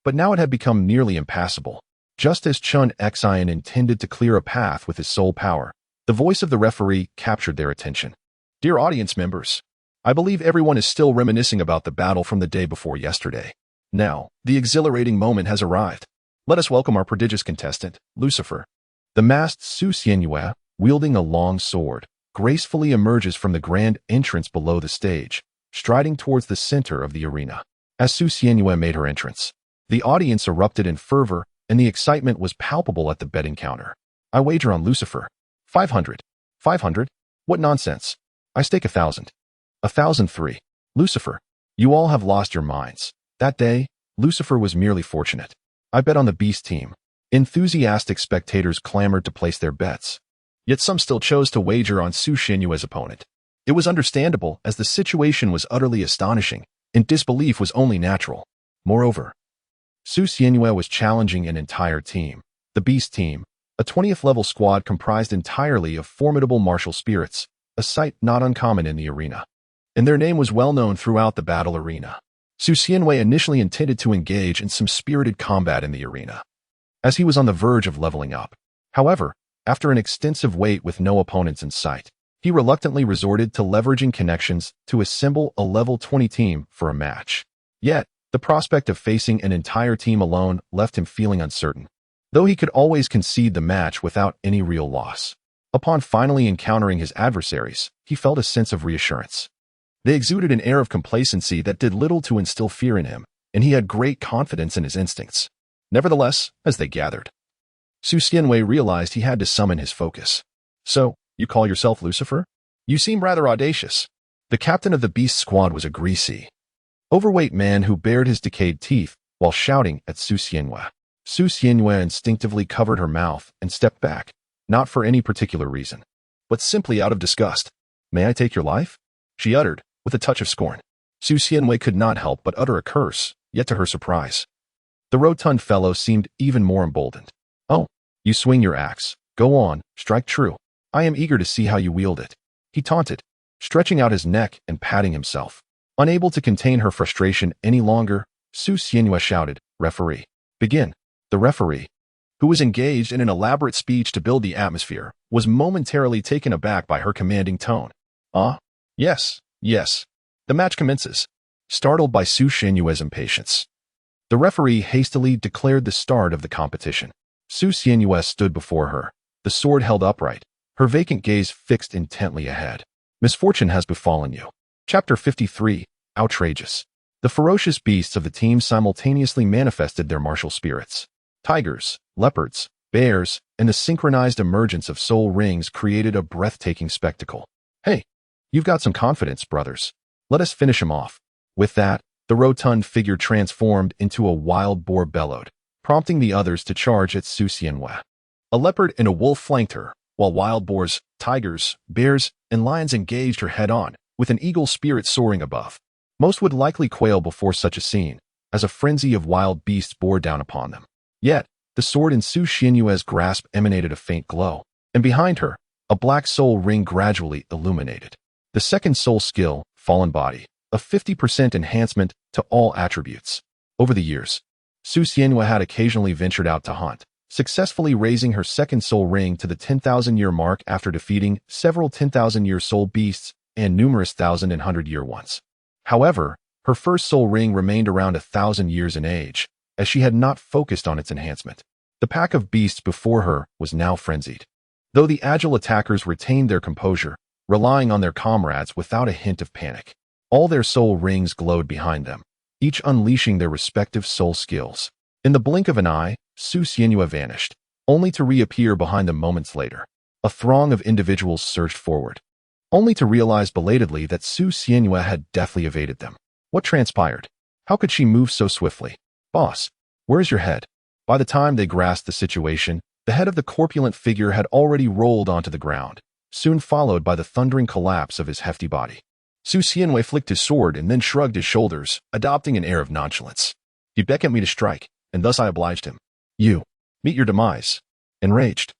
But now it had become nearly impassable. Just as Chen Xin intended to clear a path with his soul power, the voice of the referee captured their attention. Dear audience members, I believe everyone is still reminiscing about the battle from the day before yesterday. Now, the exhilarating moment has arrived. Let us welcome our prodigious contestant, Lucifer. The masked Su Xianyue, wielding a long sword, gracefully emerges from the grand entrance below the stage, striding towards the center of the arena. As Su Xianyue made her entrance, the audience erupted in fervor, and the excitement was palpable at the betting counter. I wager on Lucifer. 500. 500? What nonsense. I stake 1,000. 1,003. Lucifer. You all have lost your minds. That day, Lucifer was merely fortunate. I bet on the beast team. Enthusiastic spectators clamored to place their bets. Yet some still chose to wager on Su Xianyue's opponent. It was understandable, as the situation was utterly astonishing, and disbelief was only natural. Moreover, Su Xianyue was challenging an entire team. The Beast Team, a 20th level squad comprised entirely of formidable martial spirits, a sight not uncommon in the arena. And their name was well known throughout the battle arena. Su Xianyue initially intended to engage in some spirited combat in the arena, as he was on the verge of leveling up. However, after an extensive wait with no opponents in sight, he reluctantly resorted to leveraging connections to assemble a level 20 team for a match. Yet, the prospect of facing an entire team alone left him feeling uncertain, though he could always concede the match without any real loss. Upon finally encountering his adversaries, he felt a sense of reassurance. They exuded an air of complacency that did little to instill fear in him, and he had great confidence in his instincts. Nevertheless, as they gathered, Su Xianyue realized he had to summon his focus. "So, you call yourself Lucifer? You seem rather audacious." The captain of the Beast Squad was a greasy, overweight man who bared his decayed teeth while shouting at Su Xianyue. Su Xianyue instinctively covered her mouth and stepped back, not for any particular reason, but simply out of disgust. "May I take your life?" she uttered, with a touch of scorn. Su Xianyue could not help but utter a curse, yet to her surprise, the rotund fellow seemed even more emboldened. "Oh, you swing your axe. Go on, strike true. I am eager to see how you wield it," he taunted, stretching out his neck and patting himself. Unable to contain her frustration any longer, Su Xianyue shouted, "Referee, begin." The referee, who was engaged in an elaborate speech to build the atmosphere, was momentarily taken aback by her commanding tone. Yes. The match commences." Startled by Su Xianyue's impatience, the referee hastily declared the start of the competition. Su Xianyue stood before her, the sword held upright, her vacant gaze fixed intently ahead. "Misfortune has befallen you." Chapter 53, Outrageous. The ferocious beasts of the team simultaneously manifested their martial spirits. Tigers, leopards, bears, and the synchronized emergence of soul rings created a breathtaking spectacle. "Hey, you've got some confidence, brothers. Let us finish him off." With that, the rotund figure transformed into a wild boar bellowed, prompting the others to charge at Su Xianyue. A leopard and a wolf flanked her, while wild boars, tigers, bears, and lions engaged her head-on, with an eagle spirit soaring above. Most would likely quail before such a scene, as a frenzy of wild beasts bore down upon them. Yet, the sword in Su Xianyue's grasp emanated a faint glow, and behind her, a black soul ring gradually illuminated. The second soul skill, Fallen Body, a 50% enhancement to all attributes. Over the years, Su Xianyue had occasionally ventured out to hunt, successfully raising her second soul ring to the 10,000-year mark after defeating several 10,000-year soul beasts and numerous 1,000 and 100-year ones. However, her first soul ring remained around 1,000 years in age, as she had not focused on its enhancement. The pack of beasts before her was now frenzied. Though the agile attackers retained their composure, relying on their comrades without a hint of panic, all their soul rings glowed behind them, each unleashing their respective soul skills. In the blink of an eye, Su Xianyue vanished, only to reappear behind them moments later. A throng of individuals surged forward, only to realize belatedly that Su Xianyue had deftly evaded them. What transpired? How could she move so swiftly? "Boss, where's your head?" By the time they grasped the situation, the head of the corpulent figure had already rolled onto the ground, soon followed by the thundering collapse of his hefty body. Su Xianyue flicked his sword and then shrugged his shoulders, adopting an air of nonchalance. He beckoned me to strike, and thus I obliged him. "You, meet your demise." Enraged,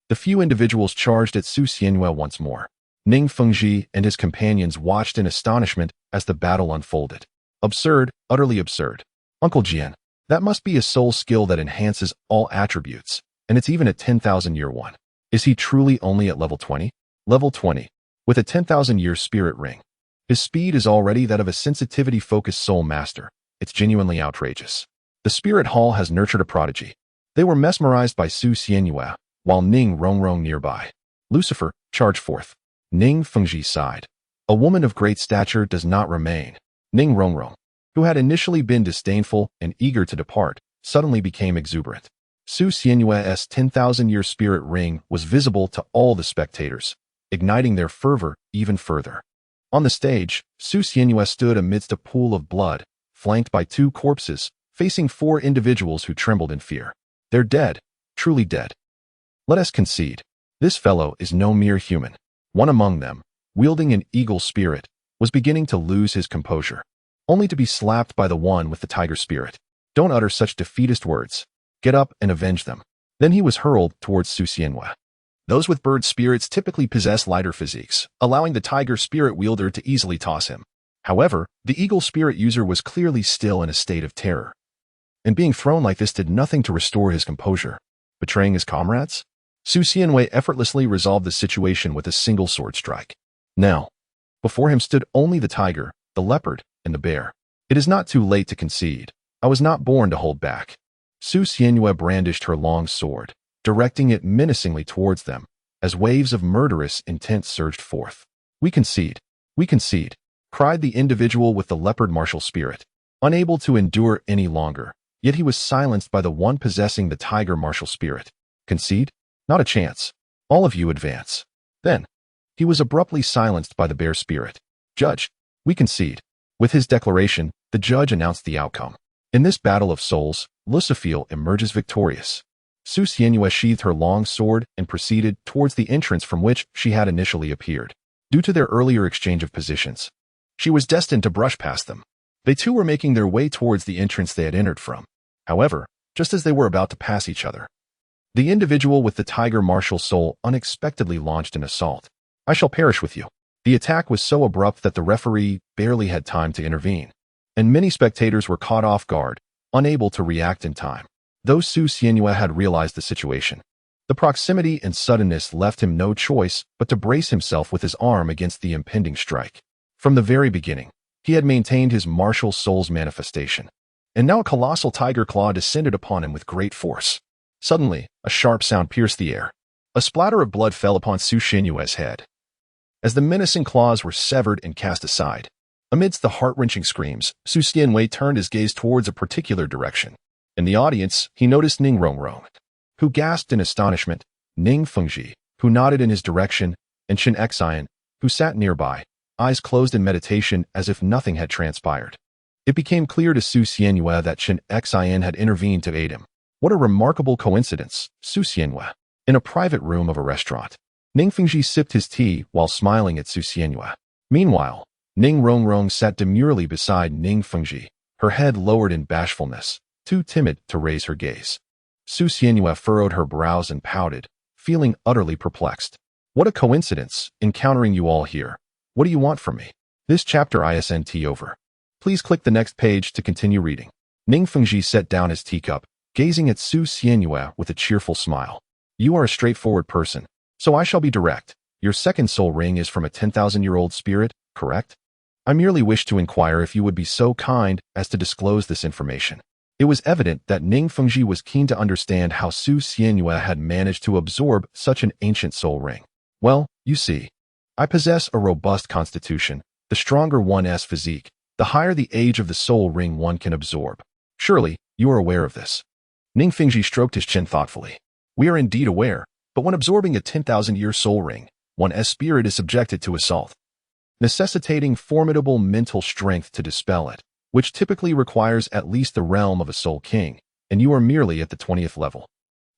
the few individuals charged at Su Xianyue once more. Ning Fengji and his companions watched in astonishment as the battle unfolded. Absurd, utterly absurd. "Uncle Jian, that must be a soul skill that enhances all attributes, and it's even a 10,000-year one. Is he truly only at level 20? Level 20, with a 10,000-year spirit ring. His speed is already that of a sensitivity-focused soul master. It's genuinely outrageous." The spirit hall has nurtured a prodigy. They were mesmerized by Su Xianyue, while Ning Rongrong nearby. "Lucifer, charge forth." Ning Fengji sighed. "A woman of great stature does not remain." Ning Rongrong, who had initially been disdainful and eager to depart, suddenly became exuberant. Su Xianyue's 10,000-year spirit ring was visible to all the spectators, igniting their fervor even further. On the stage, Su Xianyue stood amidst a pool of blood, flanked by two corpses, facing four individuals who trembled in fear. "They're dead, truly dead. Let us concede. This fellow is no mere human." One among them, wielding an eagle spirit, was beginning to lose his composure, only to be slapped by the one with the tiger spirit. Don't utter such defeatist words. Get up and avenge them. Then he was hurled towards Su Xianhua. Those with bird spirits typically possess lighter physiques, allowing the tiger spirit wielder to easily toss him. However, the eagle spirit user was clearly still in a state of terror. And being thrown like this did nothing to restore his composure. Betraying his comrades? Su Xianhua effortlessly resolved the situation with a single sword strike. Now, before him stood only the tiger, the leopard, and the bear. It is not too late to concede. I was not born to hold back. Su Xianhua brandished her long sword, directing it menacingly towards them, as waves of murderous intent surged forth. We concede, cried the individual with the leopard martial spirit, unable to endure any longer, yet he was silenced by the one possessing the tiger martial spirit. Concede? Not a chance. All of you advance. Then, he was abruptly silenced by the bear spirit. Judge, we concede. With his declaration, the judge announced the outcome. In this battle of souls, Lucifer emerges victorious. Su Xianhua sheathed her long sword and proceeded towards the entrance from which she had initially appeared. Due to their earlier exchange of positions, she was destined to brush past them. They too were making their way towards the entrance they had entered from. However, just as they were about to pass each other, the individual with the tiger martial soul unexpectedly launched an assault. I shall perish with you. The attack was so abrupt that the referee barely had time to intervene, and many spectators were caught off guard, unable to react in time. Though Su Xianhua had realized the situation, the proximity and suddenness left him no choice but to brace himself with his arm against the impending strike. From the very beginning, he had maintained his martial soul's manifestation, and now a colossal tiger claw descended upon him with great force. Suddenly, a sharp sound pierced the air. A splatter of blood fell upon Su Xianhua's head, as the menacing claws were severed and cast aside. Amidst the heart-wrenching screams, Su Xianhua turned his gaze towards a particular direction. In the audience, he noticed Ning Rongrong, who gasped in astonishment, Ning Fengji, who nodded in his direction, and Chen Xian, who sat nearby, eyes closed in meditation as if nothing had transpired. It became clear to Su Xianhua that Chen Xian had intervened to aid him. What a remarkable coincidence, Su Xianhua. In a private room of a restaurant, Ning Fengji sipped his tea while smiling at Su Xianhua. Meanwhile, Ning Rongrong sat demurely beside Ning Fengji, her head lowered in bashfulness, too timid to raise her gaze. Su Xianhua furrowed her brows and pouted, feeling utterly perplexed. What a coincidence, encountering you all here. What do you want from me? This chapter isn't over. Please click the next page to continue reading. Ning Fengji set down his teacup, gazing at Su Xianhua with a cheerful smile. You are a straightforward person, so I shall be direct. Your second soul ring is from a 10,000-year-old spirit, correct? I merely wish to inquire if you would be so kind as to disclose this information. It was evident that Ning Fengji was keen to understand how Su Xianhua had managed to absorb such an ancient soul ring. Well, you see, I possess a robust constitution, the stronger one's physique, the higher the age of the soul ring one can absorb. Surely, you are aware of this. Ning Fengji stroked his chin thoughtfully. We are indeed aware, but when absorbing a 10,000-year soul ring, one's spirit is subjected to assault, necessitating formidable mental strength to dispel it, which typically requires at least the realm of a soul king, and you are merely at the 20th level.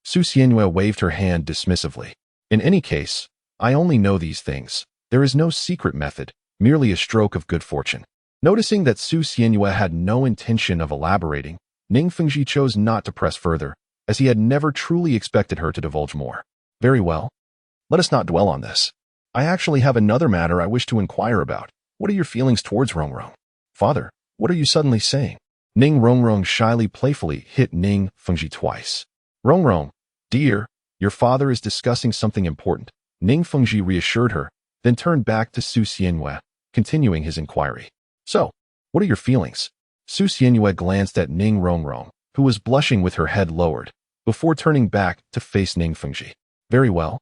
Su Xianhua waved her hand dismissively. In any case, I only know these things. There is no secret method, merely a stroke of good fortune. Noticing that Su Xianhua had no intention of elaborating, Ning Fengji chose not to press further, as he had never truly expected her to divulge more. Very well. Let us not dwell on this. I actually have another matter I wish to inquire about. What are your feelings towards Rongrong? Father, what are you suddenly saying? Ning Rongrong shyly playfully hit Ning Fengji twice. Rongrong, dear, your father is discussing something important. Ning Fengji reassured her, then turned back to Su Xianhua, continuing his inquiry. So, what are your feelings? Su Xianhua glanced at Ning Rongrong, who was blushing with her head lowered, before turning back to face Ning Fengji. Very well.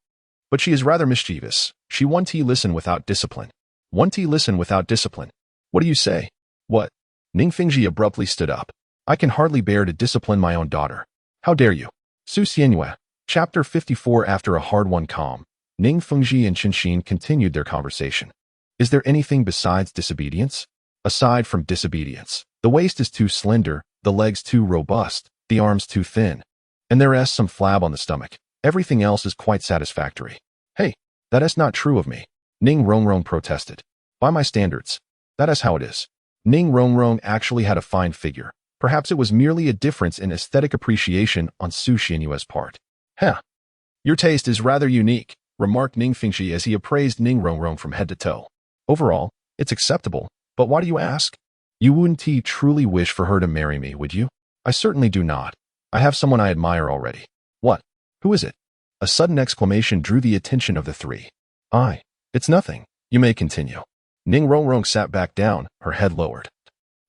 But she is rather mischievous. She won't listen without discipline. Won't listen without discipline. What do you say? What? Ning Fengji abruptly stood up. I can hardly bear to discipline my own daughter. How dare you? Su Xianhua, Chapter 54. After a hard-won calm, Ning Fengji and Qinshin continued their conversation. Is there anything besides disobedience? Aside from disobedience, the waist is too slender, the legs too robust, the arms too thin, and there is some flab on the stomach. Everything else is quite satisfactory. Hey, that is not true of me. Ning Rongrong protested. By my standards, that is how it is. Ning Rongrong actually had a fine figure, Perhaps it was merely a difference in aesthetic appreciation on Su Xianyue's part. Heh. Your taste is rather unique, remarked Ning Fengxi as he appraised Ning Rongrong from head to toe. Overall, it's acceptable, but why do you ask? You wouldn't truly wish for her to marry me, would you? I certainly do not. I have someone I admire already. What? Who is it? A sudden exclamation drew the attention of the three. It's nothing. You may continue. Ning Rongrong sat back down, her head lowered.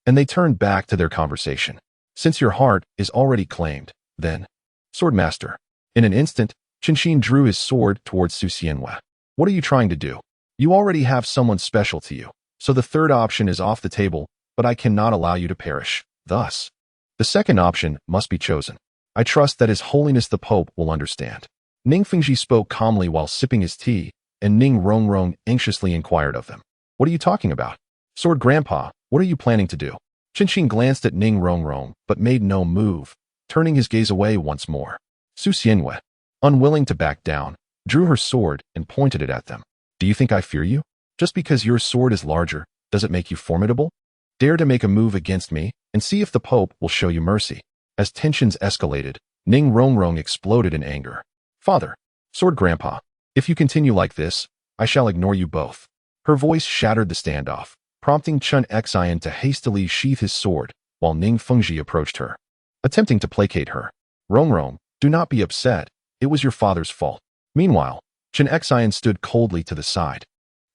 And they turned back to their conversation. Since your heart is already claimed, then. Swordmaster. In an instant, Qinshin drew his sword towards Su Xianyue. What are you trying to do? You already have someone special to you, so the third option is off the table, but I cannot allow you to perish. Thus, the second option must be chosen. I trust that His Holiness the Pope will understand. Ning Fengxi spoke calmly while sipping his tea, and Ning Rongrong anxiously inquired of them. What are you talking about? Sword Grandpa, what are you planning to do? Qinshin glanced at Ning Rongrong, but made no move, turning his gaze away once more. Su Xianyue, unwilling to back down, drew her sword and pointed it at them. Do you think I fear you? Just because your sword is larger, does it make you formidable? Dare to make a move against me, and see if the Pope will show you mercy. As tensions escalated, Ning Rongrong exploded in anger. Father, Sword Grandpa, if you continue like this, I shall ignore you both. Her voice shattered the standoff, prompting Chen Xian to hastily sheath his sword, while Ning Fengxi approached her, attempting to placate her. Rongrong, do not be upset. It was your father's fault. Meanwhile, Chen Xian stood coldly to the side,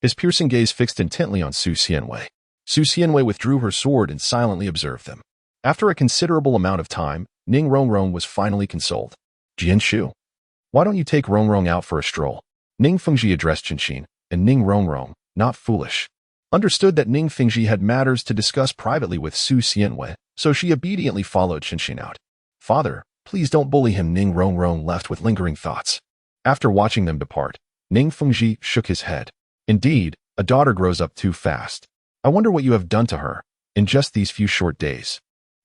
his piercing gaze fixed intently on Su Xianyue. Su Xianyue withdrew her sword and silently observed them. After a considerable amount of time, Ning Rongrong was finally consoled. Jianshu, why don't you take Rongrong out for a stroll? Ning Fengxi addressed Qinshin, and Ning Rongrong, not foolish, understood that Ning Fengxi had matters to discuss privately with Su Xianyue, so she obediently followed Qinshin out. Father, please don't bully him. Ning Rongrong left with lingering thoughts. After watching them depart, Ning Fengxi shook his head. Indeed, a daughter grows up too fast. I wonder what you have done to her in just these few short days.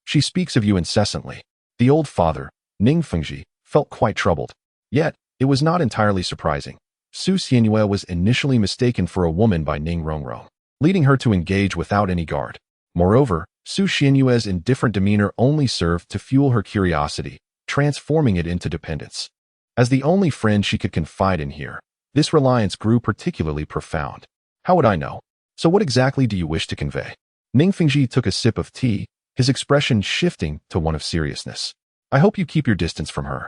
She speaks of you incessantly. The old father, Ning Fengxi, felt quite troubled. Yet, it was not entirely surprising. Su Xianyue was initially mistaken for a woman by Ning Rongrong, leading her to engage without any guard. Moreover, Su Xianyue's indifferent demeanor only served to fuel her curiosity, transforming it into dependence. As the only friend she could confide in here, this reliance grew particularly profound. How would I know? So what exactly do you wish to convey? Ning Fengxi took a sip of tea, his expression shifting to one of seriousness. I hope you keep your distance from her.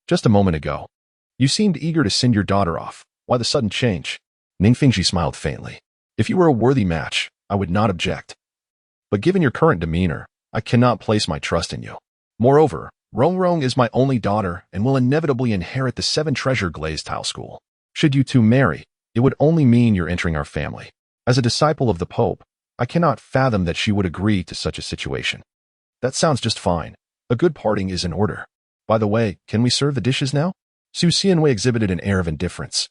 Just a moment ago, you seemed eager to send your daughter off. Why the sudden change? Ning Fengxi smiled faintly. If you were a worthy match, I would not object. But given your current demeanor, I cannot place my trust in you. Moreover, Rongrong is my only daughter and will inevitably inherit the 7-treasure glazed tile school. Should you two marry, it would only mean you're entering our family. As a disciple of the Pope, I cannot fathom that she would agree to such a situation. That sounds just fine. A good parting is in order. By the way, can we serve the dishes now? Su Xianyue exhibited an air of indifference,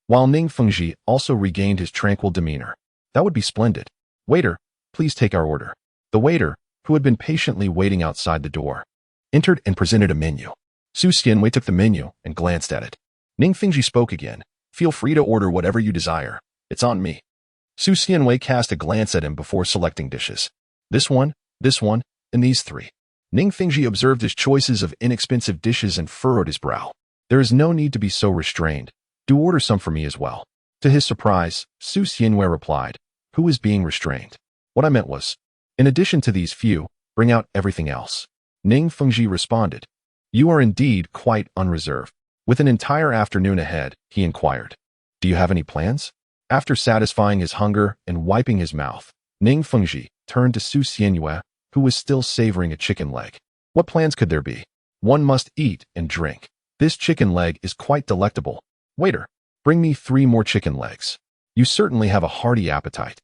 while Ning Fengxi also regained his tranquil demeanor. That would be splendid. Waiter, please take our order. The waiter, who had been patiently waiting outside the door, entered and presented a menu. Su Xianyue took the menu and glanced at it. Ning Fengxi spoke again. Feel free to order whatever you desire. It's on me. Su Xianyue cast a glance at him before selecting dishes. This one, and these 3. Ning Fengxi observed his choices of inexpensive dishes and furrowed his brow. There is no need to be so restrained. Do order some for me as well. To his surprise, Su Xianyue replied, who is being restrained? What I meant was, in addition to these few, bring out everything else. Ning Fengxi responded, you are indeed quite unreserved. With an entire afternoon ahead, he inquired, do you have any plans? After satisfying his hunger and wiping his mouth, Ning Fengxi turned to Su Xianyue, who was still savoring a chicken leg. What plans could there be? One must eat and drink. This chicken leg is quite delectable. Waiter, bring me 3 more chicken legs. You certainly have a hearty appetite.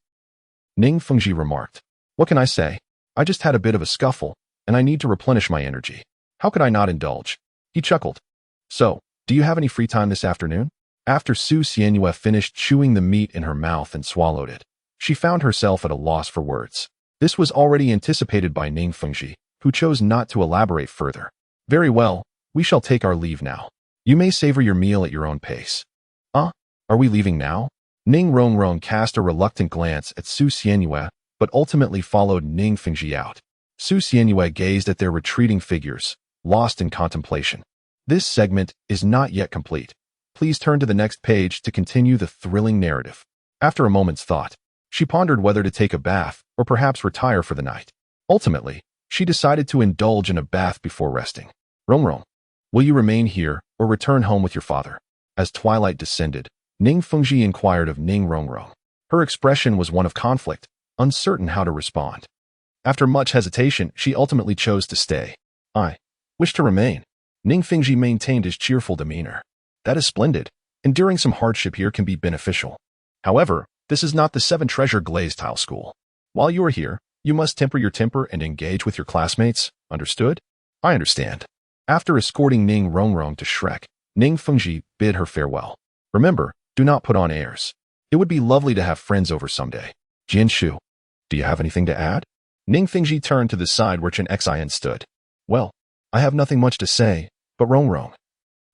Ning Fengxi remarked. What can I say? I just had a bit of a scuffle, and I need to replenish my energy. How could I not indulge? He chuckled. So, do you have any free time this afternoon? After Su Xianyue finished chewing the meat in her mouth and swallowed it, she found herself at a loss for words. This was already anticipated by Ning Fengxi, who chose not to elaborate further. Very well, we shall take our leave now. You may savor your meal at your own pace. Are we leaving now? Ning Rongrong cast a reluctant glance at Su Xianyue, but ultimately followed Ning Fengxi out. Su Xianyue gazed at their retreating figures, lost in contemplation. This segment is not yet complete. Please turn to the next page to continue the thrilling narrative. After a moment's thought, she pondered whether to take a bath or perhaps retire for the night. Ultimately, she decided to indulge in a bath before resting. Rongrong, will you remain here or return home with your father? As twilight descended, Ning Fengji inquired of Ning Rongrong. Her expression was one of conflict, uncertain how to respond. After much hesitation, she ultimately chose to stay. I wish to remain. Ning Fengji maintained his cheerful demeanor. That is splendid. Enduring some hardship here can be beneficial. However, this is not the Seven Treasure Glazed Tile School. While you are here, you must temper your temper and engage with your classmates. Understood? I understand. After escorting Ning Rongrong to Shrek, Ning Fengji bid her farewell. Remember, do not put on airs. It would be lovely to have friends over someday. Jianshu, do you have anything to add? Ning Fengji turned to the side where Chen Xin stood. Well, I have nothing much to say, but Rongrong,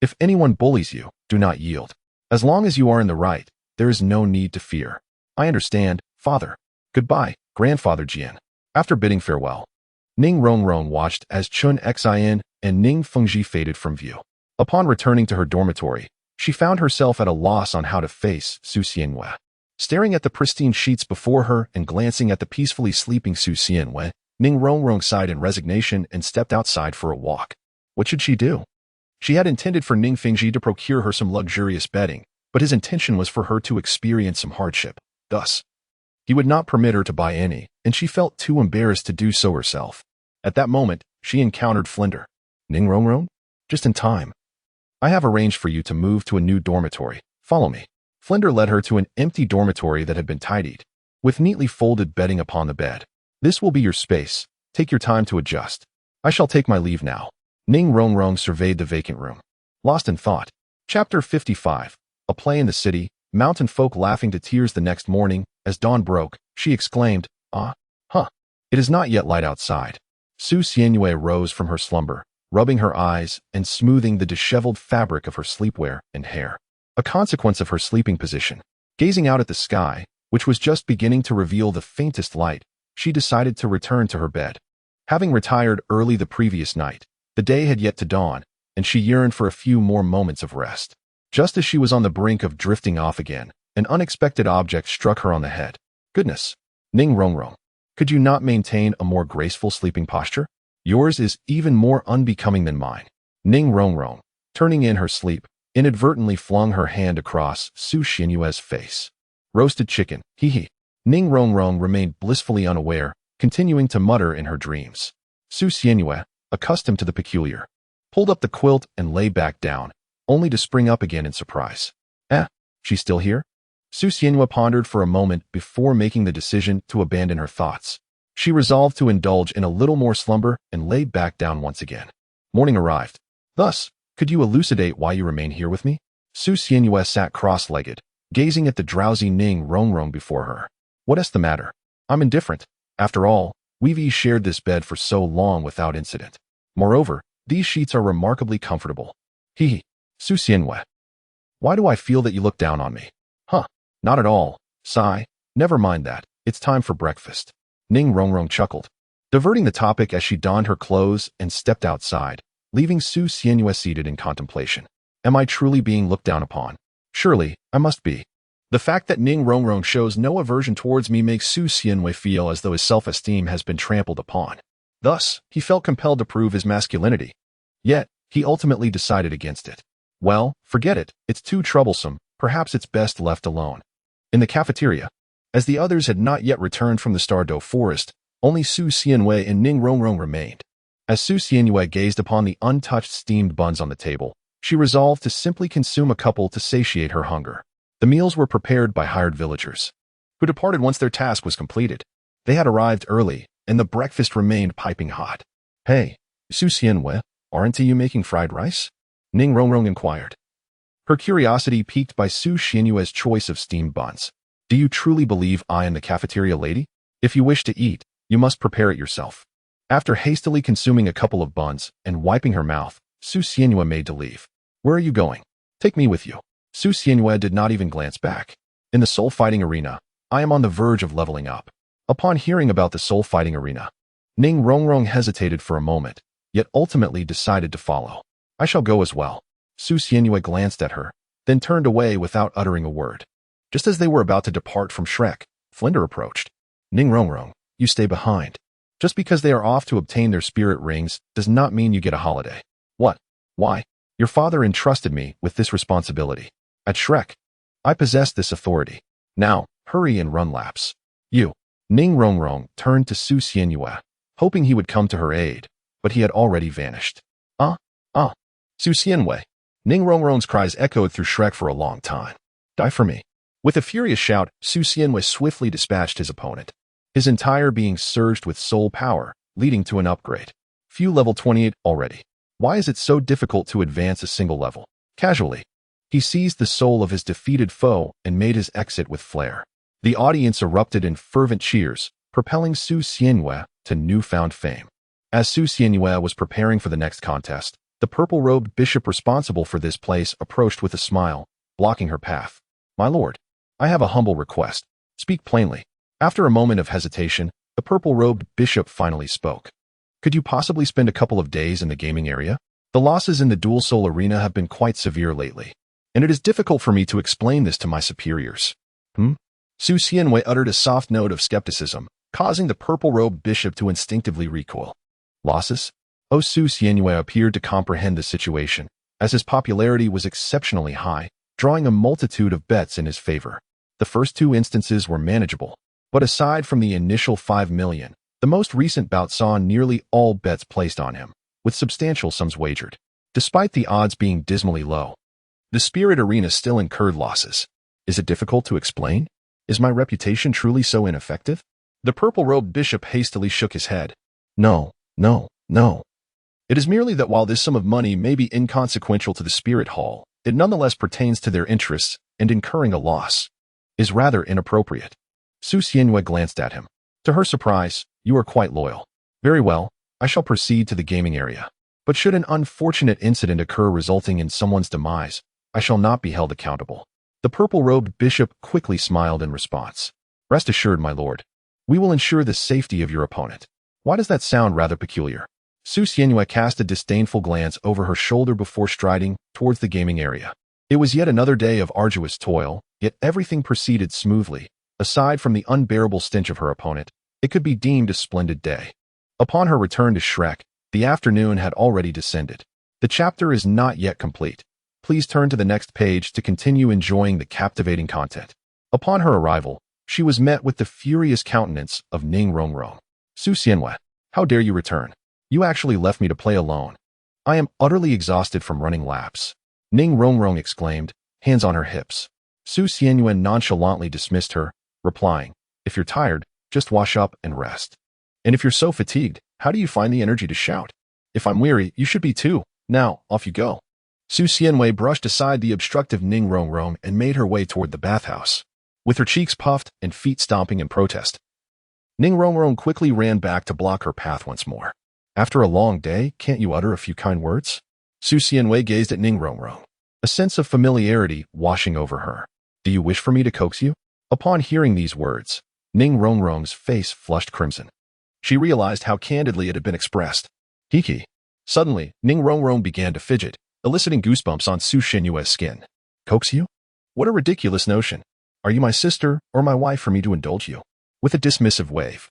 if anyone bullies you, do not yield. As long as you are in the right, there is no need to fear. I understand, father. Goodbye, grandfather Jian. After bidding farewell, Ning Rongrong watched as Chen Xin and Ning Fengji faded from view. Upon returning to her dormitory, she found herself at a loss on how to face Su Xianyue. Staring at the pristine sheets before her and glancing at the peacefully sleeping Su Xianyue, Ning Rongrong sighed in resignation and stepped outside for a walk. What should she do? She had intended for Ning Fengji to procure her some luxurious bedding, but his intention was for her to experience some hardship. Thus, he would not permit her to buy any, and she felt too embarrassed to do so herself. At that moment, she encountered Flinder. Ning Rongrong? Just in time. I have arranged for you to move to a new dormitory. Follow me. Flinder led her to an empty dormitory that had been tidied, with neatly folded bedding upon the bed. This will be your space. Take your time to adjust. I shall take my leave now. Ning Rongrong surveyed the vacant room. Lost in thought. Chapter 55. A play in the city, mountain folk laughing to tears the next morning. As dawn broke, she exclaimed, it is not yet light outside. Su Xianyue rose from her slumber, rubbing her eyes and smoothing the disheveled fabric of her sleepwear and hair. A consequence of her sleeping position. Gazing out at the sky, which was just beginning to reveal the faintest light, she decided to return to her bed. Having retired early the previous night, the day had yet to dawn, and she yearned for a few more moments of rest. Just as she was on the brink of drifting off again, an unexpected object struck her on the head. Goodness! Ning Rongrong, could you not maintain a more graceful sleeping posture? Yours is even more unbecoming than mine. Ning Rongrong, turning in her sleep, inadvertently flung her hand across Su Xianyue's face. Roasted chicken, hee. Ning Rongrong remained blissfully unaware, continuing to mutter in her dreams. Su Xianyue, accustomed to the peculiar, pulled up the quilt and lay back down, only to spring up again in surprise. She's still here? Su Xianyue pondered for a moment before making the decision to abandon her thoughts. She resolved to indulge in a little more slumber and lay back down once again. Morning arrived. Thus, could you elucidate why you remain here with me? Su Xianyue sat cross-legged, gazing at the drowsy Ning Rongrong before her. What is the matter? I'm indifferent. After all, we've shared this bed for so long without incident. Moreover, these sheets are remarkably comfortable. Su Xianyue. Why do I feel that you look down on me? Not at all. Sigh. Never mind that. It's time for breakfast. Ning Rongrong chuckled, diverting the topic as she donned her clothes and stepped outside, leaving Su Xianyue seated in contemplation. Am I truly being looked down upon? Surely, I must be. The fact that Ning Rongrong shows no aversion towards me makes Su Xianyue feel as though his self-esteem has been trampled upon. Thus, he felt compelled to prove his masculinity. Yet, he ultimately decided against it. Well, forget it. It's too troublesome. Perhaps it's best left alone. In the cafeteria, as the others had not yet returned from the Stardo Forest, only Su Xianyue and Ning Rongrong remained. As Su Xianyue gazed upon the untouched steamed buns on the table, she resolved to simply consume a couple to satiate her hunger. The meals were prepared by hired villagers, who departed once their task was completed. They had arrived early, and the breakfast remained piping hot. Hey, Su Xianyue, aren't you making fried rice? Ning Rongrong inquired, her curiosity piqued by Su Xianyue's choice of steamed buns. Do you truly believe I am the cafeteria lady? If you wish to eat, you must prepare it yourself. After hastily consuming a couple of buns and wiping her mouth, Su Xianyue made to leave. Where are you going? Take me with you. Su Xianyue did not even glance back. In the soul fighting arena, I am on the verge of leveling up. Upon hearing about the soul fighting arena, Ning Rongrong hesitated for a moment, yet ultimately decided to follow. I shall go as well. Su Xianyue glanced at her, then turned away without uttering a word. Just as they were about to depart from Shrek, Flinder approached. Ning Rongrong, you stay behind. Just because they are off to obtain their spirit rings does not mean you get a holiday. What? Why? Your father entrusted me with this responsibility. At Shrek, I possess this authority. Now, hurry and run laps. You. Ning Rongrong turned to Su Xianyue, hoping he would come to her aid, but he had already vanished. Su Xianyue. Ning Rongrong's cries echoed through Shrek for a long time. Die for me. With a furious shout, Su Xianyue swiftly dispatched his opponent. His entire being surged with soul power, leading to an upgrade. Few level 28 already. Why is it so difficult to advance a single level? Casually, he seized the soul of his defeated foe and made his exit with flair. The audience erupted in fervent cheers, propelling Su Xianyue to newfound fame. As Su Xianyue was preparing for the next contest, the purple-robed bishop responsible for this place approached with a smile, blocking her path. My lord, I have a humble request. Speak plainly. After a moment of hesitation, the purple-robed bishop finally spoke. Could you possibly spend a couple of days in the gaming area? The losses in the dual soul arena have been quite severe lately, and it is difficult for me to explain this to my superiors. Su Xianyue uttered a soft note of skepticism, causing the purple-robed bishop to instinctively recoil. Losses? Su Xianyue appeared to comprehend the situation, as his popularity was exceptionally high, drawing a multitude of bets in his favor. The first two instances were manageable, but aside from the initial 5 million, the most recent bout saw nearly all bets placed on him, with substantial sums wagered. Despite the odds being dismally low, the spirit arena still incurred losses. Is it difficult to explain? Is my reputation truly so ineffective? The purple-robed bishop hastily shook his head. No. It is merely that while this sum of money may be inconsequential to the spirit hall, it nonetheless pertains to their interests, and incurring a loss is rather inappropriate. Su Xianyue glanced at him. To her surprise, you are quite loyal. Very well, I shall proceed to the gaming area. But should an unfortunate incident occur resulting in someone's demise, I shall not be held accountable. The purple-robed bishop quickly smiled in response. Rest assured, my lord, we will ensure the safety of your opponent. Why does that sound rather peculiar? Su Xianyue cast a disdainful glance over her shoulder before striding towards the gaming area. It was yet another day of arduous toil, yet everything proceeded smoothly. Aside from the unbearable stench of her opponent, it could be deemed a splendid day. Upon her return to Shrek, the afternoon had already descended. The chapter is not yet complete. Please turn to the next page to continue enjoying the captivating content. Upon her arrival, she was met with the furious countenance of Ning Rongrong. Su Xianyue, how dare you return? You actually left me to play alone. I am utterly exhausted from running laps. Ning Rongrong exclaimed, hands on her hips. Su Xianyue nonchalantly dismissed her, replying, if you're tired, just wash up and rest. And if you're so fatigued, how do you find the energy to shout? If I'm weary, you should be too. Now, off you go. Su Xianyue brushed aside the obstructive Ning Rongrong and made her way toward the bathhouse. With her cheeks puffed and feet stomping in protest, Ning Rongrong quickly ran back to block her path once more. After a long day, can't you utter a few kind words? Su Xianyue gazed at Ning Rongrong, a sense of familiarity washing over her. Do you wish for me to coax you? Upon hearing these words, Ning Rongrong's face flushed crimson. She realized how candidly it had been expressed. Hiki. Suddenly, Ning Rongrong began to fidget, eliciting goosebumps on Su Xianyue's skin. Coax you? What a ridiculous notion. Are you my sister or my wife for me to indulge you? With a dismissive wave,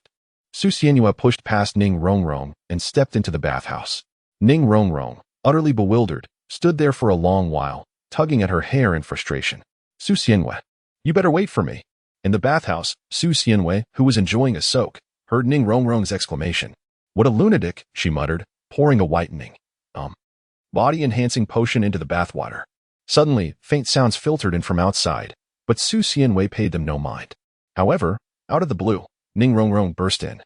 Su Xianyue pushed past Ning Rongrong and stepped into the bathhouse. Ning Rongrong, utterly bewildered, stood there for a long while, tugging at her hair in frustration. Su Xianyue, you better wait for me. In the bathhouse, Su Xianyue, who was enjoying a soak, heard Ning Rongrong's exclamation. What a lunatic, she muttered, pouring a whitening, body-enhancing potion into the bathwater. Suddenly, faint sounds filtered in from outside, but Su Xianyue paid them no mind. However, out of the blue, Ning Rongrong burst in.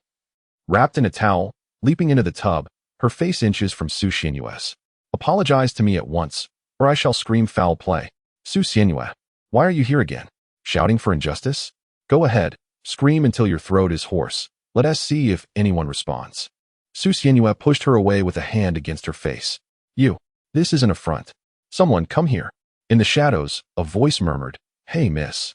Wrapped in a towel, leaping into the tub, her face inches from Su Xianyue's. Apologize to me at once, or I shall scream foul play. Su Xianyue, why are you here again? Shouting for injustice? Go ahead, scream until your throat is hoarse. Let us see if anyone responds. Su Xianyue pushed her away with a hand against her face. You, this is an affront. Someone come here. In the shadows, a voice murmured, Hey, miss.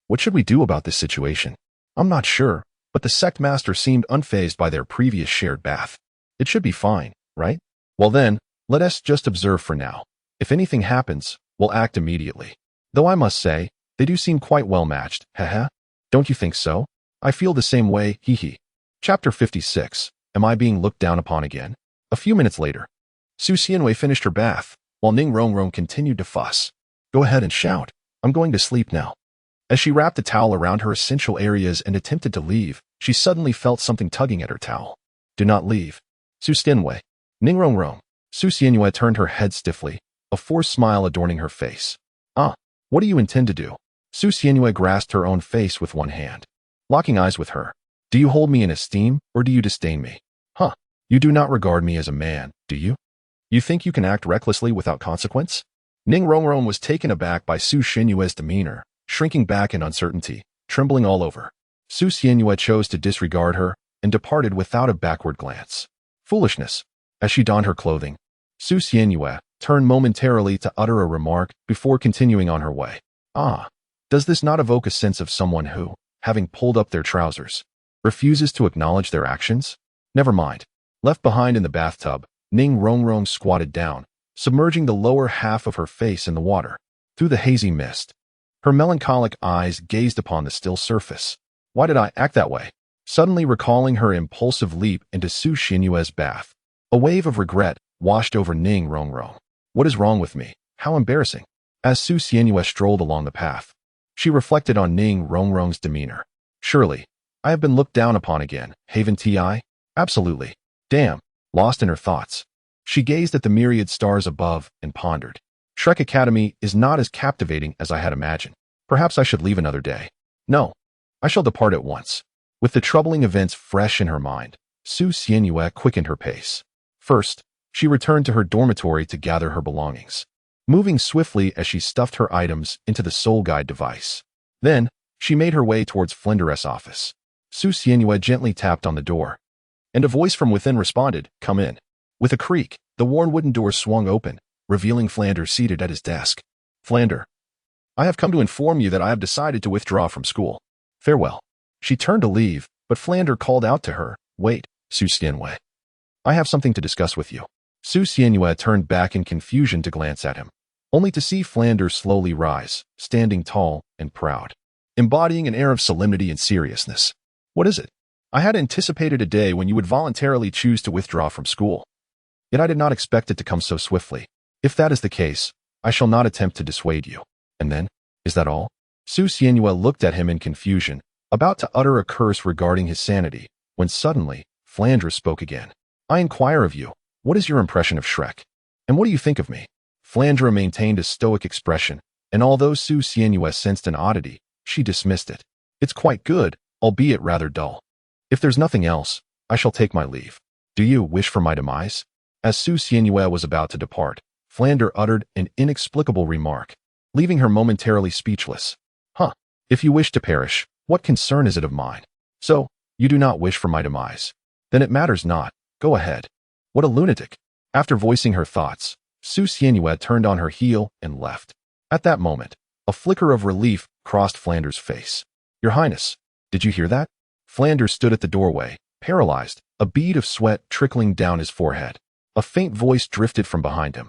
What should we do about this situation? I'm not sure, but the sect master seemed unfazed by their previous shared bath. It should be fine, right? Well then, let us just observe for now. If anything happens, we'll act immediately. Though I must say, they do seem quite well matched, haha. Don't you think so? I feel the same way, hee hee. Chapter 56. Am I being looked down upon again? A few minutes later, Su Xianwei finished her bath, while Ning Rongrong continued to fuss. Go ahead and shout. I'm going to sleep now. As she wrapped the towel around her essential areas and attempted to leave, she suddenly felt something tugging at her towel. Do not leave. Su Xianwei. Ning Rongrong. Su Xianwei turned her head stiffly, a forced smile adorning her face. What do you intend to do? Su Xianwei grasped her own face with one hand, locking eyes with her. Do you hold me in esteem, or do you disdain me? You do not regard me as a man, do you? You think you can act recklessly without consequence? Ning Rongrong was taken aback by Su Xianwei's demeanor, shrinking back in uncertainty, trembling all over. Su Xianwei chose to disregard her and departed without a backward glance. Foolishness. As she donned her clothing, Su Xianwei turned momentarily to utter a remark before continuing on her way. Does this not evoke a sense of someone who, having pulled up their trousers, refuses to acknowledge their actions? Never mind. Left behind in the bathtub, Ning Rongrong squatted down, submerging the lower half of her face in the water. Through the hazy mist, her melancholic eyes gazed upon the still surface. Why did I act that way? Suddenly recalling her impulsive leap into Su Xianwei's bath, a wave of regret washed over Ning Rongrong. What is wrong with me? How embarrassing. As Su Xianwei strolled along the path, she reflected on Ning Rongrong's demeanor. Surely, I have been looked down upon again, haven't I? Absolutely. Damn. Lost in her thoughts, she gazed at the myriad stars above and pondered. Shrek Academy is not as captivating as I had imagined. Perhaps I should leave another day. No, I shall depart at once. With the troubling events fresh in her mind, Su Xianwei quickened her pace. First, she returned to her dormitory to gather her belongings, moving swiftly as she stuffed her items into the soul guide device. Then, she made her way towards Flinder's office. Su Xianwei gently tapped on the door, and a voice from within responded, "Come in." With a creak, the worn wooden door swung open, revealing Flander seated at his desk. Flander, I have come to inform you that I have decided to withdraw from school. Farewell. She turned to leave, but Flander called out to her, Wait, Su Xianwei. I have something to discuss with you. Su Xianwei turned back in confusion to glance at him, only to see Flander slowly rise, standing tall and proud, embodying an air of solemnity and seriousness. What is it? I had anticipated a day when you would voluntarily choose to withdraw from school. Yet I did not expect it to come so swiftly. If that is the case, I shall not attempt to dissuade you. And then, is that all? Su Xianwei looked at him in confusion, about to utter a curse regarding his sanity, when suddenly, Flandre spoke again. I inquire of you, what is your impression of Shrek? And what do you think of me? Flandre maintained a stoic expression, and although Su Xianwei sensed an oddity, she dismissed it. It's quite good, albeit rather dull. If there's nothing else, I shall take my leave. Do you wish for my demise? As Su Xianwei was about to depart, Flandre uttered an inexplicable remark, leaving her momentarily speechless. If you wish to perish, what concern is it of mine? So, you do not wish for my demise. Then it matters not. Go ahead. What a lunatic. After voicing her thoughts, Su Xianwei turned on her heel and left. At that moment, a flicker of relief crossed Flandre's face. Your Highness, did you hear that? Flandre stood at the doorway, paralyzed, a bead of sweat trickling down his forehead. A faint voice drifted from behind him.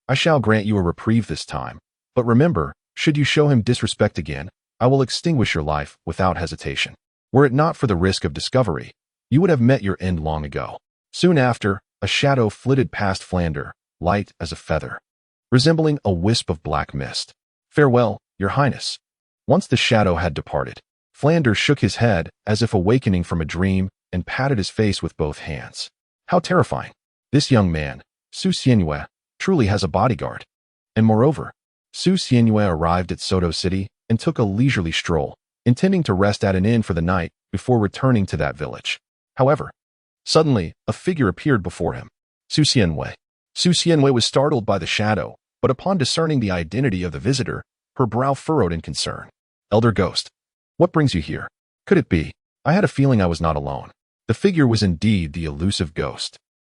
I shall grant you a reprieve this time, but remember, should you show him disrespect again, I will extinguish your life without hesitation. Were it not for the risk of discovery, you would have met your end long ago. Soon after, a shadow flitted past Flandre, light as a feather, resembling a wisp of black mist. Farewell, Your Highness. Once the shadow had departed, Flandre shook his head as if awakening from a dream and patted his face with both hands. How terrifying. This young man, Su Xianwei, truly has a bodyguard. And moreover, Su Xianwei arrived at Soto City and took a leisurely stroll, intending to rest at an inn for the night before returning to that village. However, suddenly, a figure appeared before him. Su Xianwei. Su Xianwei was startled by the shadow, but upon discerning the identity of the visitor, her brow furrowed in concern. Elder Ghost. What brings you here? Could it be? I had a feeling I was not alone. The figure was indeed the elusive ghost.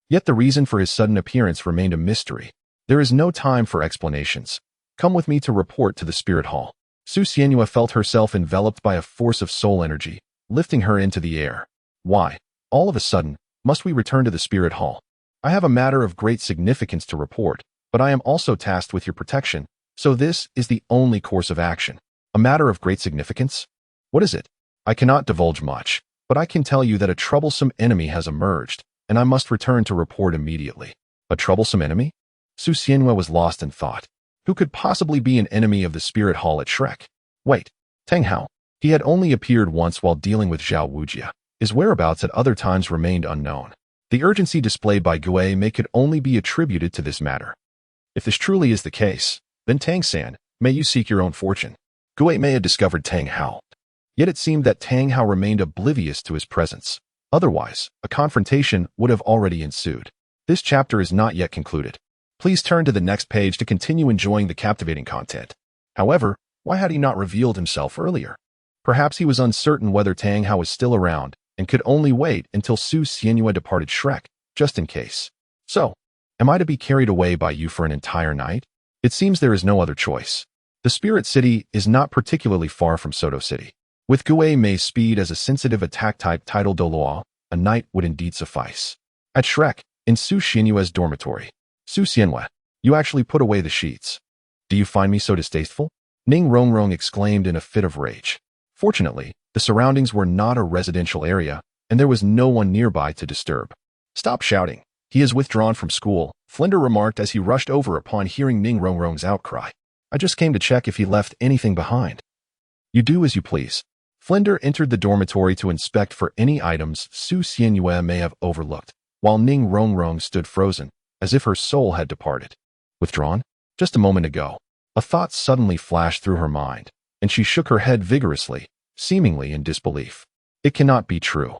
Yet the reason for his sudden appearance remained a mystery. There is no time for explanations. Come with me to report to the spirit hall. Su Xianwei felt herself enveloped by a force of soul energy, lifting her into the air. Why, all of a sudden, must we return to the spirit hall? I have a matter of great significance to report, but I am also tasked with your protection, so this is the only course of action. A matter of great significance? What is it? I cannot divulge much, but I can tell you that a troublesome enemy has emerged, and I must return to report immediately. A troublesome enemy? Su Xianhua was lost in thought. Who could possibly be an enemy of the spirit hall at Shrek? Wait, Tang Hao. He had only appeared once while dealing with Zhao Wujia. His whereabouts at other times remained unknown. The urgency displayed by Gui Mei could only be attributed to this matter. If this truly is the case, then Tang-san, may you seek your own fortune. Gui Mei had discovered Tang Hao. Yet it seemed that Tang Hao remained oblivious to his presence. Otherwise, a confrontation would have already ensued. This chapter is not yet concluded. Please turn to the next page to continue enjoying the captivating content. However, why had he not revealed himself earlier? Perhaps he was uncertain whether Tang Hao was still around and could only wait until Su Xianhua departed Shrek, just in case. So, am I to be carried away by you for an entire night? It seems there is no other choice. The Spirit City is not particularly far from Soto City. With Gui Mei's speed as a sensitive attack type titled Douluo, a night would indeed suffice. At Shrek, in Su Xianhua's dormitory. Su Xianhua, you actually put away the sheets. Do you find me so distasteful? Ning Rongrong exclaimed in a fit of rage. Fortunately, the surroundings were not a residential area, and there was no one nearby to disturb. Stop shouting. He is withdrawn from school, Flinder remarked as he rushed over upon hearing Ning Rongrong's outcry. I just came to check if he left anything behind. You do as you please. Flinder entered the dormitory to inspect for any items Su Xianhua may have overlooked, while Ning Rongrong stood frozen, as if her soul had departed. Withdrawn? Just a moment ago. A thought suddenly flashed through her mind, and she shook her head vigorously, seemingly in disbelief. It cannot be true.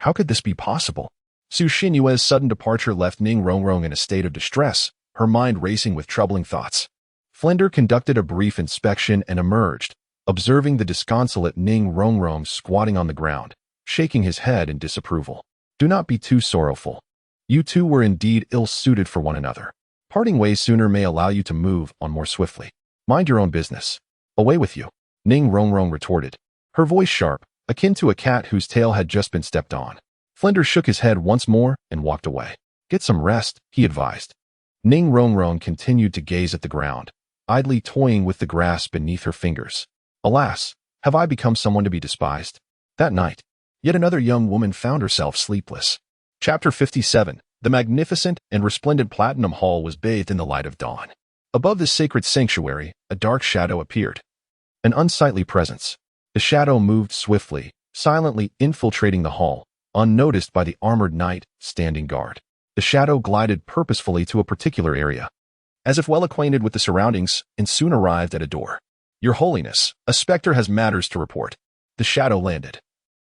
How could this be possible? Su Xianhua's sudden departure left Ning Rongrong in a state of distress, her mind racing with troubling thoughts. Flinder conducted a brief inspection and emerged, observing the disconsolate Ning Rongrong squatting on the ground, shaking his head in disapproval. Do not be too sorrowful. You two were indeed ill-suited for one another. Parting ways sooner may allow you to move on more swiftly. Mind your own business. Away with you, Ning Rongrong retorted, her voice sharp, akin to a cat whose tail had just been stepped on. Flinder shook his head once more and walked away. Get some rest, he advised. Ning Rongrong continued to gaze at the ground, idly toying with the grass beneath her fingers. Alas, have I become someone to be despised? That night, yet another young woman found herself sleepless. Chapter 57. The magnificent and resplendent Platinum Hall was bathed in the light of dawn. Above this sacred sanctuary, a dark shadow appeared. An unsightly presence. The shadow moved swiftly, silently infiltrating the hall, unnoticed by the armored knight standing guard. The shadow glided purposefully to a particular area, as if well acquainted with the surroundings, and soon arrived at a door. Your Holiness, a specter has matters to report. The shadow landed,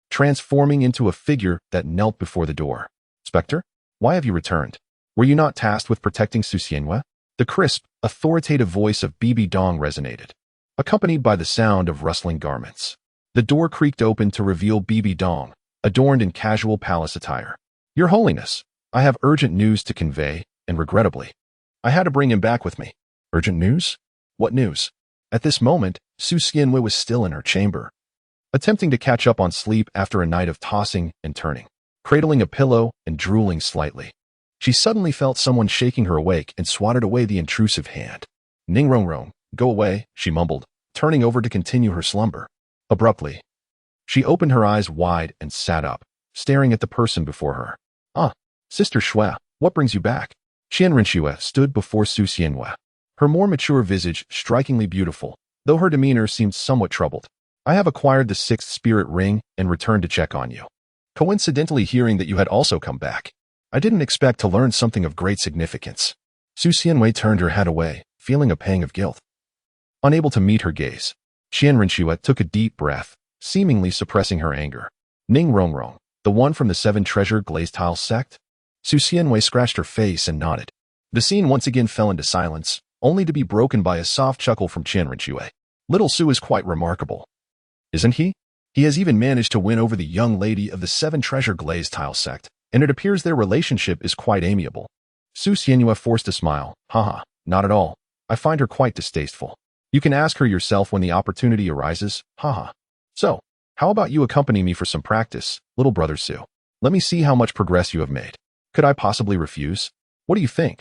transforming into a figure that knelt before the door. Specter? Why have you returned? Were you not tasked with protecting Su Xianhua? The crisp, authoritative voice of Bibi Dong resonated, accompanied by the sound of rustling garments. The door creaked open to reveal Bibi Dong, adorned in casual palace attire. Your Holiness, I have urgent news to convey, and regrettably, I had to bring him back with me. Urgent news? What news? At this moment, Su Xianhua was still in her chamber, attempting to catch up on sleep after a night of tossing and turning, cradling a pillow and drooling slightly. She suddenly felt someone shaking her awake and swatted away the intrusive hand. Ning Rongrong, go away, she mumbled, turning over to continue her slumber. Abruptly, she opened her eyes wide and sat up, staring at the person before her. Ah, Sister Xue, what brings you back? Qianrenxue stood before Su Xianhua, her more mature visage strikingly beautiful, though her demeanor seemed somewhat troubled. I have acquired the 6th spirit ring and returned to check on you. Coincidentally hearing that you had also come back, I didn't expect to learn something of great significance. Su Xianhua turned her head away, feeling a pang of guilt. Unable to meet her gaze, Qianrenxue took a deep breath, seemingly suppressing her anger. Ning Rongrong, the one from the 7 treasure glazed tile sect? Su Xianhua scratched her face and nodded. The scene once again fell into silence, only to be broken by a soft chuckle from Qianrenxue. Little Su is quite remarkable. Isn't he? He has even managed to win over the young lady of the 7 treasure glazed tile sect, and it appears their relationship is quite amiable. Su Xianhua forced a smile. Haha, not at all. I find her quite distasteful. You can ask her yourself when the opportunity arises. Haha. So, How about you accompany me for some practice, little brother Su? Let me see how much progress you have made. Could I possibly refuse? What do you think?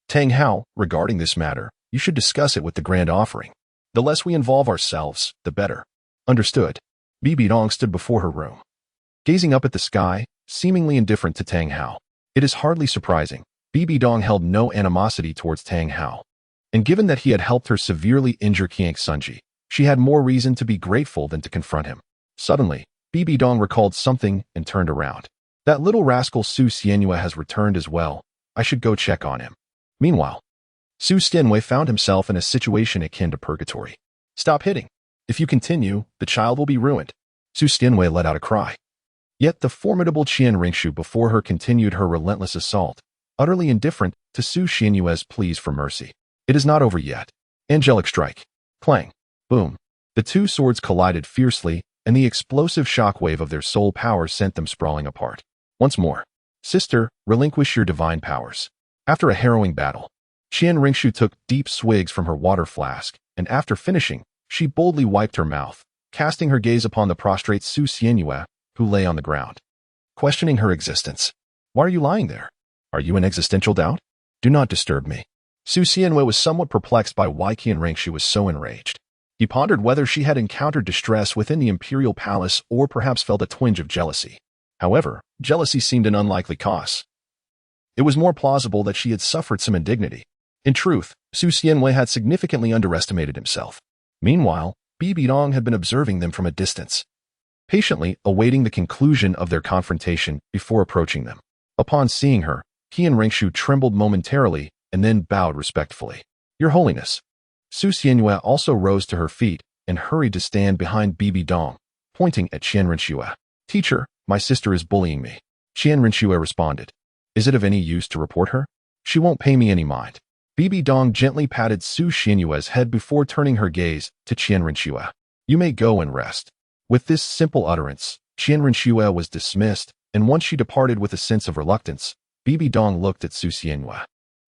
Tang Hao, regarding this matter, you should discuss it with the grand offering. The less we involve ourselves, the better. Understood. Bibi Dong stood before her room, gazing up at the sky, seemingly indifferent to Tang Hao. It is hardly surprising. Bibi Dong held no animosity towards Tang Hao. And given that he had helped her severely injure Qiang Sunji, she had more reason to be grateful than to confront him. Suddenly, Bibi Dong recalled something and turned around. That little rascal Su Xianhua has returned as well. I should go check on him. Meanwhile, Su Xianhua found himself in a situation akin to purgatory. Stop hitting. If you continue, the child will be ruined. Su Xianhua let out a cry. Yet the formidable Qian Ringshu before her continued her relentless assault, utterly indifferent to Su Xianhua's pleas for mercy. It is not over yet. Angelic strike. Clang. Boom. The two swords collided fiercely, and the explosive shockwave of their soul power sent them sprawling apart. Once more. Sister, relinquish your divine powers. After a harrowing battle, Qian Ringshu took deep swigs from her water flask, and after finishing, she boldly wiped her mouth, casting her gaze upon the prostrate Su Xianhua, who lay on the ground, questioning her existence. Why are you lying there? Are you in existential doubt? Do not disturb me. Su Xianhua was somewhat perplexed by why Qian Ringshu was so enraged. He pondered whether she had encountered distress within the imperial palace or perhaps felt a twinge of jealousy. However, jealousy seemed an unlikely cause. It was more plausible that she had suffered some indignity. In truth, Su Xianhua had significantly underestimated himself. Meanwhile, Bibi Dong had been observing them from a distance, patiently awaiting the conclusion of their confrontation before approaching them. Upon seeing her, Qian Ringshu trembled momentarily and then bowed respectfully. Your Holiness. Su Xianhua also rose to her feet and hurried to stand behind Bibi Dong, pointing at Qian Ringshu. Teacher, my sister is bullying me. Qian Ringshu responded. Is it of any use to report her? She won't pay me any mind. Bibi Dong gently patted Su Xianhua's head before turning her gaze to Qian Ringshu. You may go and rest. With this simple utterance, Qian Ringshu was dismissed, and once she departed with a sense of reluctance, Bibi Dong looked at Su Xianhua.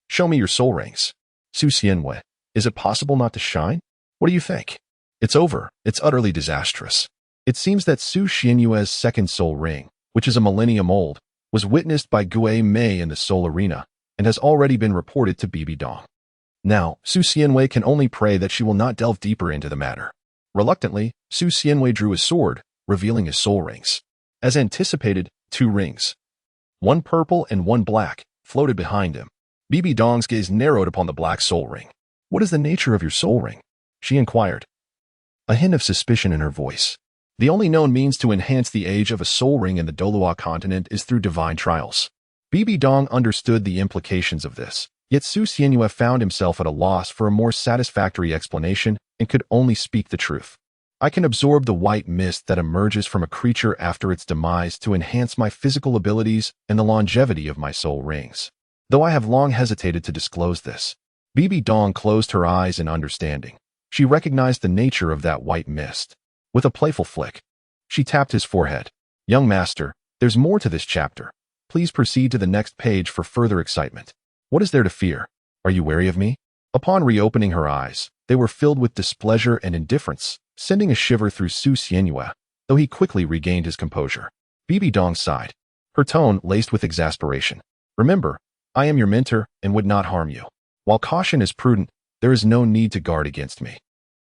Show me your soul rings. Su Xianhua, is it possible not to shine? What do you think? It's over. It's utterly disastrous. It seems that Su Xianhua's second soul ring, which is a millennium old, was witnessed by Gue Mei in the soul arena, and has already been reported to Bibi Dong. Now, Su Xianhua can only pray that she will not delve deeper into the matter. Reluctantly, Su Xianhua drew his sword, revealing his soul rings. As anticipated, 2 rings, one purple and one black, floated behind him. Bibi Dong's gaze narrowed upon the black soul ring. What is the nature of your soul ring? She inquired, a hint of suspicion in her voice. The only known means to enhance the age of a soul ring in the Douluo continent is through divine trials. Bibi Dong understood the implications of this, yet Su Xianhua found himself at a loss for a more satisfactory explanation and could only speak the truth. I can absorb the white mist that emerges from a creature after its demise to enhance my physical abilities and the longevity of my soul rings. Though I have long hesitated to disclose this, Bibi Dong closed her eyes in understanding. She recognized the nature of that white mist. With a playful flick, she tapped his forehead. Young master, there's more to this chapter. Please proceed to the next page for further excitement. What is there to fear? Are you wary of me? Upon reopening her eyes, they were filled with displeasure and indifference, sending a shiver through Su Xianhua, though he quickly regained his composure. Bibi Dong sighed, her tone laced with exasperation. Remember, I am your mentor and would not harm you. While caution is prudent, there is no need to guard against me.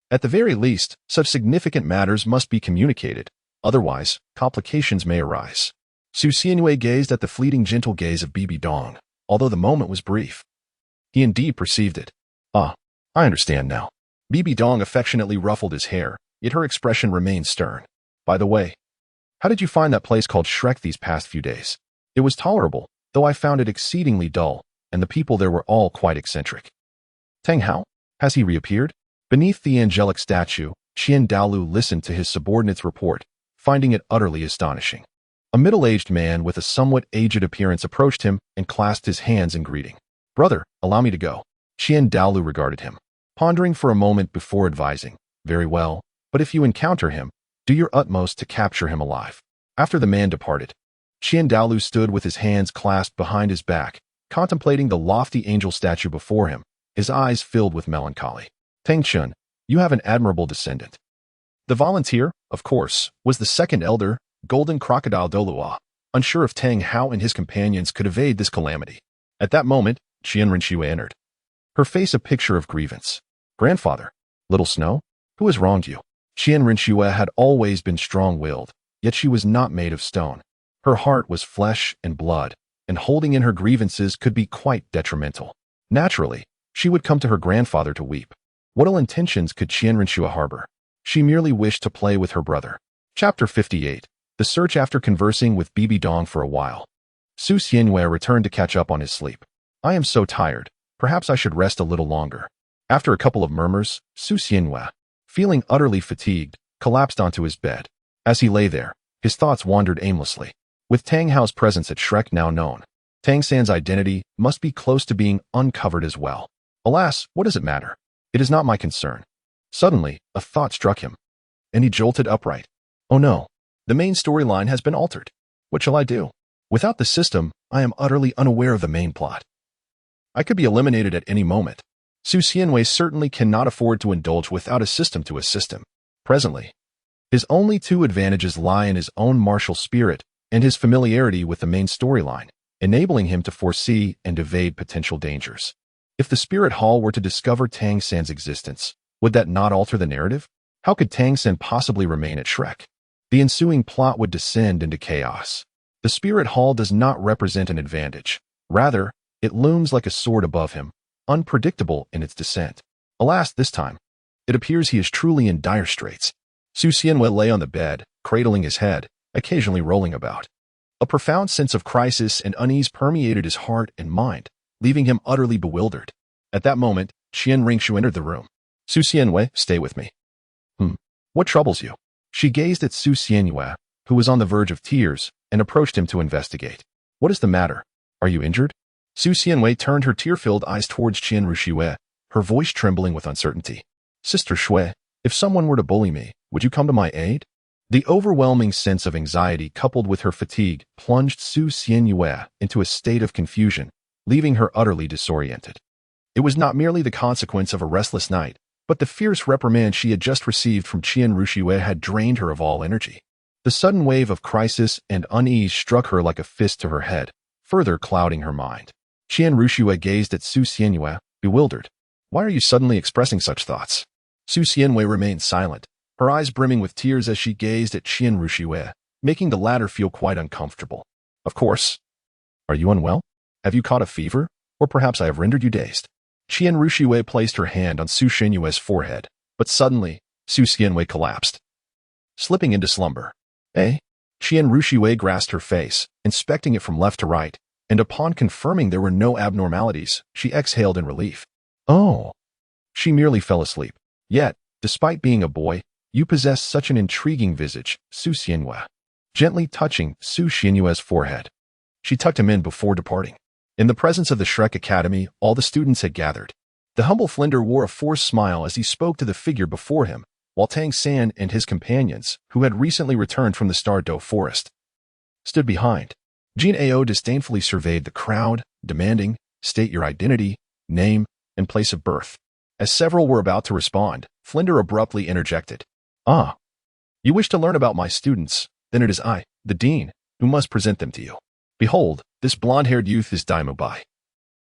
At the very least, such significant matters must be communicated. Otherwise, complications may arise. Su Xianhua gazed at the fleeting gentle gaze of Bibi Dong, although the moment was brief. He indeed perceived it. Ah, I understand now. Bibi Dong affectionately ruffled his hair, yet her expression remained stern. By the way, how did you find that place called Shrek these past few days? It was tolerable, though I found it exceedingly dull, and the people there were all quite eccentric. Tang Hao? Has he reappeared? Beneath the angelic statue, Qian Douluo listened to his subordinate's report, finding it utterly astonishing. A middle-aged man with a somewhat aged appearance approached him and clasped his hands in greeting. Brother, allow me to go. Qian Douluo regarded him, pondering for a moment before advising. Very well, but if you encounter him, do your utmost to capture him alive. After the man departed, Qian Douluo stood with his hands clasped behind his back, contemplating the lofty angel statue before him, his eyes filled with melancholy. Tang Chun, you have an admirable descendant. The volunteer, of course, was the second elder, Golden Crocodile Douluo, unsure if Tang Hao and his companions could evade this calamity. At that moment, Qian Rinxue entered. Her face a picture of grievance. Grandfather, Little Snow, who has wronged you? Qian Rinxue had always been strong-willed, yet she was not made of stone. Her heart was flesh and blood, and holding in her grievances could be quite detrimental. Naturally, she would come to her grandfather to weep. What ill intentions could Qian Rinxue harbor? She merely wished to play with her brother. Chapter 58. The search. After conversing with Bibi Dong for a while, Su Xianwei returned to catch up on his sleep. I am so tired. Perhaps I should rest a little longer. After a couple of murmurs, Su Xianwei, feeling utterly fatigued, collapsed onto his bed. As he lay there, his thoughts wandered aimlessly. With Tang Hao's presence at Shrek now known, Tang San's identity must be close to being uncovered as well. Alas, what does it matter? It is not my concern. Suddenly, a thought struck him, and he jolted upright. Oh no, the main storyline has been altered. What shall I do? Without the system, I am utterly unaware of the main plot. I could be eliminated at any moment. Su Xianwei certainly cannot afford to indulge without a system to assist him. Presently, his only two advantages lie in his own martial spirit and his familiarity with the main storyline, enabling him to foresee and evade potential dangers. If the Spirit Hall were to discover Tang San's existence, would that not alter the narrative? How could Tang San possibly remain at Shrek? The ensuing plot would descend into chaos. The Spirit Hall does not represent an advantage. Rather, it looms like a sword above him, unpredictable in its descent. Alas, this time, it appears he is truly in dire straits. Su Xianwei lay on the bed, cradling his head, occasionally rolling about. A profound sense of crisis and unease permeated his heart and mind, leaving him utterly bewildered. At that moment, Qian Rinxue entered the room. Su Xianwei, stay with me. What troubles you? She gazed at Su Xianwei, who was on the verge of tears, and approached him to investigate. What is the matter? Are you injured? Su Xianwei turned her tear-filled eyes towards Qian Rinxue, her voice trembling with uncertainty. Sister Shui, if someone were to bully me, would you come to my aid? The overwhelming sense of anxiety coupled with her fatigue plunged Su Xianwei into a state of confusion, leaving her utterly disoriented. It was not merely the consequence of a restless night, but the fierce reprimand she had just received from Qian Rinxue had drained her of all energy. The sudden wave of crisis and unease struck her like a fist to her head, further clouding her mind. Qian Rinxue gazed at Su Xianwei, bewildered. Why are you suddenly expressing such thoughts? Su Xianwei remained silent, her eyes brimming with tears as she gazed at Qian Rinxue, making the latter feel quite uncomfortable. Of course. Are you unwell? Have you caught a fever? Or perhaps I have rendered you dazed? Qian Rinxue placed her hand on Su Xianwei's forehead, but suddenly, Su Xianwei collapsed, slipping into slumber. Eh? Qian Rinxue grasped her face, inspecting it from left to right, and upon confirming there were no abnormalities, she exhaled in relief. Oh. She merely fell asleep. Yet, despite being a boy, you possess such an intriguing visage, Su Xianwei. Gently touching Su Xianwei's forehead, she tucked him in before departing. In the presence of the Shrek Academy, all the students had gathered. The humble Flinder wore a forced smile as he spoke to the figure before him, while Tang San and his companions, who had recently returned from the Stardo Forest, stood behind. Jin Ao disdainfully surveyed the crowd, demanding, "State your identity, name, and place of birth." As several were about to respond, Flinder abruptly interjected. Ah, you wish to learn about my students, then it is I, the Dean, who must present them to you. Behold, this blonde-haired youth is Daimo Bai,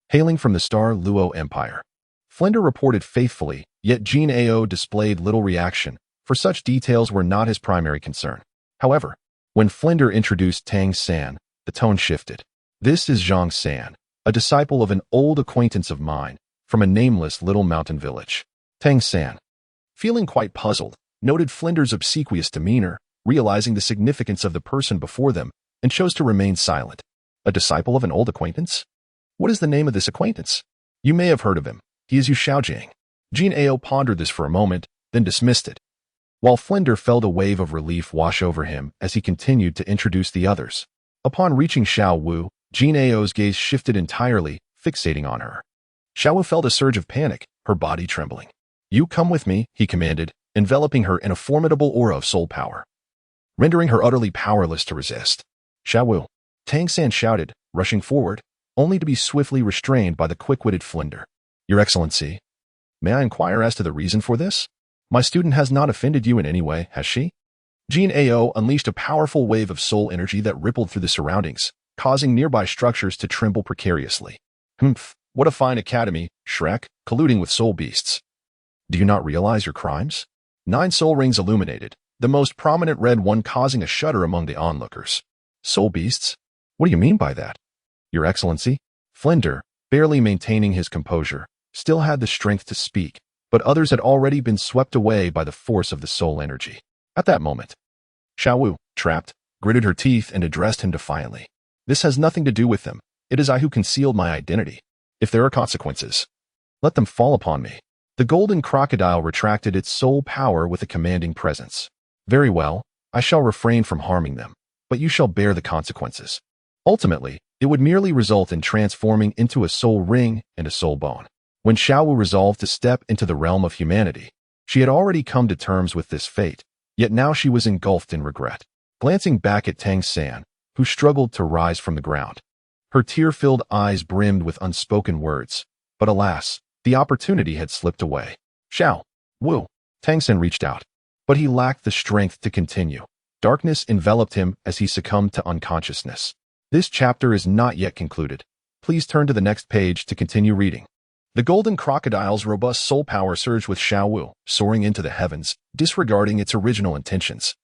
hailing from the Stardo Empire. Flinder reported faithfully, yet Jin Ao displayed little reaction, for such details were not his primary concern. However, when Flinder introduced Tang San, the tone shifted. This is Zhang San, a disciple of an old acquaintance of mine, from a nameless little mountain village. Tang San, feeling quite puzzled, noted Flinder's obsequious demeanor, realizing the significance of the person before them, and chose to remain silent. A disciple of an old acquaintance? What is the name of this acquaintance? You may have heard of him. He is Yu Xiaojiang. Jin Ao pondered this for a moment, then dismissed it, while Flinder felt a wave of relief wash over him as he continued to introduce the others. Upon reaching Xiao Wu, Jin Ao's gaze shifted entirely, fixating on her. Xiao Wu felt a surge of panic, her body trembling. You come with me, he commanded, enveloping her in a formidable aura of soul power, rendering her utterly powerless to resist. Xiao Wu, Tang San shouted, rushing forward, only to be swiftly restrained by the quick-witted Flinder. Your Excellency, may I inquire as to the reason for this? My student has not offended you in any way, has she? Jean Ao unleashed a powerful wave of soul energy that rippled through the surroundings, causing nearby structures to tremble precariously. Humph, what a fine academy, Shrek, colluding with soul beasts. Do you not realize your crimes? 9 soul rings illuminated, the most prominent red one causing a shudder among the onlookers. Soul beasts? What do you mean by that? Your Excellency? Flinder, barely maintaining his composure, still had the strength to speak, but others had already been swept away by the force of the soul energy. At that moment, Xiaowu, trapped, gritted her teeth and addressed him defiantly. This has nothing to do with them. It is I who concealed my identity. If there are consequences, let them fall upon me. The golden crocodile retracted its soul power with a commanding presence. Very well, I shall refrain from harming them, but you shall bear the consequences. Ultimately, it would merely result in transforming into a soul ring and a soul bone. When Xiaowu resolved to step into the realm of humanity, she had already come to terms with this fate, yet now she was engulfed in regret. Glancing back at Tang San, who struggled to rise from the ground, her tear-filled eyes brimmed with unspoken words, but alas, the opportunity had slipped away. Xiao Wu. Tang San reached out, but he lacked the strength to continue. Darkness enveloped him as he succumbed to unconsciousness. This chapter is not yet concluded. Please turn to the next page to continue reading. The golden crocodile's robust soul power surged with Xiaowu, soaring into the heavens, disregarding its original intentions.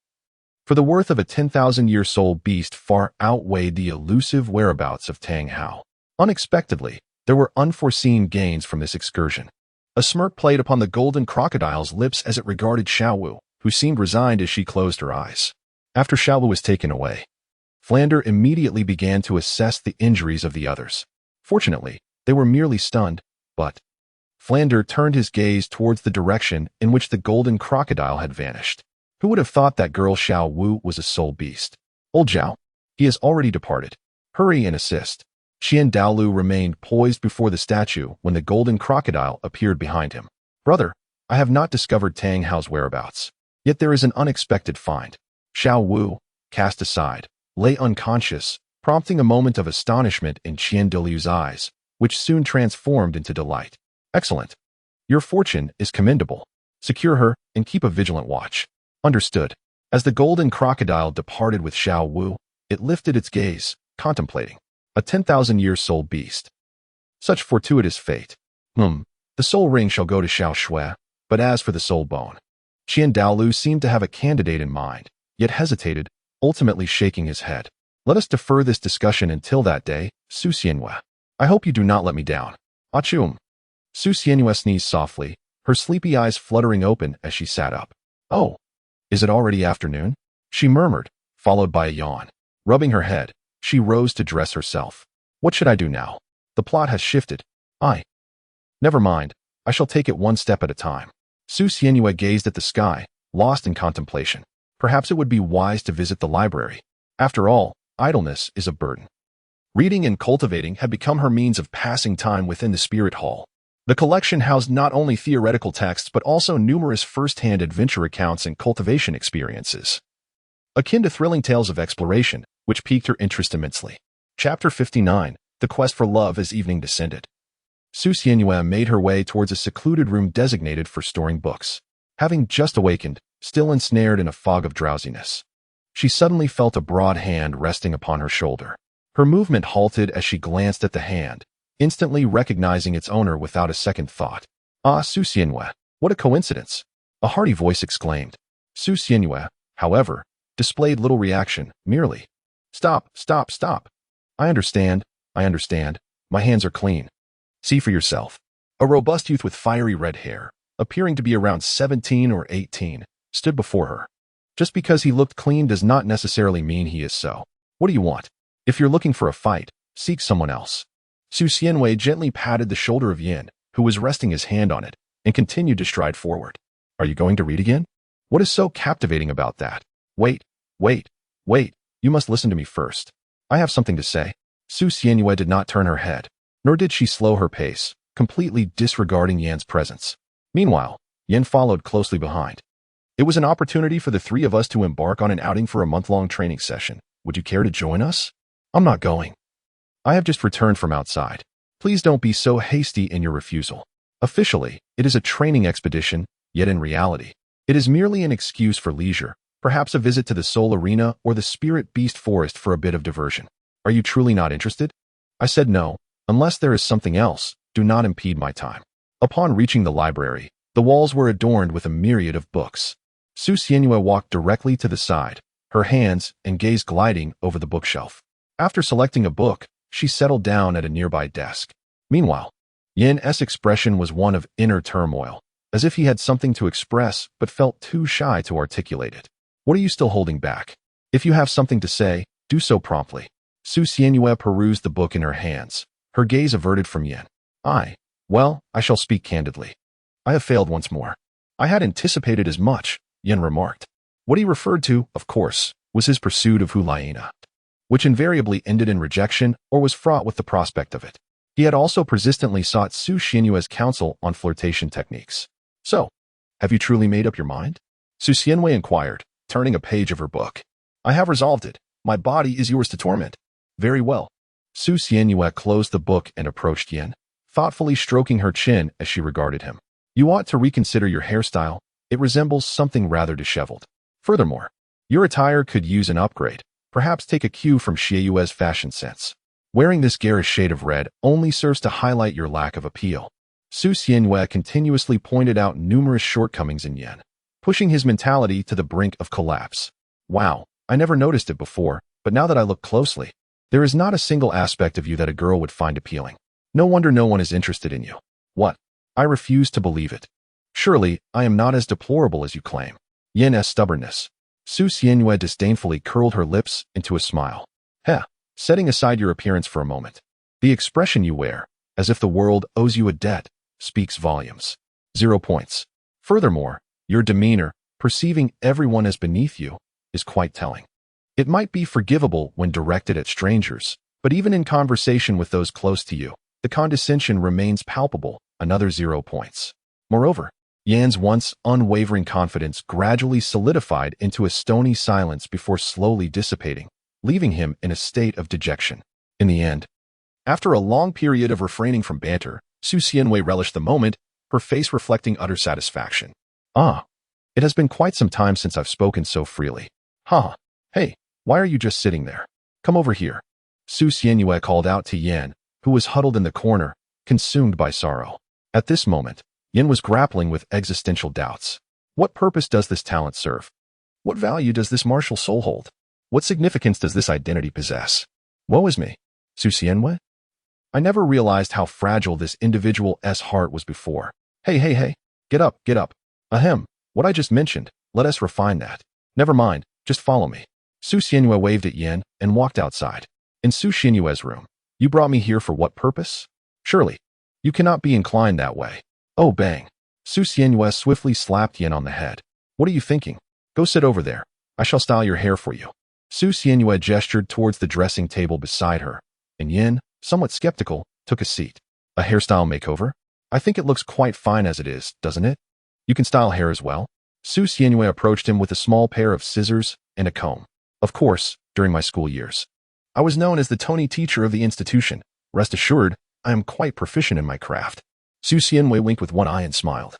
For the worth of a 10,000-year soul beast far outweighed the elusive whereabouts of Tang Hao. Unexpectedly, there were unforeseen gains from this excursion. A smirk played upon the golden crocodile's lips as it regarded Xiaowu, who seemed resigned as she closed her eyes. After Xiaowu was taken away, Flander immediately began to assess the injuries of the others. Fortunately, they were merely stunned, but Flander turned his gaze towards the direction in which the golden crocodile had vanished. Who would have thought that girl Xiao Wu was a soul beast? Old Zhao, he has already departed. Hurry and assist. Qian Douluo remained poised before the statue when the golden crocodile appeared behind him. Brother, I have not discovered Tang Hao's whereabouts. Yet there is an unexpected find. Xiao Wu, cast aside, lay unconscious, prompting a moment of astonishment in Qian Douluo's eyes, which soon transformed into delight. Excellent. Your fortune is commendable. Secure her and keep a vigilant watch. Understood. As the golden crocodile departed with Xiao Wu, it lifted its gaze, contemplating a 10,000-year soul beast. Such fortuitous fate. The soul ring shall go to Xiao Shui, but as for the soul bone, Qian Douluo seemed to have a candidate in mind, yet hesitated, ultimately shaking his head. Let us defer this discussion until that day, Su Xianhua. I hope you do not let me down. Achum. Su Xianhua sneezed softly, her sleepy eyes fluttering open as she sat up. Oh, is it already afternoon? She murmured, followed by a yawn. Rubbing her head, she rose to dress herself. What should I do now? The plot has shifted. Never mind, I shall take it one step at a time. Su Xianhua gazed at the sky, lost in contemplation. Perhaps it would be wise to visit the library. After all, idleness is a burden. Reading and cultivating had become her means of passing time within the Spirit Hall. The collection housed not only theoretical texts but also numerous first-hand adventure accounts and cultivation experiences, akin to thrilling tales of exploration, which piqued her interest immensely. Chapter 59, The Quest for Love as evening descended. Su Xianhua made her way towards a secluded room designated for storing books. Having just awakened, still ensnared in a fog of drowsiness, she suddenly felt a broad hand resting upon her shoulder. Her movement halted as she glanced at the hand, instantly recognizing its owner without a second thought. Ah, Su Xianhua, what a coincidence! A hearty voice exclaimed. Su Xianhua, however, displayed little reaction, merely, Stop. I understand. My hands are clean. See for yourself. A robust youth with fiery red hair, appearing to be around 17 or 18, stood before her. Just because he looked clean does not necessarily mean he is so. What do you want? If you're looking for a fight, seek someone else. Su Xianhua gently patted the shoulder of Yin, who was resting his hand on it, and continued to stride forward. Are you going to read again? What is so captivating about that? Wait. You must listen to me first. I have something to say. Su Xianhua did not turn her head, nor did she slow her pace, completely disregarding Yan's presence. Meanwhile, Yan followed closely behind. It was an opportunity for the three of us to embark on an outing for a month-long training session. Would you care to join us? I'm not going. I have just returned from outside. Please don't be so hasty in your refusal. Officially, it is a training expedition, Yet in reality, it is merely an excuse for leisure, perhaps a visit to the soul arena or the spirit beast forest for a bit of diversion. Are you truly not interested? I said no. Unless there is something else, do not impede my time. Upon reaching the library, the walls were adorned with a myriad of books. Su Xianhua walked directly to the side, her hands and gaze gliding over the bookshelf. After selecting a book, she settled down at a nearby desk. Meanwhile, Yan's expression was one of inner turmoil, as if he had something to express but felt too shy to articulate it. What are you still holding back? If you have something to say, do so promptly. Su Xianhua perused the book in her hands, her gaze averted from Yan. I shall speak candidly. I have failed once more. I had anticipated as much, Yan remarked. What he referred to, of course, was his pursuit of Hulaina, which invariably ended in rejection or was fraught with the prospect of it. He had also persistently sought Su Xianhua's counsel on flirtation techniques. So, have you truly made up your mind? Su Xianhua inquired, turning a page of her book. I have resolved it. My body is yours to torment. Very well. Su Xianhua closed the book and approached Yan, thoughtfully stroking her chin as she regarded him. You ought to reconsider your hairstyle. It resembles something rather disheveled. Furthermore, your attire could use an upgrade. Perhaps take a cue from Xieyue's fashion sense. Wearing this garish shade of red only serves to highlight your lack of appeal. Su Xianhua continuously pointed out numerous shortcomings in Yan, pushing his mentality to the brink of collapse. Wow, I never noticed it before, but now that I look closely, there is not a single aspect of you that a girl would find appealing. No wonder no one is interested in you. What? I refuse to believe it. Surely, I am not as deplorable as you claim. Yan's stubbornness. Su Xianhua disdainfully curled her lips into a smile. Setting aside your appearance for a moment, the expression you wear, as if the world owes you a debt, speaks volumes. 0 points. Furthermore, your demeanor, perceiving everyone as beneath you, is quite telling. It might be forgivable when directed at strangers, but even in conversation with those close to you, the condescension remains palpable, another 0 points. Moreover, Yan's once unwavering confidence gradually solidified into a stony silence before slowly dissipating, leaving him in a state of dejection. In the end, after a long period of refraining from banter, Su Xianhua relished the moment, her face reflecting utter satisfaction. It has been quite some time since I've spoken so freely. Hey, why are you just sitting there? Come over here. Su Xianhua called out to Yan, who was huddled in the corner, consumed by sorrow. At this moment, Yan was grappling with existential doubts. What purpose does this talent serve? What value does this martial soul hold? What significance does this identity possess? Woe is me. Su Xianhua? I never realized how fragile this individual's heart was before. Hey, get up. What I just mentioned, let us refine that. Never mind, just follow me. Su Xianhua waved at Yan and walked outside. In Su Xianhua's room. You brought me here for what purpose? Surely, you cannot be inclined that way. Oh, bang. Su Xianhua swiftly slapped Yan on the head. What are you thinking? Go sit over there. I shall style your hair for you. Su Xianhua gestured towards the dressing table beside her, and Yan, somewhat skeptical, took a seat. A hairstyle makeover? I think it looks quite fine as it is, doesn't it? You can style hair as well. Su Xianhua approached him with a small pair of scissors and a comb. Of course, during my school years, I was known as the Tony teacher of the institution. Rest assured, I am quite proficient in my craft. Su Xianhua winked with one eye and smiled,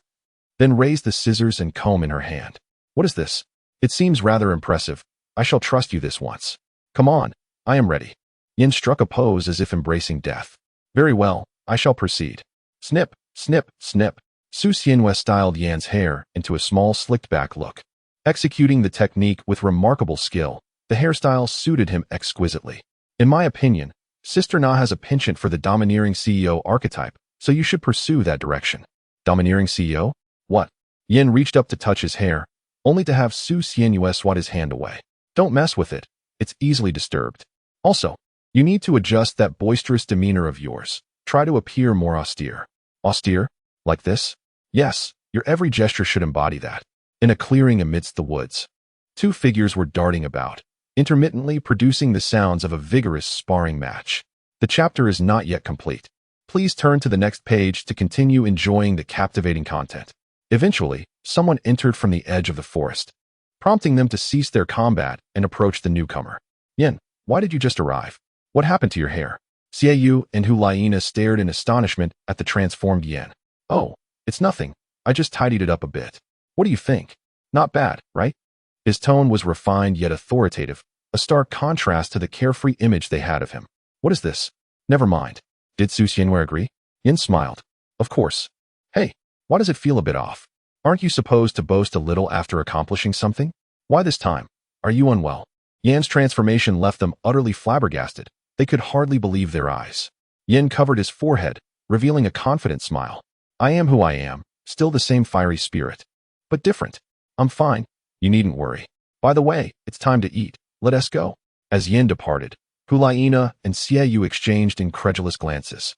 then raised the scissors and comb in her hand. What is this? It seems rather impressive. I shall trust you this once. Come on, I am ready. Yin struck a pose as if embracing death. Very well, I shall proceed. Snip, snip, snip. Su Xianhua styled Yan's hair into a small slicked-back look. Executing the technique with remarkable skill, the hairstyle suited him exquisitely. In my opinion, Sister Na has a penchant for the domineering CEO archetype, so you should pursue that direction. Domineering CEO? What? Yin reached up to touch his hair, only to have Su Xianhua swat his hand away. Don't mess with it. It's easily disturbed. Also, you need to adjust that boisterous demeanor of yours. Try to appear more austere. Austere? Like this? Yes, your every gesture should embody that. In a clearing amidst the woods, 2 figures were darting about, intermittently producing the sounds of a vigorous sparring match. The chapter is not yet complete. Please turn to the next page to continue enjoying the captivating content. Eventually, someone entered from the edge of the forest, prompting them to cease their combat and approach the newcomer. Yin, why did you just arrive? What happened to your hair? Xiaoyu and Hulaina stared in astonishment at the transformed Yin. Oh, it's nothing. I just tidied it up a bit. What do you think? Not bad, right? His tone was refined yet authoritative, a stark contrast to the carefree image they had of him. What is this? Never mind. Did Su Xianwei agree? Yin smiled. Of course. Hey, why does it feel a bit off? Aren't you supposed to boast a little after accomplishing something? Why this time? Are you unwell? Yan's transformation left them utterly flabbergasted. They could hardly believe their eyes. Yin covered his forehead, revealing a confident smile. I am who I am, still the same fiery spirit. But different. I'm fine. You needn't worry. By the way, it's time to eat. Let us go. As Yin departed, Hulaina and Xie exchanged incredulous glances.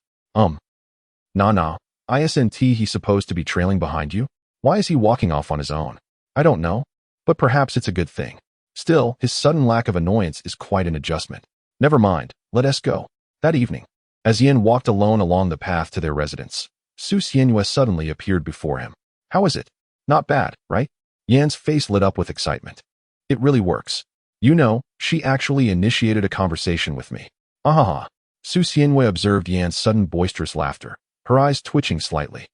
Nah. Isn't he supposed to be trailing behind you? Why is he walking off on his own? I don't know. But perhaps it's a good thing. Still, his sudden lack of annoyance is quite an adjustment. Never mind. Let us go. That evening, as Yin walked alone along the path to their residence, Su Xianwei suddenly appeared before him. How is it? Not bad, right? Yan's face lit up with excitement. It really works. You know, she actually initiated a conversation with me. Ahaha. Su Xianwei observed Yan's sudden boisterous laughter, her eyes twitching slightly.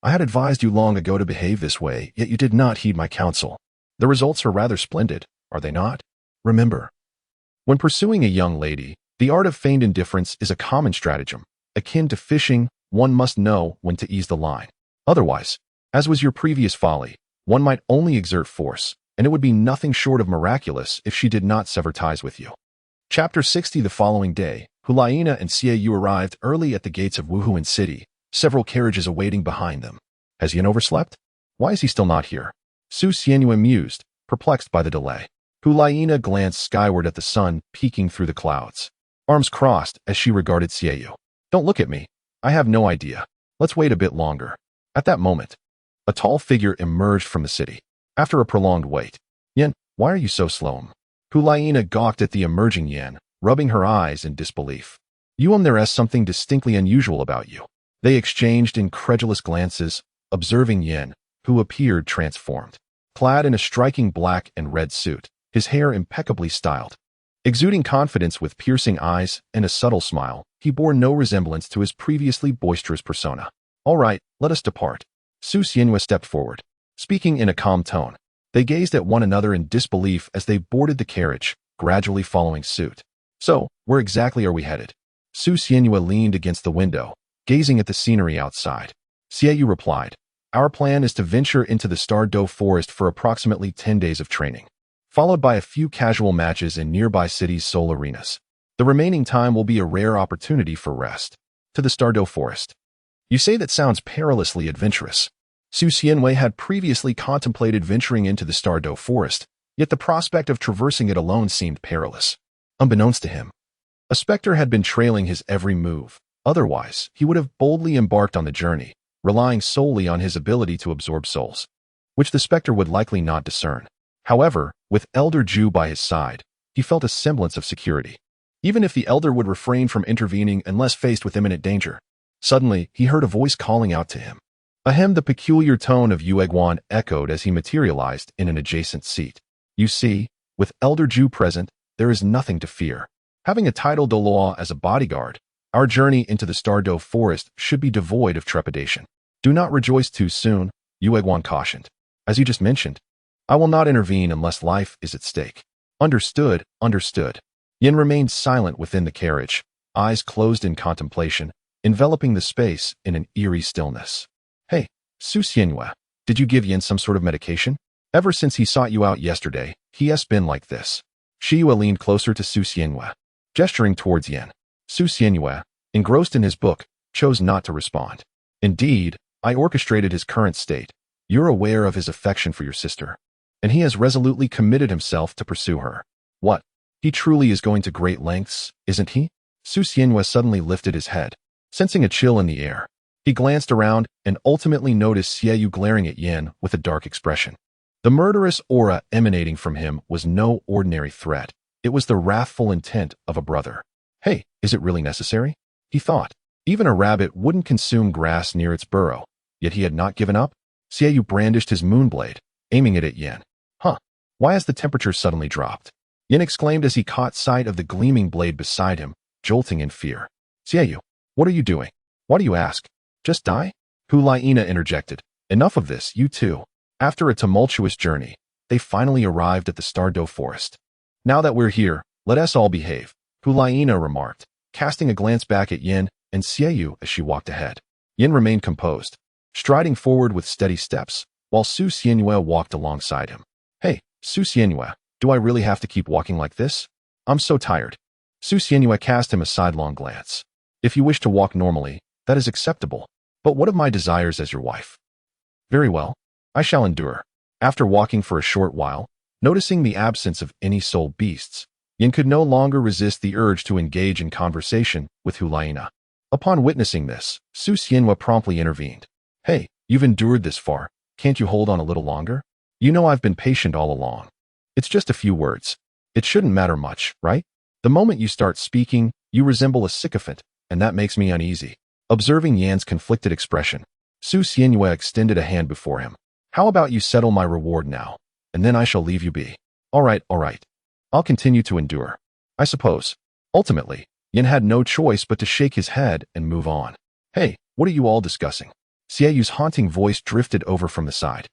I had advised you long ago to behave this way, yet you did not heed my counsel. The results are rather splendid, are they not? Remember, when pursuing a young lady, the art of feigned indifference is a common stratagem. Akin to fishing, one must know when to ease the line. Otherwise, as was your previous folly, one might only exert force, and it would be nothing short of miraculous if she did not sever ties with you. Chapter 60. The following day, Hulaina and Xie arrived early at the gates of Wuhuan City, several carriages awaiting behind them. Has Yin overslept? Why is he still not here? Su Xianwei mused, perplexed by the delay. Hulaina glanced skyward at the sun peeking through the clouds, arms crossed as she regarded Xie. Don't look at me. I have no idea. Let's wait a bit longer. At that moment, a tall figure emerged from the city. After a prolonged wait, Yin, why are you so slow? Hulaina gawked at the emerging Yin, rubbing her eyes in disbelief. There is something distinctly unusual about you. They exchanged incredulous glances, observing Yin, who appeared transformed. Clad in a striking black and red suit, his hair impeccably styled. Exuding confidence with piercing eyes and a subtle smile, he bore no resemblance to his previously boisterous persona. All right, let us depart. Su Xianwei stepped forward, speaking in a calm tone. They gazed at one another in disbelief as they boarded the carriage, gradually following suit. So, where exactly are we headed? Su Xianwei leaned against the window, gazing at the scenery outside. Xie replied, Our plan is to venture into the Stardo Forest for approximately 10 days of training, followed by a few casual matches in nearby cities' soul arenas. The remaining time will be a rare opportunity for rest. To the Stardo Forest. You say that sounds perilously adventurous. Su Xianwei had previously contemplated venturing into the Stardo Forest, yet the prospect of traversing it alone seemed perilous. Unbeknownst to him, a specter had been trailing his every move. Otherwise, he would have boldly embarked on the journey, relying solely on his ability to absorb souls, which the specter would likely not discern. However, with Elder Ju by his side, he felt a semblance of security, even if the elder would refrain from intervening unless faced with imminent danger. Suddenly, he heard a voice calling out to him. Ahem, the peculiar tone of Yue Guan echoed as he materialized in an adjacent seat. You see, with Elder Ju present, there is nothing to fear. Having a title Douluo as a bodyguard, our journey into the Stardo Forest should be devoid of trepidation. Do not rejoice too soon, Yue Guan cautioned. As you just mentioned, I will not intervene unless life is at stake. Understood. Yin remained silent within the carriage, eyes closed in contemplation, enveloping the space in an eerie stillness. Hey, Su Xianwei, did you give Yin some sort of medication? Ever since he sought you out yesterday, he has been like this. Shiyue leaned closer to Su Xianwei, gesturing towards Yin. Su Xianwei, engrossed in his book, chose not to respond. Indeed, I orchestrated his current state. You're aware of his affection for your sister, and he has resolutely committed himself to pursue her. What? He truly is going to great lengths, isn't he? Su Xianwei suddenly lifted his head, sensing a chill in the air. He glanced around and ultimately noticed Xie glaring at Yin with a dark expression. The murderous aura emanating from him was no ordinary threat. It was the wrathful intent of a brother. Hey, is it really necessary? He thought. Even a rabbit wouldn't consume grass near its burrow, yet he had not given up. Xie brandished his moonblade, aiming it at Yin. Why has the temperature suddenly dropped? Yin exclaimed as he caught sight of the gleaming blade beside him, jolting in fear. Xie, what are you doing? Why do you ask? Just die? Hulaina interjected, Enough of this, you two. After a tumultuous journey, they finally arrived at the Stardo Forest. Now that we're here, let us all behave, Hulaina remarked, casting a glance back at Yin and Xiaoyu as she walked ahead. Yin remained composed, striding forward with steady steps, while Su Xianyue walked alongside him. Hey, Su Xianyue, do I really have to keep walking like this? I'm so tired. Su Xianyue cast him a sidelong glance. If you wish to walk normally, that is acceptable. But what of my desires as your wife? Very well. I shall endure. After walking for a short while, noticing the absence of any soul beasts, Yin could no longer resist the urge to engage in conversation with Hulaina. Upon witnessing this, Su Xianyue promptly intervened. Hey, you've endured this far. Can't you hold on a little longer? You know I've been patient all along. It's just a few words. It shouldn't matter much, right? The moment you start speaking, you resemble a sycophant, and that makes me uneasy. Observing Yan's conflicted expression, Su Xianyue extended a hand before him. How about you settle my reward now, and then I shall leave you be. All right. I'll continue to endure. I suppose. Ultimately, Yan had no choice but to shake his head and move on. Hey, what are you all discussing? Xiaoyu's haunting voice drifted over from the side.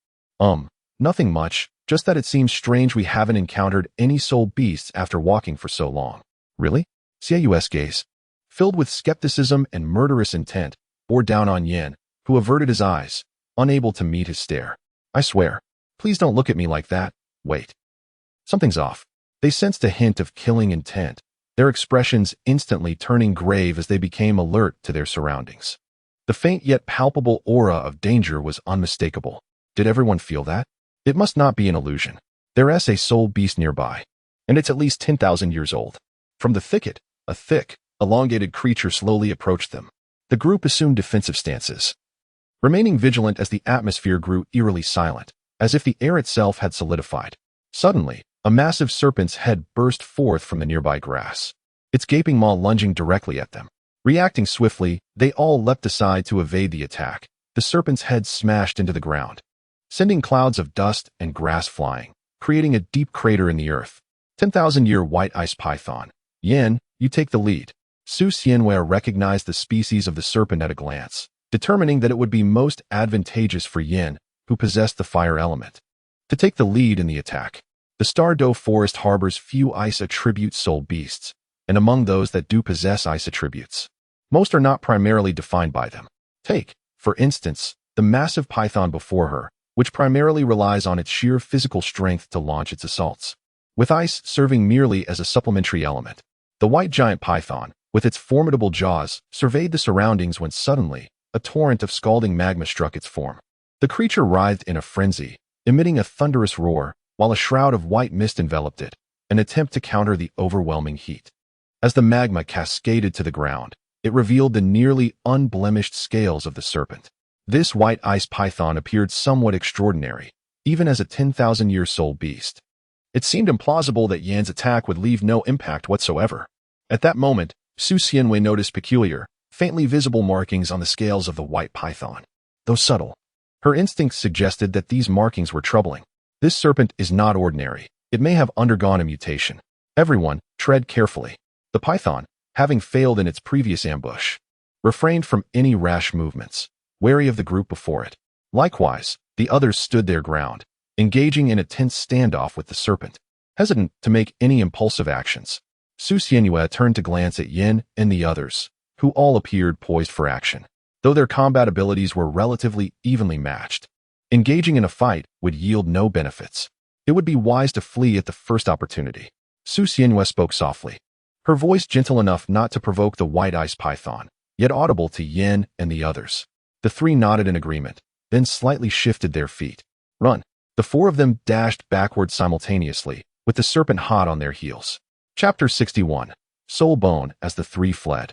Nothing much, just that it seems strange we haven't encountered any soul beasts after walking for so long. Really? Xiaoyu's gaze, filled with skepticism and murderous intent, bore down on Yin, who averted his eyes, unable to meet his stare. I swear. Please don't look at me like that. Wait. Something's off. They sensed a hint of killing intent, their expressions instantly turning grave as they became alert to their surroundings. The faint yet palpable aura of danger was unmistakable. Did everyone feel that? It must not be an illusion. There's a soul beast nearby, and it's at least 10,000 years old. From the thicket, a thick, elongated creature slowly approached them. The group assumed defensive stances, remaining vigilant as the atmosphere grew eerily silent, as if the air itself had solidified. Suddenly, a massive serpent's head burst forth from the nearby grass, its gaping maw lunging directly at them. Reacting swiftly, they all leapt aside to evade the attack. The serpent's head smashed into the ground, sending clouds of dust and grass flying, creating a deep crater in the earth. 10,000-year white ice python. Yin, you take the lead. Su Xianyue recognized the species of the serpent at a glance, determining that it would be most advantageous for Yin, who possessed the fire element, to take the lead in the attack. The Stardo Forest harbors few ice attribute soul beasts, and among those that do possess ice attributes, most are not primarily defined by them. Take, for instance, the massive python before her, which primarily relies on its sheer physical strength to launch its assaults, with ice serving merely as a supplementary element. The white giant python, with its formidable jaws, surveyed the surroundings when suddenly, a torrent of scalding magma struck its form. The creature writhed in a frenzy, emitting a thunderous roar, while a shroud of white mist enveloped it, an attempt to counter the overwhelming heat. As the magma cascaded to the ground, it revealed the nearly unblemished scales of the serpent. This white ice python appeared somewhat extraordinary, even as a 10,000-year soul beast. It seemed implausible that Yan's attack would leave no impact whatsoever. At that moment, Su Xianyue noticed peculiar, faintly visible markings on the scales of the white python. Though subtle, her instincts suggested that these markings were troubling. This serpent is not ordinary. It may have undergone a mutation. Everyone, tread carefully. The python, having failed in its previous ambush, refrained from any rash movements, wary of the group before it. Likewise, the others stood their ground, engaging in a tense standoff with the serpent, hesitant to make any impulsive actions. Su Xianyue turned to glance at Yin and the others, who all appeared poised for action, though their combat abilities were relatively evenly matched. Engaging in a fight would yield no benefits. It would be wise to flee at the first opportunity. Su Xianyue spoke softly, her voice gentle enough not to provoke the white ice python, yet audible to Yin and the others. The three nodded in agreement, then slightly shifted their feet. Run! The four of them dashed backward simultaneously, with the serpent hot on their heels. Chapter 61. Soul Bone. As the three fled,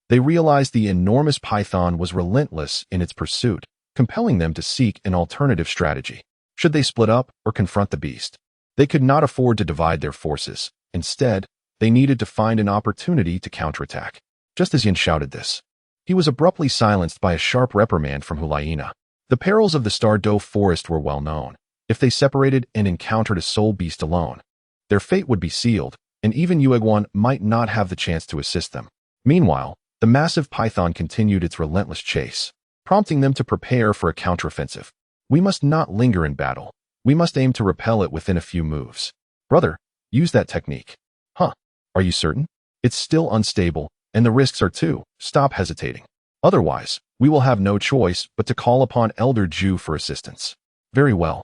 they realized the enormous python was relentless in its pursuit, compelling them to seek an alternative strategy. Should they split up or confront the beast? They could not afford to divide their forces. Instead, they needed to find an opportunity to counterattack. Just as Yin shouted this, he was abruptly silenced by a sharp reprimand from Hulaina. The perils of the Stardo Forest were well known. If they separated and encountered a soul beast alone, their fate would be sealed, and even Yueguan might not have the chance to assist them. Meanwhile, the massive python continued its relentless chase, prompting them to prepare for a counteroffensive. We must not linger in battle. We must aim to repel it within a few moves. Brother, use that technique. Huh? Are you certain? It's still unstable, and the risks are too. Stop hesitating. Otherwise, we will have no choice but to call upon Elder Ju for assistance. Very well.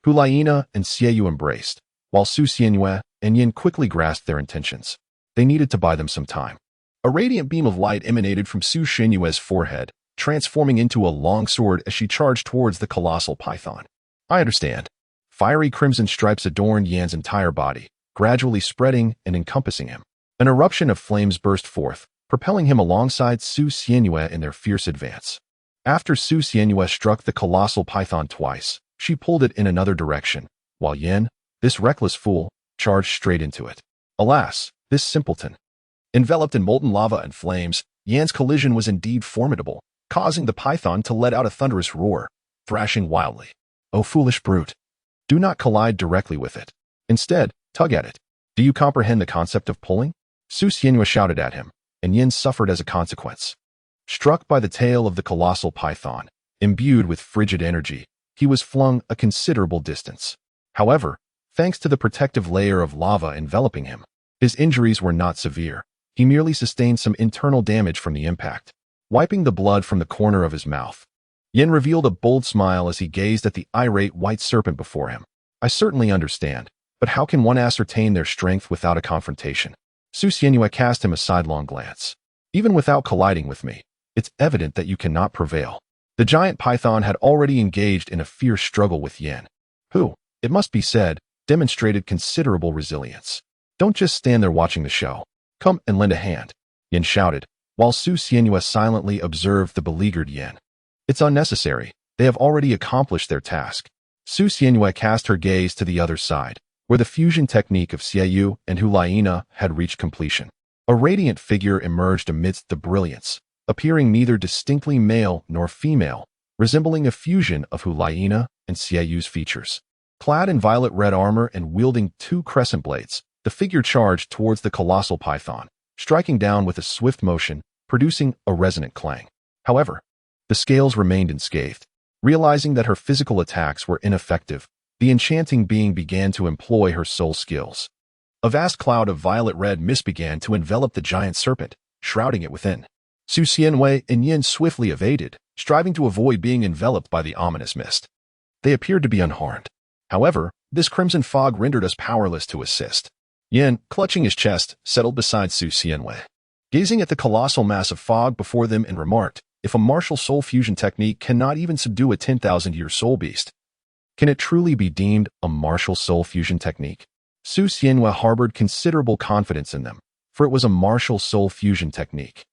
Hulaina and Xiaoyu embraced, while Su Xianyue and Yin quickly grasped their intentions. They needed to buy them some time. A radiant beam of light emanated from Su Xianyue's forehead, transforming into a long sword as she charged towards the colossal python. I understand. Fiery crimson stripes adorned Yan's entire body, gradually spreading and encompassing him. An eruption of flames burst forth, propelling him alongside Su Xianyue in their fierce advance. After Su Xianyue struck the colossal python twice, she pulled it in another direction, while Yin, this reckless fool, charged straight into it. Alas, this simpleton. Enveloped in molten lava and flames, Yan's collision was indeed formidable, causing the python to let out a thunderous roar, thrashing wildly. Oh, foolish brute. Do not collide directly with it. Instead, tug at it. Do you comprehend the concept of pulling? Su Xianyue shouted at him, and Yin suffered as a consequence. Struck by the tail of the colossal python, imbued with frigid energy, he was flung a considerable distance. However, thanks to the protective layer of lava enveloping him, his injuries were not severe. He merely sustained some internal damage from the impact. Wiping the blood from the corner of his mouth, Yin revealed a bold smile as he gazed at the irate white serpent before him. I certainly understand, but how can one ascertain their strength without a confrontation? Su Xianyue cast him a sidelong glance. Even without colliding with me, it's evident that you cannot prevail. The giant python had already engaged in a fierce struggle with Yin, who, it must be said, demonstrated considerable resilience. Don't just stand there watching the show. Come and lend a hand, Yin shouted, while Su Xianyue silently observed the beleaguered Yin. It's unnecessary. They have already accomplished their task. Su Xianyue cast her gaze to the other side, where the fusion technique of Xiaoyu and Hulaina had reached completion. A radiant figure emerged amidst the brilliance, appearing neither distinctly male nor female, resembling a fusion of Hulaina and Xiaoyu's features. Clad in violet-red armor and wielding two crescent blades, the figure charged towards the colossal python, striking down with a swift motion, producing a resonant clang. However, the scales remained unscathed. Realizing that her physical attacks were ineffective, the enchanting being began to employ her soul skills. A vast cloud of violet-red mist began to envelop the giant serpent, shrouding it within. Su Xianyue and Yin swiftly evaded, striving to avoid being enveloped by the ominous mist. They appeared to be unharmed. However, this crimson fog rendered us powerless to assist. Yin, clutching his chest, settled beside Su Xianyue, gazing at the colossal mass of fog before them and remarked, if a martial soul fusion technique cannot even subdue a 10,000-year soul beast, can it truly be deemed a martial soul fusion technique? Su Xianyue harbored considerable confidence in them, for it was a martial soul fusion technique.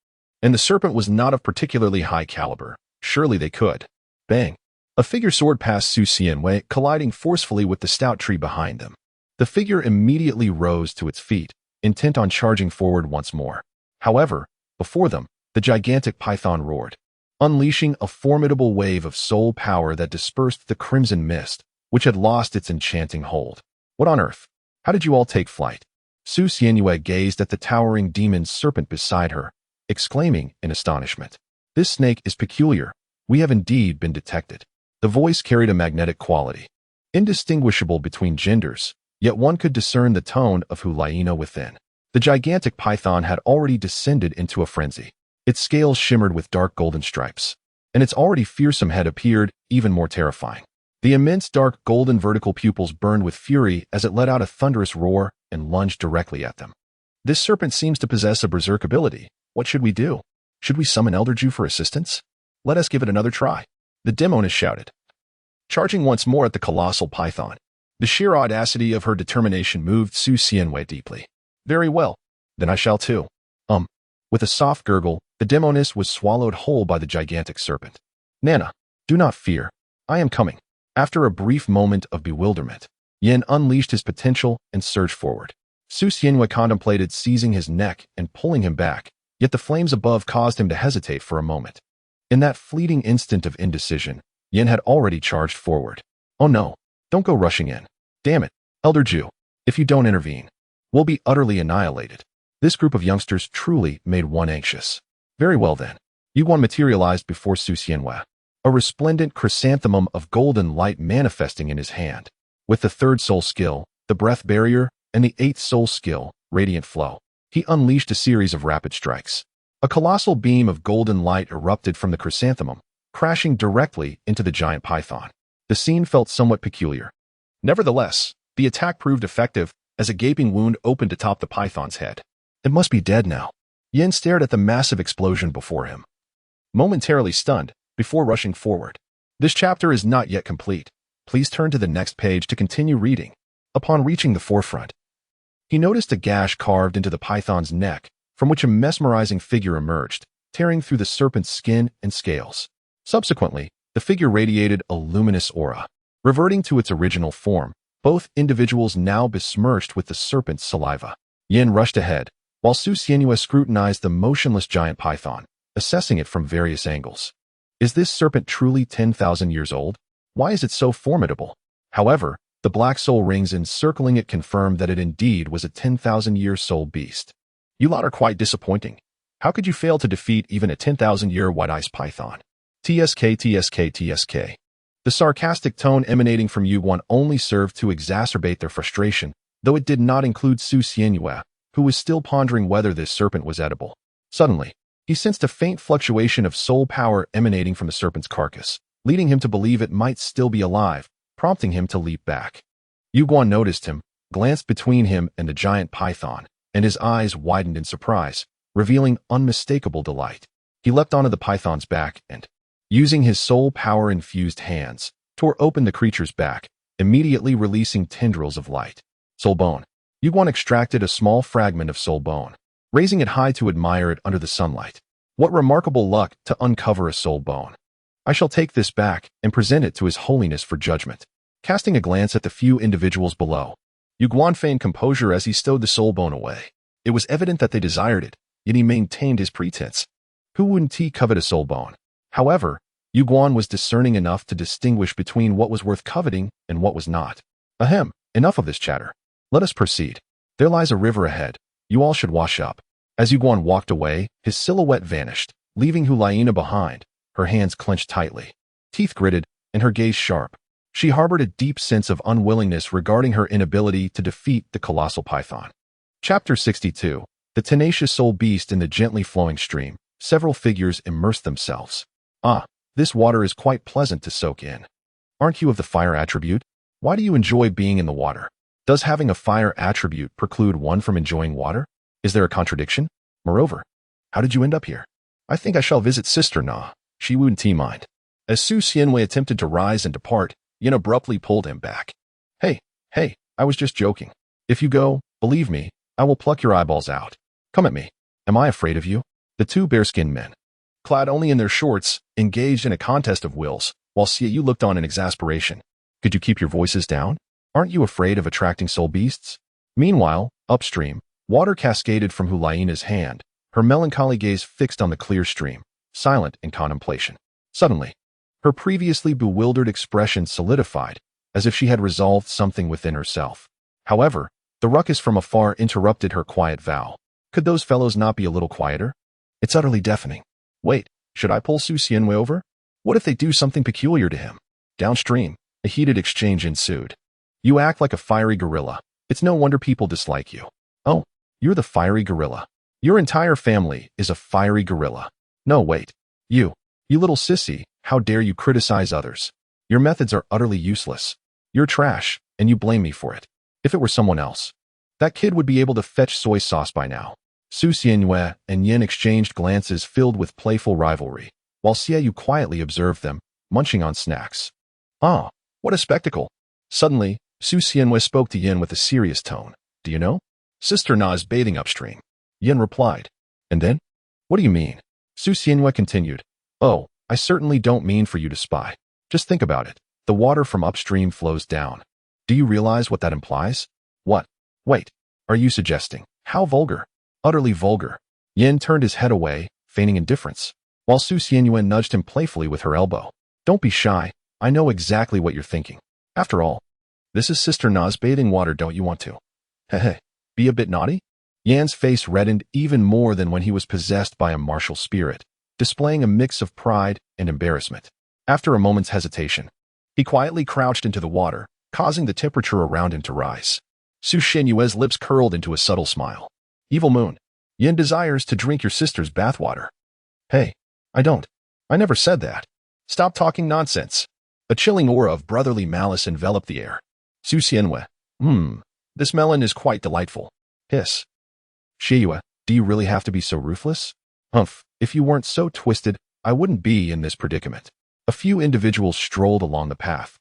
And the serpent was not of particularly high caliber. Surely they could. Bang! A figure soared past Su Xianyue, colliding forcefully with the stout tree behind them. The figure immediately rose to its feet, intent on charging forward once more. However, before them, the gigantic python roared, unleashing a formidable wave of soul power that dispersed the crimson mist, which had lost its enchanting hold. What on earth? How did you all take flight? Su Xianyue gazed at the towering demon serpent beside her, exclaiming in astonishment. This snake is peculiar. We have indeed been detected. The voice carried a magnetic quality, indistinguishable between genders, yet one could discern the tone of Hulaina within. The gigantic python had already descended into a frenzy. Its scales shimmered with dark golden stripes, and its already fearsome head appeared even more terrifying. The immense dark golden vertical pupils burned with fury as it let out a thunderous roar and lunged directly at them. This serpent seems to possess a berserk ability. What should we do? Should we summon Elder Ju for assistance? Let us give it another try. The demoness shouted, charging once more at the colossal python. The sheer audacity of her determination moved Su Xianyue deeply. Very well, then I shall too. With a soft gurgle, the demoness was swallowed whole by the gigantic serpent. Nana, do not fear. I am coming. After a brief moment of bewilderment, Yin unleashed his potential and surged forward. Su Xianyue contemplated seizing his neck and pulling him back, yet the flames above caused him to hesitate for a moment. In that fleeting instant of indecision, Yin had already charged forward. Oh no, don't go rushing in. Damn it, Elder Ju, if you don't intervene, we'll be utterly annihilated. This group of youngsters truly made one anxious. Very well then. Yuguan materialized before Su Xianyue. a resplendent chrysanthemum of golden light manifesting in his hand. With the third soul skill, the breath barrier, and the eighth soul skill, radiant flow, he unleashed a series of rapid strikes. A colossal beam of golden light erupted from the chrysanthemum, crashing directly into the giant python. The scene felt somewhat peculiar. Nevertheless, the attack proved effective as a gaping wound opened atop the python's head. It must be dead now. Yin stared at the massive explosion before him, momentarily stunned, before rushing forward. This chapter is not yet complete. Please turn to the next page to continue reading. Upon reaching the forefront, he noticed a gash carved into the python's neck, from which a mesmerizing figure emerged, tearing through the serpent's skin and scales. Subsequently, the figure radiated a luminous aura. Reverting to its original form, both individuals now besmirched with the serpent's saliva. Yin rushed ahead, while Su Xianhua scrutinized the motionless giant python, assessing it from various angles. Is this serpent truly 10,000 years old? Why is it so formidable? However, the black soul rings encircling it confirmed that it indeed was a 10,000-year soul beast. You lot are quite disappointing. How could you fail to defeat even a 10,000-year white-ice python? TSK, TSK, TSK. The sarcastic tone emanating from Yuguan only served to exacerbate their frustration, though it did not include Su Xianhua, who was still pondering whether this serpent was edible. Suddenly, he sensed a faint fluctuation of soul power emanating from the serpent's carcass, leading him to believe it might still be alive, prompting him to leap back. Yuguan noticed him, glanced between him and the giant python, and his eyes widened in surprise, revealing unmistakable delight. He leapt onto the python's back and, using his soul power-infused hands, tore open the creature's back, immediately releasing tendrils of light. Soul bone. Yuguan extracted a small fragment of soul bone, raising it high to admire it under the sunlight. What remarkable luck to uncover a soul bone. I shall take this back and present it to His Holiness for judgment. Casting a glance at the few individuals below, Yuguan feigned composure as he stowed the soul bone away. It was evident that they desired it, yet he maintained his pretense. Who wouldn't covet a soul bone? However, Yuguan was discerning enough to distinguish between what was worth coveting and what was not. Ahem, enough of this chatter. Let us proceed. There lies a river ahead. You all should wash up. As Yuguan walked away, his silhouette vanished, leaving Hulaina behind, her hands clenched tightly, teeth gritted, and her gaze sharp. She harbored a deep sense of unwillingness regarding her inability to defeat the colossal python. Chapter 62. The tenacious soul beast in the gently flowing stream. Several figures immersed themselves. Ah, this water is quite pleasant to soak in. Aren't you of the fire attribute? Why do you enjoy being in the water? Does having a fire attribute preclude one from enjoying water? Is there a contradiction? Moreover, how did you end up here? I think I shall visit Sister Na. She wouldn't mind. As Su Xianhua attempted to rise and depart, Yin abruptly pulled him back. Hey, I was just joking. If you go, believe me, I will pluck your eyeballs out. Come at me. Am I afraid of you? The two bearskin men, clad only in their shorts, engaged in a contest of wills, while Xiaoyu looked on in exasperation. Could you keep your voices down? Aren't you afraid of attracting soul beasts? Meanwhile, upstream, water cascaded from Hulaina's hand, her melancholy gaze fixed on the clear stream, silent in contemplation. Suddenly, her previously bewildered expression solidified, as if she had resolved something within herself. However, the ruckus from afar interrupted her quiet vow. Could those fellows not be a little quieter? It's utterly deafening. Wait, should I pull Su Xianhua over? What if they do something peculiar to him? Downstream, a heated exchange ensued. You act like a fiery gorilla. It's no wonder people dislike you. Oh, you're the fiery gorilla. Your entire family is a fiery gorilla. No, wait. You little sissy, how dare you criticize others? Your methods are utterly useless. You're trash, and you blame me for it. If it were someone else, that kid would be able to fetch soy sauce by now. Su Xianhua and Yin exchanged glances filled with playful rivalry, while Xiaoyu quietly observed them, munching on snacks. Ah, what a spectacle. Suddenly, Su Xianhua spoke to Yin with a serious tone. Do you know? Sister Na is bathing upstream. Yin replied. And then? What do you mean? Su Xianhua continued. Oh, I certainly don't mean for you to spy. Just think about it. The water from upstream flows down. Do you realize what that implies? What? Wait, are you suggesting? How vulgar. Utterly vulgar. Yin turned his head away, feigning indifference, while Su Xianhua nudged him playfully with her elbow. Don't be shy. I know exactly what you're thinking. After all, this is Sister Na's bathing water, don't you want to? Heh, be a bit naughty? Yan's face reddened even more than when he was possessed by a martial spirit, displaying a mix of pride and embarrassment. After a moment's hesitation, he quietly crouched into the water, causing the temperature around him to rise. Su Xianyue's lips curled into a subtle smile. Evil Moon, Yin desires to drink your sister's bathwater. Hey, I don't. I never said that. Stop talking nonsense. A chilling aura of brotherly malice enveloped the air. Su Xianyue, this melon is quite delightful. Hiss. Xianyue, do you really have to be so ruthless? Humph, if you weren't so twisted, I wouldn't be in this predicament. A few individuals strolled along the path,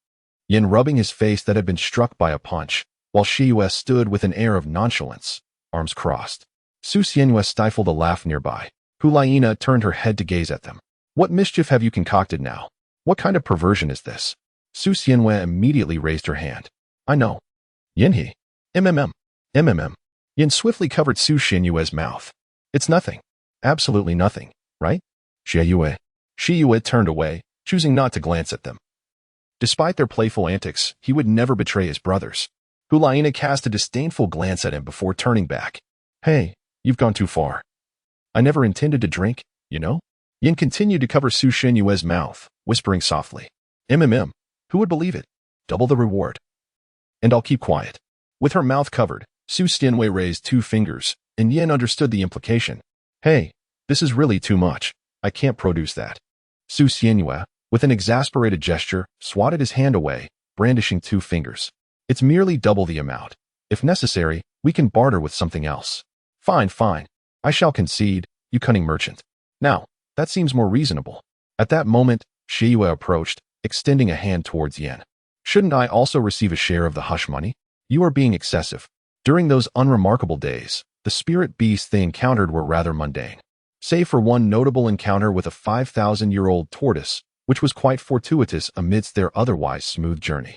Yin rubbing his face that had been struck by a punch, while Xianyue stood with an air of nonchalance, arms crossed. Su Xianyue stifled a laugh nearby. Hulaina turned her head to gaze at them. What mischief have you concocted now? What kind of perversion is this? Su Xianyue immediately raised her hand. I know. Yinhe. MMM. Yin swiftly covered Su Xianyue's mouth. It's nothing. Absolutely nothing, right? Xianyue turned away, choosing not to glance at them. Despite their playful antics, he would never betray his brothers. Hulaina cast a disdainful glance at him before turning back. Hey, you've gone too far. I never intended to drink, you know? Yin continued to cover Su Xianyue's mouth, whispering softly. Who would believe it? Double the reward. And I'll keep quiet. With her mouth covered, Su Xianyue raised 2 fingers, and Yin understood the implication. Hey, this is really too much. I can't produce that. Su Xianyue, with an exasperated gesture, swatted his hand away, brandishing 2 fingers. It's merely double the amount. If necessary, we can barter with something else. Fine. I shall concede, you cunning merchant. Now, that seems more reasonable. At that moment, Xianyue approached, extending a hand towards Yin. Shouldn't I also receive a share of the hush money? You are being excessive. During those unremarkable days, the spirit beasts they encountered were rather mundane. Save for one notable encounter with a 5,000-year-old tortoise, which was quite fortuitous amidst their otherwise smooth journey.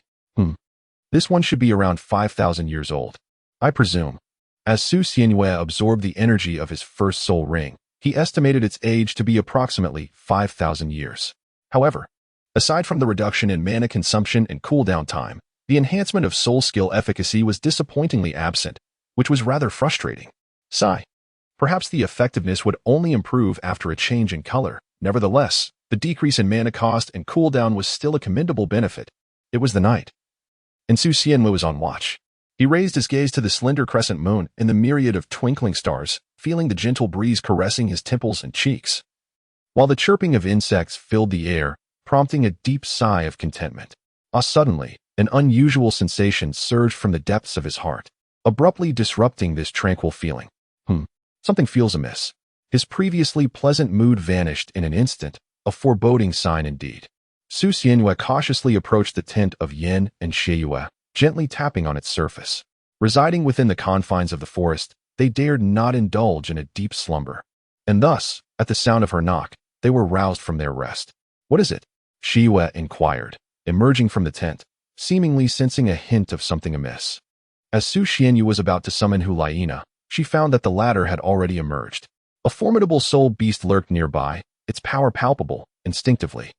This one should be around 5,000 years old, I presume. As Su Xianyue absorbed the energy of his first soul ring, he estimated its age to be approximately 5,000 years. However, aside from the reduction in mana consumption and cooldown time, the enhancement of soul skill efficacy was disappointingly absent, which was rather frustrating. Sigh. Perhaps the effectiveness would only improve after a change in color. Nevertheless, the decrease in mana cost and cooldown was still a commendable benefit. It was the night, and Su Xianyue was on watch. He raised his gaze to the slender crescent moon and the myriad of twinkling stars, feeling the gentle breeze caressing his temples and cheeks, while the chirping of insects filled the air, prompting a deep sigh of contentment. Suddenly, an unusual sensation surged from the depths of his heart, abruptly disrupting this tranquil feeling. Something feels amiss. His previously pleasant mood vanished in an instant, a foreboding sign indeed. Su Xianyue cautiously approached the tent of Yin and Xianyue, gently tapping on its surface. Residing within the confines of the forest, they dared not indulge in a deep slumber. And thus, at the sound of her knock, they were roused from their rest. What is it? Xianyue inquired, emerging from the tent, seemingly sensing a hint of something amiss. As Su Xianyue was about to summon Hulaina, she found that the latter had already emerged. A formidable soul beast lurked nearby, its power palpable, instinctively.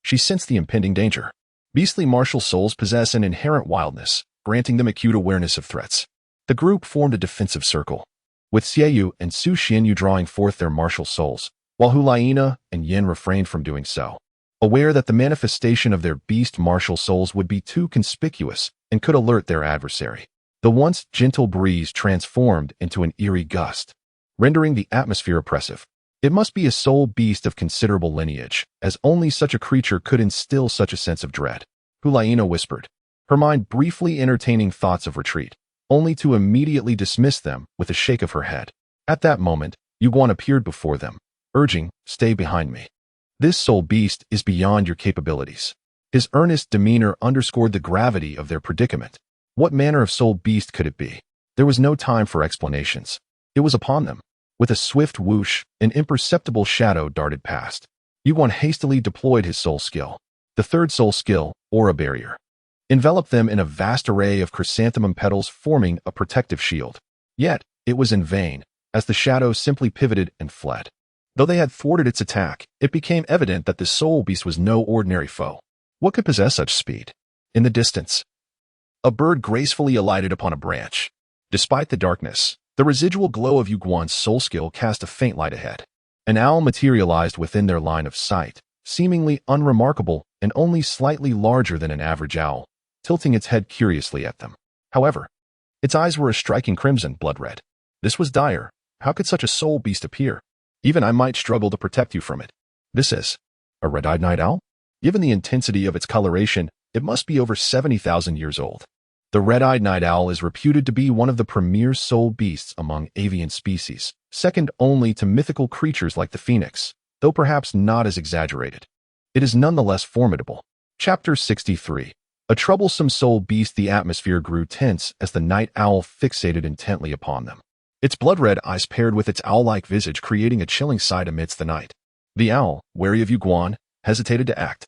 She sensed the impending danger. Beastly martial souls possess an inherent wildness, granting them acute awareness of threats. The group formed a defensive circle, with Xianyue and Su Xianyue drawing forth their martial souls, while Hulaina and Yin refrained from doing so, aware that the manifestation of their beast martial souls would be too conspicuous and could alert their adversary. The once gentle breeze transformed into an eerie gust, rendering the atmosphere oppressive. It must be a soul beast of considerable lineage, as only such a creature could instill such a sense of dread. Hulaina whispered, her mind briefly entertaining thoughts of retreat, only to immediately dismiss them with a shake of her head. At that moment, Yuguan appeared before them, urging, stay behind me. This soul beast is beyond your capabilities. His earnest demeanor underscored the gravity of their predicament. What manner of soul beast could it be? There was no time for explanations. It was upon them. With a swift whoosh, an imperceptible shadow darted past. Yuguan hastily deployed his soul skill. The third soul skill, Aura Barrier, enveloped them in a vast array of chrysanthemum petals forming a protective shield. Yet, it was in vain, as the shadow simply pivoted and fled. Though they had thwarted its attack, it became evident that the soul beast was no ordinary foe. What could possess such speed? In the distance, a bird gracefully alighted upon a branch. Despite the darkness, the residual glow of Yuguan's soul skill cast a faint light ahead. An owl materialized within their line of sight, seemingly unremarkable and only slightly larger than an average owl, tilting its head curiously at them. However, its eyes were a striking crimson, blood red. This was dire. How could such a soul beast appear? Even I might struggle to protect you from it. This is a red-eyed night owl? Given the intensity of its coloration, it must be over 70,000 years old. The red-eyed night owl is reputed to be one of the premier soul beasts among avian species, second only to mythical creatures like the phoenix, though perhaps not as exaggerated. It is nonetheless formidable. Chapter 63. A troublesome soul beast. The atmosphere grew tense as the night owl fixated intently upon them. Its blood-red eyes paired with its owl-like visage creating a chilling sight amidst the night. The owl, wary of Yuguan, hesitated to act,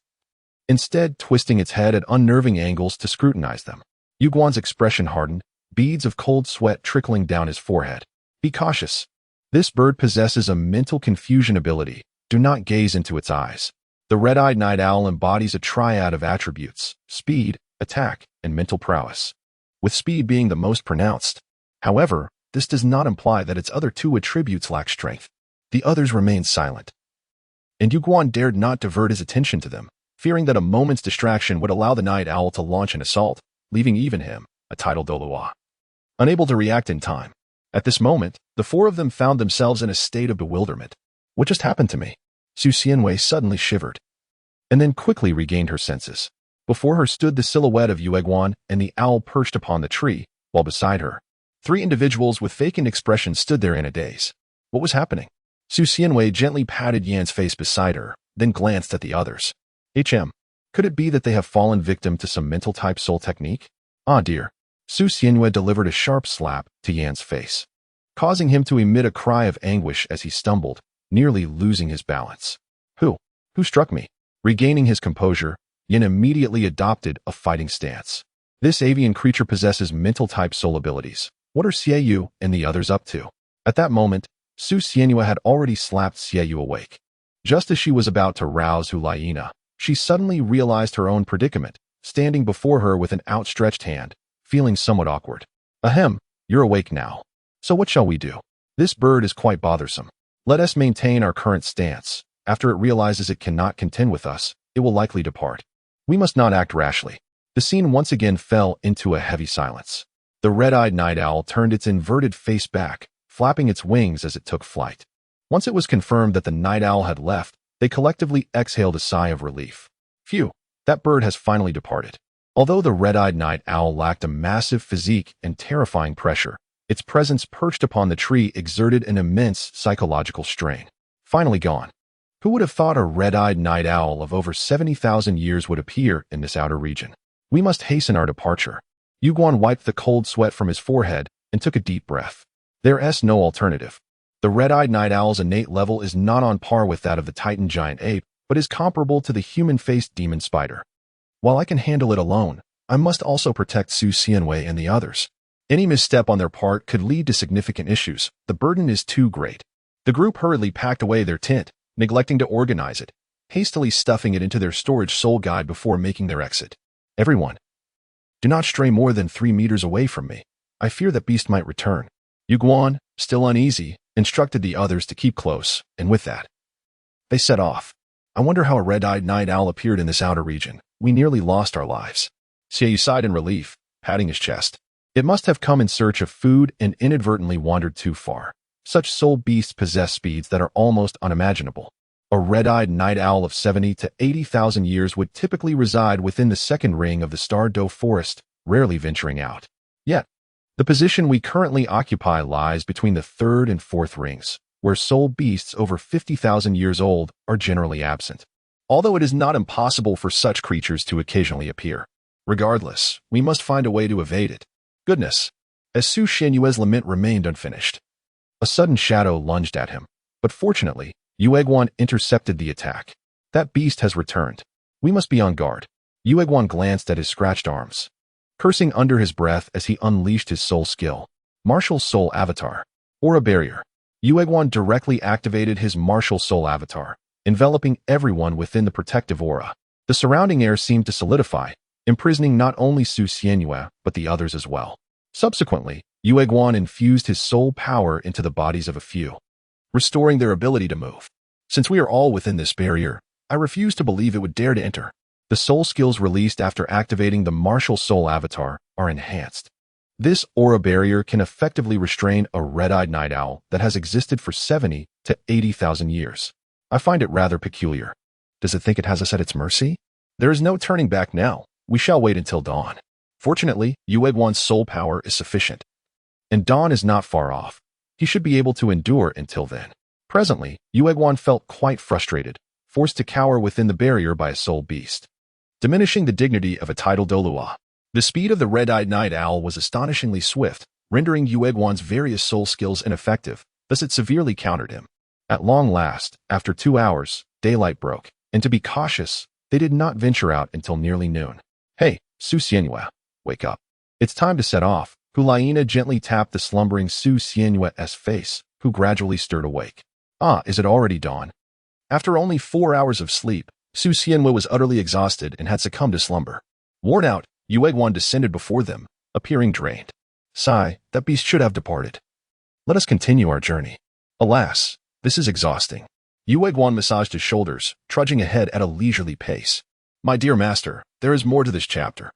instead twisting its head at unnerving angles to scrutinize them. Yuguan's expression hardened, beads of cold sweat trickling down his forehead. Be cautious. This bird possesses a mental confusion ability. Do not gaze into its eyes. The red-eyed night owl embodies a triad of attributes: speed, attack, and mental prowess, with speed being the most pronounced. However, this does not imply that its other two attributes lack strength. The others remained silent, and Yuguan dared not divert his attention to them, fearing that a moment's distraction would allow the night owl to launch an assault, leaving even him, a titled Douluo, unable to react in time. At this moment, the four of them found themselves in a state of bewilderment. What just happened to me? Su Xianwei suddenly shivered, and then quickly regained her senses. Before her stood the silhouette of Yuguan and the owl perched upon the tree, while beside her, three individuals with vacant expressions stood there in a daze. What was happening? Su Xianwei gently patted Yan's face beside her, then glanced at the others. Could it be that they have fallen victim to some mental-type soul technique? Ah dear. Su Xianwei delivered a sharp slap to Yan's face, causing him to emit a cry of anguish as he stumbled, nearly losing his balance. Who struck me? Regaining his composure, Yan immediately adopted a fighting stance. This avian creature possesses mental-type soul abilities. What are Xieyu and the others up to? At that moment, Su Xianwei had already slapped Xieyu awake. Just as she was about to rouse Hulayina, she suddenly realized her own predicament, standing before her with an outstretched hand, feeling somewhat awkward. Ahem, you're awake now. So what shall we do? This bird is quite bothersome. Let us maintain our current stance. After it realizes it cannot contend with us, it will likely depart. We must not act rashly. The scene once again fell into a heavy silence. The red-eyed night owl turned its inverted face back, flapping its wings as it took flight. Once it was confirmed that the night owl had left, they collectively exhaled a sigh of relief. Phew, that bird has finally departed. Although the red-eyed night owl lacked a massive physique and terrifying pressure, its presence perched upon the tree exerted an immense psychological strain. Finally gone. Who would have thought a red-eyed night owl of over 70,000 years would appear in this outer region? We must hasten our departure. Yuguan wiped the cold sweat from his forehead and took a deep breath. There's no alternative. The red-eyed night owl's innate level is not on par with that of the Titan giant ape, but is comparable to the human-faced demon spider. While I can handle it alone, I must also protect Su Xianwei and the others. Any misstep on their part could lead to significant issues. The burden is too great. The group hurriedly packed away their tent, neglecting to organize it, hastily stuffing it into their storage soul guide before making their exit. Everyone, do not stray more than 3 meters away from me. I fear that beast might return. Yuguan, still uneasy, instructed the others to keep close, and with that, they set off. I wonder how a red-eyed night owl appeared in this outer region. We nearly lost our lives. Xieyu sighed in relief, patting his chest. It must have come in search of food and inadvertently wandered too far. Such soul beasts possess speeds that are almost unimaginable. A red-eyed night owl of 70 to 80,000 years would typically reside within the second ring of the Stardo Forest, rarely venturing out. Yet, the position we currently occupy lies between the third and fourth rings, where soul beasts over 50,000 years old are generally absent. Although it is not impossible for such creatures to occasionally appear. Regardless, we must find a way to evade it. Goodness! As Su Xianyue's lament remained unfinished, a sudden shadow lunged at him, but fortunately, Yuguan intercepted the attack. That beast has returned. We must be on guard. Yuguan glanced at his scratched arms, cursing under his breath as he unleashed his soul skill. Martial Soul Avatar. Aura Barrier. Yuguan directly activated his Martial Soul Avatar, enveloping everyone within the protective aura. The surrounding air seemed to solidify, imprisoning not only Su Xianyue, but the others as well. Subsequently, Yuguan infused his soul power into the bodies of a few, restoring their ability to move. Since we are all within this barrier, I refuse to believe it would dare to enter. The soul skills released after activating the martial soul avatar are enhanced. This aura barrier can effectively restrain a red-eyed night owl that has existed for 70 to 80,000 years. I find it rather peculiar. Does it think it has us at its mercy? There is no turning back now. We shall wait until dawn. Fortunately, Yuegwan's soul power is sufficient, and dawn is not far off. He should be able to endure until then. Presently, Yuegwan felt quite frustrated, forced to cower within the barrier by a soul beast, diminishing the dignity of a tidal Douluo. The speed of the red-eyed night owl was astonishingly swift, rendering Yuegwan's various soul skills ineffective, thus it severely countered him. At long last, after 2 hours, daylight broke, and to be cautious, they did not venture out until nearly noon. Hey, Su Xianyue, wake up. It's time to set off. Hulaina gently tapped the slumbering Su Xianyue's face, who gradually stirred awake. Ah, is it already dawn? After only 4 hours of sleep, Su Xianyue was utterly exhausted and had succumbed to slumber. Worn out, Yuegwan descended before them, appearing drained. Sigh, that beast should have departed. Let us continue our journey. Alas, this is exhausting. Yuegwan massaged his shoulders, trudging ahead at a leisurely pace. My dear master, there is more to this chapter.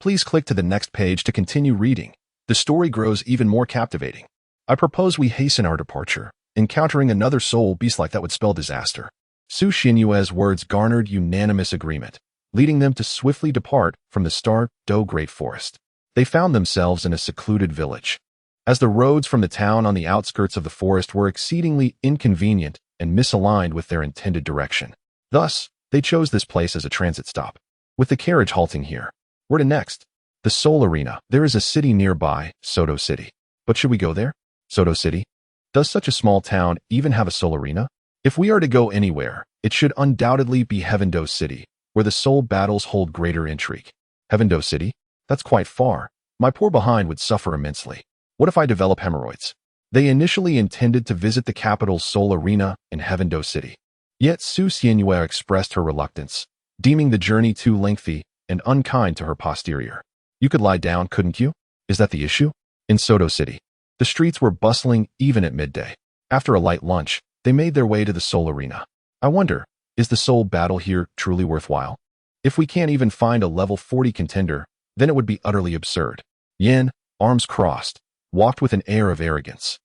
Please click to the next page to continue reading. The story grows even more captivating. I propose we hasten our departure. Encountering another soul beast like that would spell disaster. Su Xianyue's words garnered unanimous agreement, leading them to swiftly depart from the Stardo Great Forest. They found themselves in a secluded village. As the roads from the town on the outskirts of the forest were exceedingly inconvenient and misaligned with their intended direction. Thus, they chose this place as a transit stop, with the carriage halting here. Where to next? The Soul Arena. There is a city nearby, Soto City. But should we go there? Soto City? Does such a small town even have a soul arena? If we are to go anywhere, it should undoubtedly be Heavendo City, where the soul battles hold greater intrigue. Heavendo City? That's quite far. My poor behind would suffer immensely. What if I develop hemorrhoids? They initially intended to visit the capital's soul arena in Heavendo City. Yet Su Xianyue expressed her reluctance, deeming the journey too lengthy and unkind to her posterior. You could lie down, couldn't you? Is that the issue? In Soto City, the streets were bustling even at midday. After a light lunch, they made their way to the soul arena. I wonder, is the soul battle here truly worthwhile? If we can't even find a level 40 contender, then it would be utterly absurd. Yin, arms crossed, walked with an air of arrogance,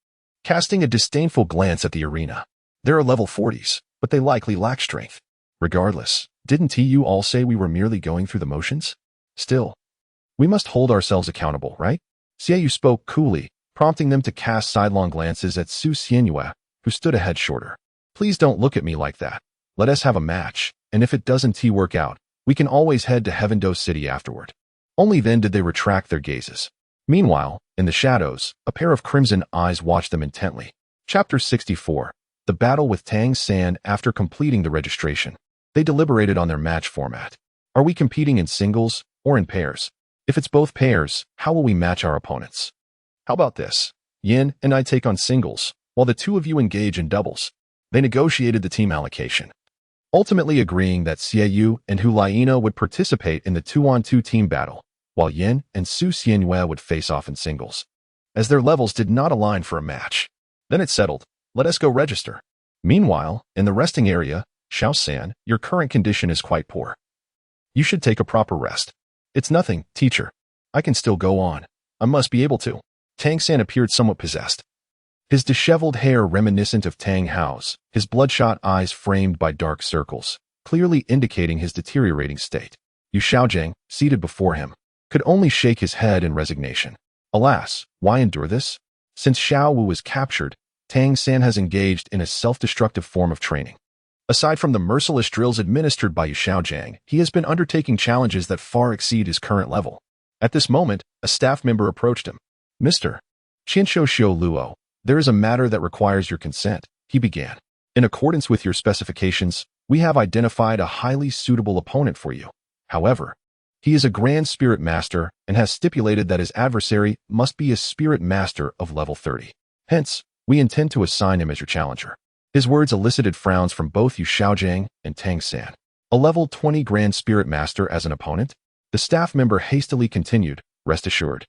casting a disdainful glance at the arena. There are level 40s, but they likely lack strength. Regardless, didn't you all say we were merely going through the motions? Still, we must hold ourselves accountable, right? Xiaoyu spoke coolly, prompting them to cast sidelong glances at Su Xianyue, who stood a head shorter. Please don't look at me like that. Let us have a match, and if it doesn't work out, we can always head to Heavendo City afterward. Only then did they retract their gazes. Meanwhile, in the shadows, a pair of crimson eyes watched them intently. Chapter 64. The Battle with Tang San. After completing the registration, they deliberated on their match format. Are we competing in singles or in pairs? If it's both pairs, how will we match our opponents? How about this? Yin and I take on singles, while the two of you engage in doubles. They negotiated the team allocation, ultimately agreeing that Xiaoyu and Hulaina would participate in the 2-on-2 team battle, while Yin and Su Xianyue would face off in singles, as their levels did not align for a match. Then it's settled. Let us go register. Meanwhile, in the resting area, Xiao-san, your current condition is quite poor. You should take a proper rest. It's nothing, teacher. I can still go on. I must be able to. Tang-san appeared somewhat possessed. His disheveled hair reminiscent of Tang Hao's, his bloodshot eyes framed by dark circles, clearly indicating his deteriorating state. Yu Xiaojing, seated before him, could only shake his head in resignation. Alas, why endure this? Since Xiao Wu was captured, Tang San has engaged in a self-destructive form of training. Aside from the merciless drills administered by Yu Xiaojing, he has been undertaking challenges that far exceed his current level. At this moment, a staff member approached him. Mr. Qianshou Xiu Luo, there is a matter that requires your consent, he began. In accordance with your specifications, we have identified a highly suitable opponent for you. However, he is a Grand Spirit Master and has stipulated that his adversary must be a Spirit Master of level 30. Hence, we intend to assign him as your challenger. His words elicited frowns from both Yu Xiaojing and Tang San. A level 20 Grand Spirit Master as an opponent? The staff member hastily continued, rest assured.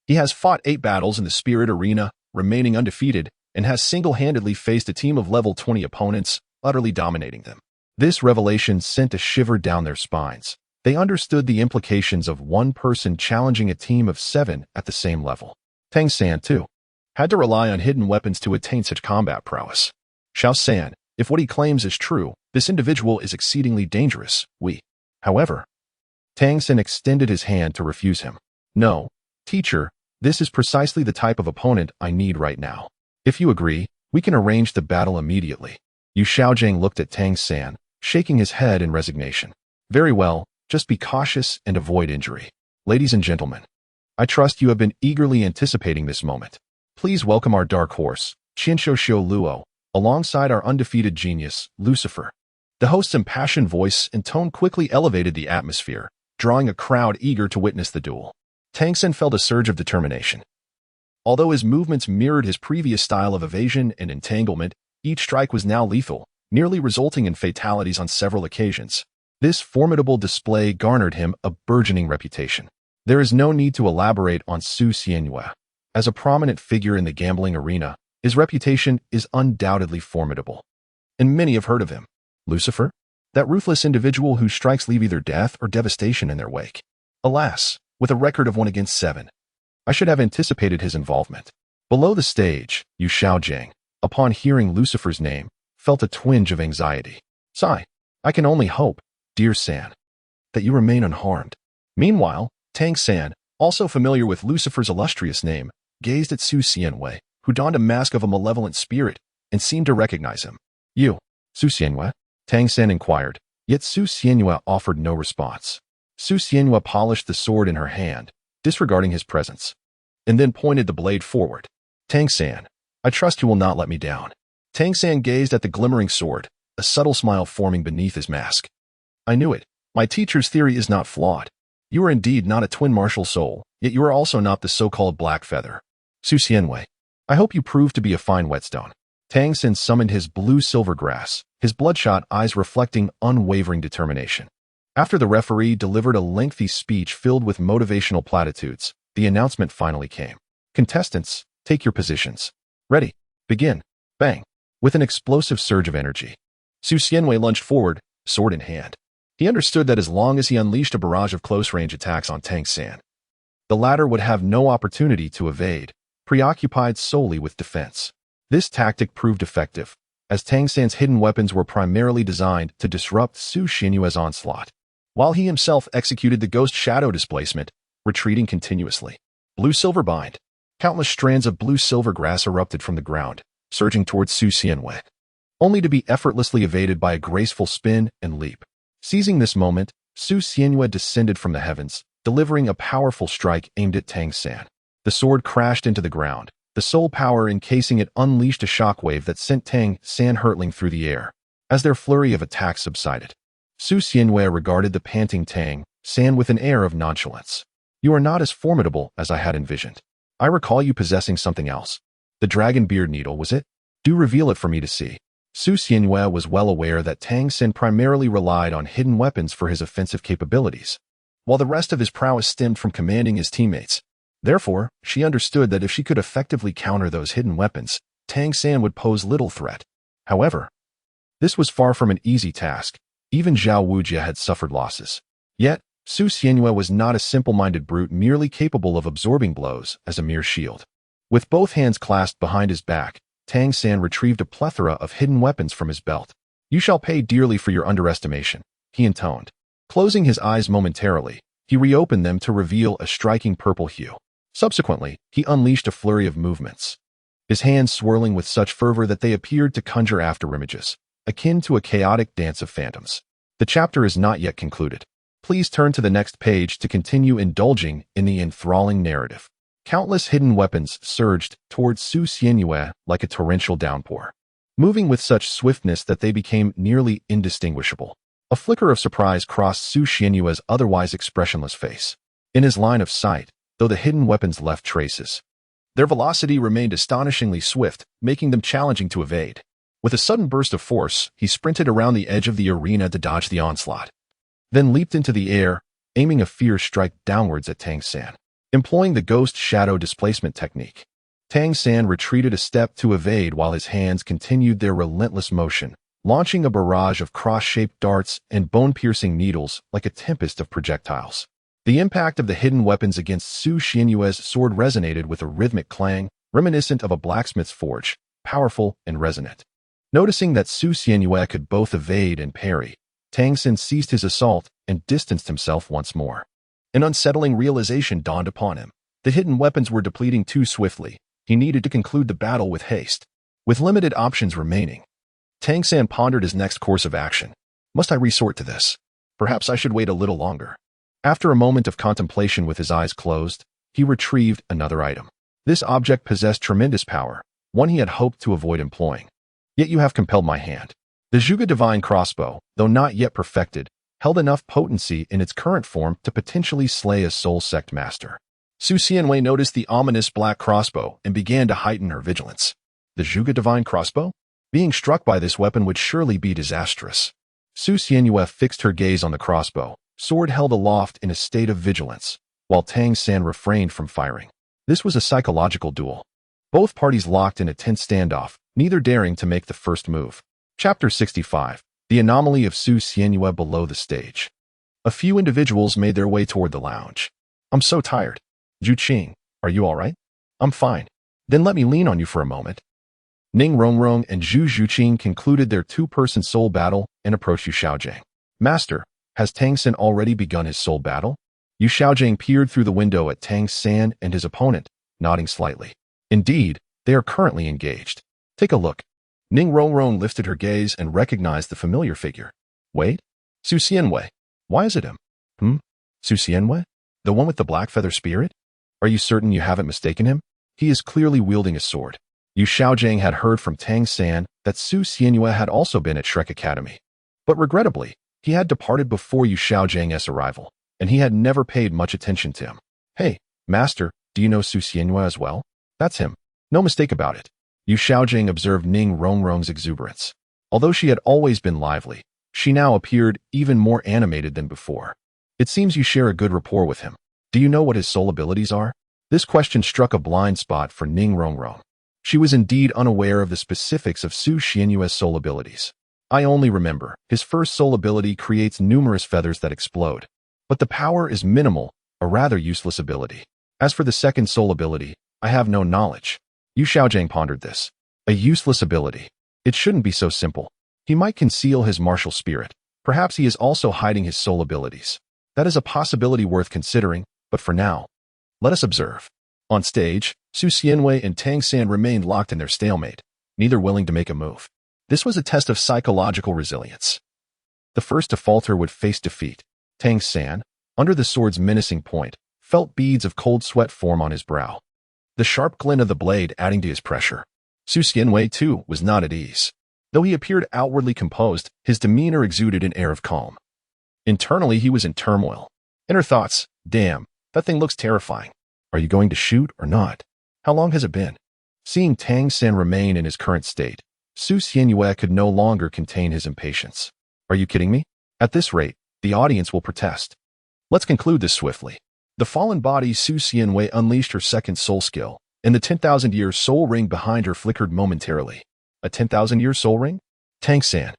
He has fought 8 battles in the Spirit Arena, remaining undefeated, and has single-handedly faced a team of level 20 opponents, utterly dominating them. This revelation sent a shiver down their spines. They understood the implications of one person challenging a team of 7 at the same level. Tang San, too, had to rely on hidden weapons to attain such combat prowess. Xiao San, if what he claims is true, this individual is exceedingly dangerous. However, Tang San extended his hand to refuse him. No, teacher, this is precisely the type of opponent I need right now. If you agree, we can arrange the battle immediately. Yu Xiaojing looked at Tang San, shaking his head in resignation. Very well, just be cautious and avoid injury. Ladies and gentlemen, I trust you have been eagerly anticipating this moment. Please welcome our dark horse, Qianshouxiu Luo, alongside our undefeated genius, Lucifer. The host's impassioned voice and tone quickly elevated the atmosphere, drawing a crowd eager to witness the duel. Tang San felt a surge of determination. Although his movements mirrored his previous style of evasion and entanglement, each strike was now lethal, nearly resulting in fatalities on several occasions. This formidable display garnered him a burgeoning reputation. There is no need to elaborate on Su Xianyue. As a prominent figure in the gambling arena, his reputation is undoubtedly formidable. And many have heard of him. Lucifer? That ruthless individual whose strikes leave either death or devastation in their wake. Alas, with a record of 1-7. I should have anticipated his involvement. Below the stage, Yu Xiaojing, upon hearing Lucifer's name, felt a twinge of anxiety. Sigh, I can only hope, dear San, that you remain unharmed. Meanwhile, Tang San, also familiar with Lucifer's illustrious name, gazed at Su Xianyue, who donned a mask of a malevolent spirit and seemed to recognize him. You, Su Xianyue? Tang San inquired, yet Su Xianyue offered no response. Su Xianyue polished the sword in her hand, disregarding his presence, and then pointed the blade forward. Tang San, I trust you will not let me down. Tang San gazed at the glimmering sword, a subtle smile forming beneath his mask. I knew it. My teacher's theory is not flawed. You are indeed not a twin martial soul, yet you are also not the so-called black feather. Su Xianyue, I hope you prove to be a fine whetstone. Tang San summoned his blue-silver grass, his bloodshot eyes reflecting unwavering determination. After the referee delivered a lengthy speech filled with motivational platitudes, the announcement finally came. Contestants, take your positions. Ready. Begin. Bang. With an explosive surge of energy, Su Xianyue lunged forward, sword in hand. He understood that as long as he unleashed a barrage of close-range attacks on Tang San, the latter would have no opportunity to evade, preoccupied solely with defense. This tactic proved effective, as Tang San's hidden weapons were primarily designed to disrupt Su Xianyue's onslaught, while he himself executed the ghost shadow displacement, retreating continuously. Blue-silver bind. Countless strands of blue-silver grass erupted from the ground, surging towards Su Xianyue, only to be effortlessly evaded by a graceful spin and leap. Seizing this moment, Su Xianyue descended from the heavens, delivering a powerful strike aimed at Tang San. The sword crashed into the ground. The soul power encasing it unleashed a shockwave that sent Tang San hurtling through the air. As their flurry of attacks subsided, Su Xianyue regarded the panting Tang San with an air of nonchalance. You are not as formidable as I had envisioned. I recall you possessing something else. The dragon beard needle, was it? Do reveal it for me to see. Su Xianyue was well aware that Tang San primarily relied on hidden weapons for his offensive capabilities, while the rest of his prowess stemmed from commanding his teammates. Therefore, she understood that if she could effectively counter those hidden weapons, Tang San would pose little threat. However, this was far from an easy task. Even Zhao Wujia had suffered losses. Yet, Su Xianyue was not a simple-minded brute merely capable of absorbing blows as a mere shield. With both hands clasped behind his back, Tang San retrieved a plethora of hidden weapons from his belt. You shall pay dearly for your underestimation, he intoned. Closing his eyes momentarily, he reopened them to reveal a striking purple hue. Subsequently, he unleashed a flurry of movements, his hands swirling with such fervor that they appeared to conjure afterimages, akin to a chaotic dance of phantoms. The chapter is not yet concluded. Please turn to the next page to continue indulging in the enthralling narrative. Countless hidden weapons surged towards Su Xianyue like a torrential downpour, moving with such swiftness that they became nearly indistinguishable. A flicker of surprise crossed Su Xianyue's otherwise expressionless face. In his line of sight, though the hidden weapons left traces, their velocity remained astonishingly swift, making them challenging to evade. With a sudden burst of force, he sprinted around the edge of the arena to dodge the onslaught, then leaped into the air, aiming a fierce strike downwards at Tang San. Employing the ghost shadow displacement technique, Tang San retreated a step to evade while his hands continued their relentless motion, launching a barrage of cross-shaped darts and bone-piercing needles like a tempest of projectiles. The impact of the hidden weapons against Su Xianyue's sword resonated with a rhythmic clang, reminiscent of a blacksmith's forge, powerful and resonant. Noticing that Su Xianyue could both evade and parry, Tang Xin ceased his assault and distanced himself once more. An unsettling realization dawned upon him. The hidden weapons were depleting too swiftly. He needed to conclude the battle with haste. With limited options remaining, Tang Xin pondered his next course of action. Must I resort to this? Perhaps I should wait a little longer. After a moment of contemplation with his eyes closed, he retrieved another item. This object possessed tremendous power, one he had hoped to avoid employing. Yet you have compelled my hand. The Zhuge Divine Crossbow, though not yet perfected, held enough potency in its current form to potentially slay a soul sect master. Su Xianyue noticed the ominous black crossbow and began to heighten her vigilance. The Zhuge Divine Crossbow? Being struck by this weapon would surely be disastrous. Su Xianyue fixed her gaze on the crossbow, sword held aloft in a state of vigilance, while Tang Xin refrained from firing. This was a psychological duel. Both parties locked in a tense standoff, neither daring to make the first move. Chapter 65. The Anomaly of Su Xianyue Below the Stage. A few individuals made their way toward the lounge. I'm so tired. Zhu Qing, are you all right? I'm fine. Then let me lean on you for a moment. Ning Rongrong and Zhu Zhuqing concluded their two-person soul battle and approached Yu Xiaojing. Master, has Tang Xin already begun his soul battle? Yu Xiaojing peered through the window at Tang Xin and his opponent, nodding slightly. Indeed, they are currently engaged. Take a look. Ning Rongrong lifted her gaze and recognized the familiar figure. Wait? Su Xianyue. Why is it him? Su Xianyue? The one with the black feather spirit? Are you certain you haven't mistaken him? He is clearly wielding a sword. Yu Xiaojing had heard from Tang Xin that Su Xianyue had also been at Shrek Academy. But regrettably, he had departed before Yu Xiaojing's arrival, and he had never paid much attention to him. Hey, master, do you know Su Xianyue as well? That's him. No mistake about it. Yu Xiaojing observed Ning Rongrong's exuberance. Although she had always been lively, she now appeared even more animated than before. It seems you share a good rapport with him. Do you know what his soul abilities are? This question struck a blind spot for Ning Rongrong. She was indeed unaware of the specifics of Su Xianyue's soul abilities. I only remember, his first soul ability creates numerous feathers that explode. But the power is minimal, a rather useless ability. As for the second soul ability, I have no knowledge. Yu Xiaojing pondered this. A useless ability. It shouldn't be so simple. He might conceal his martial spirit. Perhaps he is also hiding his soul abilities. That is a possibility worth considering, but for now, let us observe. On stage, Su Xianyue and Tang Xin remained locked in their stalemate, neither willing to make a move. This was a test of psychological resilience. The first to falter would face defeat. Tang Xin, under the sword's menacing point, felt beads of cold sweat form on his brow. The sharp glint of the blade adding to his pressure. Su Xianyue, too, was not at ease. Though he appeared outwardly composed, his demeanor exuded an air of calm. Internally, he was in turmoil. Inner thoughts, damn, that thing looks terrifying. Are you going to shoot or not? How long has it been? Seeing Tang Xin remain in his current state, Su Xianyue could no longer contain his impatience. Are you kidding me? At this rate, the audience will protest. Let's conclude this swiftly. The fallen body Su Xianyue unleashed her second soul skill, and the 10,000-year soul ring behind her flickered momentarily. A 10,000-year soul ring? Tang Xin,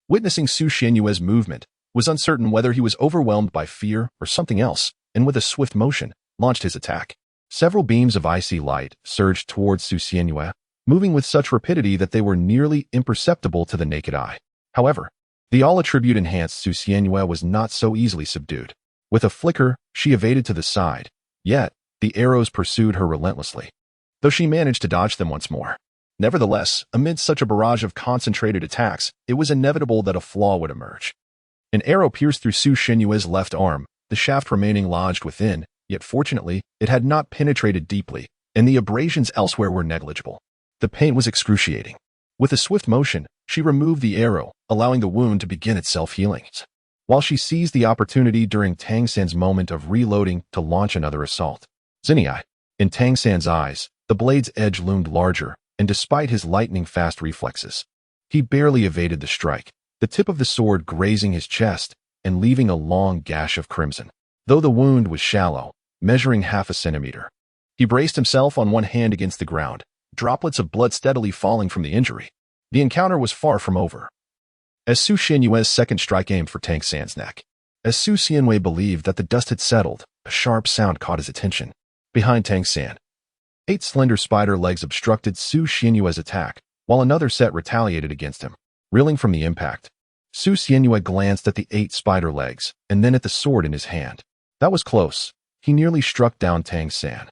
witnessing Su Xianyue's movement, was uncertain whether he was overwhelmed by fear or something else, and with a swift motion, launched his attack. Several beams of icy light surged towards Su Xianyue, moving with such rapidity that they were nearly imperceptible to the naked eye. However, the all-attribute-enhanced Su Xianyue was not so easily subdued. With a flicker, she evaded to the side, yet the arrows pursued her relentlessly, though she managed to dodge them once more. Nevertheless, amid such a barrage of concentrated attacks, it was inevitable that a flaw would emerge. An arrow pierced through Su Xianyue's left arm, the shaft remaining lodged within, yet fortunately, it had not penetrated deeply, and the abrasions elsewhere were negligible. The pain was excruciating. With a swift motion, she removed the arrow, allowing the wound to begin its self-healing. While she seized the opportunity during Tang Xin's moment of reloading to launch another assault. Zinniai. In Tang Xin's eyes, the blade's edge loomed larger, and despite his lightning-fast reflexes, he barely evaded the strike, the tip of the sword grazing his chest and leaving a long gash of crimson. Though the wound was shallow, measuring half a centimeter, he braced himself on one hand against the ground, droplets of blood steadily falling from the injury. The encounter was far from over. as Su Xianyue's second strike aimed for Tang San's neck. As Su Xianyue believed that the dust had settled, a sharp sound caught his attention. Behind Tang San, 8 slender spider legs obstructed Su Xianyue's attack, while another set retaliated against him. Reeling from the impact, Su Xianyue glanced at the 8 spider legs, and then at the sword in his hand. That was close. He nearly struck down Tang San.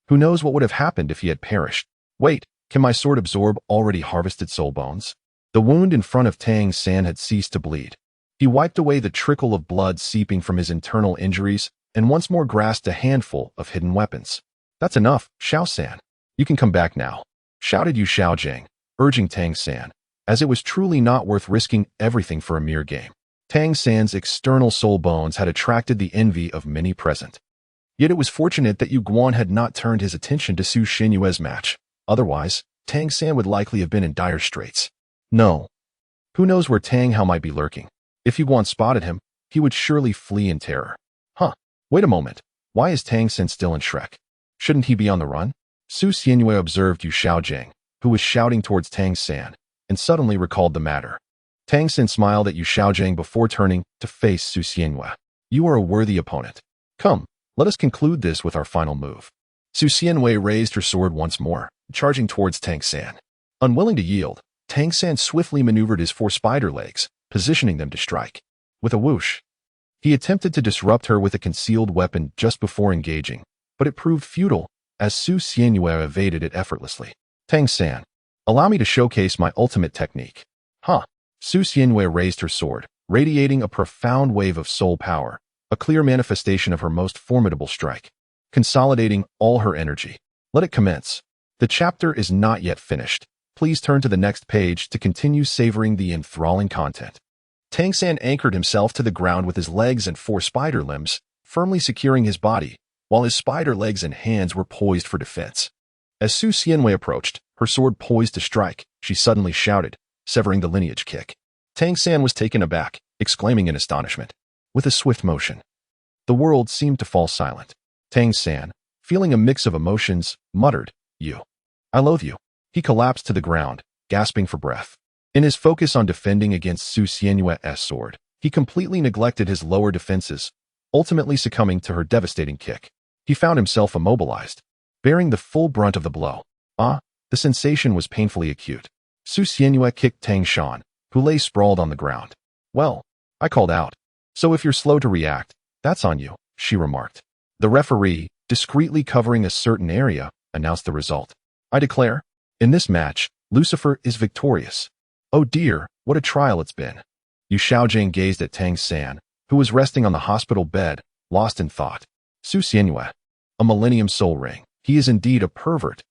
Who knows what would have happened if he had perished? Wait, can my sword absorb already harvested soul bones? The wound in front of Tang San had ceased to bleed. He wiped away the trickle of blood seeping from his internal injuries and once more grasped a handful of hidden weapons. That's enough, Xiao San. You can come back now, shouted Yu Xiaojing, urging Tang San, as it was truly not worth risking everything for a mere game. Tang San's external soul bones had attracted the envy of many present. Yet it was fortunate that Yu Guan had not turned his attention to Su Xianyue's match. Otherwise, Tang San would likely have been in dire straits. No. Who knows where Tang Hao might be lurking? If Yu Guan spotted him, he would surely flee in terror. Huh. Wait a moment. Why is Tang San still in Shrek? Shouldn't he be on the run? Su Xianyue observed Yu Xiaojing, who was shouting towards Tang San, and suddenly recalled the matter. Tang San smiled at Yu Xiaojing before turning to face Su Xianyue. You are a worthy opponent. Come, let us conclude this with our final move. Su Xianyue raised her sword once more, charging towards Tang San. Unwilling to yield, Tang San swiftly maneuvered his 4 spider legs, positioning them to strike. With a whoosh, he attempted to disrupt her with a concealed weapon just before engaging, but it proved futile as Su Xianyue evaded it effortlessly. Tang San, allow me to showcase my ultimate technique. Huh. Su Xianyue raised her sword, radiating a profound wave of soul power, a clear manifestation of her most formidable strike. Consolidating all her energy. Let it commence. The chapter is not yet finished. Please turn to the next page to continue savoring the enthralling content. Tang San anchored himself to the ground with his legs and 4 spider limbs, firmly securing his body, while his spider legs and hands were poised for defense. As Su Xianyue approached, her sword poised to strike, she suddenly shouted, severing the lineage kick. Tang San was taken aback, exclaiming in astonishment. With a swift motion, the world seemed to fall silent. Tang San, feeling a mix of emotions, muttered, "You. I loathe you." He collapsed to the ground, gasping for breath. In his focus on defending against Su Xianyue's sword, he completely neglected his lower defenses, ultimately succumbing to her devastating kick. He found himself immobilized, bearing the full brunt of the blow. The sensation was painfully acute. Su Xianyue kicked Tang Shan, who lay sprawled on the ground. Well, I called out. So if you're slow to react, that's on you, she remarked. The referee, discreetly covering a certain area, announced the result. I declare, in this match, Lucifer is victorious. Oh dear, what a trial it's been. Yu Xiaojing gazed at Tang San, who was resting on the hospital bed, lost in thought. Su Xianyue, a millennium soul ring. He is indeed a pervert.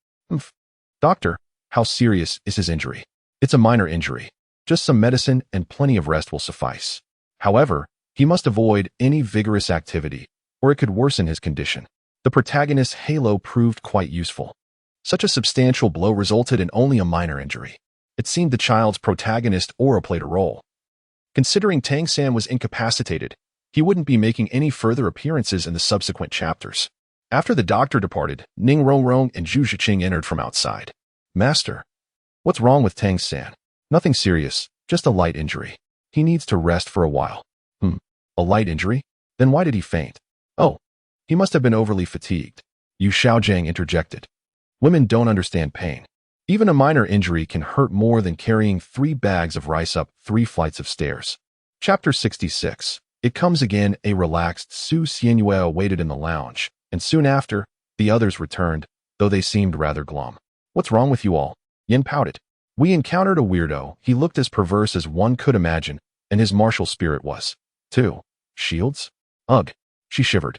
Doctor, how serious is his injury? It's a minor injury. Just some medicine and plenty of rest will suffice. However, he must avoid any vigorous activity, or it could worsen his condition. The protagonist's halo proved quite useful. Such a substantial blow resulted in only a minor injury. It seemed the child's protagonist aura played a role. Considering Tang San was incapacitated, he wouldn't be making any further appearances in the subsequent chapters. After the doctor departed, Ning Rongrong and Zhu Zhiqing entered from outside. Master, what's wrong with Tang San? Nothing serious, just a light injury. He needs to rest for a while. A light injury? Then why did he faint? Oh, he must have been overly fatigued. Yu Xiaojing interjected. Women don't understand pain. Even a minor injury can hurt more than carrying 3 bags of rice up 3 flights of stairs. Chapter 66. It comes again. A relaxed Su Xianyue awaited in the lounge, and soon after, the others returned, though they seemed rather glum. What's wrong with you all? Yin pouted. We encountered a weirdo. He looked as perverse as one could imagine, and his martial spirit was, too. Shields? Ugh. She shivered,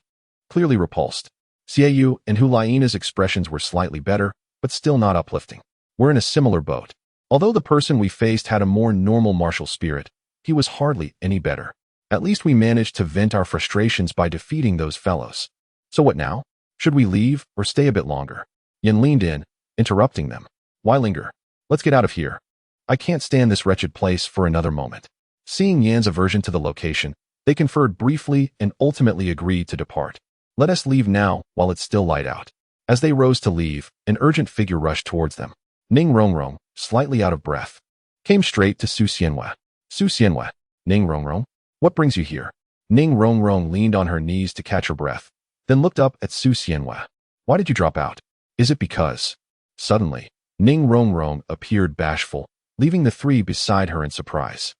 clearly repulsed. Xiaoyu and Hulaina's expressions were slightly better, but still not uplifting. We're in a similar boat. Although the person we faced had a more normal martial spirit, he was hardly any better. At least we managed to vent our frustrations by defeating those fellows. So what now? Should we leave or stay a bit longer? Yin leaned in, interrupting them. Why linger? Let's get out of here. I can't stand this wretched place for another moment. Seeing Yan's aversion to the location, they conferred briefly and ultimately agreed to depart. Let us leave now while it's still light out. As they rose to leave, an urgent figure rushed towards them. Ning Rongrong, slightly out of breath, came straight to Su Xianyue. Su Xianwei, Ning Rongrong, what brings you here? Ning Rongrong leaned on her knees to catch her breath, then looked up at Su Xianwei. Why did you drop out? Is it because? Suddenly, Ning Rongrong appeared bashful, leaving the three beside her in surprise.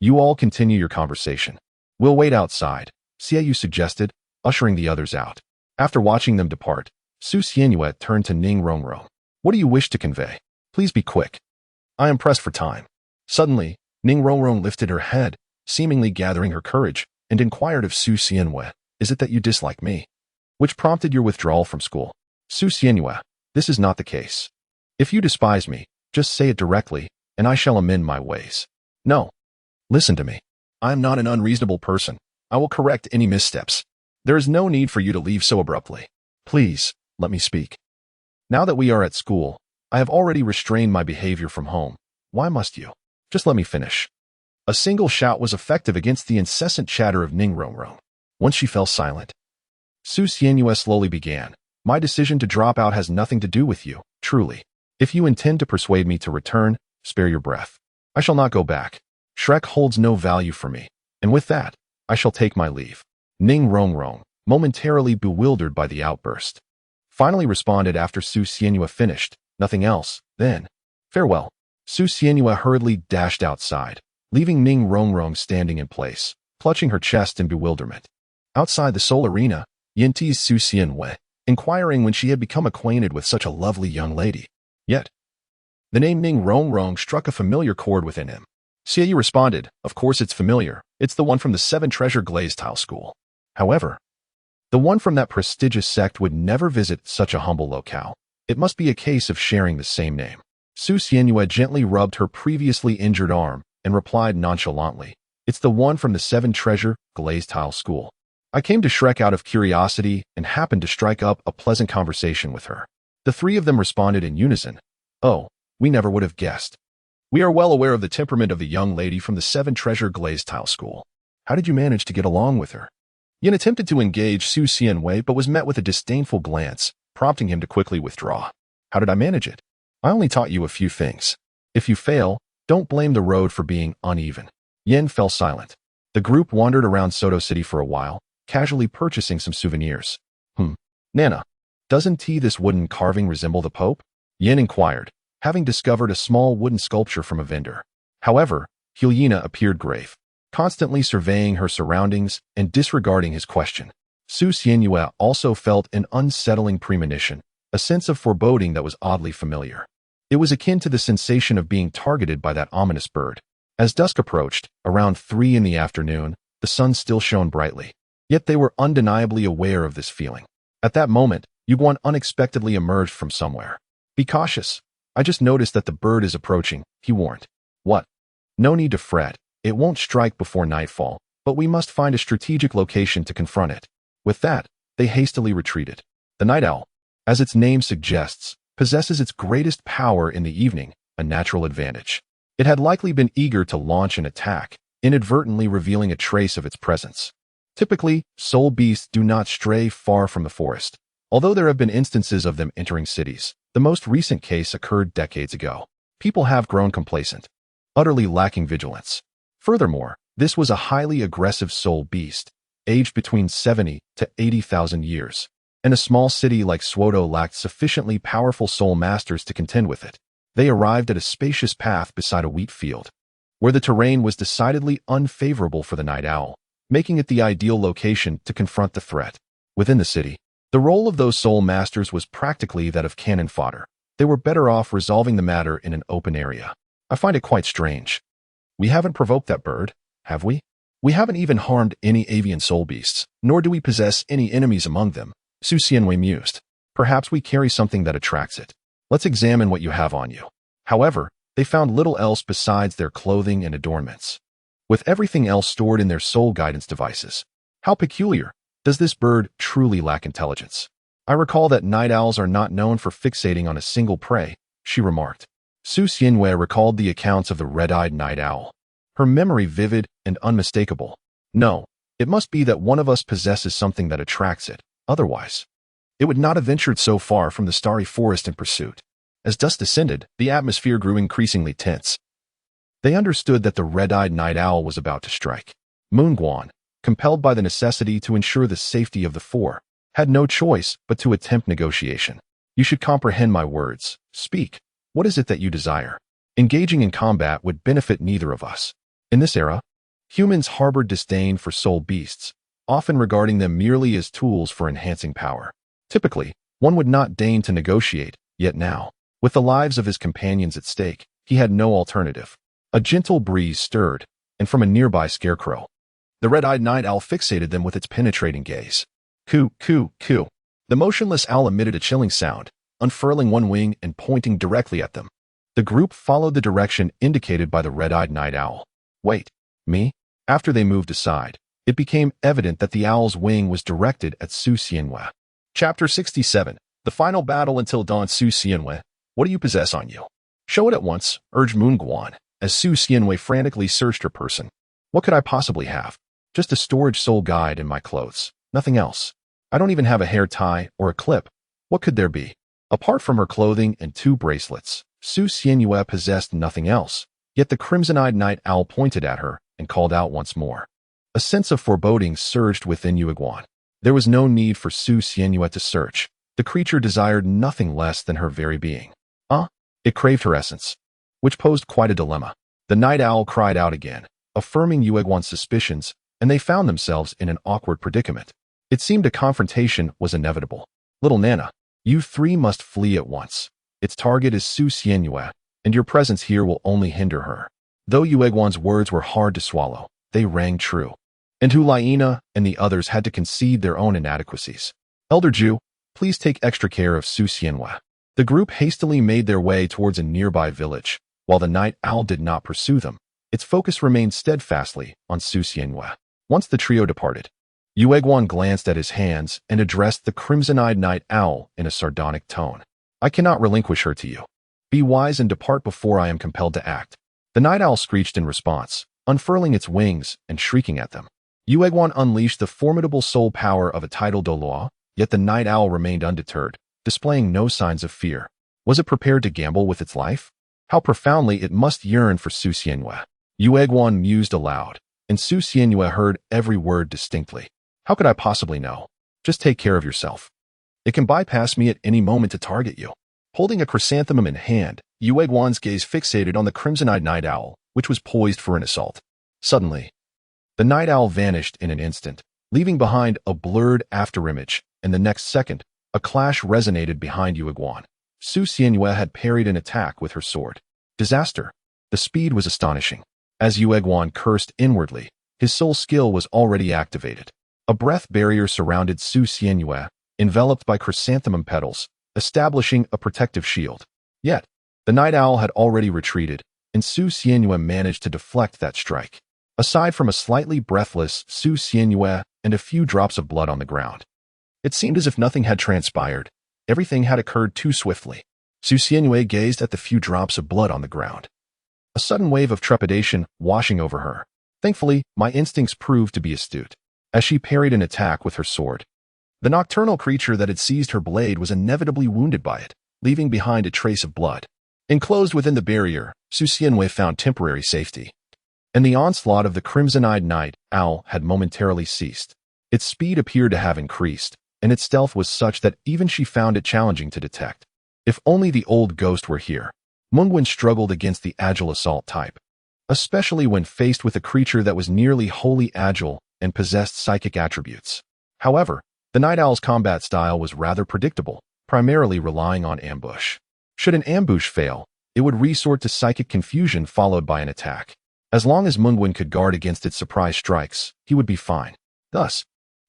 You all continue your conversation. We'll wait outside, Xiaoyu suggested, ushering the others out. After watching them depart, Su Xianwei turned to Ning Rongrong. What do you wish to convey? Please be quick. I am pressed for time. Suddenly, Ning Rongrong lifted her head, seemingly gathering her courage, and inquired of Su Xianwei, is it that you dislike me? Which prompted your withdrawal from school? Su Xianwei, this is not the case. If you despise me, just say it directly, and I shall amend my ways. No. Listen to me. I am not an unreasonable person. I will correct any missteps. There is no need for you to leave so abruptly. Please, let me speak. Now that we are at school, I have already restrained my behavior from home. Why must you? Just let me finish. A single shout was effective against the incessant chatter of Ning Rongrong. Once she fell silent, Su Xianwei slowly began. My decision to drop out has nothing to do with you, truly. If you intend to persuade me to return, spare your breath. I shall not go back. Shrek holds no value for me, and with that, I shall take my leave. Ning Rongrong, momentarily bewildered by the outburst, finally responded after Su Xianwei finished, nothing else, then. Farewell. Su Xianwei hurriedly dashed outside, leaving Ning Rongrong standing in place, clutching her chest in bewilderment. Outside the Seoul arena, Yin teased Su Xianwei, inquiring when she had become acquainted with such a lovely young lady. Yet, the name Ning Rongrong struck a familiar chord within him. Xiaoyu responded, of course it's familiar. It's the one from the Seven Treasure Glazed Tile School. However, the one from that prestigious sect would never visit such a humble locale. It must be a case of sharing the same name. Su Xianwei gently rubbed her previously injured arm and replied nonchalantly, it's the one from the Seven Treasure Glazed Tile School. I came to Shrek out of curiosity and happened to strike up a pleasant conversation with her. The three of them responded in unison. Oh, we never would have guessed. We are well aware of the temperament of the young lady from the Seven Treasure Glazed Tile School. How did you manage to get along with her? Yin attempted to engage Su Xianwei but was met with a disdainful glance, prompting him to quickly withdraw. How did I manage it? I only taught you a few things. If you fail, don't blame the road for being uneven. Yin fell silent. The group wandered around Soto City for a while, casually purchasing some souvenirs. Nana, doesn't this wooden carving resemble the Pope? Yin inquired, having discovered a small wooden sculpture from a vendor. However, Hyena appeared grave, constantly surveying her surroundings and disregarding his question. Su Xianwei also felt an unsettling premonition, a sense of foreboding that was oddly familiar. It was akin to the sensation of being targeted by that ominous bird. As dusk approached, around 3 in the afternoon, the sun still shone brightly. Yet they were undeniably aware of this feeling. At that moment, Yuguan unexpectedly emerged from somewhere. Be cautious. I just noticed that the bird is approaching, he warned. What? No need to fret. It won't strike before nightfall, but we must find a strategic location to confront it. With that, they hastily retreated. The night owl, as its name suggests, possesses its greatest power in the evening, a natural advantage. It had likely been eager to launch an attack, inadvertently revealing a trace of its presence. Typically, soul beasts do not stray far from the forest, although there have been instances of them entering cities. The most recent case occurred decades ago. People have grown complacent, utterly lacking vigilance. Furthermore, this was a highly aggressive soul beast, aged between 70 to 80,000 years, and a small city like Swoto lacked sufficiently powerful soul masters to contend with it. They arrived at a spacious path beside a wheat field, where the terrain was decidedly unfavorable for the night owl, making it the ideal location to confront the threat. Within the city, the role of those soul masters was practically that of cannon fodder. They were better off resolving the matter in an open area. I find it quite strange. We haven't provoked that bird, have we? We haven't even harmed any avian soul beasts, nor do we possess any enemies among them, Su Xianwei mused. Perhaps we carry something that attracts it. Let's examine what you have on you. However, they found little else besides their clothing and adornments, with everything else stored in their soul guidance devices. How peculiar. Does this bird truly lack intelligence? I recall that night owls are not known for fixating on a single prey, she remarked. Su Xianwei recalled the accounts of the red-eyed night owl, her memory vivid and unmistakable. No, it must be that one of us possesses something that attracts it, otherwise it would not have ventured so far from the starry forest in pursuit. As dusk descended, the atmosphere grew increasingly tense. They understood that the red-eyed night owl was about to strike. Moonguan, compelled by the necessity to ensure the safety of the four, had no choice but to attempt negotiation. You should comprehend my words. Speak. What is it that you desire? Engaging in combat would benefit neither of us. In this era, humans harbored disdain for soul beasts, often regarding them merely as tools for enhancing power. Typically, one would not deign to negotiate, yet now, with the lives of his companions at stake, he had no alternative. A gentle breeze stirred, and from a nearby scarecrow, the red-eyed night owl fixated them with its penetrating gaze. Coo, coo, coo. The motionless owl emitted a chilling sound, unfurling one wing and pointing directly at them. The group followed the direction indicated by the red-eyed night owl. Wait, me? After they moved aside, it became evident that the owl's wing was directed at Su Xianwei. Chapter 67. The final battle until dawn. Su Xianwei, what do you possess on you? Show it at once, urged Moonguan, as Su Xianwei frantically searched her person. What could I possibly have? Just a storage soul guide in my clothes. Nothing else. I don't even have a hair tie or a clip. What could there be? Apart from her clothing and 2 bracelets, Su Xianwei possessed nothing else. Yet the crimson-eyed night owl pointed at her and called out once more. A sense of foreboding surged within Yuiguan. There was no need for Su Xianwei to search. The creature desired nothing less than her very being. It craved her essence, which posed quite a dilemma. The night owl cried out again, affirming Yuiguan's suspicions, and they found themselves in an awkward predicament. It seemed a confrontation was inevitable. Little Nana, you 3 must flee at once. Its target is Su Xianwei, and your presence here will only hinder her. Though Yuiguan's words were hard to swallow, they rang true. And Hulaina and the others had to concede their own inadequacies. Elder Ju, please take extra care of Su Xianwei. The group hastily made their way towards a nearby village. While the night owl did not pursue them, its focus remained steadfastly on Su Xianwei. Once the trio departed, Yuiguan glanced at his hands and addressed the crimson-eyed night owl in a sardonic tone. I cannot relinquish her to you. Be wise and depart before I am compelled to act. The night owl screeched in response, unfurling its wings and shrieking at them. Yuiguan unleashed the formidable soul power of a tidal Douluo, yet the night owl remained undeterred, displaying no signs of fear. Was it prepared to gamble with its life? How profoundly it must yearn for Su Xianwei. Yuiguan mused aloud, and Su Xianwei heard every word distinctly. How could I possibly know? Just take care of yourself. It can bypass me at any moment to target you. Holding a chrysanthemum in hand, Yuiguan's gaze fixated on the crimson-eyed night owl, which was poised for an assault. Suddenly, the night owl vanished in an instant, leaving behind a blurred afterimage, and the next second, a clash resonated behind Yuiguan. Su Xianwei had parried an attack with her sword. Disaster. The speed was astonishing. As Yuiguan cursed inwardly, his soul skill was already activated. A breath barrier surrounded Su Xianwei, enveloped by chrysanthemum petals, establishing a protective shield. Yet, the night owl had already retreated, and Su Xianwei managed to deflect that strike. Aside from a slightly breathless Su Xianwei and a few drops of blood on the ground, it seemed as if nothing had transpired. Everything had occurred too swiftly. Su Xianwei gazed at the few drops of blood on the ground. A sudden wave of trepidation washing over her. Thankfully, my instincts proved to be astute. As she parried an attack with her sword, the nocturnal creature that had seized her blade was inevitably wounded by it, leaving behind a trace of blood. Enclosed within the barrier, Su Xianwei found temporary safety, and the onslaught of the crimson-eyed night owl had momentarily ceased. Its speed appeared to have increased, and its stealth was such that even she found it challenging to detect. If only the old ghost were here. Moonguan struggled against the agile assault type, especially when faced with a creature that was nearly wholly agile and possessed psychic attributes. However, the night owl's combat style was rather predictable, primarily relying on ambush. Should an ambush fail, it would resort to psychic confusion followed by an attack. As long as Moonguan could guard against its surprise strikes, he would be fine. Thus,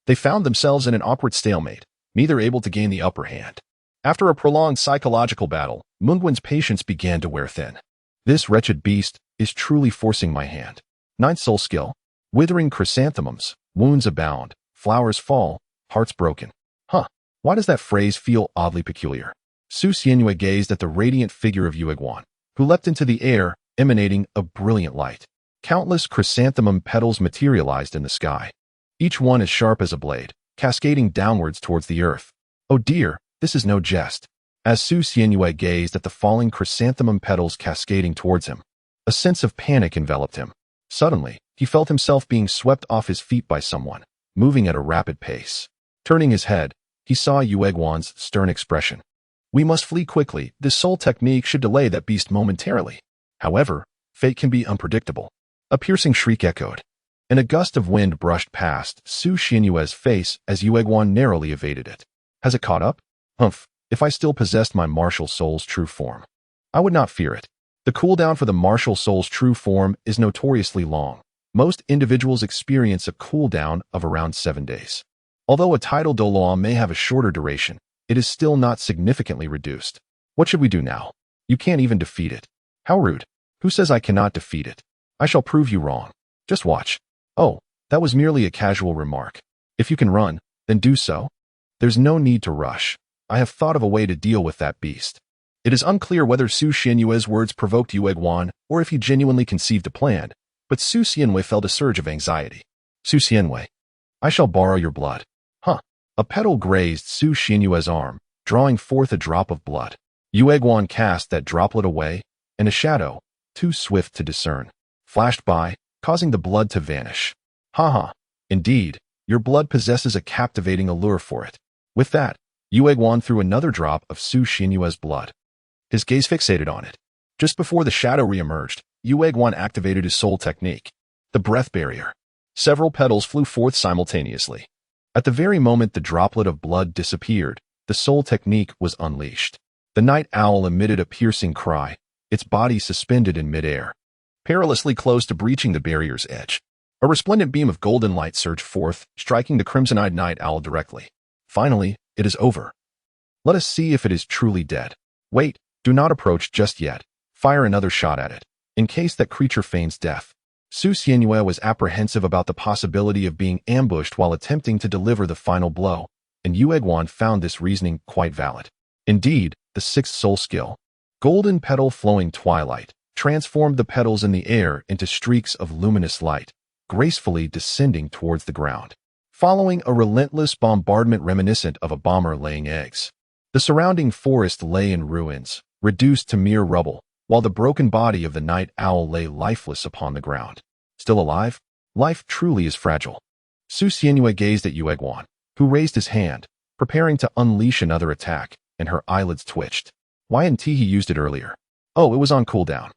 they found themselves in an awkward stalemate, neither able to gain the upper hand. After a prolonged psychological battle, Moonguan's patience began to wear thin. This wretched beast is truly forcing my hand. 9th soul skill. Withering chrysanthemums, wounds abound, flowers fall, hearts broken. Why does that phrase feel oddly peculiar? Su Xianwei gazed at the radiant figure of Yuiguan, who leapt into the air, emanating a brilliant light. Countless chrysanthemum petals materialized in the sky, each one as sharp as a blade, cascading downwards towards the earth. Oh dear, this is no jest. As Su Xianwei gazed at the falling chrysanthemum petals cascading towards him, A sense of panic enveloped him. Suddenly, he felt himself being swept off his feet by someone, moving at a rapid pace. Turning his head, he saw Yueguan's stern expression. "We must flee quickly. This soul technique should delay that beast momentarily." However, fate can be unpredictable. A piercing shriek echoed, and a gust of wind brushed past Su Xianyue's face as Yueguan narrowly evaded it. Has it caught up? Humph, if I still possessed my martial soul's true form, I would not fear it. The cooldown for the martial soul's true form is notoriously long. Most individuals experience a cooldown of around 7 days. Although a tidal Douluo may have a shorter duration, it is still not significantly reduced. What should we do now? You can't even defeat it. How rude. Who says I cannot defeat it? I shall prove you wrong. Just watch. Oh, that was merely a casual remark. If you can run, then do so. There's no need to rush. I have thought of a way to deal with that beast. It is unclear whether Su Xianyue's words provoked Yueguan or if he genuinely conceived a plan, but Su Xianyue felt a surge of anxiety. Su Xianyue, I shall borrow your blood. Huh. A petal grazed Su Xianyue's arm, drawing forth a drop of blood. Yueguan cast that droplet away, and a shadow, too swift to discern, flashed by, causing the blood to vanish. Ha. Indeed, your blood possesses a captivating allure for it. With that, Yueguan threw another drop of Su Xianyue's blood. His gaze fixated on it. Just before the shadow re-emerged, Yueguan activated his soul technique, the breath barrier. Several petals flew forth simultaneously. At the very moment the droplet of blood disappeared, the soul technique was unleashed. The night owl emitted a piercing cry, its body suspended in midair, perilously close to breaching the barrier's edge. A resplendent beam of golden light surged forth, striking the crimson-eyed night owl directly. Finally, it is over. Let us see if it is truly dead. Wait, do not approach just yet. Fire another shot at it, in case that creature feigns death. Su Xianyue was apprehensive about the possibility of being ambushed while attempting to deliver the final blow, and Yueguan found this reasoning quite valid. Indeed, the sixth soul skill, golden petal flowing twilight, transformed the petals in the air into streaks of luminous light, gracefully descending towards the ground, following a relentless bombardment reminiscent of a bomber laying eggs. The surrounding forest lay in ruins, reduced to mere rubble, while the broken body of the night owl lay lifeless upon the ground. Still alive? Life truly is fragile. Su Xianyue gazed at Yueguan, who raised his hand, preparing to unleash another attack, and her eyelids twitched. Why hadn't he used it earlier? Oh, it was on cooldown.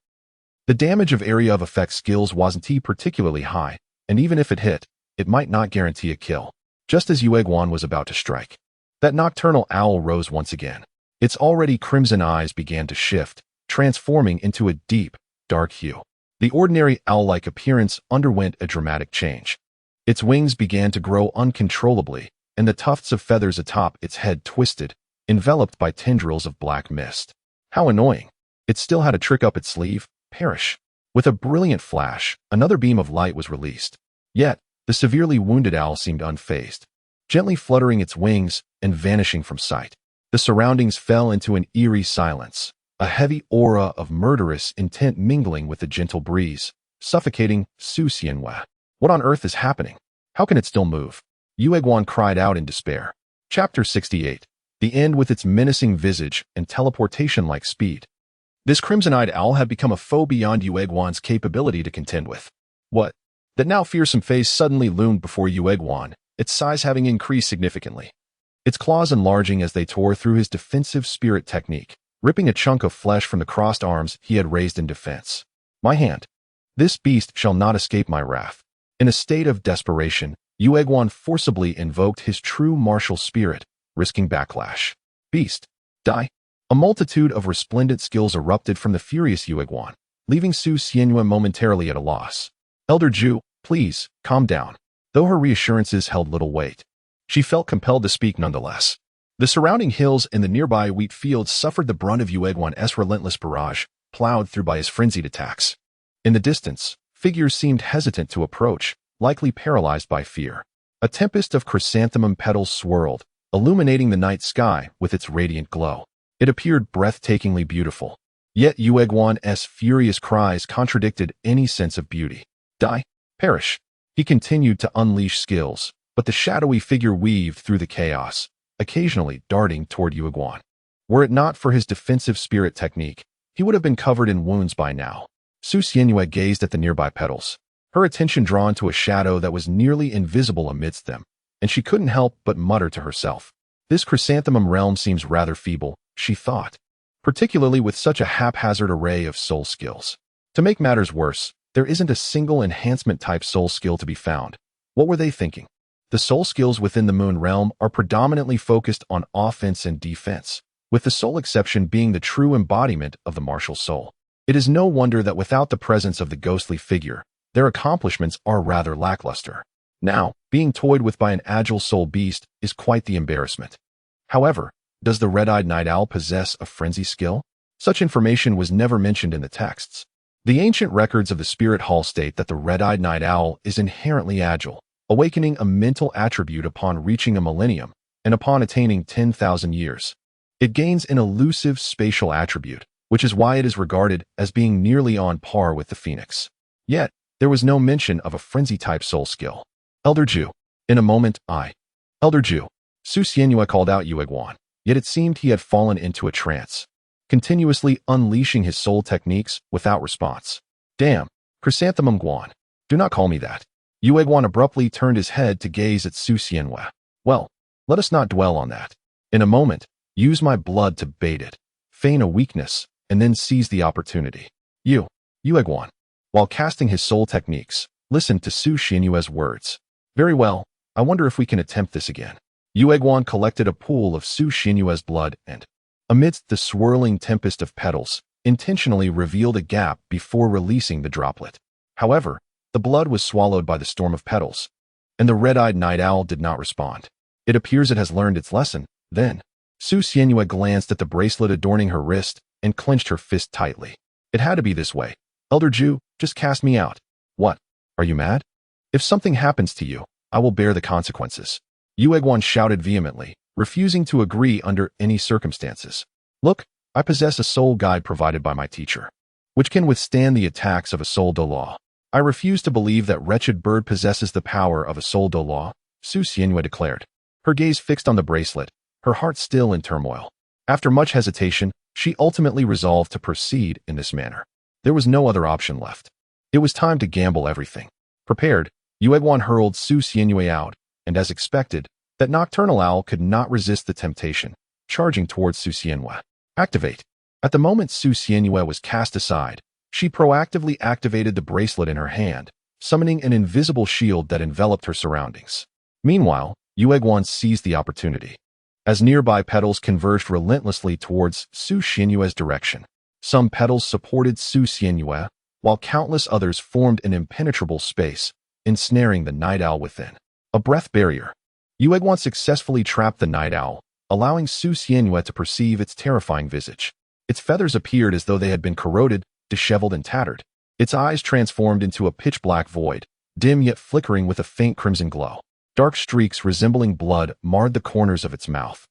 The damage of area of effect skills wasn't particularly high, and even if it hit, it might not guarantee a kill. Just as Yueguan was about to strike, that nocturnal owl rose once again. Its already crimson eyes began to shift, transforming into a deep, dark hue. The ordinary owl-like appearance underwent a dramatic change. Its wings began to grow uncontrollably, and the tufts of feathers atop its head twisted, enveloped by tendrils of black mist. How annoying. It still had a trick up its sleeve. Perish. With a brilliant flash, another beam of light was released. Yet, the severely wounded owl seemed unfazed, gently fluttering its wings and vanishing from sight. The surroundings fell into an eerie silence, a heavy aura of murderous intent mingling with the gentle breeze, suffocating Su Xianyue. What on earth is happening? How can it still move? Yueguan cried out in despair. Chapter 68. The end with its menacing visage and teleportation-like speed. This crimson-eyed owl had become a foe beyond Yueguan's capability to contend with. What? That now fearsome face suddenly loomed before Yueguan, its size having increased significantly. Its claws enlarging as they tore through his defensive spirit technique, ripping a chunk of flesh from the crossed arms he had raised in defense. My hand. This beast shall not escape my wrath. In a state of desperation, Yueguan forcibly invoked his true martial spirit, risking backlash. Beast. Die. A multitude of resplendent skills erupted from the furious Yueguan, leaving Su Xianyue momentarily at a loss. Elder Ju, please, calm down. Though her reassurances held little weight, she felt compelled to speak nonetheless. The surrounding hills and the nearby wheat fields suffered the brunt of Yueguan's relentless barrage, plowed through by his frenzied attacks. In the distance, figures seemed hesitant to approach, likely paralyzed by fear. A tempest of chrysanthemum petals swirled, illuminating the night sky with its radiant glow. It appeared breathtakingly beautiful. Yet Yueguan's furious cries contradicted any sense of beauty. Die. Perish. He continued to unleash skills, but the shadowy figure weaved through the chaos, occasionally darting toward Yueguan. Were it not for his defensive spirit technique, he would have been covered in wounds by now. Su Xianyu gazed at the nearby petals, her attention drawn to a shadow that was nearly invisible amidst them, and she couldn't help but mutter to herself. This chrysanthemum realm seems rather feeble, she thought, particularly with such a haphazard array of soul skills. To make matters worse, there isn't a single enhancement-type soul skill to be found. What were they thinking? The soul skills within the moon realm are predominantly focused on offense and defense, with the sole exception being the true embodiment of the martial soul. It is no wonder that without the presence of the ghostly figure, their accomplishments are rather lackluster. Now, being toyed with by an agile soul beast is quite the embarrassment. However, does the red-eyed night owl possess a frenzy skill? Such information was never mentioned in the texts. The ancient records of the Spirit Hall state that the red-eyed night owl is inherently agile, awakening a mental attribute upon reaching a millennium and upon attaining 10,000 years. It gains an elusive spatial attribute, which is why it is regarded as being nearly on par with the phoenix. Yet, there was no mention of a frenzy-type soul skill. Elder Ju. In a moment, Elder Ju. Su Xianyu called out Yue Guan, yet it seemed he had fallen into a trance, continuously unleashing his soul techniques without response. Damn, Chrysanthemum Guan. Do not call me that. Yue Guan abruptly turned his head to gaze at Su Xianyu. Well, let us not dwell on that. In a moment, use my blood to bait it, feign a weakness, and then seize the opportunity. Yue Guan, while casting his soul techniques, listened to Su Xianyu's words. Very well, I wonder if we can attempt this again. Yue Guan collected a pool of Su Xianyu's blood and, amidst the swirling tempest of petals, intentionally revealed a gap before releasing the droplet. However, the blood was swallowed by the storm of petals, and the red-eyed night owl did not respond. It appears it has learned its lesson. Then, Su Xianyu glanced at the bracelet adorning her wrist and clenched her fist tightly. It had to be this way. Elder Ju, just cast me out. What? Are you mad? If something happens to you, I will bear the consequences. Yue Guan shouted vehemently, refusing to agree under any circumstances. Look, I possess a soul guide provided by my teacher, which can withstand the attacks of a soul Douluo. I refuse to believe that wretched bird possesses the power of a soul Douluo, Su Xianyu declared, her gaze fixed on the bracelet, her heart still in turmoil. After much hesitation, she ultimately resolved to proceed in this manner. There was no other option left. It was time to gamble everything. Prepared, Yue Guan hurled Su Xianyu out, and as expected, that nocturnal owl could not resist the temptation, charging towards Su Xianyu. Activate. At the moment Su Xianyu was cast aside, she proactively activated the bracelet in her hand, summoning an invisible shield that enveloped her surroundings. Meanwhile, Yue Guan seized the opportunity. As nearby petals converged relentlessly towards Su Xianyu's direction, some petals supported Su Xianyu, while countless others formed an impenetrable space, ensnaring the night owl within. A breath barrier. Yue Guan successfully trapped the night owl, allowing Su Xianyu to perceive its terrifying visage. Its feathers appeared as though they had been corroded, disheveled and tattered. Its eyes transformed into a pitch-black void, dim yet flickering with a faint crimson glow. Dark streaks resembling blood marred the corners of its mouth,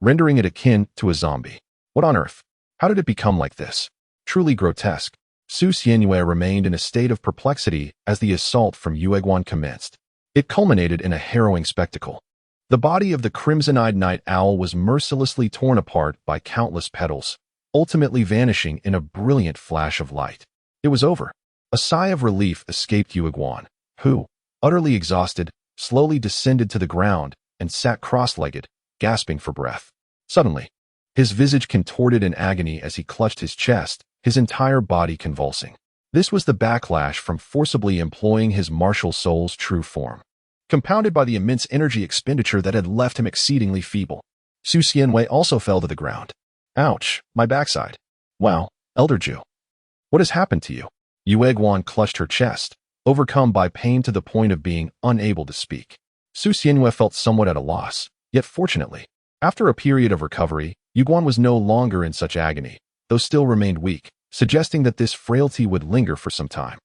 rendering it akin to a zombie. What on earth? How did it become like this? Truly grotesque. Su Xianyu remained in a state of perplexity as the assault from Yue Guan commenced. It culminated in a harrowing spectacle. The body of the crimson-eyed night owl was mercilessly torn apart by countless petals, ultimately vanishing in a brilliant flash of light. It was over. A sigh of relief escaped Yue Guan, who, utterly exhausted, slowly descended to the ground and sat cross-legged, gasping for breath. Suddenly, his visage contorted in agony as he clutched his chest, his entire body convulsing. This was the backlash from forcibly employing his martial soul's true form, compounded by the immense energy expenditure that had left him exceedingly feeble. Su Xianyu also fell to the ground. Ouch, my backside. Wow, Elder Ju. What has happened to you? Yue Guan clutched her chest, overcome by pain to the point of being unable to speak. Su Xianyu felt somewhat at a loss, yet fortunately, after a period of recovery, Yue Guan was no longer in such agony, though still remained weak, suggesting that this frailty would linger for some time.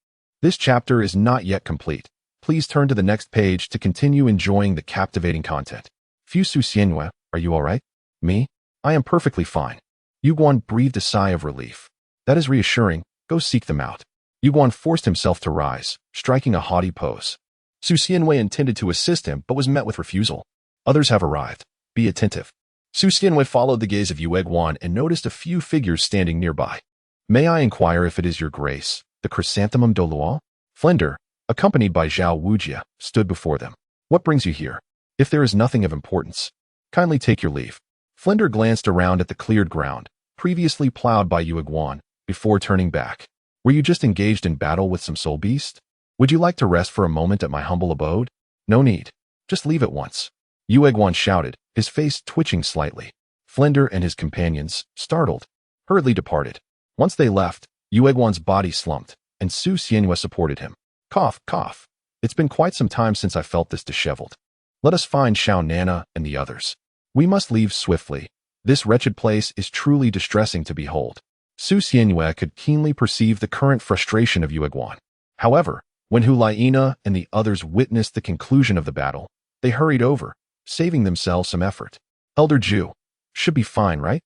This chapter is not yet complete. Please turn to the next page to continue enjoying the captivating content. Fu Su Xianyu, are you all right? Me? I am perfectly fine. Yue Guan breathed a sigh of relief. That is reassuring. Go seek them out. Yue Guan forced himself to rise, striking a haughty pose. Su Xianyu intended to assist him but was met with refusal. Others have arrived. Be attentive. Su Xianyu followed the gaze of Yue Guan and noticed a few figures standing nearby. May I inquire if it is your grace, the chrysanthemum Douluo? Flinder, accompanied by Zhao Wujia, stood before them. What brings you here? If there is nothing of importance, kindly take your leave. Flinder glanced around at the cleared ground, previously plowed by Yueguan, before turning back. Were you just engaged in battle with some soul beast? Would you like to rest for a moment at my humble abode? No need. Just leave at once. Yueguan shouted, his face twitching slightly. Flinder and his companions, startled, hurriedly departed. Once they left, Yueguan's body slumped, and Su Xianhua supported him. Cough, cough. It's been quite some time since I felt this disheveled. Let us find Xiao Nana and the others. We must leave swiftly. This wretched place is truly distressing to behold. Su Xianhua could keenly perceive the current frustration of Yueguan. However, when Hulaina and the others witnessed the conclusion of the battle, they hurried over, saving themselves some effort. Elder Ju, should be fine, right?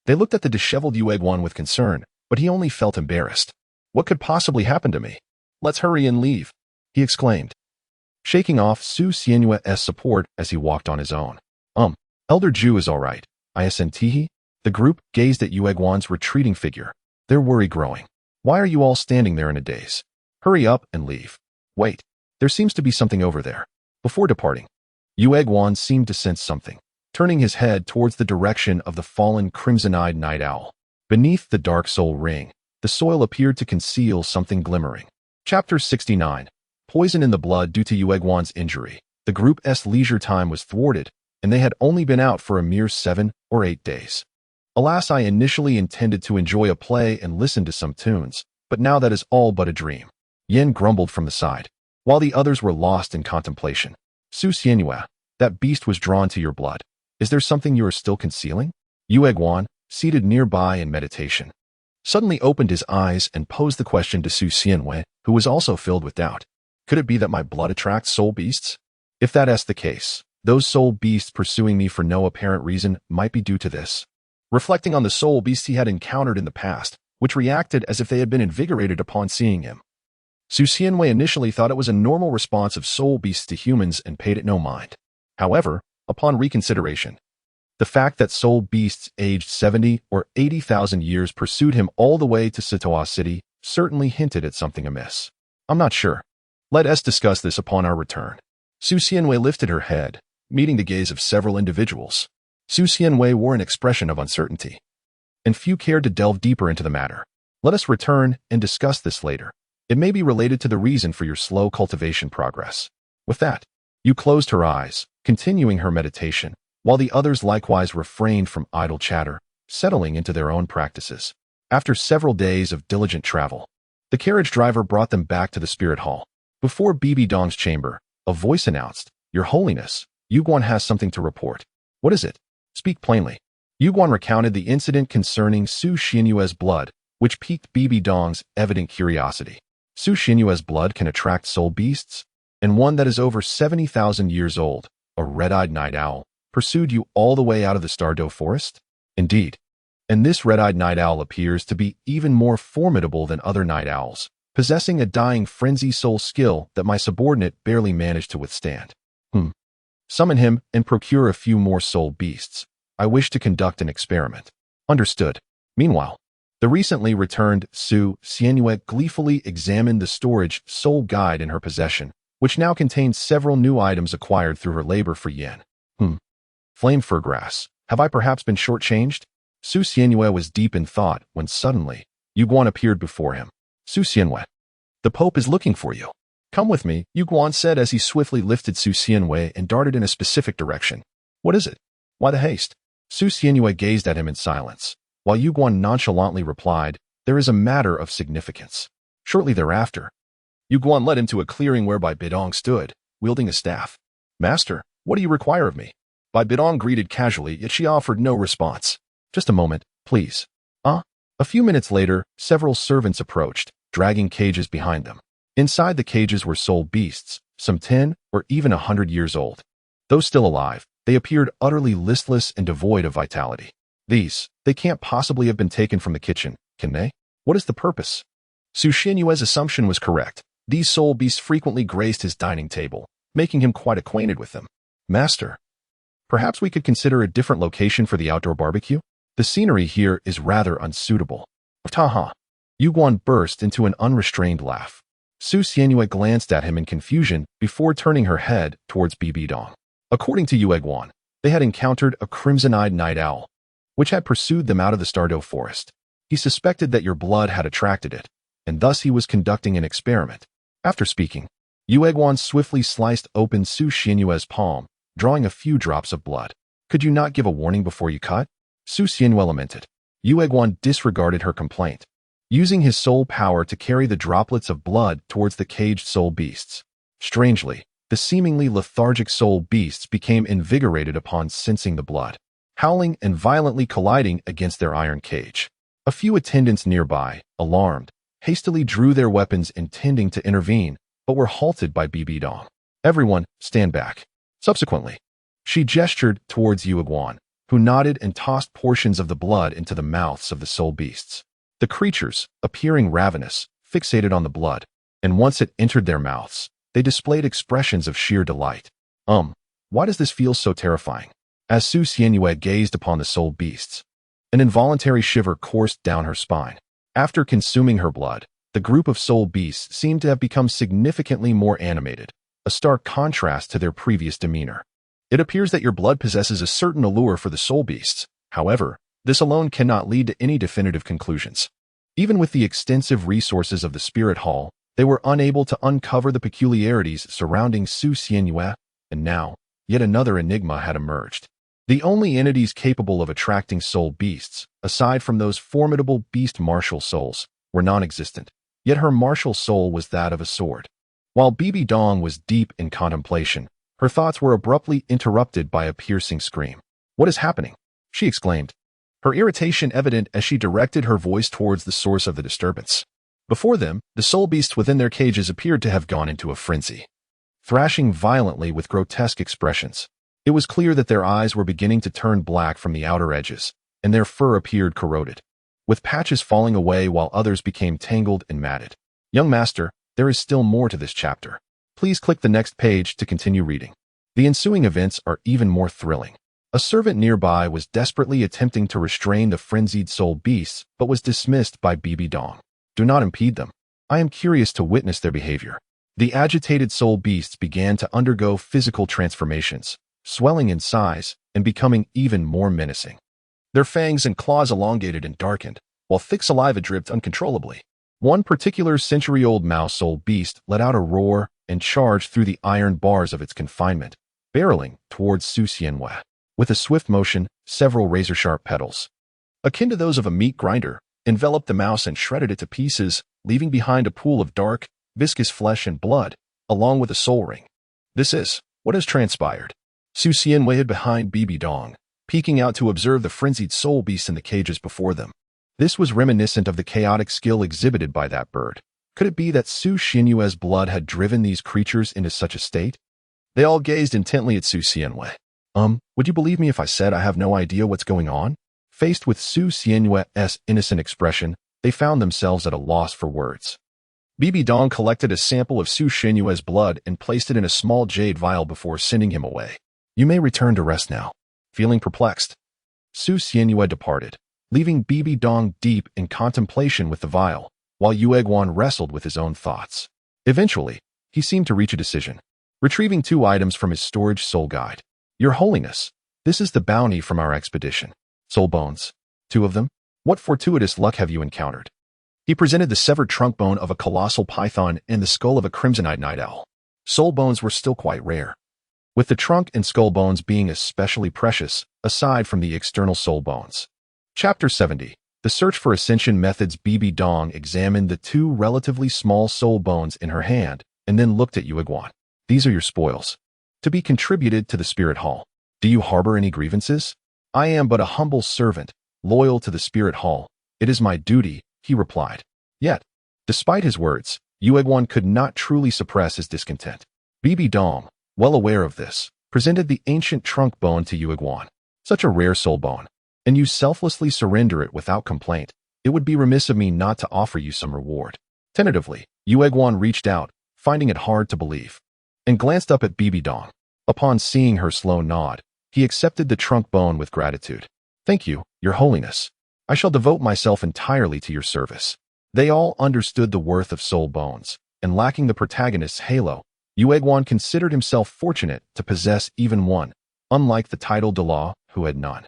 They looked at the disheveled Yueguan with concern, but he only felt embarrassed. What could possibly happen to me? Let's hurry and leave, he exclaimed, shaking off Su Xianhua's support as he walked on his own. Elder Ju is all right, ISNTE? The group gazed at Yueguan's retreating figure, their worry growing. Why are you all standing there in a daze? Hurry up and leave. Wait, there seems to be something over there. Before departing, Yueguan seemed to sense something, turning his head towards the direction of the fallen crimson-eyed night owl. Beneath the dark soul ring, the soil appeared to conceal something glimmering. Chapter 69. Poison in the blood due to Yueguan's injury. The group's leisure time was thwarted, and they had only been out for a mere 7 or 8 days. Alas, I initially intended to enjoy a play and listen to some tunes, but now that is all but a dream. Yen grumbled from the side, while the others were lost in contemplation. Su Xianhua, that beast was drawn to your blood. Is there something you are still concealing? Yueguan, seated nearby in meditation, suddenly opened his eyes and posed the question to Su Xianhua, who was also filled with doubt. Could it be that my blood attracts soul beasts? If that is the case, those soul beasts pursuing me for no apparent reason might be due to this. Reflecting on the soul beasts he had encountered in the past, which reacted as if they had been invigorated upon seeing him, Su Xianhua initially thought it was a normal response of soul beasts to humans and paid it no mind. However, upon reconsideration, the fact that soul beasts aged 70 or 80,000 years pursued him all the way to Sitoa City certainly hinted at something amiss. I'm not sure. Let us discuss this upon our return. Su Xianhua lifted her head, meeting the gaze of several individuals. Su Xianhua wore an expression of uncertainty, and few cared to delve deeper into the matter. Let us return and discuss this later. It may be related to the reason for your slow cultivation progress. With that, Yu closed her eyes, continuing her meditation, while the others likewise refrained from idle chatter, settling into their own practices. After several days of diligent travel, the carriage driver brought them back to the spirit hall. Before Bibi Dong's chamber, a voice announced, "Your Holiness, Yuguan has something to report." "What is it? Speak plainly." Yuguan recounted the incident concerning Su Xianhua's blood, which piqued Bibi Dong's evident curiosity. Su Xianhua's blood can attract soul beasts, and one that is over 70,000 years old, a red-eyed night owl, pursued you all the way out of the Stardo Forest? Indeed. And this red-eyed night owl appears to be even more formidable than other night owls, possessing a dying frenzy soul skill that my subordinate barely managed to withstand. Summon him and procure a few more soul beasts. I wish to conduct an experiment. Understood. Meanwhile, the recently returned Su Xianhua gleefully examined the storage soul guide in her possession, which now contained several new items acquired through her labor for Yen. Flame fir grass. Have I perhaps been shortchanged? Su Xianhua was deep in thought when suddenly, Yuguan appeared before him. Su Xianhua, the Pope is looking for you. Come with me, Yuguan said as he swiftly lifted Su Xianhua and darted in a specific direction. What is it? Why the haste? Su Xianhua gazed at him in silence, while Yuguan nonchalantly replied, there is a matter of significance. Shortly thereafter, Yuguan led him to a clearing whereby Bidong stood, wielding a staff. Master, what do you require of me? Bai Bidong greeted casually, yet she offered no response. Just a moment, please. A few minutes later, several servants approached, dragging cages behind them. Inside the cages were soul beasts, some 10 or even 100 years old. Though still alive, they appeared utterly listless and devoid of vitality. They can't possibly have been taken from the kitchen, can they? What is the purpose? Su Xianhua's assumption was correct. These soul beasts frequently graced his dining table, making him quite acquainted with them. Master, perhaps we could consider a different location for the outdoor barbecue? The scenery here is rather unsuitable. Taha. Yu Guan burst into an unrestrained laugh. Su Xianyue glanced at him in confusion before turning her head towards Bibi Dong. According to Yu Guan, they had encountered a crimson-eyed night owl, which had pursued them out of the Stardo Forest. He suspected that your blood had attracted it, and thus he was conducting an experiment. After speaking, Yu Guan swiftly sliced open Su Xianyue's palm, drawing a few drops of blood. Could you not give a warning before you cut? Su Xianyue lamented. Yu Guan disregarded her complaint, using his soul power to carry the droplets of blood towards the caged soul beasts. Strangely, the seemingly lethargic soul beasts became invigorated upon sensing the blood, howling and violently colliding against their iron cage. A few attendants nearby, alarmed, hastily drew their weapons intending to intervene, but were halted by Bibi Dong. Everyone, stand back. Subsequently, she gestured towards Yu Guan, who nodded and tossed portions of the blood into the mouths of the soul beasts. The creatures, appearing ravenous, fixated on the blood, and once it entered their mouths, they displayed expressions of sheer delight. Why does this feel so terrifying? As Su Xianyue gazed upon the soul beasts, an involuntary shiver coursed down her spine. After consuming her blood, the group of soul beasts seemed to have become significantly more animated, a stark contrast to their previous demeanor. It appears that your blood possesses a certain allure for the soul beasts. However, this alone cannot lead to any definitive conclusions. Even with the extensive resources of the Spirit Hall, they were unable to uncover the peculiarities surrounding Su Xianyue, and now, yet another enigma had emerged. The only entities capable of attracting soul beasts, aside from those formidable beast martial souls, were non-existent, yet her martial soul was that of a sword. While Bibi Dong was deep in contemplation, her thoughts were abruptly interrupted by a piercing scream. "What is happening?" she exclaimed, her irritation evident as she directed her voice towards the source of the disturbance. Before them, the soul beasts within their cages appeared to have gone into a frenzy, thrashing violently with grotesque expressions. It was clear that their eyes were beginning to turn black from the outer edges, and their fur appeared corroded, with patches falling away while others became tangled and matted. Young master, there is still more to this chapter. Please click the next page to continue reading. The ensuing events are even more thrilling. A servant nearby was desperately attempting to restrain the frenzied soul beasts, but was dismissed by Bibi Dong. Do not impede them. I am curious to witness their behavior. The agitated soul beasts began to undergo physical transformations, swelling in size and becoming even more menacing. Their fangs and claws elongated and darkened, while thick saliva dripped uncontrollably. One particular century-old mouse soul beast let out a roar and charged through the iron bars of its confinement, barreling towards Su Xianyue. With a swift motion, several razor-sharp petals, akin to those of a meat grinder, enveloped the mouse and shredded it to pieces, leaving behind a pool of dark, viscous flesh and blood, along with a soul ring. This is what has transpired. Su Xianyue hid behind Bibi Dong, peeking out to observe the frenzied soul beasts in the cages before them. This was reminiscent of the chaotic skill exhibited by that bird. Could it be that Su Xianyue's blood had driven these creatures into such a state? They all gazed intently at Su Xianyue. Would you believe me if I said I have no idea what's going on? Faced with Su Xianyue's innocent expression, they found themselves at a loss for words. Bibi Dong collected a sample of Su Xianyue's blood and placed it in a small jade vial before sending him away. You may return to rest now. Feeling perplexed, Su Xianyue departed, leaving Bibi Dong deep in contemplation with the vial, while Yu Guan wrestled with his own thoughts. Eventually, he seemed to reach a decision, retrieving 2 items from his storage soul guide. Your Holiness, this is the bounty from our expedition. Soul bones. 2 of them? What fortuitous luck have you encountered? He presented the severed trunk bone of a colossal python and the skull of a crimson-eyed night owl. Soul bones were still quite rare, with the trunk and skull bones being especially precious, aside from the external soul bones. Chapter 70. The Search for Ascension Methods. Bibi Dong examined the 2 relatively small soul bones in her hand, and then looked at Yu Guan. These are your spoils, to be contributed to the Spirit Hall. Do you harbor any grievances? I am but a humble servant, loyal to the Spirit Hall. It is my duty, he replied. Yet, despite his words, Yu Guan could not truly suppress his discontent. Bibi Dong, well aware of this, presented the ancient trunk bone to Yu Guan. Such a rare soul bone, and you selflessly surrender it without complaint. It would be remiss of me not to offer you some reward. Tentatively, Yu Guan reached out, finding it hard to believe, and glanced up at Bibi Dong. Upon seeing her slow nod, he accepted the trunk bone with gratitude. Thank you, Your Holiness. I shall devote myself entirely to your service. They all understood the worth of soul bones, and lacking the protagonist's halo, Yueguan considered himself fortunate to possess even one, unlike the titled Douluo, who had none.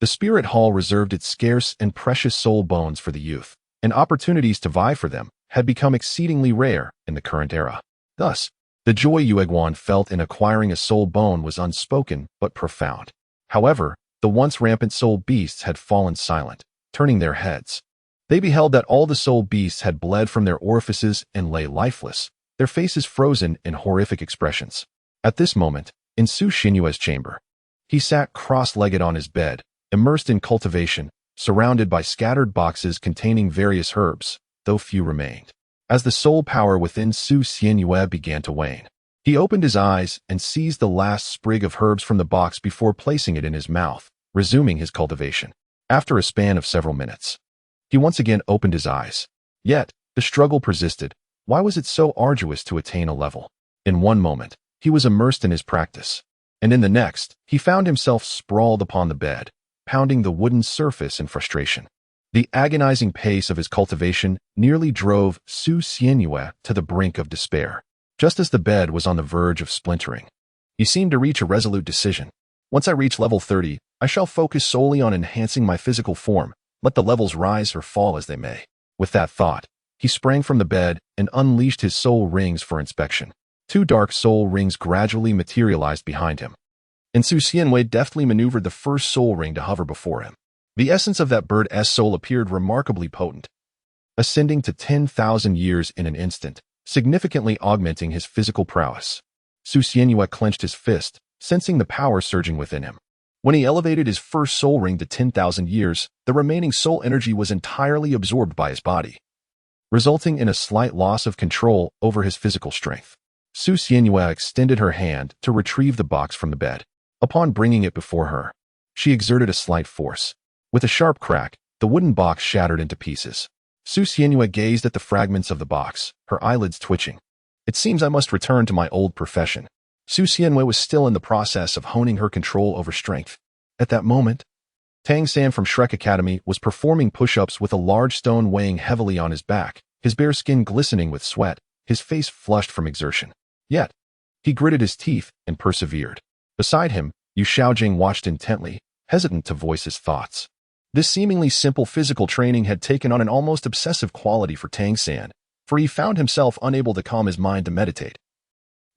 The Spirit Hall reserved its scarce and precious soul bones for the youth, and opportunities to vie for them had become exceedingly rare in the current era. Thus, the joy Yueguan felt in acquiring a soul bone was unspoken but profound. However, the once rampant soul beasts had fallen silent, turning their heads. They beheld that all the soul beasts had bled from their orifices and lay lifeless, their faces frozen in horrific expressions. At this moment, in Su Xinyue's chamber, he sat cross-legged on his bed, immersed in cultivation, surrounded by scattered boxes containing various herbs, though few remained. As the soul power within Su Xinyue began to wane, he opened his eyes and seized the last sprig of herbs from the box before placing it in his mouth, resuming his cultivation. After a span of several minutes, he once again opened his eyes. Yet, the struggle persisted. Why was it so arduous to attain a level? In one moment, he was immersed in his practice, and in the next, he found himself sprawled upon the bed, pounding the wooden surface in frustration. The agonizing pace of his cultivation nearly drove Su Xinyue to the brink of despair. Just as the bed was on the verge of splintering, he seemed to reach a resolute decision. Once I reach level 30, I shall focus solely on enhancing my physical form, let the levels rise or fall as they may. With that thought, he sprang from the bed and unleashed his soul rings for inspection. 2 dark soul rings gradually materialized behind him, and Su Xinyue deftly maneuvered the first soul ring to hover before him. The essence of that bird's soul appeared remarkably potent, ascending to 10,000 years in an instant, significantly augmenting his physical prowess. Su Xinyue clenched his fist, sensing the power surging within him. When he elevated his first soul ring to 10,000 years, the remaining soul energy was entirely absorbed by his body, resulting in a slight loss of control over his physical strength. Su Xinyue extended her hand to retrieve the box from the bed. Upon bringing it before her, she exerted a slight force. With a sharp crack, the wooden box shattered into pieces. Su Xinyue gazed at the fragments of the box, her eyelids twitching. It seems I must return to my old profession. Su Xinyue was still in the process of honing her control over strength. At that moment, Tang San from Shrek Academy was performing push-ups with a large stone weighing heavily on his back, his bare skin glistening with sweat, his face flushed from exertion. Yet, he gritted his teeth and persevered. Beside him, Yu Xiaojing watched intently, hesitant to voice his thoughts. This seemingly simple physical training had taken on an almost obsessive quality for Tang San, for he found himself unable to calm his mind to meditate.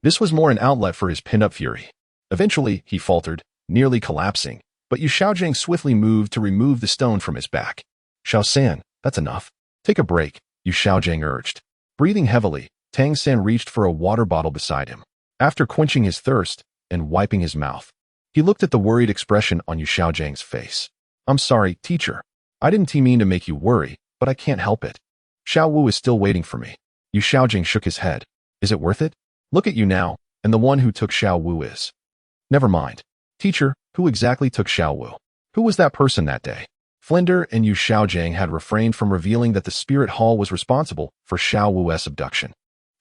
This was more an outlet for his pent-up fury. Eventually, he faltered, nearly collapsing, but Yu Xiaojing swiftly moved to remove the stone from his back. Xiao San, that's enough. Take a break, Yu Xiaojing urged. Breathing heavily, Tang San reached for a water bottle beside him. After quenching his thirst and wiping his mouth, he looked at the worried expression on Yu Xiaojing's face. I'm sorry, teacher. I didn't mean to make you worry, but I can't help it. Xiao Wu is still waiting for me. Yu Xiaojing shook his head. Is it worth it? Look at you now, and the one who took Xiao Wu is. Never mind. Teacher, who exactly took Xiao Wu? Who was that person that day? Flinder and Yu Xiaojing had refrained from revealing that the Spirit Hall was responsible for Xiao Wu's abduction,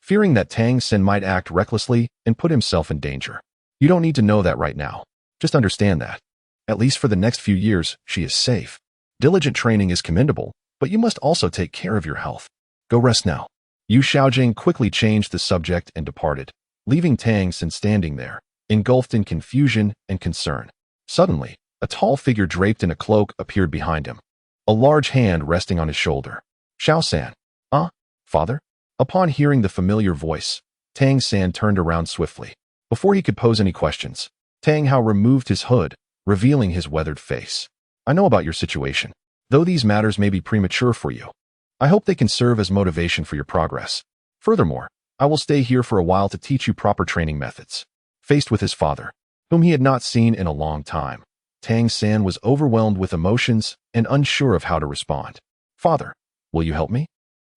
fearing that Tang San might act recklessly and put himself in danger. You don't need to know that right now. Just understand that, at least for the next few years, she is safe. Diligent training is commendable, but you must also take care of your health. Go rest now. Yu Xiaojing quickly changed the subject and departed, leaving Tang San standing there, engulfed in confusion and concern. Suddenly, a tall figure draped in a cloak appeared behind him, a large hand resting on his shoulder. Xiao San. Father? Upon hearing the familiar voice, Tang San turned around swiftly. Before he could pose any questions, Tang Hao removed his hood, revealing his weathered face. I know about your situation, though these matters may be premature for you. I hope they can serve as motivation for your progress. Furthermore, I will stay here for a while to teach you proper training methods. Faced with his father, whom he had not seen in a long time, Tang San was overwhelmed with emotions and unsure of how to respond. Father, will you help me?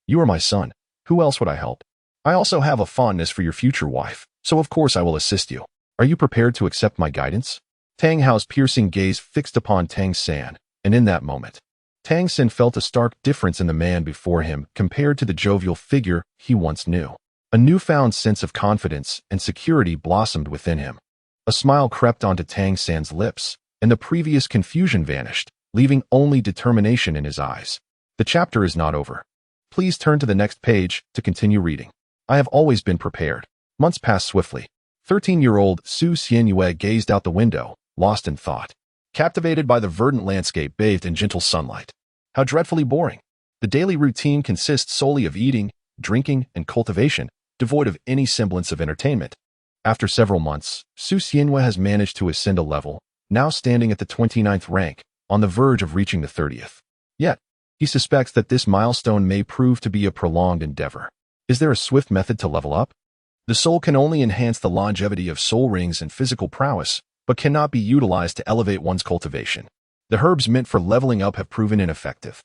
You are my son. Who else would I help? I also have a fondness for your future wife, so of course I will assist you. Are you prepared to accept my guidance? Tang Hao's piercing gaze fixed upon Tang San, and in that moment, Tang San felt a stark difference in the man before him compared to the jovial figure he once knew. A newfound sense of confidence and security blossomed within him. A smile crept onto Tang San's lips, and the previous confusion vanished, leaving only determination in his eyes. The chapter is not over. Please turn to the next page to continue reading. I have always been prepared. Months passed swiftly. 13-year-old Su Xianyue gazed out the window, lost in thought, captivated by the verdant landscape bathed in gentle sunlight. How dreadfully boring. The daily routine consists solely of eating, drinking, and cultivation, devoid of any semblance of entertainment. After several months, Su Xianyue has managed to ascend a level, now standing at the 29th rank, on the verge of reaching the 30th. Yet, he suspects that this milestone may prove to be a prolonged endeavor. Is there a swift method to level up? The soul can only enhance the longevity of soul rings and physical prowess, but cannot be utilized to elevate one's cultivation. The herbs meant for leveling up have proven ineffective,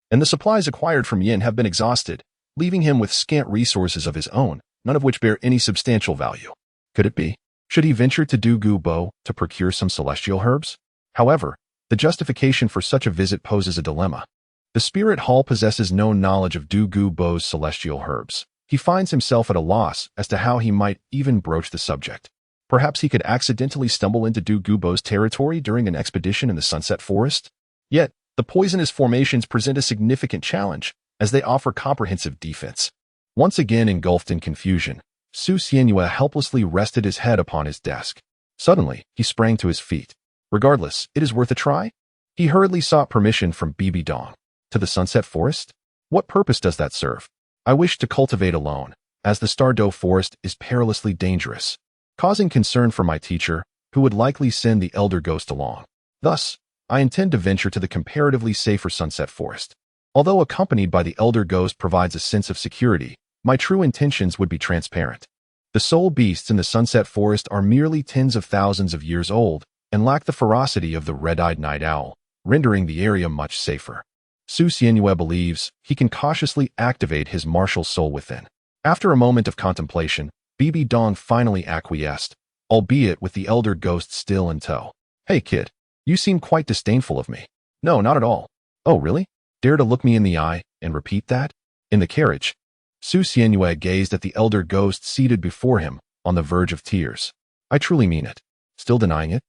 and the supplies acquired from Yin have been exhausted, leaving him with scant resources of his own, none of which bear any substantial value. Could it be? Should he venture to Douluo to procure some celestial herbs? However, the justification for such a visit poses a dilemma. The spirit hall possesses no knowledge of Douluo's celestial herbs. He finds himself at a loss as to how he might even broach the subject. Perhaps he could accidentally stumble into Douluo's territory during an expedition in the Sunset Forest? Yet, the poisonous formations present a significant challenge, as they offer comprehensive defense. Once again engulfed in confusion, Su Xianyue helplessly rested his head upon his desk. Suddenly, he sprang to his feet. Regardless, it is worth a try? He hurriedly sought permission from Bibi Dong. To the Sunset Forest? What purpose does that serve? I wish to cultivate alone, as the Stardo Forest is perilously dangerous, causing concern for my teacher, who would likely send the Elder Ghost along. Thus, I intend to venture to the comparatively safer Sunset Forest. Although accompanied by the Elder Ghost provides a sense of security, my true intentions would be transparent. The soul beasts in the Sunset Forest are merely tens of thousands of years old and lack the ferocity of the red-eyed night owl, rendering the area much safer. Su Xianyue believes he can cautiously activate his martial soul within. After a moment of contemplation, Bibi Dong finally acquiesced, albeit with the Elder Ghost still in tow. Hey kid, you seem quite disdainful of me. No, not at all. Oh, really? Dare to look me in the eye and repeat that? In the carriage, Su Xianyue gazed at the Elder Ghost seated before him, on the verge of tears. I truly mean it. Still denying it?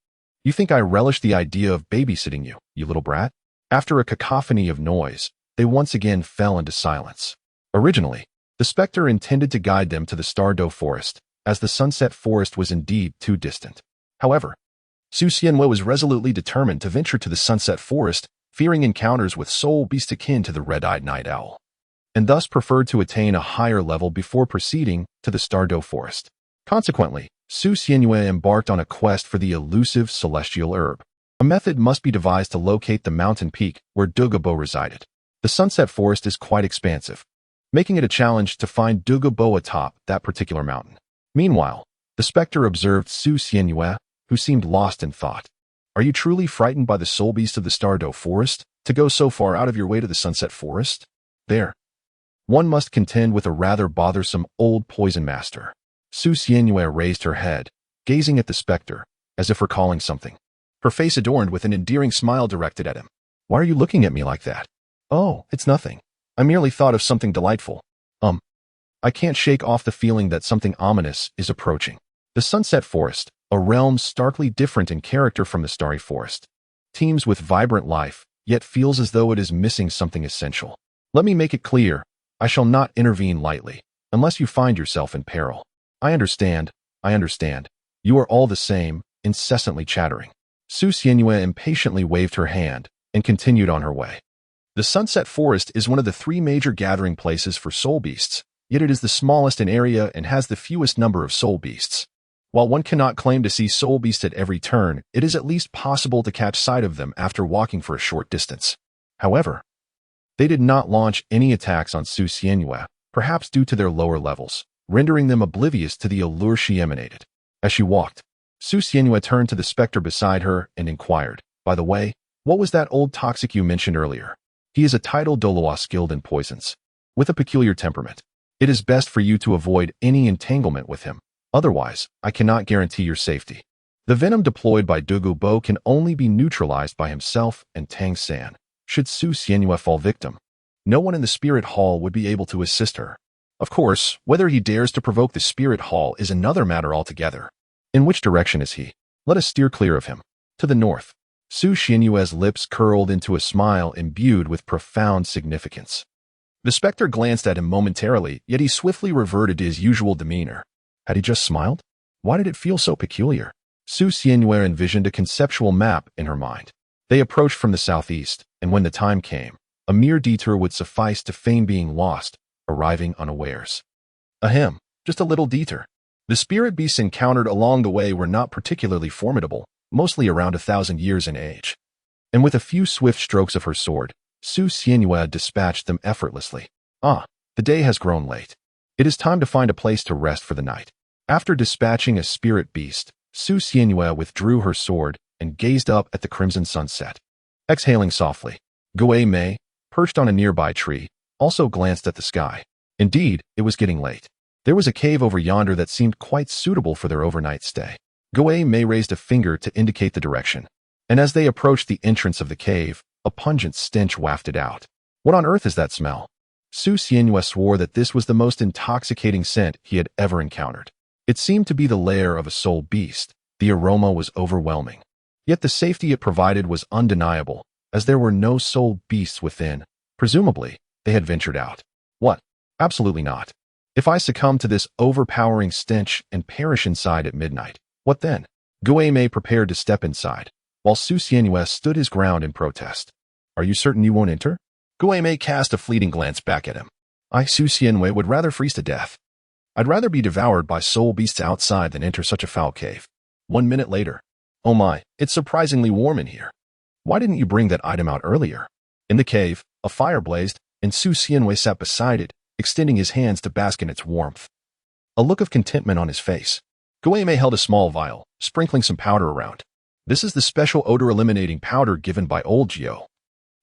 You think I relish the idea of babysitting you, you little brat? After a cacophony of noise, they once again fell into silence. Originally, the specter intended to guide them to the Stardo Forest, as the Sunset Forest was indeed too distant. However, Su Xianyue was resolutely determined to venture to the Sunset Forest, fearing encounters with soul beasts akin to the red-eyed night owl, and thus preferred to attain a higher level before proceeding to the Stardo Forest. Consequently, Su Xianyue embarked on a quest for the elusive celestial herb. A method must be devised to locate the mountain peak where Douluo resided. The Sunset Forest is quite expansive, making it a challenge to find Douluo atop that particular mountain. Meanwhile, the specter observed Su Xianyue, who seemed lost in thought. Are you truly frightened by the soul beast of the Stardo Forest, to go so far out of your way to the Sunset Forest? There. One must contend with a rather bothersome old poison master. Su Xianyue raised her head, gazing at the specter, as if recalling something. Her face adorned with an endearing smile directed at him. Why are you looking at me like that? Oh, it's nothing. I merely thought of something delightful. I can't shake off the feeling that something ominous is approaching. The Sunset Forest, a realm starkly different in character from the Starry Forest, teems with vibrant life, yet feels as though it is missing something essential. Let me make it clear, I shall not intervene lightly, unless you find yourself in peril. I understand. You are all the same, incessantly chattering. Su Xianyue impatiently waved her hand and continued on her way. The Sunset Forest is one of the three major gathering places for soul beasts, yet it is the smallest in area and has the fewest number of soul beasts. While one cannot claim to see soul beasts at every turn, it is at least possible to catch sight of them after walking for a short distance. However, they did not launch any attacks on Su Xianyue, perhaps due to their lower levels, rendering them oblivious to the allure she emanated. As she walked, Su Xianyue turned to the specter beside her and inquired, by the way, what was that old toxic you mentioned earlier? He is a titled Douluo skilled in poisons, with a peculiar temperament. It is best for you to avoid any entanglement with him. Otherwise, I cannot guarantee your safety. The venom deployed by Douluo can only be neutralized by himself and Tang San. Should Su Xianyue fall victim, no one in the Spirit Hall would be able to assist her. Of course, whether he dares to provoke the Spirit Hall is another matter altogether. In which direction is he? Let us steer clear of him. To the north. Su Xianyue's lips curled into a smile imbued with profound significance. The specter glanced at him momentarily, yet he swiftly reverted to his usual demeanor. Had he just smiled? Why did it feel so peculiar? Su Xianhua envisioned a conceptual map in her mind. They approached from the southeast, and when the time came, a mere detour would suffice to feign being lost, arriving unawares. Ahem, just a little detour. The spirit beasts encountered along the way were not particularly formidable, mostly around 1,000 years in age. And with a few swift strokes of her sword, Su Xianhua dispatched them effortlessly. Ah, the day has grown late. It is time to find a place to rest for the night. After dispatching a spirit beast, Su Xianhua withdrew her sword and gazed up at the crimson sunset. Exhaling softly, Gui Mei, perched on a nearby tree, also glanced at the sky. Indeed, it was getting late. There was a cave over yonder that seemed quite suitable for their overnight stay. Gui Mei raised a finger to indicate the direction, and as they approached the entrance of the cave, a pungent stench wafted out. What on earth is that smell? Su Xianhua swore that this was the most intoxicating scent he had ever encountered. It seemed to be the lair of a soul beast. The aroma was overwhelming. Yet the safety it provided was undeniable, as there were no soul beasts within. Presumably, they had ventured out. What? Absolutely not. If I succumb to this overpowering stench and perish inside at midnight, what then? Gui Mei prepared to step inside, while Su Xianhua stood his ground in protest. Are you certain you won't enter? Gui Mei cast a fleeting glance back at him. I, Su Xianhua, would rather freeze to death. I'd rather be devoured by soul beasts outside than enter such a foul cave. 1 minute later. Oh my, it's surprisingly warm in here. Why didn't you bring that item out earlier? In the cave, a fire blazed, and Su Xianhua sat beside it, extending his hands to bask in its warmth. A look of contentment on his face. Gui Mei held a small vial, sprinkling some powder around. This is the special odor-eliminating powder given by old Gio.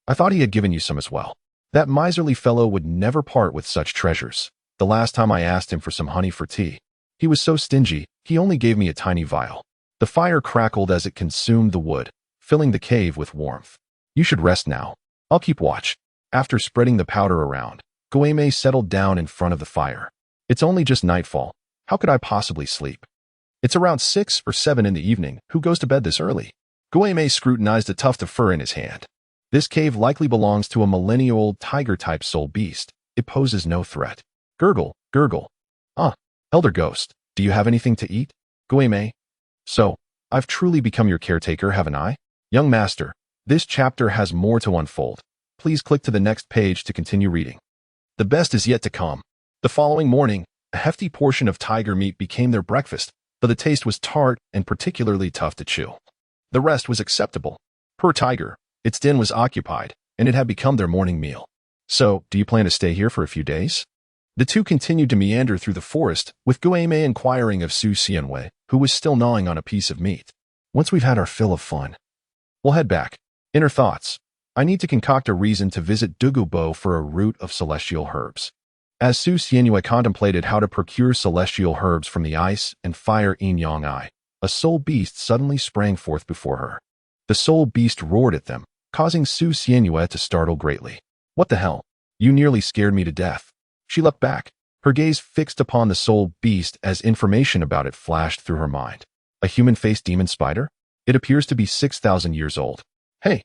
I thought he had given you some as well. That miserly fellow would never part with such treasures. The last time I asked him for some honey for tea, he was so stingy, he only gave me a tiny vial. The fire crackled as it consumed the wood, filling the cave with warmth. You should rest now. I'll keep watch. After spreading the powder around, Gui Mei settled down in front of the fire. It's only just nightfall. How could I possibly sleep? It's around 6 or 7 in the evening. Who goes to bed this early? Gui Mei scrutinized a tuft of fur in his hand. This cave likely belongs to a millennia-old tiger-type soul beast. It poses no threat. Gurgle, gurgle. Ah, Elder Ghost, do you have anything to eat? Gui Mei. So, I've truly become your caretaker, haven't I? Young master, this chapter has more to unfold. Please click to the next page to continue reading. The best is yet to come. The following morning, a hefty portion of tiger meat became their breakfast, though the taste was tart and particularly tough to chew. The rest was acceptable. Per tiger, its den was occupied, and it had become their morning meal. So, do you plan to stay here for a few days? The two continued to meander through the forest, with Gui Mei inquiring of Su Xianhua, who was still gnawing on a piece of meat. Once we've had our fill of fun, we'll head back. Inner thoughts. I need to concoct a reason to visit Douluo for a root of celestial herbs. As Su Xianhua contemplated how to procure celestial herbs from the ice and fire yin-yang eye, a soul beast suddenly sprang forth before her. The soul beast roared at them, causing Su Xianhua to startle greatly. What the hell? You nearly scared me to death. She leapt back, her gaze fixed upon the soul beast as information about it flashed through her mind. A human-faced demon spider? It appears to be 6,000 years old. Hey,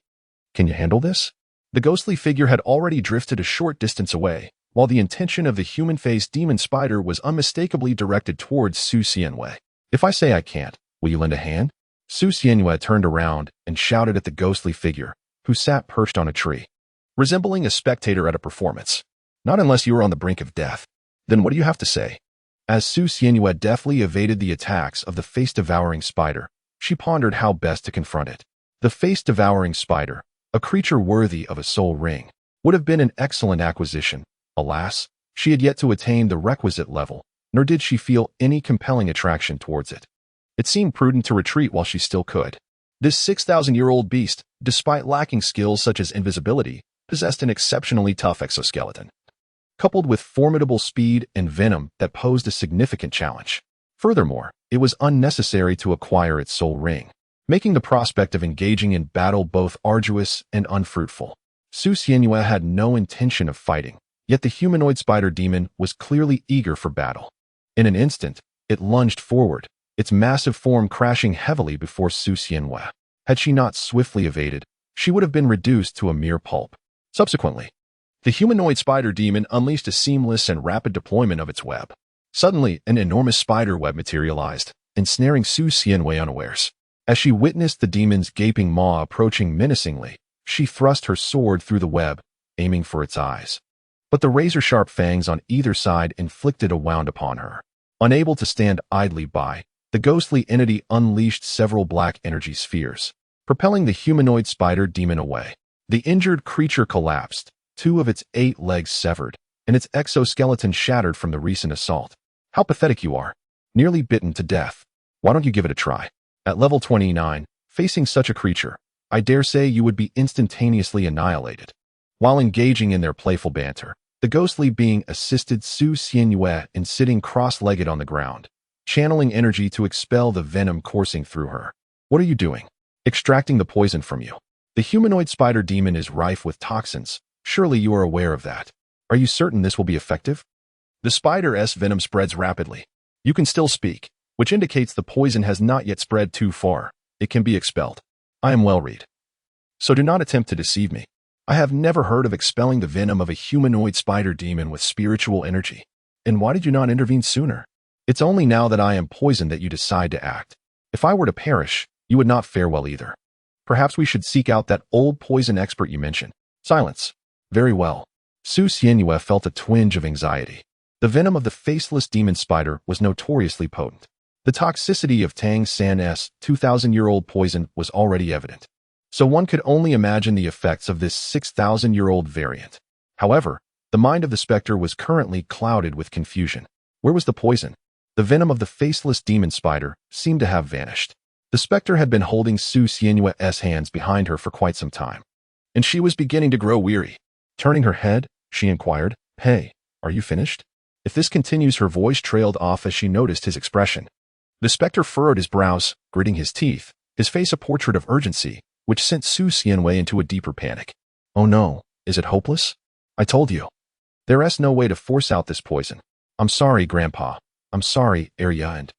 can you handle this? The ghostly figure had already drifted a short distance away, while the intention of the human-faced demon spider was unmistakably directed towards Su Xianhua. If I say I can't, will you lend a hand? Su Xianhua turned around and shouted at the ghostly figure, who sat perched on a tree, resembling a spectator at a performance. Not unless you are on the brink of death. Then what do you have to say? As Su Xianhua deftly evaded the attacks of the face-devouring spider, she pondered how best to confront it. The face-devouring spider, a creature worthy of a soul ring, would have been an excellent acquisition. Alas, she had yet to attain the requisite level, nor did she feel any compelling attraction towards it. It seemed prudent to retreat while she still could. This 6,000-year-old beast, despite lacking skills such as invisibility, possessed an exceptionally tough exoskeleton, coupled with formidable speed and venom that posed a significant challenge. Furthermore, it was unnecessary to acquire its soul ring, making the prospect of engaging in battle both arduous and unfruitful. Su Xianhua had no intention of fighting, yet the humanoid spider demon was clearly eager for battle. In an instant, it lunged forward, its massive form crashing heavily before Su Xianhua. Had she not swiftly evaded, she would have been reduced to a mere pulp. Subsequently, The humanoid spider demon unleashed a seamless and rapid deployment of its web. Suddenly, an enormous spider web materialized, ensnaring Su Xianwei unawares. As she witnessed the demon's gaping maw approaching menacingly, she thrust her sword through the web, aiming for its eyes. But the razor-sharp fangs on either side inflicted a wound upon her. Unable to stand idly by, the ghostly entity unleashed several black energy spheres, propelling the humanoid spider demon away. The injured creature collapsed, 2 of its 8 legs severed, and its exoskeleton shattered from the recent assault. How pathetic you are. Nearly bitten to death. Why don't you give it a try? At level 29, facing such a creature, I dare say you would be instantaneously annihilated. While engaging in their playful banter, the ghostly being assisted Su Xianyue in sitting cross-legged on the ground, channeling energy to expel the venom coursing through her. What are you doing? Extracting the poison from you. The humanoid spider demon is rife with toxins. Surely you are aware of that. Are you certain this will be effective? The spider's venom spreads rapidly. You can still speak, which indicates the poison has not yet spread too far. It can be expelled. I am well read. So do not attempt to deceive me. I have never heard of expelling the venom of a humanoid spider demon with spiritual energy. And why did you not intervene sooner? It's only now that I am poisoned that you decide to act. If I were to perish, you would not fare well either. Perhaps we should seek out that old poison expert you mentioned. Silence. Very well. Su Xianyue felt a twinge of anxiety. The venom of the faceless demon spider was notoriously potent. The toxicity of Tang San's 2,000-year-old poison was already evident. So one could only imagine the effects of this 6,000-year-old variant. However, the mind of the specter was currently clouded with confusion. Where was the poison? The venom of the faceless demon spider seemed to have vanished. The specter had been holding Su Xianyue's hands behind her for quite some time, and she was beginning to grow weary. Turning her head, she inquired, "Hey, are you finished?" If this continues, her voice trailed off as she noticed his expression. The specter furrowed his brows, gritting his teeth, his face a portrait of urgency, which sent Su Xianyue into a deeper panic. Oh no, is it hopeless? I told you. There's no way to force out this poison. I'm sorry, Grandpa. I'm sorry, Arya, and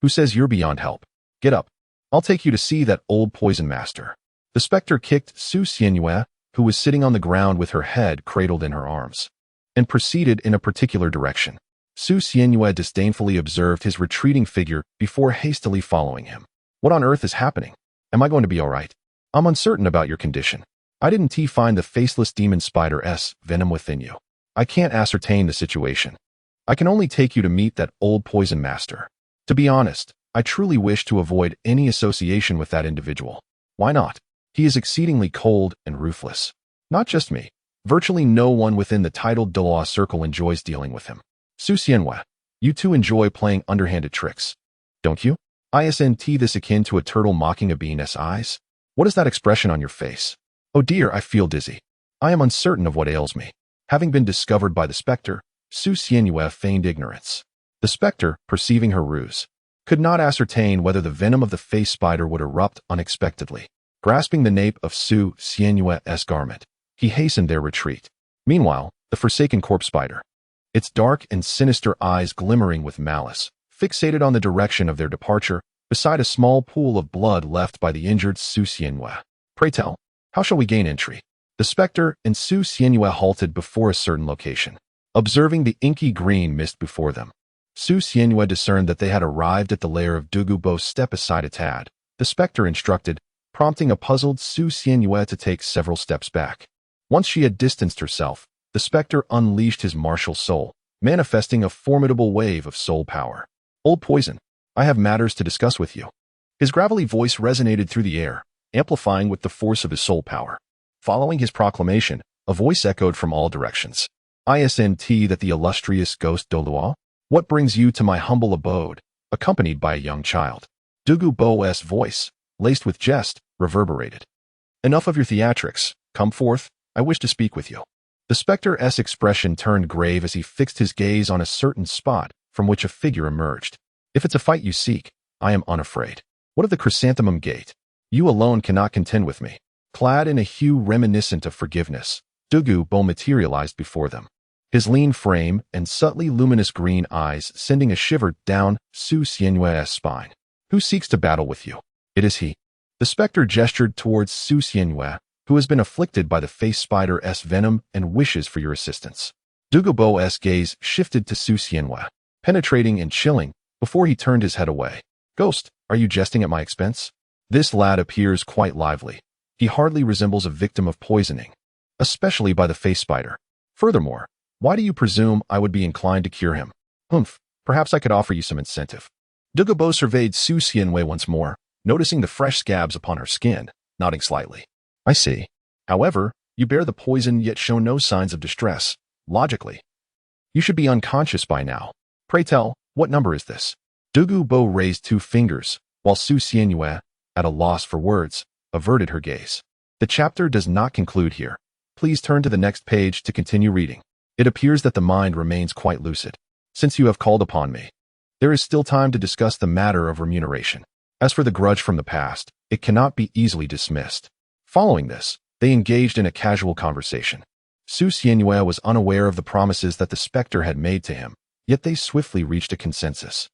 who says you're beyond help? Get up. I'll take you to see that old poison master. The specter kicked Su Xianyue, who was sitting on the ground with her head cradled in her arms, and proceeded in a particular direction. Su Xianyue disdainfully observed his retreating figure before hastily following him. What on earth is happening? Am I going to be all right? I'm uncertain about your condition. I didn't find the faceless demon spider's venom within you. I can't ascertain the situation. I can only take you to meet that old poison master. To be honest, I truly wish to avoid any association with that individual. Why not? He is exceedingly cold and ruthless. Not just me. Virtually no one within the titled Douluo circle enjoys dealing with him. Su Xianyue, you too enjoy playing underhanded tricks, don't you? Isn't this akin to a turtle mocking a bean's eyes? What is that expression on your face? Oh dear, I feel dizzy. I am uncertain of what ails me. Having been discovered by the specter, Su Xianyue feigned ignorance. The specter, perceiving her ruse, could not ascertain whether the venom of the face spider would erupt unexpectedly. Grasping the nape of Su Xianyue's garment, he hastened their retreat. Meanwhile, the forsaken corpse spider, its dark and sinister eyes glimmering with malice, fixated on the direction of their departure, beside a small pool of blood left by the injured Su Xianyue. Pray tell, how shall we gain entry? The specter and Su Xianyue halted before a certain location. Observing the inky green mist before them, Su Xianyue discerned that they had arrived at the lair of Douluo. Step aside a tad, the specter instructed, prompting a puzzled Su Xianyue to take several steps back. Once she had distanced herself, the specter unleashed his martial soul, manifesting a formidable wave of soul power. Old poison, I have matters to discuss with you. His gravelly voice resonated through the air, amplifying with the force of his soul power. Following his proclamation, a voice echoed from all directions. Isn't that the illustrious ghost Douluo? What brings you to my humble abode, accompanied by a young child? Douluo's voice, laced with jest, reverberated. Enough of your theatrics. Come forth, I wish to speak with you. The specter's expression turned grave as he fixed his gaze on a certain spot from which a figure emerged. If it's a fight you seek, I am unafraid. What of the chrysanthemum gate? You alone cannot contend with me. Clad in a hue reminiscent of forgiveness, Douluo materialized before them. His lean frame and subtly luminous green eyes sending a shiver down Su Xianyue's spine. Who seeks to battle with you? It is he. The specter gestured towards Su Xianyue, who has been afflicted by the face spider's venom and wishes for your assistance. Douluo's gaze shifted to Su Xianhua, penetrating and chilling, before he turned his head away. Ghost, are you jesting at my expense? This lad appears quite lively. He hardly resembles a victim of poisoning, especially by the face spider. Furthermore, why do you presume I would be inclined to cure him? Perhaps I could offer you some incentive. Douluo surveyed Su Xianhua once more, noticing the fresh scabs upon her skin, nodding slightly. I see. However, you bear the poison yet show no signs of distress. Logically, you should be unconscious by now. Pray tell, what number is this? Douluo raised 2 fingers, while Su Xianhua, at a loss for words, averted her gaze. The chapter does not conclude here. Please turn to the next page to continue reading. It appears that the mind remains quite lucid. Since you have called upon me, there is still time to discuss the matter of remuneration. As for the grudge from the past, it cannot be easily dismissed. Following this, they engaged in a casual conversation. Su Xianhua was unaware of the promises that the specter had made to him, yet they swiftly reached a consensus.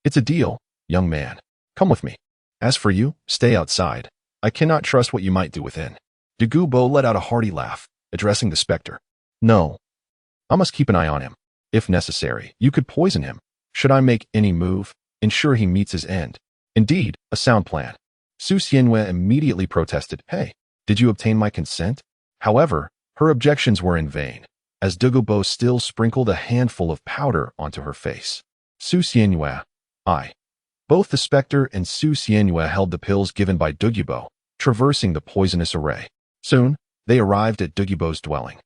It's a deal, young man. Come with me. As for you, stay outside. I cannot trust what you might do within. Douluo let out a hearty laugh, addressing the specter. No. I must keep an eye on him. If necessary, you could poison him. Should I make any move, ensure he meets his end. Indeed, a sound plan. Su Xianhua immediately protested, Hey, did you obtain my consent? However, her objections were in vain, as Douluo still sprinkled a handful of powder onto her face. Su Xianhua, Both the specter and Su Xianhua held the pills given by Douluo, traversing the poisonous array. Soon, they arrived at Douluo's dwelling.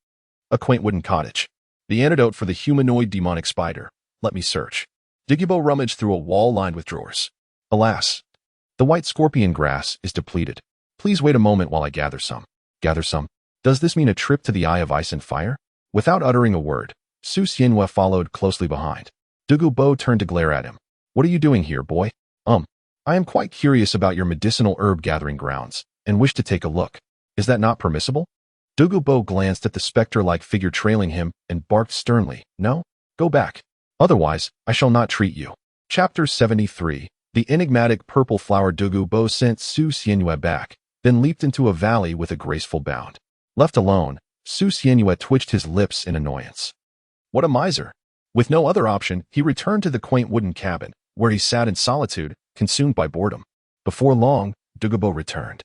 A quaint wooden cottage. The antidote for the humanoid demonic spider. Let me search. Douluo rummaged through a wall lined with drawers. Alas, the white scorpion grass is depleted. Please wait a moment while I gather some. Gather some? Does this mean a trip to the Eye of Ice and Fire? Without uttering a word, Su Xianhua followed closely behind. Douluo turned to glare at him. What are you doing here, boy? I am quite curious about your medicinal herb gathering grounds, and wish to take a look. Is that not permissible? Douluo glanced at the specter-like figure trailing him and barked sternly, No? Go back. Otherwise, I shall not treat you. Chapter 73. The enigmatic purple flower. Douluo sent Su Xianhua back, then leaped into a valley with a graceful bound. Left alone, Su Xianhua twitched his lips in annoyance. What a miser! With no other option, he returned to the quaint wooden cabin, where he sat in solitude, consumed by boredom. Before long, Douluo returned,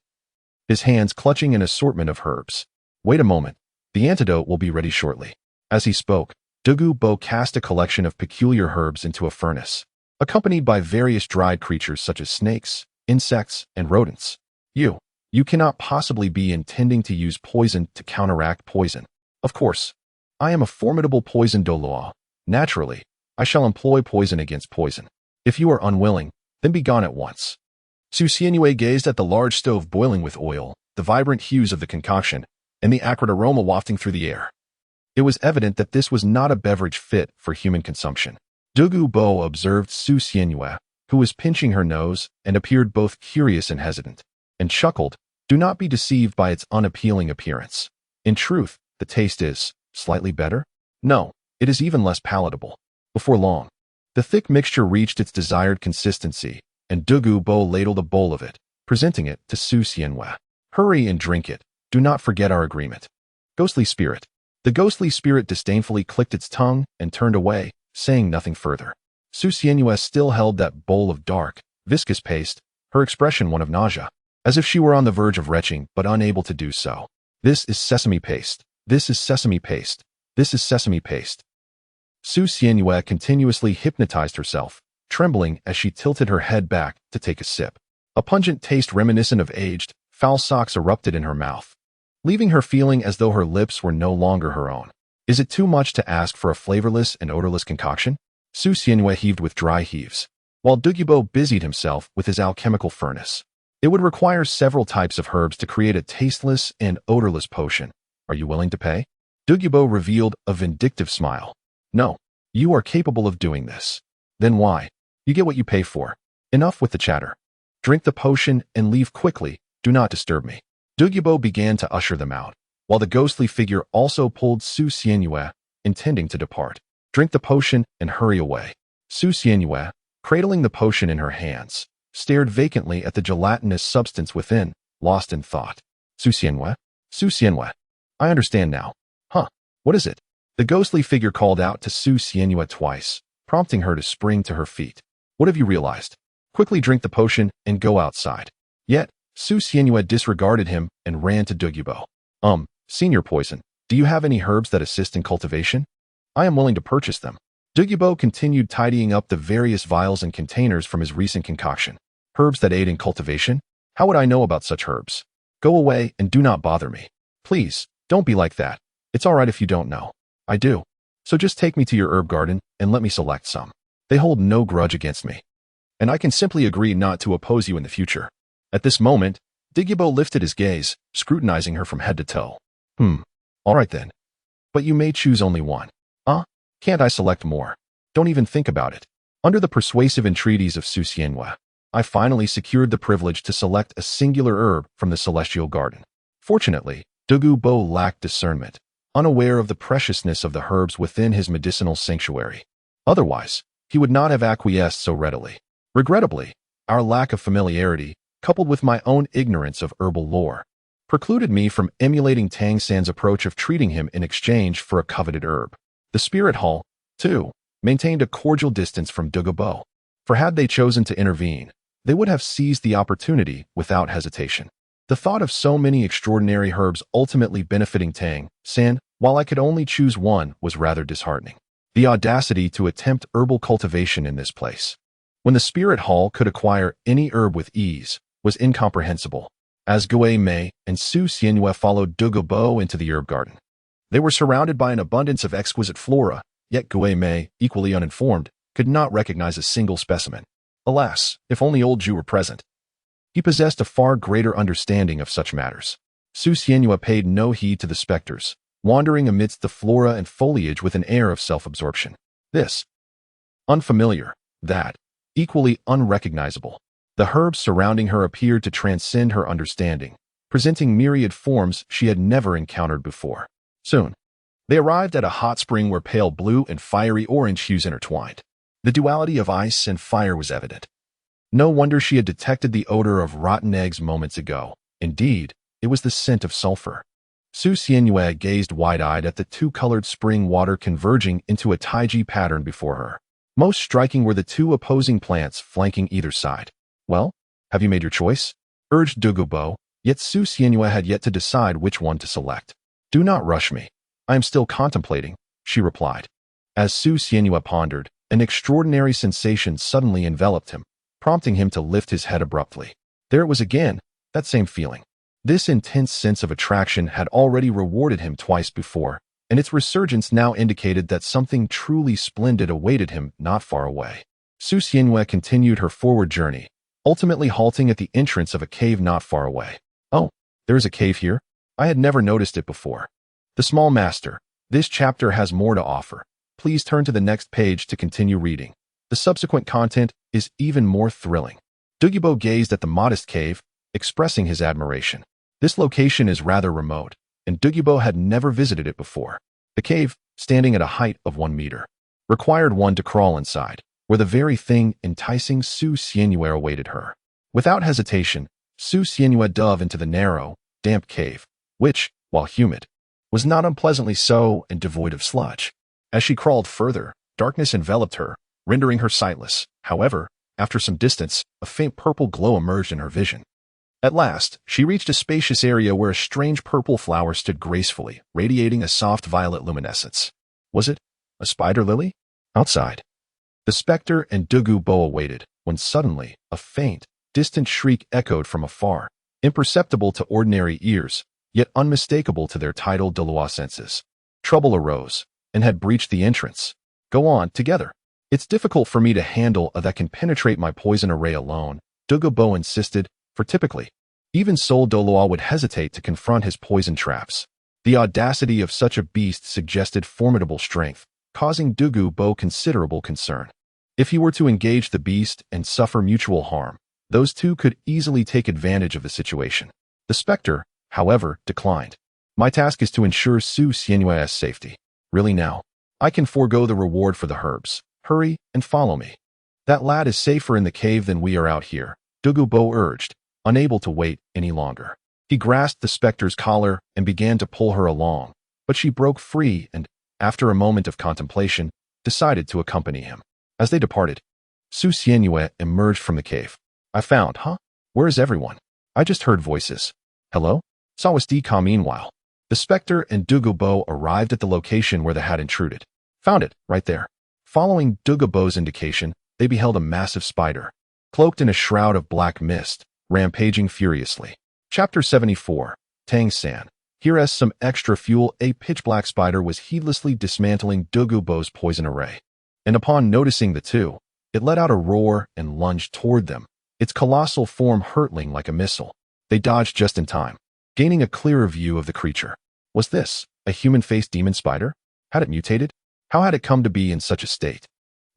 his hands clutching an assortment of herbs. Wait a moment. The antidote will be ready shortly. As he spoke, Douluo cast a collection of peculiar herbs into a furnace, accompanied by various dried creatures such as snakes, insects, and rodents. You cannot possibly be intending to use poison to counteract poison. Of course, I am a formidable poison Douluo. Naturally, I shall employ poison against poison. If you are unwilling, then be gone at once. Su Xianhua gazed at the large stove boiling with oil, the vibrant hues of the concoction, and the acrid aroma wafting through the air. It was evident that this was not a beverage fit for human consumption. Douluo observed Su Xianhua, who was pinching her nose and appeared both curious and hesitant, and chuckled, Do not be deceived by its unappealing appearance. In truth, the taste is slightly better. No, it is even less palatable. Before long, the thick mixture reached its desired consistency, and Douluo ladled a bowl of it, presenting it to Su Xianhua. Hurry and drink it. Do not forget our agreement. Ghostly spirit. The ghostly spirit disdainfully clicked its tongue and turned away, saying nothing further. Su Xianhua still held that bowl of dark, viscous paste, her expression one of nausea, as if she were on the verge of retching but unable to do so. This is sesame paste. This is sesame paste. This is sesame paste. Su Xianhua continuously hypnotized herself, trembling as she tilted her head back to take a sip. A pungent taste reminiscent of aged, foul socks erupted in her mouth, leaving her feeling as though her lips were no longer her own. Is it too much to ask for a flavorless and odorless concoction? Su Xianhua heaved with dry heaves, while Douluo busied himself with his alchemical furnace. It would require several types of herbs to create a tasteless and odorless potion. Are you willing to pay? Douluo revealed a vindictive smile. No, you are capable of doing this. Then why? You get what you pay for. Enough with the chatter. Drink the potion and leave quickly. Do not disturb me. Douluo began to usher them out, while the ghostly figure also pulled Su Xianhua, intending to depart. Drink the potion and hurry away. Su Xianhua, cradling the potion in her hands, stared vacantly at the gelatinous substance within, lost in thought. Su Xianhua? Su Xianhua. I understand now. Huh. What is it? The ghostly figure called out to Su Xianhua twice, prompting her to spring to her feet. What have you realized? Quickly drink the potion and go outside. Yet, Su Xianhua disregarded him and ran to Douluo. Senior Poison, do you have any herbs that assist in cultivation? I am willing to purchase them. Douluo continued tidying up the various vials and containers from his recent concoction. Herbs that aid in cultivation? How would I know about such herbs? Go away and do not bother me. Please, don't be like that. It's all right if you don't know. I do. So just take me to your herb garden and let me select some. They hold no grudge against me. And I can simply agree not to oppose you in the future. At this moment, Douluo lifted his gaze, scrutinizing her from head to toe. All right then. But you may choose only one. Can't I select more? Don't even think about it. Under the persuasive entreaties of Su Xianhua, I finally secured the privilege to select a singular herb from the celestial garden. Fortunately, Douluo lacked discernment, unaware of the preciousness of the herbs within his medicinal sanctuary. Otherwise, he would not have acquiesced so readily. Regrettably, our lack of familiarity, coupled with my own ignorance of herbal lore, precluded me from emulating Tang San's approach of treating him in exchange for a coveted herb. The Spirit Hall, too, maintained a cordial distance from Douluo, for had they chosen to intervene, they would have seized the opportunity without hesitation. The thought of so many extraordinary herbs ultimately benefiting Tang San, while I could only choose one, was rather disheartening. The audacity to attempt herbal cultivation in this place, when the Spirit Hall could acquire any herb with ease, was incomprehensible. As Gui Mei and Su Xianhua followed Douluo into the herb garden, they were surrounded by an abundance of exquisite flora, yet Gui Mei, equally uninformed, could not recognize a single specimen. Alas, if only old Zhu were present. He possessed a far greater understanding of such matters. Su Xianhua paid no heed to the specters, wandering amidst the flora and foliage with an air of self-absorption. This, unfamiliar, that, equally unrecognizable. The herbs surrounding her appeared to transcend her understanding, presenting myriad forms she had never encountered before. Soon, they arrived at a hot spring where pale blue and fiery orange hues intertwined. The duality of ice and fire was evident. No wonder she had detected the odor of rotten eggs moments ago. Indeed, it was the scent of sulfur. Su Xianhua gazed wide-eyed at the two-colored spring water converging into a taiji pattern before her. Most striking were the two opposing plants flanking either side. Well, have you made your choice? Urged Douluo, yet Su Xianhua had yet to decide which one to select. Do not rush me. I am still contemplating, she replied. As Su Xianhua pondered, an extraordinary sensation suddenly enveloped him, prompting him to lift his head abruptly. There it was again, that same feeling. This intense sense of attraction had already rewarded him twice before, and its resurgence now indicated that something truly splendid awaited him not far away. Su Xianhua continued her forward journey, ultimately halting at the entrance of a cave not far away. Oh, there is a cave here? I had never noticed it before. The Small Master, this chapter has more to offer. Please turn to the next page to continue reading. The subsequent content is even more thrilling. Douluo gazed at the modest cave, expressing his admiration. This location is rather remote, and Douluo had never visited it before. The cave, standing at a height of 1 meter, required one to crawl inside, where the very thing enticing Su Xianhua awaited her. Without hesitation, Su Xianhua dove into the narrow, damp cave, which, while humid, was not unpleasantly so and devoid of sludge. As she crawled further, darkness enveloped her, rendering her sightless. However, after some distance, a faint purple glow emerged in her vision. At last, she reached a spacious area where a strange purple flower stood gracefully, radiating a soft violet luminescence. Was it a spider lily? Outside, the specter and Douluo awaited, when suddenly, a faint, distant shriek echoed from afar, imperceptible to ordinary ears, yet unmistakable to their tidal Douluo senses. Trouble arose, and had breached the entrance. Go on, together. It's difficult for me to handle a that can penetrate my poison array alone, Douluo insisted, for typically, even Soul Douluo would hesitate to confront his poison traps. The audacity of such a beast suggested formidable strength, causing Douluo considerable concern. If he were to engage the beast and suffer mutual harm, those two could easily take advantage of the situation. The specter, however, declined. My task is to ensure Su Xianhua's safety. Really now, I can forego the reward for the herbs. Hurry and follow me. That lad is safer in the cave than we are out here, Douluo urged, unable to wait any longer. He grasped the specter's collar and began to pull her along, but she broke free and, after a moment of contemplation, decided to accompany him. As they departed, Su Xianyue emerged from the cave. I found, huh? Where is everyone? I just heard voices. Hello? Sawasti Ka meanwhile. The specter and Douluo arrived at the location where the had intruded. Found it, right there. Following Douluo's indication, they beheld a massive spider, cloaked in a shroud of black mist, rampaging furiously. Chapter 74, Tang San. Here as some extra fuel, a pitch-black spider was heedlessly dismantling Douluo's poison array. And upon noticing the two, it let out a roar and lunged toward them, its colossal form hurtling like a missile. They dodged just in time, gaining a clearer view of the creature. Was this a human-faced demon spider? Had it mutated? How had it come to be in such a state?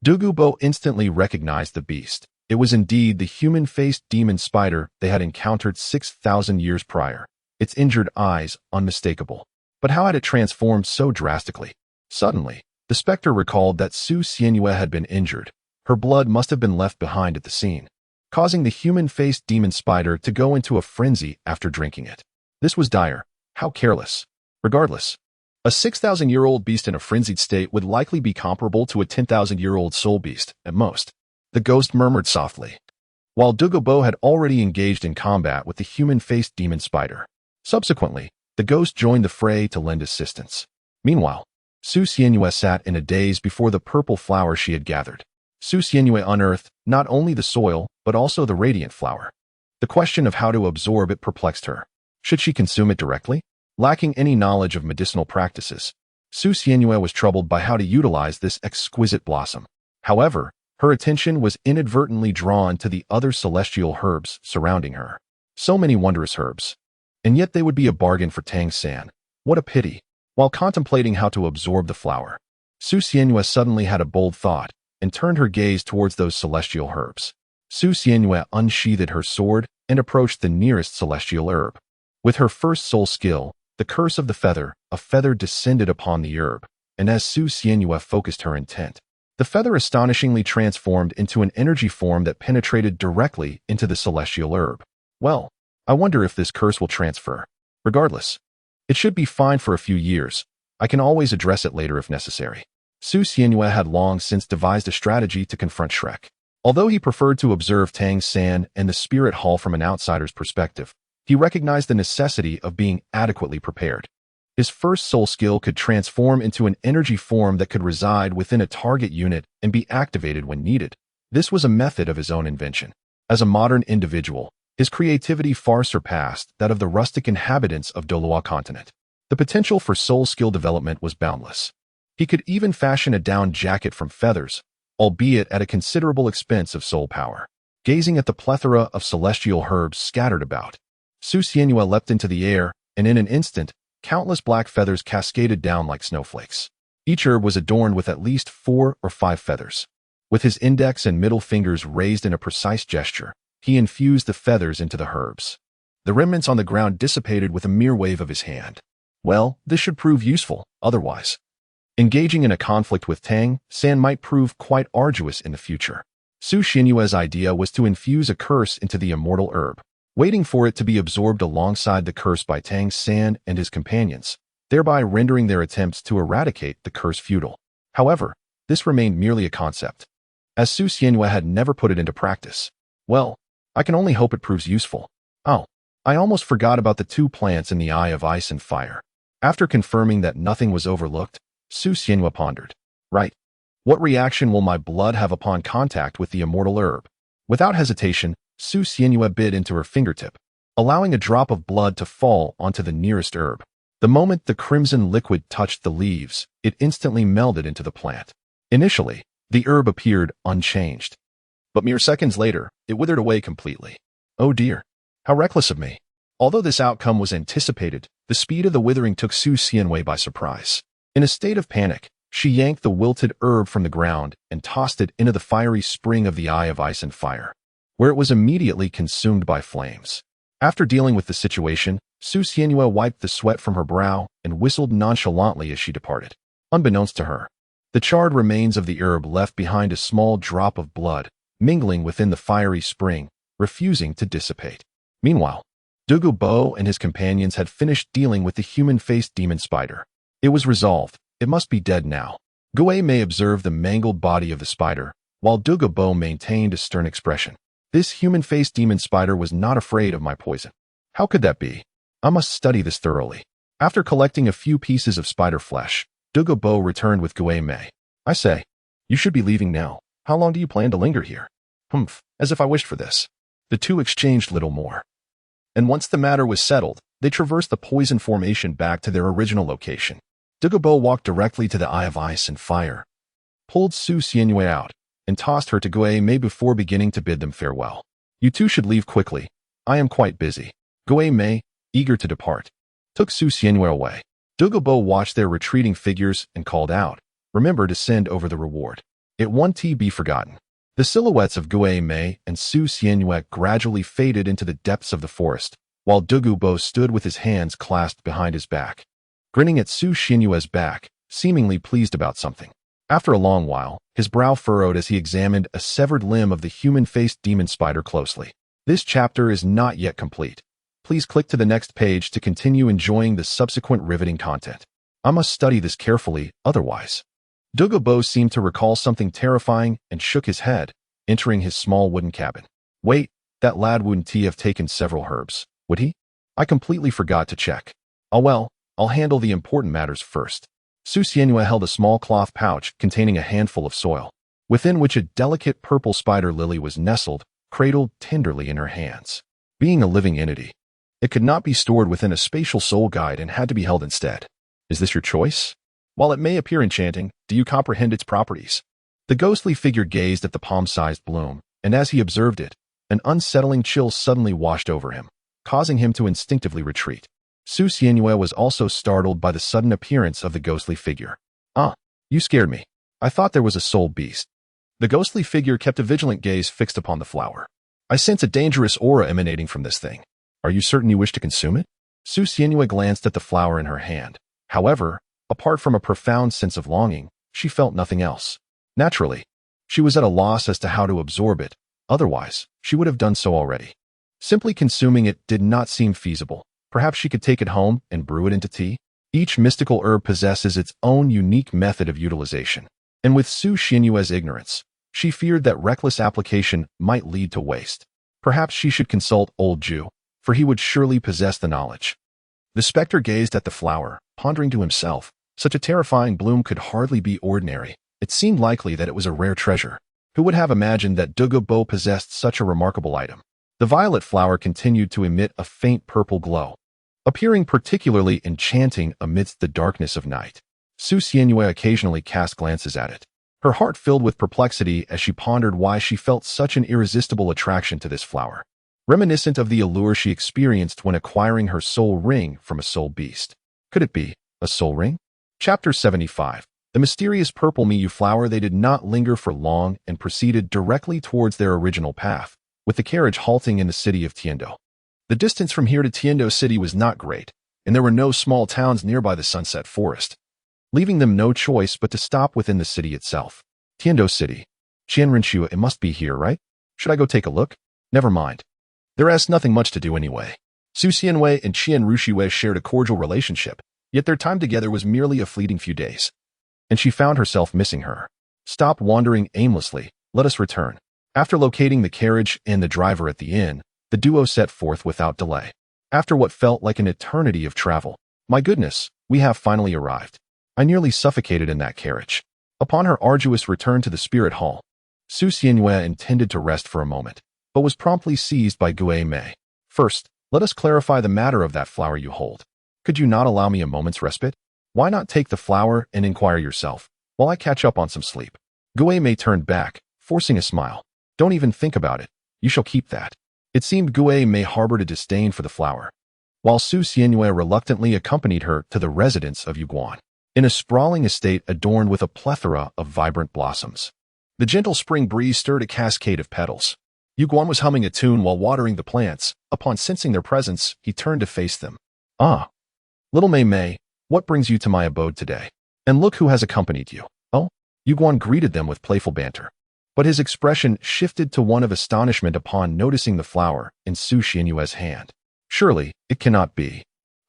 Douluo instantly recognized the beast. It was indeed the human-faced demon spider they had encountered 6,000 years prior, its injured eyes unmistakable. But how had it transformed so drastically? Suddenly, the specter recalled that Su Xianyue had been injured. Her blood must have been left behind at the scene, causing the human-faced demon spider to go into a frenzy after drinking it. This was dire. How careless. Regardless, a 6,000-year-old beast in a frenzied state would likely be comparable to a 10,000-year-old soul beast, at most. The ghost murmured softly, while Douluo had already engaged in combat with the human-faced demon spider. Subsequently, the ghost joined the fray to lend assistance. Meanwhile, Su Xianyue sat in a daze before the purple flower she had gathered. Su Xianyue unearthed not only the soil, but also the radiant flower. The question of how to absorb it perplexed her. Should she consume it directly? Lacking any knowledge of medicinal practices, Su Xianyue was troubled by how to utilize this exquisite blossom. However, her attention was inadvertently drawn to the other celestial herbs surrounding her. So many wondrous herbs. And yet they would be a bargain for Tang San. What a pity. While contemplating how to absorb the flower, Su Xianyue suddenly had a bold thought and turned her gaze towards those celestial herbs. Su Xianyue unsheathed her sword and approached the nearest celestial herb. With her first soul skill, the curse of the feather, a feather descended upon the herb, and as Su Xianyue focused her intent, the feather astonishingly transformed into an energy form that penetrated directly into the celestial herb. Well, I wonder if this curse will transfer. Regardless, it should be fine for a few years. I can always address it later if necessary. Su Xianyue had long since devised a strategy to confront Shrek. Although he preferred to observe Tang San and the spirit hall from an outsider's perspective, he recognized the necessity of being adequately prepared. His first soul skill could transform into an energy form that could reside within a target unit and be activated when needed. This was a method of his own invention. As a modern individual, his creativity far surpassed that of the rustic inhabitants of Douluo continent. The potential for soul skill development was boundless. He could even fashion a down jacket from feathers, albeit at a considerable expense of soul power. Gazing at the plethora of celestial herbs scattered about, Su Xianyue leapt into the air, and in an instant, countless black feathers cascaded down like snowflakes. Each herb was adorned with at least 4 or 5 feathers. With his index and middle fingers raised in a precise gesture, he infused the feathers into the herbs. The remnants on the ground dissipated with a mere wave of his hand. Well, this should prove useful, otherwise engaging in a conflict with Tang San might prove quite arduous in the future. Su Xianyue's idea was to infuse a curse into the immortal herb, waiting for it to be absorbed alongside the curse by Tang San and his companions, thereby rendering their attempts to eradicate the curse futile. However, this remained merely a concept, as Su Xianyue had never put it into practice. Well, I can only hope it proves useful. Oh, I almost forgot about the 2 plants in the Eye of Ice and Fire. After confirming that nothing was overlooked, Su Xianyue pondered. Right. What reaction will my blood have upon contact with the immortal herb? Without hesitation, Su Xianyue bit into her fingertip, allowing a drop of blood to fall onto the nearest herb. The moment the crimson liquid touched the leaves, it instantly melded into the plant. Initially, the herb appeared unchanged, but mere seconds later, it withered away completely. Oh dear. How reckless of me. Although this outcome was anticipated, the speed of the withering took Su Xianyue by surprise. In a state of panic, she yanked the wilted herb from the ground and tossed it into the fiery spring of the Eye of Ice and Fire, where it was immediately consumed by flames. After dealing with the situation, Su Xianyue wiped the sweat from her brow and whistled nonchalantly as she departed. Unbeknownst to her, the charred remains of the herb left behind a small drop of blood, mingling within the fiery spring, refusing to dissipate. Meanwhile, Douluo and his companions had finished dealing with the human-faced demon spider. It was resolved. It must be dead now. Guei observed the mangled body of the spider, while Douluo maintained a stern expression. This human-faced demon spider was not afraid of my poison. How could that be? I must study this thoroughly. After collecting a few pieces of spider flesh, Douluo returned with Guei. I say, you should be leaving now. How long do you plan to linger here? Humph, as if I wished for this. The two exchanged little more. And once the matter was settled, they traversed the poison formation back to their original location. Douluo walked directly to the Eye of Ice and Fire, pulled Su Xianyue out, and tossed her to Guei before beginning to bid them farewell. You two should leave quickly. I am quite busy. Guei, eager to depart, took Su Xianyue away. Douluo watched their retreating figures and called out, remember to send over the reward. It won't be forgotten. The silhouettes of Guei and Su Xianyue gradually faded into the depths of the forest, while Douluo stood with his hands clasped behind his back, grinning at Su Xianyue's back, seemingly pleased about something. After a long while, his brow furrowed as he examined a severed limb of the human-faced demon spider closely. This chapter is not yet complete. Please click to the next page to continue enjoying the subsequent riveting content. I must study this carefully, otherwise. Douluo seemed to recall something terrifying and shook his head, entering his small wooden cabin. Wait, that lad wouldn't have taken several herbs, would he? I completely forgot to check. Oh well, I'll handle the important matters first. Su Xianyue held a small cloth pouch containing a handful of soil, within which a delicate purple spider lily was nestled, cradled tenderly in her hands. Being a living entity, it could not be stored within a spatial soul guide and had to be held instead. Is this your choice? While it may appear enchanting, do you comprehend its properties? The ghostly figure gazed at the palm-sized bloom, and as he observed it, an unsettling chill suddenly washed over him, causing him to instinctively retreat. Su Xianyue was also startled by the sudden appearance of the ghostly figure. Ah, you scared me. I thought there was a soul beast. The ghostly figure kept a vigilant gaze fixed upon the flower. I sense a dangerous aura emanating from this thing. Are you certain you wish to consume it? Su Xianyue glanced at the flower in her hand. However, apart from a profound sense of longing, she felt nothing else. Naturally, she was at a loss as to how to absorb it. Otherwise, she would have done so already. Simply consuming it did not seem feasible. Perhaps she could take it home and brew it into tea? Each mystical herb possesses its own unique method of utilization. And with Su Xianyue's ignorance, she feared that reckless application might lead to waste. Perhaps she should consult old Ju, for he would surely possess the knowledge. The specter gazed at the flower, pondering to himself, such a terrifying bloom could hardly be ordinary. It seemed likely that it was a rare treasure. Who would have imagined that Douluo possessed such a remarkable item? The violet flower continued to emit a faint purple glow, appearing particularly enchanting amidst the darkness of night. Su Xianyue occasionally cast glances at it, her heart filled with perplexity as she pondered why she felt such an irresistible attraction to this flower, reminiscent of the allure she experienced when acquiring her soul ring from a soul beast. Could it be a soul ring? Chapter 75. The mysterious purple Miyu flower. They did not linger for long and proceeded directly towards their original path, with the carriage halting in the city of Tiando. The distance from here to Tiando City was not great, and there were no small towns nearby the Sunset Forest, leaving them no choice but to stop within the city itself. Tiando City. Qianrenshu, it must be here, right? Should I go take a look? Never mind. There is nothing much to do anyway. Su Xianyue and Qianrenshu shared a cordial relationship, yet their time together was merely a fleeting few days, and she found herself missing her. Stop wandering aimlessly. Let us return. After locating the carriage and the driver at the inn, the duo set forth without delay. After what felt like an eternity of travel, my goodness, we have finally arrived. I nearly suffocated in that carriage. Upon her arduous return to the spirit hall, Su Xianyue intended to rest for a moment, but was promptly seized by Guei. First, let us clarify the matter of that flower you hold. Could you not allow me a moment's respite? Why not take the flower and inquire yourself, while I catch up on some sleep? Guei turned back, forcing a smile. Don't even think about it. You shall keep that. It seemed Guei harbored a disdain for the flower, while Su Xianyue reluctantly accompanied her to the residence of Yuguan, in a sprawling estate adorned with a plethora of vibrant blossoms. The gentle spring breeze stirred a cascade of petals. Yuguan was humming a tune while watering the plants. Upon sensing their presence, he turned to face them. Ah, little Mei, what brings you to my abode today? And look who has accompanied you. Oh, Yuguan greeted them with playful banter, but his expression shifted to one of astonishment upon noticing the flower in Su Xianyue's hand. Surely, it cannot be.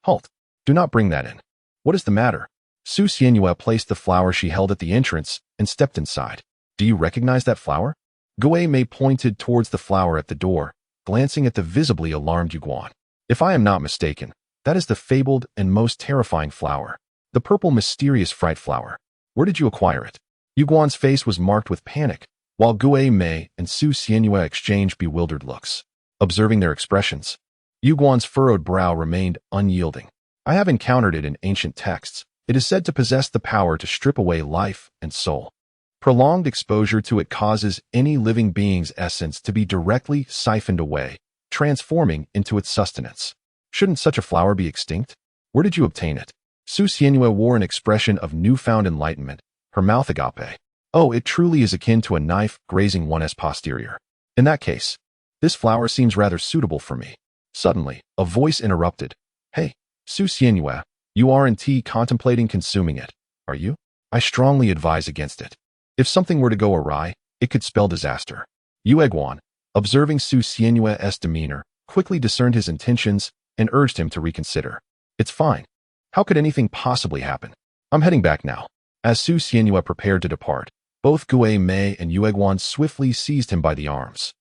Halt. Do not bring that in. What is the matter? Su Xianyue placed the flower she held at the entrance and stepped inside. Do you recognize that flower? Gui Mei pointed towards the flower at the door, glancing at the visibly alarmed Yuguan. If I am not mistaken, that is the fabled and most terrifying flower. The purple mysterious fright flower. Where did you acquire it? Yuguan's face was marked with panic, while Gui Mei and Su Xianyue exchanged bewildered looks. Observing their expressions, Yuguan's furrowed brow remained unyielding. I have encountered it in ancient texts. It is said to possess the power to strip away life and soul. Prolonged exposure to it causes any living being's essence to be directly siphoned away, transforming into its sustenance. Shouldn't such a flower be extinct? Where did you obtain it? Su Xianyue wore an expression of newfound enlightenment, her mouth agape. Oh, it truly is akin to a knife grazing one's posterior. In that case, this flower seems rather suitable for me. Suddenly, a voice interrupted. Hey, Su Xianyue, you aren't contemplating consuming it, are you? I strongly advise against it. If something were to go awry, it could spell disaster. Yu Eguan, observing Su Xianyue's demeanor, quickly discerned his intentions and urged him to reconsider. It's fine. How could anything possibly happen? I'm heading back now. As Su Xianyue prepared to depart, both Gui Mei and Yu Eguan swiftly seized him by the arms.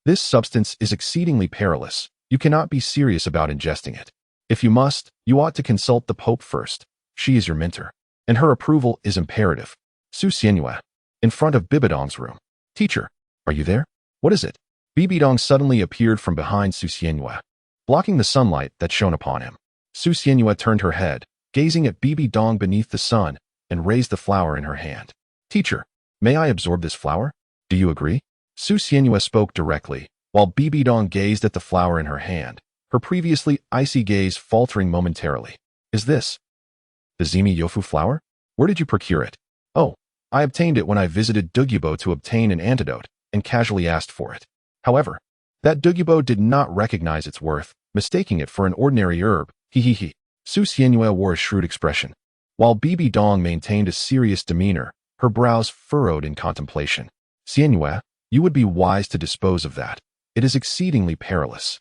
This substance is exceedingly perilous. You cannot be serious about ingesting it. If you must, you ought to consult the Pope first. She is your mentor, and her approval is imperative. Su Xianyue, in front of Bibidong's room. Teacher, are you there? What is it? Bibidong suddenly appeared from behind Su Xianyue, blocking the sunlight that shone upon him. Su Xianyue turned her head, gazing at Bibidong beneath the sun, and raised the flower in her hand. Teacher, may I absorb this flower? Do you agree? Su Xianyue spoke directly, while Bibidong gazed at the flower in her hand, her previously icy gaze faltering momentarily. Is this the Zimi Yofu flower? Where did you procure it? Oh, I obtained it when I visited Douluo to obtain an antidote, and casually asked for it. However, that Douluo did not recognize its worth, mistaking it for an ordinary herb. He. Su Xianyue wore a shrewd expression, while Bibidong maintained a serious demeanor, her brows furrowed in contemplation. Xianyue, you would be wise to dispose of that. It is exceedingly perilous.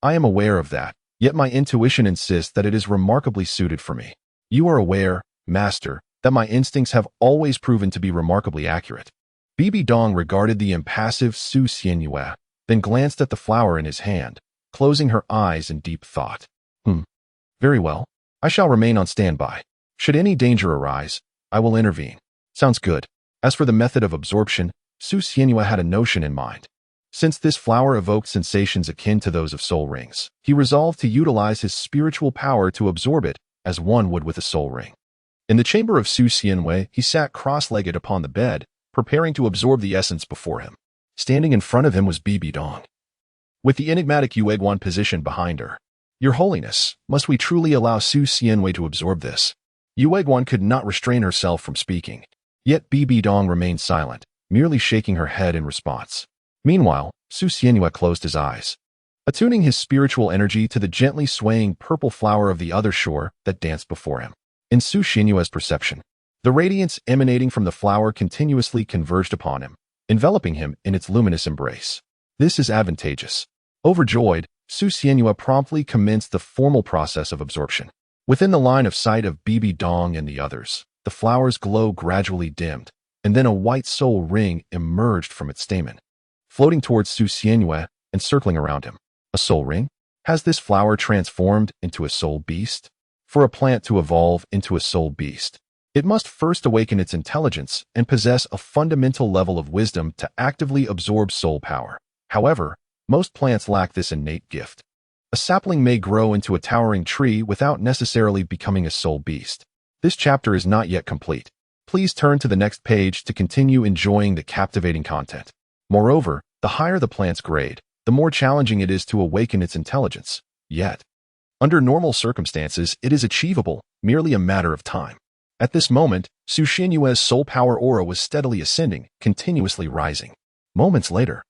I am aware of that, yet my intuition insists that it is remarkably suited for me. You are aware, master, that my instincts have always proven to be remarkably accurate. Bibidong regarded the impassive Su Xianyue, then glanced at the flower in his hand, closing her eyes in deep thought. Very well. I shall remain on standby. Should any danger arise, I will intervene. Sounds good. As for the method of absorption, Su Xianyue had a notion in mind. Since this flower evoked sensations akin to those of soul rings, he resolved to utilize his spiritual power to absorb it as one would with a soul ring. In the chamber of Su Xianyue, he sat cross-legged upon the bed, preparing to absorb the essence before him. Standing in front of him was Bibidong, with the enigmatic Yu Eguan positioned behind her. Your Holiness, must we truly allow Su Xianyue to absorb this? Yu Eguan could not restrain herself from speaking, yet Bibidong remained silent, merely shaking her head in response. Meanwhile, Su Xianyue closed his eyes, attuning his spiritual energy to the gently swaying purple flower of the other shore that danced before him. In Su Xianyue's perception, the radiance emanating from the flower continuously converged upon him, enveloping him in its luminous embrace. This is advantageous. Overjoyed, Su Xianyue promptly commenced the formal process of absorption. Within the line of sight of Bibidong and the others, the flower's glow gradually dimmed, and then a white soul ring emerged from its stamen, floating towards Su Xianyue and circling around him. A soul ring? Has this flower transformed into a soul beast? For a plant to evolve into a soul beast, it must first awaken its intelligence and possess a fundamental level of wisdom to actively absorb soul power. However, most plants lack this innate gift. A sapling may grow into a towering tree without necessarily becoming a soul beast. This chapter is not yet complete. Please turn to the next page to continue enjoying the captivating content. Moreover, the higher the plant's grade, the more challenging it is to awaken its intelligence. Yet, under normal circumstances, it is achievable, merely a matter of time. At this moment, Su Xianyue's soul power aura was steadily ascending, continuously rising. Moments later,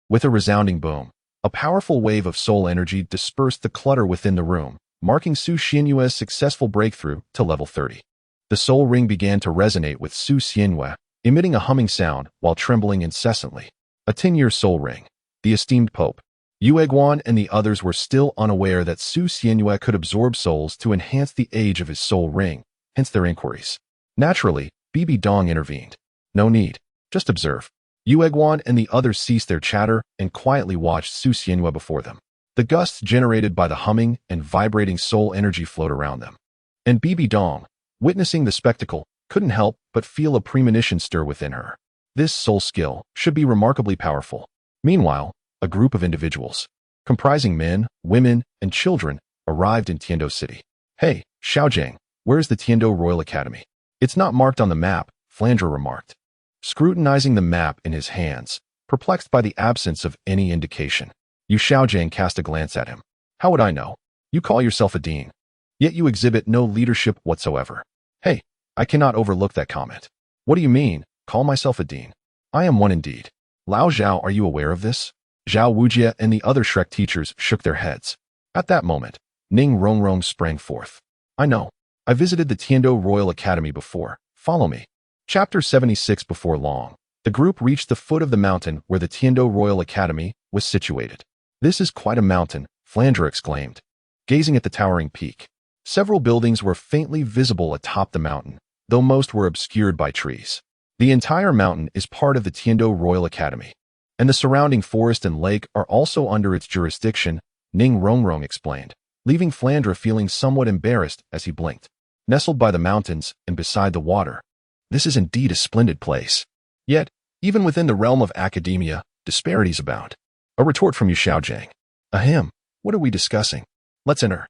with a resounding boom, a powerful wave of soul energy dispersed the clutter within the room, marking Su Xianyue's successful breakthrough to level 30. The soul ring began to resonate with Su Xianyue, emitting a humming sound while trembling incessantly. A 10-year soul ring. The esteemed Pope. Yueguan and the others were still unaware that Su Xianyue could absorb souls to enhance the age of his soul ring, hence their inquiries. Naturally, Bibi Dong intervened. No need. Just observe. Yueguan and the others ceased their chatter and quietly watched Su Xianyue before them. The gusts generated by the humming and vibrating soul energy flowed around them. And Bibi Dong, witnessing the spectacle, couldn't help but feel a premonition stir within her. This soul skill should be remarkably powerful. Meanwhile, a group of individuals, comprising men, women, and children, arrived in Tiando City. Hey, Xiaojiang, where's the Tiando Royal Academy? It's not marked on the map, Flandre remarked, scrutinizing the map in his hands, perplexed by the absence of any indication. Yu Xiaojiang cast a glance at him. How would I know? You call yourself a dean, yet you exhibit no leadership whatsoever. Hey, I cannot overlook that comment. What do you mean, call myself a dean? I am one indeed. Lao Zhao, are you aware of this? Zhao Wujie and the other Shrek teachers shook their heads. At that moment, Ning Rongrong sprang forth. I know. I visited the Tiando Royal Academy before. Follow me. Chapter 76. Before long, the group reached the foot of the mountain where the Tiando Royal Academy was situated. This is quite a mountain, Flandre exclaimed, gazing at the towering peak. Several buildings were faintly visible atop the mountain, though most were obscured by trees. The entire mountain is part of the Tiando Royal Academy, and the surrounding forest and lake are also under its jurisdiction, Ning Rongrong explained, leaving Flandre feeling somewhat embarrassed as he blinked. Nestled by the mountains and beside the water, this is indeed a splendid place. Yet, even within the realm of academia, disparities abound. A retort from Yu Xiaojiang. Ahem, what are we discussing? Let's enter.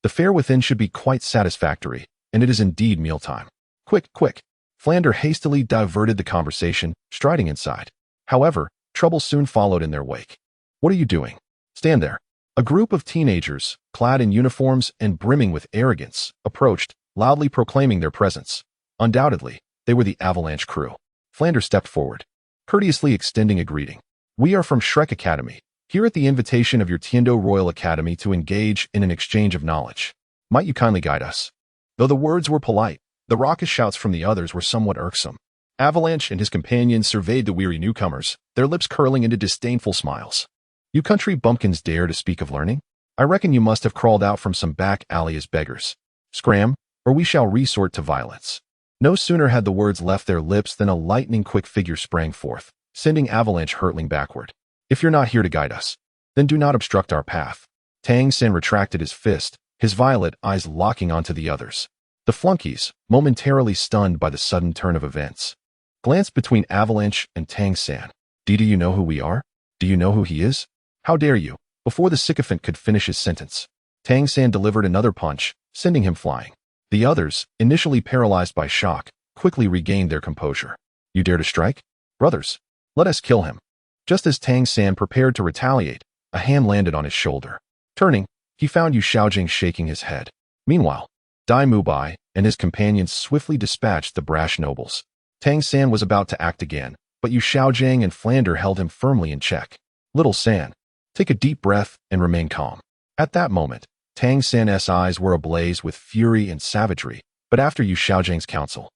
The fare within should be quite satisfactory, and it is indeed mealtime. Quick, quick. Flandre hastily diverted the conversation, striding inside. However, trouble soon followed in their wake. What are you doing? Stand there. A group of teenagers, clad in uniforms and brimming with arrogance, approached, loudly proclaiming their presence. Undoubtedly, they were the Avalanche crew. Flandre stepped forward, courteously extending a greeting. We are from Shrek Academy, here at the invitation of your Tiando Royal Academy to engage in an exchange of knowledge. Might you kindly guide us? Though the words were polite, the raucous shouts from the others were somewhat irksome. Avalanche and his companions surveyed the weary newcomers, their lips curling into disdainful smiles. You country bumpkins dare to speak of learning? I reckon you must have crawled out from some back alley as beggars. Scram, or we shall resort to violence. No sooner had the words left their lips than a lightning-quick figure sprang forth, sending Avalanche hurtling backward. If you're not here to guide us, then do not obstruct our path. Tang Sen retracted his fist, his violet eyes locking onto the others. The flunkies, momentarily stunned by the sudden turn of events, glanced between Avalanche and Tang San. Do you know who we are? Do you know who he is? How dare you? Before the sycophant could finish his sentence, Tang San delivered another punch, sending him flying. The others, initially paralyzed by shock, quickly regained their composure. You dare to strike? Brothers, let us kill him. Just as Tang San prepared to retaliate, a hand landed on his shoulder. Turning, he found Yu Xiaojiang shaking his head. Meanwhile, Dai Mubai and his companions swiftly dispatched the brash nobles. Tang San was about to act again, but Yu Xiaojiang and Flandre held him firmly in check. Little San, take a deep breath and remain calm. At that moment, Tang San's eyes were ablaze with fury and savagery, but after Yu Xiaojiang's counsel,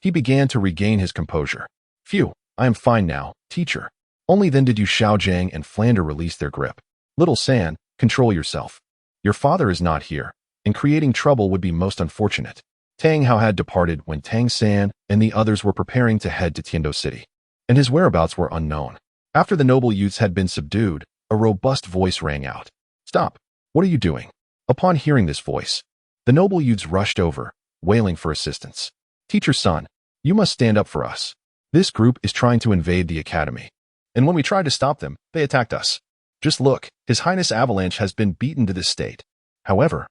he began to regain his composure. Phew, I am fine now, teacher. Only then did Yu Xiaojiang and Flandre release their grip. Little San, control yourself. Your father is not here, and creating trouble would be most unfortunate. Tang Hao had departed when Tang San and the others were preparing to head to Tiando City, and his whereabouts were unknown. After the noble youths had been subdued, a robust voice rang out. Stop! What are you doing? Upon hearing this voice, the noble youths rushed over, wailing for assistance. Teacher's son, you must stand up for us. This group is trying to invade the academy, and when we tried to stop them, they attacked us. Just look, His Highness Avalanche has been beaten to this state. However,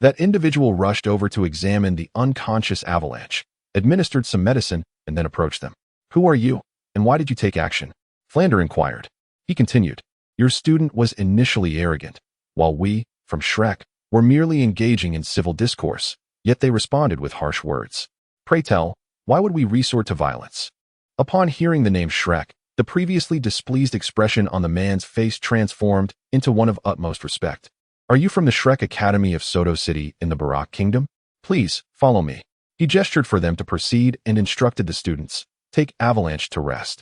that individual rushed over to examine the unconscious Avalanche, administered some medicine, and then approached them. Who are you, and why did you take action? Flandre inquired. He continued, your student was initially arrogant, while we, from Shrek, were merely engaging in civil discourse, yet they responded with harsh words. Pray tell, why would we resort to violence? Upon hearing the name Shrek, the previously displeased expression on the man's face transformed into one of utmost respect. Are you from the Shrek Academy of Soto City in the Barak Kingdom? Please, follow me. He gestured for them to proceed and instructed the students, take Avalanche to rest.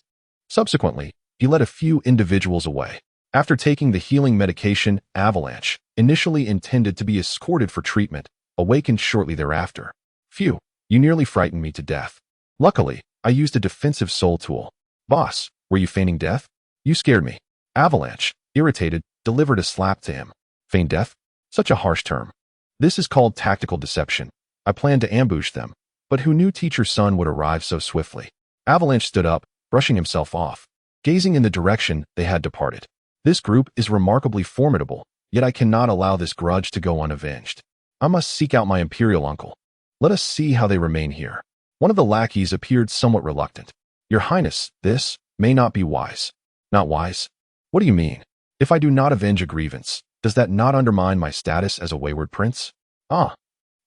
Subsequently, he led a few individuals away. After taking the healing medication, Avalanche, initially intended to be escorted for treatment, awakened shortly thereafter. Phew, you nearly frightened me to death. Luckily, I used a defensive soul tool. Boss, were you feigning death? You scared me. Avalanche, irritated, delivered a slap to him. Feign death? Such a harsh term. This is called tactical deception. I planned to ambush them, but who knew teacher's son would arrive so swiftly? Avalanche stood up, brushing himself off, gazing in the direction they had departed. This group is remarkably formidable, yet I cannot allow this grudge to go unavenged. I must seek out my imperial uncle. Let us see how they remain here. One of the lackeys appeared somewhat reluctant. Your Highness, this may not be wise. Not wise? What do you mean? If I do not avenge a grievance, does that not undermine my status as a wayward prince? Ah,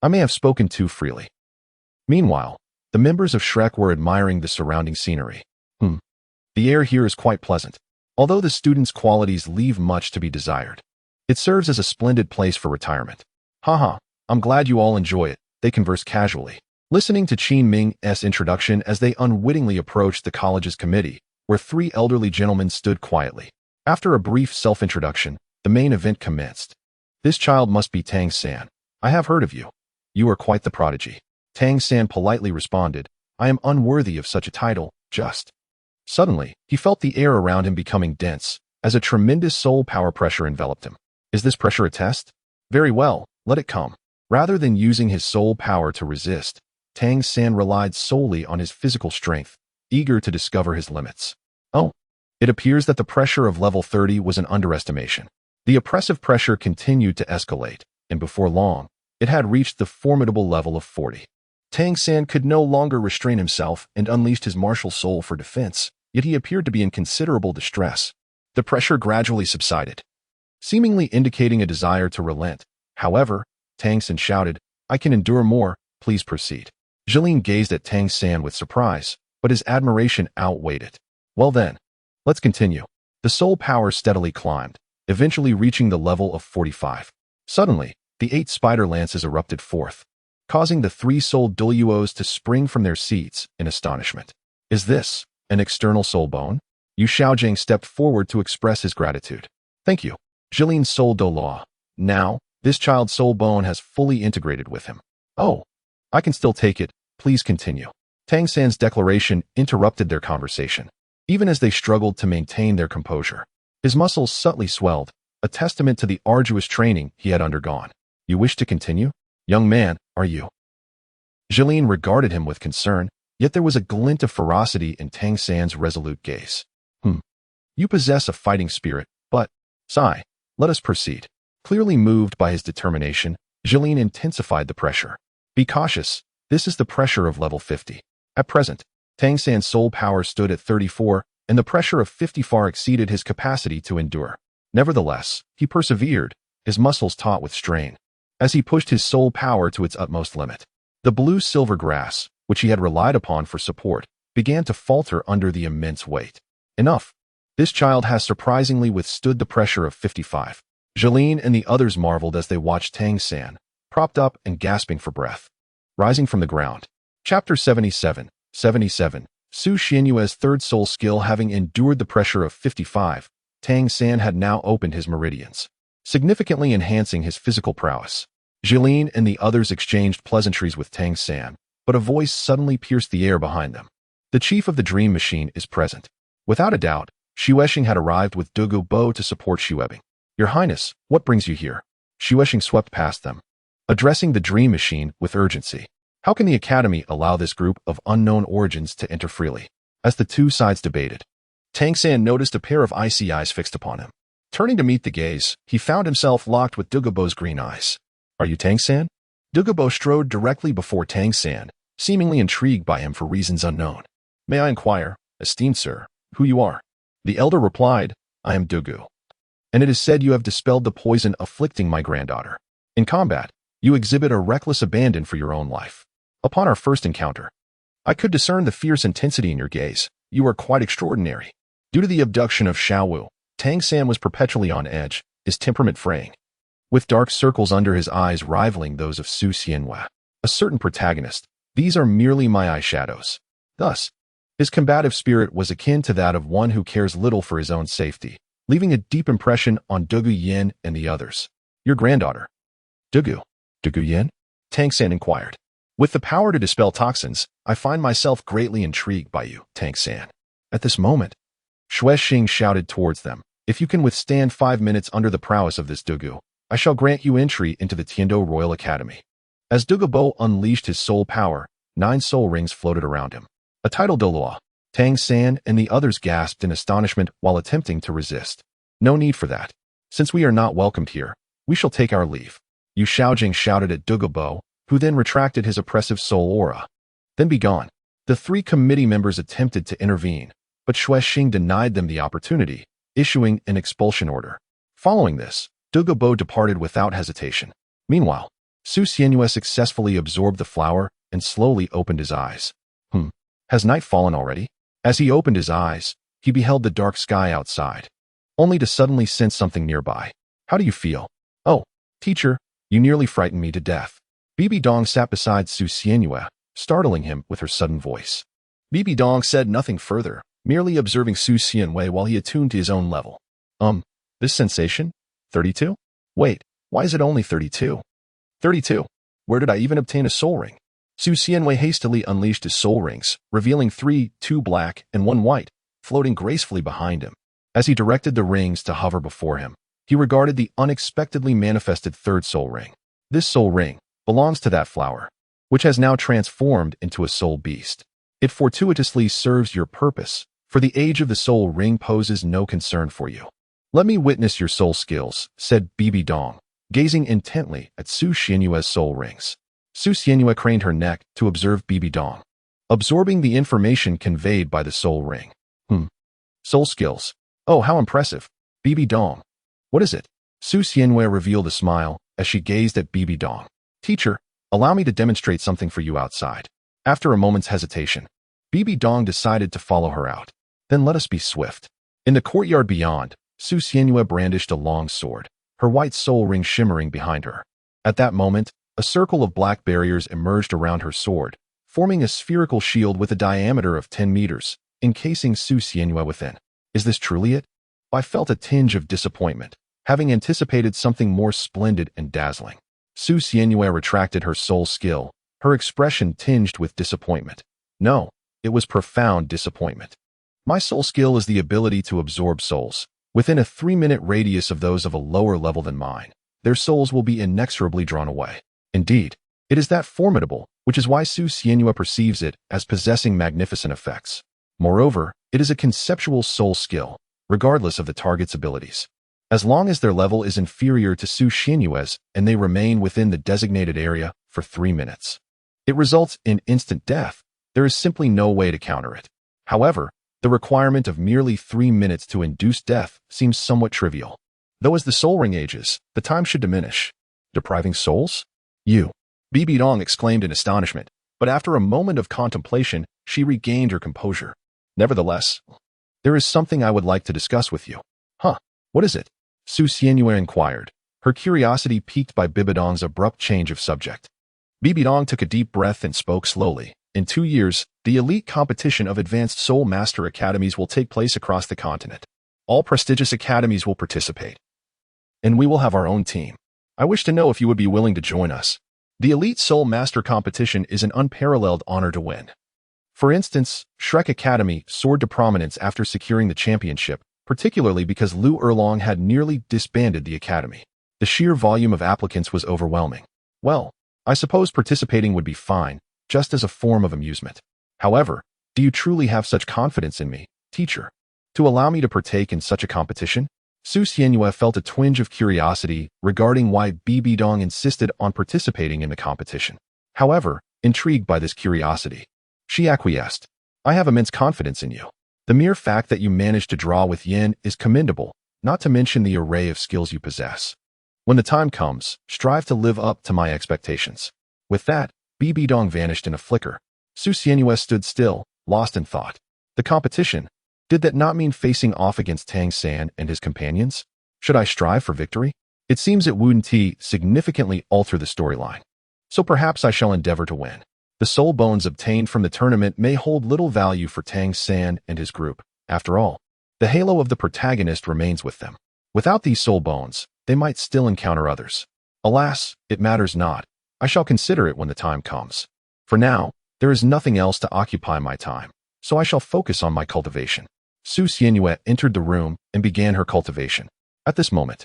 I may have spoken too freely. Meanwhile, the members of Shrek were admiring the surrounding scenery. The air here is quite pleasant, although the students' qualities leave much to be desired. It serves as a splendid place for retirement. Haha, I'm glad you all enjoy it, they converse casually, listening to Qin Ming's introduction as they unwittingly approached the college's committee, where three elderly gentlemen stood quietly. After a brief self-introduction, the main event commenced. This child must be Tang San. I have heard of you. You are quite the prodigy. Tang San politely responded, I am unworthy of such a title, just. Suddenly, he felt the air around him becoming dense, as a tremendous soul power pressure enveloped him. Is this pressure a test? Very well, let it come. Rather than using his soul power to resist, Tang San relied solely on his physical strength, eager to discover his limits. Oh, it appears that the pressure of level 30 was an underestimation. The oppressive pressure continued to escalate, and before long, it had reached the formidable level of 40. Tang San could no longer restrain himself and unleashed his martial soul for defense, yet he appeared to be in considerable distress. The pressure gradually subsided, seemingly indicating a desire to relent. However, Tang San shouted, I can endure more, please proceed. Jilin gazed at Tang San with surprise, but his admiration outweighed it. Well then, let's continue. The soul power steadily climbed, eventually reaching the level of 45. Suddenly, the 8 spider lances erupted forth, causing the 3 soul Douluos to spring from their seats in astonishment. Is this an external soul bone? Yu Xiaojing stepped forward to express his gratitude. Thank you. Jilin's soul Douluo. Now, this child's soul bone has fully integrated with him. Oh, I can still take it, please continue. Tang San's declaration interrupted their conversation, even as they struggled to maintain their composure. His muscles subtly swelled, a testament to the arduous training he had undergone. You wish to continue? Young man, are you? Jilin regarded him with concern, yet there was a glint of ferocity in Tang San's resolute gaze. You possess a fighting spirit, but, sigh, let us proceed. Clearly moved by his determination, Jilin intensified the pressure. Be cautious, this is the pressure of level 50. At present, Tang San's soul power stood at 34, and the pressure of 50 far exceeded his capacity to endure. Nevertheless, he persevered, his muscles taut with strain, as he pushed his soul power to its utmost limit. The blue-silver grass, which he had relied upon for support, began to falter under the immense weight. Enough. This child has surprisingly withstood the pressure of 55. Jilin and the others marveled as they watched Tang San, propped up and gasping for breath, rising from the ground. Chapter 77. Su Xianyue's third soul skill. Having endured the pressure of 55, Tang San had now opened his meridians, significantly enhancing his physical prowess. Jilin and the others exchanged pleasantries with Tang San, but a voice suddenly pierced the air behind them. The chief of the dream machine is present. Without a doubt, Xuesheng had arrived with Douluo to support Xuebing. Your Highness, what brings you here? Xuesheng swept past them, addressing the dream machine with urgency. How can the Academy allow this group of unknown origins to enter freely? As the two sides debated, Tang San noticed a pair of icy eyes fixed upon him. Turning to meet the gaze, he found himself locked with Douluo's green eyes. Are you Tang San? Douluo strode directly before Tang San, seemingly intrigued by him for reasons unknown. May I inquire, esteemed sir, who you are? The elder replied, I am Douluo, and it is said you have dispelled the poison afflicting my granddaughter. In combat, you exhibit a reckless abandon for your own life. Upon our first encounter, I could discern the fierce intensity in your gaze. You are quite extraordinary. Due to the abduction of Xiaowu, Tang San was perpetually on edge, his temperament fraying, with dark circles under his eyes rivaling those of Su Xianyue, a certain protagonist. These are merely my eyeshadows. Thus, his combative spirit was akin to that of one who cares little for his own safety, leaving a deep impression on Douluo Yin and the others. Your granddaughter. Douluo. Douluo Yin? Tang San inquired. With the power to dispel toxins, I find myself greatly intrigued by you, Tang San. At this moment, Xue Xing shouted towards them. If you can withstand 5 minutes under the prowess of this Douluo, I shall grant you entry into the Tiando Royal Academy. As Douluo unleashed his soul power, 9 soul rings floated around him. A title Douluo. Tang San and the others gasped in astonishment while attempting to resist. No need for that. Since we are not welcomed here, we shall take our leave. Yu Shaojing shouted at Douluo, who then retracted his oppressive soul aura. Then be gone. The 3 committee members attempted to intervene, but Xue Xing denied them the opportunity, issuing an expulsion order. Following this, Douluo departed without hesitation. Meanwhile, Su Xianyue successfully absorbed the flower and slowly opened his eyes. Has night fallen already? As he opened his eyes, he beheld the dark sky outside, only to suddenly sense something nearby. How do you feel? Oh, teacher, you nearly frightened me to death. Bibi Dong sat beside Su Xianyue, startling him with her sudden voice. Bibi Dong said nothing further, merely observing Su Xianyue while he attuned to his own level. This sensation? 32? Wait, why is it only 32? 32. Where did I even obtain a soul ring? Su Xianyue hastily unleashed his soul rings, revealing 3, 2 black and 1 white, floating gracefully behind him. As he directed the rings to hover before him, he regarded the unexpectedly manifested 3rd soul ring. This soul ring belongs to that flower, which has now transformed into a soul beast. It fortuitously serves your purpose, for the age of the soul ring poses no concern for you. Let me witness your soul skills, said Bibi Dong, gazing intently at Su Xianyue's soul rings. Su Xianyue craned her neck to observe Bibi Dong, absorbing the information conveyed by the soul ring. Soul skills. Oh, how impressive. Bibi Dong. What is it? Su Xianyue revealed a smile as she gazed at Bibi Dong. Teacher, allow me to demonstrate something for you outside. After a moment's hesitation, Bibi Dong decided to follow her out. Then let us be swift. In the courtyard beyond, Su Xianyue brandished a long sword, her white soul ring shimmering behind her. At that moment, a circle of black barriers emerged around her sword, forming a spherical shield with a diameter of 10 meters, encasing Su Xianyue within. Is this truly it? I felt a tinge of disappointment, having anticipated something more splendid and dazzling. Su Xianyue retracted her soul skill, her expression tinged with disappointment. No, it was profound disappointment. My soul skill is the ability to absorb souls. Within a 3-minute radius of those of a lower level than mine, their souls will be inexorably drawn away. Indeed, it is that formidable, which is why Su Xianyue perceives it as possessing magnificent effects. Moreover, it is a conceptual soul skill, regardless of the target's abilities. As long as their level is inferior to Su Xianyue's and they remain within the designated area for 3 minutes, it results in instant death. There is simply no way to counter it. However, the requirement of merely 3 minutes to induce death seems somewhat trivial. Though as the soul ring ages, the time should diminish. Depriving souls? You. Bibi Dong exclaimed in astonishment, but after a moment of contemplation, she regained her composure. Nevertheless, there is something I would like to discuss with you. What is it? Su Xianyue inquired, her curiosity piqued by Bibi Dong's abrupt change of subject. Bibi Dong took a deep breath and spoke slowly. In 2 years, the elite competition of advanced soul master academies will take place across the continent. All prestigious academies will participate, and we will have our own team. I wish to know if you would be willing to join us. The Elite Soul Master competition is an unparalleled honor to win. For instance, Shrek Academy soared to prominence after securing the championship, particularly because Lu Erlong had nearly disbanded the academy. The sheer volume of applicants was overwhelming. Well, I suppose participating would be fine, just as a form of amusement. However, do you truly have such confidence in me, teacher, to allow me to partake in such a competition? Su Xianyue felt a twinge of curiosity regarding why Bibi Dong insisted on participating in the competition. However, intrigued by this curiosity, she acquiesced. I have immense confidence in you. The mere fact that you managed to draw with Yin is commendable, not to mention the array of skills you possess. When the time comes, strive to live up to my expectations. With that, Bibi Dong vanished in a flicker. Su Xianyue stood still, lost in thought. The competition? Did that not mean facing off against Tang San and his companions? Should I strive for victory? It seems that Wu Ti significantly alter the storyline. So perhaps I shall endeavor to win. The soul bones obtained from the tournament may hold little value for Tang San and his group. After all, The halo of the protagonist remains with them. Without these soul bones, they might still encounter others. Alas, it matters not. I shall consider it when the time comes. For now, there is nothing else to occupy my time, so I shall focus on my cultivation. Su Xianyue entered the room and began her cultivation. At this moment,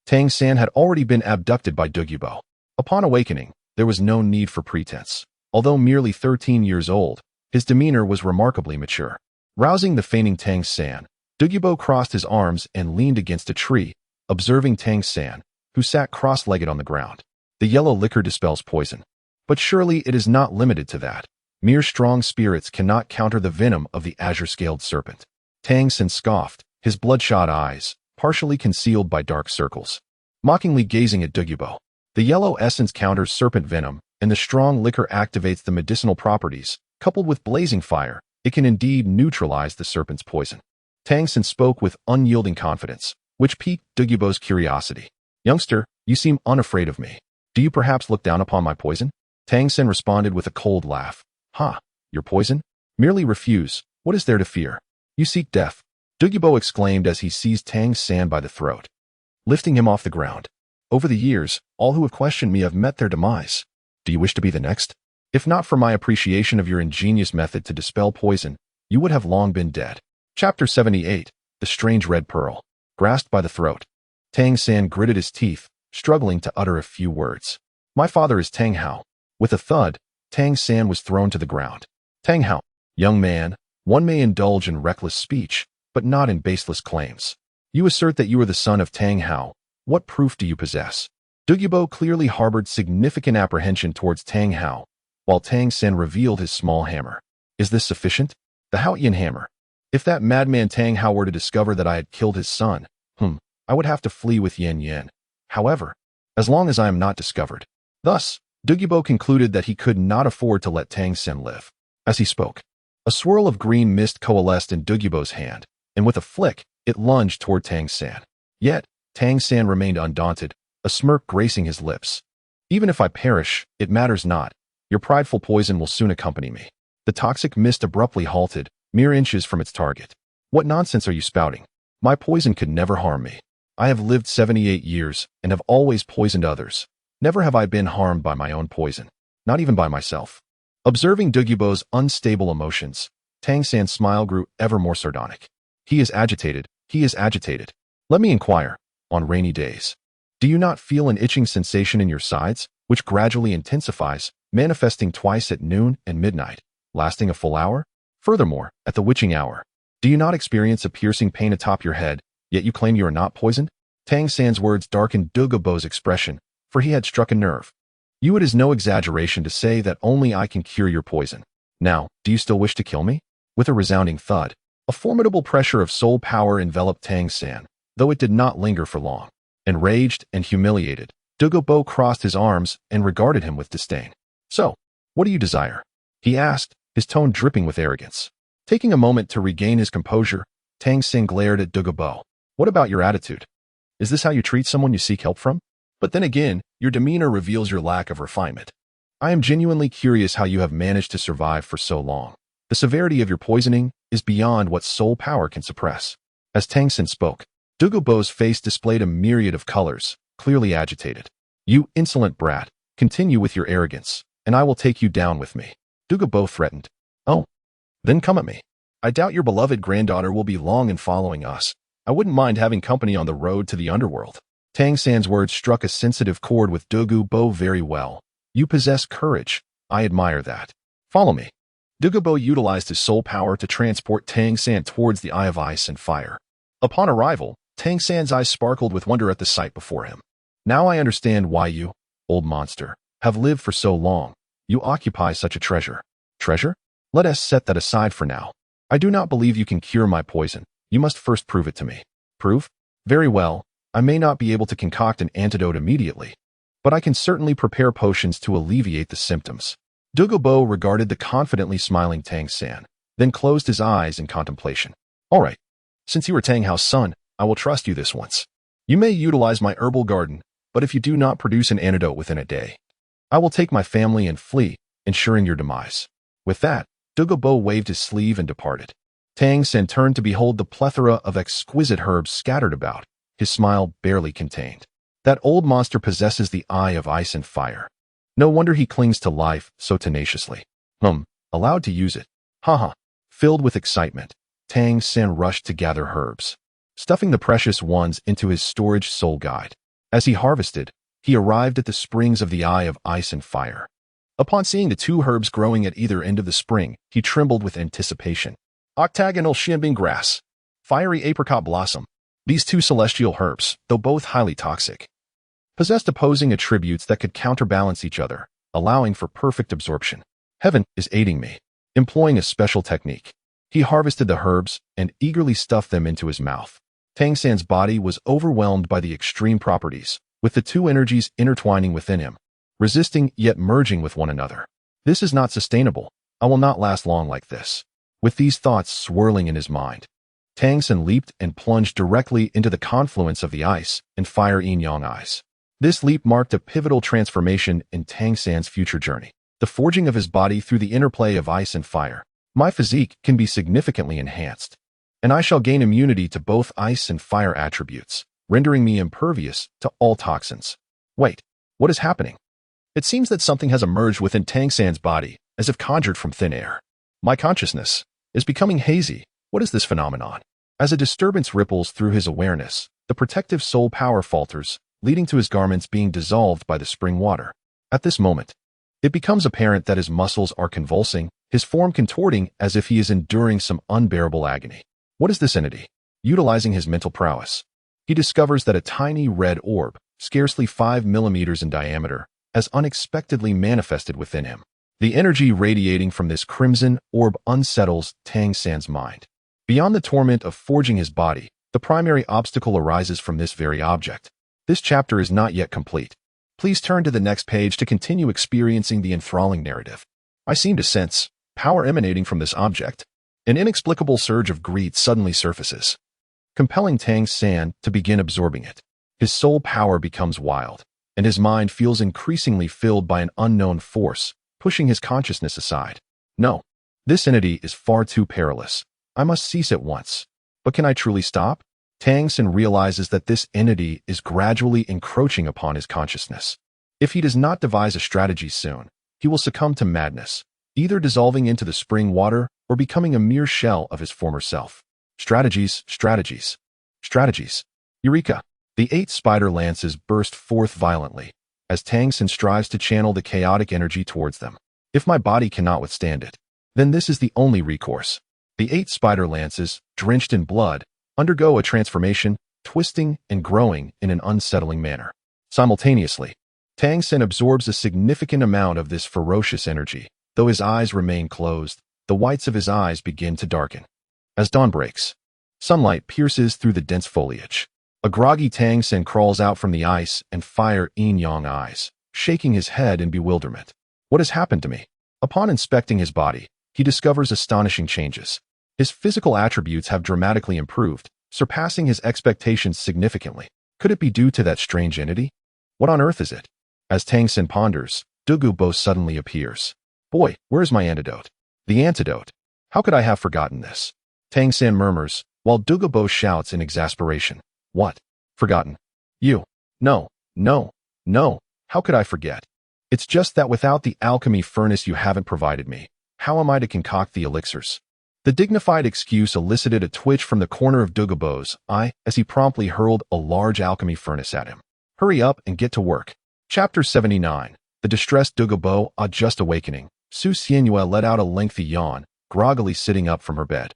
Tang San had already been abducted by Douluo. Upon awakening, there was no need for pretense. Although merely 13 years old, his demeanor was remarkably mature. Rousing the feigning Tang San, Douluo crossed his arms and leaned against a tree, observing Tang San, who sat cross-legged on the ground. The yellow liquor dispels poison. But surely it is not limited to that. Mere strong spirits cannot counter the venom of the azure-scaled serpent. Tang San scoffed, his bloodshot eyes, partially concealed by dark circles, mockingly gazing at Douluo. The yellow essence counters serpent venom, and the strong liquor activates the medicinal properties. Coupled with blazing fire, it can indeed neutralize the serpent's poison. Tang San spoke with unyielding confidence, which piqued Douluo's curiosity. Youngster, you seem unafraid of me. Do you perhaps look down upon my poison? Tang San responded with a cold laugh. Ha, your poison? Merely refuse. What is there to fear? You seek death. Douluo exclaimed as he seized Tang San by the throat, lifting him off the ground. Over the years, all who have questioned me have met their demise. Do you wish to be the next? If not for my appreciation of your ingenious method to dispel poison, you would have long been dead. Chapter 78. The Strange Red Pearl. Grasped by the throat, Tang San gritted his teeth, struggling to utter a few words. My father is Tang Hao. With a thud, Tang San was thrown to the ground. Tang Hao. Young man, one may indulge in reckless speech, but not in baseless claims. You assert that you are the son of Tang Hao. What proof do you possess? Douluo clearly harbored significant apprehension towards Tang Hao, while Tang San revealed his small hammer. Is this sufficient? The Haotian hammer. If that madman Tang Hao were to discover that I had killed his son, I would have to flee with Yan Yan. However, as long as I am not discovered. Thus, Douluo concluded that he could not afford to let Tang San live. As he spoke, a swirl of green mist coalesced in Douluo's hand, and with a flick, it lunged toward Tang San. Yet, Tang San remained undaunted, a smirk gracing his lips. Even if I perish, it matters not. Your prideful poison will soon accompany me. The toxic mist abruptly halted, mere inches from its target. What nonsense are you spouting? My poison could never harm me. I have lived 78 years and have always poisoned others. Never have I been harmed by my own poison, not even by myself. Observing Douluo's unstable emotions, Tang San's smile grew ever more sardonic. He is agitated. He is agitated. Let me inquire. On rainy days, do you not feel an itching sensation in your sides, which gradually intensifies, manifesting twice at noon and midnight, lasting a full hour? Furthermore, at the witching hour, do you not experience a piercing pain atop your head, yet you claim you are not poisoned? Tang San's words darkened Douluo's expression, for he had struck a nerve. It is no exaggeration to say that only I can cure your poison. Now, do you still wish to kill me? With a resounding thud, a formidable pressure of soul power enveloped Tang San, though it did not linger for long. Enraged and humiliated, Douluo crossed his arms and regarded him with disdain. So, what do you desire? He asked, his tone dripping with arrogance. Taking a moment to regain his composure, Tang San glared at Douluo. What about your attitude? Is this how you treat someone you seek help from? But then again, your demeanor reveals your lack of refinement. I am genuinely curious how you have managed to survive for so long. The severity of your poisoning is beyond what soul power can suppress. As Tang San spoke, Douluo's face displayed a myriad of colors, clearly agitated. You insolent brat, continue with your arrogance, and I will take you down with me. Douluo threatened. Oh, then come at me. I doubt your beloved granddaughter will be long in following us. I wouldn't mind having company on the road to the underworld. Tang San's words struck a sensitive chord with Douluo very well. You possess courage. I admire that. Follow me. Douluo utilized his soul power to transport Tang San towards the Eye of Ice and Fire. Upon arrival, Tang San's eyes sparkled with wonder at the sight before him. Now I understand why you, old monster, have lived for so long. You occupy such a treasure. Treasure? Let us set that aside for now. I do not believe you can cure my poison. You must first prove it to me. Prove? Very well. I may not be able to concoct an antidote immediately, but I can certainly prepare potions to alleviate the symptoms. Douluo regarded the confidently smiling Tang San, then closed his eyes in contemplation. All right. Since you are Tang Hao's son, I will trust you this once. You may utilize my herbal garden, but if you do not produce an antidote within a day, I will take my family and flee, ensuring your demise. With that, Douluo waved his sleeve and departed. Tang Sen turned to behold the plethora of exquisite herbs scattered about, his smile barely contained. That old monster possesses the eye of ice and fire. No wonder he clings to life so tenaciously. Allowed to use it. Haha. Filled with excitement, Tang Sen rushed to gather herbs, stuffing the precious ones into his storage soul guide. As he harvested, he arrived at the springs of the eye of ice and fire. Upon seeing the two herbs growing at either end of the spring, he trembled with anticipation. Octagonal Shinbin grass, fiery apricot blossom. These two celestial herbs, though both highly toxic, possessed opposing attributes that could counterbalance each other, allowing for perfect absorption. Heaven is aiding me. Employing a special technique, he harvested the herbs and eagerly stuffed them into his mouth. Tang San's body was overwhelmed by the extreme properties, with the two energies intertwining within him, resisting yet merging with one another. This is not sustainable. I will not last long like this. With these thoughts swirling in his mind, Tang San leaped and plunged directly into the confluence of the ice and fire yin-yang eyes. This leap marked a pivotal transformation in Tang San's future journey. The forging of his body through the interplay of ice and fire. My physique can be significantly enhanced, and I shall gain immunity to both ice and fire attributes, rendering me impervious to all toxins. Wait, what is happening? It seems that something has emerged within Tang San's body, as if conjured from thin air. My consciousness is becoming hazy. What is this phenomenon? As a disturbance ripples through his awareness, the protective soul power falters, leading to his garments being dissolved by the spring water. At this moment, it becomes apparent that his muscles are convulsing, his form contorting as if he is enduring some unbearable agony. What is this entity? Utilizing his mental prowess, he discovers that a tiny red orb, scarcely 5 millimeters in diameter, has unexpectedly manifested within him. The energy radiating from this crimson orb unsettles Tang San's mind. Beyond the torment of forging his body, the primary obstacle arises from this very object. This chapter is not yet complete. Please turn to the next page to continue experiencing the enthralling narrative. I seem to sense power emanating from this object. An inexplicable surge of greed suddenly surfaces, compelling Tang San to begin absorbing it. His soul power becomes wild, and his mind feels increasingly filled by an unknown force, pushing his consciousness aside. No, this entity is far too perilous. I must cease at once. But can I truly stop? Tang San realizes that this entity is gradually encroaching upon his consciousness. If he does not devise a strategy soon, he will succumb to madness, either dissolving into the spring water or becoming a mere shell of his former self. Strategies. Eureka! The 8 spider lances burst forth violently, as Tang San strives to channel the chaotic energy towards them. If my body cannot withstand it, then this is the only recourse. The 8 spider lances, drenched in blood, undergo a transformation, twisting and growing in an unsettling manner. Simultaneously, Tang San absorbs a significant amount of this ferocious energy. Though his eyes remain closed, the whites of his eyes begin to darken. As dawn breaks, sunlight pierces through the dense foliage. A groggy Tang San crawls out from the ice and fire yin-yang eyes, shaking his head in bewilderment. What has happened to me? Upon inspecting his body, he discovers astonishing changes. His physical attributes have dramatically improved, surpassing his expectations significantly. Could it be due to that strange entity? What on earth is it? As Tang San ponders, Douluo suddenly appears. Boy, where is my antidote? The antidote? How could I have forgotten this? Tang San murmurs, while Douluo shouts in exasperation. What? Forgotten? You? No. How could I forget? It's just that without the alchemy furnace you haven't provided me, how am I to concoct the elixirs? The dignified excuse elicited a twitch from the corner of Douluo's eye as he promptly hurled a large alchemy furnace at him. Hurry up and get to work. Chapter 79. The distressed Douluo, just awakening. Su Xianyue let out a lengthy yawn, groggily sitting up from her bed.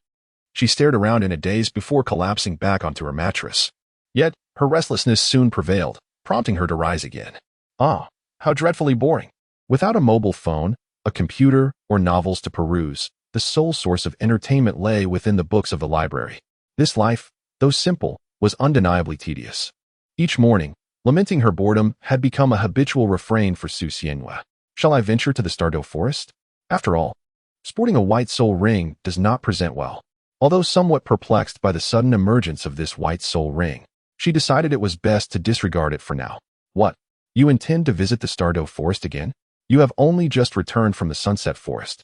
She stared around in a daze before collapsing back onto her mattress. Yet, her restlessness soon prevailed, prompting her to rise again. Ah, how dreadfully boring. Without a mobile phone, a computer, or novels to peruse, the sole source of entertainment lay within the books of the library. This life, though simple, was undeniably tedious. Each morning, lamenting her boredom had become a habitual refrain for Su Xianyue. Shall I venture to the Stardo Forest? After all, sporting a white soul ring does not present well. Although somewhat perplexed by the sudden emergence of this white soul ring, she decided it was best to disregard it for now. What? You intend to visit the Stardo Forest again? You have only just returned from the Sunset Forest.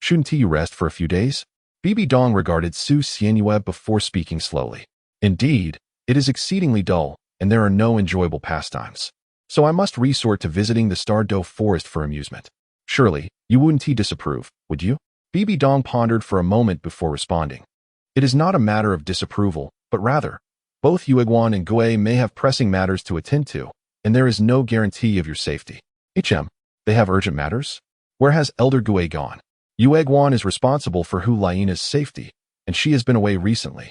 Shouldn't you rest for a few days? Bibi Dong regarded Su Xianyue before speaking slowly. Indeed, it is exceedingly dull, and there are no enjoyable pastimes. So I must resort to visiting the Stardo Forest for amusement. Surely, you wouldn't disapprove, would you? Bibi Dong pondered for a moment before responding. It is not a matter of disapproval, but rather, both Yueguan and Gui may have pressing matters to attend to, and there is no guarantee of your safety. They have urgent matters? Where has Elder Gui gone? Yueguan is responsible for Hu Laiina's safety, and she has been away recently.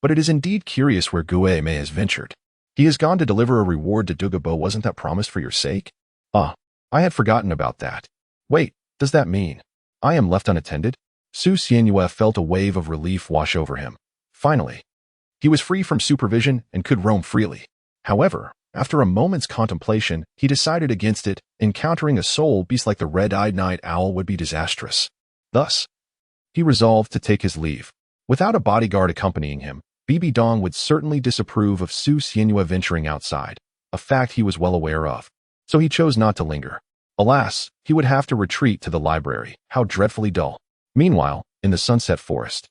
But it is indeed curious where Gui may has ventured. He has gone to deliver a reward to Douluo. Wasn't that promised for your sake? I had forgotten about that. Wait, does that mean I am left unattended? Su Xianyue felt a wave of relief wash over him. Finally, he was free from supervision and could roam freely. However, after a moment's contemplation, he decided against it. Encountering a soul beast like the red-eyed night owl would be disastrous. Thus, he resolved to take his leave. Without a bodyguard accompanying him, Bibi Dong would certainly disapprove of Su Xianyue venturing outside, a fact he was well aware of. So he chose not to linger. Alas, he would have to retreat to the library. How dreadfully dull. Meanwhile, in the Sunset Forest,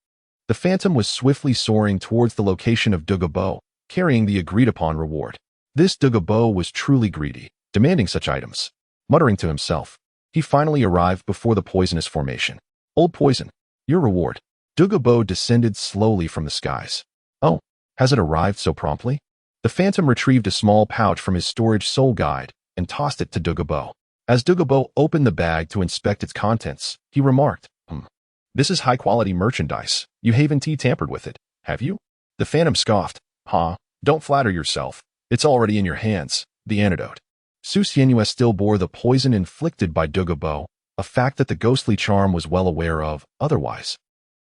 the phantom was swiftly soaring towards the location of Douluo, carrying the agreed-upon reward. This Douluo was truly greedy, demanding such items. Muttering to himself, he finally arrived before the poisonous formation. Old poison, your reward. Douluo descended slowly from the skies. Oh, has it arrived so promptly? The phantom retrieved a small pouch from his storage soul guide and tossed it to Douluo. As Douluo opened the bag to inspect its contents, he remarked, This is high-quality merchandise. You haven't tampered with it, have you? The phantom scoffed. Don't flatter yourself. It's already in your hands, the antidote. Su Xianyue still bore the poison inflicted by Douluo, a fact that the ghostly charm was well aware of. Otherwise,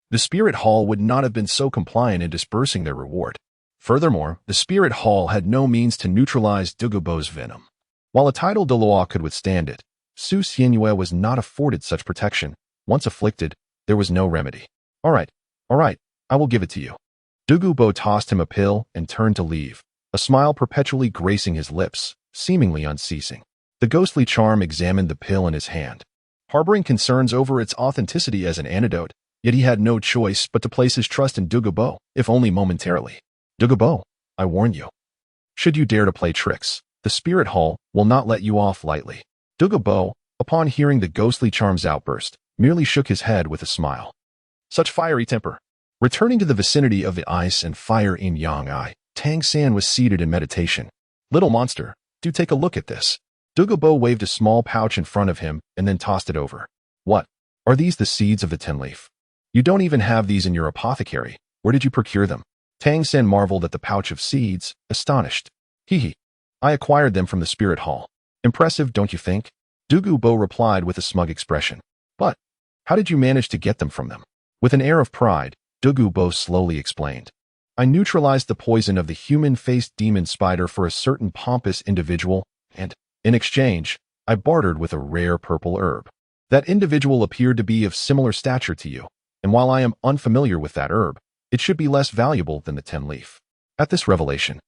the Spirit Hall would not have been so compliant in dispersing their reward. Furthermore, the Spirit Hall had no means to neutralize Douluo's venom. While a tidal Douluo could withstand it, Su Xianyue was not afforded such protection. Once afflicted, there was no remedy. All right, I will give it to you. Douluo tossed him a pill and turned to leave, a smile perpetually gracing his lips, seemingly unceasing. The ghostly charm examined the pill in his hand, harboring concerns over its authenticity as an antidote, yet he had no choice but to place his trust in Douluo, if only momentarily. Douluo, I warn you. Should you dare to play tricks, the Spirit Hall will not let you off lightly. Douluo, upon hearing the ghostly charm's outburst, merely shook his head with a smile. Such fiery temper. Returning to the vicinity of the ice and fire yin-yang eye, Tang San was seated in meditation. Little monster, do take a look at this. Douluo waved a small pouch in front of him and then tossed it over. What? Are these the seeds of the 10-leaf? You don't even have these in your apothecary. Where did you procure them? Tang San marveled at the pouch of seeds, astonished. I acquired them from the Spirit Hall. Impressive, don't you think? Douluo replied with a smug expression. But, how did you manage to get them from them? With an air of pride, Douluo slowly explained. I neutralized the poison of the human-faced demon spider for a certain pompous individual, and, in exchange, I bartered with a rare purple herb. That individual appeared to be of similar stature to you, and while I am unfamiliar with that herb, it should be less valuable than the 10-leaf. At this revelation,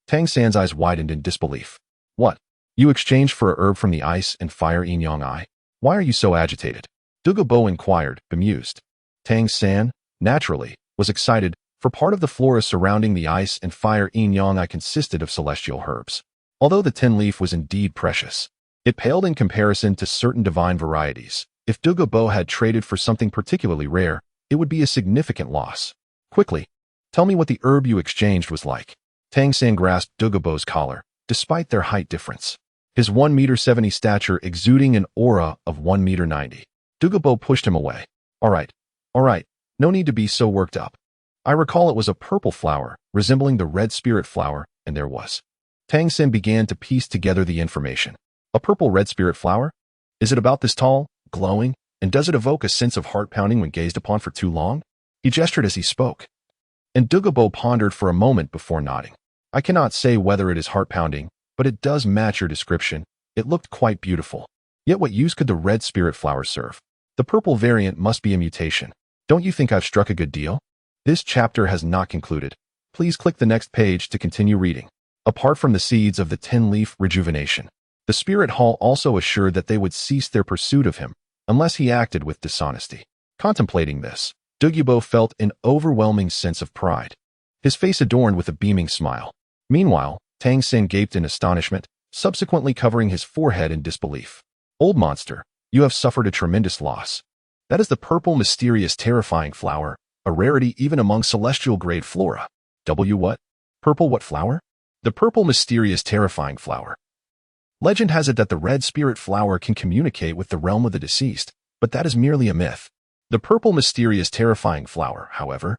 Tang San's eyes widened in disbelief. What? You exchanged for a herb from the ice and fire yin-yang eye? Why are you so agitated? Douluo inquired, bemused. Tang San, naturally, was excited, for part of the flora surrounding the ice and fire yin-yang eye consisted of celestial herbs. Although the 10-leaf was indeed precious, it paled in comparison to certain divine varieties. If Douluo had traded for something particularly rare, it would be a significant loss. Quickly, tell me what the herb you exchanged was like. Tang San grasped Douluo's collar, despite their height difference. His 1.70 m stature exuding an aura of 1.90 m. Douluo pushed him away. All right, no need to be so worked up. I recall it was a purple flower, resembling the red spirit flower, and there was. Tang San began to piece together the information. A purple red spirit flower? Is it about this tall, glowing, and does it evoke a sense of heart-pounding when gazed upon for too long? He gestured as he spoke. And Douluo pondered for a moment before nodding. I cannot say whether it is heart-pounding, but it does match your description. It looked quite beautiful. Yet what use could the red spirit flower serve? The purple variant must be a mutation. Don't you think I've struck a good deal? This chapter has not concluded. Please click the next page to continue reading. Apart from the seeds of the 10-leaf rejuvenation, the Spirit Hall also assured that they would cease their pursuit of him, unless he acted with dishonesty. Contemplating this, Douluo felt an overwhelming sense of pride, his face adorned with a beaming smile. Meanwhile, Tang Xin gaped in astonishment, subsequently covering his forehead in disbelief. Old monster, you have suffered a tremendous loss. That is the purple, mysterious, terrifying flower, a rarity even among celestial-grade flora. What? Purple what flower? The purple, mysterious, terrifying flower. Legend has it that the red spirit flower can communicate with the realm of the deceased, but that is merely a myth. The purple, mysterious, terrifying flower, however,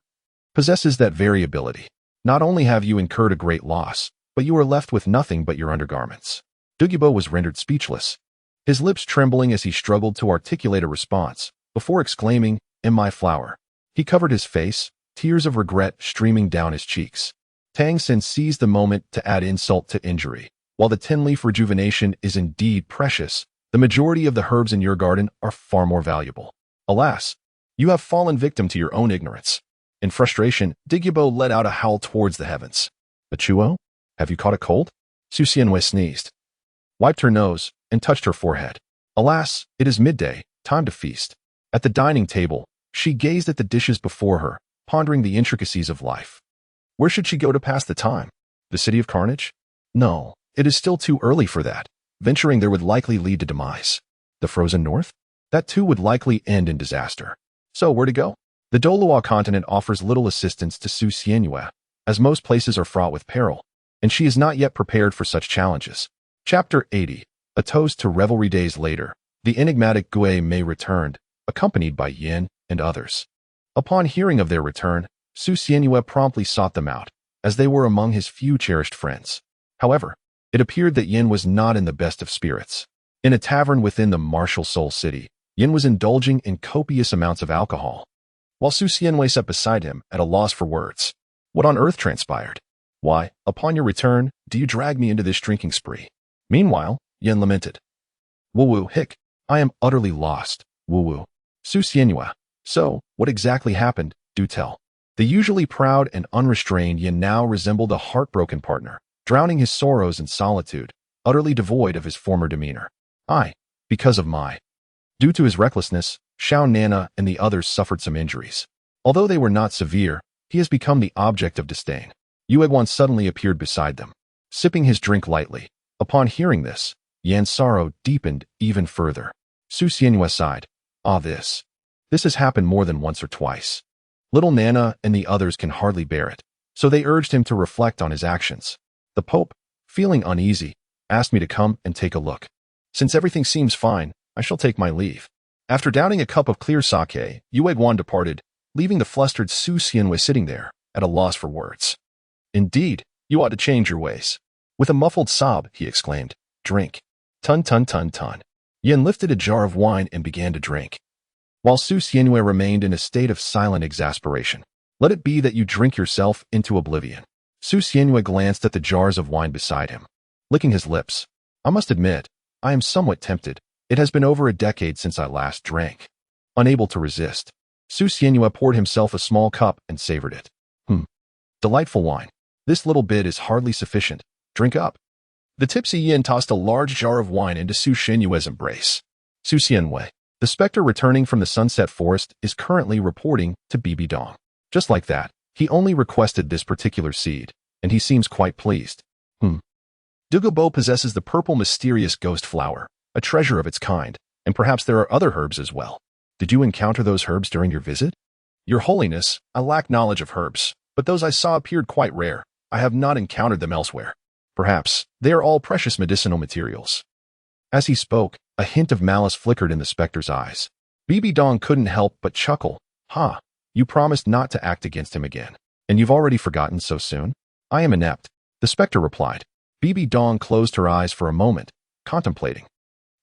possesses that very ability. Not only have you incurred a great loss, but you are left with nothing but your undergarments. Douluo was rendered speechless, his lips trembling as he struggled to articulate a response, before exclaiming, "In my flower." He covered his face, tears of regret streaming down his cheeks. Tang Xin seized the moment to add insult to injury. While the 10-leaf rejuvenation is indeed precious, the majority of the herbs in your garden are far more valuable. Alas, you have fallen victim to your own ignorance. In frustration, Douluo let out a howl towards the heavens. Achuo? Have you caught a cold? Su Xianwei sneezed, wiped her nose, and touched her forehead. Alas, it is midday, time to feast. At the dining table, she gazed at the dishes before her, pondering the intricacies of life. Where should she go to pass the time? The city of carnage? No, it is still too early for that. Venturing there would likely lead to demise. The frozen north? That too would likely end in disaster. So where to go? The Douluo continent offers little assistance to Su Xianwei, as most places are fraught with peril, and she is not yet prepared for such challenges. Chapter 80. A toast to revelry. Days later, the enigmatic Gui Mei returned, accompanied by Yin and others. Upon hearing of their return, Su Xianwei promptly sought them out, as they were among his few cherished friends. However, it appeared that Yin was not in the best of spirits. In a tavern within the martial Soul City, Yin was indulging in copious amounts of alcohol, while Su Xianwei sat beside him at a loss for words. What on earth transpired? Why, upon your return, do you drag me into this drinking spree? Meanwhile, Yin lamented. Wu hic, I am utterly lost, Wu. Su Xianwei, so, what exactly happened, do tell. The usually proud and unrestrained Yin now resembled a heartbroken partner, drowning his sorrows in solitude, utterly devoid of his former demeanor. Because of my. Due to his recklessness, Xiao Nana and the others suffered some injuries. Although they were not severe, he has become the object of disdain. Yueguan suddenly appeared beside them, sipping his drink lightly. Upon hearing this, Yan's sorrow deepened even further. Su Xianwei sighed. This has happened more than once or twice. Little Nana and the others can hardly bear it, so they urged him to reflect on his actions. The Pope, feeling uneasy, asked me to come and take a look. Since everything seems fine, I shall take my leave. After downing a cup of clear sake, Yueguan departed, leaving the flustered Su Xianwei sitting there, at a loss for words. Indeed, you ought to change your ways. With a muffled sob, he exclaimed, Drink. Tun. Yin lifted a jar of wine and began to drink, while Su Xianwei remained in a state of silent exasperation. Let it be that you drink yourself into oblivion. Su Xianwei glanced at the jars of wine beside him, licking his lips. I must admit, I am somewhat tempted. It has been over a decade since I last drank. Unable to resist, Su Xianwei poured himself a small cup and savored it. Delightful wine. This little bit is hardly sufficient. Drink up. The tipsy Yin tossed a large jar of wine into Su Xianwei's embrace. Su Xianwei, the specter returning from the Sunset Forest, is currently reporting to Bibi Dong. Just like that, he only requested this particular seed, and he seems quite pleased. Douluo possesses the purple mysterious ghost flower, a treasure of its kind, and perhaps there are other herbs as well. Did you encounter those herbs during your visit? Your Holiness, I lack knowledge of herbs, but those I saw appeared quite rare. I have not encountered them elsewhere. Perhaps they are all precious medicinal materials. As he spoke, a hint of malice flickered in the specter's eyes. Bibi Dong couldn't help but chuckle. You promised not to act against him again, and you've already forgotten so soon? I am inept, the specter replied. Bibi Dong closed her eyes for a moment, contemplating.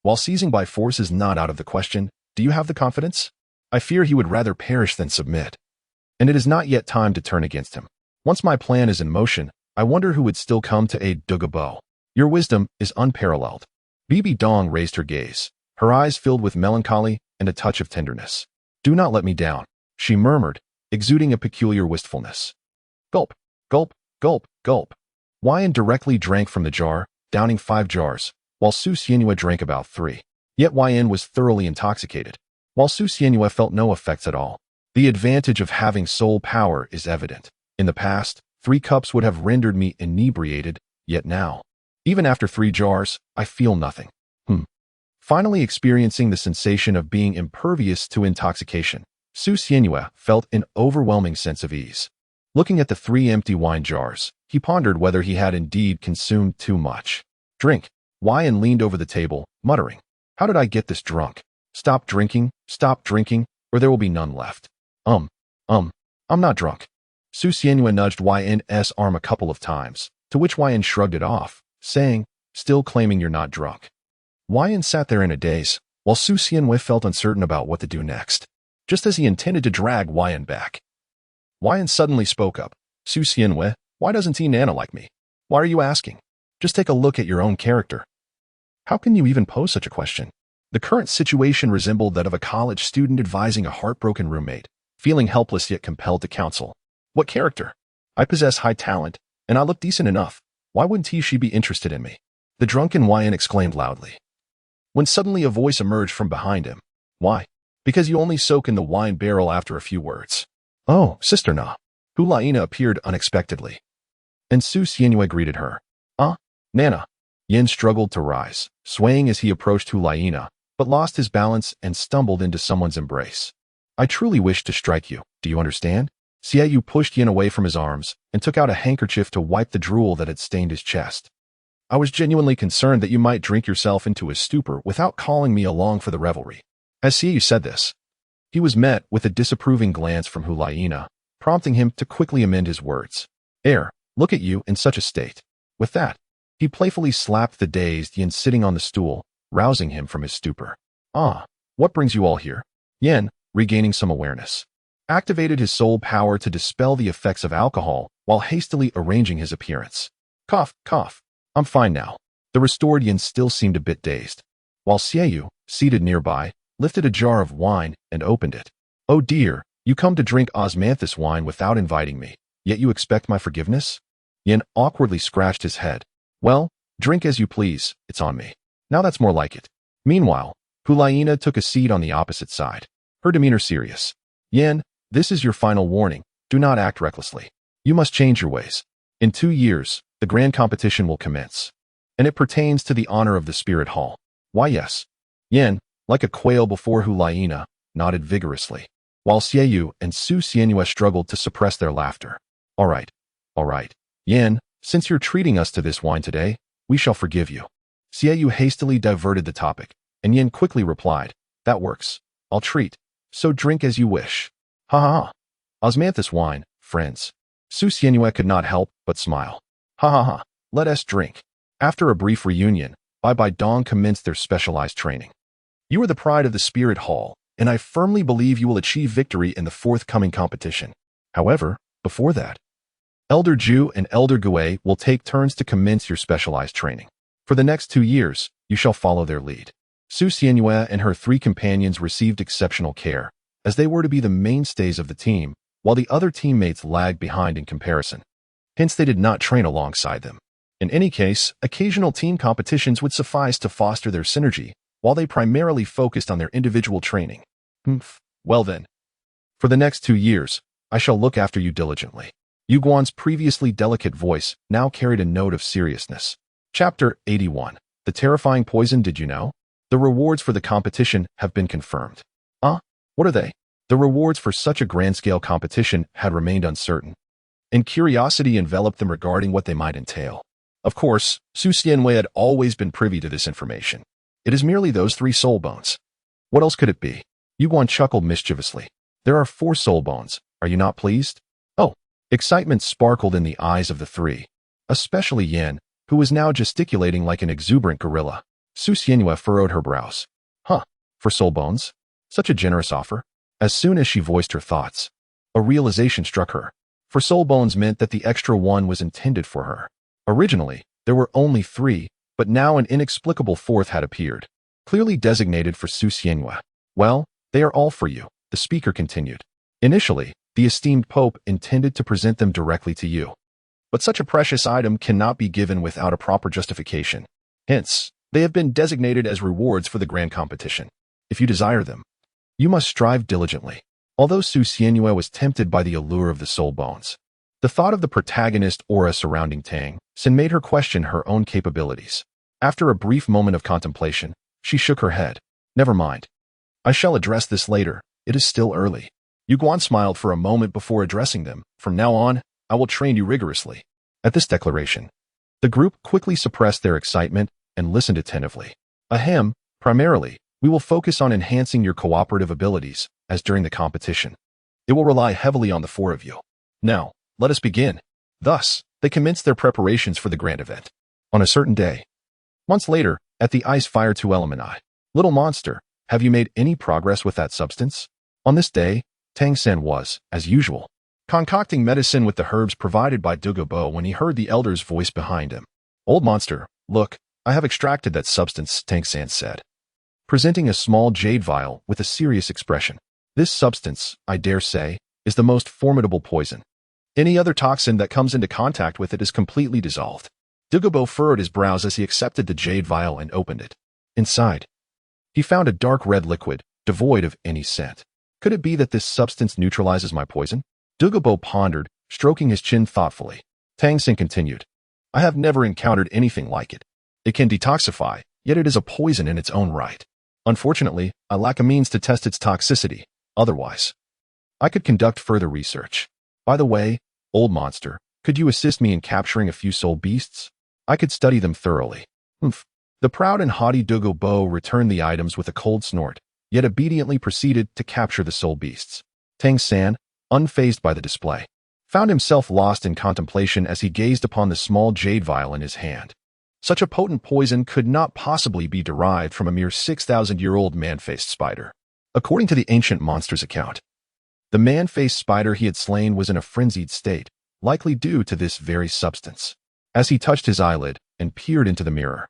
While seizing by force is not out of the question, do you have the confidence? I fear he would rather perish than submit. And it is not yet time to turn against him. Once my plan is in motion, I wonder who would still come to aid Douluo. Your wisdom is unparalleled. Bibi Dong raised her gaze, her eyes filled with melancholy and a touch of tenderness. Do not let me down, she murmured, exuding a peculiar wistfulness. Gulp, gulp, gulp, gulp. Yin directly drank from the jar, downing 5 jars, while Su Xianwei drank about 3. Yet Yin was thoroughly intoxicated, while Su Xianwei felt no effects at all. The advantage of having soul power is evident. In the past, 3 cups would have rendered me inebriated, yet now, even after 3 jars, I feel nothing. Finally experiencing the sensation of being impervious to intoxication, Su Xianyue felt an overwhelming sense of ease. Looking at the 3 empty wine jars, he pondered whether he had indeed consumed too much. Drink. Yan leaned over the table, muttering, "How did I get this drunk? Stop drinking, or there will be none left." I'm not drunk." Su Xianyue nudged Yan's arm a couple of times, to which Yan shrugged it off, saying, "Still claiming you're not drunk." Yan sat there in a daze, while Su Xianyue felt uncertain about what to do next. Just as he intended to drag Yan back, Yan suddenly spoke up. "Su Xianyue, why doesn't Nana like me? Why are you asking? Just take a look at your own character. How can you even pose such a question?" The current situation resembled that of a college student advising a heartbroken roommate, feeling helpless yet compelled to counsel. "What character? I possess high talent, and I look decent enough. Why wouldn't she be interested in me?" The drunken Yan exclaimed loudly, when suddenly a voice emerged from behind him. "Why? Because you only soak in the wine barrel after a few words." "Oh, Sister Na." Hulaina appeared unexpectedly, and Su Xianyue greeted her. Nana." Yin struggled to rise, swaying as he approached Hulaina, but lost his balance and stumbled into someone's embrace. "I truly wish to strike you, do you understand?" Xiaoyu pushed Yin away from his arms and took out a handkerchief to wipe the drool that had stained his chest. "I was genuinely concerned that you might drink yourself into a stupor without calling me along for the revelry." As Xiaoyu said this, he was met with a disapproving glance from Hulaina, prompting him to quickly amend his words. Look at you in such a state." With that, he playfully slapped the dazed Yin sitting on the stool, rousing him from his stupor. What brings you all here?" Yin, regaining some awareness, activated his soul power to dispel the effects of alcohol while hastily arranging his appearance. Cough, cough. "I'm fine now." The restored Yin still seemed a bit dazed, while Xiaoyu, seated nearby, lifted a jar of wine and opened it. "Oh dear, you come to drink osmanthus wine without inviting me, yet you expect my forgiveness?" Yin awkwardly scratched his head. "Well, drink as you please, it's on me. Now that's more like it." Meanwhile, Hulaina took a seat on the opposite side, her demeanor serious. "Yin, this is your final warning. Do not act recklessly. You must change your ways. In 2 years, the grand competition will commence, and it pertains to the honor of the Spirit Hall." "Why, yes." Yin, like a quail before Hulaina, nodded vigorously, while Xiaoyu and Su Xianyue struggled to suppress their laughter. All right. Yin, since you're treating us to this wine today, we shall forgive you." Xiaoyu hastily diverted the topic, and Yin quickly replied, "That works. I'll treat. So drink as you wish." Ha ha ha. Osmanthus wine, friends. Su Xianyue could not help but smile. Ha ha ha. Let us drink. After a brief reunion, Bai Dong commenced their specialized training. "You are the pride of the Spirit Hall, and I firmly believe you will achieve victory in the forthcoming competition. However, before that, Elder Ju and Elder Gui will take turns to commence your specialized training. For the next 2 years, you shall follow their lead." Su Xianyue and her 3 companions received exceptional care, as they were to be the mainstays of the team, while the other teammates lagged behind in comparison. Hence they did not train alongside them. In any case, occasional team competitions would suffice to foster their synergy, while they primarily focused on their individual training. Well then, for the next 2 years, I shall look after you diligently." Yu Guan's previously delicate voice now carried a note of seriousness. Chapter 81. The terrifying poison, did you know? The rewards for the competition have been confirmed. What are they? The rewards for such a grand-scale competition had remained uncertain, and curiosity enveloped them regarding what they might entail. Of course, Su Xianyue had always been privy to this information. It is merely those 3 soul bones. What else could it be? Yu Guan chuckled mischievously. "There are 4 soul bones. Are you not pleased?" Excitement sparkled in the eyes of the 3, especially Yin, who was now gesticulating like an exuberant gorilla. Su Xianyue furrowed her brows. For soul bones? Such a generous offer? As soon as she voiced her thoughts, a realization struck her. For soul bones meant that the extra 1 was intended for her. Originally, there were only 3, but now an inexplicable 4th had appeared, clearly designated for Su Xianyue. "Well, they are all for you," the speaker continued. "Initially, the esteemed Pope intended to present them directly to you, but such a precious item cannot be given without a proper justification. Hence, they have been designated as rewards for the grand competition. If you desire them, you must strive diligently. Although Su Xianyue was tempted by the allure of the soul bones, the thought of the protagonist aura surrounding Tang Xin made her question her own capabilities. After a brief moment of contemplation, she shook her head. Never mind. I shall address this later. It is still early. Yu Guan smiled for a moment before addressing them. From now on, I will train you rigorously. At this declaration, the group quickly suppressed their excitement and listened attentively. Ahem, primarily, we will focus on enhancing your cooperative abilities, as during the competition. It will rely heavily on the four of you. Now, let us begin. Thus, they commenced their preparations for the grand event. On a certain day. Months later, at the Ice Fire 2 Element Eye. Little monster, have you made any progress with that substance? On this day, Tang San was, as usual, concocting medicine with the herbs provided by Douluo when he heard the elder's voice behind him. Old monster, look, I have extracted that substance, Tang San said, presenting a small jade vial with a serious expression. This substance, I dare say, is the most formidable poison. Any other toxin that comes into contact with it is completely dissolved. Douluo furrowed his brows as he accepted the jade vial and opened it. Inside, he found a dark red liquid, devoid of any scent. Could it be that this substance neutralizes my poison? Douluo pondered, stroking his chin thoughtfully. Tang Xin continued. I have never encountered anything like it. It can detoxify, yet it is a poison in its own right. Unfortunately, I lack a means to test its toxicity. Otherwise, I could conduct further research. By the way, old monster, could you assist me in capturing a few soul beasts? I could study them thoroughly. Humph. The proud and haughty Douluo returned the items with a cold snort, yet obediently proceeded to capture the soul beasts. Tang San, unfazed by the display, found himself lost in contemplation as he gazed upon the small jade vial in his hand. Such a potent poison could not possibly be derived from a mere 6,000-year-old man-faced spider. According to the ancient monster's account, the man-faced spider he had slain was in a frenzied state, likely due to this very substance. As he touched his eyelid and peered into the mirror,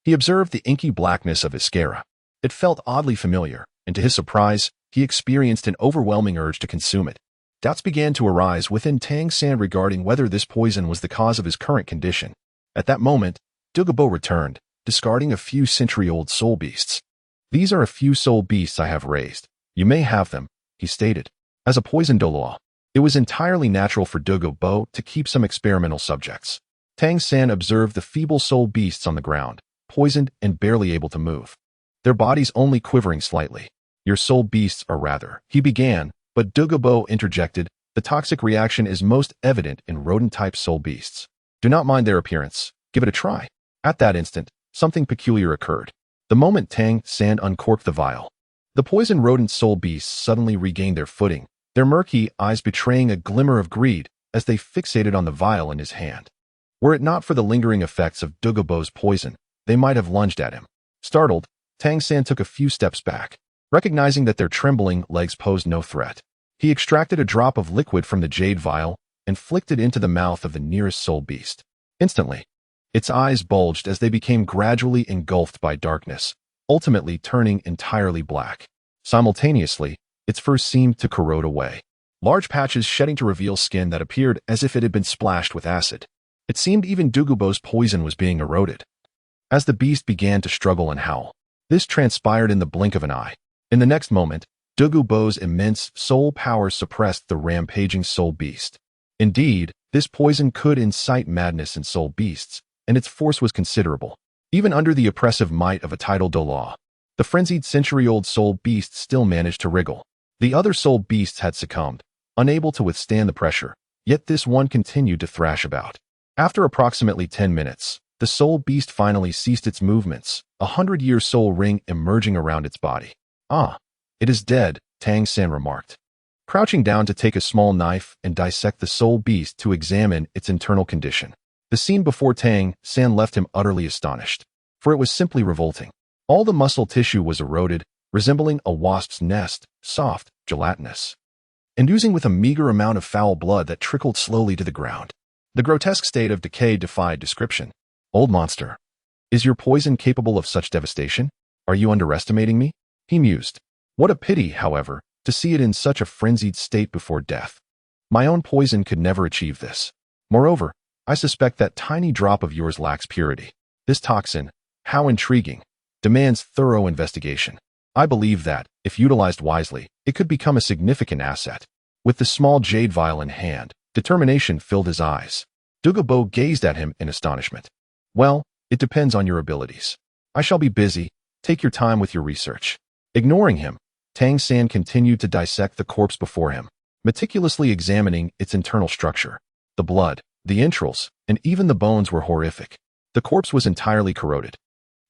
he observed the inky blackness of his scara. It felt oddly familiar, and to his surprise, he experienced an overwhelming urge to consume it. Doubts began to arise within Tang San regarding whether this poison was the cause of his current condition. At that moment, Douluo returned, discarding a few century-old soul beasts. These are a few soul beasts I have raised. You may have them, he stated. As a poison Douluo, it was entirely natural for Douluo to keep some experimental subjects. Tang San observed the feeble soul beasts on the ground, poisoned and barely able to move. Their bodies only quivering slightly. Your soul beasts are rather, he began, but Douluo interjected, the toxic reaction is most evident in rodent-type soul beasts. Do not mind their appearance, give it a try. At that instant, something peculiar occurred. The moment Tang San uncorked the vial, the poison rodent soul beasts suddenly regained their footing, their murky eyes betraying a glimmer of greed as they fixated on the vial in his hand. Were it not for the lingering effects of Douluo's poison, they might have lunged at him. Startled, Tang San took a few steps back, recognizing that their trembling legs posed no threat. He extracted a drop of liquid from the jade vial and flicked it into the mouth of the nearest soul beast. Instantly, its eyes bulged as they became gradually engulfed by darkness, ultimately turning entirely black. Simultaneously, its fur seemed to corrode away, large patches shedding to reveal skin that appeared as if it had been splashed with acid. It seemed even Douluo's poison was being eroded. As the beast began to struggle and howl, this transpired in the blink of an eye. In the next moment, Douluo's immense soul power suppressed the rampaging soul beast. Indeed, this poison could incite madness in soul beasts, and its force was considerable. Even under the oppressive might of a tidal Douluo, the frenzied century-old soul beast still managed to wriggle. The other soul beasts had succumbed, unable to withstand the pressure, yet this one continued to thrash about. After approximately 10 minutes, the soul beast finally ceased its movements, 100-year soul ring emerging around its body. Ah, it is dead, Tang San remarked, crouching down to take a small knife and dissect the soul beast to examine its internal condition. The scene before Tang San left him utterly astonished, for it was simply revolting. All the muscle tissue was eroded, resembling a wasp's nest, soft, gelatinous, and oozing with a meager amount of foul blood that trickled slowly to the ground. The grotesque state of decay defied description. Old monster, is your poison capable of such devastation? Are you underestimating me? He mused. What a pity, however, to see it in such a frenzied state before death. My own poison could never achieve this. Moreover, I suspect that tiny drop of yours lacks purity. This toxin, how intriguing, demands thorough investigation. I believe that, if utilized wisely, it could become a significant asset. With the small jade vial in hand, determination filled his eyes. Douluo gazed at him in astonishment. Well, it depends on your abilities. I shall be busy. Take your time with your research. Ignoring him, Tang San continued to dissect the corpse before him, meticulously examining its internal structure. The blood, the entrails, and even the bones were horrific. The corpse was entirely corroded,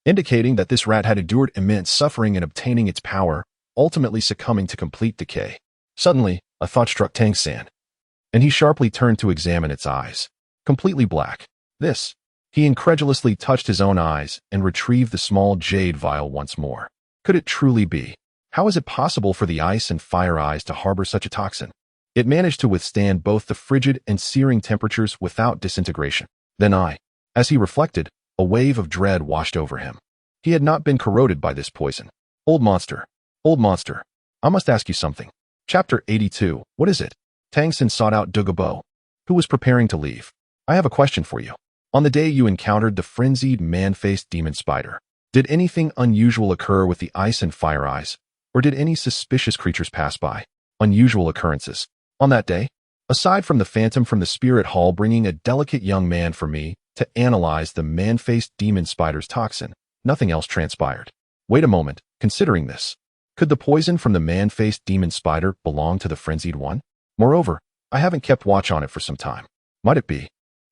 indicating that this rat had endured immense suffering in obtaining its power, ultimately succumbing to complete decay. Suddenly, a thought struck Tang San, and he sharply turned to examine its eyes. Completely black. He incredulously touched his own eyes and retrieved the small jade vial once more. Could it truly be? How is it possible for the ice and fire eyes to harbor such a toxin? It managed to withstand both the frigid and searing temperatures without disintegration. As he reflected, a wave of dread washed over him. He had not been corroded by this poison. Old monster, I must ask you something. Chapter 82, what is it? Tang San sought out Douluo, who was preparing to leave. I have a question for you. On the day you encountered the frenzied man-faced demon spider, did anything unusual occur with the ice and fire eyes, or did any suspicious creatures pass by? Unusual occurrences. On that day, aside from the phantom from the spirit hall bringing a delicate young man for me to analyze the man-faced demon spider's toxin, nothing else transpired. Wait a moment, considering this. Could the poison from the man-faced demon spider belong to the frenzied one? Moreover, I haven't kept watch on it for some time. Might it be?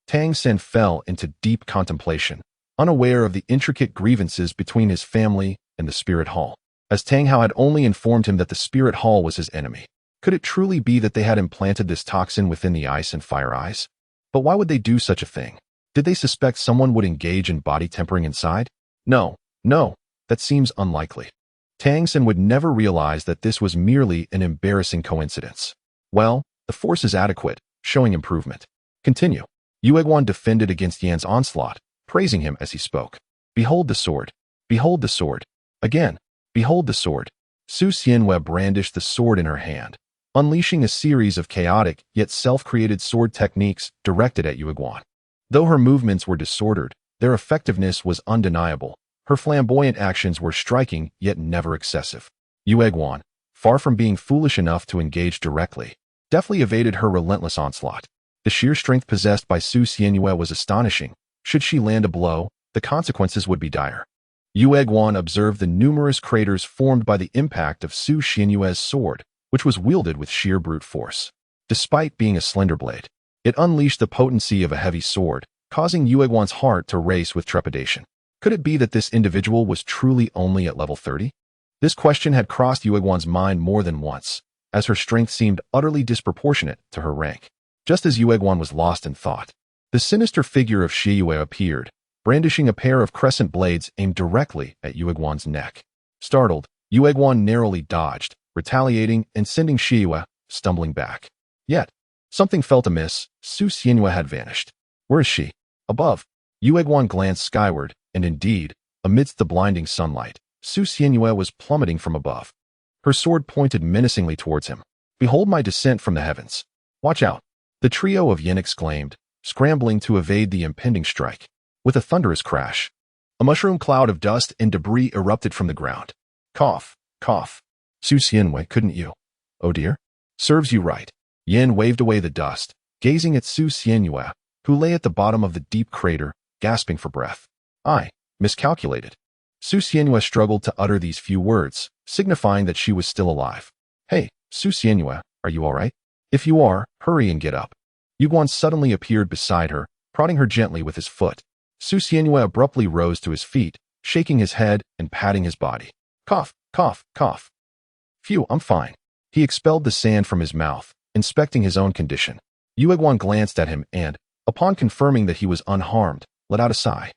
Tang San fell into deep contemplation, unaware of the intricate grievances between his family and the spirit hall, as Tang Hao had only informed him that the spirit hall was his enemy. Could it truly be that they had implanted this toxin within the ice and fire eyes? But why would they do such a thing? Did they suspect someone would engage in body tempering inside? No, that seems unlikely. Tang San would never realize that this was merely an embarrassing coincidence. Well, the force is adequate, showing improvement. Continue. Yueguan defended against Yan's onslaught, praising him as he spoke. Behold the sword. Behold the sword. Again, behold the sword. Su Xianwei brandished the sword in her hand, unleashing a series of chaotic yet self-created sword techniques directed at Yueguan. Though her movements were disordered, their effectiveness was undeniable. Her flamboyant actions were striking yet never excessive. Yueguan, far from being foolish enough to engage directly, deftly evaded her relentless onslaught. The sheer strength possessed by Su Xianwei was astonishing. Should she land a blow, the consequences would be dire. Yueguan observed the numerous craters formed by the impact of Su Xianwei's sword, which was wielded with sheer brute force. Despite being a slender blade, it unleashed the potency of a heavy sword, causing Yueguan's heart to race with trepidation. Could it be that this individual was truly only at level 30? This question had crossed Yueguan's mind more than once, as her strength seemed utterly disproportionate to her rank. Just as Yueguan was lost in thought, the sinister figure of Shiyue appeared, brandishing a pair of crescent blades aimed directly at Yueguan's neck. Startled, Yueguan narrowly dodged, retaliating and sending Shiyue stumbling back. Yet, something felt amiss. Su Xianwei had vanished. Where is she? Above. Yueguan glanced skyward, and indeed, amidst the blinding sunlight, Su Xianwei was plummeting from above. Her sword pointed menacingly towards him. Behold my descent from the heavens. Watch out. The trio of yin exclaimed, scrambling to evade the impending strike. With a thunderous crash, a mushroom cloud of dust and debris erupted from the ground. Cough, cough. Su Xianwei, couldn't you? Oh dear. Serves you right. Yin waved away the dust, gazing at Su Xianwei, who lay at the bottom of the deep crater, gasping for breath. I miscalculated. Su Xianwei struggled to utter these few words, signifying that she was still alive. Hey, Su Xianwei, are you all right? If you are, hurry and get up. Yueguan suddenly appeared beside her, prodding her gently with his foot. Su Xianwei abruptly rose to his feet, shaking his head and patting his body. Cough, cough, cough. Phew, I'm fine. He expelled the sand from his mouth, inspecting his own condition. Yueguan glanced at him and, upon confirming that he was unharmed, let out a sigh.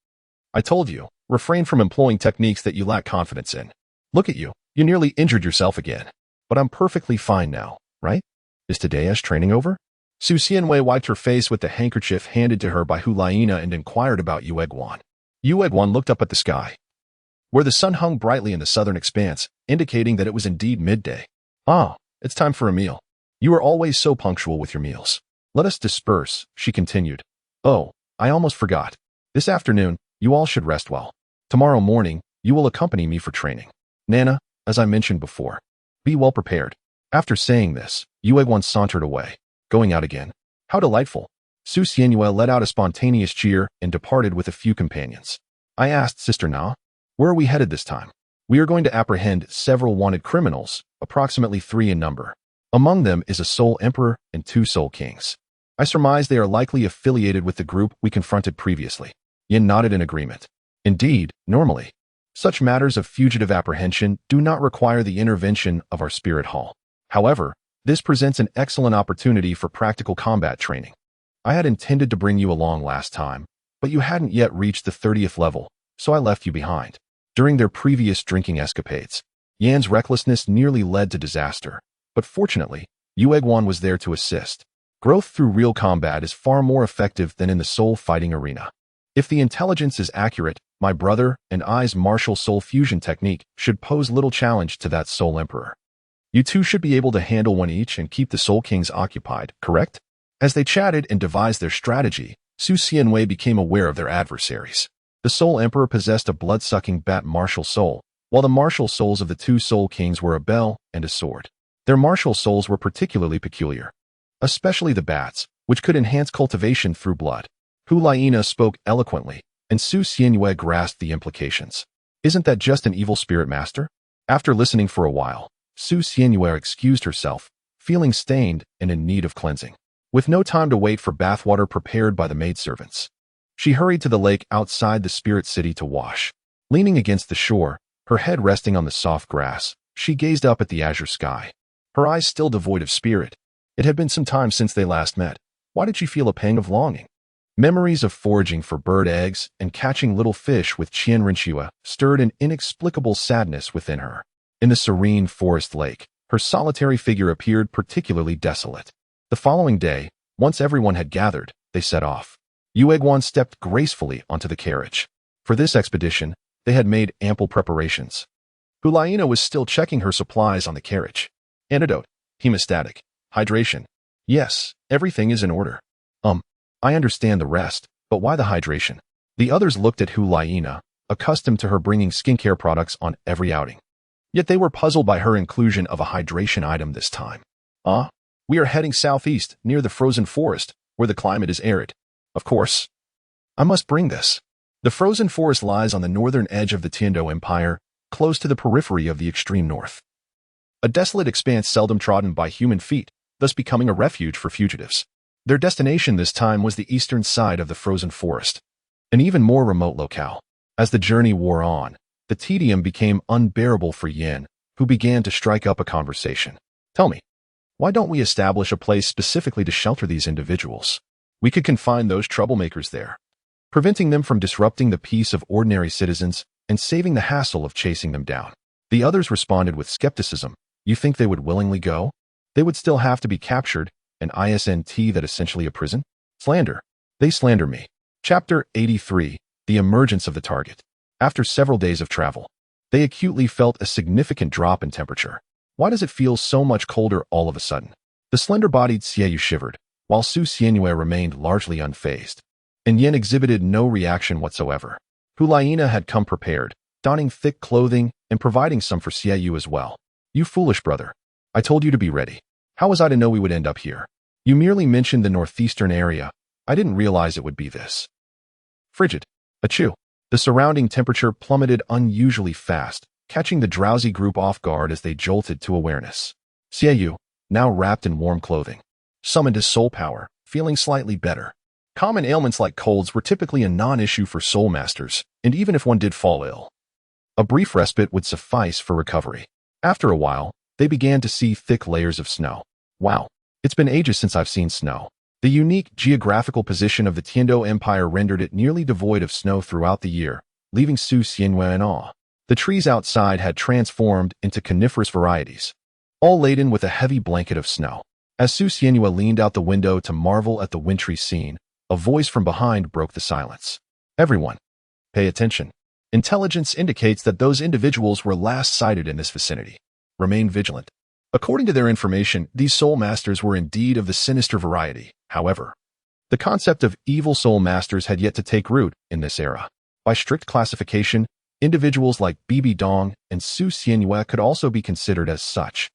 I told you, refrain from employing techniques that you lack confidence in. Look at you, you nearly injured yourself again. But I'm perfectly fine now, right? Is today's training over? Su Xianwei wiped her face with the handkerchief handed to her by Hulaina and inquired about Yueguan. Yueguan looked up at the sky, where the sun hung brightly in the southern expanse, indicating that it was indeed midday. Ah, it's time for a meal. You are always so punctual with your meals. Let us disperse, she continued. Oh, I almost forgot. This afternoon, you all should rest well. Tomorrow morning, you will accompany me for training. Nana, as I mentioned before. Be well prepared. After saying this, Yueguan sauntered away. Going out again? How delightful. Su Xianyue let out a spontaneous cheer and departed with a few companions. I asked Sister Na, where are we headed this time? We are going to apprehend several wanted criminals, approximately 3 in number. Among them is a Soul Emperor and 2 Soul Kings. I surmise they are likely affiliated with the group we confronted previously. Yin nodded in agreement. Indeed, normally, such matters of fugitive apprehension do not require the intervention of our spirit hall. However, this presents an excellent opportunity for practical combat training. I had intended to bring you along last time, but you hadn't yet reached the 30th level, so I left you behind. During their previous drinking escapades, Yan's recklessness nearly led to disaster, but fortunately, Yueguan was there to assist. Growth through real combat is far more effective than in the soul fighting arena. If the intelligence is accurate, my brother and I's martial soul fusion technique should pose little challenge to that Soul Emperor. You two should be able to handle one each and keep the Soul Kings occupied, correct? As they chatted and devised their strategy, Su Xianyue became aware of their adversaries. The Soul Emperor possessed a blood-sucking bat martial soul, while the martial souls of the 2 Soul Kings were a bell and a sword. Their martial souls were particularly peculiar, especially the bats, which could enhance cultivation through blood. Hu Laina spoke eloquently, and Su Xianyue grasped the implications. Isn't that just an evil spirit master? After listening for a while, Su Xianyue excused herself, feeling stained and in need of cleansing. With no time to wait for bathwater prepared by the maidservants, she hurried to the lake outside the spirit city to wash. Leaning against the shore, her head resting on the soft grass, she gazed up at the azure sky. Her eyes still devoid of spirit. It had been some time since they last met. Why did she feel a pang of longing? Memories of foraging for bird eggs and catching little fish with Qian Renshua stirred an inexplicable sadness within her. In the serene forest lake, her solitary figure appeared particularly desolate. The following day, once everyone had gathered, they set off. Yueguan stepped gracefully onto the carriage. For this expedition, they had made ample preparations. Hu Laina was still checking her supplies on the carriage. Antidote, hemostatic, hydration. Yes, everything is in order. I understand the rest, but why the hydration? The others looked at Hu Laina, accustomed to her bringing skincare products on every outing. Yet they were puzzled by her inclusion of a hydration item this time. We are heading southeast, near the frozen forest, where the climate is arid. Of course. I must bring this. The frozen forest lies on the northern edge of the Tiando Empire, close to the periphery of the extreme north. A desolate expanse seldom trodden by human feet, thus becoming a refuge for fugitives. Their destination this time was the eastern side of the frozen forest, an even more remote locale. As the journey wore on, the tedium became unbearable for Yin, who began to strike up a conversation. Tell me, why don't we establish a place specifically to shelter these individuals? We could confine those troublemakers there, preventing them from disrupting the peace of ordinary citizens and saving the hassle of chasing them down. The others responded with skepticism. You think they would willingly go? They would still have to be captured, an ISNT that essentially a prison? Slander. They slander me. Chapter 83, The Emergence of the Target. After several days of travel, they acutely felt a significant drop in temperature. Why does it feel so much colder all of a sudden? The slender-bodied Xiaoyu shivered, while Su Xianyue remained largely unfazed. And Yin exhibited no reaction whatsoever. Hu Laina had come prepared, donning thick clothing and providing some for Xiaoyu as well. You foolish brother. I told you to be ready. How was I to know we would end up here? You merely mentioned the northeastern area. I didn't realize it would be this frigid. Achoo. The surrounding temperature plummeted unusually fast, catching the drowsy group off guard as they jolted to awareness. Xiaoyu, now wrapped in warm clothing, summoned his soul power, feeling slightly better. Common ailments like colds were typically a non-issue for soul masters, and even if one did fall ill, a brief respite would suffice for recovery. After a while, they began to see thick layers of snow. Wow, it's been ages since I've seen snow. The unique geographical position of the Tiando Empire rendered it nearly devoid of snow throughout the year, leaving Su Xianyue in awe. The trees outside had transformed into coniferous varieties, all laden with a heavy blanket of snow. As Su Xianyue leaned out the window to marvel at the wintry scene, a voice from behind broke the silence. Everyone, pay attention. Intelligence indicates that those individuals were last sighted in this vicinity. Remain vigilant. According to their information, these soul masters were indeed of the sinister variety. However, the concept of evil soul masters had yet to take root in this era. By strict classification, Individuals like Bibi Dong and Su Xianyue could also be considered as such.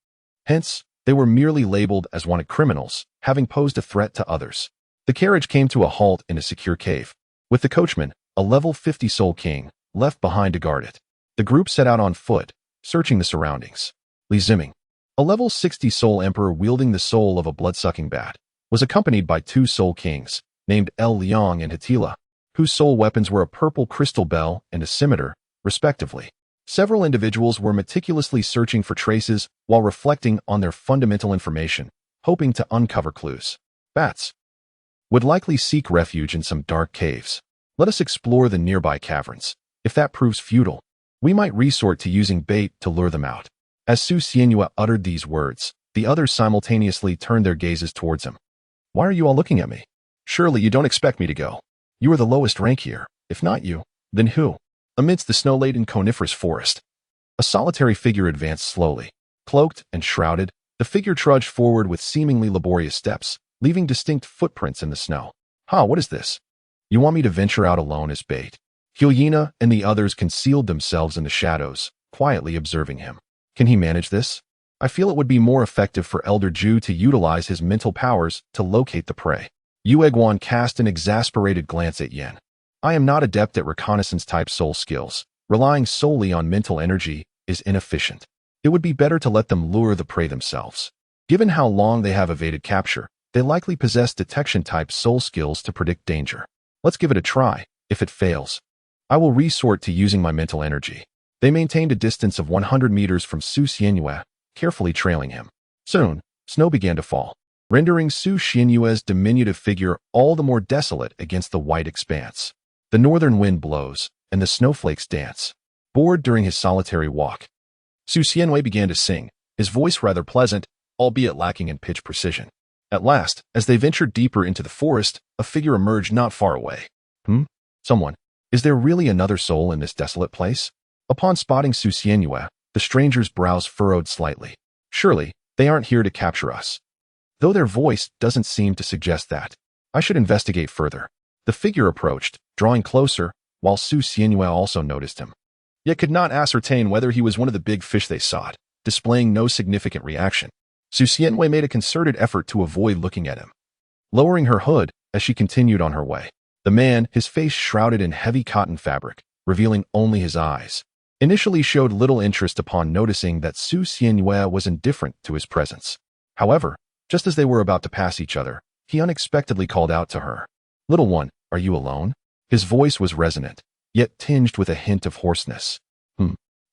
Hence, they were merely labeled as wanted criminals, having posed a threat to others. The carriage came to a halt in a secure cave, with the coachman, a level 50 Soul King, left behind to guard it. The group set out on foot, searching the surroundings. Li Ziming, a level 60 Soul Emperor wielding the soul of a blood-sucking bat, was accompanied by 2 Soul Kings, named El Liang and Hatila, whose soul weapons were a purple crystal bell and a scimitar, respectively. Several individuals were meticulously searching for traces while reflecting on their fundamental information, hoping to uncover clues. Bats would likely seek refuge in some dark caves. Let us explore the nearby caverns. If that proves futile, we might resort to using bait to lure them out. As Su Xianyue uttered these words, the others simultaneously turned their gazes towards him. Why are you all looking at me? Surely you don't expect me to go. You are the lowest rank here. If not you, then who? Amidst the snow-laden coniferous forest, a solitary figure advanced slowly. Cloaked and shrouded, the figure trudged forward with seemingly laborious steps, leaving distinct footprints in the snow. What is this? You want me to venture out alone as bait? Hyena and the others concealed themselves in the shadows, quietly observing him. Can he manage this? I feel it would be more effective for Elder Ju to utilize his mental powers to locate the prey. Yu Eguan cast an exasperated glance at Yen. I am not adept at reconnaissance-type soul skills. Relying solely on mental energy is inefficient. It would be better to let them lure the prey themselves. Given how long they have evaded capture, they likely possess detection-type soul skills to predict danger. Let's give it a try. If it fails, I will resort to using my mental energy. They maintained a distance of 100 meters from Su Xianyue, carefully trailing him. Soon, snow began to fall, rendering Su Xianyue's diminutive figure all the more desolate against the white expanse. The northern wind blows, and the snowflakes dance. Bored during his solitary walk, Su Xianyue began to sing, his voice rather pleasant, albeit lacking in pitch precision. At last, as they ventured deeper into the forest, a figure emerged not far away. Someone. Is there really another soul in this desolate place? Upon spotting Su Xianyue, the stranger's brows furrowed slightly. Surely, they aren't here to capture us. Though their voice doesn't seem to suggest that. I should investigate further. The figure approached, drawing closer, while Su Xianyue also noticed him, yet could not ascertain whether he was one of the big fish they sought, displaying no significant reaction. Su Xianyue made a concerted effort to avoid looking at him, lowering her hood as she continued on her way. The man, his face shrouded in heavy cotton fabric, revealing only his eyes, initially showed little interest upon noticing that Su Xianyue was indifferent to his presence. However, just as they were about to pass each other, he unexpectedly called out to her. "Little one, are you alone?" His voice was resonant, yet tinged with a hint of hoarseness.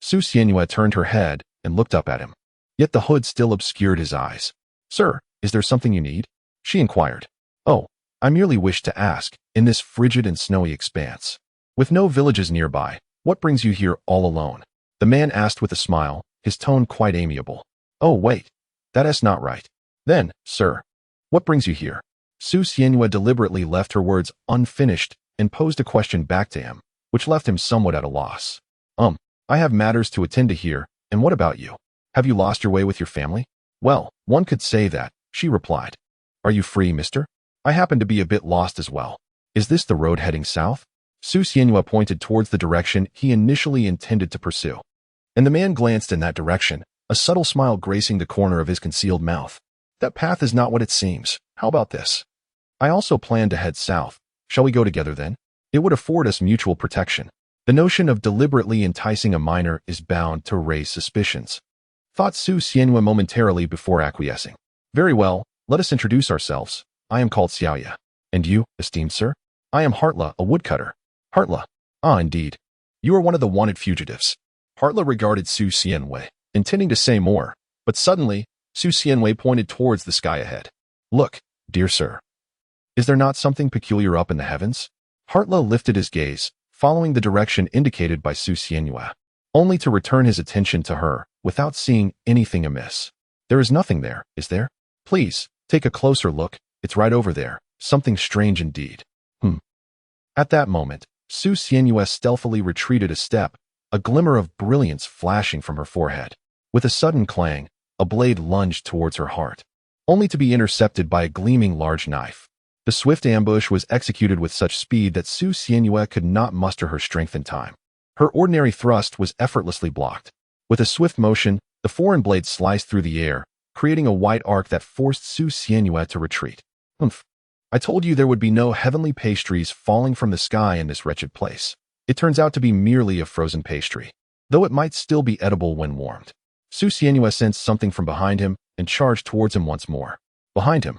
Su Xianyue turned her head and looked up at him, yet the hood still obscured his eyes. "Sir, is there something you need?" she inquired. "Oh, I merely wished to ask, in this frigid and snowy expanse, with no villages nearby, what brings you here all alone?" The man asked with a smile, his tone quite amiable. "Oh, wait, that is not right. Then, sir, what brings you here?" Su Xianyue deliberately left her words unfinished and posed a question back to him, which left him somewhat at a loss. I have matters to attend to here, and what about you? Have you lost your way with your family?" "Well, one could say that," she replied. "Are you free, mister? I happen to be a bit lost as well. Is this the road heading south?" Su Xianyue pointed towards the direction he initially intended to pursue, and the man glanced in that direction, a subtle smile gracing the corner of his concealed mouth. "That path is not what it seems. How about this? I also plan to head south. Shall we go together then? It would afford us mutual protection." The notion of deliberately enticing a minor is bound to raise suspicions, thought Su Xianyue momentarily before acquiescing. "Very well, let us introduce ourselves. I am called Xiaoya. And you, esteemed sir?" "I am Hartla, a woodcutter." "Hartla? Ah, indeed. You are one of the wanted fugitives." Hartla regarded Su Xianyue, intending to say more, but suddenly, Su Xianyue pointed towards the sky ahead. "Look, dear sir. Is there not something peculiar up in the heavens?" Hartla lifted his gaze, following the direction indicated by Su Xianyue, only to return his attention to her without seeing anything amiss. "There is nothing there, is there? Please, take a closer look. It's right over there. Something strange indeed." At that moment, Su Xianyue stealthily retreated a step, a glimmer of brilliance flashing from her forehead. With a sudden clang, a blade lunged towards her heart, only to be intercepted by a gleaming large knife. The swift ambush was executed with such speed that Su Xianyue could not muster her strength in time. Her ordinary thrust was effortlessly blocked. With a swift motion, the foreign blade sliced through the air, creating a white arc that forced Su Xianyue to retreat. Humph. I told you there would be no heavenly pastries falling from the sky in this wretched place. It turns out to be merely a frozen pastry, though it might still be edible when warmed. Su Xianyue sensed something from behind him and charged towards him once more. Behind him,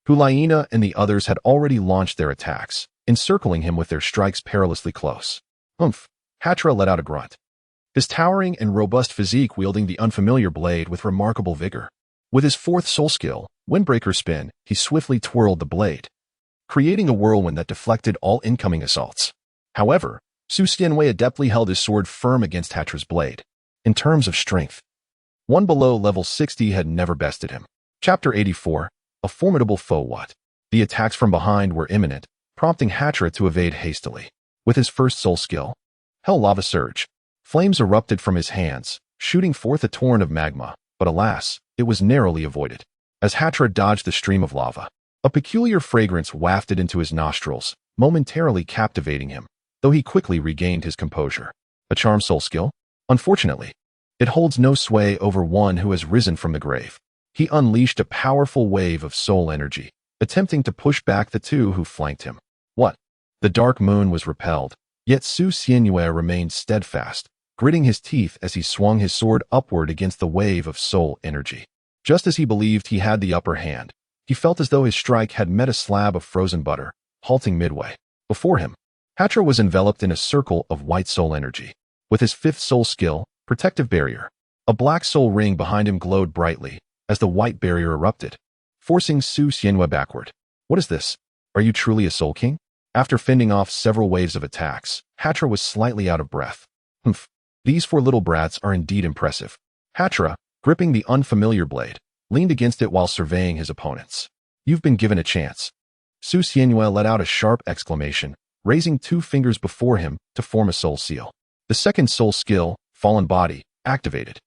Hulaina and the others had already launched their attacks, encircling him with their strikes perilously close. Humph. Hatra let out a grunt, his towering and robust physique wielding the unfamiliar blade with remarkable vigor. With his fourth soul skill, Windbreaker Spin, he swiftly twirled the blade, creating a whirlwind that deflected all incoming assaults. However, Su Xianyue adeptly held his sword firm against Hatra's blade. In terms of strength, one below level 60 had never bested him. Chapter 84, A Formidable Foe. What? The attacks from behind were imminent, prompting Hatra to evade hastily. With his first soul skill, Hell Lava Surge, flames erupted from his hands, shooting forth a torrent of magma, but alas, it was narrowly avoided. As Hatra dodged the stream of lava, a peculiar fragrance wafted into his nostrils, momentarily captivating him, though he quickly regained his composure. A charm soul skill? Unfortunately, it holds no sway over one who has risen from the grave. He unleashed a powerful wave of soul energy, attempting to push back the two who flanked him. What? The dark moon was repelled, yet Su Xianyue remained steadfast, gritting his teeth as he swung his sword upward against the wave of soul energy. Just as he believed he had the upper hand, he felt as though his strike had met a slab of frozen butter, halting midway. Before him, Hatra was enveloped in a circle of white soul energy. With his fifth soul skill, Protective Barrier, a black soul ring behind him glowed brightly as the white barrier erupted, forcing Su Xianyue backward. What is this? Are you truly a Soul King? After fending off several waves of attacks, Hatra was slightly out of breath. Humph. These four little brats are indeed impressive. Hatra, gripping the unfamiliar blade, leaned against it while surveying his opponents. You've been given a chance. Su Xianyue let out a sharp exclamation, raising two fingers before him to form a soul seal. The second soul skill, Fallen Body, activated,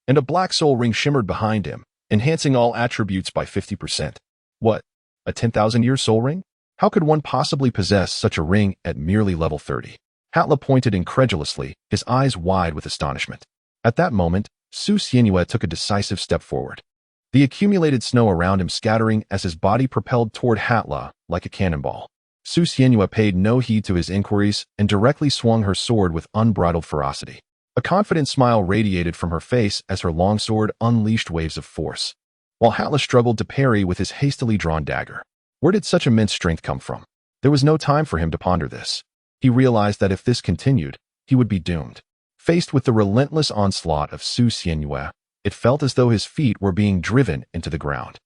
and a black soul ring shimmered behind him, enhancing all attributes by 50%. What? A 10,000-year soul ring? How could one possibly possess such a ring at merely level 30? Hatla pointed incredulously, his eyes wide with astonishment. At that moment, Su Xianyue took a decisive step forward, the accumulated snow around him scattering as his body propelled toward Hatla like a cannonball. Su Xianyue paid no heed to his inquiries and directly swung her sword with unbridled ferocity. A confident smile radiated from her face as her longsword unleashed waves of force, while Hatla struggled to parry with his hastily drawn dagger. Where did such immense strength come from? There was no time for him to ponder this. He realized that if this continued, he would be doomed. Faced with the relentless onslaught of Su Xianyue, it felt as though his feet were being driven into the ground.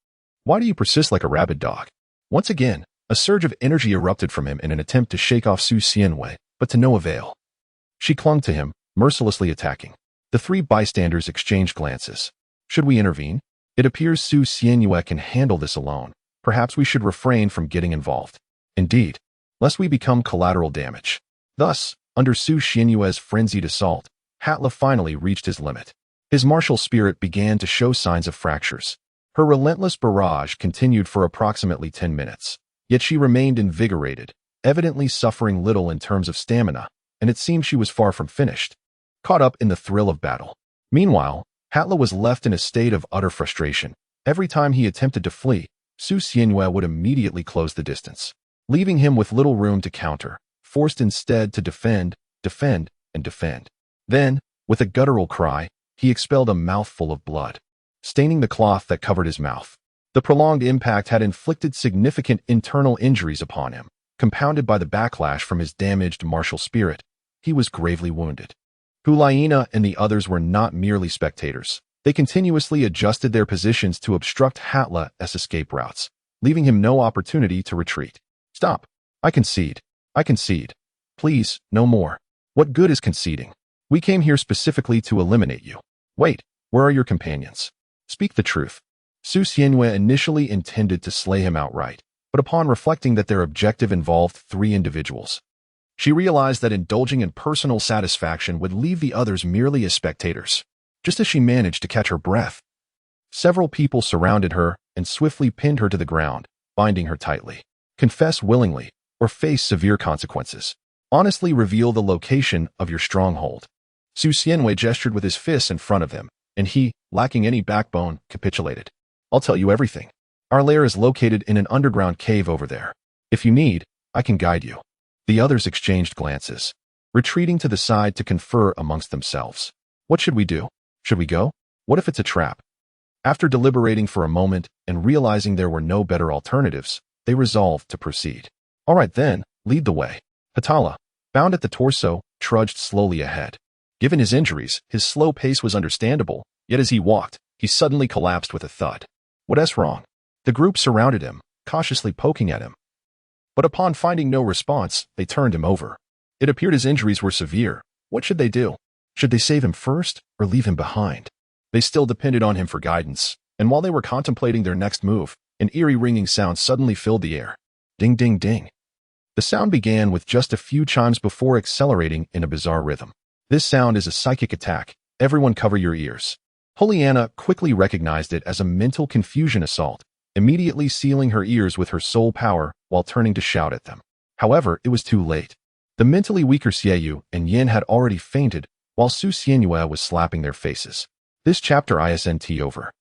Why do you persist like a rabid dog? Once again, a surge of energy erupted from him in an attempt to shake off Su Xianyue, but to no avail. She clung to him, mercilessly attacking. The three bystanders exchanged glances. Should we intervene? It appears Su Xianyue can handle this alone. Perhaps we should refrain from getting involved. Indeed, lest we become collateral damage. Thus, under Su Xianyue's frenzied assault, Hatla finally reached his limit. His martial spirit began to show signs of fractures. Her relentless barrage continued for approximately 10 minutes. Yet she remained invigorated, evidently suffering little in terms of stamina, and it seemed she was far from finished, caught up in the thrill of battle. Meanwhile, Hatla was left in a state of utter frustration. Every time he attempted to flee, Su Xianyue would immediately close the distance, leaving him with little room to counter, forced instead to defend, and defend. Then, with a guttural cry, he expelled a mouthful of blood, staining the cloth that covered his mouth. The prolonged impact had inflicted significant internal injuries upon him, compounded by the backlash from his damaged martial spirit. He was gravely wounded. Hulaina and the others were not merely spectators. They continuously adjusted their positions to obstruct Hatla's escape routes, leaving him no opportunity to retreat. Stop. I concede. I concede. Please, no more. What good is conceding? We came here specifically to eliminate you. Wait, where are your companions? Speak the truth. Su Xianyue initially intended to slay him outright, but upon reflecting that their objective involved 3 individuals, she realized that indulging in personal satisfaction would leave the others merely as spectators. Just as she managed to catch her breath, several people surrounded her and swiftly pinned her to the ground, binding her tightly. Confess willingly, or face severe consequences. Honestly reveal the location of your stronghold. Su Xianwei gestured with his fists in front of him, and he, lacking any backbone, capitulated. I'll tell you everything. Our lair is located in an underground cave over there. If you need, I can guide you. The others exchanged glances, retreating to the side to confer amongst themselves. What should we do? Should we go? What if it's a trap? After deliberating for a moment and realizing there were no better alternatives, they resolved to proceed. All right then, lead the way. Hatala, bound at the torso, trudged slowly ahead. Given his injuries, his slow pace was understandable, yet as he walked, he suddenly collapsed with a thud. What's wrong? The group surrounded him, cautiously poking at him. But upon finding no response, they turned him over. It appeared his injuries were severe. What should they do? Should they save him first or leave him behind? They still depended on him for guidance, and while they were contemplating their next move, an eerie ringing sound suddenly filled the air. Ding, ding, ding. The sound began with just a few chimes before accelerating in a bizarre rhythm. This sound is a psychic attack. Everyone cover your ears. Juliana quickly recognized it as a mental confusion assault, immediately sealing her ears with her soul power while turning to shout at them. However, it was too late. The mentally weaker Xieyu and Yin had already fainted, while Su Xianyue was slapping their faces. This chapter isn't over.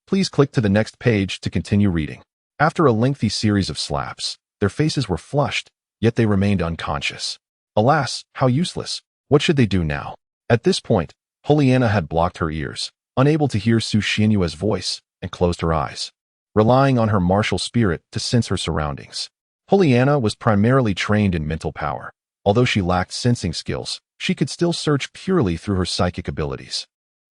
Please click to the next page to continue reading. After a lengthy series of slaps, their faces were flushed, yet they remained unconscious. Alas, how useless. What should they do now? At this point, Juliana had blocked her ears, unable to hear Su Xianyue's voice, and closed her eyes, relying on her martial spirit to sense her surroundings. Juliana was primarily trained in mental power. Although she lacked sensing skills, she could still search purely through her psychic abilities.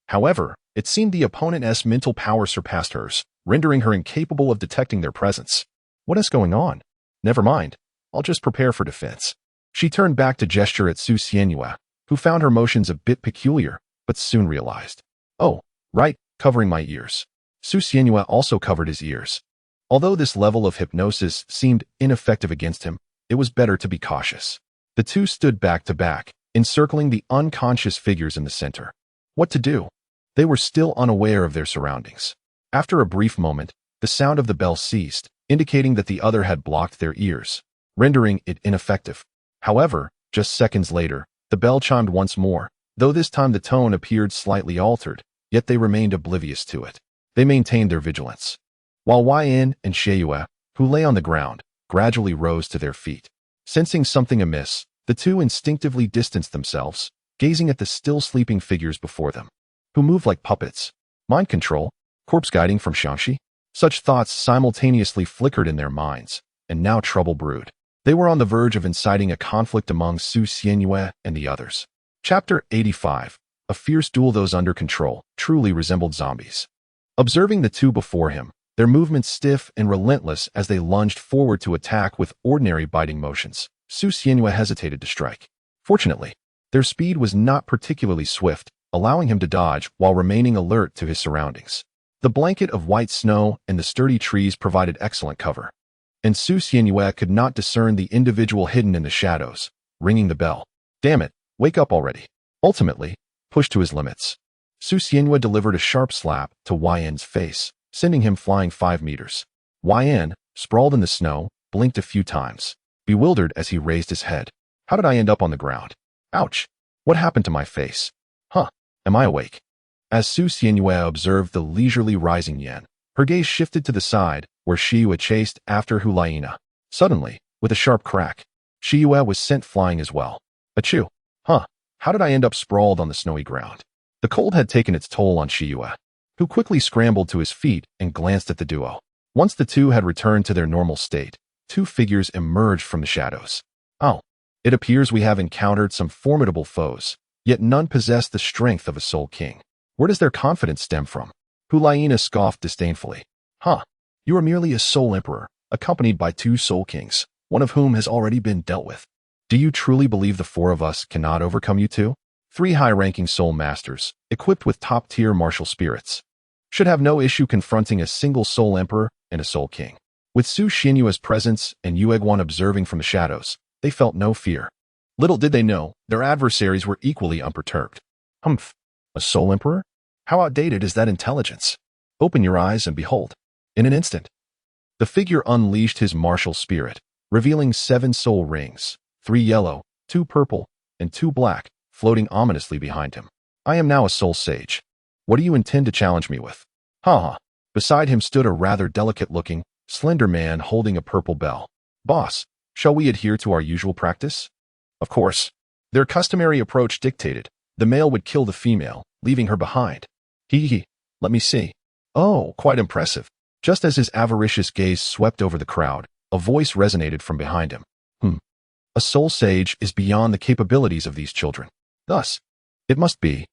However, it seemed the opponent's mental power surpassed hers, rendering her incapable of detecting their presence. What is going on? Never mind. I'll just prepare for defense. She turned back to gesture at Su Xianyue, who found her motions a bit peculiar, but soon realized. Oh, right, covering my ears. Su Xianyue also covered his ears. Although this level of hypnosis seemed ineffective against him, it was better to be cautious. The two stood back to back, encircling the unconscious figures in the center. What to do? They were still unaware of their surroundings. After a brief moment, the sound of the bell ceased, indicating that the other had blocked their ears, rendering it ineffective. However, just seconds later, the bell chimed once more, though this time the tone appeared slightly altered, yet they remained oblivious to it. They maintained their vigilance. While Yin and Sheiyue, who lay on the ground, gradually rose to their feet. Sensing something amiss, the two instinctively distanced themselves, gazing at the still sleeping figures before them, who moved like puppets. Mind control? Corpse guiding from Xiangxi? Such thoughts simultaneously flickered in their minds, and now trouble brewed. They were on the verge of inciting a conflict among Su Xianyue and the others. Chapter 85. A fierce duel. Those under control truly resembled zombies. Observing the two before him, their movements stiff and relentless as they lunged forward to attack with ordinary biting motions, Su Xianyue hesitated to strike. Fortunately, their speed was not particularly swift, allowing him to dodge while remaining alert to his surroundings. The blanket of white snow and the sturdy trees provided excellent cover, and Su Xianyue could not discern the individual hidden in the shadows, ringing the bell. Damn it, wake up already. Ultimately, pushed to his limits, Su Xianyue delivered a sharp slap to Yin's face, sending him flying 5 meters. Yin, sprawled in the snow, blinked a few times, bewildered as he raised his head. How did I end up on the ground? Ouch! What happened to my face? Huh, am I awake? As Su Xianyue observed the leisurely rising Yin, her gaze shifted to the side, where Shiyue chased after Huliana. Suddenly, with a sharp crack, Shiyue was sent flying as well. Achoo! Huh, how did I end up sprawled on the snowy ground? The cold had taken its toll on Shiyue, who quickly scrambled to his feet and glanced at the duo. Once the two had returned to their normal state, two figures emerged from the shadows. Oh, it appears we have encountered some formidable foes, yet none possess the strength of a soul king. Where does their confidence stem from? Huliana scoffed disdainfully. Huh, you are merely a soul emperor, accompanied by 2 soul kings, one of whom has already been dealt with. Do you truly believe the 4 of us cannot overcome you 2? 3 high-ranking soul masters, equipped with top-tier martial spirits, should have no issue confronting a single soul emperor and a soul king. With Su Xianyue's presence and Yueguan observing from the shadows, they felt no fear. Little did they know, their adversaries were equally unperturbed. Humph, a soul emperor? How outdated is that intelligence? Open your eyes and behold. In an instant, the figure unleashed his martial spirit, revealing 7 soul rings, 3 yellow, two purple, and two black, floating ominously behind him. I am now a soul sage. What do you intend to challenge me with? Ha ha. Beside him stood a rather delicate-looking, slender man holding a purple bell. Boss, shall we adhere to our usual practice? Of course. Their customary approach dictated, the male would kill the female, leaving her behind. Hee, let me see. Oh, quite impressive. Just as his avaricious gaze swept over the crowd, a voice resonated from behind him. A soul sage is beyond the capabilities of these children. Thus, it must be.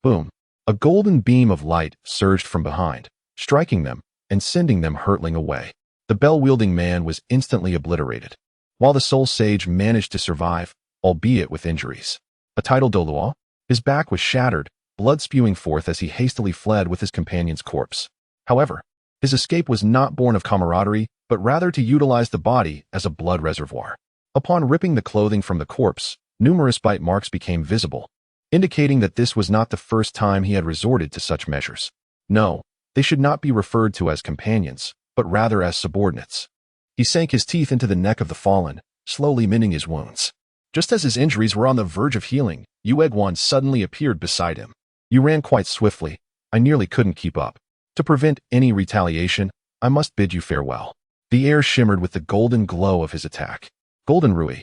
Boom. A golden beam of light surged from behind, striking them and sending them hurtling away. The bell-wielding man was instantly obliterated, while the soul sage managed to survive, albeit with injuries. A title Douluo, his back was shattered, blood spewing forth as he hastily fled with his companion's corpse. However, his escape was not born of camaraderie, but rather to utilize the body as a blood reservoir. Upon ripping the clothing from the corpse, numerous bite marks became visible, indicating that this was not the first time he had resorted to such measures. No, they should not be referred to as companions, but rather as subordinates. He sank his teeth into the neck of the fallen, slowly mending his wounds. Just as his injuries were on the verge of healing, Yuegwan suddenly appeared beside him. You ran quite swiftly. I nearly couldn't keep up. To prevent any retaliation, I must bid you farewell. The air shimmered with the golden glow of his attack. Golden Rui.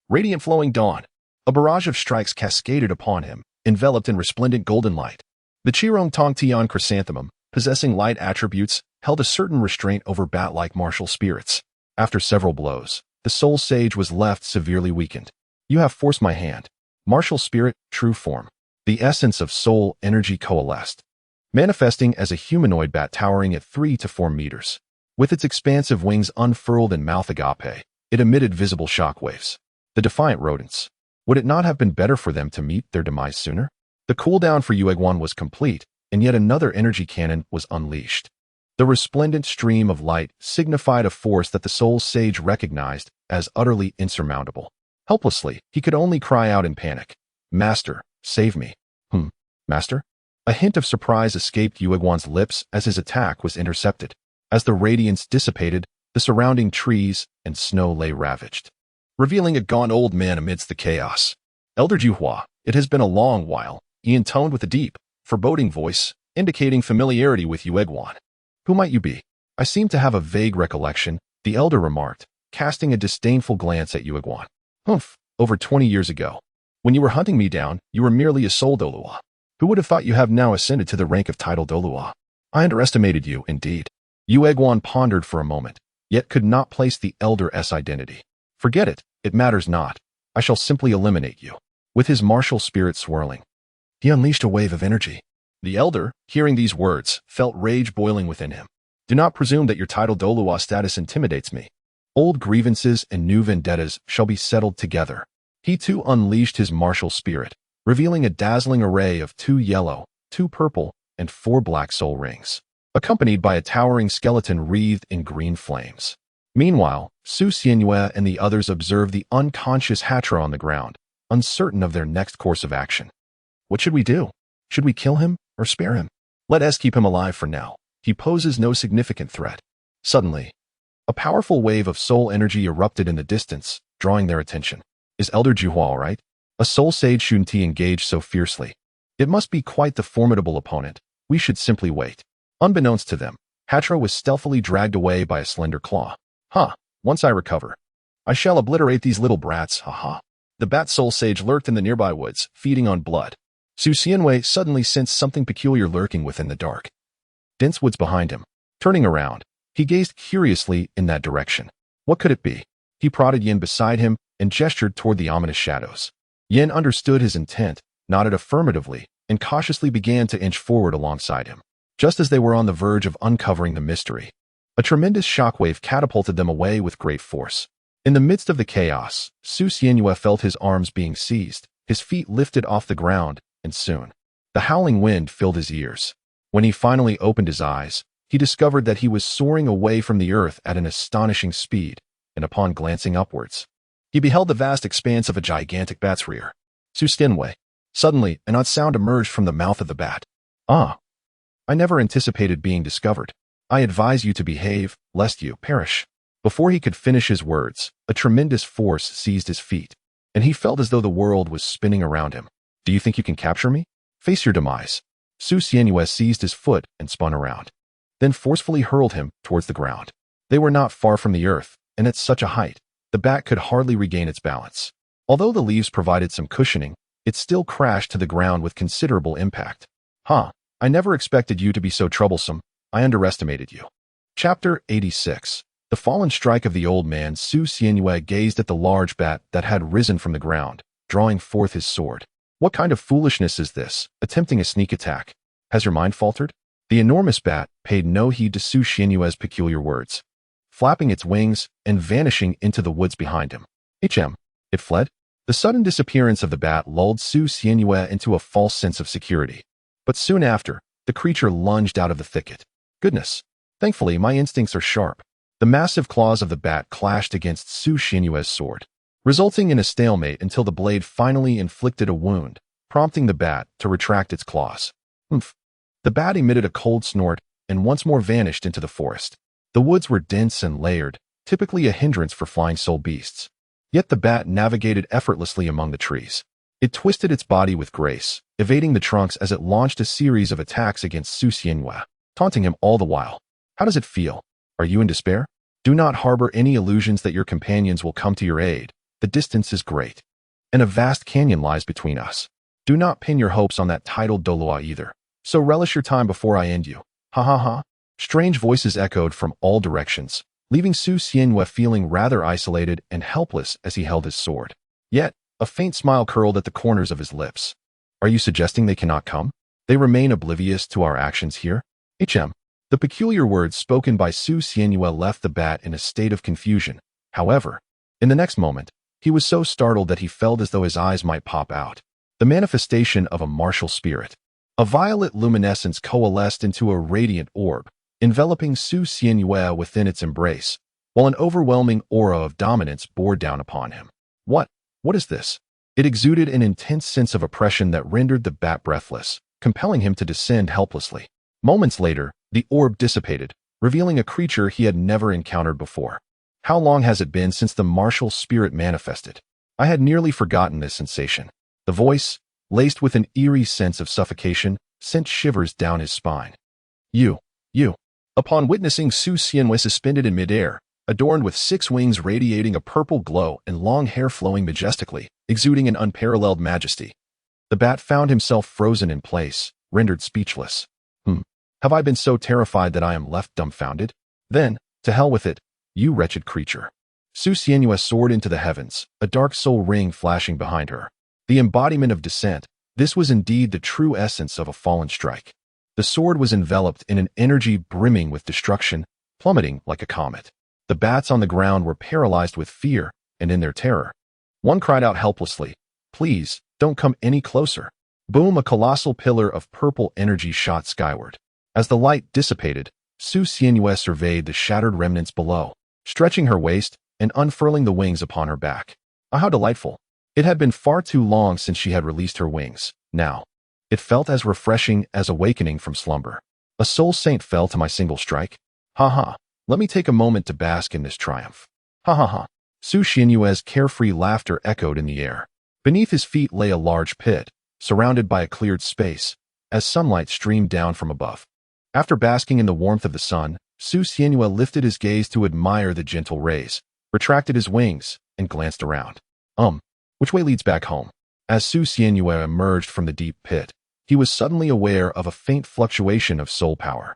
Radiant flowing dawn. A barrage of strikes cascaded upon him, enveloped in resplendent golden light. The Chirong Tong Tian chrysanthemum, possessing light attributes, held a certain restraint over bat-like martial spirits. After several blows, the soul sage was left severely weakened. You have forced my hand. Martial spirit, true form. The essence of soul energy coalesced, manifesting as a humanoid bat towering at 3 to 4 meters. With its expansive wings unfurled and mouth agape, it emitted visible shockwaves. The defiant rodents. Would it not have been better for them to meet their demise sooner? The cooldown for Yuegwan was complete, and yet another energy cannon was unleashed. The resplendent stream of light signified a force that the soul sage recognized as utterly insurmountable. Helplessly, he could only cry out in panic. Master, save me. Master? A hint of surprise escaped Yuegwan's lips as his attack was intercepted. As the radiance dissipated, the surrounding trees and snow lay ravaged, revealing a gaunt old man amidst the chaos. Elder Juhua, it has been a long while, he intoned with a deep, foreboding voice, indicating familiarity with Yuegwan. Who might you be? I seem to have a vague recollection, the elder remarked, casting a disdainful glance at Yuegwan. Over 20 years ago. When you were hunting me down, you were merely a soul Douluo. Who would have thought you have now ascended to the rank of title Douluo? I underestimated you, indeed. Yuegwan pondered for a moment, yet could not place the elder's identity. Forget it, it matters not. I shall simply eliminate you. With his martial spirit swirling, he unleashed a wave of energy. The elder, hearing these words, felt rage boiling within him. Do not presume that your title Douluo status intimidates me. Old grievances and new vendettas shall be settled together. He too unleashed his martial spirit, revealing a dazzling array of 2 yellow, 2 purple, and 4 black soul rings, accompanied by a towering skeleton wreathed in green flames. Meanwhile, Su Xianyue and the others observed the unconscious Hatra on the ground, uncertain of their next course of action. What should we do? Should we kill him or spare him? Let us keep him alive for now. He poses no significant threat. Suddenly, a powerful wave of soul energy erupted in the distance, drawing their attention. Is Elder Juhua all right? A soul sage Shunti engaged so fiercely. It must be quite the formidable opponent. We should simply wait. Unbeknownst to them, Hatra was stealthily dragged away by a slender claw. Once I recover, I shall obliterate these little brats, The bat soul sage lurked in the nearby woods, feeding on blood. Su Xianyue suddenly sensed something peculiar lurking within the dark, dense woods behind him. Turning around, he gazed curiously in that direction. What could it be? He prodded Yin beside him and gestured toward the ominous shadows. Yin understood his intent, nodded affirmatively, and cautiously began to inch forward alongside him. Just as they were on the verge of uncovering the mystery, a tremendous shockwave catapulted them away with great force. In the midst of the chaos, Su Xianyue felt his arms being seized, his feet lifted off the ground, and soon, the howling wind filled his ears. When he finally opened his eyes, he discovered that he was soaring away from the earth at an astonishing speed, and upon glancing upwards, he beheld the vast expanse of a gigantic bat's rear. Su Xianyue. Suddenly, an odd sound emerged from the mouth of the bat. I never anticipated being discovered. I advise you to behave, lest you perish. Before he could finish his words, a tremendous force seized his feet. and he felt as though the world was spinning around him. Do you think you can capture me? Face your demise. Su Xianyue seized his foot and spun around, then forcefully hurled him towards the ground. They were not far from the earth, and at such a height, the bat could hardly regain its balance. Although the leaves provided some cushioning, it still crashed to the ground with considerable impact. I never expected you to be so troublesome. I underestimated you. Chapter 86. The fallen strike of the old man. Su Xianyue gazed at the large bat that had risen from the ground, drawing forth his sword. What kind of foolishness is this, attempting a sneak attack? Has your mind faltered? The enormous bat paid no heed to Su Xianyue's peculiar words, flapping its wings and vanishing into the woods behind him. It fled? The sudden disappearance of the bat lulled Su Xianyue into a false sense of security. But soon after, the creature lunged out of the thicket. Goodness! Thankfully, my instincts are sharp. The massive claws of the bat clashed against Su Xianyue's sword, resulting in a stalemate until the blade finally inflicted a wound, prompting the bat to retract its claws. Oomph! The bat emitted a cold snort and once more vanished into the forest. The woods were dense and layered, typically a hindrance for flying soul beasts. Yet the bat navigated effortlessly among the trees. It twisted its body with grace, evading the trunks as it launched a series of attacks against Su Xianyue, taunting him all the while. How does it feel? Are you in despair? Do not harbor any illusions that your companions will come to your aid. The distance is great, and a vast canyon lies between us. Do not pin your hopes on that titled Douluo either. So relish your time before I end you. Ha ha ha. Strange voices echoed from all directions, leaving Su Xianyue feeling rather isolated and helpless as he held his sword. Yet, a faint smile curled at the corners of his lips. Are you suggesting they cannot come? They remain oblivious to our actions here? The peculiar words spoken by Su Xianyue left the bat in a state of confusion. However, in the next moment, he was so startled that he felt as though his eyes might pop out. The manifestation of a martial spirit. A violet luminescence coalesced into a radiant orb, enveloping Su Xianyue within its embrace, while an overwhelming aura of dominance bore down upon him. What is this? It exuded an intense sense of oppression that rendered the bat breathless, compelling him to descend helplessly. Moments later, the orb dissipated, revealing a creature he had never encountered before. How long has it been since the martial spirit manifested? I had nearly forgotten this sensation. The voice, laced with an eerie sense of suffocation, sent shivers down his spine. You. Upon witnessing Su Xianyue suspended in midair, adorned with 6 wings radiating a purple glow and long hair flowing majestically, exuding an unparalleled majesty, the bat found himself frozen in place, rendered speechless. Have I been so terrified that I am left dumbfounded? Then, to hell with it, you wretched creature. Su Xianyue soared into the heavens, a dark soul ring flashing behind her. The embodiment of dissent, this was indeed the true essence of a fallen strike. The sword was enveloped in an energy brimming with destruction, plummeting like a comet. The bats on the ground were paralyzed with fear, and in their terror, one cried out helplessly, "Please, don't come any closer." Boom! A colossal pillar of purple energy shot skyward. As the light dissipated, Su Xianyue surveyed the shattered remnants below, stretching her waist and unfurling the wings upon her back. Ah, how delightful! It had been far too long since she had released her wings. Now, it felt as refreshing as awakening from slumber. A soul saint fell to my single strike? Ha ha! Let me take a moment to bask in this triumph. Ha ha ha! Su Xianyue's carefree laughter echoed in the air. Beneath his feet lay a large pit, surrounded by a cleared space, as sunlight streamed down from above. After basking in the warmth of the sun, Su Xianyue lifted his gaze to admire the gentle rays, retracted his wings, and glanced around. Which way leads back home? As Su Xianyue emerged from the deep pit, he was suddenly aware of a faint fluctuation of soul power,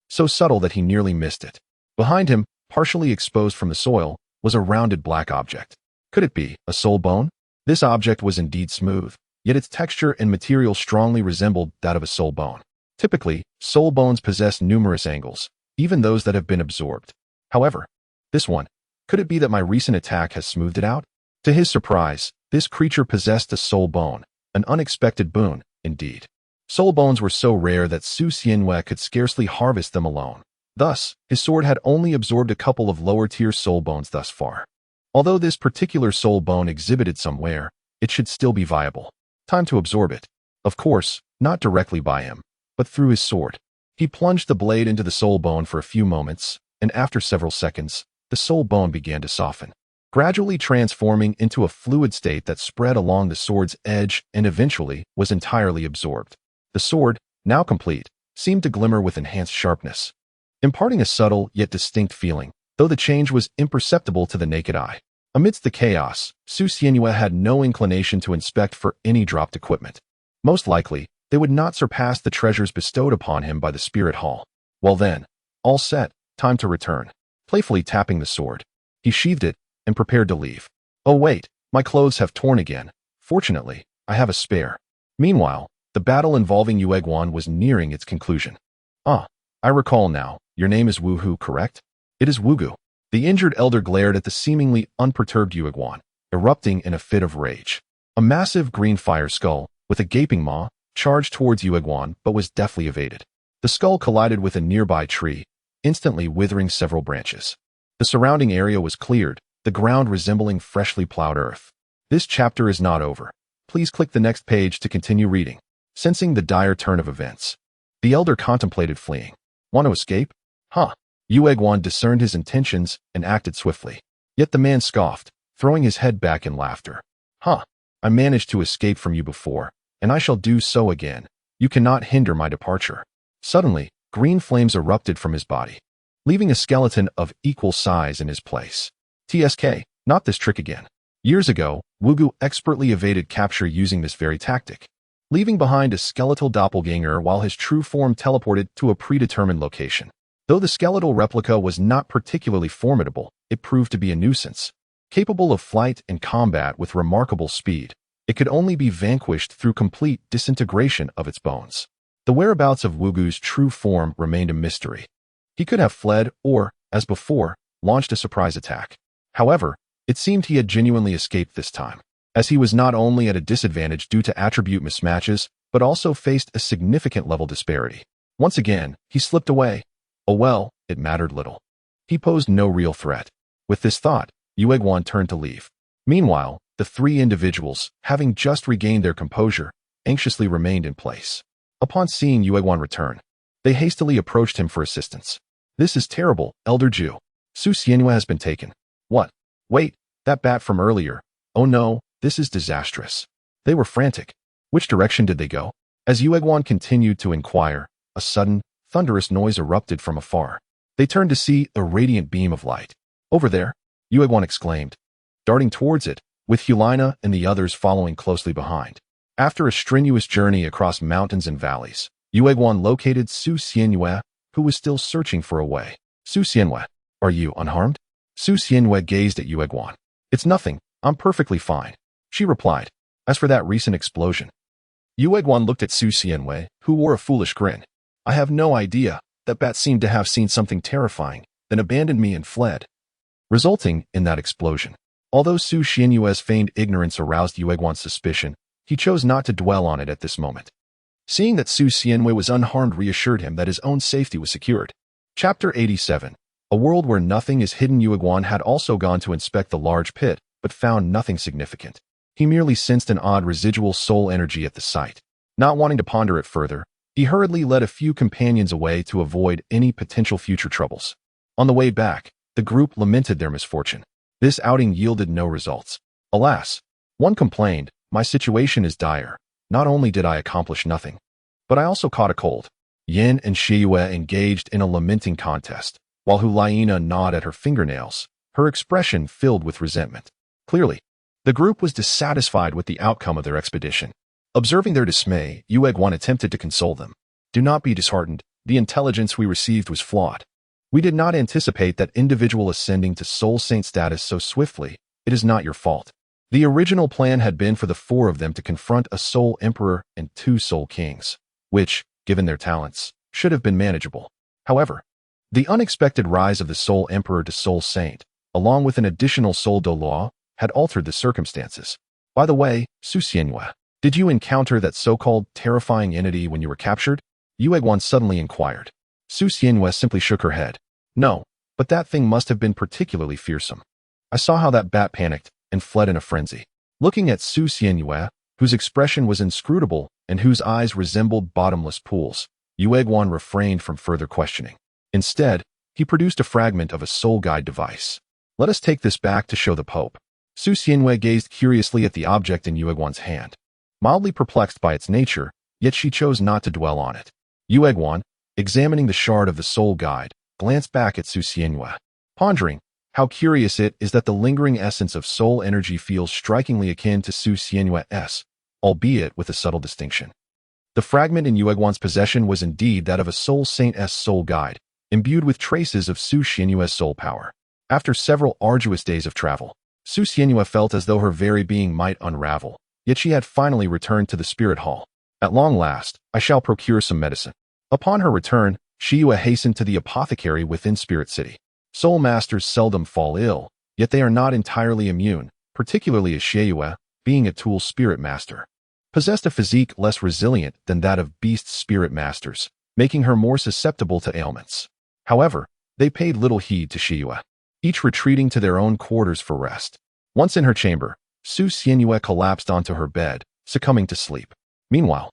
so subtle that he nearly missed it. Behind him, partially exposed from the soil, was a rounded black object. Could it be a soul bone? This object was indeed smooth, yet its texture and material strongly resembled that of a soul bone. Typically, soul bones possess numerous angles, even those that have been absorbed. However, this one, could it be that my recent attack has smoothed it out? To his surprise, this creature possessed a soul bone, an unexpected boon, indeed. Soul bones were so rare that Su Xianyue could scarcely harvest them alone. Thus, his sword had only absorbed a couple of lower-tier soul bones thus far. Although this particular soul bone exhibited some wear, it should still be viable. Time to absorb it. Of course, not directly by him, but through his sword. He plunged the blade into the soul bone for a few moments, and after several seconds, the soul bone began to soften. gradually transforming into a fluid state that spread along the sword's edge and eventually was entirely absorbed. The sword, now complete, seemed to glimmer with enhanced sharpness, imparting a subtle yet distinct feeling, though the change was imperceptible to the naked eye. Amidst the chaos, Su Xianyue had no inclination to inspect for any dropped equipment. Most likely, they would not surpass the treasures bestowed upon him by the Spirit Hall. Well then, all set, time to return. Playfully tapping the sword, he sheathed it and prepared to leave. Oh wait, my clothes have torn again. Fortunately, I have a spare. Meanwhile, the battle involving Yueguan was nearing its conclusion. Ah, I recall now, your name is Wu Hu, correct? It is Wugu. The injured elder glared at the seemingly unperturbed Yueguan, erupting in a fit of rage. A massive green fire skull, with a gaping maw, charged towards Yueguan but was deftly evaded. The skull collided with a nearby tree, instantly withering several branches. The surrounding area was cleared, the ground resembling freshly plowed earth. This chapter is not over. Please click the next page to continue reading. Sensing the dire turn of events, the elder contemplated fleeing. Want to escape? Huh. Yueguan discerned his intentions and acted swiftly. Yet the man scoffed, throwing his head back in laughter. Huh. I managed to escape from you before, and I shall do so again. You cannot hinder my departure. Suddenly, green flames erupted from his body, leaving a skeleton of equal size in his place. TSK, not this trick again. Years ago, Wugu expertly evaded capture using this very tactic, leaving behind a skeletal doppelganger while his true form teleported to a predetermined location. Though the skeletal replica was not particularly formidable, it proved to be a nuisance. Capable of flight and combat with remarkable speed, it could only be vanquished through complete disintegration of its bones. The whereabouts of Wugu's true form remained a mystery. He could have fled or, as before, launched a surprise attack. However, it seemed he had genuinely escaped this time, as he was not only at a disadvantage due to attribute mismatches, but also faced a significant level disparity. Once again, he slipped away. Oh well, it mattered little. He posed no real threat. With this thought, Yueguan turned to leave. Meanwhile, the three individuals, having just regained their composure, anxiously remained in place. Upon seeing Yueguan return, they hastily approached him for assistance. This is terrible, Elder Ju. Su Xianyue has been taken. What? Wait, that bat from earlier. Oh no, this is disastrous. They were frantic. Which direction did they go? As Yueguan continued to inquire, a sudden, thunderous noise erupted from afar. They turned to see a radiant beam of light. Over there, Yueguan exclaimed, darting towards it, with Hulina and the others following closely behind. After a strenuous journey across mountains and valleys, Yueguan located Su Xianyue, who was still searching for a way. Su Xianyue, are you unharmed? Su Xianyue gazed at Yueguan. It's nothing, I'm perfectly fine, she replied. As for that recent explosion, Yueguan looked at Su Xianyue, who wore a foolish grin. I have no idea, that bat seemed to have seen something terrifying, then abandoned me and fled, resulting in that explosion. Although Su Xianyue's feigned ignorance aroused Yueguan's suspicion, he chose not to dwell on it at this moment. Seeing that Su Xianyue was unharmed reassured him that his own safety was secured. Chapter 87. A world where nothing is hidden. Yueguan had also gone to inspect the large pit, but found nothing significant. He merely sensed an odd residual soul energy at the site. Not wanting to ponder it further, he hurriedly led a few companions away to avoid any potential future troubles. On the way back, the group lamented their misfortune. This outing yielded no results. Alas, one complained, my situation is dire. Not only did I accomplish nothing, but I also caught a cold. Yin and Shiyue engaged in a lamenting contest, while Hulina gnawed at her fingernails, her expression filled with resentment. Clearly, the group was dissatisfied with the outcome of their expedition. Observing their dismay, Yueguan attempted to console them. Do not be disheartened, the intelligence we received was flawed. We did not anticipate that individual ascending to Soul Saint status so swiftly. It is not your fault. The original plan had been for the four of them to confront a Soul Emperor and 2 Soul Kings, which, given their talents, should have been manageable. However, the unexpected rise of the Soul Emperor to Soul Saint, along with an additional Soul Douluo, had altered the circumstances. By the way, Su Xianyue, did you encounter that so-called terrifying entity when you were captured? Yueguan suddenly inquired. Su Xianyue simply shook her head. No, but that thing must have been particularly fearsome. I saw how that bat panicked and fled in a frenzy. Looking at Su Xianyue, whose expression was inscrutable and whose eyes resembled bottomless pools, Yueguan refrained from further questioning. Instead, he produced a fragment of a soul guide device. Let us take this back to show the Pope. Su Xianwei gazed curiously at the object in Yueguan's hand. Mildly perplexed by its nature, yet she chose not to dwell on it. Yueguan, examining the shard of the soul guide, glanced back at Su Xianwei, pondering how curious it is that the lingering essence of soul energy feels strikingly akin to Su Xianwei's, albeit with a subtle distinction. The fragment in Yueguan's possession was indeed that of a soul saint's soul guide, imbued with traces of Su Xianwei's soul power. After several arduous days of travel, Su Xianwei felt as though her very being might unravel, yet she had finally returned to the spirit hall. At long last, I shall procure some medicine. Upon her return, Shiyue hastened to the apothecary within Spirit City. Soul masters seldom fall ill, yet they are not entirely immune, particularly as Shiyue, being a tool spirit master, possessed a physique less resilient than that of beast spirit masters, making her more susceptible to ailments. However, they paid little heed to Shiyue, each retreating to their own quarters for rest. Once in her chamber, Su Xianwei collapsed onto her bed, succumbing to sleep. Meanwhile,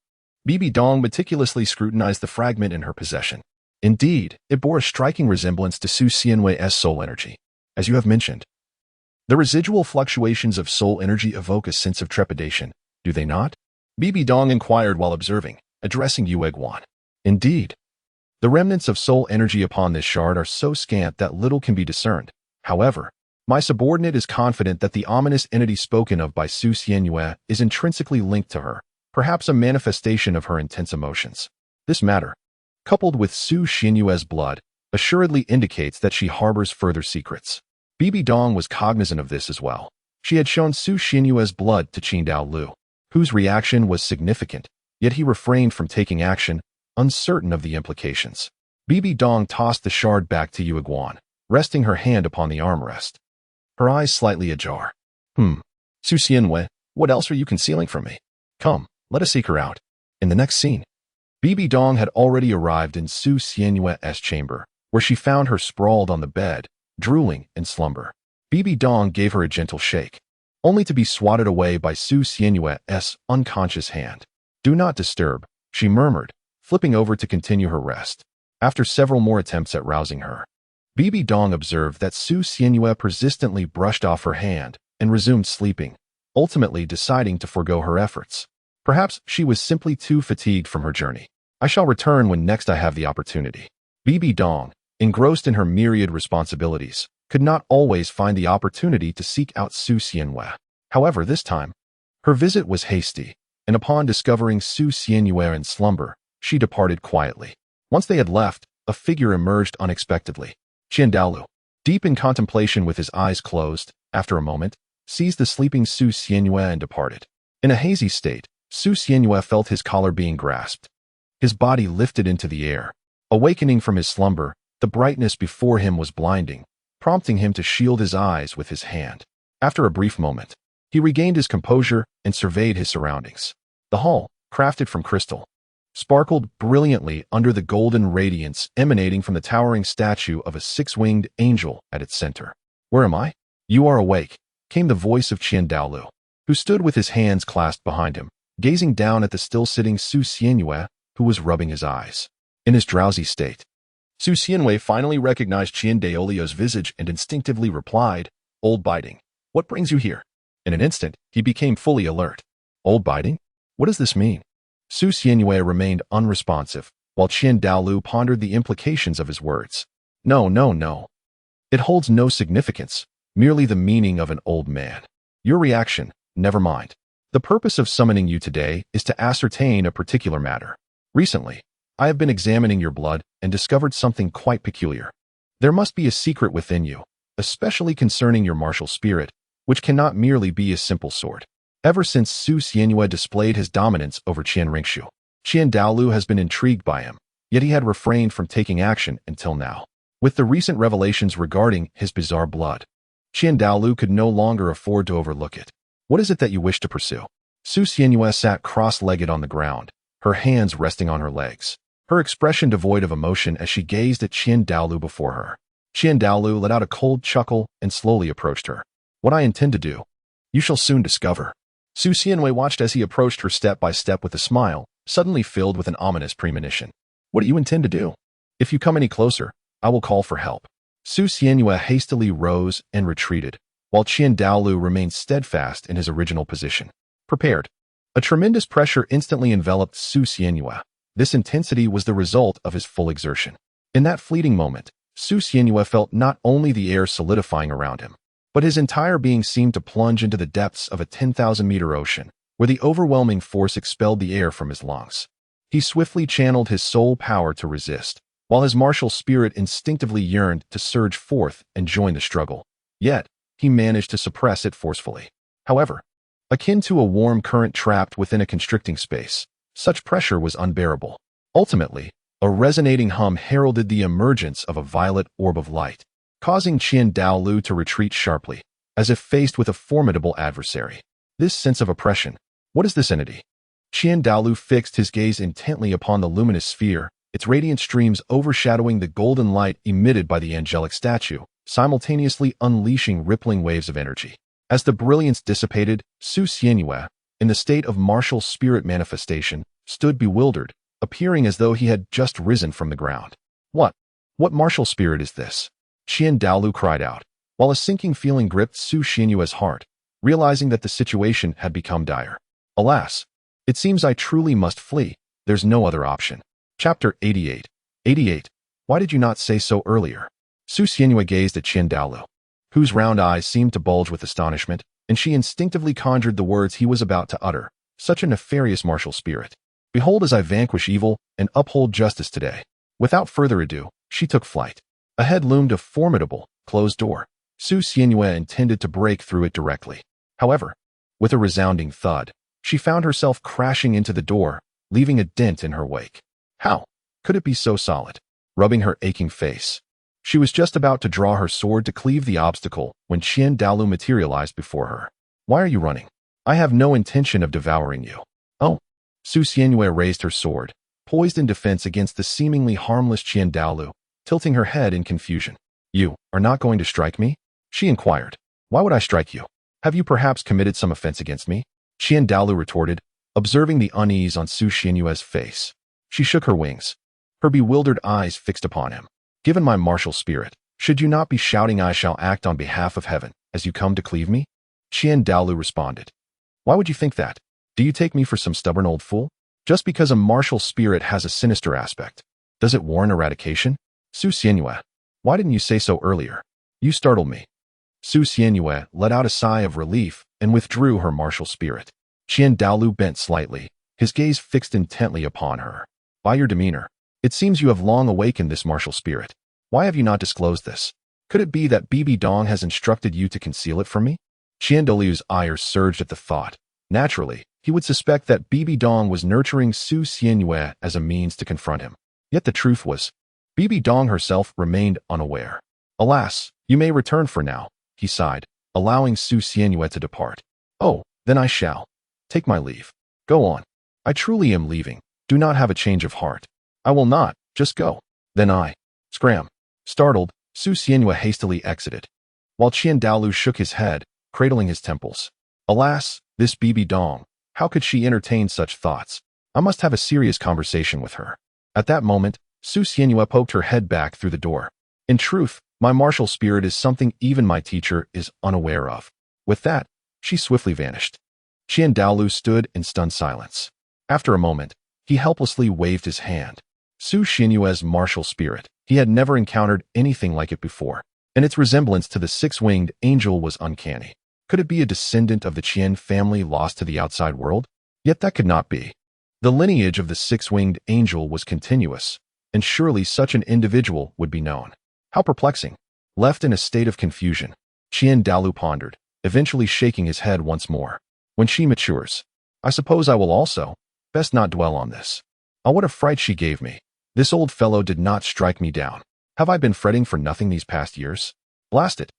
Bibi Dong meticulously scrutinized the fragment in her possession. Indeed, it bore a striking resemblance to Su Xianwei's soul energy. As you have mentioned, the residual fluctuations of soul energy evoke a sense of trepidation, do they not? Bibi Dong inquired while observing, addressing Yueguan. Indeed, the remnants of soul energy upon this shard are so scant that little can be discerned. However, my subordinate is confident that the ominous entity spoken of by Su Xianwei is intrinsically linked to her, perhaps a manifestation of her intense emotions. This matter, coupled with Su Xianwei's blood, assuredly indicates that she harbors further secrets. Bibi Dong was cognizant of this as well. She had shown Su Xianwei's blood to Qin Douluo, whose reaction was significant, yet he refrained from taking action, uncertain of the implications. Bibi Dong tossed the shard back to Yueguan, resting her hand upon the armrest. Her eyes slightly ajar. Su Xianwei, what else are you concealing from me? Come, let us seek her out. In the next scene, Bibi Dong had already arrived in Su Xianwei's chamber, where she found her sprawled on the bed, drooling in slumber. Bibi Dong gave her a gentle shake, only to be swatted away by Su Xianwei's unconscious hand. Do not disturb, she murmured, flipping over to continue her rest. After several more attempts at rousing her, Bibi Dong observed that Su Xianwei persistently brushed off her hand and resumed sleeping, ultimately deciding to forego her efforts. Perhaps she was simply too fatigued from her journey. I shall return when next I have the opportunity. Bibi Dong, engrossed in her myriad responsibilities, could not always find the opportunity to seek out Su Xianwei. However, this time, her visit was hasty, and upon discovering Su Xianwei in slumber, she departed quietly. Once they had left, a figure emerged unexpectedly. Qin Douluo, deep in contemplation with his eyes closed, after a moment, seized the sleeping Su Xianwei and departed. In a hazy state, Su Xianwei felt his collar being grasped. His body lifted into the air. Awakening from his slumber, the brightness before him was blinding, prompting him to shield his eyes with his hand. After a brief moment, he regained his composure and surveyed his surroundings. The hall, crafted from crystal, sparkled brilliantly under the golden radiance emanating from the towering statue of a six-winged angel at its center. Where am I? You are awake, came the voice of Qin Douluo, who stood with his hands clasped behind him, gazing down at the still-sitting Su Xianwei, who was rubbing his eyes. In his drowsy state, Su Xianwei finally recognized Qin Douluo's visage and instinctively replied, "Old Biting, what brings you here?" In an instant, he became fully alert. Old Biting? What does this mean? Su Xianwei remained unresponsive, while Qin Douluo pondered the implications of his words. No. It holds no significance, merely the meaning of an old man. Your reaction, never mind. The purpose of summoning you today is to ascertain a particular matter. Recently, I have been examining your blood and discovered something quite peculiar. There must be a secret within you, especially concerning your martial spirit, which cannot merely be a simple sword. Ever since Su Xianwei displayed his dominance over Qian Ringshu, Qin Douluo has been intrigued by him, yet he had refrained from taking action until now. With the recent revelations regarding his bizarre blood, Qin Douluo could no longer afford to overlook it. What is it that you wish to pursue? Su Xianwei sat cross-legged on the ground, her hands resting on her legs, her expression devoid of emotion as she gazed at Qin Douluo before her. Qin Douluo let out a cold chuckle and slowly approached her. What I intend to do, you shall soon discover. Su Xianwei watched as he approached her step by step with a smile, suddenly filled with an ominous premonition. What do you intend to do? If you come any closer, I will call for help. Su Xianyue hastily rose and retreated, while Qian Daolu remained steadfast in his original position. Prepared. A tremendous pressure instantly enveloped Su Xianyue. This intensity was the result of his full exertion. In that fleeting moment, Su Xianyue felt not only the air solidifying around him, but his entire being seemed to plunge into the depths of a 10,000-meter ocean, where the overwhelming force expelled the air from his lungs. He swiftly channeled his soul power to resist, while his martial spirit instinctively yearned to surge forth and join the struggle. Yet, he managed to suppress it forcefully. However, akin to a warm current trapped within a constricting space, such pressure was unbearable. Ultimately, a resonating hum heralded the emergence of a violet orb of light, causing Qian Daolu to retreat sharply, as if faced with a formidable adversary. This sense of oppression. What is this entity? Qian Daolu fixed his gaze intently upon the luminous sphere, its radiant streams overshadowing the golden light emitted by the angelic statue, simultaneously unleashing rippling waves of energy. As the brilliance dissipated, Su Xianyue, in the state of martial spirit manifestation, stood bewildered, appearing as though he had just risen from the ground. What martial spirit is this? Qian Daolu cried out, while a sinking feeling gripped Su Xianyue's heart, realizing that the situation had become dire. Alas, it seems I truly must flee. There's no other option. Chapter 88. 88. Why did you not say so earlier? Su Xianyue gazed at Qian Daolu, whose round eyes seemed to bulge with astonishment, and she instinctively conjured the words he was about to utter. Such a nefarious martial spirit. Behold as I vanquish evil and uphold justice today. Without further ado, she took flight. Ahead loomed a formidable, closed door. Su Xianyue intended to break through it directly. However, with a resounding thud, she found herself crashing into the door, leaving a dent in her wake. How could it be so solid? Rubbing her aching face, she was just about to draw her sword to cleave the obstacle when Qian Daolu materialized before her. Why are you running? I have no intention of devouring you. Oh. Su Xianyue raised her sword, poised in defense against the seemingly harmless Qian Daolu, tilting her head in confusion. You are not going to strike me? She inquired. Why would I strike you? Have you perhaps committed some offense against me? Qian Daolu retorted, observing the unease on Su Xianyue's face. She shook her wings, her bewildered eyes fixed upon him. Given my martial spirit, should you not be shouting I shall act on behalf of heaven as you come to cleave me? Qian Daolu responded. Why would you think that? Do you take me for some stubborn old fool? Just because a martial spirit has a sinister aspect, does it warrant eradication? Su Xianyue, why didn't you say so earlier? You startled me. Su Xianyue let out a sigh of relief and withdrew her martial spirit. Qian Daolu bent slightly, his gaze fixed intently upon her. By your demeanor, it seems you have long awakened this martial spirit. Why have you not disclosed this? Could it be that Bibi Dong has instructed you to conceal it from me? Qian Daolu's ire surged at the thought. Naturally, he would suspect that Bibi Dong was nurturing Su Xianyue as a means to confront him. Yet the truth was, Bibi Dong herself remained unaware. Alas, you may return for now, he sighed, allowing Su Xianyue to depart. Oh, then I shall. Take my leave. Go on. I truly am leaving. Do not have a change of heart. I will not, just go. Then I. Scram. Startled, Su Xianyue hastily exited, while Qian Daolu shook his head, cradling his temples. Alas, this Bibi Dong, how could she entertain such thoughts? I must have a serious conversation with her. At that moment, Su Xianyue poked her head back through the door. In truth, my martial spirit is something even my teacher is unaware of. With that, she swiftly vanished. Qian Daolu stood in stunned silence. After a moment, he helplessly waved his hand. Su Xianyue's martial spirit, he had never encountered anything like it before, and its resemblance to the six-winged angel was uncanny. Could it be a descendant of the Qian family lost to the outside world? Yet that could not be. The lineage of the six-winged angel was continuous, and surely such an individual would be known. How perplexing. Left in a state of confusion, Qian Daolu pondered, eventually shaking his head once more. When she matures, I suppose I will also. Best not dwell on this. Oh, what a fright she gave me. This old fellow did not strike me down. Have I been fretting for nothing these past years? Blast it.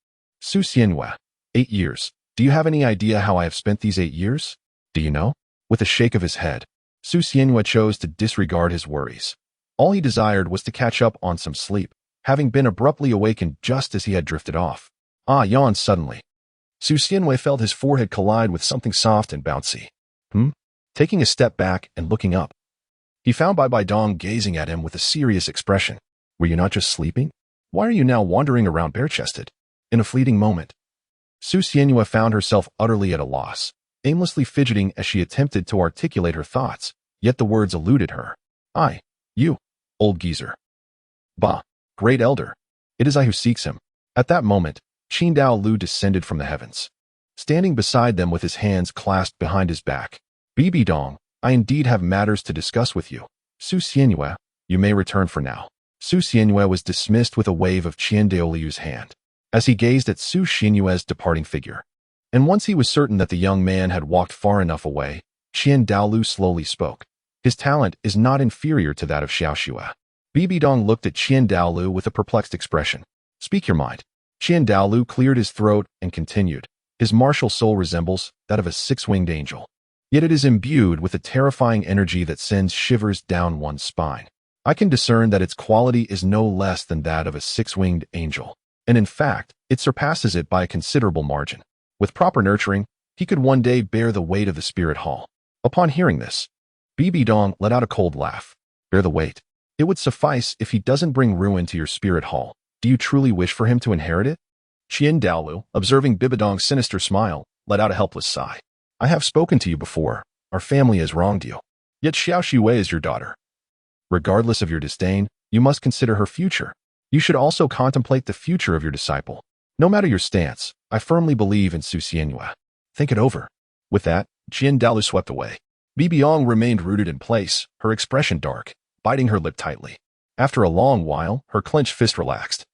Su Xianyue. 8 years. Do you have any idea how I have spent these 8 years? Do you know? With a shake of his head, Su Xianyue chose to disregard his worries. All he desired was to catch up on some sleep, having been abruptly awakened just as he had drifted off. Yawned suddenly. Su Xianyue felt his forehead collide with something soft and bouncy. Taking a step back and looking up, he found Bibi Dong gazing at him with a serious expression. Were you not just sleeping? Why are you now wandering around bare-chested? In a fleeting moment, Su Xianhua found herself utterly at a loss, aimlessly fidgeting as she attempted to articulate her thoughts, yet the words eluded her. You, old geezer. Bah, great elder. It is I who seeks him. At that moment, Qin Dao Lu descended from the heavens, standing beside them with his hands clasped behind his back. Bibi Dong, I indeed have matters to discuss with you. Su Xianhua, you may return for now. Su Xianhua was dismissed with a wave of Qian Daoliu's hand, as he gazed at Su Xianhua's departing figure. And once he was certain that the young man had walked far enough away, Qian Daolu slowly spoke. His talent is not inferior to that of Xiao Xue. Bibi Dong looked at Qian Daolu with a perplexed expression. Speak your mind. Qian Daolu cleared his throat and continued. His martial soul resembles that of a six-winged angel. Yet it is imbued with a terrifying energy that sends shivers down one's spine. I can discern that its quality is no less than that of a six-winged angel, and in fact, it surpasses it by a considerable margin. With proper nurturing, he could one day bear the weight of the spirit hall. Upon hearing this, Bibi Dong let out a cold laugh. Bear the weight. It would suffice if he doesn't bring ruin to your spirit hall. Do you truly wish for him to inherit it? Qian Daolu, observing Bibi Dong's sinister smile, let out a helpless sigh. I have spoken to you before. Our family has wronged you. Yet Xiao Xue is your daughter. Regardless of your disdain, you must consider her future. You should also contemplate the future of your disciple. No matter your stance, I firmly believe in Su Xianhua. Think it over. With that, Qian Daolu swept away. Bibi Dong remained rooted in place, her expression dark, biting her lip tightly. After a long while, her clenched fist relaxed,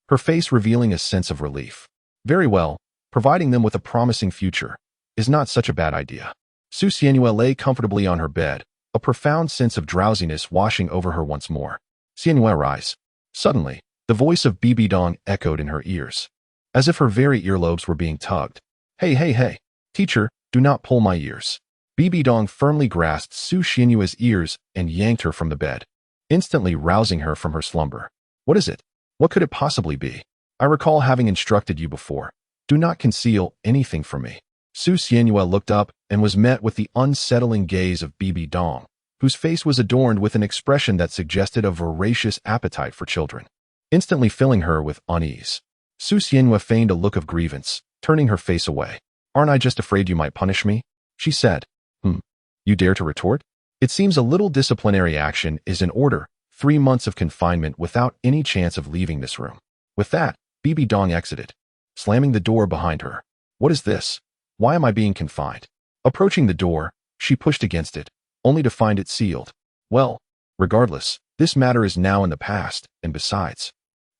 her face revealing a sense of relief. Very well, providing them with a promising future is not such a bad idea. Su Xianhua lay comfortably on her bed, a profound sense of drowsiness washing over her once more. Xianhua, rise. Suddenly, the voice of Bibi Dong echoed in her ears, as if her very earlobes were being tugged. Hey, teacher, do not pull my ears. Bibi Dong firmly grasped Su Xianhua's ears and yanked her from the bed, instantly rousing her from her slumber. What is it? What could it possibly be? I recall having instructed you before. Do not conceal anything from me. Su Xianhua looked up and was met with the unsettling gaze of Bibi Dong, whose face was adorned with an expression that suggested a voracious appetite for children, instantly filling her with unease. Su Xianhua feigned a look of grievance, turning her face away. Aren't I just afraid you might punish me? She said. You dare to retort? It seems a little disciplinary action is in order. 3 months of confinement without any chance of leaving this room. With that, Bibi Dong exited, slamming the door behind her. What is this? Why am I being confined? Approaching the door, she pushed against it, only to find it sealed. Well, regardless, this matter is now in the past, and besides,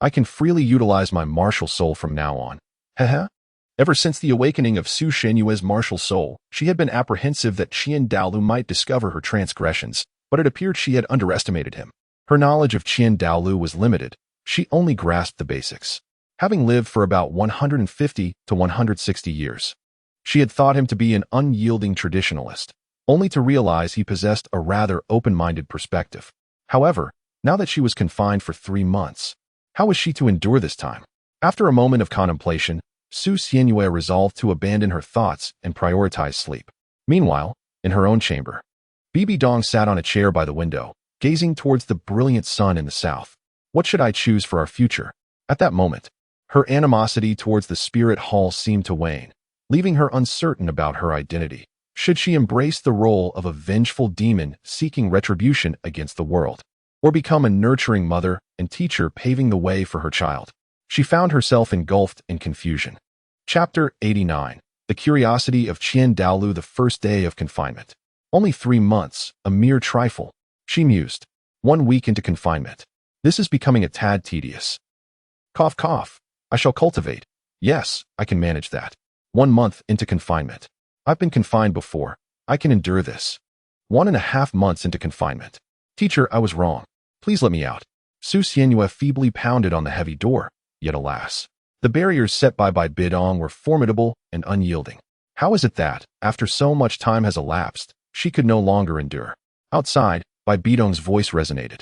I can freely utilize my martial soul from now on. Heh. Ever since the awakening of Su Xianhua's martial soul, she had been apprehensive that Qian Daolu might discover her transgressions, but it appeared she had underestimated him. Her knowledge of Qian Daolu was limited. She only grasped the basics. Having lived for about 150 to 160 years, she had thought him to be an unyielding traditionalist, only to realize he possessed a rather open-minded perspective. However, now that she was confined for 3 months, how was she to endure this time? After a moment of contemplation, Su Xianhua resolved to abandon her thoughts and prioritize sleep. Meanwhile, in her own chamber, Bibi Dong sat on a chair by the window, gazing towards the brilliant sun in the south. What should I choose for our future? At that moment, her animosity towards the spirit hall seemed to wane, leaving her uncertain about her identity. Should she embrace the role of a vengeful demon seeking retribution against the world, or become a nurturing mother and teacher paving the way for her child? She found herself engulfed in confusion. Chapter 89. The Curiosity of Qian Daolu, the first day of confinement. Only 3 months, a mere trifle, she mused. 1 week into confinement. This is becoming a tad tedious. Cough, cough. I shall cultivate. Yes, I can manage that. 1 month into confinement. I've been confined before. I can endure this. 1.5 months into confinement. Teacher, I was wrong. Please let me out. Su Xianhua feebly pounded on the heavy door. Yet alas, the barriers set by Bibi Dong were formidable and unyielding. How is it that, after so much time has elapsed, she could no longer endure? Outside, Bibi Dong's voice resonated,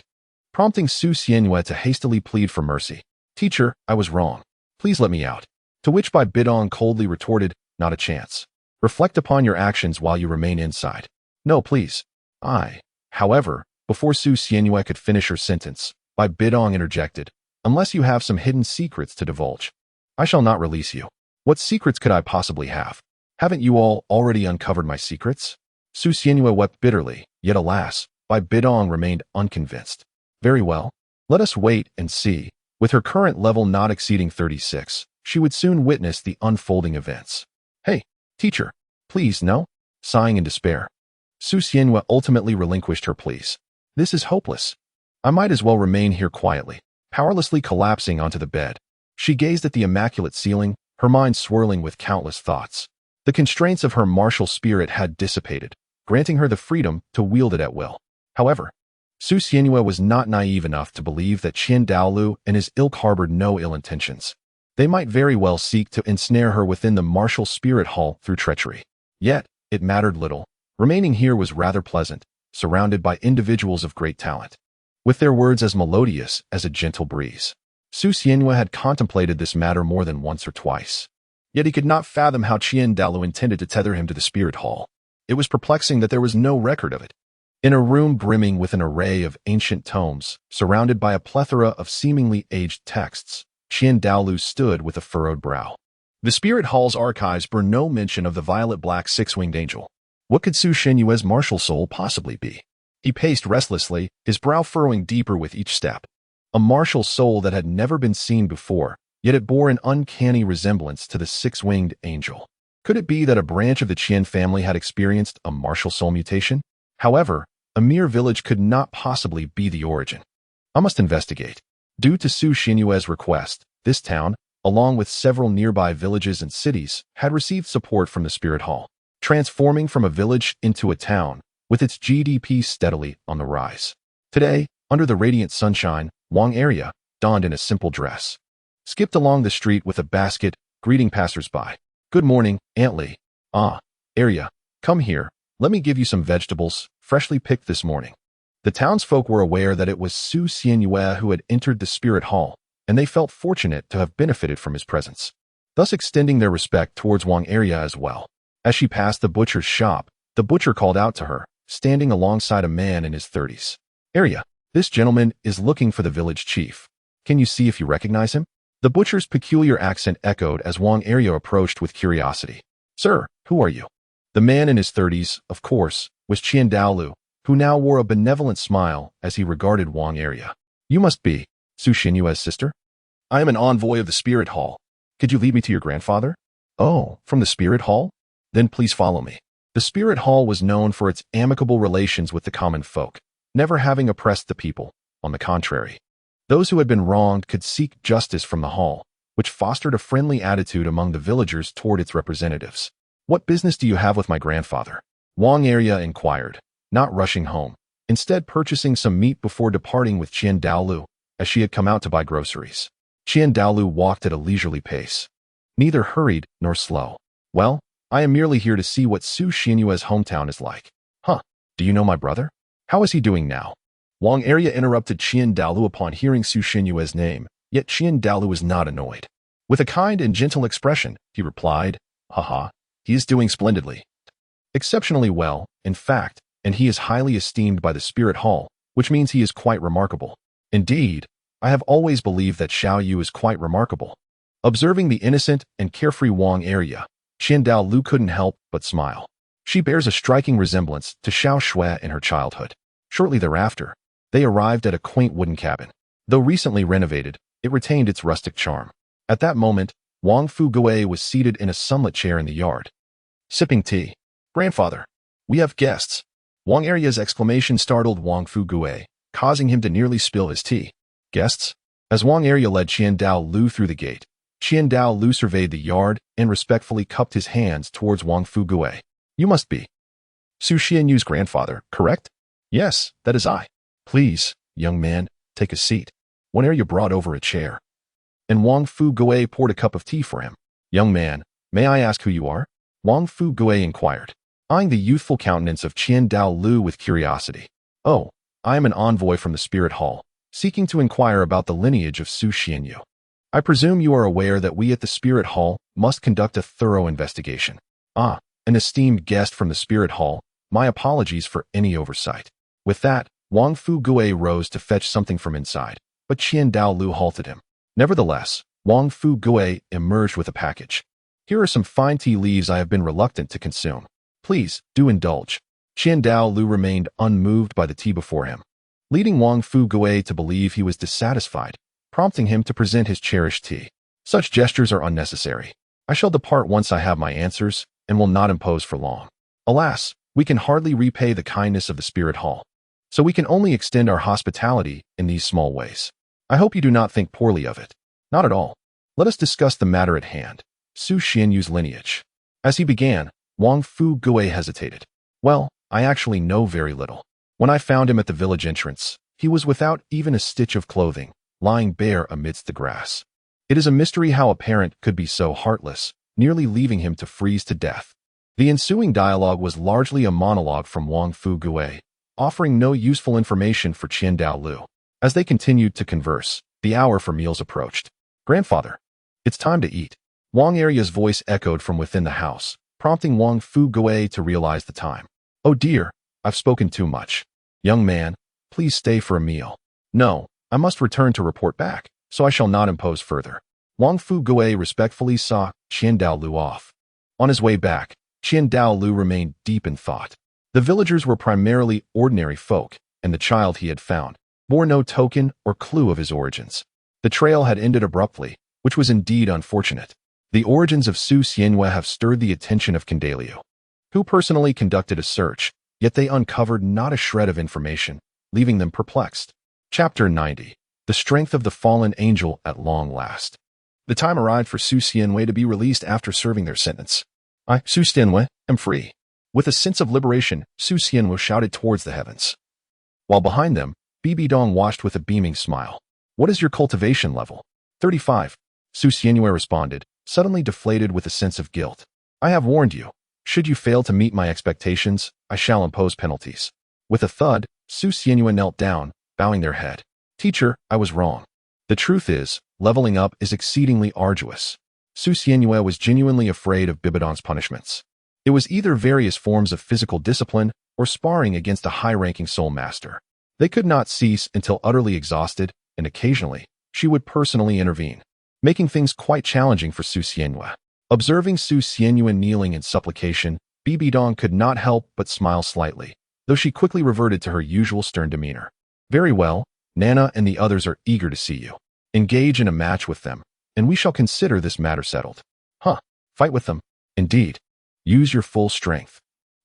prompting Su Xianhua to hastily plead for mercy. Teacher, I was wrong. Please let me out. To which Bibi Dong coldly retorted, not a chance. Reflect upon your actions while you remain inside. No, please. However, before Su Xianhua could finish her sentence, Bibi Dong interjected. unless you have some hidden secrets to divulge. I shall not release you. What secrets could I possibly have? Haven't you all already uncovered my secrets? Su Xianhua wept bitterly, yet alas, Bai Bidong remained unconvinced. Very well. Let us wait and see. With her current level not exceeding 36, she would soon witness the unfolding events. Hey, teacher, please no? Sighing in despair, Su Xianhua ultimately relinquished her pleas. This is hopeless. I might as well remain here quietly. Powerlessly collapsing onto the bed, she gazed at the immaculate ceiling, her mind swirling with countless thoughts. The constraints of her martial spirit had dissipated, granting her the freedom to wield it at will. However, Su Xianhua was not naive enough to believe that Qian Douluo and his ilk harbored no ill intentions. They might very well seek to ensnare her within the martial spirit hall through treachery. Yet, it mattered little. Remaining here was rather pleasant, surrounded by individuals of great talent, with their words as melodious as a gentle breeze. Su Xianhua had contemplated this matter more than once or twice. Yet he could not fathom how Qian Douluo intended to tether him to the spirit hall. It was perplexing that there was no record of it. In a room brimming with an array of ancient tomes, surrounded by a plethora of seemingly aged texts, Qian Douluo stood with a furrowed brow. The spirit hall's archives bore no mention of the violet-black six-winged angel. What could Su Xianhua's martial soul possibly be? He paced restlessly, his brow furrowing deeper with each step. A martial soul that had never been seen before, yet it bore an uncanny resemblance to the six-winged angel. Could it be that a branch of the Qian family had experienced a martial soul mutation? However, a mere village could not possibly be the origin. I must investigate. Due to Su Xianhua's request, this town, along with several nearby villages and cities, had received support from the spirit hall, transforming from a village into a town, with its GDP steadily on the rise. Today, under the radiant sunshine, Wang area, donned in a simple dress, skipped along the street with a basket, greeting passers-by. Good morning, Aunt Li. Ah, area, come here. Let me give you some vegetables, freshly picked this morning. The townsfolk were aware that it was Su Xianhua who had entered the spirit hall, and they felt fortunate to have benefited from his presence, thus extending their respect towards Wang area as well. As she passed the butcher's shop, the butcher called out to her, standing alongside a man in his 30s. Area, this gentleman is looking for the village chief. Can you see if you recognize him? The butcher's peculiar accent echoed as Wang area approached with curiosity. Sir, who are you? The man in his 30s, of course, was Qian Douluo, who now wore a benevolent smile as he regarded Wang area. You must be Su Xianhua's sister? I am an envoy of the spirit hall. Could you lead me to your grandfather? Oh, from the spirit hall? Then please follow me. The spirit hall was known for its amicable relations with the common folk, never having oppressed the people. On the contrary, those who had been wronged could seek justice from the hall, which fostered a friendly attitude among the villagers toward its representatives. What business do you have with my grandfather? Wang area inquired, not rushing home, instead purchasing some meat before departing with Qian Douluo, as she had come out to buy groceries. Qian Douluo walked at a leisurely pace, neither hurried nor slow. Well, I am merely here to see what Su Xianhua's hometown is like. Huh, do you know my brother? How is he doing now? Wang area interrupted Qian Douluo upon hearing Su Xianhua's name, yet Qian Douluo was not annoyed. With a kind and gentle expression, he replied, Haha, he is doing splendidly. Exceptionally well, in fact, and he is highly esteemed by the spirit hall, which means he is quite remarkable. Indeed, I have always believed that Xiao Yu is quite remarkable. Observing the innocent and carefree Wang area, Qian Douluo couldn't help but smile. She bears a striking resemblance to Xiao Shui in her childhood. Shortly thereafter, they arrived at a quaint wooden cabin. Though recently renovated, it retained its rustic charm. At that moment, Wang Fugui was seated in a sunlit chair in the yard, sipping tea. Grandfather, we have guests. Wang area's exclamation startled Wang Fugui, causing him to nearly spill his tea. Guests? As Wang area led Qian Douluo through the gate, Qian Douluo surveyed the yard and respectfully cupped his hands towards Wang Fugui. You must be Su Xianhua's grandfather, correct? Yes, that is I. Please, young man, take a seat. Wang area brought over a chair, and Wang Fugui poured a cup of tea for him. Young man, may I ask who you are? Wang Fugui inquired, eyeing the youthful countenance of Qian Douluo with curiosity. Oh, I am an envoy from the spirit hall, seeking to inquire about the lineage of Su Xianhua. I presume you are aware that we at the spirit hall must conduct a thorough investigation. Ah, an esteemed guest from the spirit hall, my apologies for any oversight. With that, Wang Fugui rose to fetch something from inside. but Douluo halted him. Nevertheless, Wang Fu Gui emerged with a package. Here are some fine tea leaves I have been reluctant to consume. Please, do indulge. Douluo remained unmoved by the tea before him, leading Wang Fu Gui to believe he was dissatisfied, prompting him to present his cherished tea. Such gestures are unnecessary. I shall depart once I have my answers, and will not impose for long. Alas, we can hardly repay the kindness of the Spirit Hall, so we can only extend our hospitality in these small ways. I hope you do not think poorly of it. Not at all. Let us discuss the matter at hand. Su Xianyu's lineage. As he began, Wang Fu Gui hesitated. Well, I actually know very little. When I found him at the village entrance, he was without even a stitch of clothing, lying bare amidst the grass. It is a mystery how a parent could be so heartless, nearly leaving him to freeze to death. The ensuing dialogue was largely a monologue from Wang Fu Gui, offering no useful information for Douluo. As they continued to converse, the hour for meals approached. Grandfather, it's time to eat. Wang Aria's voice echoed from within the house, prompting Wang Fu Gui to realize the time. Oh dear, I've spoken too much. Young man, please stay for a meal. No, I must return to report back, so I shall not impose further. Wang Fu Gui respectfully saw Douluo off. On his way back, Douluo remained deep in thought. The villagers were primarily ordinary folk, and the child he had found bore no token or clue of his origins. The trail had ended abruptly, which was indeed unfortunate. The origins of Su Xianyue have stirred the attention of Douluo, who personally conducted a search, yet they uncovered not a shred of information, leaving them perplexed. Chapter 90. The Strength of the Fallen Angel at Long Last. The time arrived for Su Xianyue to be released after serving their sentence. I, Su Xianyue, am free. With a sense of liberation, Su Xianyue shouted towards the heavens. While behind them, Bibi Dong watched with a beaming smile. What is your cultivation level? 35. Su Xianyue responded, suddenly deflated with a sense of guilt. I have warned you. Should you fail to meet my expectations, I shall impose penalties. With a thud, Su Xianyue knelt down, bowing their head. Teacher, I was wrong. The truth is, leveling up is exceedingly arduous. Su Xianyue was genuinely afraid of Bibidong's punishments. It was either various forms of physical discipline or sparring against a high-ranking soul master. They could not cease until utterly exhausted, and occasionally, she would personally intervene, making things quite challenging for Su Xianyue. Observing Su Xianyue kneeling in supplication, Bibi Dong could not help but smile slightly, though she quickly reverted to her usual stern demeanor. Very well, Nana and the others are eager to see you. Engage in a match with them, and we shall consider this matter settled. Huh, fight with them. Indeed. Use your full strength.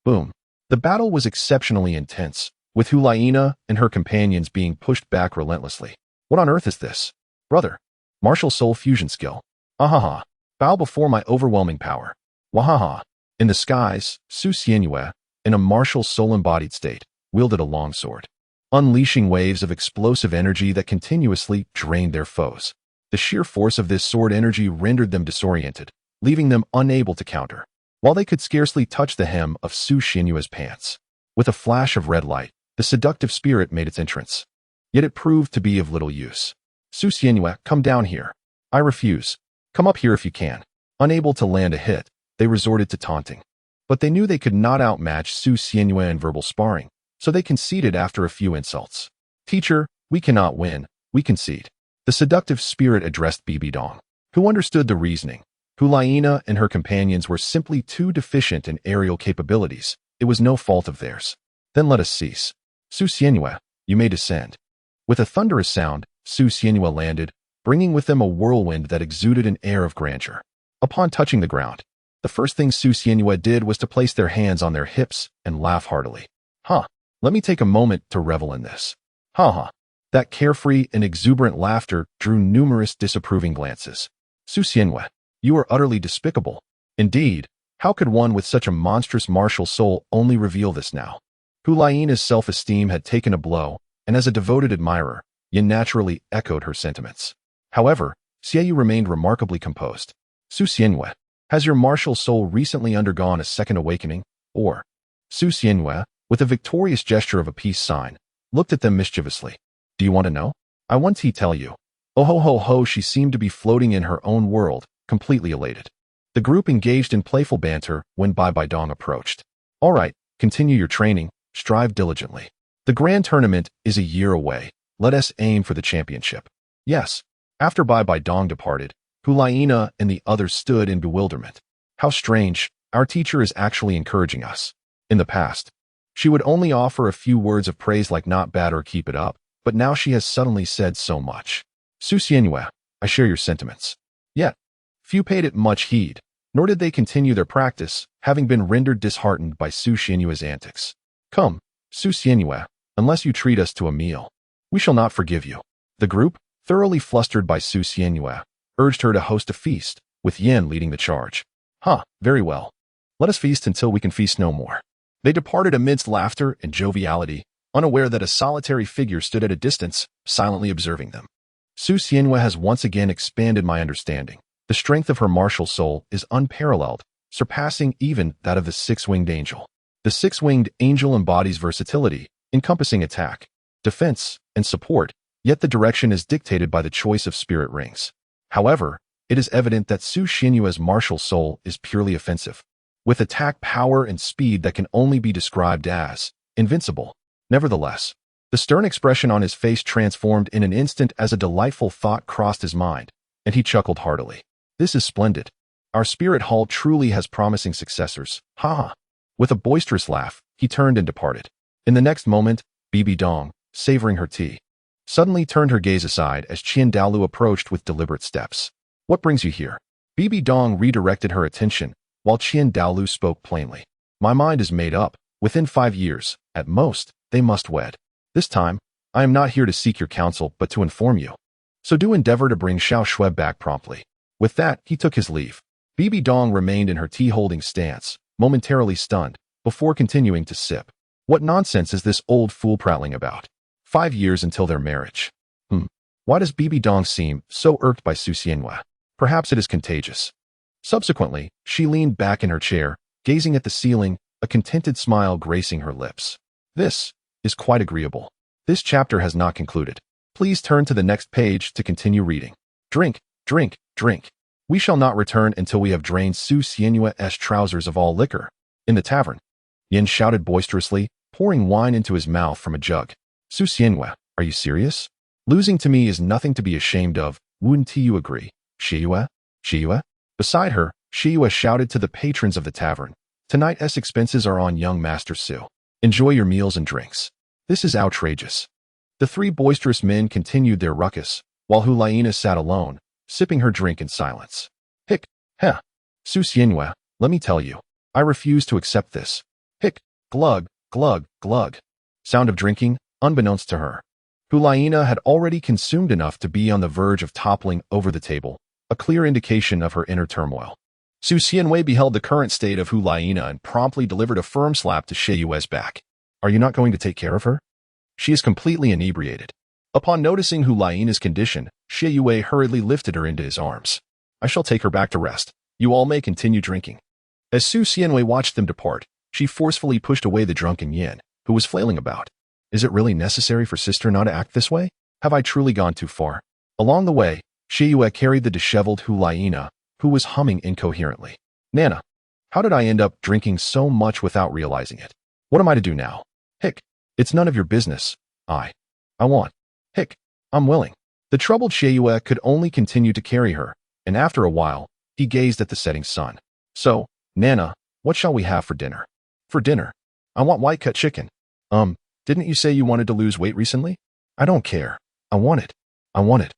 Boom. The battle was exceptionally intense, with Hulaina and her companions being pushed back relentlessly. What on earth is this? Brother. Martial soul fusion skill. Ahaha. Bow before my overwhelming power. Wahaha. In the skies, Su Xianyue, in a martial soul-embodied state, wielded a longsword, unleashing waves of explosive energy that continuously drained their foes. The sheer force of this sword energy rendered them disoriented, leaving them unable to counter, while they could scarcely touch the hem of Su Xianyue's pants. With a flash of red light, the seductive spirit made its entrance. Yet it proved to be of little use. Su Xianyue, come down here. I refuse. Come up here if you can. Unable to land a hit, they resorted to taunting. But they knew they could not outmatch Su Xianyue in verbal sparring, so they conceded after a few insults. Teacher, we cannot win, we concede. The seductive spirit addressed Bibi Dong, who understood the reasoning. Hulaina and her companions were simply too deficient in aerial capabilities. It was no fault of theirs. Then let us cease. Su Xianyue, you may descend. With a thunderous sound, Su Xianyue landed, bringing with them a whirlwind that exuded an air of grandeur. Upon touching the ground, the first thing Su Xianyue did was to place their hands on their hips and laugh heartily. Huh, let me take a moment to revel in this. Ha ha. That carefree and exuberant laughter drew numerous disapproving glances. Su Xianyue, you are utterly despicable. Indeed, how could one with such a monstrous martial soul only reveal this now? Hulaina's self-esteem had taken a blow, and as a devoted admirer, Yin naturally echoed her sentiments. However, Xiaoyu remained remarkably composed. Su Xianyue, has your martial soul recently undergone a second awakening? Or, Su Xianyue, with a victorious gesture of a peace sign, looked at them mischievously. Do you want to know? I want to tell you. Oh ho ho ho, she seemed to be floating in her own world, completely elated. The group engaged in playful banter when Bai Dong approached. All right, continue your training, strive diligently. The grand tournament is a year away. Let us aim for the championship. Yes. After Bai Bai Dong departed, Hulaina and the others stood in bewilderment. How strange, our teacher is actually encouraging us. In the past, she would only offer a few words of praise like not bad or keep it up, but now she has suddenly said so much. Su Xianyue, I share your sentiments. Yet, few paid it much heed, nor did they continue their practice, having been rendered disheartened by Su Xianyue's antics. Come, Su Xianyue, unless you treat us to a meal, we shall not forgive you. The group, thoroughly flustered by Su Xianyue, urged her to host a feast, with Yin leading the charge. Very well. Let us feast until we can feast no more. They departed amidst laughter and joviality, unaware that a solitary figure stood at a distance, silently observing them. Su Xianyue has once again expanded my understanding. The strength of her martial soul is unparalleled, surpassing even that of the six-winged angel. The six-winged angel embodies versatility, encompassing attack, defense, and support, yet the direction is dictated by the choice of spirit rings. However, it is evident that Su Xianyue's martial soul is purely offensive, with attack power and speed that can only be described as invincible. Nevertheless, the stern expression on his face transformed in an instant as a delightful thought crossed his mind, and he chuckled heartily. This is splendid. Our spirit hall truly has promising successors. Ha! With a boisterous laugh, he turned and departed. In the next moment, Bibi Dong, savoring her tea, suddenly turned her gaze aside as Qian Daolu approached with deliberate steps. What brings you here? Bibi Dong redirected her attention, while Qian Daolu spoke plainly. My mind is made up. Within 5 years, at most, they must wed. This time, I am not here to seek your counsel but to inform you. So do endeavor to bring Xiao Shui back promptly. With that, he took his leave. Bibi Dong remained in her tea-holding stance, momentarily stunned, before continuing to sip. What nonsense is this old fool prattling about? 5 years until their marriage. Why does Bibi Dong seem so irked by Su Xianyue? Perhaps it is contagious. Subsequently, she leaned back in her chair, gazing at the ceiling, a contented smile gracing her lips. This is quite agreeable. This chapter has not concluded. Please turn to the next page to continue reading. Drink, drink, drink. We shall not return until we have drained Su Xianyue's trousers of all liquor. In the tavern, Yin shouted boisterously, pouring wine into his mouth from a jug. Su Xianyue, are you serious? Losing to me is nothing to be ashamed of, wouldn't you agree? Shiyue? Shiyue? Beside her, Shiyue shouted to the patrons of the tavern. Tonight's expenses are on young Master Su. Enjoy your meals and drinks. This is outrageous. The three boisterous men continued their ruckus, while Hulaina sat alone, sipping her drink in silence. Hic, heh. Su Xianyue, let me tell you, I refuse to accept this. Hic, glug, glug, glug. Sound of drinking, unbeknownst to her. Hulaina had already consumed enough to be on the verge of toppling over the table, a clear indication of her inner turmoil. Su Xianyue beheld the current state of Hulaina and promptly delivered a firm slap to Shiyue's back. Are you not going to take care of her? She is completely inebriated. Upon noticing Hulaina's condition, Shiyue hurriedly lifted her into his arms. I shall take her back to rest. You all may continue drinking. As Su Xianyue watched them depart, she forcefully pushed away the drunken Yin, who was flailing about. Is it really necessary for sister not to act this way? Have I truly gone too far? Along the way, Shiyue carried the disheveled Hulaina, who was humming incoherently. Nana, how did I end up drinking so much without realizing it? What am I to do now? Hic, it's none of your business. I want. Hic, I'm willing. The troubled Shiyue could only continue to carry her, and after a while, he gazed at the setting sun. So, Nana, what shall we have for dinner? For dinner, I want white-cut chicken. Didn't you say you wanted to lose weight recently? I don't care. I want it. I want it.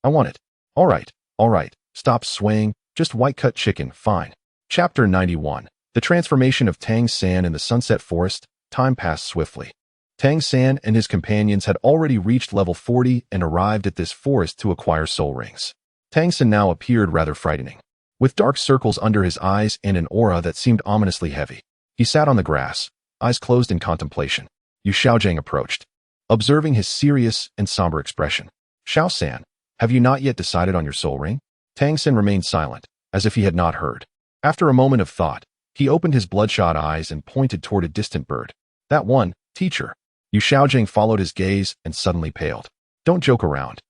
I want it. All right. Stop swaying. Just white-cut chicken, fine. Chapter 91. The transformation of Tang San in the Sunset Forest. Time passed swiftly. Tang San and his companions had already reached level 40 and arrived at this forest to acquire soul rings. Tang San now appeared rather frightening, with dark circles under his eyes and an aura that seemed ominously heavy. He sat on the grass, eyes closed in contemplation. Yu Xiaojiang approached, observing his serious and somber expression. Xiao San, have you not yet decided on your soul ring? Tang San remained silent, as if he had not heard. After a moment of thought, he opened his bloodshot eyes and pointed toward a distant bird. That one, teacher. Yu Xiaojiang followed his gaze and suddenly paled. Don't joke around.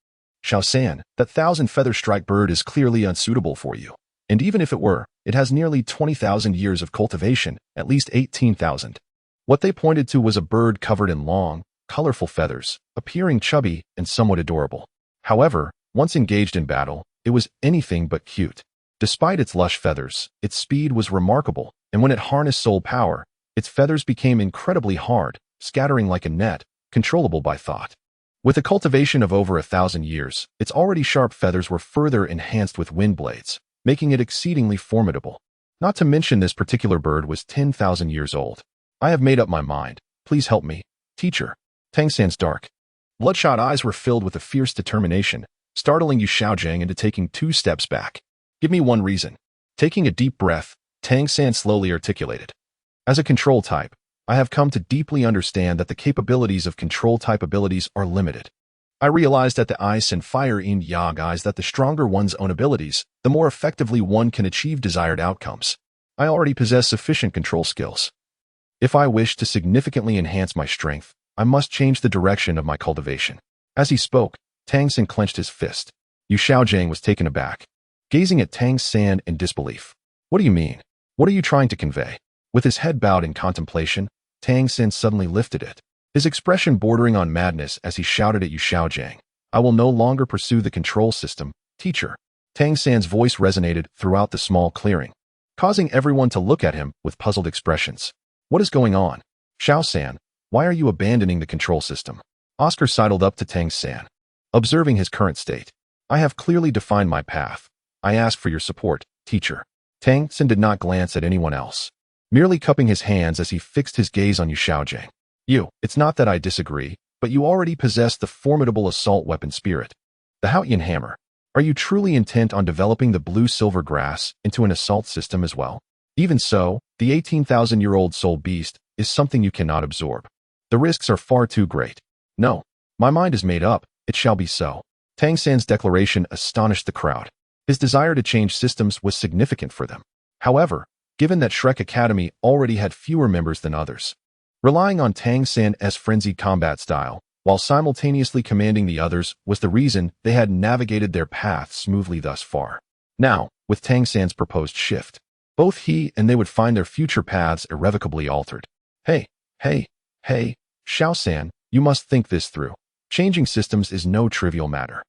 Xiao San, that 1,000-feather strike bird is clearly unsuitable for you. And even if it were, it has nearly 20,000 years of cultivation, at least 18,000. What they pointed to was a bird covered in long, colorful feathers, appearing chubby and somewhat adorable. However, once engaged in battle, it was anything but cute. Despite its lush feathers, its speed was remarkable, and when it harnessed soul power, its feathers became incredibly hard, scattering like a net, controllable by thought. With a cultivation of over 1,000 years, its already sharp feathers were further enhanced with wind blades, making it exceedingly formidable. Not to mention this particular bird was 10,000 years old. I have made up my mind. Please help me, teacher. Tang San's dark, bloodshot eyes were filled with a fierce determination, startling Yu Xiaojing into taking 2 steps back. Give me one reason. Taking a deep breath, Tang San slowly articulated. As a control type, I have come to deeply understand that the capabilities of control-type abilities are limited. I realized that the ice and fire yin yang eyes that the stronger one's own abilities, the more effectively one can achieve desired outcomes. I already possess sufficient control skills. If I wish to significantly enhance my strength, I must change the direction of my cultivation. As he spoke, Tang San clenched his fist. Yu Xiaojing was taken aback, gazing at Tang San in disbelief. What do you mean? What are you trying to convey? With his head bowed in contemplation, Tang San suddenly lifted it, his expression bordering on madness as he shouted at Yu Xiaojing. I will no longer pursue the control system, teacher. Tang San's voice resonated throughout the small clearing, causing everyone to look at him with puzzled expressions. What is going on? Xiao San, why are you abandoning the control system? Oscar sidled up to Tang San, observing his current state. I have clearly defined my path. I ask for your support, teacher. Tang San did not glance at anyone else, merely cupping his hands as he fixed his gaze on Yu Xiaojing. It's not that I disagree, but you already possess the formidable assault weapon spirit, the Haotian hammer. Are you truly intent on developing the blue-silver grass into an assault system as well? Even so, the 18,000-year-old soul beast is something you cannot absorb. The risks are far too great. No, my mind is made up, it shall be so. Tang San's declaration astonished the crowd. His desire to change systems was significant for them. However, given that Shrek Academy already had fewer members than others, relying on Tang San's frenzied combat style, while simultaneously commanding the others, was the reason they had navigated their path smoothly thus far. Now, with Tang San's proposed shift, both he and they would find their future paths irrevocably altered. Hey, Xiao San, you must think this through. Changing systems is no trivial matter.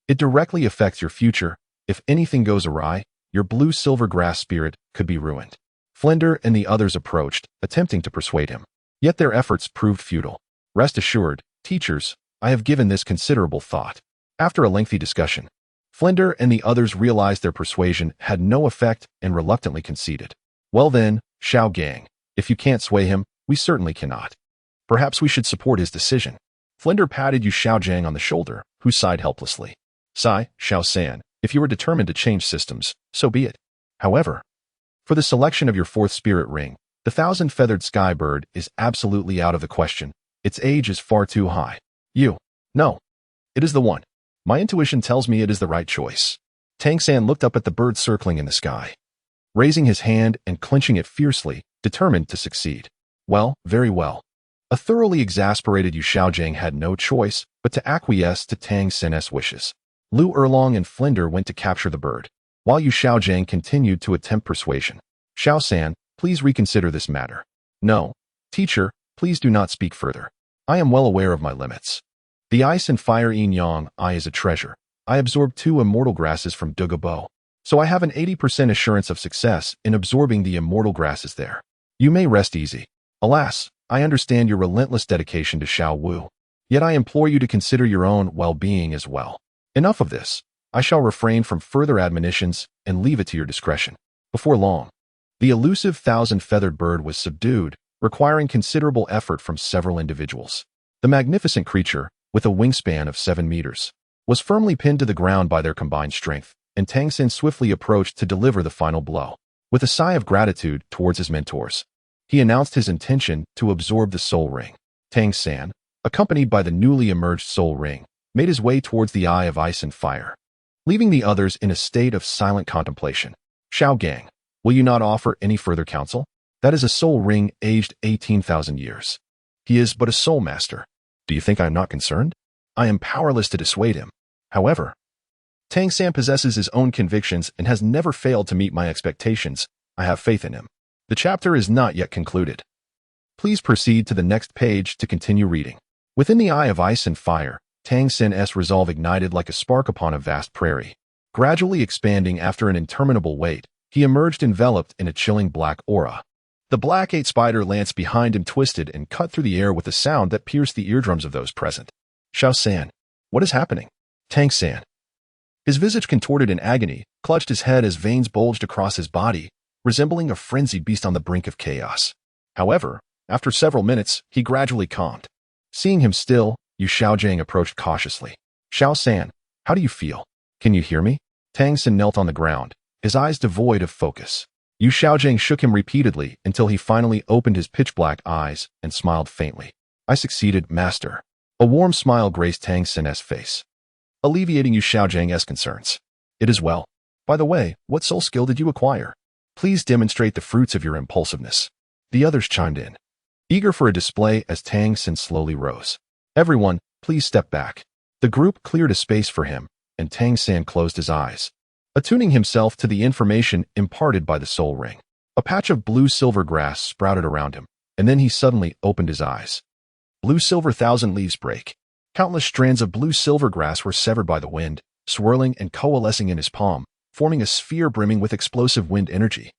It directly affects your future. If anything goes awry, your blue-silver grass spirit could be ruined. Flender and the others approached, attempting to persuade him. Yet their efforts proved futile. Rest assured, teachers, I have given this considerable thought. After a lengthy discussion, Flender and the others realized their persuasion had no effect and reluctantly conceded. Well then, Xiao Gang, if you can't sway him, we certainly cannot. Perhaps we should support his decision. Flender patted Yu Xiaojing on the shoulder, who sighed helplessly. Sigh, Xiao San, if you are determined to change systems, so be it. However, for the selection of your 4th spirit ring, the 1,000-feathered sky bird is absolutely out of the question. Its age is far too high. No. It is the one. My intuition tells me it is the right choice. Tang San looked up at the bird circling in the sky, raising his hand and clenching it fiercely, determined to succeed. Well, very well. A thoroughly exasperated Yu Xiaojing had no choice but to acquiesce to Tang San's wishes. Lu Erlong and Flender went to capture the bird, while Yu Xiaojing continued to attempt persuasion. Xiao San, please reconsider this matter. No. Teacher, please do not speak further. I am well aware of my limits. The ice and fire yin-yang eye is a treasure. I absorbed 2 immortal grasses from Douluo, so I have an 80% assurance of success in absorbing the immortal grasses there. You may rest easy. Alas, I understand your relentless dedication to Xiao Wu. Yet I implore you to consider your own well-being as well. Enough of this. I shall refrain from further admonitions and leave it to your discretion. Before long, the elusive 1,000-feathered bird was subdued, requiring considerable effort from several individuals. The magnificent creature, with a wingspan of 7 meters, was firmly pinned to the ground by their combined strength, and Tang San swiftly approached to deliver the final blow. With a sigh of gratitude towards his mentors, he announced his intention to absorb the soul ring. Tang San, accompanied by the newly emerged soul ring, made his way towards the eye of ice and fire, leaving the others in a state of silent contemplation. Xiao Gang, will you not offer any further counsel? That is a soul ring aged 18,000 years. He is but a soul master. Do you think I am not concerned? I am powerless to dissuade him. However, Tang San possesses his own convictions and has never failed to meet my expectations. I have faith in him. The chapter is not yet concluded. Please proceed to the next page to continue reading. Within the eye of ice and fire, Tang Sin's resolve ignited like a spark upon a vast prairie. Gradually expanding after an interminable wait, he emerged enveloped in a chilling black aura. The black-8 spider lance behind him twisted and cut through the air with a sound that pierced the eardrums of those present. Shao-san, what is happening? Tang-san. His visage contorted in agony, clutched his head as veins bulged across his body, resembling a frenzied beast on the brink of chaos. However, after several minutes, he gradually calmed. Seeing him still, Yu Xiaojing approached cautiously. Shao-san, how do you feel? Can you hear me? Tang Sin knelt on the ground, his eyes devoid of focus. Yu Xiaojing shook him repeatedly until he finally opened his pitch-black eyes and smiled faintly. I succeeded, master. A warm smile graced Tang Sin's face, alleviating Yu Xiaojing's concerns. It is well. By the way, what soul skill did you acquire? Please demonstrate the fruits of your impulsiveness. The others chimed in, eager for a display as Tang Sin slowly rose. Everyone, please step back. The group cleared a space for him, and Tang Sin closed his eyes, attuning himself to the information imparted by the soul ring. A patch of blue-silver grass sprouted around him, and then he suddenly opened his eyes. Blue-silver thousand leaves break. Countless strands of blue-silver grass were severed by the wind, swirling and coalescing in his palm, forming a sphere brimming with explosive wind energy,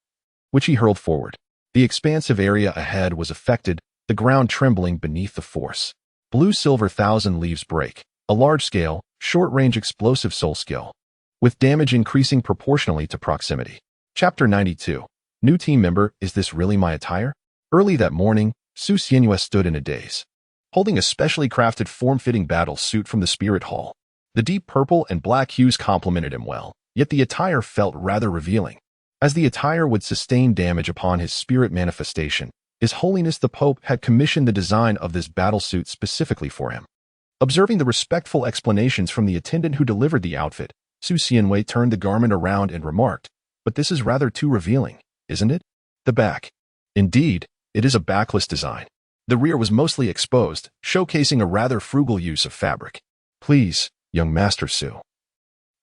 which he hurled forward. The expansive area ahead was affected, the ground trembling beneath the force. Blue-silver thousand leaves break, a large-scale, short-range explosive soul skill, with damage increasing proportionally to proximity. Chapter 92. New team member, is this really my attire? Early that morning, Su Xianyue stood in a daze, holding a specially crafted form-fitting battle suit from the Spirit Hall. The deep purple and black hues complemented him well, yet the attire felt rather revealing. As the attire would sustain damage upon his spirit manifestation, His Holiness the Pope had commissioned the design of this battlesuit specifically for him. Observing the respectful explanations from the attendant who delivered the outfit, Su Xianyue turned the garment around and remarked, "But this is rather too revealing, isn't it?" The back. Indeed, it is a backless design. The rear was mostly exposed, showcasing a rather frugal use of fabric. Please, young Master Su,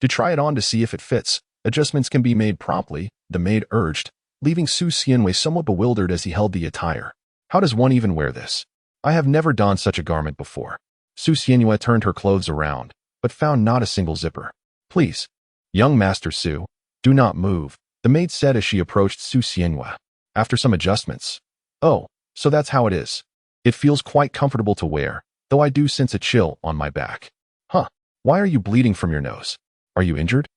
to try it on to see if it fits. Adjustments can be made promptly, the maid urged, leaving Su Xianyue somewhat bewildered as he held the attire. How does one even wear this? I have never donned such a garment before. Su Xianyue turned her clothes around, but found not a single zipper. Please, young Master Su, do not move, the maid said as she approached Su Xianyue. After some adjustments. Oh, so that's how it is. It feels quite comfortable to wear, though I do sense a chill on my back. Huh, why are you bleeding from your nose? Are you injured?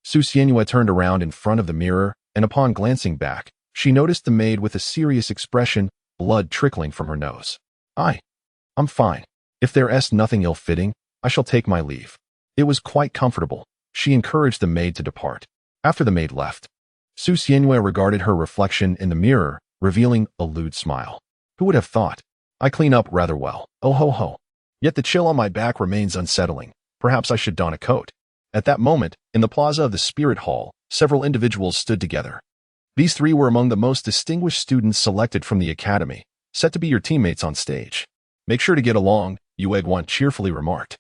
Su Xianyue turned around in front of the mirror, and upon glancing back, she noticed the maid with a serious expression, blood trickling from her nose. I'm fine. If there's nothing ill-fitting, I shall take my leave. It was quite comfortable. She encouraged the maid to depart. After the maid left, Su Xianyue regarded her reflection in the mirror, revealing a lewd smile. Who would have thought? I clean up rather well. Oh ho ho. Yet the chill on my back remains unsettling. Perhaps I should don a coat. At that moment, in the plaza of the Spirit Hall, several individuals stood together. These three were among the most distinguished students selected from the academy, set to be your teammates on stage. Make sure to get along, Yu Egwan cheerfully remarked,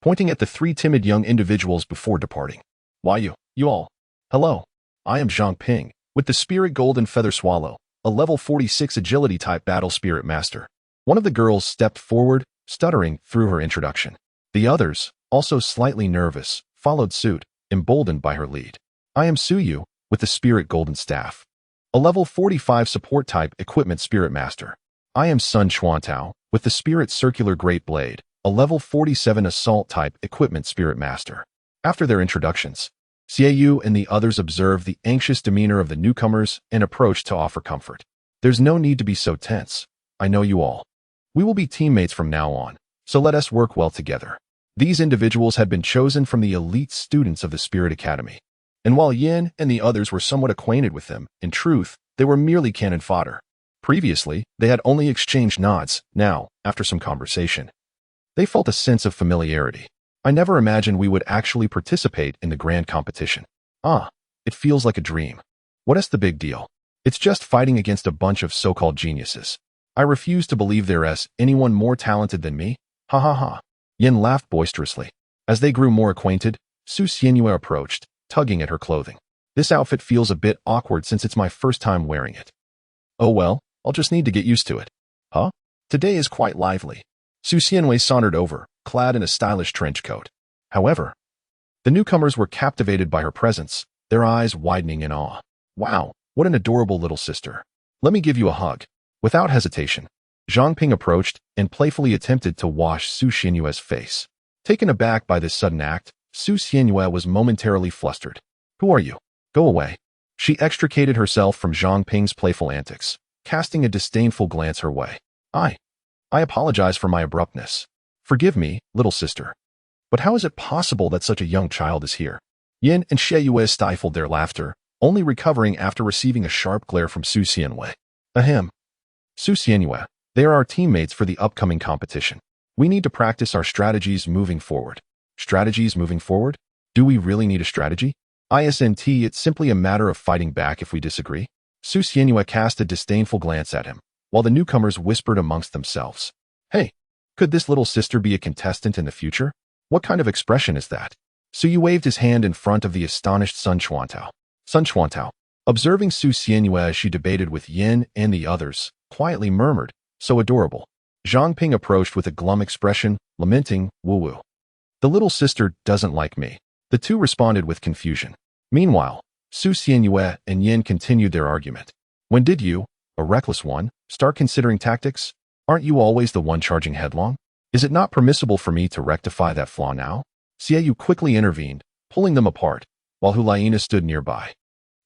pointing at the three timid young individuals before departing. Why you all. Hello. I am Zhang Ping, with the Spirit Golden Feather Swallow, a level 46 agility type battle spirit master. One of the girls stepped forward, stuttering through her introduction. The others, also slightly nervous, followed suit, emboldened by her lead. I am Suyu, with the Spirit Golden Staff, a level 45 support type equipment spirit master. I am Sun Chuantao, with the Spirit Circular Great Blade, a level 47 assault type equipment spirit master. After their introductions, Xiaoyu and the others observed the anxious demeanor of the newcomers and approached to offer comfort. There's no need to be so tense. I know you all. We will be teammates from now on, so let us work well together. These individuals had been chosen from the elite students of the Spirit Academy. And while Yin and the others were somewhat acquainted with them, in truth, they were merely cannon fodder. Previously, they had only exchanged nods. Now, after some conversation, they felt a sense of familiarity. I never imagined we would actually participate in the grand competition. It feels like a dream. What is the big deal? It's just fighting against a bunch of so-called geniuses. I refuse to believe there's anyone more talented than me. Ha ha ha. Yin laughed boisterously. As they grew more acquainted, Su Xianyue approached, tugging at her clothing. This outfit feels a bit awkward since it's my first time wearing it. Oh well, I'll just need to get used to it. Huh? Today is quite lively. Su Xianwei sauntered over, clad in a stylish trench coat. However, the newcomers were captivated by her presence, their eyes widening in awe. Wow, what an adorable little sister. Let me give you a hug. Without hesitation, Zhang Ping approached and playfully attempted to wash Su Xianyue's face. Taken aback by this sudden act, Su Xianyue was momentarily flustered. Who are you? Go away. She extricated herself from Zhang Ping's playful antics, casting a disdainful glance her way. I apologize for my abruptness. Forgive me, little sister. But how is it possible that such a young child is here? Yin and Sheyue stifled their laughter, only recovering after receiving a sharp glare from Su Xianyue. Ahem. Su Xianyue, they are our teammates for the upcoming competition. We need to practice our strategies moving forward. Strategies moving forward? Do we really need a strategy? Isn't it simply a matter of fighting back if we disagree? Su Xianyue cast a disdainful glance at him, while the newcomers whispered amongst themselves. Hey, could this little sister be a contestant in the future? What kind of expression is that? Su Yu waved his hand in front of the astonished Sun Chuantao. Sun Chuantao, observing Su Xianyue as she debated with Yin and the others, quietly murmured, so adorable. Zhang Ping approached with a glum expression, lamenting, woo-woo. The little sister doesn't like me. The two responded with confusion. Meanwhile, Su Xianyue and Yin continued their argument. When did you, a reckless one, start considering tactics? Aren't you always the one charging headlong? Is it not permissible for me to rectify that flaw now? Xiaoyu quickly intervened, pulling them apart, while Hulaina stood nearby.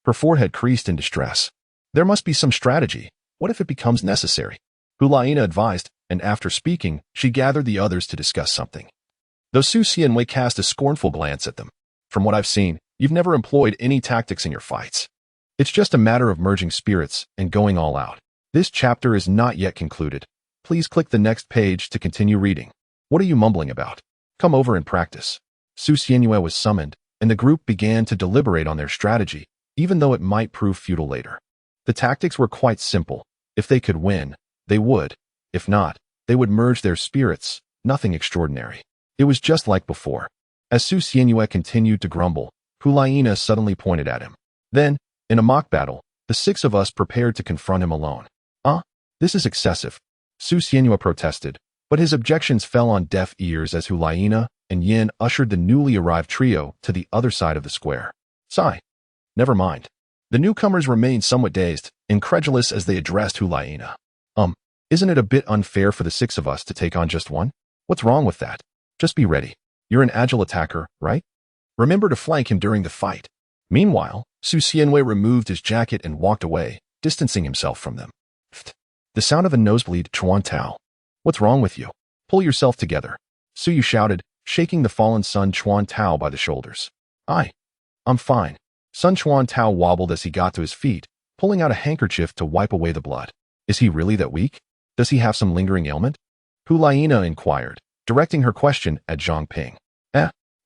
Her forehead creased in distress. There must be some strategy. What if it becomes necessary? Hulaina advised, and after speaking, she gathered the others to discuss something. Though Su Xianyue cast a scornful glance at them. From what I've seen, you've never employed any tactics in your fights. It's just a matter of merging spirits and going all out. This chapter is not yet concluded. Please click the next page to continue reading. What are you mumbling about? Come over and practice. Su Xianyue was summoned, and the group began to deliberate on their strategy, even though it might prove futile later. The tactics were quite simple. If they could win, they would. If not, they would merge their spirits, nothing extraordinary. It was just like before. As Su Xianyue continued to grumble, Hulaina suddenly pointed at him. Then, in a mock battle, the six of us prepared to confront him alone. This is excessive. Su Xianyue protested, but his objections fell on deaf ears as Hulaina and Yin ushered the newly arrived trio to the other side of the square. Sigh. Never mind. The newcomers remained somewhat dazed, incredulous as they addressed Hulaina. Isn't it a bit unfair for the six of us to take on just one? What's wrong with that? Just be ready. You're an agile attacker, right? Remember to flank him during the fight. Meanwhile, Su Xianyue removed his jacket and walked away, distancing himself from them. The sound of a nosebleed, Chuantao. What's wrong with you? Pull yourself together. Su Yu shouted, shaking the fallen Sun Chuantao by the shoulders. I'm fine. Sun Chuantao wobbled as he got to his feet, pulling out a handkerchief to wipe away the blood. Is he really that weak? Does he have some lingering ailment? Hulaina inquired, directing her question at Zhang Ping.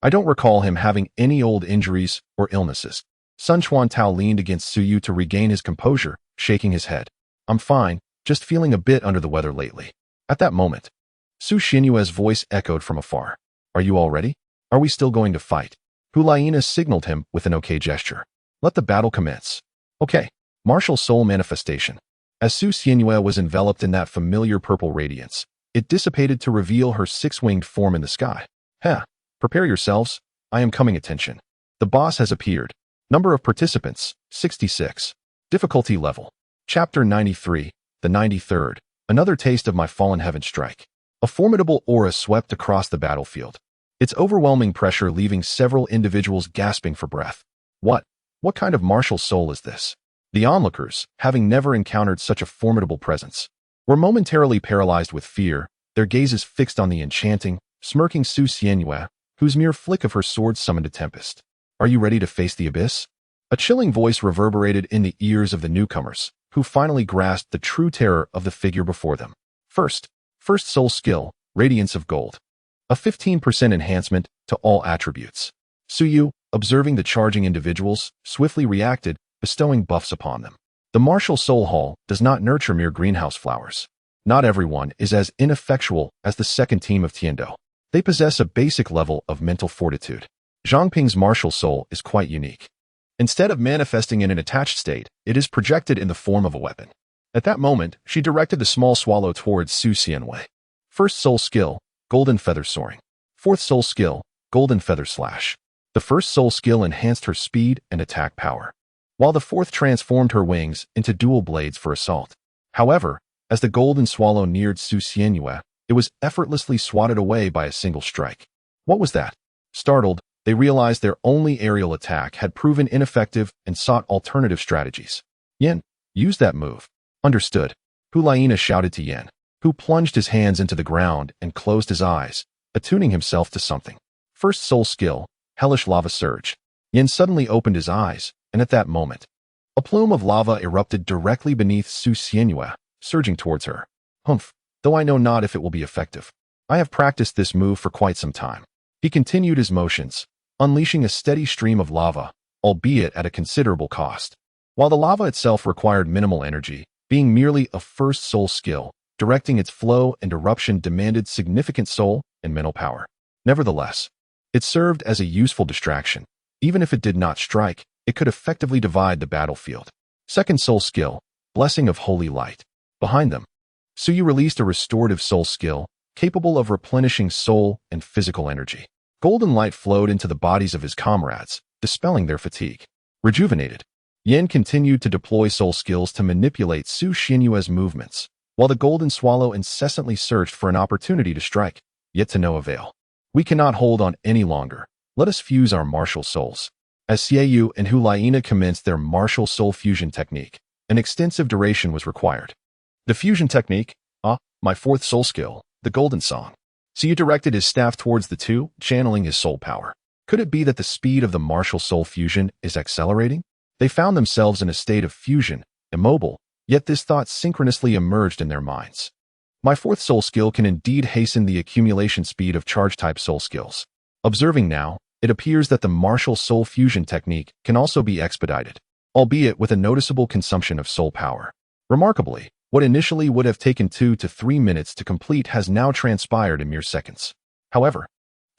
I don't recall him having any old injuries or illnesses. Sun Chuantao leaned against Su Yu to regain his composure, shaking his head. I'm fine, just feeling a bit under the weather lately. At that moment, Su Xianyue's voice echoed from afar. Are you all ready? Are we still going to fight? Hulaina signaled him with an okay gesture. Let the battle commence. Okay. Martial soul manifestation. As Su Xianyue was enveloped in that familiar purple radiance, it dissipated to reveal her six-winged form in the sky. Prepare yourselves. I am coming. Attention. The boss has appeared. Number of participants, 66. Difficulty level. Chapter 93, the 93rd. Another taste of my fallen heaven strike. A formidable aura swept across the battlefield, its overwhelming pressure leaving several individuals gasping for breath. What kind of martial soul is this? The onlookers, having never encountered such a formidable presence, were momentarily paralyzed with fear, their gazes fixed on the enchanting, smirking Su Xianyue, whose mere flick of her sword summoned a tempest. Are you ready to face the abyss? A chilling voice reverberated in the ears of the newcomers, who finally grasped the true terror of the figure before them. First soul skill, Radiance of Gold. A 15% enhancement to all attributes. Su Yu, observing the charging individuals, swiftly reacted, bestowing buffs upon them. The martial soul hall does not nurture mere greenhouse flowers. Not everyone is as ineffectual as the second team of Tiando. They possess a basic level of mental fortitude. Zhang Ping's martial soul is quite unique. Instead of manifesting in an attached state, it is projected in the form of a weapon. At that moment, she directed the small swallow towards Su Xianyue. First soul skill, golden feather soaring. Fourth soul skill, golden feather slash. The first soul skill enhanced her speed and attack power, while the fourth transformed her wings into dual blades for assault. However, as the golden swallow neared Su Xianyue, it was effortlessly swatted away by a single strike. What was that? Startled, they realized their only aerial attack had proven ineffective and sought alternative strategies. Yen, use that move. Understood. Hulaina shouted to Yen, who plunged his hands into the ground and closed his eyes, attuning himself to something. First soul skill, hellish lava surge. Yen suddenly opened his eyes, and at that moment, a plume of lava erupted directly beneath Su Xianyue, surging towards her. Humph, though I know not if it will be effective. I have practiced this move for quite some time. He continued his motions, unleashing a steady stream of lava, albeit at a considerable cost. While the lava itself required minimal energy, being merely a first soul skill, directing its flow and eruption demanded significant soul and mental power. Nevertheless, it served as a useful distraction. Even if it did not strike, it could effectively divide the battlefield. Second soul skill, blessing of holy light. Behind them, Suyu released a restorative soul skill, capable of replenishing soul and physical energy. Golden light flowed into the bodies of his comrades, dispelling their fatigue. Rejuvenated, Yen continued to deploy soul skills to manipulate Su Xianyue's movements, while the golden swallow incessantly searched for an opportunity to strike, yet to no avail. We cannot hold on any longer. Let us fuse our martial souls. As Xiaoyu and Hulaina commenced their martial soul fusion technique, an extensive duration was required. The fusion technique, my fourth soul skill, the golden song. Xiu directed his staff towards the two, channeling his soul power. Could it be that the speed of the martial soul fusion is accelerating? They found themselves in a state of fusion, immobile, yet this thought synchronously emerged in their minds. My fourth soul skill can indeed hasten the accumulation speed of charge-type soul skills. Observing now, it appears that the martial soul fusion technique can also be expedited, albeit with a noticeable consumption of soul power. Remarkably, what initially would have taken 2 to 3 minutes to complete has now transpired in mere seconds. However,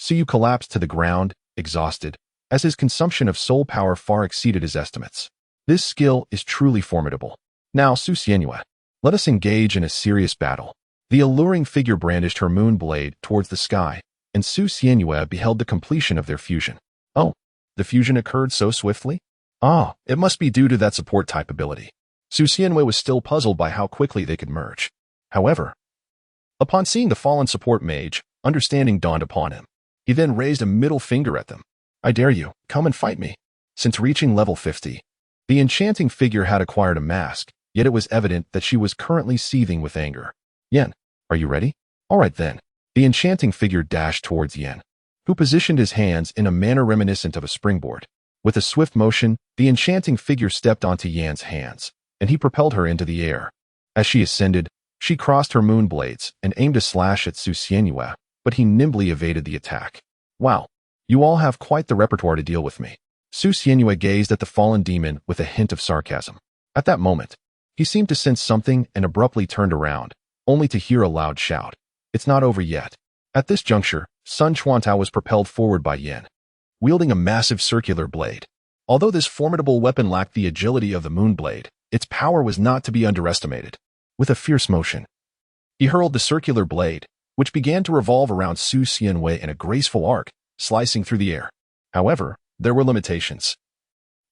Suyu collapsed to the ground, exhausted, as his consumption of soul power far exceeded his estimates. This skill is truly formidable. Now, Su Xianyue, let us engage in a serious battle. The alluring figure brandished her moon blade towards the sky, and Su Xianyue beheld the completion of their fusion. Oh, the fusion occurred so swiftly? It must be due to that support type ability. Su Xianyue was still puzzled by how quickly they could merge. However, upon seeing the fallen support mage, understanding dawned upon him. He then raised a middle finger at them. I dare you, come and fight me. Since reaching level 50, the enchanting figure had acquired a mask, yet it was evident that she was currently seething with anger. Yen, are you ready? All right then. The enchanting figure dashed towards Yen, who positioned his hands in a manner reminiscent of a springboard. With a swift motion, the enchanting figure stepped onto Yan's hands, and he propelled her into the air. As she ascended, she crossed her moon blades and aimed a slash at Su Xianyue, but he nimbly evaded the attack. Wow, you all have quite the repertoire to deal with me. Su Xianyue gazed at the fallen demon with a hint of sarcasm. At that moment, he seemed to sense something and abruptly turned around, only to hear a loud shout. It's not over yet. At this juncture, Sun Chuantao was propelled forward by Yen, wielding a massive circular blade. Although this formidable weapon lacked the agility of the moon blade, its power was not to be underestimated. With a fierce motion, he hurled the circular blade, which began to revolve around Su Xianyue in a graceful arc, slicing through the air. However, there were limitations.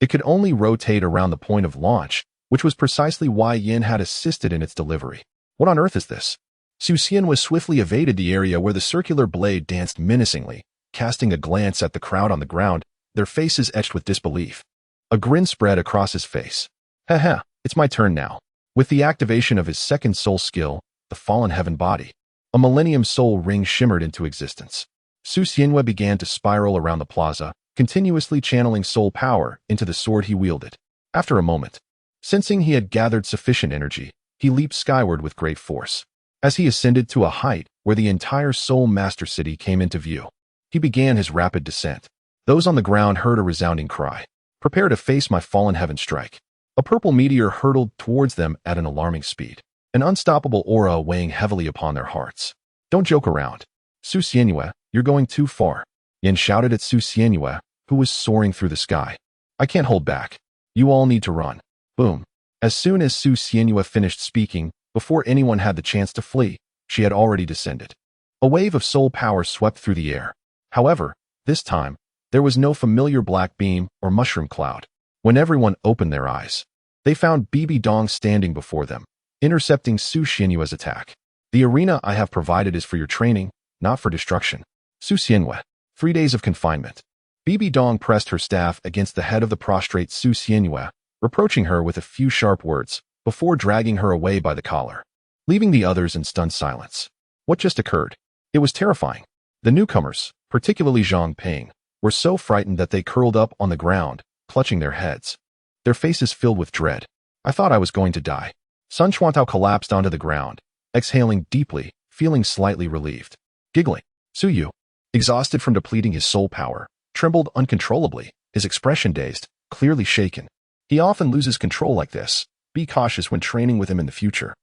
It could only rotate around the point of launch, which was precisely why Yen had assisted in its delivery. What on earth is this? Su Xianyue swiftly evaded the area where the circular blade danced menacingly, casting a glance at the crowd on the ground, their faces etched with disbelief. A grin spread across his face. Haha, it's my turn now. With the activation of his second soul skill, the fallen heaven body, a millennium soul ring shimmered into existence. Su Xianyue began to spiral around the plaza, continuously channeling soul power into the sword he wielded. After a moment, sensing he had gathered sufficient energy, he leaped skyward with great force. As he ascended to a height where the entire Soul Master City came into view, he began his rapid descent. Those on the ground heard a resounding cry. Prepare to face my fallen heaven strike. A purple meteor hurtled towards them at an alarming speed, an unstoppable aura weighing heavily upon their hearts. Don't joke around. Su Xianyue, you're going too far. Yen shouted at Su Xianyue, who was soaring through the sky. I can't hold back. You all need to run. Boom. As soon as Su Xianyue finished speaking, before anyone had the chance to flee, she had already descended. A wave of soul power swept through the air. However, this time, there was no familiar black beam or mushroom cloud. When everyone opened their eyes, they found Bibi Dong standing before them, intercepting Su Xianyue's attack. The arena I have provided is for your training, not for destruction. Su Xianyue. 3 days of confinement. Bibi Dong pressed her staff against the head of the prostrate Su Xianyue, reproaching her with a few sharp words, before dragging her away by the collar, leaving the others in stunned silence. What just occurred? It was terrifying. The newcomers, particularly Zhang Ping, were so frightened that they curled up on the ground, clutching their heads, their faces filled with dread. I thought I was going to die. Sun Chuantao collapsed onto the ground, exhaling deeply, feeling slightly relieved. Giggling, Su Yu, exhausted from depleting his soul power, trembled uncontrollably, his expression dazed, clearly shaken. He often loses control like this. Be cautious when training with him in the future.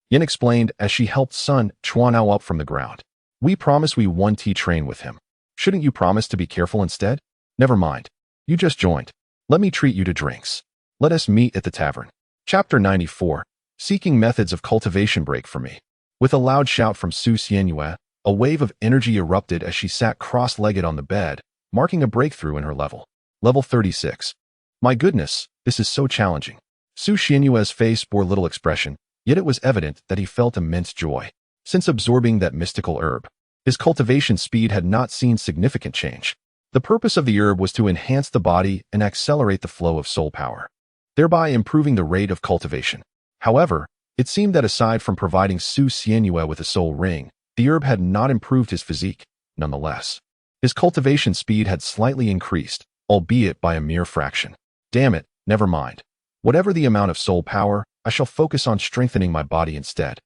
Yin explained as she helped Sun Chuanao up from the ground. We promise we won't train with him. Shouldn't you promise to be careful instead? Never mind. You just joined. Let me treat you to drinks. Let us meet at the tavern. Chapter 94. Seeking methods of cultivation break for me. With a loud shout from Su Xianyue, a wave of energy erupted as she sat cross-legged on the bed, marking a breakthrough in her level. Level 36. My goodness, this is so challenging. Su Xianyue's face bore little expression, yet it was evident that he felt immense joy. Since absorbing that mystical herb, his cultivation speed had not seen significant change. The purpose of the herb was to enhance the body and accelerate the flow of soul power, thereby improving the rate of cultivation. However, it seemed that aside from providing Su Xianyue with a soul ring, the herb had not improved his physique. Nonetheless, his cultivation speed had slightly increased, albeit by a mere fraction. Damn it, never mind. Whatever the amount of soul power, I shall focus on strengthening my body instead.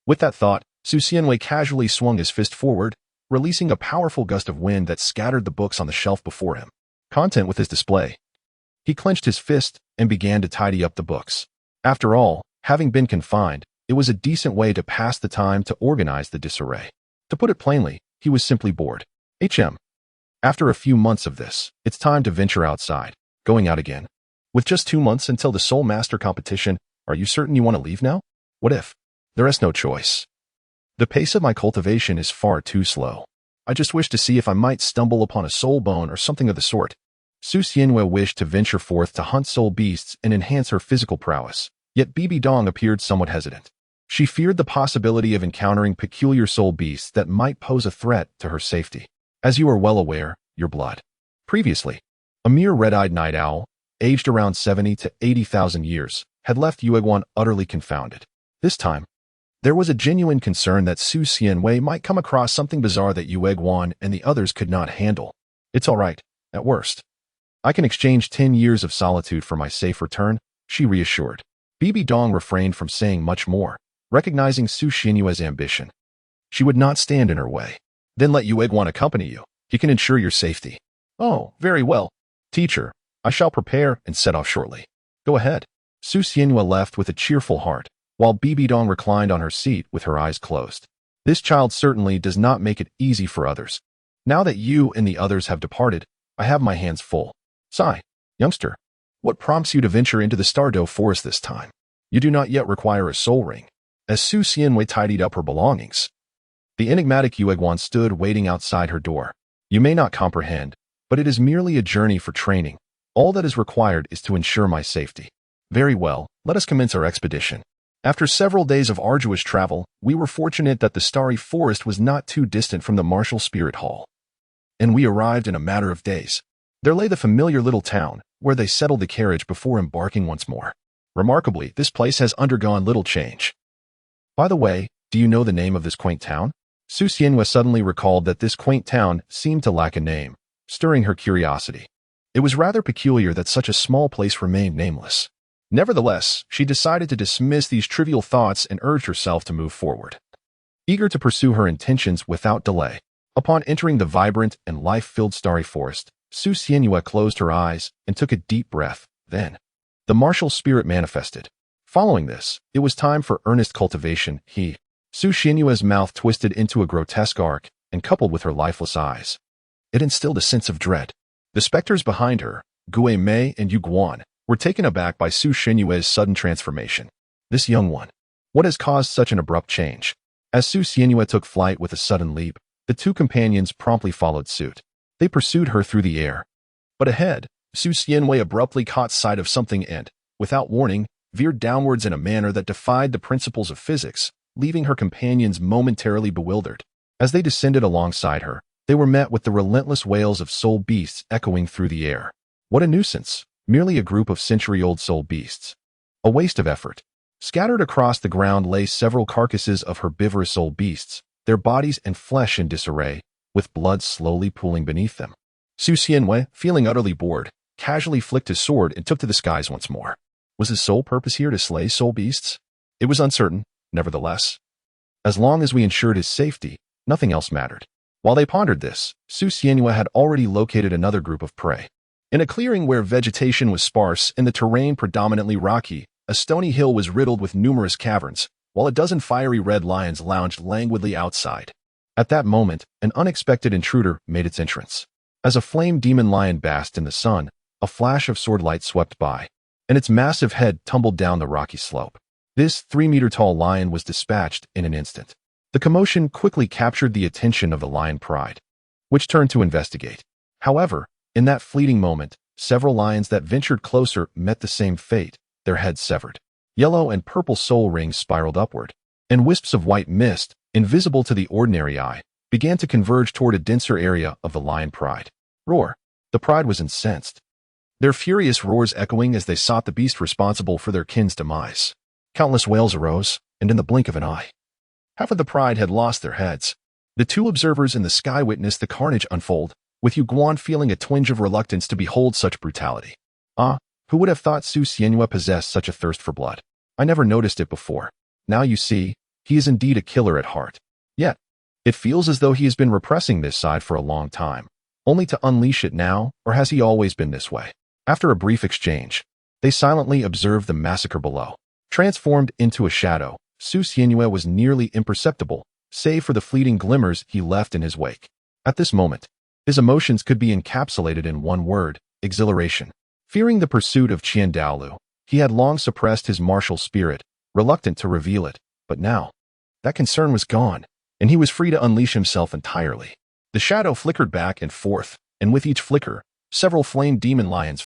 With that thought, Su Xianyue casually swung his fist forward, releasing a powerful gust of wind that scattered the books on the shelf before him. Content with his display. He clenched his fist and began to tidy up the books. After all, having been confined, it was a decent way to pass the time to organize the disarray. To put it plainly, he was simply bored. After a few months of this, it's time to venture outside. Going out again. With just 2 months until the Soul Master competition, are you certain you want to leave now? What if? There is no choice. The pace of my cultivation is far too slow. I just wish to see if I might stumble upon a soul bone or something of the sort. Su Xianyue wished to venture forth to hunt soul beasts and enhance her physical prowess, yet Bibi Dong appeared somewhat hesitant. She feared the possibility of encountering peculiar soul beasts that might pose a threat to her safety. As you are well aware, your blood. Previously, a mere red-eyed night owl, aged around 70 to 80,000 years, had left Yueguan utterly confounded. This time, there was a genuine concern that Su Xianyue might come across something bizarre that Yueguan and the others could not handle. It's all right, at worst. I can exchange 10 years of solitude for my safe return, she reassured. Bibi Dong refrained from saying much more, recognizing Su Xianyue's ambition. She would not stand in her way. Then let Yueguan accompany you. He can ensure your safety. Oh, very well. Teacher, I shall prepare and set off shortly. Go ahead. Su Xianyue left with a cheerful heart, while Bibi Dong reclined on her seat with her eyes closed. This child certainly does not make it easy for others. Now that you and the others have departed, I have my hands full. Sigh, youngster, what prompts you to venture into the Stardo Forest this time? You do not yet require a soul ring. As Su Xianyue tidied up her belongings, the enigmatic Yueguan stood waiting outside her door. You may not comprehend, but it is merely a journey for training. All that is required is to ensure my safety. Very well, let us commence our expedition. After several days of arduous travel, we were fortunate that the starry forest was not too distant from the martial spirit hall. And we arrived in a matter of days. There lay the familiar little town, where they settled the carriage before embarking once more. Remarkably, this place has undergone little change. By the way, do you know the name of this quaint town? Su Xianyue suddenly recalled that this quaint town seemed to lack a name, stirring her curiosity. It was rather peculiar that such a small place remained nameless. Nevertheless, she decided to dismiss these trivial thoughts and urged herself to move forward, eager to pursue her intentions without delay. Upon entering the vibrant and life-filled starry forest, Su Xianyue closed her eyes and took a deep breath. Then, the martial spirit manifested. Following this, it was time for earnest cultivation. Su Xianyue's mouth twisted into a grotesque arc, and coupled with her lifeless eyes, it instilled a sense of dread. The specters behind her, Gue Mei and Yu Guan, were taken aback by Su Xianyue's sudden transformation. This young one. What has caused such an abrupt change? As Su Xianyue took flight with a sudden leap, the two companions promptly followed suit. They pursued her through the air. But ahead, Su Xianyue abruptly caught sight of something and, without warning, veered downwards in a manner that defied the principles of physics, leaving her companions momentarily bewildered. As they descended alongside her, they were met with the relentless wails of soul beasts echoing through the air. What a nuisance! Merely a group of century-old soul beasts. A waste of effort. Scattered across the ground lay several carcasses of herbivorous soul beasts, their bodies and flesh in disarray, with blood slowly pooling beneath them. Su Xianyue, feeling utterly bored, casually flicked his sword and took to the skies once more. Was his sole purpose here to slay soul beasts? It was uncertain, nevertheless. As long as we ensured his safety, nothing else mattered. While they pondered this, Su Xianyue had already located another group of prey. In a clearing where vegetation was sparse and the terrain predominantly rocky, a stony hill was riddled with numerous caverns, while a dozen fiery red lions lounged languidly outside. At that moment, an unexpected intruder made its entrance. As a flame demon lion basked in the sun, a flash of swordlight swept by, and its massive head tumbled down the rocky slope. This 3-meter-tall lion was dispatched in an instant. The commotion quickly captured the attention of the lion pride, which turned to investigate. However, in that fleeting moment, several lions that ventured closer met the same fate, their heads severed. Yellow and purple soul rings spiraled upward, and wisps of white mist, invisible to the ordinary eye, began to converge toward a denser area of the lion pride. Roar! The pride was incensed, their furious roars echoing as they sought the beast responsible for their kin's demise. Countless wails arose, and in the blink of an eye, half of the pride had lost their heads. The two observers in the sky witnessed the carnage unfold, with Yu Guan feeling a twinge of reluctance to behold such brutality. Who would have thought Su Xianyue possessed such a thirst for blood? I never noticed it before. Now you see, he is indeed a killer at heart. Yet, it feels as though he has been repressing this side for a long time, only to unleash it now, or has he always been this way? After a brief exchange, they silently observed the massacre below. Transformed into a shadow, Su Xianyue was nearly imperceptible, save for the fleeting glimmers he left in his wake. At this moment, his emotions could be encapsulated in one word: exhilaration. Fearing the pursuit of Douluo, he had long suppressed his martial spirit, reluctant to reveal it, but now, that concern was gone, and he was free to unleash himself entirely. The shadow flickered back and forth, and with each flicker, several flame demon lions